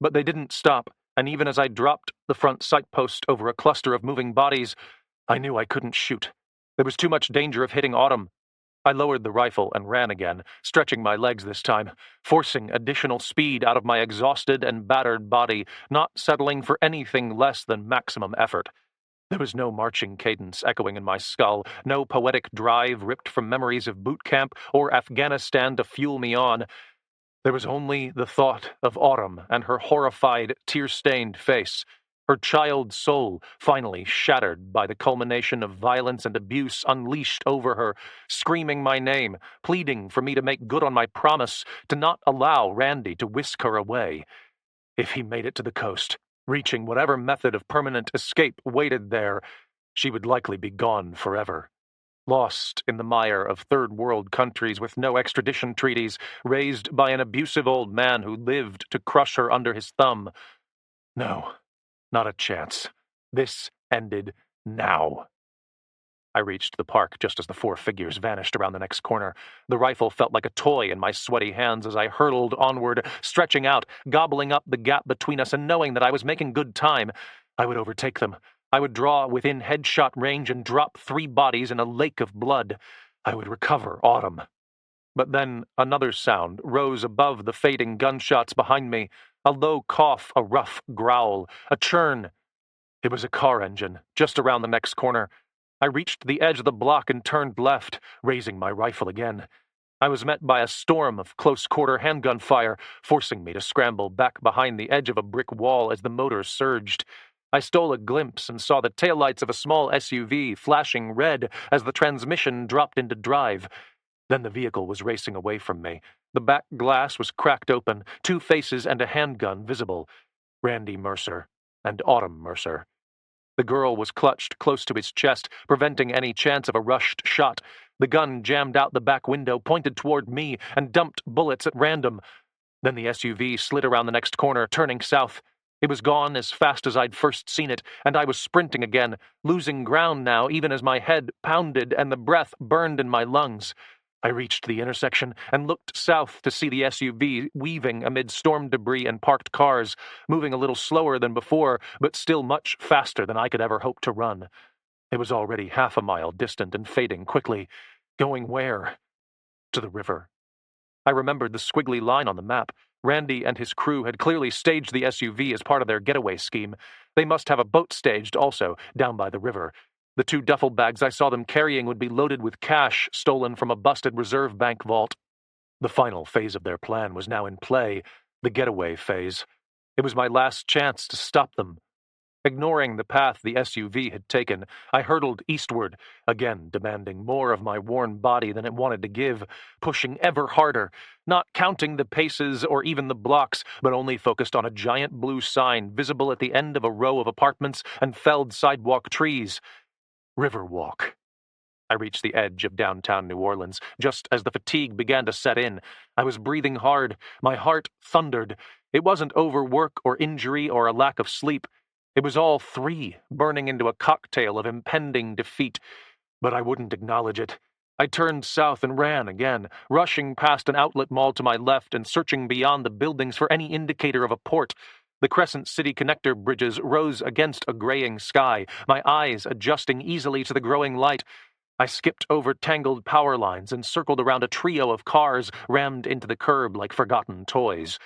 But they didn't stop, and even as I dropped the front sight post over a cluster of moving bodies, I knew I couldn't shoot. There was too much danger of hitting Autumn. I lowered the rifle and ran again, stretching my legs this time, forcing additional speed out of my exhausted and battered body, not settling for anything less than maximum effort. There was no marching cadence echoing in my skull, no poetic drive ripped from memories of boot camp or Afghanistan to fuel me on. There was only the thought of Autumn and her horrified, tear-stained face, her child soul finally shattered by the culmination of violence and abuse unleashed over her, screaming my name, pleading for me to make good on my promise to not allow Randy to whisk her away. If he made it to the coast, reaching whatever method of permanent escape waited there, she would likely be gone forever. Lost in the mire of third-world countries with no extradition treaties, raised by an abusive old man who lived to crush her under his thumb. No, not a chance. This ended now. I reached the park just as the 4 figures vanished around the next corner. The rifle felt like a toy in my sweaty hands as I hurtled onward, stretching out, gobbling up the gap between us and knowing that I was making good time. I would overtake them. I would draw within headshot range and drop 3 bodies in a lake of blood. I would recover Autumn. But then another sound rose above the fading gunshots behind me, a low cough, a rough growl, a churn. It was a car engine, just around the next corner. I reached the edge of the block and turned left, raising my rifle again. I was met by a storm of close-quarter handgun fire, forcing me to scramble back behind the edge of a brick wall as the motor surged. I stole a glimpse and saw the taillights of a small SUV flashing red as the transmission dropped into drive. Then the vehicle was racing away from me. The back glass was cracked open, two faces and a handgun visible. Randy Mercer and Autumn Mercer. The girl was clutched close to his chest, preventing any chance of a rushed shot. The gun jammed out the back window, pointed toward me, and dumped bullets at random. Then the SUV slid around the next corner, turning south. It was gone as fast as I'd first seen it, and I was sprinting again, losing ground now even as my head pounded and the breath burned in my lungs. I reached the intersection and looked south to see the SUV weaving amid storm debris and parked cars, moving a little slower than before, but still much faster than I could ever hope to run. It was already half a mile distant and fading quickly. Going where? To the river. I remembered the squiggly line on the map. Randy and his crew had clearly staged the SUV as part of their getaway scheme. They must have a boat staged also, down by the river. The two duffel bags I saw them carrying would be loaded with cash stolen from a busted reserve bank vault. The final phase of their plan was now in play, the getaway phase. It was my last chance to stop them. Ignoring the path the SUV had taken, I hurtled eastward, again demanding more of my worn body than it wanted to give, pushing ever harder, not counting the paces or even the blocks, but only focused on a giant blue sign visible at the end of a row of apartments and felled sidewalk trees. Riverwalk. I reached the edge of downtown New Orleans, just as the fatigue began to set in. I was breathing hard. My heart thundered. It wasn't overwork or injury or a lack of sleep. It was all three, burning into a cocktail of impending defeat. But I wouldn't acknowledge it. I turned south and ran again, rushing past an outlet mall to my left and searching beyond the buildings for any indicator of a port. The Crescent City connector bridges rose against a graying sky, my eyes adjusting easily to the growing light. I skipped over tangled power lines and circled around a trio of cars rammed into the curb like forgotten toys.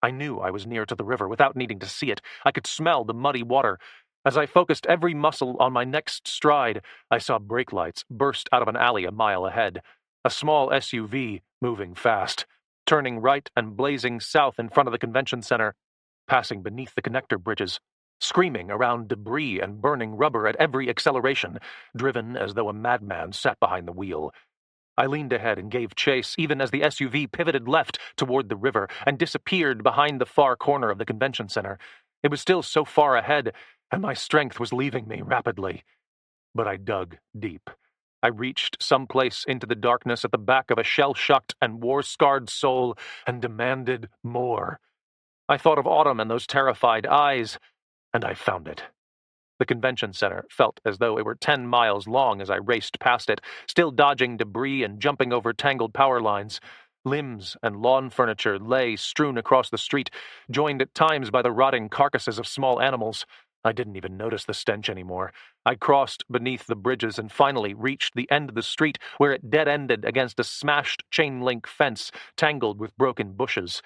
I knew I was near to the river without needing to see it. I could smell the muddy water. As I focused every muscle on my next stride, I saw brake lights burst out of an alley a mile ahead. A small SUV, moving fast, turning right and blazing south in front of the convention center, passing beneath the connector bridges, screaming around debris and burning rubber at every acceleration, driven as though a madman sat behind the wheel. I leaned ahead and gave chase, even as the SUV pivoted left toward the river and disappeared behind the far corner of the convention center. It was still so far ahead, and my strength was leaving me rapidly. But I dug deep. I reached someplace into the darkness at the back of a shell-shocked and war-scarred soul and demanded more. I thought of Autumn and those terrified eyes, and I found it. The convention center felt as though it were 10 miles long as I raced past it, still dodging debris and jumping over tangled power lines. Limbs and lawn furniture lay strewn across the street, joined at times by the rotting carcasses of small animals. I didn't even notice the stench anymore. I crossed beneath the bridges and finally reached the end of the street where it dead-ended against a smashed chain-link fence tangled with broken bushes.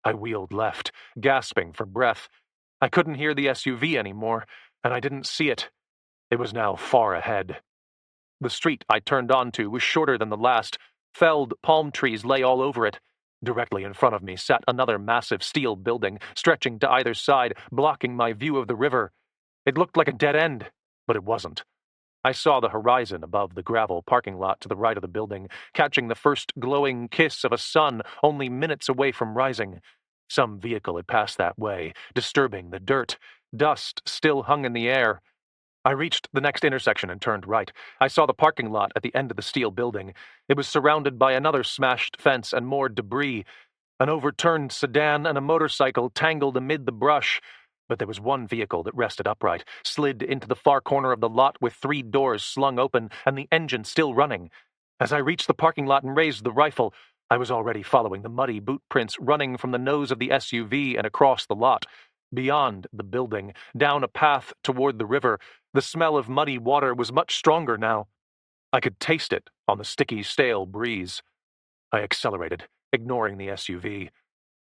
I wheeled left, gasping for breath. I couldn't hear the SUV anymore, and I didn't see it. It was now far ahead. The street I turned onto was shorter than the last. Felled palm trees lay all over it. Directly in front of me sat another massive steel building, stretching to either side, blocking my view of the river. It looked like a dead end, but it wasn't. I saw the horizon above the gravel parking lot to the right of the building, catching the first glowing kiss of a sun only minutes away from rising. Some vehicle had passed that way, disturbing the dirt. Dust still hung in the air. I reached the next intersection and turned right. I saw the parking lot at the end of the steel building. It was surrounded by another smashed fence and more debris. An overturned sedan and a motorcycle tangled amid the brush. But there was one vehicle that rested upright, slid into the far corner of the lot with 3 doors slung open and the engine still running. As I reached the parking lot and raised the rifle, I was already following the muddy boot prints running from the nose of the SUV and across the lot. Beyond the building, down a path toward the river, the smell of muddy water was much stronger now. I could taste it on the sticky, stale breeze. I accelerated, ignoring the SUV.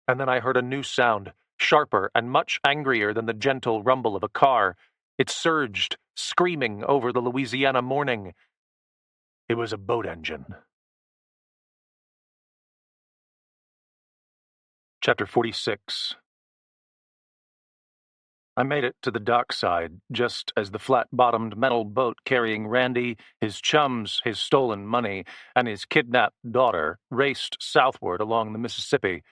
And then I heard a new sound, sharper and much angrier than the gentle rumble of a car. It surged, screaming over the Louisiana morning. It was a boat engine. Chapter 46. I made it to the dockside just as the flat-bottomed metal boat carrying Randy, his chums, his stolen money, and his kidnapped daughter raced southward along the Mississippi.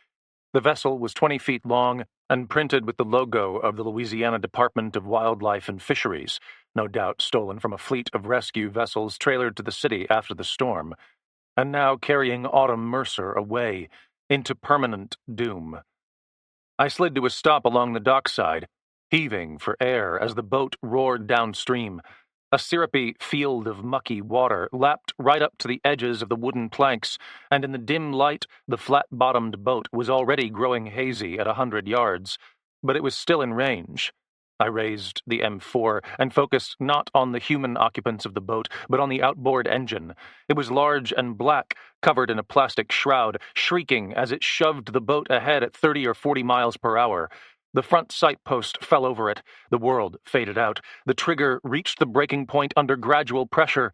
The vessel was 20 feet long and printed with the logo of the Louisiana Department of Wildlife and Fisheries, no doubt stolen from a fleet of rescue vessels trailered to the city after the storm, and now carrying Autumn Mercer away into permanent doom. I slid to a stop along the dockside, heaving for air as the boat roared downstream. A syrupy field of mucky water lapped right up to the edges of the wooden planks, and in the dim light, the flat-bottomed boat was already growing hazy at 100 yards, but it was still in range. I raised the M4 and focused not on the human occupants of the boat, but on the outboard engine. It was large and black, covered in a plastic shroud, shrieking as it shoved the boat ahead at 30 or 40 miles per hour. The front sight post fell over it. The world faded out. The trigger reached the breaking point under gradual pressure.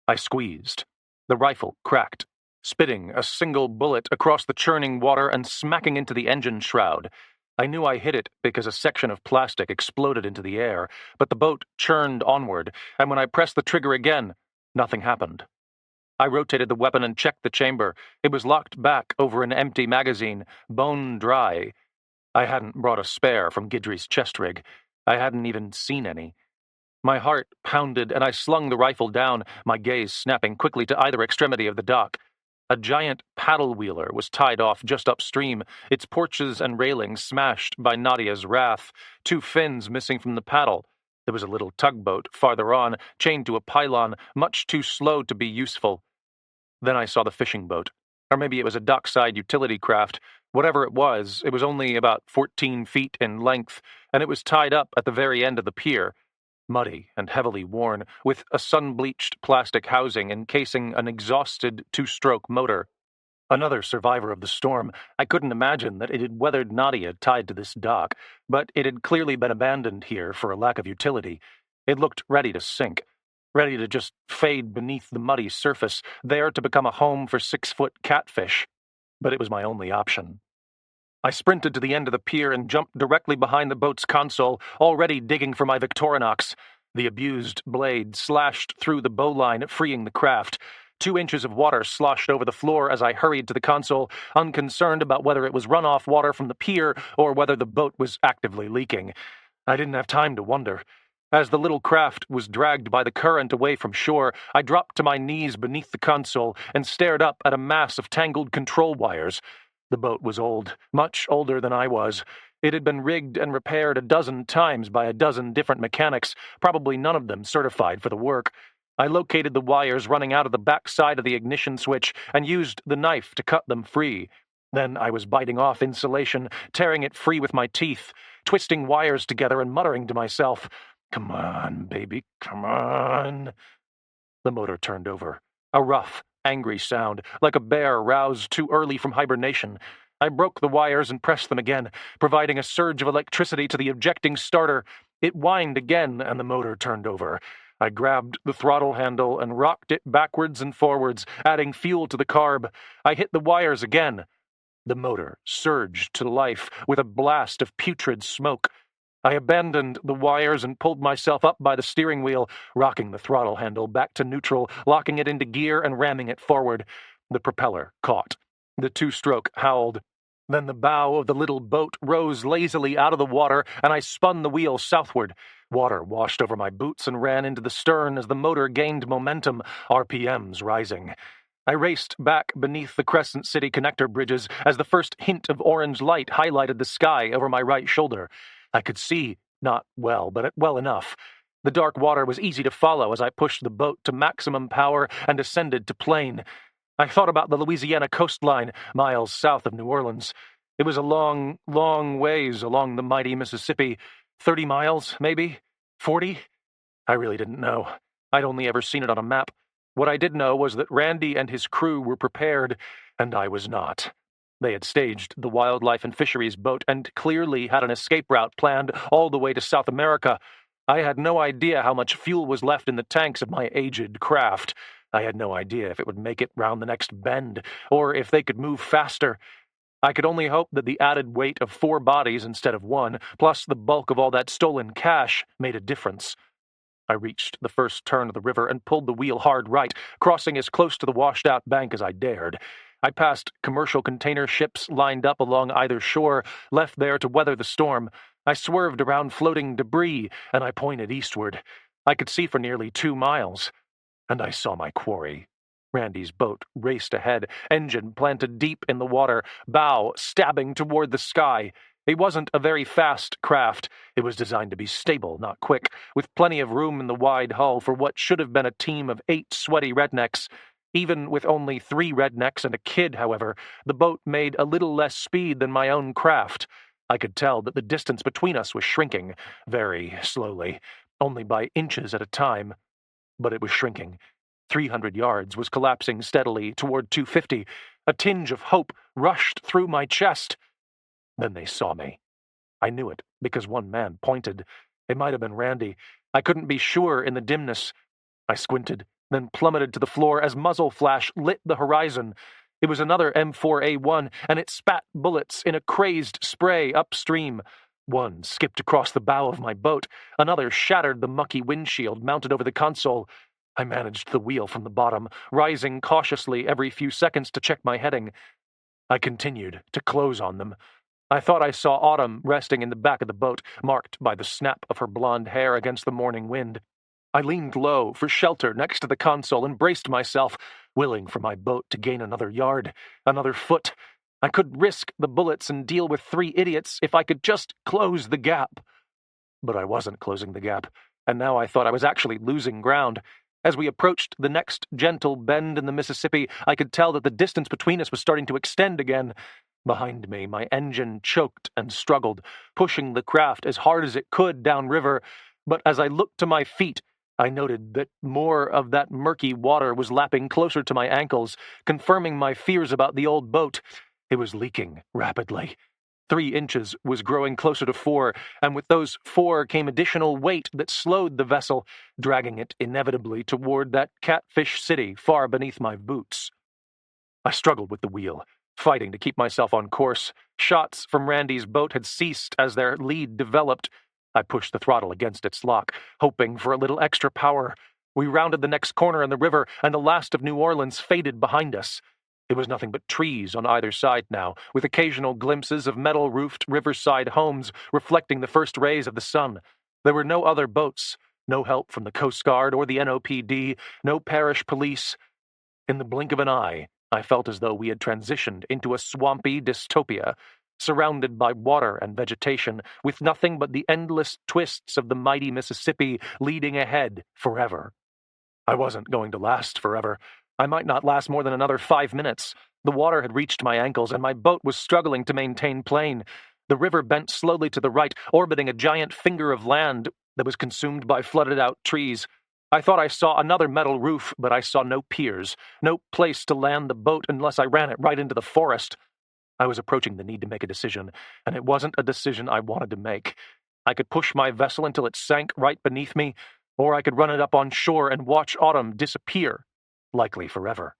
I squeezed. The rifle cracked, spitting a single bullet across the churning water and smacking into the engine shroud. I knew I hit it because a section of plastic exploded into the air, but the boat churned onward, and when I pressed the trigger again, nothing happened. I rotated the weapon and checked the chamber. It was locked back over an empty magazine, bone dry. I hadn't brought a spare from Guidry's chest rig. I hadn't even seen any. My heart pounded, and I slung the rifle down, my gaze snapping quickly to either extremity of the dock. A giant paddle wheeler was tied off just upstream, its porches and railings smashed by Nadia's wrath, 2 fins missing from the paddle. There was a little tugboat farther on, chained to a pylon, much too slow to be useful. Then I saw the fishing boat. Or maybe it was a dockside utility craft. Whatever it was only about 14 feet in length, and it was tied up at the very end of the pier, muddy and heavily worn, with a sun-bleached plastic housing encasing an exhausted 2-stroke motor. Another survivor of the storm, I couldn't imagine that it had weathered Nadia tied to this dock, but it had clearly been abandoned here for a lack of utility. It looked ready to sink, ready to just fade beneath the muddy surface, there to become a home for 6-foot catfish. But it was my only option. I sprinted to the end of the pier and jumped directly behind the boat's console, already digging for my Victorinox. The abused blade slashed through the bowline, freeing the craft. 2 inches of water sloshed over the floor as I hurried to the console, unconcerned about whether it was runoff water from the pier or whether the boat was actively leaking. I didn't have time to wonder. As the little craft was dragged by the current away from shore, I dropped to my knees beneath the console and stared up at a mass of tangled control wires. The boat was old, much older than I was. It had been rigged and repaired a dozen times by a dozen different mechanics, probably none of them certified for the work. I located the wires running out of the back side of the ignition switch and used the knife to cut them free. Then I was biting off insulation, tearing it free with my teeth, twisting wires together and muttering to myself, "Come on, baby, come on." The motor turned over. A rough, angry sound, like a bear roused too early from hibernation. I broke the wires and pressed them again, providing a surge of electricity to the ejecting starter. It whined again, and the motor turned over. I grabbed the throttle handle and rocked it backwards and forwards, adding fuel to the carb. I hit the wires again. The motor surged to life with a blast of putrid smoke. I abandoned the wires and pulled myself up by the steering wheel, rocking the throttle handle back to neutral, locking it into gear and ramming it forward. The propeller caught. The 2-stroke howled. Then the bow of the little boat rose lazily out of the water, and I spun the wheel southward. Water washed over my boots and ran into the stern as the motor gained momentum, RPMs rising. I raced back beneath the Crescent City connector bridges as the first hint of orange light highlighted the sky over my right shoulder. I could see, not well, but well enough. The dark water was easy to follow as I pushed the boat to maximum power and ascended to plane. I thought about the Louisiana coastline, miles south of New Orleans. It was a long, long ways along the mighty Mississippi. 30 miles, maybe? 40? I really didn't know. I'd only ever seen it on a map. What I did know was that Randy and his crew were prepared, and I was not. They had staged the wildlife and fisheries boat and clearly had an escape route planned all the way to South America. I had no idea how much fuel was left in the tanks of my aged craft. I had no idea if it would make it round the next bend, or if they could move faster. I could only hope that the added weight of 4 bodies instead of 1, plus the bulk of all that stolen cash, made a difference. I reached the first turn of the river and pulled the wheel hard right, crossing as close to the washed-out bank as I dared. I passed commercial container ships lined up along either shore, left there to weather the storm. I swerved around floating debris, and I pointed eastward. I could see for nearly 2 miles. And I saw my quarry. Randy's boat raced ahead, engine planted deep in the water, bow stabbing toward the sky. It wasn't a very fast craft. It was designed to be stable, not quick, with plenty of room in the wide hull for what should have been a team of 8 sweaty rednecks. Even with only 3 rednecks and a kid, however, the boat made a little less speed than my own craft. I could tell that the distance between us was shrinking, very slowly, only by inches at a time. But it was shrinking. 300 yards was collapsing steadily toward 250. A tinge of hope rushed through my chest. Then they saw me. I knew it, because one man pointed. It might have been Randy. I couldn't be sure in the dimness. I squinted, then plummeted to the floor as muzzle flash lit the horizon. It was another M4A1, and it spat bullets in a crazed spray upstream. One skipped across the bow of my boat. Another shattered the mucky windshield mounted over the console. I managed the wheel from the bottom, rising cautiously every few seconds to check my heading. I continued to close on them. I thought I saw Autumn resting in the back of the boat, marked by the snap of her blonde hair against the morning wind. I leaned low for shelter next to the console and braced myself, willing for my boat to gain another yard, another foot. I could risk the bullets and deal with 3 idiots if I could just close the gap. But I wasn't closing the gap, and now I thought I was actually losing ground. As we approached the next gentle bend in the Mississippi, I could tell that the distance between us was starting to extend again. Behind me, my engine choked and struggled, pushing the craft as hard as it could downriver. But as I looked to my feet, I noted that more of that murky water was lapping closer to my ankles, confirming my fears about the old boat. It was leaking rapidly. 3 inches was growing closer to 4, and with those 4 came additional weight that slowed the vessel, dragging it inevitably toward that catfish city far beneath my boots. I struggled with the wheel, fighting to keep myself on course. Shots from Randy's boat had ceased as their lead developed. I pushed the throttle against its lock, hoping for a little extra power. We rounded the next corner in the river, and the last of New Orleans faded behind us. It was nothing but trees on either side now, with occasional glimpses of metal-roofed riverside homes reflecting the first rays of the sun. There were no other boats, no help from the Coast Guard or the NOPD, no parish police. In the blink of an eye, I felt as though we had transitioned into a swampy dystopia, surrounded by water and vegetation, with nothing but the endless twists of the mighty Mississippi leading ahead forever. I wasn't going to last forever. I might not last more than another 5 minutes. The water had reached my ankles, and my boat was struggling to maintain plane. The river bent slowly to the right, orbiting a giant finger of land that was consumed by flooded-out trees. I thought I saw another metal roof, but I saw no piers, no place to land the boat unless I ran it right into the forest. I was approaching the need to make a decision, and it wasn't a decision I wanted to make. I could push my vessel until it sank right beneath me, or I could run it up on shore and watch Autumn disappear, likely forever.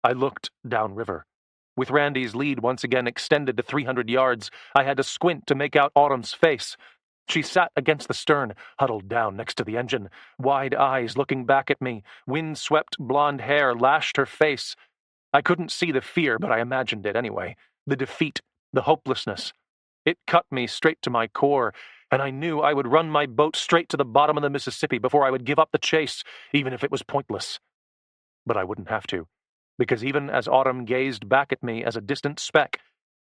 I looked downriver. With Randy's lead once again extended to 300 yards, I had to squint to make out Autumn's face. She sat against the stern, huddled down next to the engine, wide eyes looking back at me. Wind-swept blonde hair lashed her face. I couldn't see the fear, but I imagined it anyway. The defeat, the hopelessness. It cut me straight to my core, and I knew I would run my boat straight to the bottom of the Mississippi before I would give up the chase, even if it was pointless. But I wouldn't have to, because even as Autumn gazed back at me as a distant speck,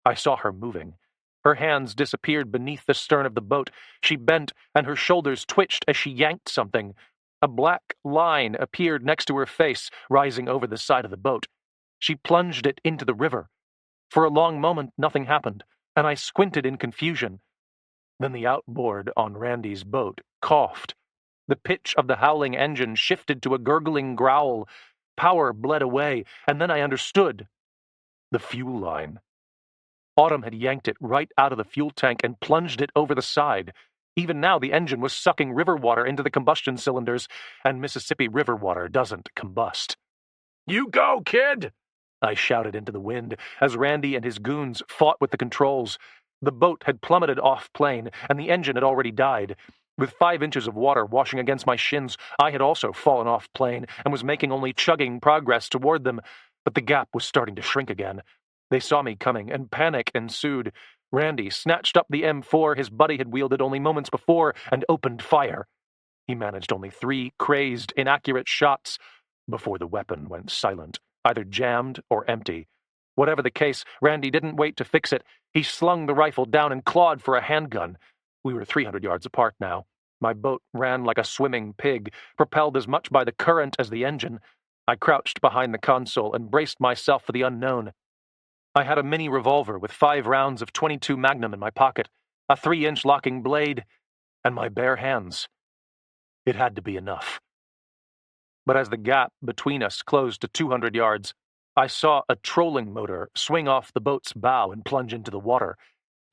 I saw her moving. Her hands disappeared beneath the stern of the boat. She bent, and her shoulders twitched as she yanked something. A black line appeared next to her face, rising over the side of the boat. She plunged it into the river. For a long moment, nothing happened, and I squinted in confusion. Then the outboard on Randy's boat coughed. The pitch of the howling engine shifted to a gurgling growl. Power bled away, and then I understood. The fuel line. Autumn had yanked it right out of the fuel tank and plunged it over the side. Even now, the engine was sucking river water into the combustion cylinders, and Mississippi river water doesn't combust. "You go, kid!" I shouted into the wind as Randy and his goons fought with the controls. The boat had plummeted off-plane, and the engine had already died. With 5 inches of water washing against my shins, I had also fallen off-plane and was making only chugging progress toward them, but the gap was starting to shrink again. They saw me coming, and panic ensued. Randy snatched up the M4 his buddy had wielded only moments before and opened fire. He managed only 3 crazed, inaccurate shots before the weapon went silent, either jammed or empty. Whatever the case, Randy didn't wait to fix it. He slung the rifle down and clawed for a handgun. We were 300 yards apart now. My boat ran like a swimming pig, propelled as much by the current as the engine. I crouched behind the console and braced myself for the unknown. I had a mini revolver with 5 rounds of .22 Magnum in my pocket, a 3-inch locking blade, and my bare hands. It had to be enough. But as the gap between us closed to 200 yards, I saw a trolling motor swing off the boat's bow and plunge into the water.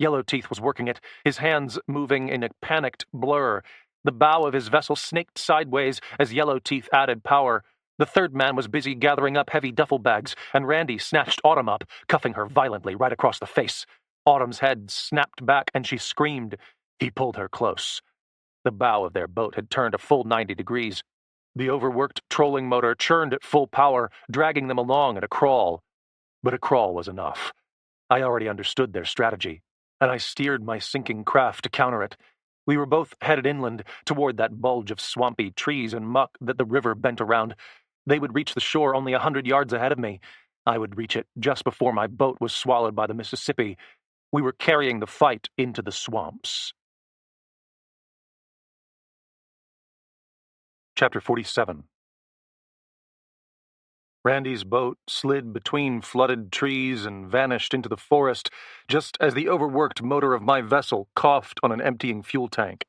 Yellowteeth was working it, his hands moving in a panicked blur. The bow of his vessel snaked sideways as Yellowteeth added power. The third man was busy gathering up heavy duffel bags, and Randy snatched Autumn up, cuffing her violently right across the face. Autumn's head snapped back, and she screamed. He pulled her close. The bow of their boat had turned a full 90 degrees. The overworked trolling motor churned at full power, dragging them along at a crawl. But a crawl was enough. I already understood their strategy, and I steered my sinking craft to counter it. We were both headed inland, toward that bulge of swampy trees and muck that the river bent around. They would reach the shore only 100 yards ahead of me. I would reach it just before my boat was swallowed by the Mississippi. We were carrying the fight into the swamps. Chapter 47. Randy's boat slid between flooded trees and vanished into the forest just as the overworked motor of my vessel coughed on an emptying fuel tank.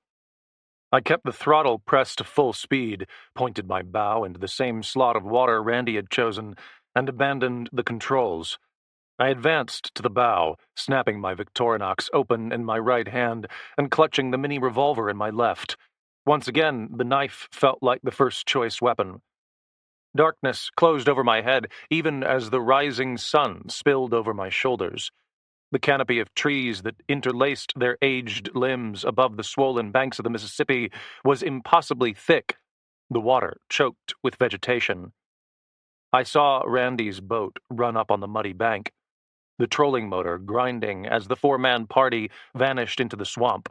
I kept the throttle pressed to full speed, pointed my bow into the same slot of water Randy had chosen, and abandoned the controls. I advanced to the bow, snapping my Victorinox open in my right hand and clutching the mini revolver in my left. Once again, the knife felt like the first-choice weapon. Darkness closed over my head, even as the rising sun spilled over my shoulders. The canopy of trees that interlaced their aged limbs above the swollen banks of the Mississippi was impossibly thick, the water choked with vegetation. I saw Randy's boat run up on the muddy bank, the trolling motor grinding as the 4-man party vanished into the swamp.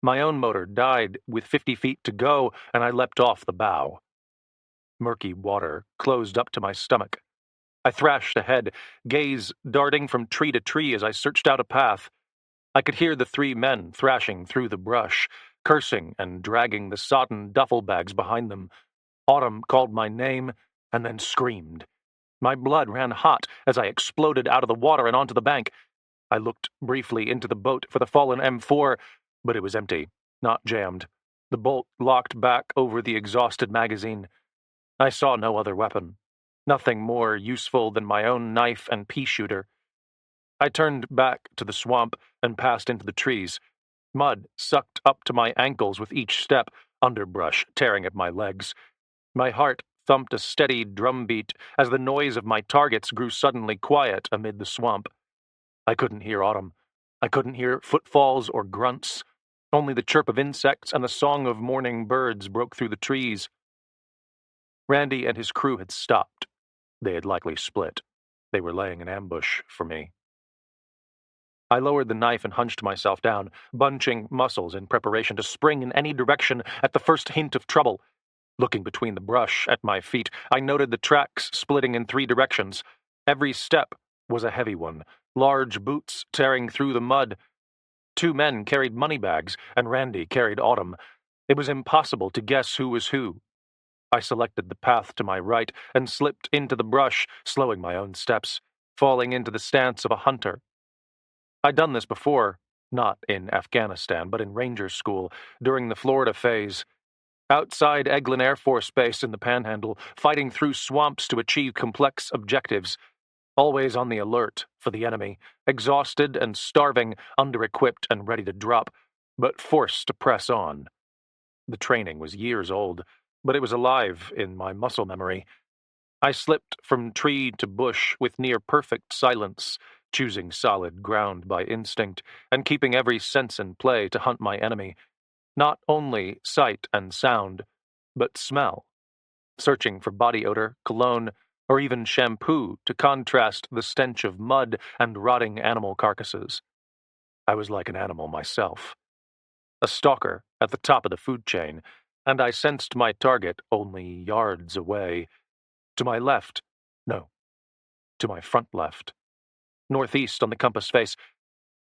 My own motor died with 50 feet to go, and I leapt off the bow. Murky water closed up to my stomach. I thrashed ahead, gaze darting from tree to tree as I searched out a path. I could hear the 3 men thrashing through the brush, cursing and dragging the sodden duffel bags behind them. Autumn called my name and then screamed. My blood ran hot as I exploded out of the water and onto the bank. I looked briefly into the boat for the fallen M4, but it was empty, not jammed. The bolt locked back over the exhausted magazine. I saw no other weapon, nothing more useful than my own knife and pea shooter. I turned back to the swamp and passed into the trees. Mud sucked up to my ankles with each step, underbrush tearing at my legs. My heart thumped a steady drumbeat as the noise of my targets grew suddenly quiet amid the swamp. I couldn't hear Autumn. I couldn't hear footfalls or grunts. Only the chirp of insects and the song of morning birds broke through the trees. Randy and his crew had stopped. They had likely split. They were laying an ambush for me. I lowered the knife and hunched myself down, bunching muscles in preparation to spring in any direction at the first hint of trouble. Looking between the brush at my feet, I noted the tracks splitting in 3 directions. Every step was a heavy one, large boots tearing through the mud. 2 men carried money bags, and Randy carried Autumn. It was impossible to guess who was who. I selected the path to my right and slipped into the brush, slowing my own steps, falling into the stance of a hunter. I'd done this before, not in Afghanistan, but in Ranger School, during the Florida phase. Outside Eglin Air Force Base in the Panhandle, fighting through swamps to achieve complex objectives. Always on the alert for the enemy, exhausted and starving, under-equipped and ready to drop, but forced to press on. The training was years old, but it was alive in my muscle memory. I slipped from tree to bush with near-perfect silence, choosing solid ground by instinct, and keeping every sense in play to hunt my enemy. Not only sight and sound, but smell, searching for body odor, cologne, or even shampoo to contrast the stench of mud and rotting animal carcasses. I was like an animal myself, a stalker at the top of the food chain, and I sensed my target only yards away. To my left. No, to my front left. Northeast on the compass face.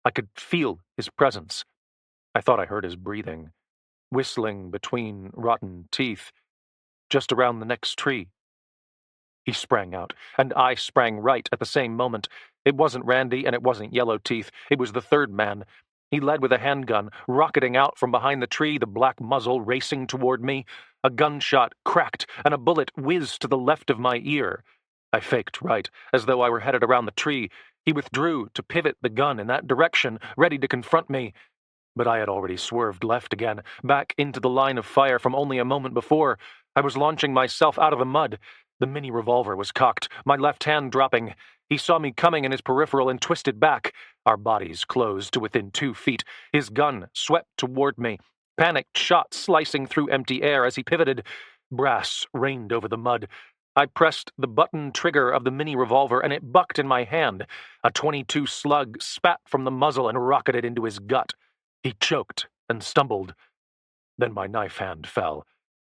I could feel his presence. I thought I heard his breathing, whistling between rotten teeth, just around the next tree. He sprang out, and I sprang right at the same moment. It wasn't Randy, and it wasn't Yellow Teeth. It was the third man. He led with a handgun, rocketing out from behind the tree, the black muzzle racing toward me. A gunshot cracked, and a bullet whizzed to the left of my ear. I faked right, as though I were headed around the tree. He withdrew to pivot the gun in that direction, ready to confront me. But I had already swerved left again, back into the line of fire from only a moment before. I was launching myself out of the mud. The mini revolver was cocked, my left hand dropping. He saw me coming in his peripheral and twisted back. Our bodies closed to within 2 feet. His gun swept toward me, panicked shots slicing through empty air as he pivoted. Brass rained over the mud. I pressed the button trigger of the mini revolver and it bucked in my hand. A .22 slug spat from the muzzle and rocketed into his gut. He choked and stumbled. Then my knife hand fell.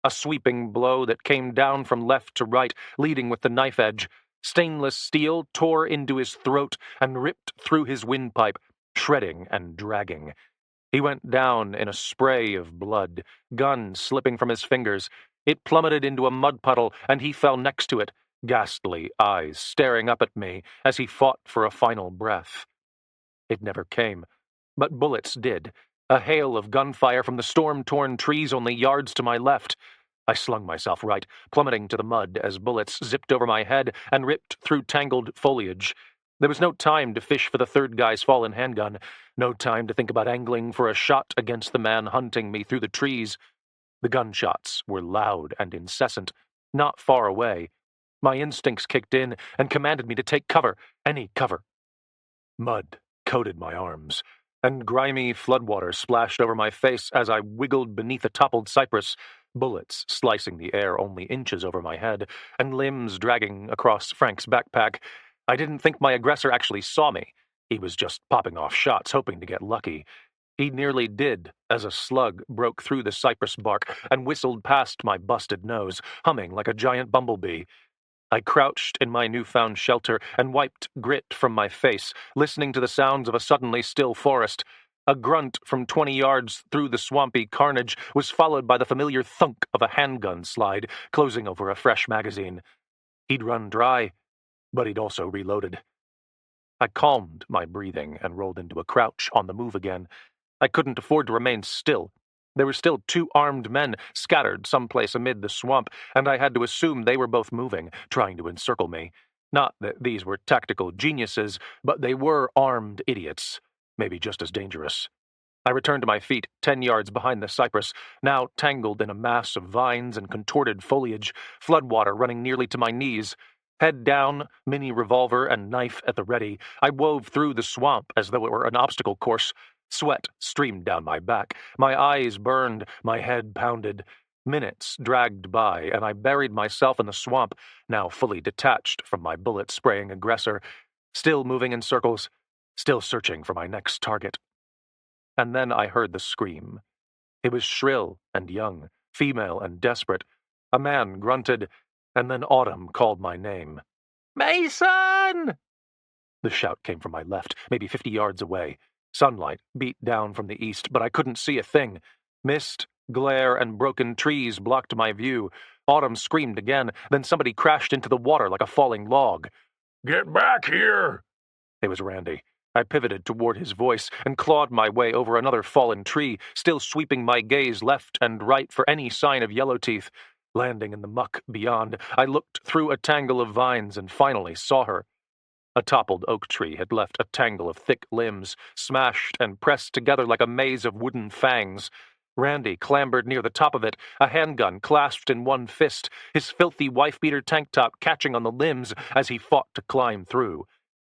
A sweeping blow that came down from left to right, leading with the knife edge. Stainless steel tore into his throat and ripped through his windpipe, shredding and dragging. He went down in a spray of blood, gun slipping from his fingers. It plummeted into a mud puddle, and he fell next to it, ghastly eyes staring up at me as he fought for a final breath. It never came, but bullets did. A hail of gunfire from the storm-torn trees only yards to my left. I slung myself right, plummeting to the mud as bullets zipped over my head and ripped through tangled foliage. There was no time to fish for the third guy's fallen handgun, no time to think about angling for a shot against the man hunting me through the trees. The gunshots were loud and incessant, not far away. My instincts kicked in and commanded me to take cover, any cover. Mud coated my arms, and grimy floodwater splashed over my face as I wiggled beneath a toppled cypress, bullets slicing the air only inches over my head, and limbs dragging across Frank's backpack. I didn't think my aggressor actually saw me. He was just popping off shots, hoping to get lucky. He nearly did, as a slug broke through the cypress bark and whistled past my busted nose, humming like a giant bumblebee. I crouched in my newfound shelter and wiped grit from my face, listening to the sounds of a suddenly still forest. A grunt from 20 yards through the swampy carnage was followed by the familiar thunk of a handgun slide closing over a fresh magazine. He'd run dry, but he'd also reloaded. I calmed my breathing and rolled into a crouch on the move again. I couldn't afford to remain still. There were still 2 armed men scattered someplace amid the swamp, and I had to assume they were both moving, trying to encircle me. Not that these were tactical geniuses, but they were armed idiots, maybe just as dangerous. I returned to my feet, 10 yards behind the cypress, now tangled in a mass of vines and contorted foliage, floodwater running nearly to my knees. Head down, mini revolver and knife at the ready, I wove through the swamp as though it were an obstacle course. Sweat streamed down my back. My eyes burned, my head pounded. Minutes dragged by, and I buried myself in the swamp, now fully detached from my bullet-spraying aggressor, still moving in circles, still searching for my next target. And then I heard the scream. It was shrill and young, female and desperate. A man grunted, and then Autumn called my name. "Mason!" The shout came from my left, maybe 50 yards away. Sunlight beat down from the east, but I couldn't see a thing. Mist, glare, and broken trees blocked my view. Autumn screamed again, then somebody crashed into the water like a falling log. "Get back here!" It was Randy. I pivoted toward his voice and clawed my way over another fallen tree, still sweeping my gaze left and right for any sign of Yellow Teeth. Landing in the muck beyond, I looked through a tangle of vines and finally saw her. A toppled oak tree had left a tangle of thick limbs, smashed and pressed together like a maze of wooden fangs. Randy clambered near the top of it, a handgun clasped in one fist, his filthy wife-beater tank top catching on the limbs as he fought to climb through.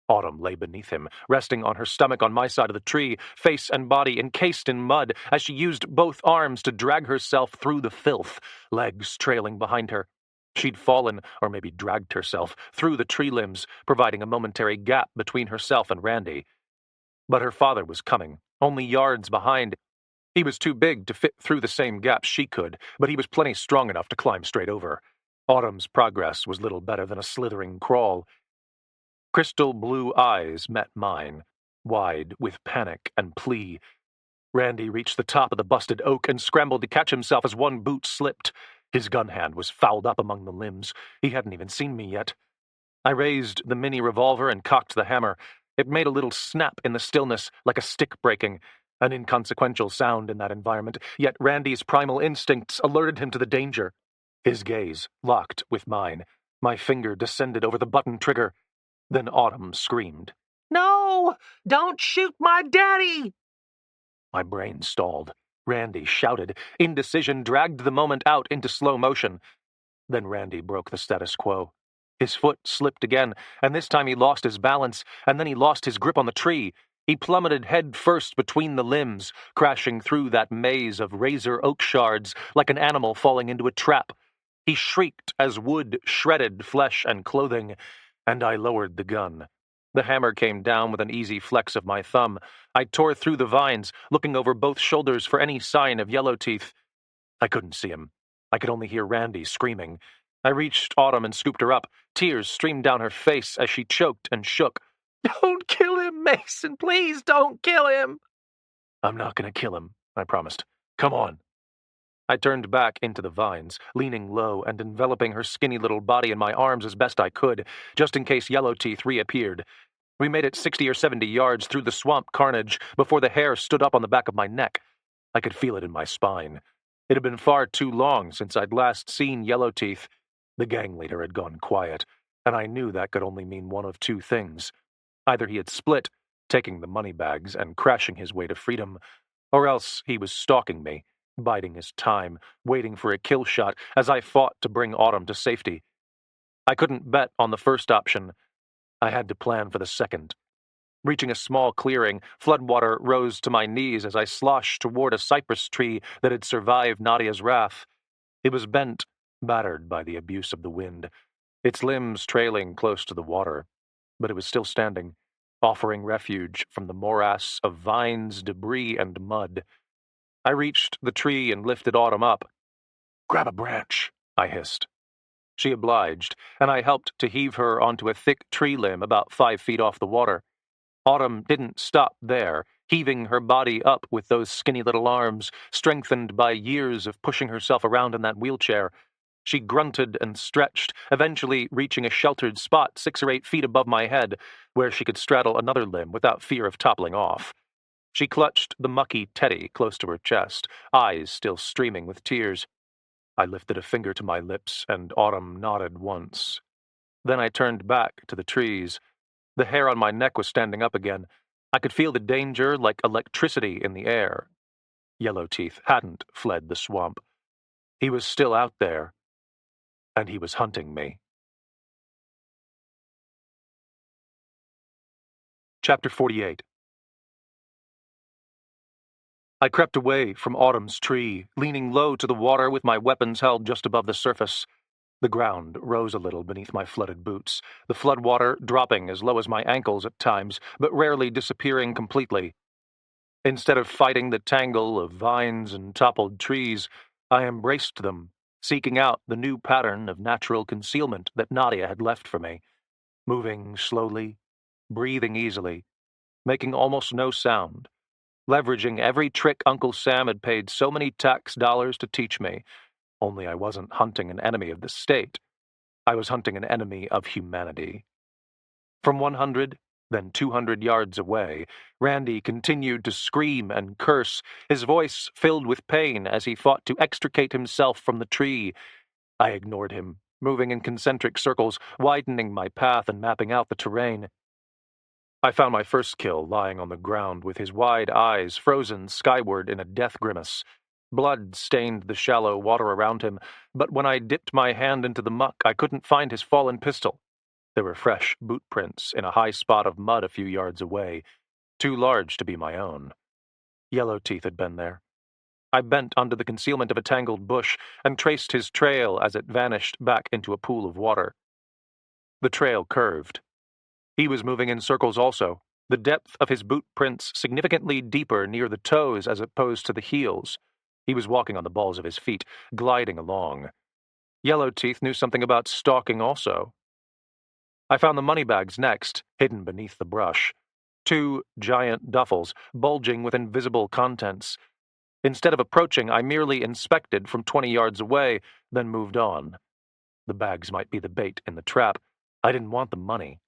Autumn lay beneath him, resting on her stomach on my side of the tree, face and body encased in mud as she used both arms to drag herself through the filth, legs trailing behind her. She'd fallen, or maybe dragged herself, through the tree limbs, providing a momentary gap between herself and Randy. But her father was coming, only yards behind. He was too big to fit through the same gaps she could, but he was plenty strong enough to climb straight over. Autumn's progress was little better than a slithering crawl. Crystal blue eyes met mine, wide with panic and plea. Randy reached the top of the busted oak and scrambled to catch himself as one boot slipped. His gun hand was fouled up among the limbs. He hadn't even seen me yet. I raised the mini revolver and cocked the hammer. It made a little snap in the stillness, like a stick breaking, an inconsequential sound in that environment, yet Randy's primal instincts alerted him to the danger. His gaze locked with mine. My finger descended over the button trigger. Then Autumn screamed, "No! Don't shoot my daddy!" My brain stalled. Randy shouted. Indecision dragged the moment out into slow motion. Then Randy broke the status quo. His foot slipped again, and this time he lost his balance, and then he lost his grip on the tree. He plummeted head first between the limbs, crashing through that maze of razor oak shards like an animal falling into a trap. He shrieked as wood shredded flesh and clothing, and I lowered the gun. The hammer came down with an easy flex of my thumb. I tore through the vines, looking over both shoulders for any sign of Yellow Teeth. I couldn't see him. I could only hear Randy screaming. I reached Autumn and scooped her up. Tears streamed down her face as she choked and shook. "Don't kill him, Mason! Please don't kill him!" "I'm not going to kill him," I promised. "Come on." I turned back into the vines, leaning low and enveloping her skinny little body in my arms as best I could, just in case Yellow Teeth reappeared. We made it 60 or 70 yards through the swamp carnage before the hair stood up on the back of my neck. I could feel it in my spine. It had been far too long since I'd last seen Yellow Teeth. The gang leader had gone quiet, and I knew that could only mean one of two things. Either he had split, taking the money bags and crashing his way to freedom, or else he was stalking me, biding his time, waiting for a kill shot as I fought to bring Autumn to safety. I couldn't bet on the first option. I had to plan for the second. Reaching a small clearing, floodwater rose to my knees as I sloshed toward a cypress tree that had survived Nadia's wrath. It was bent, battered by the abuse of the wind, its limbs trailing close to the water, but it was still standing, offering refuge from the morass of vines, debris, and mud. I reached the tree and lifted Autumn up. "Grab a branch," I hissed. She obliged, and I helped to heave her onto a thick tree limb about 5 feet off the water. Autumn didn't stop there, heaving her body up with those skinny little arms, strengthened by years of pushing herself around in that wheelchair. She grunted and stretched, eventually reaching a sheltered spot 6 or 8 feet above my head, where she could straddle another limb without fear of toppling off. She clutched the mucky teddy close to her chest, eyes still streaming with tears. I lifted a finger to my lips, and Autumn nodded once. Then I turned back to the trees. The hair on my neck was standing up again. I could feel the danger like electricity in the air. Yellow Teeth hadn't fled the swamp. He was still out there, and he was hunting me. Chapter 48. I crept away from Autumn's tree, leaning low to the water with my weapons held just above the surface. The ground rose a little beneath my flooded boots, the floodwater dropping as low as my ankles at times, but rarely disappearing completely. Instead of fighting the tangle of vines and toppled trees, I embraced them, seeking out the new pattern of natural concealment that Nadia had left for me, moving slowly, breathing easily, making almost no sound, leveraging every trick Uncle Sam had paid so many tax dollars to teach me. Only I wasn't hunting an enemy of the state. I was hunting an enemy of humanity. From 100, then 200 yards away, Randy continued to scream and curse, his voice filled with pain as he fought to extricate himself from the tree. I ignored him, moving in concentric circles, widening my path and mapping out the terrain. I found my first kill lying on the ground with his wide eyes frozen skyward in a death grimace. Blood stained the shallow water around him, but when I dipped my hand into the muck, I couldn't find his fallen pistol. There were fresh boot prints in a high spot of mud a few yards away, too large to be my own. Yellowteeth had been there. I bent under the concealment of a tangled bush and traced his trail as it vanished back into a pool of water. The trail curved. He was moving in circles also, the depth of his boot prints significantly deeper near the toes as opposed to the heels. He was walking on the balls of his feet, gliding along. Yellowteeth knew something about stalking also. I found the money bags next, hidden beneath the brush. 2 giant duffels, bulging with invisible contents. Instead of approaching, I merely inspected from 20 yards away, then moved on. The bags might be the bait in the trap. I didn't want the money.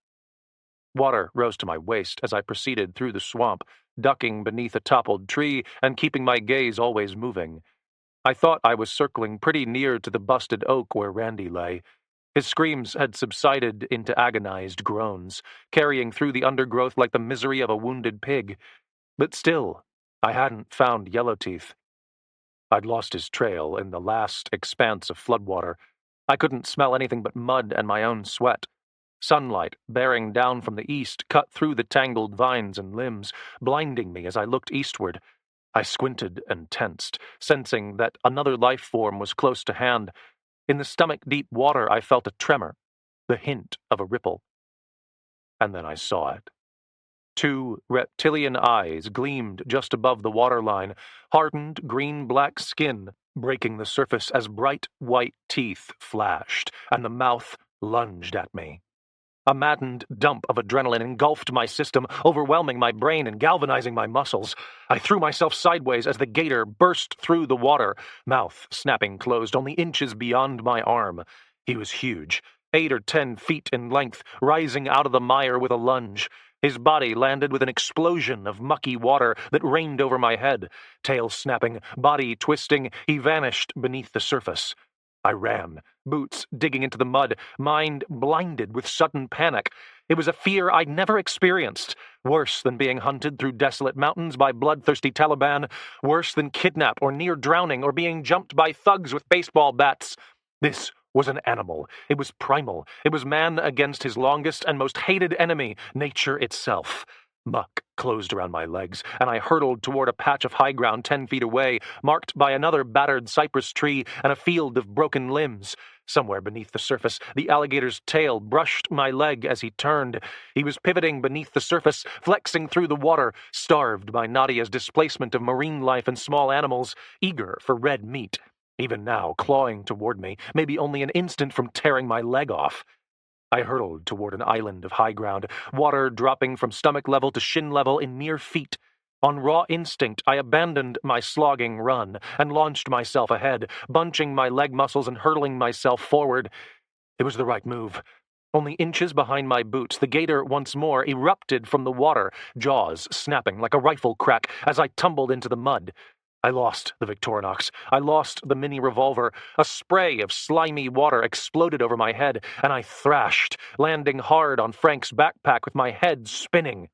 Water rose to my waist as I proceeded through the swamp, ducking beneath a toppled tree and keeping my gaze always moving. I thought I was circling pretty near to the busted oak where Randy lay. His screams had subsided into agonized groans, carrying through the undergrowth like the misery of a wounded pig. But still, I hadn't found Yellowteeth. I'd lost his trail in the last expanse of floodwater. I couldn't smell anything but mud and my own sweat. Sunlight, bearing down from the east, cut through the tangled vines and limbs, blinding me as I looked eastward. I squinted and tensed, sensing that another life form was close to hand. In the stomach-deep water, I felt a tremor, the hint of a ripple. And then I saw it. 2 reptilian eyes gleamed just above the waterline, hardened green-black skin breaking the surface as bright white teeth flashed, and the mouth lunged at me. A maddened dump of adrenaline engulfed my system, overwhelming my brain and galvanizing my muscles. I threw myself sideways as the gator burst through the water, mouth snapping closed only inches beyond my arm. He was huge, 8 or 10 feet in length, rising out of the mire with a lunge. His body landed with an explosion of mucky water that rained over my head. Tail snapping, body twisting, he vanished beneath the surface. I ran, boots digging into the mud, mind blinded with sudden panic. It was a fear I'd never experienced. Worse than being hunted through desolate mountains by bloodthirsty Taliban. Worse than kidnap or near drowning or being jumped by thugs with baseball bats. This was an animal. It was primal. It was man against his longest and most hated enemy, nature itself. Muck closed around my legs, and I hurtled toward a patch of high ground 10 feet away, marked by another battered cypress tree and a field of broken limbs. Somewhere beneath the surface, the alligator's tail brushed my leg as he turned. He was pivoting beneath the surface, flexing through the water, starved by Nadia's displacement of marine life and small animals, eager for red meat. Even now, clawing toward me, maybe only an instant from tearing my leg off. I hurtled toward an island of high ground, water dropping from stomach level to shin level in mere feet. On raw instinct, I abandoned my slogging run and launched myself ahead, bunching my leg muscles and hurtling myself forward. It was the right move. Only inches behind my boots, the gator once more erupted from the water, jaws snapping like a rifle crack as I tumbled into the mud. I lost the Victorinox. I lost the mini revolver. A spray of slimy water exploded over my head, and I thrashed, landing hard on Frank's backpack with my head spinning.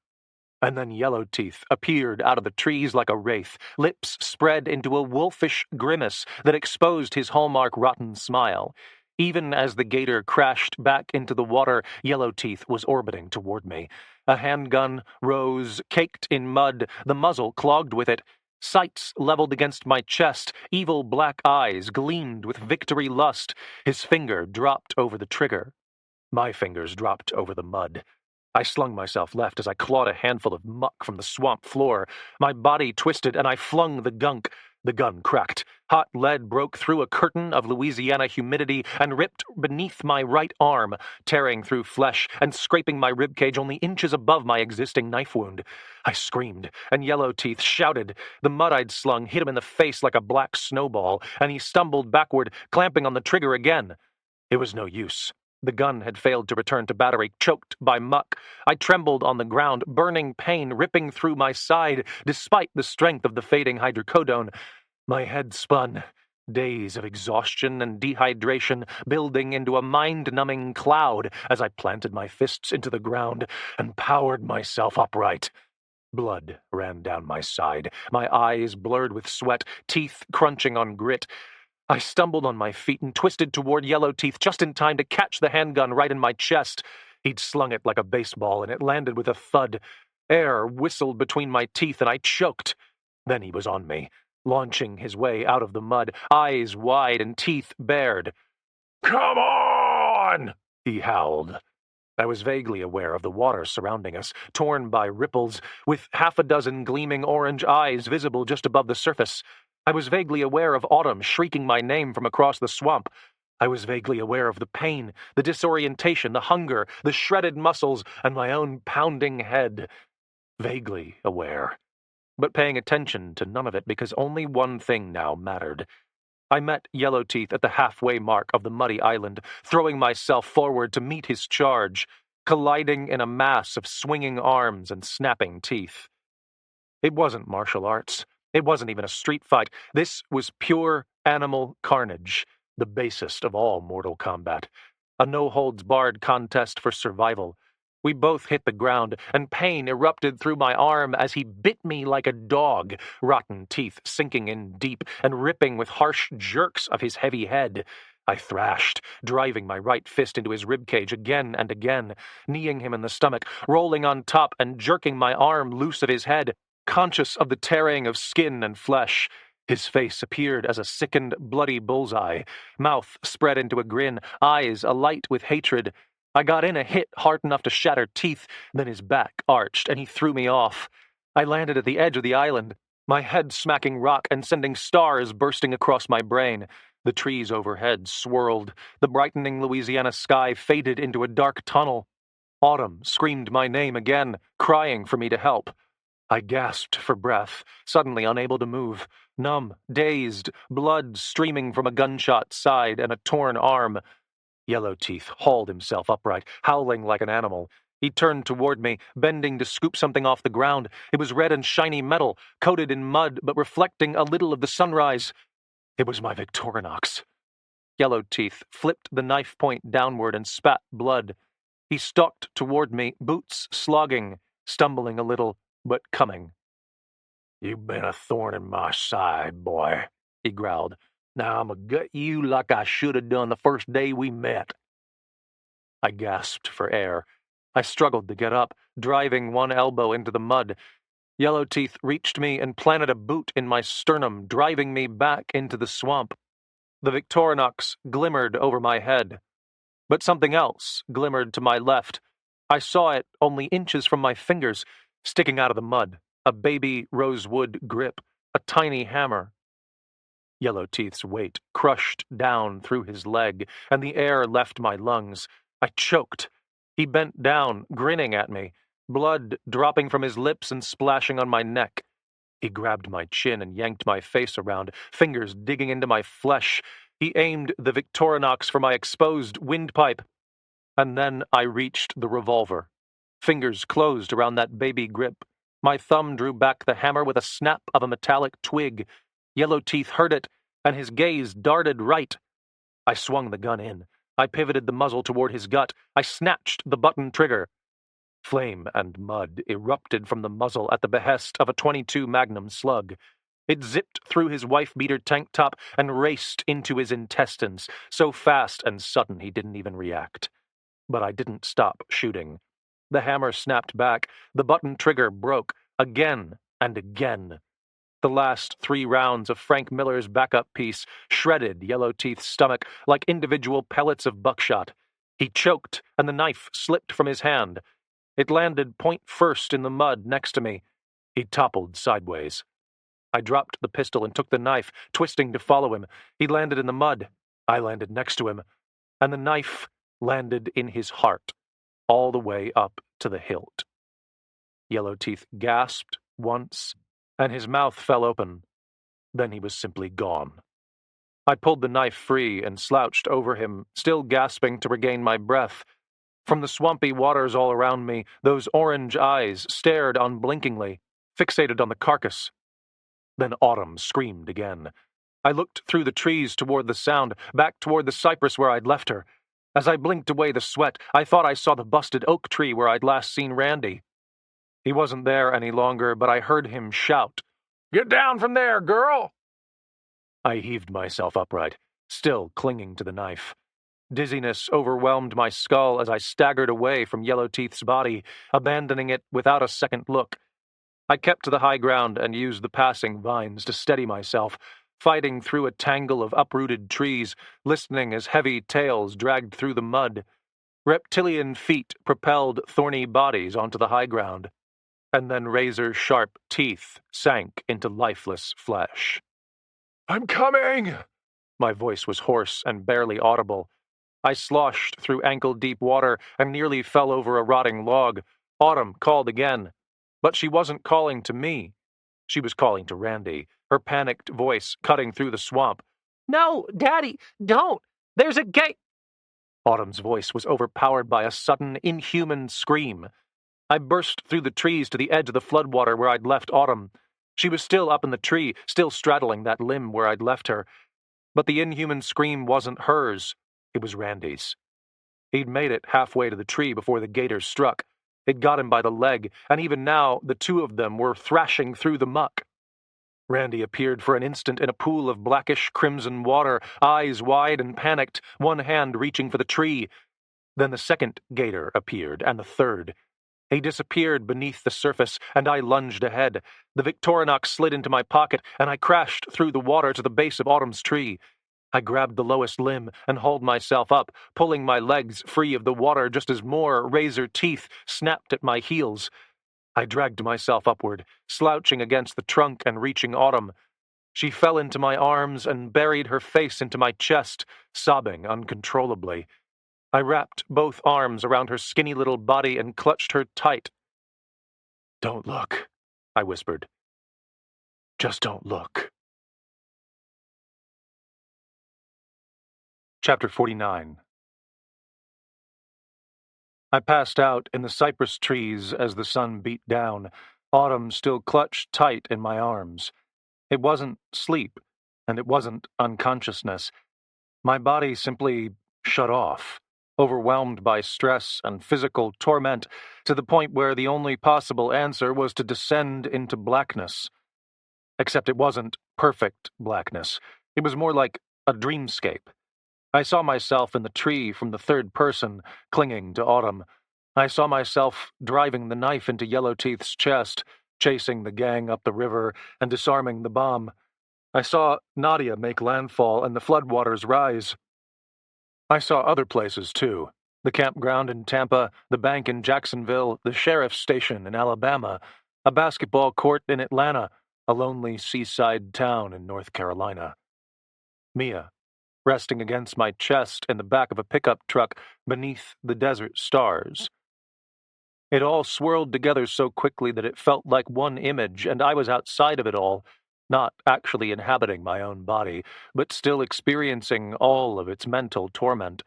And then Yellowteeth appeared out of the trees like a wraith, lips spread into a wolfish grimace that exposed his hallmark rotten smile. Even as the gator crashed back into the water, Yellowteeth was orbiting toward me. A handgun rose, caked in mud, the muzzle clogged with it. Sights leveled against my chest, evil black eyes gleamed with victory lust. His finger dropped over the trigger. My fingers dropped over the mud. I slung myself left as I clawed a handful of muck from the swamp floor. My body twisted and I flung the gunk. The gun cracked. Hot lead broke through a curtain of Louisiana humidity and ripped beneath my right arm, tearing through flesh and scraping my ribcage only inches above my existing knife wound. I screamed, and Yellowteeth shouted. The mud I'd slung hit him in the face like a black snowball, and he stumbled backward, clamping on the trigger again. It was no use. The gun had failed to return to battery, choked by muck. I trembled on the ground, burning pain ripping through my side, despite the strength of the fading hydrocodone. My head spun, days of exhaustion and dehydration building into a mind-numbing cloud as I planted my fists into the ground and powered myself upright. Blood ran down my side, my eyes blurred with sweat, teeth crunching on grit. I stumbled on my feet and twisted toward Yellowteeth just in time to catch the handgun right in my chest. He'd slung it like a baseball, and it landed with a thud. Air whistled between my teeth, and I choked. Then he was on me, launching his way out of the mud, eyes wide and teeth bared. "Come on!" he howled. I was vaguely aware of the water surrounding us, torn by ripples, with half a dozen gleaming orange eyes visible just above the surface. I was vaguely aware of Autumn shrieking my name from across the swamp. I was vaguely aware of the pain, the disorientation, the hunger, the shredded muscles, and my own pounding head. Vaguely aware, but paying attention to none of it because only one thing now mattered. I met Yellowteeth at the halfway mark of the muddy island, throwing myself forward to meet his charge, colliding in a mass of swinging arms and snapping teeth. It wasn't martial arts. It wasn't even a street fight. This was pure animal carnage, the basest of all mortal combat. A no-holds-barred contest for survival. We both hit the ground, and pain erupted through my arm as he bit me like a dog, rotten teeth sinking in deep and ripping with harsh jerks of his heavy head. I thrashed, driving my right fist into his ribcage again and again, kneeing him in the stomach, rolling on top and jerking my arm loose of his head, conscious of the tearing of skin and flesh. His face appeared as a sickened, bloody bullseye, mouth spread into a grin, eyes alight with hatred. I got in a hit hard enough to shatter teeth, then his back arched, and he threw me off. I landed at the edge of the island, my head smacking rock and sending stars bursting across my brain. The trees overhead swirled. The brightening Louisiana sky faded into a dark tunnel. Autumn screamed my name again, crying for me to help. I gasped for breath, suddenly unable to move, numb, dazed, blood streaming from a gunshot side and a torn arm. Yellowteeth hauled himself upright, howling like an animal. He turned toward me, bending to scoop something off the ground. It was red and shiny metal, coated in mud, but reflecting a little of the sunrise. It was my Victorinox. Yellowteeth flipped the knife point downward and spat blood. He stalked toward me, boots slogging, stumbling a little, but coming. "You've been a thorn in my side, boy," he growled. "Now I'm gonna gut you like I should have done the first day we met." I gasped for air. I struggled to get up, driving one elbow into the mud. Yellowteeth reached me and planted a boot in my sternum, driving me back into the swamp. The Victorinox glimmered over my head. But something else glimmered to my left. I saw it only inches from my fingers, sticking out of the mud, a baby rosewood grip, a tiny hammer. Yellowteeth's weight crushed down through his leg, and the air left my lungs. I choked. He bent down, grinning at me, blood dropping from his lips and splashing on my neck. He grabbed my chin and yanked my face around, fingers digging into my flesh. He aimed the Victorinox for my exposed windpipe. And then I reached the revolver. Fingers closed around that baby grip. My thumb drew back the hammer with a snap of a metallic twig. Yellowteeth heard it, and his gaze darted right. I swung the gun in. I pivoted the muzzle toward his gut. I snatched the button trigger. Flame and mud erupted from the muzzle at the behest of a .22 Magnum slug. It zipped through his wife-beater tank top and raced into his intestines, so fast and sudden he didn't even react. But I didn't stop shooting. The hammer snapped back. The button trigger broke, again and again. The last 3 rounds of Frank Miller's backup piece shredded Yellowteeth's stomach like individual pellets of buckshot. He choked, and the knife slipped from his hand. It landed point first in the mud next to me. He toppled sideways. I dropped the pistol and took the knife, twisting to follow him. He landed in the mud. I landed next to him. And the knife landed in his heart, all the way up to the hilt. Yellowteeth gasped once, and his mouth fell open. Then he was simply gone. I pulled the knife free and slouched over him, still gasping to regain my breath. From the swampy waters all around me, those orange eyes stared unblinkingly, fixated on the carcass. Then Autumn screamed again. I looked through the trees toward the sound, back toward the cypress where I'd left her. As I blinked away the sweat, I thought I saw the busted oak tree where I'd last seen Randy. He wasn't there any longer, but I heard him shout, "Get down from there, girl!" I heaved myself upright, still clinging to the knife. Dizziness overwhelmed my skull as I staggered away from Yellowteeth's body, abandoning it without a second look. I kept to the high ground and used the passing vines to steady myself, fighting through a tangle of uprooted trees, listening as heavy tails dragged through the mud. Reptilian feet propelled thorny bodies onto the high ground, and then razor-sharp teeth sank into lifeless flesh. "I'm coming!" My voice was hoarse and barely audible. I sloshed through ankle-deep water and nearly fell over a rotting log. Autumn called again. But she wasn't calling to me. She was calling to Randy, her panicked voice cutting through the swamp. "No, Daddy, don't! There's a gate!" Autumn's voice was overpowered by a sudden, inhuman scream. I burst through the trees to the edge of the floodwater where I'd left Autumn. She was still up in the tree, still straddling that limb where I'd left her. But the inhuman scream wasn't hers. It was Randy's. He'd made it halfway to the tree before the gator struck. It got him by the leg, and even now the two of them were thrashing through the muck. Randy appeared for an instant in a pool of blackish crimson water, eyes wide and panicked, one hand reaching for the tree. Then the second gator appeared, and the third. He disappeared beneath the surface, and I lunged ahead. The Victorinox slid into my pocket, and I crashed through the water to the base of Autumn's tree. I grabbed the lowest limb and hauled myself up, pulling my legs free of the water just as more razor teeth snapped at my heels. I dragged myself upward, slouching against the trunk and reaching Autumn. She fell into my arms and buried her face into my chest, sobbing uncontrollably. I wrapped both arms around her skinny little body and clutched her tight. "Don't look," I whispered. "Just don't look." Chapter 49. I passed out in the cypress trees as the sun beat down, Autumn still clutched tight in my arms. It wasn't sleep, and it wasn't unconsciousness. My body simply shut off, overwhelmed by stress and physical torment, to the point where the only possible answer was to descend into blackness. Except it wasn't perfect blackness. It was more like a dreamscape. I saw myself in the tree from the third person, clinging to Autumn. I saw myself driving the knife into Yellowteeth's chest, chasing the gang up the river and disarming the bomb. I saw Nadia make landfall and the floodwaters rise. I saw other places, too. The campground in Tampa, the bank in Jacksonville, the sheriff's station in Alabama, a basketball court in Atlanta, a lonely seaside town in North Carolina. Mia, resting against my chest in the back of a pickup truck beneath the desert stars. It all swirled together so quickly that it felt like one image, and I was outside of it all, not actually inhabiting my own body, but still experiencing all of its mental torment.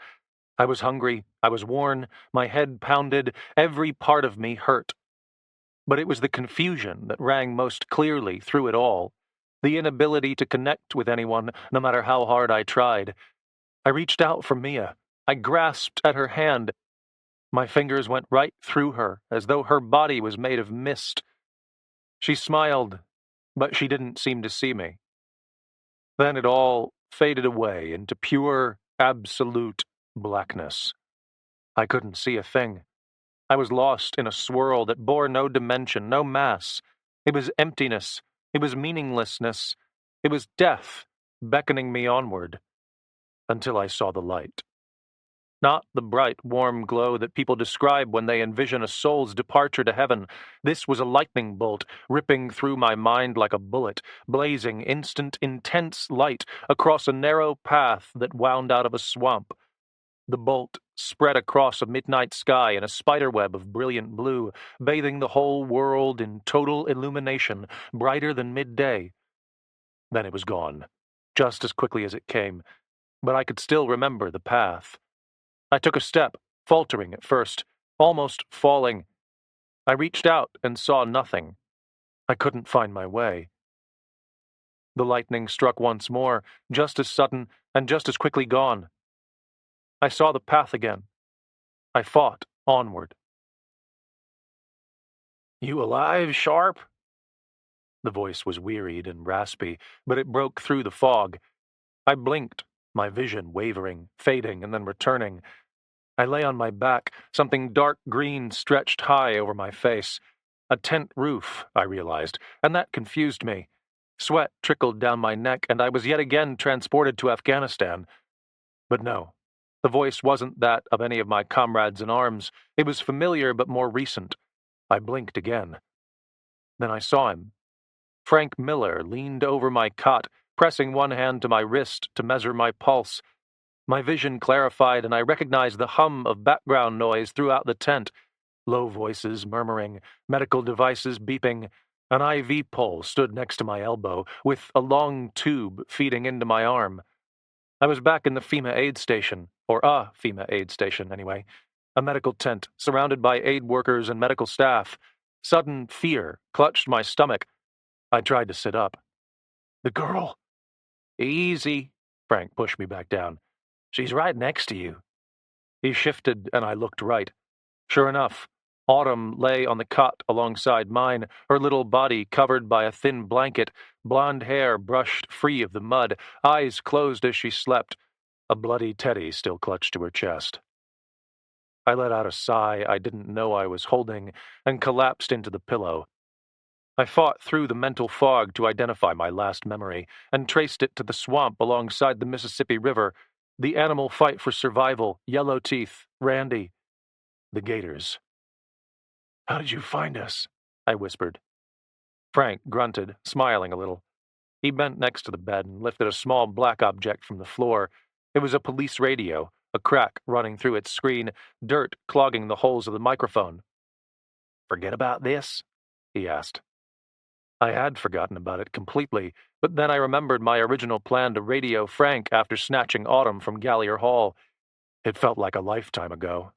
I was hungry, I was worn, my head pounded, every part of me hurt. But it was the confusion that rang most clearly through it all, the inability to connect with anyone, no matter how hard I tried. I reached out for Mia. I grasped at her hand. My fingers went right through her, as though her body was made of mist. She smiled, but she didn't seem to see me. Then it all faded away into pure, absolute blackness. I couldn't see a thing. I was lost in a swirl that bore no dimension, no mass. It was emptiness. It was meaninglessness. It was death, beckoning me onward, until I saw the light. Not the bright, warm glow that people describe when they envision a soul's departure to heaven. This was a lightning bolt, ripping through my mind like a bullet, blazing instant, intense light across a narrow path that wound out of a swamp. The bolt spread across a midnight sky in a spiderweb of brilliant blue, bathing the whole world in total illumination, brighter than midday. Then it was gone, just as quickly as it came, but I could still remember the path. I took a step, faltering at first, almost falling. I reached out and saw nothing. I couldn't find my way. The lightning struck once more, just as sudden and just as quickly gone. I saw the path again. I fought onward. You alive, Sharp? The voice was wearied and raspy, but it broke through the fog. I blinked, my vision wavering, fading, and then returning. I lay on my back, something dark green stretched high over my face. A tent roof, I realized, and that confused me. Sweat trickled down my neck, and I was yet again transported to Afghanistan. But no, the voice wasn't that of any of my comrades in arms. It was familiar but more recent. I blinked again. Then I saw him. Frank Miller leaned over my cot, pressing one hand to my wrist to measure my pulse. My vision clarified, and I recognized the hum of background noise throughout the tent. Low voices murmuring, medical devices beeping. An IV pole stood next to my elbow, with a long tube feeding into my arm. I was back in the FEMA aid station, or a FEMA aid station, anyway. A medical tent, surrounded by aid workers and medical staff. Sudden fear clutched my stomach. I tried to sit up. The girl. Easy. Frank pushed me back down. She's right next to you. He shifted, and I looked right. Sure enough, Autumn lay on the cot alongside mine, her little body covered by a thin blanket, blonde hair brushed free of the mud, eyes closed as she slept, a bloody teddy still clutched to her chest. I let out a sigh I didn't know I was holding and collapsed into the pillow. I fought through the mental fog to identify my last memory and traced it to the swamp alongside the Mississippi River, the animal fight for survival, Yellow Teeth, Randy, the gators. How did you find us? I whispered. Frank grunted, smiling a little. He bent next to the bed and lifted a small black object from the floor. It was a police radio, a crack running through its screen, dirt clogging the holes of the microphone. Forget about this? He asked. I had forgotten about it completely, but then I remembered my original plan to radio Frank after snatching Autumn from Gallier Hall. It felt like a lifetime ago.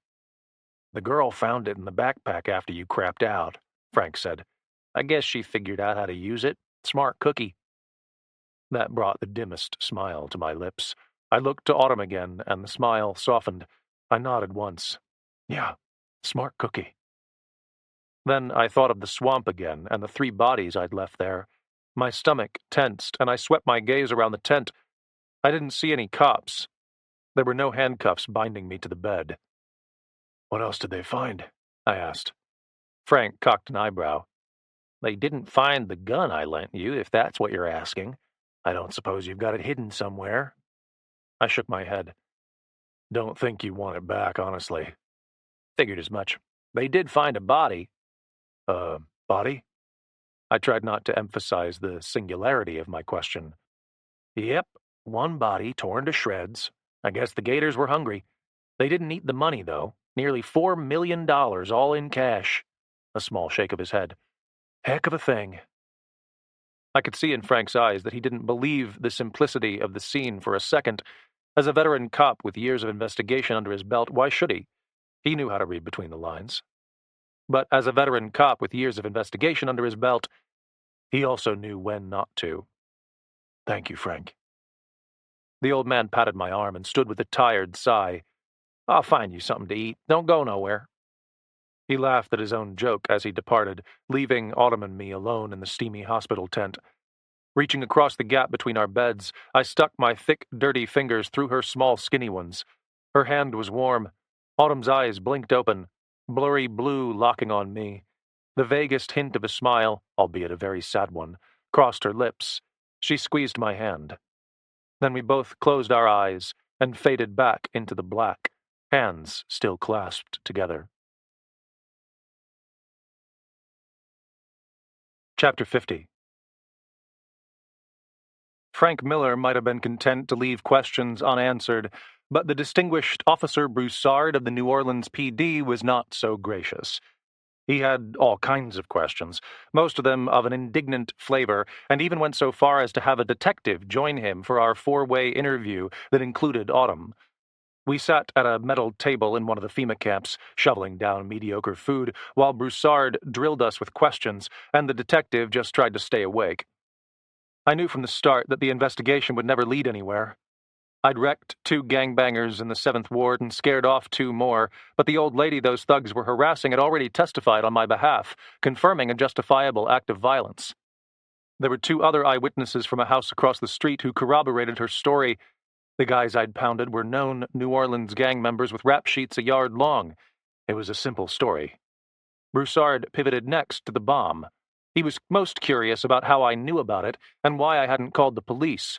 The girl found it in the backpack after you crapped out, Frank said. I guess she figured out how to use it. Smart cookie. That brought the dimmest smile to my lips. I looked to Autumn again, and the smile softened. I nodded once. Yeah, smart cookie. Then I thought of the swamp again and the 3 bodies I'd left there. My stomach tensed, and I swept my gaze around the tent. I didn't see any cops. There were no handcuffs binding me to the bed. What else did they find? I asked. Frank cocked an eyebrow. They didn't find the gun I lent you, if that's what you're asking. I don't suppose you've got it hidden somewhere. I shook my head. Don't think you want it back, honestly. Figured as much. They did find a body. Body? I tried not to emphasize the singularity of my question. Yep, one body torn to shreds. I guess the gators were hungry. They didn't eat the money, though. Nearly $4 million, all in cash. A small shake of his head. Heck of a thing. I could see in Frank's eyes that he didn't believe the simplicity of the scene for a second. As a veteran cop with years of investigation under his belt, why should he? He knew how to read between the lines. But as a veteran cop with years of investigation under his belt, he also knew when not to. Thank you, Frank. The old man patted my arm and stood with a tired sigh. I'll find you something to eat. Don't go nowhere. He laughed at his own joke as he departed, leaving Autumn and me alone in the steamy hospital tent. Reaching across the gap between our beds, I stuck my thick, dirty fingers through her small, skinny ones. Her hand was warm. Autumn's eyes blinked open, blurry blue locking on me. The vaguest hint of a smile, albeit a very sad one, crossed her lips. She squeezed my hand. Then we both closed our eyes and faded back into the black, hands still clasped together. Chapter 50. Frank Miller might have been content to leave questions unanswered, but the distinguished Officer Broussard of the New Orleans PD was not so gracious. He had all kinds of questions, most of them of an indignant flavor, and even went so far as to have a detective join him for our 4-way interview that included Autumn. We sat at a metal table in one of the FEMA camps, shoveling down mediocre food, while Broussard drilled us with questions, and the detective just tried to stay awake. I knew from the start that the investigation would never lead anywhere. I'd wrecked 2 gangbangers in the 7th Ward and scared off 2 more, but the old lady those thugs were harassing had already testified on my behalf, confirming a justifiable act of violence. There were 2 other eyewitnesses from a house across the street who corroborated her story. The guys I'd pounded were known New Orleans gang members with rap sheets a yard long. It was a simple story. Broussard pivoted next to the bomb. He was most curious about how I knew about it and why I hadn't called the police.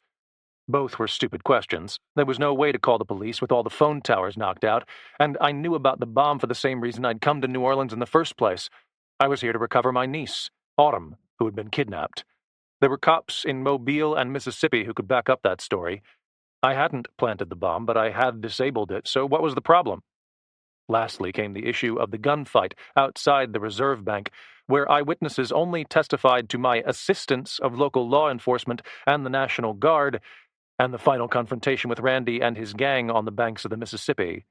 Both were stupid questions. There was no way to call the police with all the phone towers knocked out, and I knew about the bomb for the same reason I'd come to New Orleans in the first place. I was here to recover my niece, Autumn, who had been kidnapped. There were cops in Mobile and Mississippi who could back up that story. I hadn't planted the bomb, but I had disabled it, so what was the problem? Lastly came the issue of the gunfight outside the reserve bank, where eyewitnesses only testified to my assistance of local law enforcement and the National Guard, and the final confrontation with Randy and his gang on the banks of the Mississippi.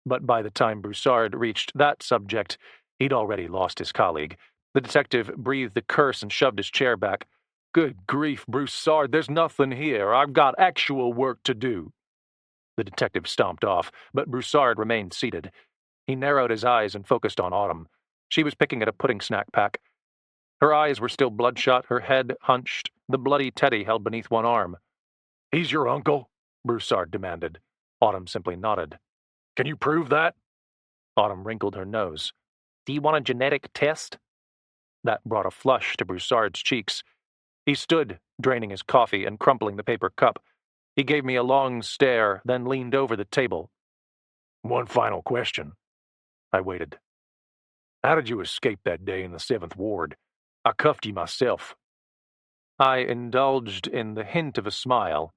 But by the time Broussard reached that subject, he'd already lost his colleague. The detective breathed a curse and shoved his chair back. "Good grief, Broussard, there's nothing here. I've got actual work to do." The detective stomped off, but Broussard remained seated. He narrowed his eyes and focused on Autumn. She was picking at a pudding snack pack. Her eyes were still bloodshot, her head hunched, the bloody teddy held beneath one arm. "He's your uncle?" Broussard demanded. Autumn simply nodded. "Can you prove that?" Autumn wrinkled her nose. "Do you want a genetic test?" That brought a flush to Broussard's cheeks. He stood, draining his coffee and crumpling the paper cup. He gave me a long stare, then leaned over the table. "One final question." I waited. "How did you escape that day in the 7th Ward? I cuffed you myself." I indulged in the hint of a smile,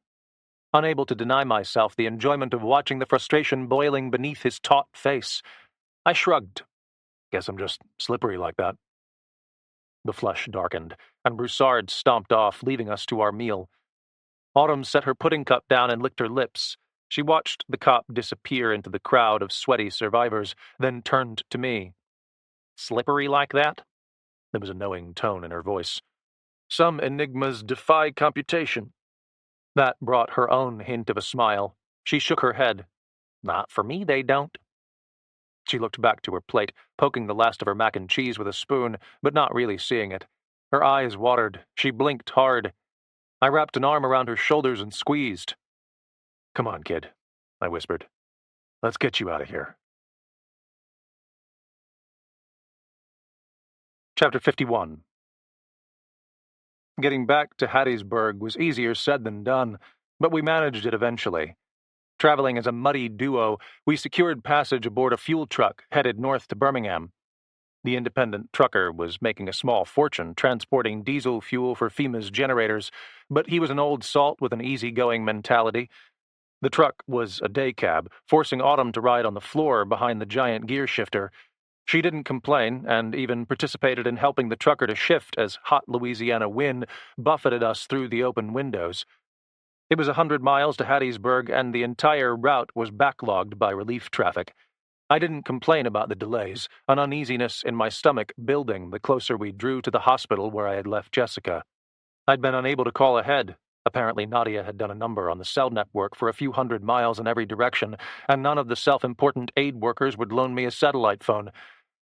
unable to deny myself the enjoyment of watching the frustration boiling beneath his taut face. I shrugged. "Guess I'm just slippery like that." The flush darkened, and Broussard stomped off, leaving us to our meal. Autumn set her pudding cup down and licked her lips. She watched the cop disappear into the crowd of sweaty survivors, then turned to me. "Slippery like that?" There was a knowing tone in her voice. "Some enigmas defy computation." That brought her own hint of a smile. She shook her head. "Not for me, they don't." She looked back to her plate, poking the last of her mac and cheese with a spoon, but not really seeing it. Her eyes watered. She blinked hard. I wrapped an arm around her shoulders and squeezed. "Come on, kid," I whispered. "Let's get you out of here." Chapter 51. Getting back to Hattiesburg was easier said than done, but we managed it eventually. Traveling as a muddy duo, we secured passage aboard a fuel truck headed north to Birmingham. The independent trucker was making a small fortune transporting diesel fuel for FEMA's generators, but he was an old salt with an easygoing mentality. The truck was a day cab, forcing Autumn to ride on the floor behind the giant gear shifter. She didn't complain, and even participated in helping the trucker to shift as hot Louisiana wind buffeted us through the open windows. It was 100 miles to Hattiesburg, and the entire route was backlogged by relief traffic. I didn't complain about the delays, an uneasiness in my stomach building the closer we drew to the hospital where I had left Jessica. I'd been unable to call ahead. Apparently Nadia had done a number on the cell network for a few hundred miles in every direction, and none of the self-important aid workers would loan me a satellite phone.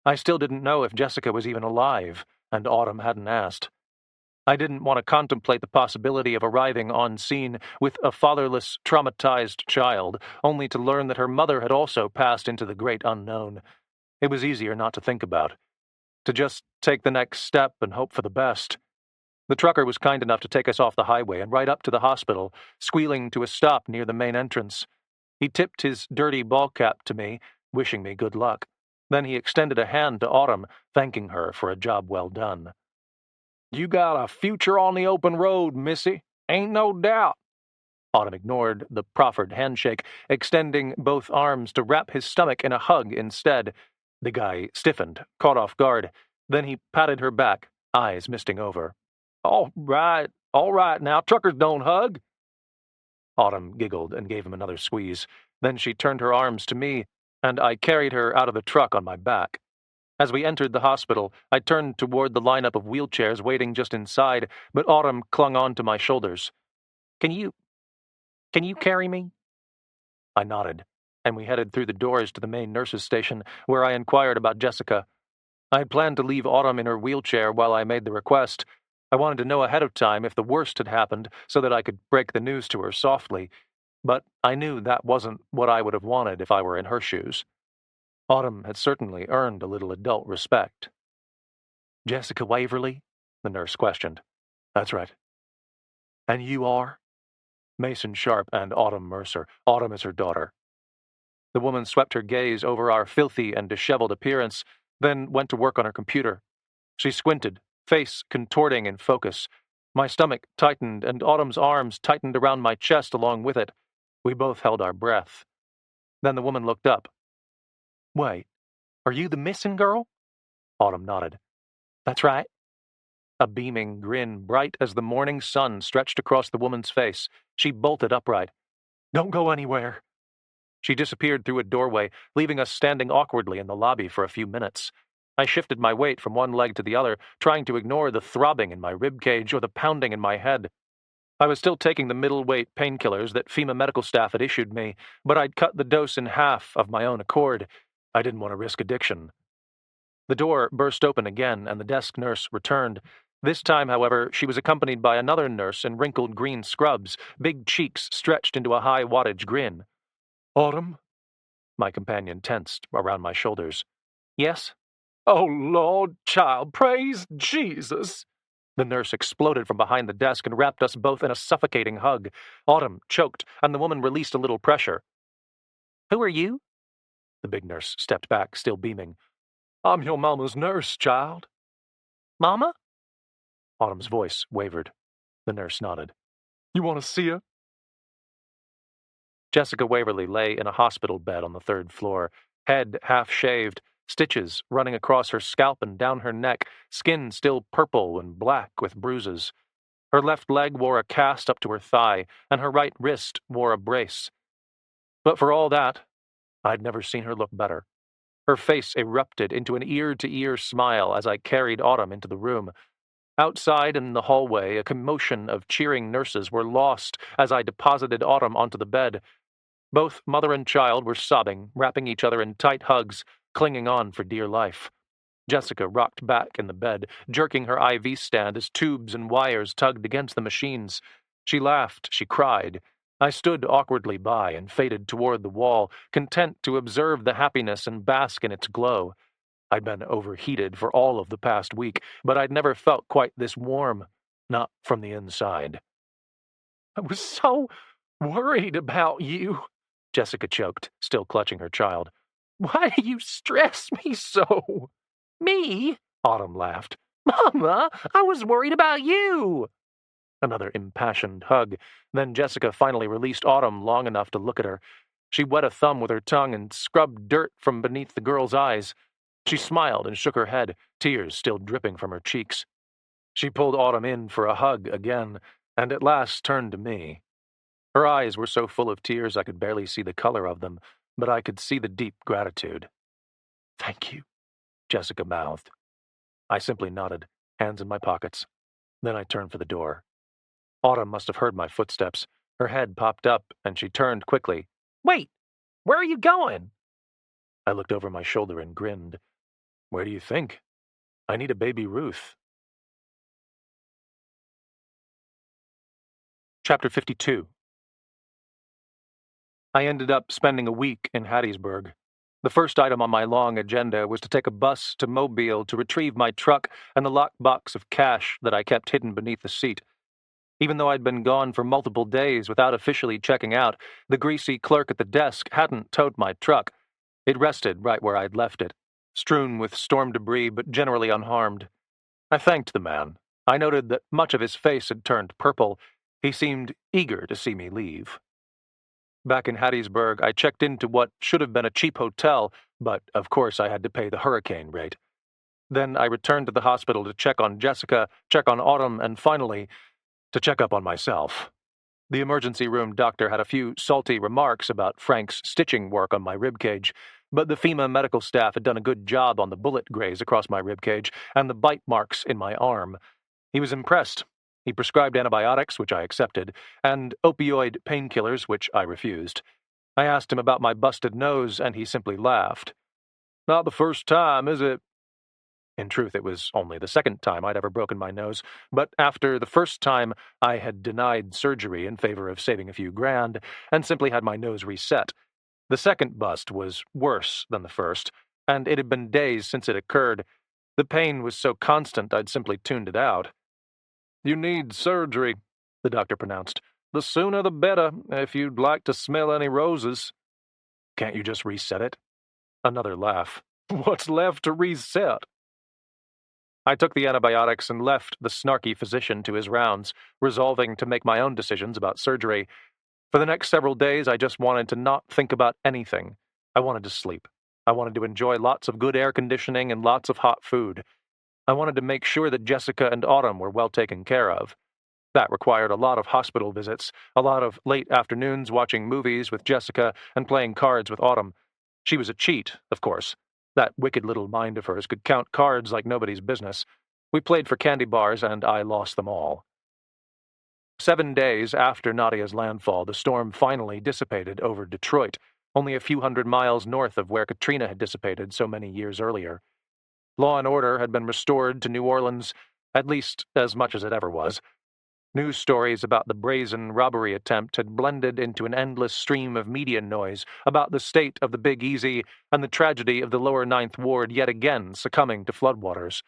I still didn't know if Jessica was even alive, and Autumn hadn't asked. I didn't want to contemplate the possibility of arriving on scene with a fatherless, traumatized child, only to learn that her mother had also passed into the great unknown. It was easier not to think about. To just take the next step and hope for the best. The trucker was kind enough to take us off the highway and right up to the hospital, squealing to a stop near the main entrance. He tipped his dirty ball cap to me, wishing me good luck. Then he extended a hand to Autumn, thanking her for a job well done. "You got a future on the open road, missy. Ain't no doubt." Autumn ignored the proffered handshake, extending both arms to wrap his stomach in a hug instead. The guy stiffened, caught off guard. Then he patted her back, eyes misting over. All right now, truckers don't hug." Autumn giggled and gave him another squeeze. Then she turned her arms to me, and I carried her out of the truck on my back. As we entered the hospital, I turned toward the lineup of wheelchairs waiting just inside, but Autumn clung on to my shoulders. Can you carry me?" I nodded, and we headed through the doors to the main nurse's station, where I inquired about Jessica. I had planned to leave Autumn in her wheelchair while I made the request. I wanted to know ahead of time if the worst had happened so that I could break the news to her softly, but I knew that wasn't what I would have wanted if I were in her shoes. Autumn had certainly earned a little adult respect. "Jessica Waverly?" the nurse questioned. "That's right." "And you are?" "Mason Sharp and Autumn Mercer. Autumn is her daughter." The woman swept her gaze over our filthy and disheveled appearance, then went to work on her computer. She squinted, face contorting in focus. My stomach tightened, and Autumn's arms tightened around my chest along with it. We both held our breath. Then the woman looked up. "Wait, are you the missing girl?" Autumn nodded. "That's right." A beaming grin, bright as the morning sun, stretched across the woman's face. She bolted upright. "Don't go anywhere." She disappeared through a doorway, leaving us standing awkwardly in the lobby for a few minutes. I shifted my weight from one leg to the other, trying to ignore the throbbing in my ribcage or the pounding in my head. I was still taking the middleweight painkillers that FEMA medical staff had issued me, but I'd cut the dose in half of my own accord. I didn't want to risk addiction. The door burst open again, and the desk nurse returned. This time, however, she was accompanied by another nurse in wrinkled green scrubs, big cheeks stretched into a high-wattage grin. "Autumn?" My companion tensed around my shoulders. "Yes?" "Oh, Lord, child, praise Jesus!" The nurse exploded from behind the desk and wrapped us both in a suffocating hug. Autumn choked, and the woman released a little pressure. "Who are you?" The big nurse stepped back, still beaming. "I'm your mama's nurse, child." "Mama?" Autumn's voice wavered. The nurse nodded. "You want to see her?" Jessica Waverly lay in a hospital bed on the third floor, head half-shaved, stitches running across her scalp and down her neck, skin still purple and black with bruises. Her left leg wore a cast up to her thigh, and her right wrist wore a brace. But for all that, I'd never seen her look better. Her face erupted into an ear-to-ear smile as I carried Autumn into the room. Outside in the hallway, a commotion of cheering nurses were lost as I deposited Autumn onto the bed. Both mother and child were sobbing, wrapping each other in tight hugs, clinging on for dear life. Jessica rocked back in the bed, jerking her IV stand as tubes and wires tugged against the machines. She laughed, she cried. I stood awkwardly by and faded toward the wall, content to observe the happiness and bask in its glow. I'd been overheated for all of the past week, but I'd never felt quite this warm, not from the inside. "I was so worried about you," Jessica choked, still clutching her child. "Why do you stress me so?" "Me?" Autumn laughed. "Mama, I was worried about you." Another impassioned hug. Then Jessica finally released Autumn long enough to look at her. She wet a thumb with her tongue and scrubbed dirt from beneath the girl's eyes. She smiled and shook her head, tears still dripping from her cheeks. She pulled Autumn in for a hug again, and at last turned to me. Her eyes were so full of tears I could barely see the color of them, but I could see the deep gratitude. "Thank you," Jessica mouthed. I simply nodded, hands in my pockets. Then I turned for the door. Autumn must have heard my footsteps. Her head popped up, and she turned quickly. "Wait! Where are you going?" I looked over my shoulder and grinned. "Where do you think? I need a baby Ruth." Chapter 52. I ended up spending a week in Hattiesburg. The first item on my long agenda was to take a bus to Mobile to retrieve my truck and the locked box of cash that I kept hidden beneath the seat. Even though I'd been gone for multiple days without officially checking out, the greasy clerk at the desk hadn't towed my truck. It rested right where I'd left it, strewn with storm debris but generally unharmed. I thanked the man. I noted that much of his face had turned purple. He seemed eager to see me leave. Back in Hattiesburg, I checked into what should have been a cheap hotel, but of course I had to pay the hurricane rate. Then I returned to the hospital to check on Jessica, check on Autumn, and finally, to check up on myself. The emergency room doctor had a few salty remarks about Frank's stitching work on my ribcage, but the FEMA medical staff had done a good job on the bullet graze across my ribcage and the bite marks in my arm. He was impressed. He prescribed antibiotics, which I accepted, and opioid painkillers, which I refused. I asked him about my busted nose, and he simply laughed. Not the first time, is it? In truth, it was only the second time I'd ever broken my nose, but after the first time, I had denied surgery in favor of saving a few grand, and simply had my nose reset. The second bust was worse than the first, and it had been days since it occurred. The pain was so constant I'd simply tuned it out. You need surgery, the doctor pronounced. The sooner the better, if you'd like to smell any roses. Can't you just reset it? Another laugh. What's left to reset? I took the antibiotics and left the snarky physician to his rounds, resolving to make my own decisions about surgery. For the next several days, I just wanted to not think about anything. I wanted to sleep. I wanted to enjoy lots of good air conditioning and lots of hot food. I wanted to make sure that Jessica and Autumn were well taken care of. That required a lot of hospital visits, a lot of late afternoons watching movies with Jessica and playing cards with Autumn. She was a cheat, of course. That wicked little mind of hers could count cards like nobody's business. We played for candy bars, and I lost them all. 7 days after Nadia's landfall, the storm finally dissipated over Detroit, only a few hundred miles north of where Katrina had dissipated so many years earlier. Law and order had been restored to New Orleans, at least as much as it ever was. News stories about the brazen robbery attempt had blended into an endless stream of media noise about the state of the Big Easy and the tragedy of the lower Ninth Ward yet again succumbing to floodwaters.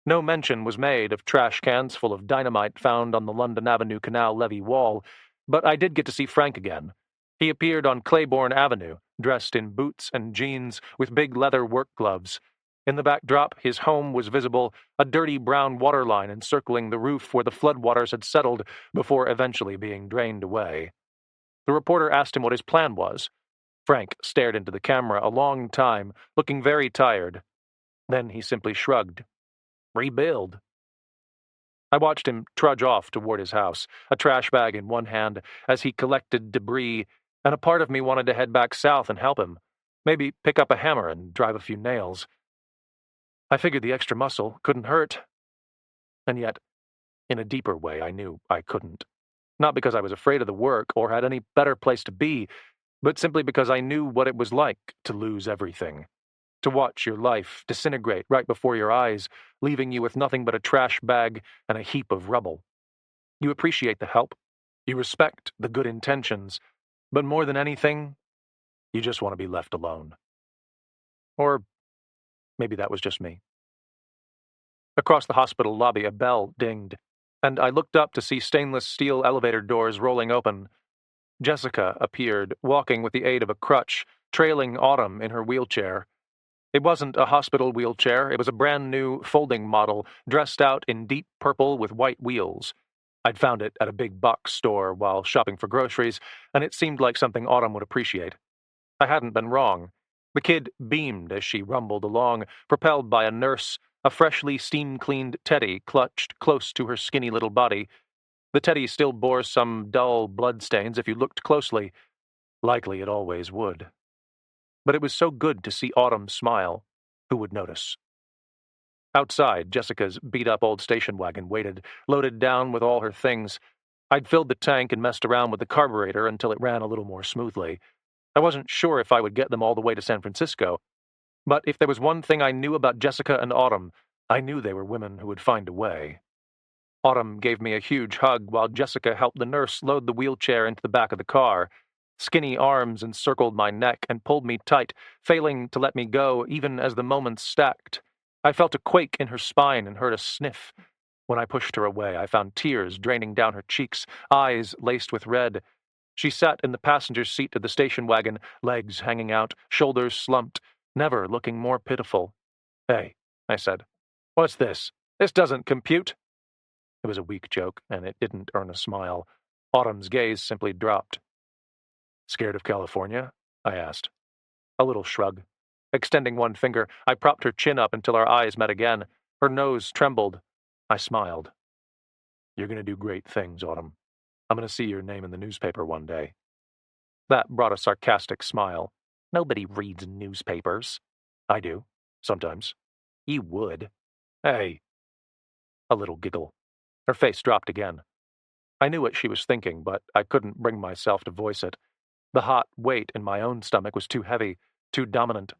No mention was made of trash cans full of dynamite found on the London Avenue Canal levee wall, but I did get to see Frank again. He appeared on Claiborne Avenue, dressed in boots and jeans with big leather work gloves. In the backdrop, his home was visible, a dirty brown water line encircling the roof where the floodwaters had settled before eventually being drained away. The reporter asked him what his plan was. Frank stared into the camera a long time, looking very tired. Then he simply shrugged. Rebuild. I watched him trudge off toward his house, a trash bag in one hand, as he collected debris, and a part of me wanted to head back south and help him. Maybe pick up a hammer and drive a few nails. I figured the extra muscle couldn't hurt. And yet, in a deeper way, I knew I couldn't. Not because I was afraid of the work or had any better place to be, but simply because I knew what it was like to lose everything. To watch your life disintegrate right before your eyes, leaving you with nothing but a trash bag and a heap of rubble. You appreciate the help. You respect the good intentions. But more than anything, you just want to be left alone. Or maybe that was just me. Across the hospital lobby, a bell dinged, and I looked up to see stainless steel elevator doors rolling open. Jessica appeared, walking with the aid of a crutch, trailing Autumn in her wheelchair. It wasn't a hospital wheelchair, it was a brand new folding model, dressed out in deep purple with white wheels. I'd found it at a big box store while shopping for groceries, and it seemed like something Autumn would appreciate. I hadn't been wrong. The kid beamed as she rumbled along, propelled by a nurse, a freshly steam-cleaned teddy clutched close to her skinny little body. The teddy still bore some dull bloodstains if you looked closely. Likely it always would. But it was so good to see Autumn smile. Who would notice? Outside, Jessica's beat-up old station wagon waited, loaded down with all her things. I'd filled the tank and messed around with the carburetor until it ran a little more smoothly. I wasn't sure if I would get them all the way to San Francisco, but if there was one thing I knew about Jessica and Autumn, I knew they were women who would find a way. Autumn gave me a huge hug while Jessica helped the nurse load the wheelchair into the back of the car. Skinny arms encircled my neck and pulled me tight, failing to let me go even as the moments stacked. I felt a quake in her spine and heard a sniff. When I pushed her away, I found tears draining down her cheeks, eyes laced with red. She sat in the passenger seat of the station wagon, legs hanging out, shoulders slumped, never looking more pitiful. Hey, I said. What's this? This doesn't compute. It was a weak joke, and it didn't earn a smile. Autumn's gaze simply dropped. Scared of California? I asked. A little shrug. Extending one finger, I propped her chin up until our eyes met again. Her nose trembled. I smiled. You're going to do great things, Autumn. I'm going to see your name in the newspaper one day. That brought a sarcastic smile. Nobody reads newspapers. I do. Sometimes. You would. Hey. A little giggle. Her face dropped again. I knew what she was thinking, but I couldn't bring myself to voice it. The hot weight in my own stomach was too heavy, too dominant.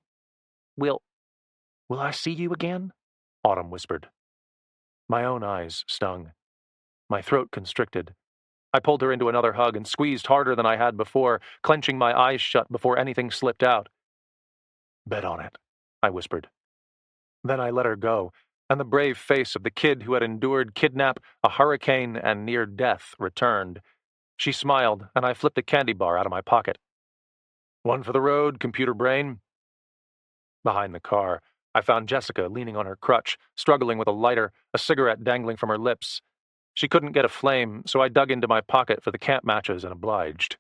Will I see you again? Autumn whispered. My own eyes stung. My throat constricted. I pulled her into another hug and squeezed harder than I had before, clenching my eyes shut before anything slipped out. Bet on it, I whispered. Then I let her go, and the brave face of the kid who had endured kidnap, a hurricane, and near death returned. She smiled, and I flipped a candy bar out of my pocket. One for the road, computer brain. Behind the car, I found Jessica leaning on her crutch, struggling with a lighter, a cigarette dangling from her lips. She couldn't get a flame, so I dug into my pocket for the camp matches and obliged.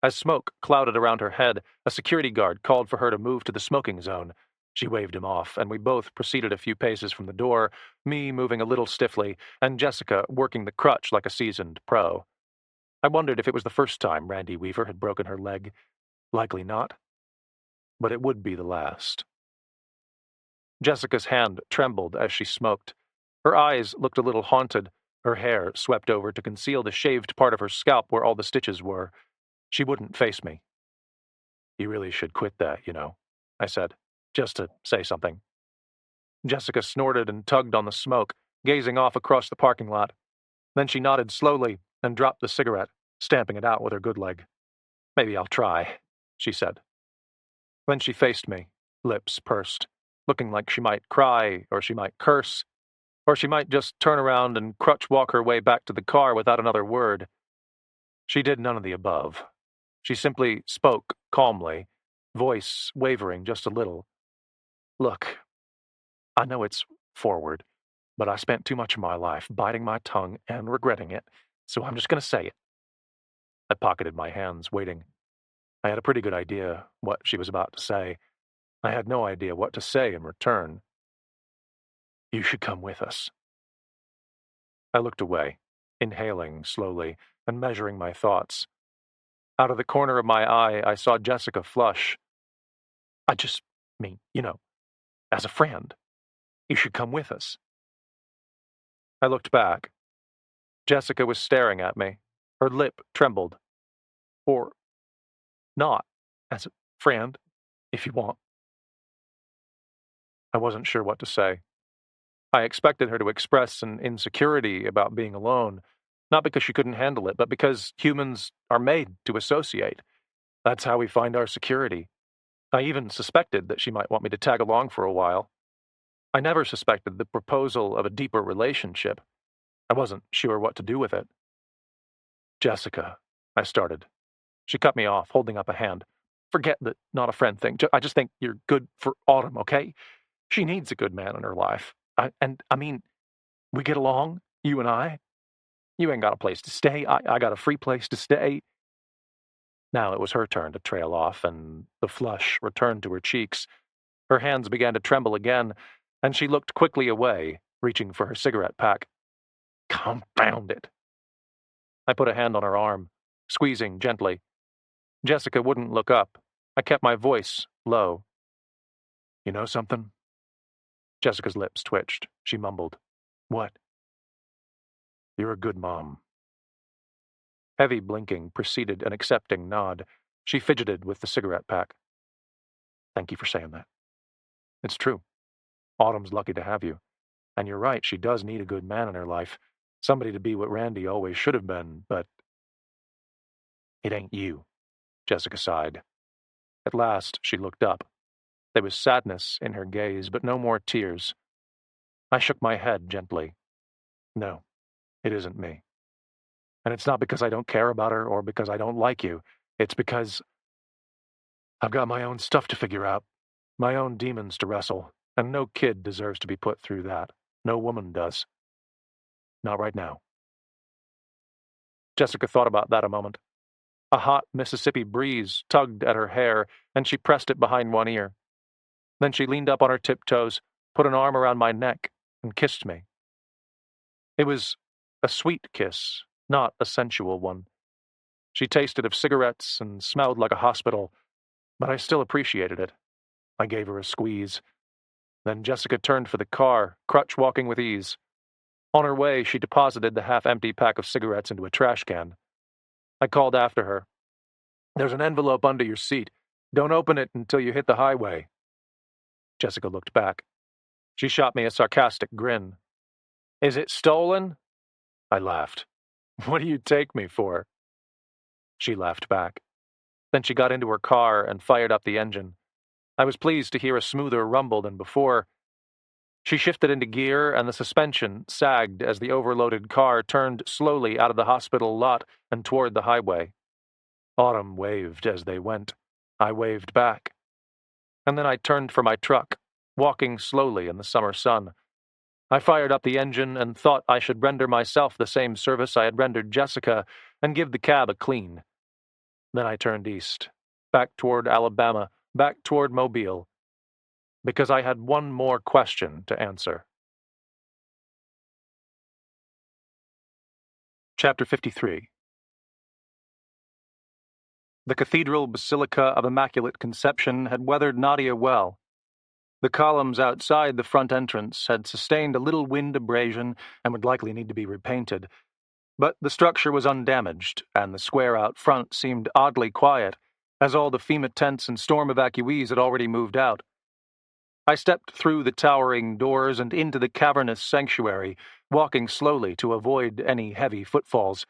As smoke clouded around her head, a security guard called for her to move to the smoking zone. She waved him off, and we both proceeded a few paces from the door, me moving a little stiffly, and Jessica working the crutch like a seasoned pro. I wondered if it was the first time Randy Weaver had broken her leg. Likely not. But it would be the last. Jessica's hand trembled as she smoked. Her eyes looked a little haunted, her hair swept over to conceal the shaved part of her scalp where all the stitches were. She wouldn't face me. You really should quit that, I said, just to say something. Jessica snorted and tugged on the smoke, gazing off across the parking lot. Then she nodded slowly and dropped the cigarette, stamping it out with her good leg. Maybe I'll try, she said. Then she faced me, lips pursed, looking like she might cry, or she might curse, or she might just turn around and crutch walk her way back to the car without another word. She did none of the above. She simply spoke calmly, voice wavering just a little. Look, I know it's forward, but I spent too much of my life biting my tongue and regretting it, so I'm just going to say it. I pocketed my hands, waiting. I had a pretty good idea what she was about to say. I had no idea what to say in return. You should come with us. I looked away, inhaling slowly and measuring my thoughts. Out of the corner of my eye, I saw Jessica flush. I just mean, as a friend, you should come with us. I looked back. Jessica was staring at me. Her lip trembled. Or not, as a friend, if you want. I wasn't sure what to say. I expected her to express an insecurity about being alone, not because she couldn't handle it, but because humans are made to associate. That's how we find our security. I even suspected that she might want me to tag along for a while. I never suspected the proposal of a deeper relationship. I wasn't sure what to do with it. Jessica, I started. She cut me off, holding up a hand. Forget the not a friend thing. I just think you're good for Autumn, okay? She needs a good man in her life. I mean, we get along, you and I. You ain't got a place to stay. I got a free place to stay. Now it was her turn to trail off, and the flush returned to her cheeks. Her hands began to tremble again, and she looked quickly away, reaching for her cigarette pack. Confound it. I put a hand on her arm, squeezing gently. Jessica wouldn't look up. I kept my voice low. You know something? Jessica's lips twitched. She mumbled. What? You're a good mom. Heavy blinking preceded an accepting nod. She fidgeted with the cigarette pack. Thank you for saying that. It's true. Autumn's lucky to have you. And you're right, she does need a good man in her life. Somebody to be what Randy always should have been, but it ain't you, Jessica sighed. At last, she looked up. There was sadness in her gaze, but no more tears. I shook my head gently. No, it isn't me. And it's not because I don't care about her or because I don't like you. It's because I've got my own stuff to figure out, my own demons to wrestle, and no kid deserves to be put through that. No woman does. Not right now. Jessica thought about that a moment. A hot Mississippi breeze tugged at her hair, and she pressed it behind one ear. Then she leaned up on her tiptoes, put an arm around my neck, and kissed me. It was a sweet kiss, not a sensual one. She tasted of cigarettes and smelled like a hospital, but I still appreciated it. I gave her a squeeze. Then Jessica turned for the car, crutch walking with ease. On her way, she deposited the half-empty pack of cigarettes into a trash can. I called after her. There's an envelope under your seat. Don't open it until you hit the highway." Jessica looked back. She shot me a sarcastic grin. "Is it stolen?" I laughed. "What do you take me for?" She laughed back. Then she got into her car and fired up the engine. I was pleased to hear a smoother rumble than before. She shifted into gear, and the suspension sagged as the overloaded car turned slowly out of the hospital lot and toward the highway. Autumn waved as they went. I waved back. And then I turned for my truck, walking slowly in the summer sun. I fired up the engine and thought I should render myself the same service I had rendered Jessica and give the cab a clean. Then I turned east, back toward Alabama, back toward Mobile, because I had one more question to answer. Chapter 53. The Cathedral Basilica of Immaculate Conception had weathered Nadia well. The columns outside the front entrance had sustained a little wind abrasion and would likely need to be repainted, but the structure was undamaged, and the square out front seemed oddly quiet, as all the FEMA tents and storm evacuees had already moved out. I stepped through the towering doors and into the cavernous sanctuary, walking slowly to avoid any heavy footfalls.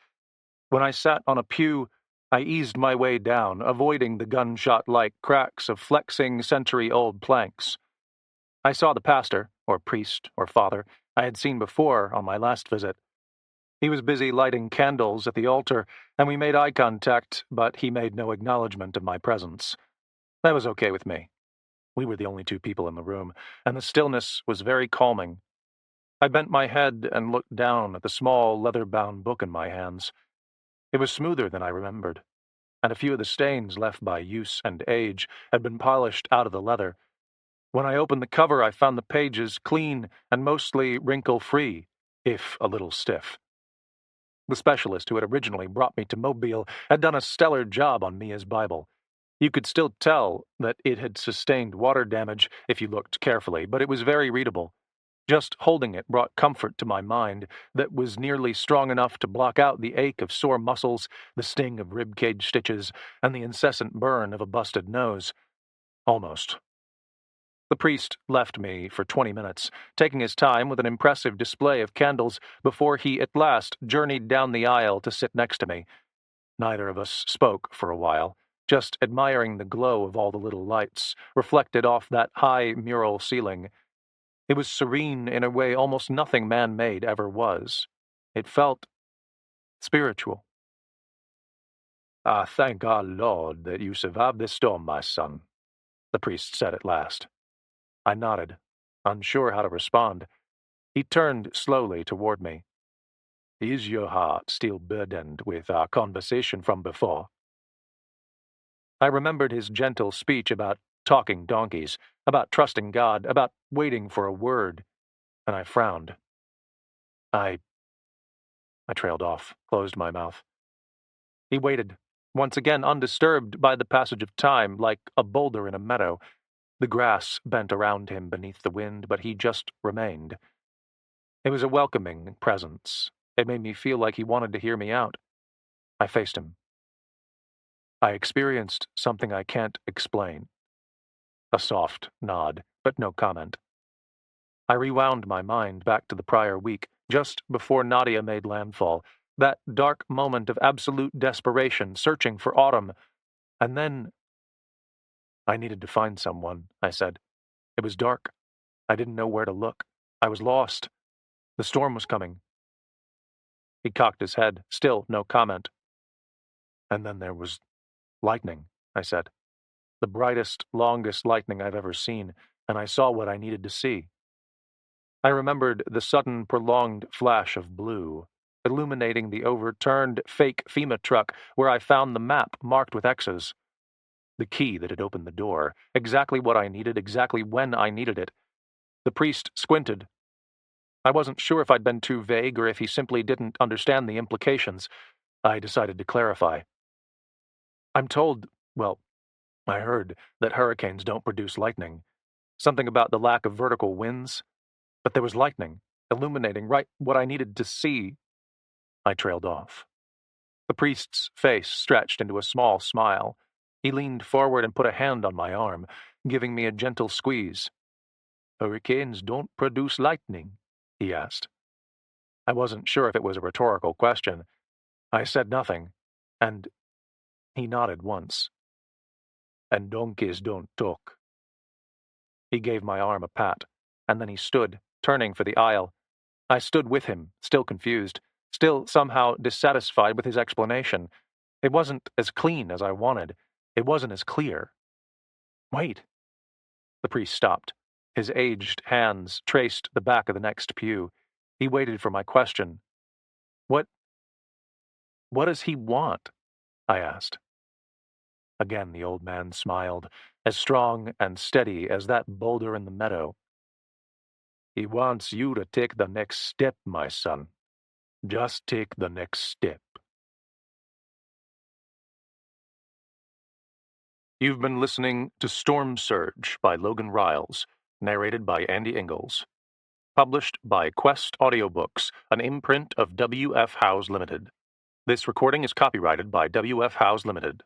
When I sat on a pew, I eased my way down, avoiding the gunshot-like cracks of flexing century-old planks. I saw the pastor, or priest, or father, I had seen before on my last visit. He was busy lighting candles at the altar, and we made eye contact, but he made no acknowledgement of my presence. That was okay with me. We were the only two people in the room, and the stillness was very calming. I bent my head and looked down at the small, leather-bound book in my hands. It was smoother than I remembered, and a few of the stains left by use and age had been polished out of the leather. When I opened the cover, I found the pages clean and mostly wrinkle-free, if a little stiff. The specialist who had originally brought me to Mobile had done a stellar job on Mia's Bible. You could still tell that it had sustained water damage if you looked carefully, but it was very readable. Just holding it brought comfort to my mind that was nearly strong enough to block out the ache of sore muscles, the sting of ribcage stitches, and the incessant burn of a busted nose. Almost. The priest left me for 20 minutes, taking his time with an impressive display of candles before he at last journeyed down the aisle to sit next to me. Neither of us spoke for a while, just admiring the glow of all the little lights, reflected off that high mural ceiling. It was serene in a way almost nothing man-made ever was. It felt spiritual. "I thank our Lord that you survived this storm, my son," the priest said at last. I nodded, unsure how to respond. He turned slowly toward me. "Is your heart still burdened with our conversation from before?" I remembered his gentle speech about talking donkeys, about trusting God, about waiting for a word, and I frowned. I trailed off, closed my mouth. He waited, once again undisturbed by the passage of time, like a boulder in a meadow. The grass bent around him beneath the wind, but he just remained. It was a welcoming presence. It made me feel like he wanted to hear me out. I faced him. "I experienced something I can't explain." A soft nod, but no comment. I rewound my mind back to the prior week, just before Nadia made landfall, that dark moment of absolute desperation, searching for Autumn, and then... "I needed to find someone," I said. "It was dark. I didn't know where to look. I was lost. The storm was coming." He cocked his head, still no comment. "And then there was lightning," I said. "The brightest, longest lightning I've ever seen, and I saw what I needed to see." I remembered the sudden, prolonged flash of blue, illuminating the overturned fake FEMA truck where I found the map marked with X's. The key that had opened the door, exactly what I needed, exactly when I needed it. The priest squinted. I wasn't sure if I'd been too vague or if he simply didn't understand the implications. I decided to clarify. "I'm told, well, I heard that hurricanes don't produce lightning. Something about the lack of vertical winds. But there was lightning, illuminating right what I needed to see." I trailed off. The priest's face stretched into a small smile. He leaned forward and put a hand on my arm, giving me a gentle squeeze. "Hurricanes don't produce lightning?" he asked. I wasn't sure if it was a rhetorical question. I said nothing, and he nodded once. "And donkeys don't talk." He gave my arm a pat, and then he stood, turning for the aisle. I stood with him, still confused, still somehow dissatisfied with his explanation. It wasn't as clean as I wanted. It wasn't as clear. Wait. The priest stopped. His aged hands traced the back of the next pew. He waited for my question. What does he want?" I asked. Again the old man smiled, as strong and steady as that boulder in the meadow. "He wants you to take the next step, my son. Just take the next step." You've been listening to Storm Surge by Logan Ryles, narrated by Andy Ingalls. Published by Quest Audiobooks, an imprint of W.F. Howes Limited. This recording is copyrighted by W.F. Howes Limited.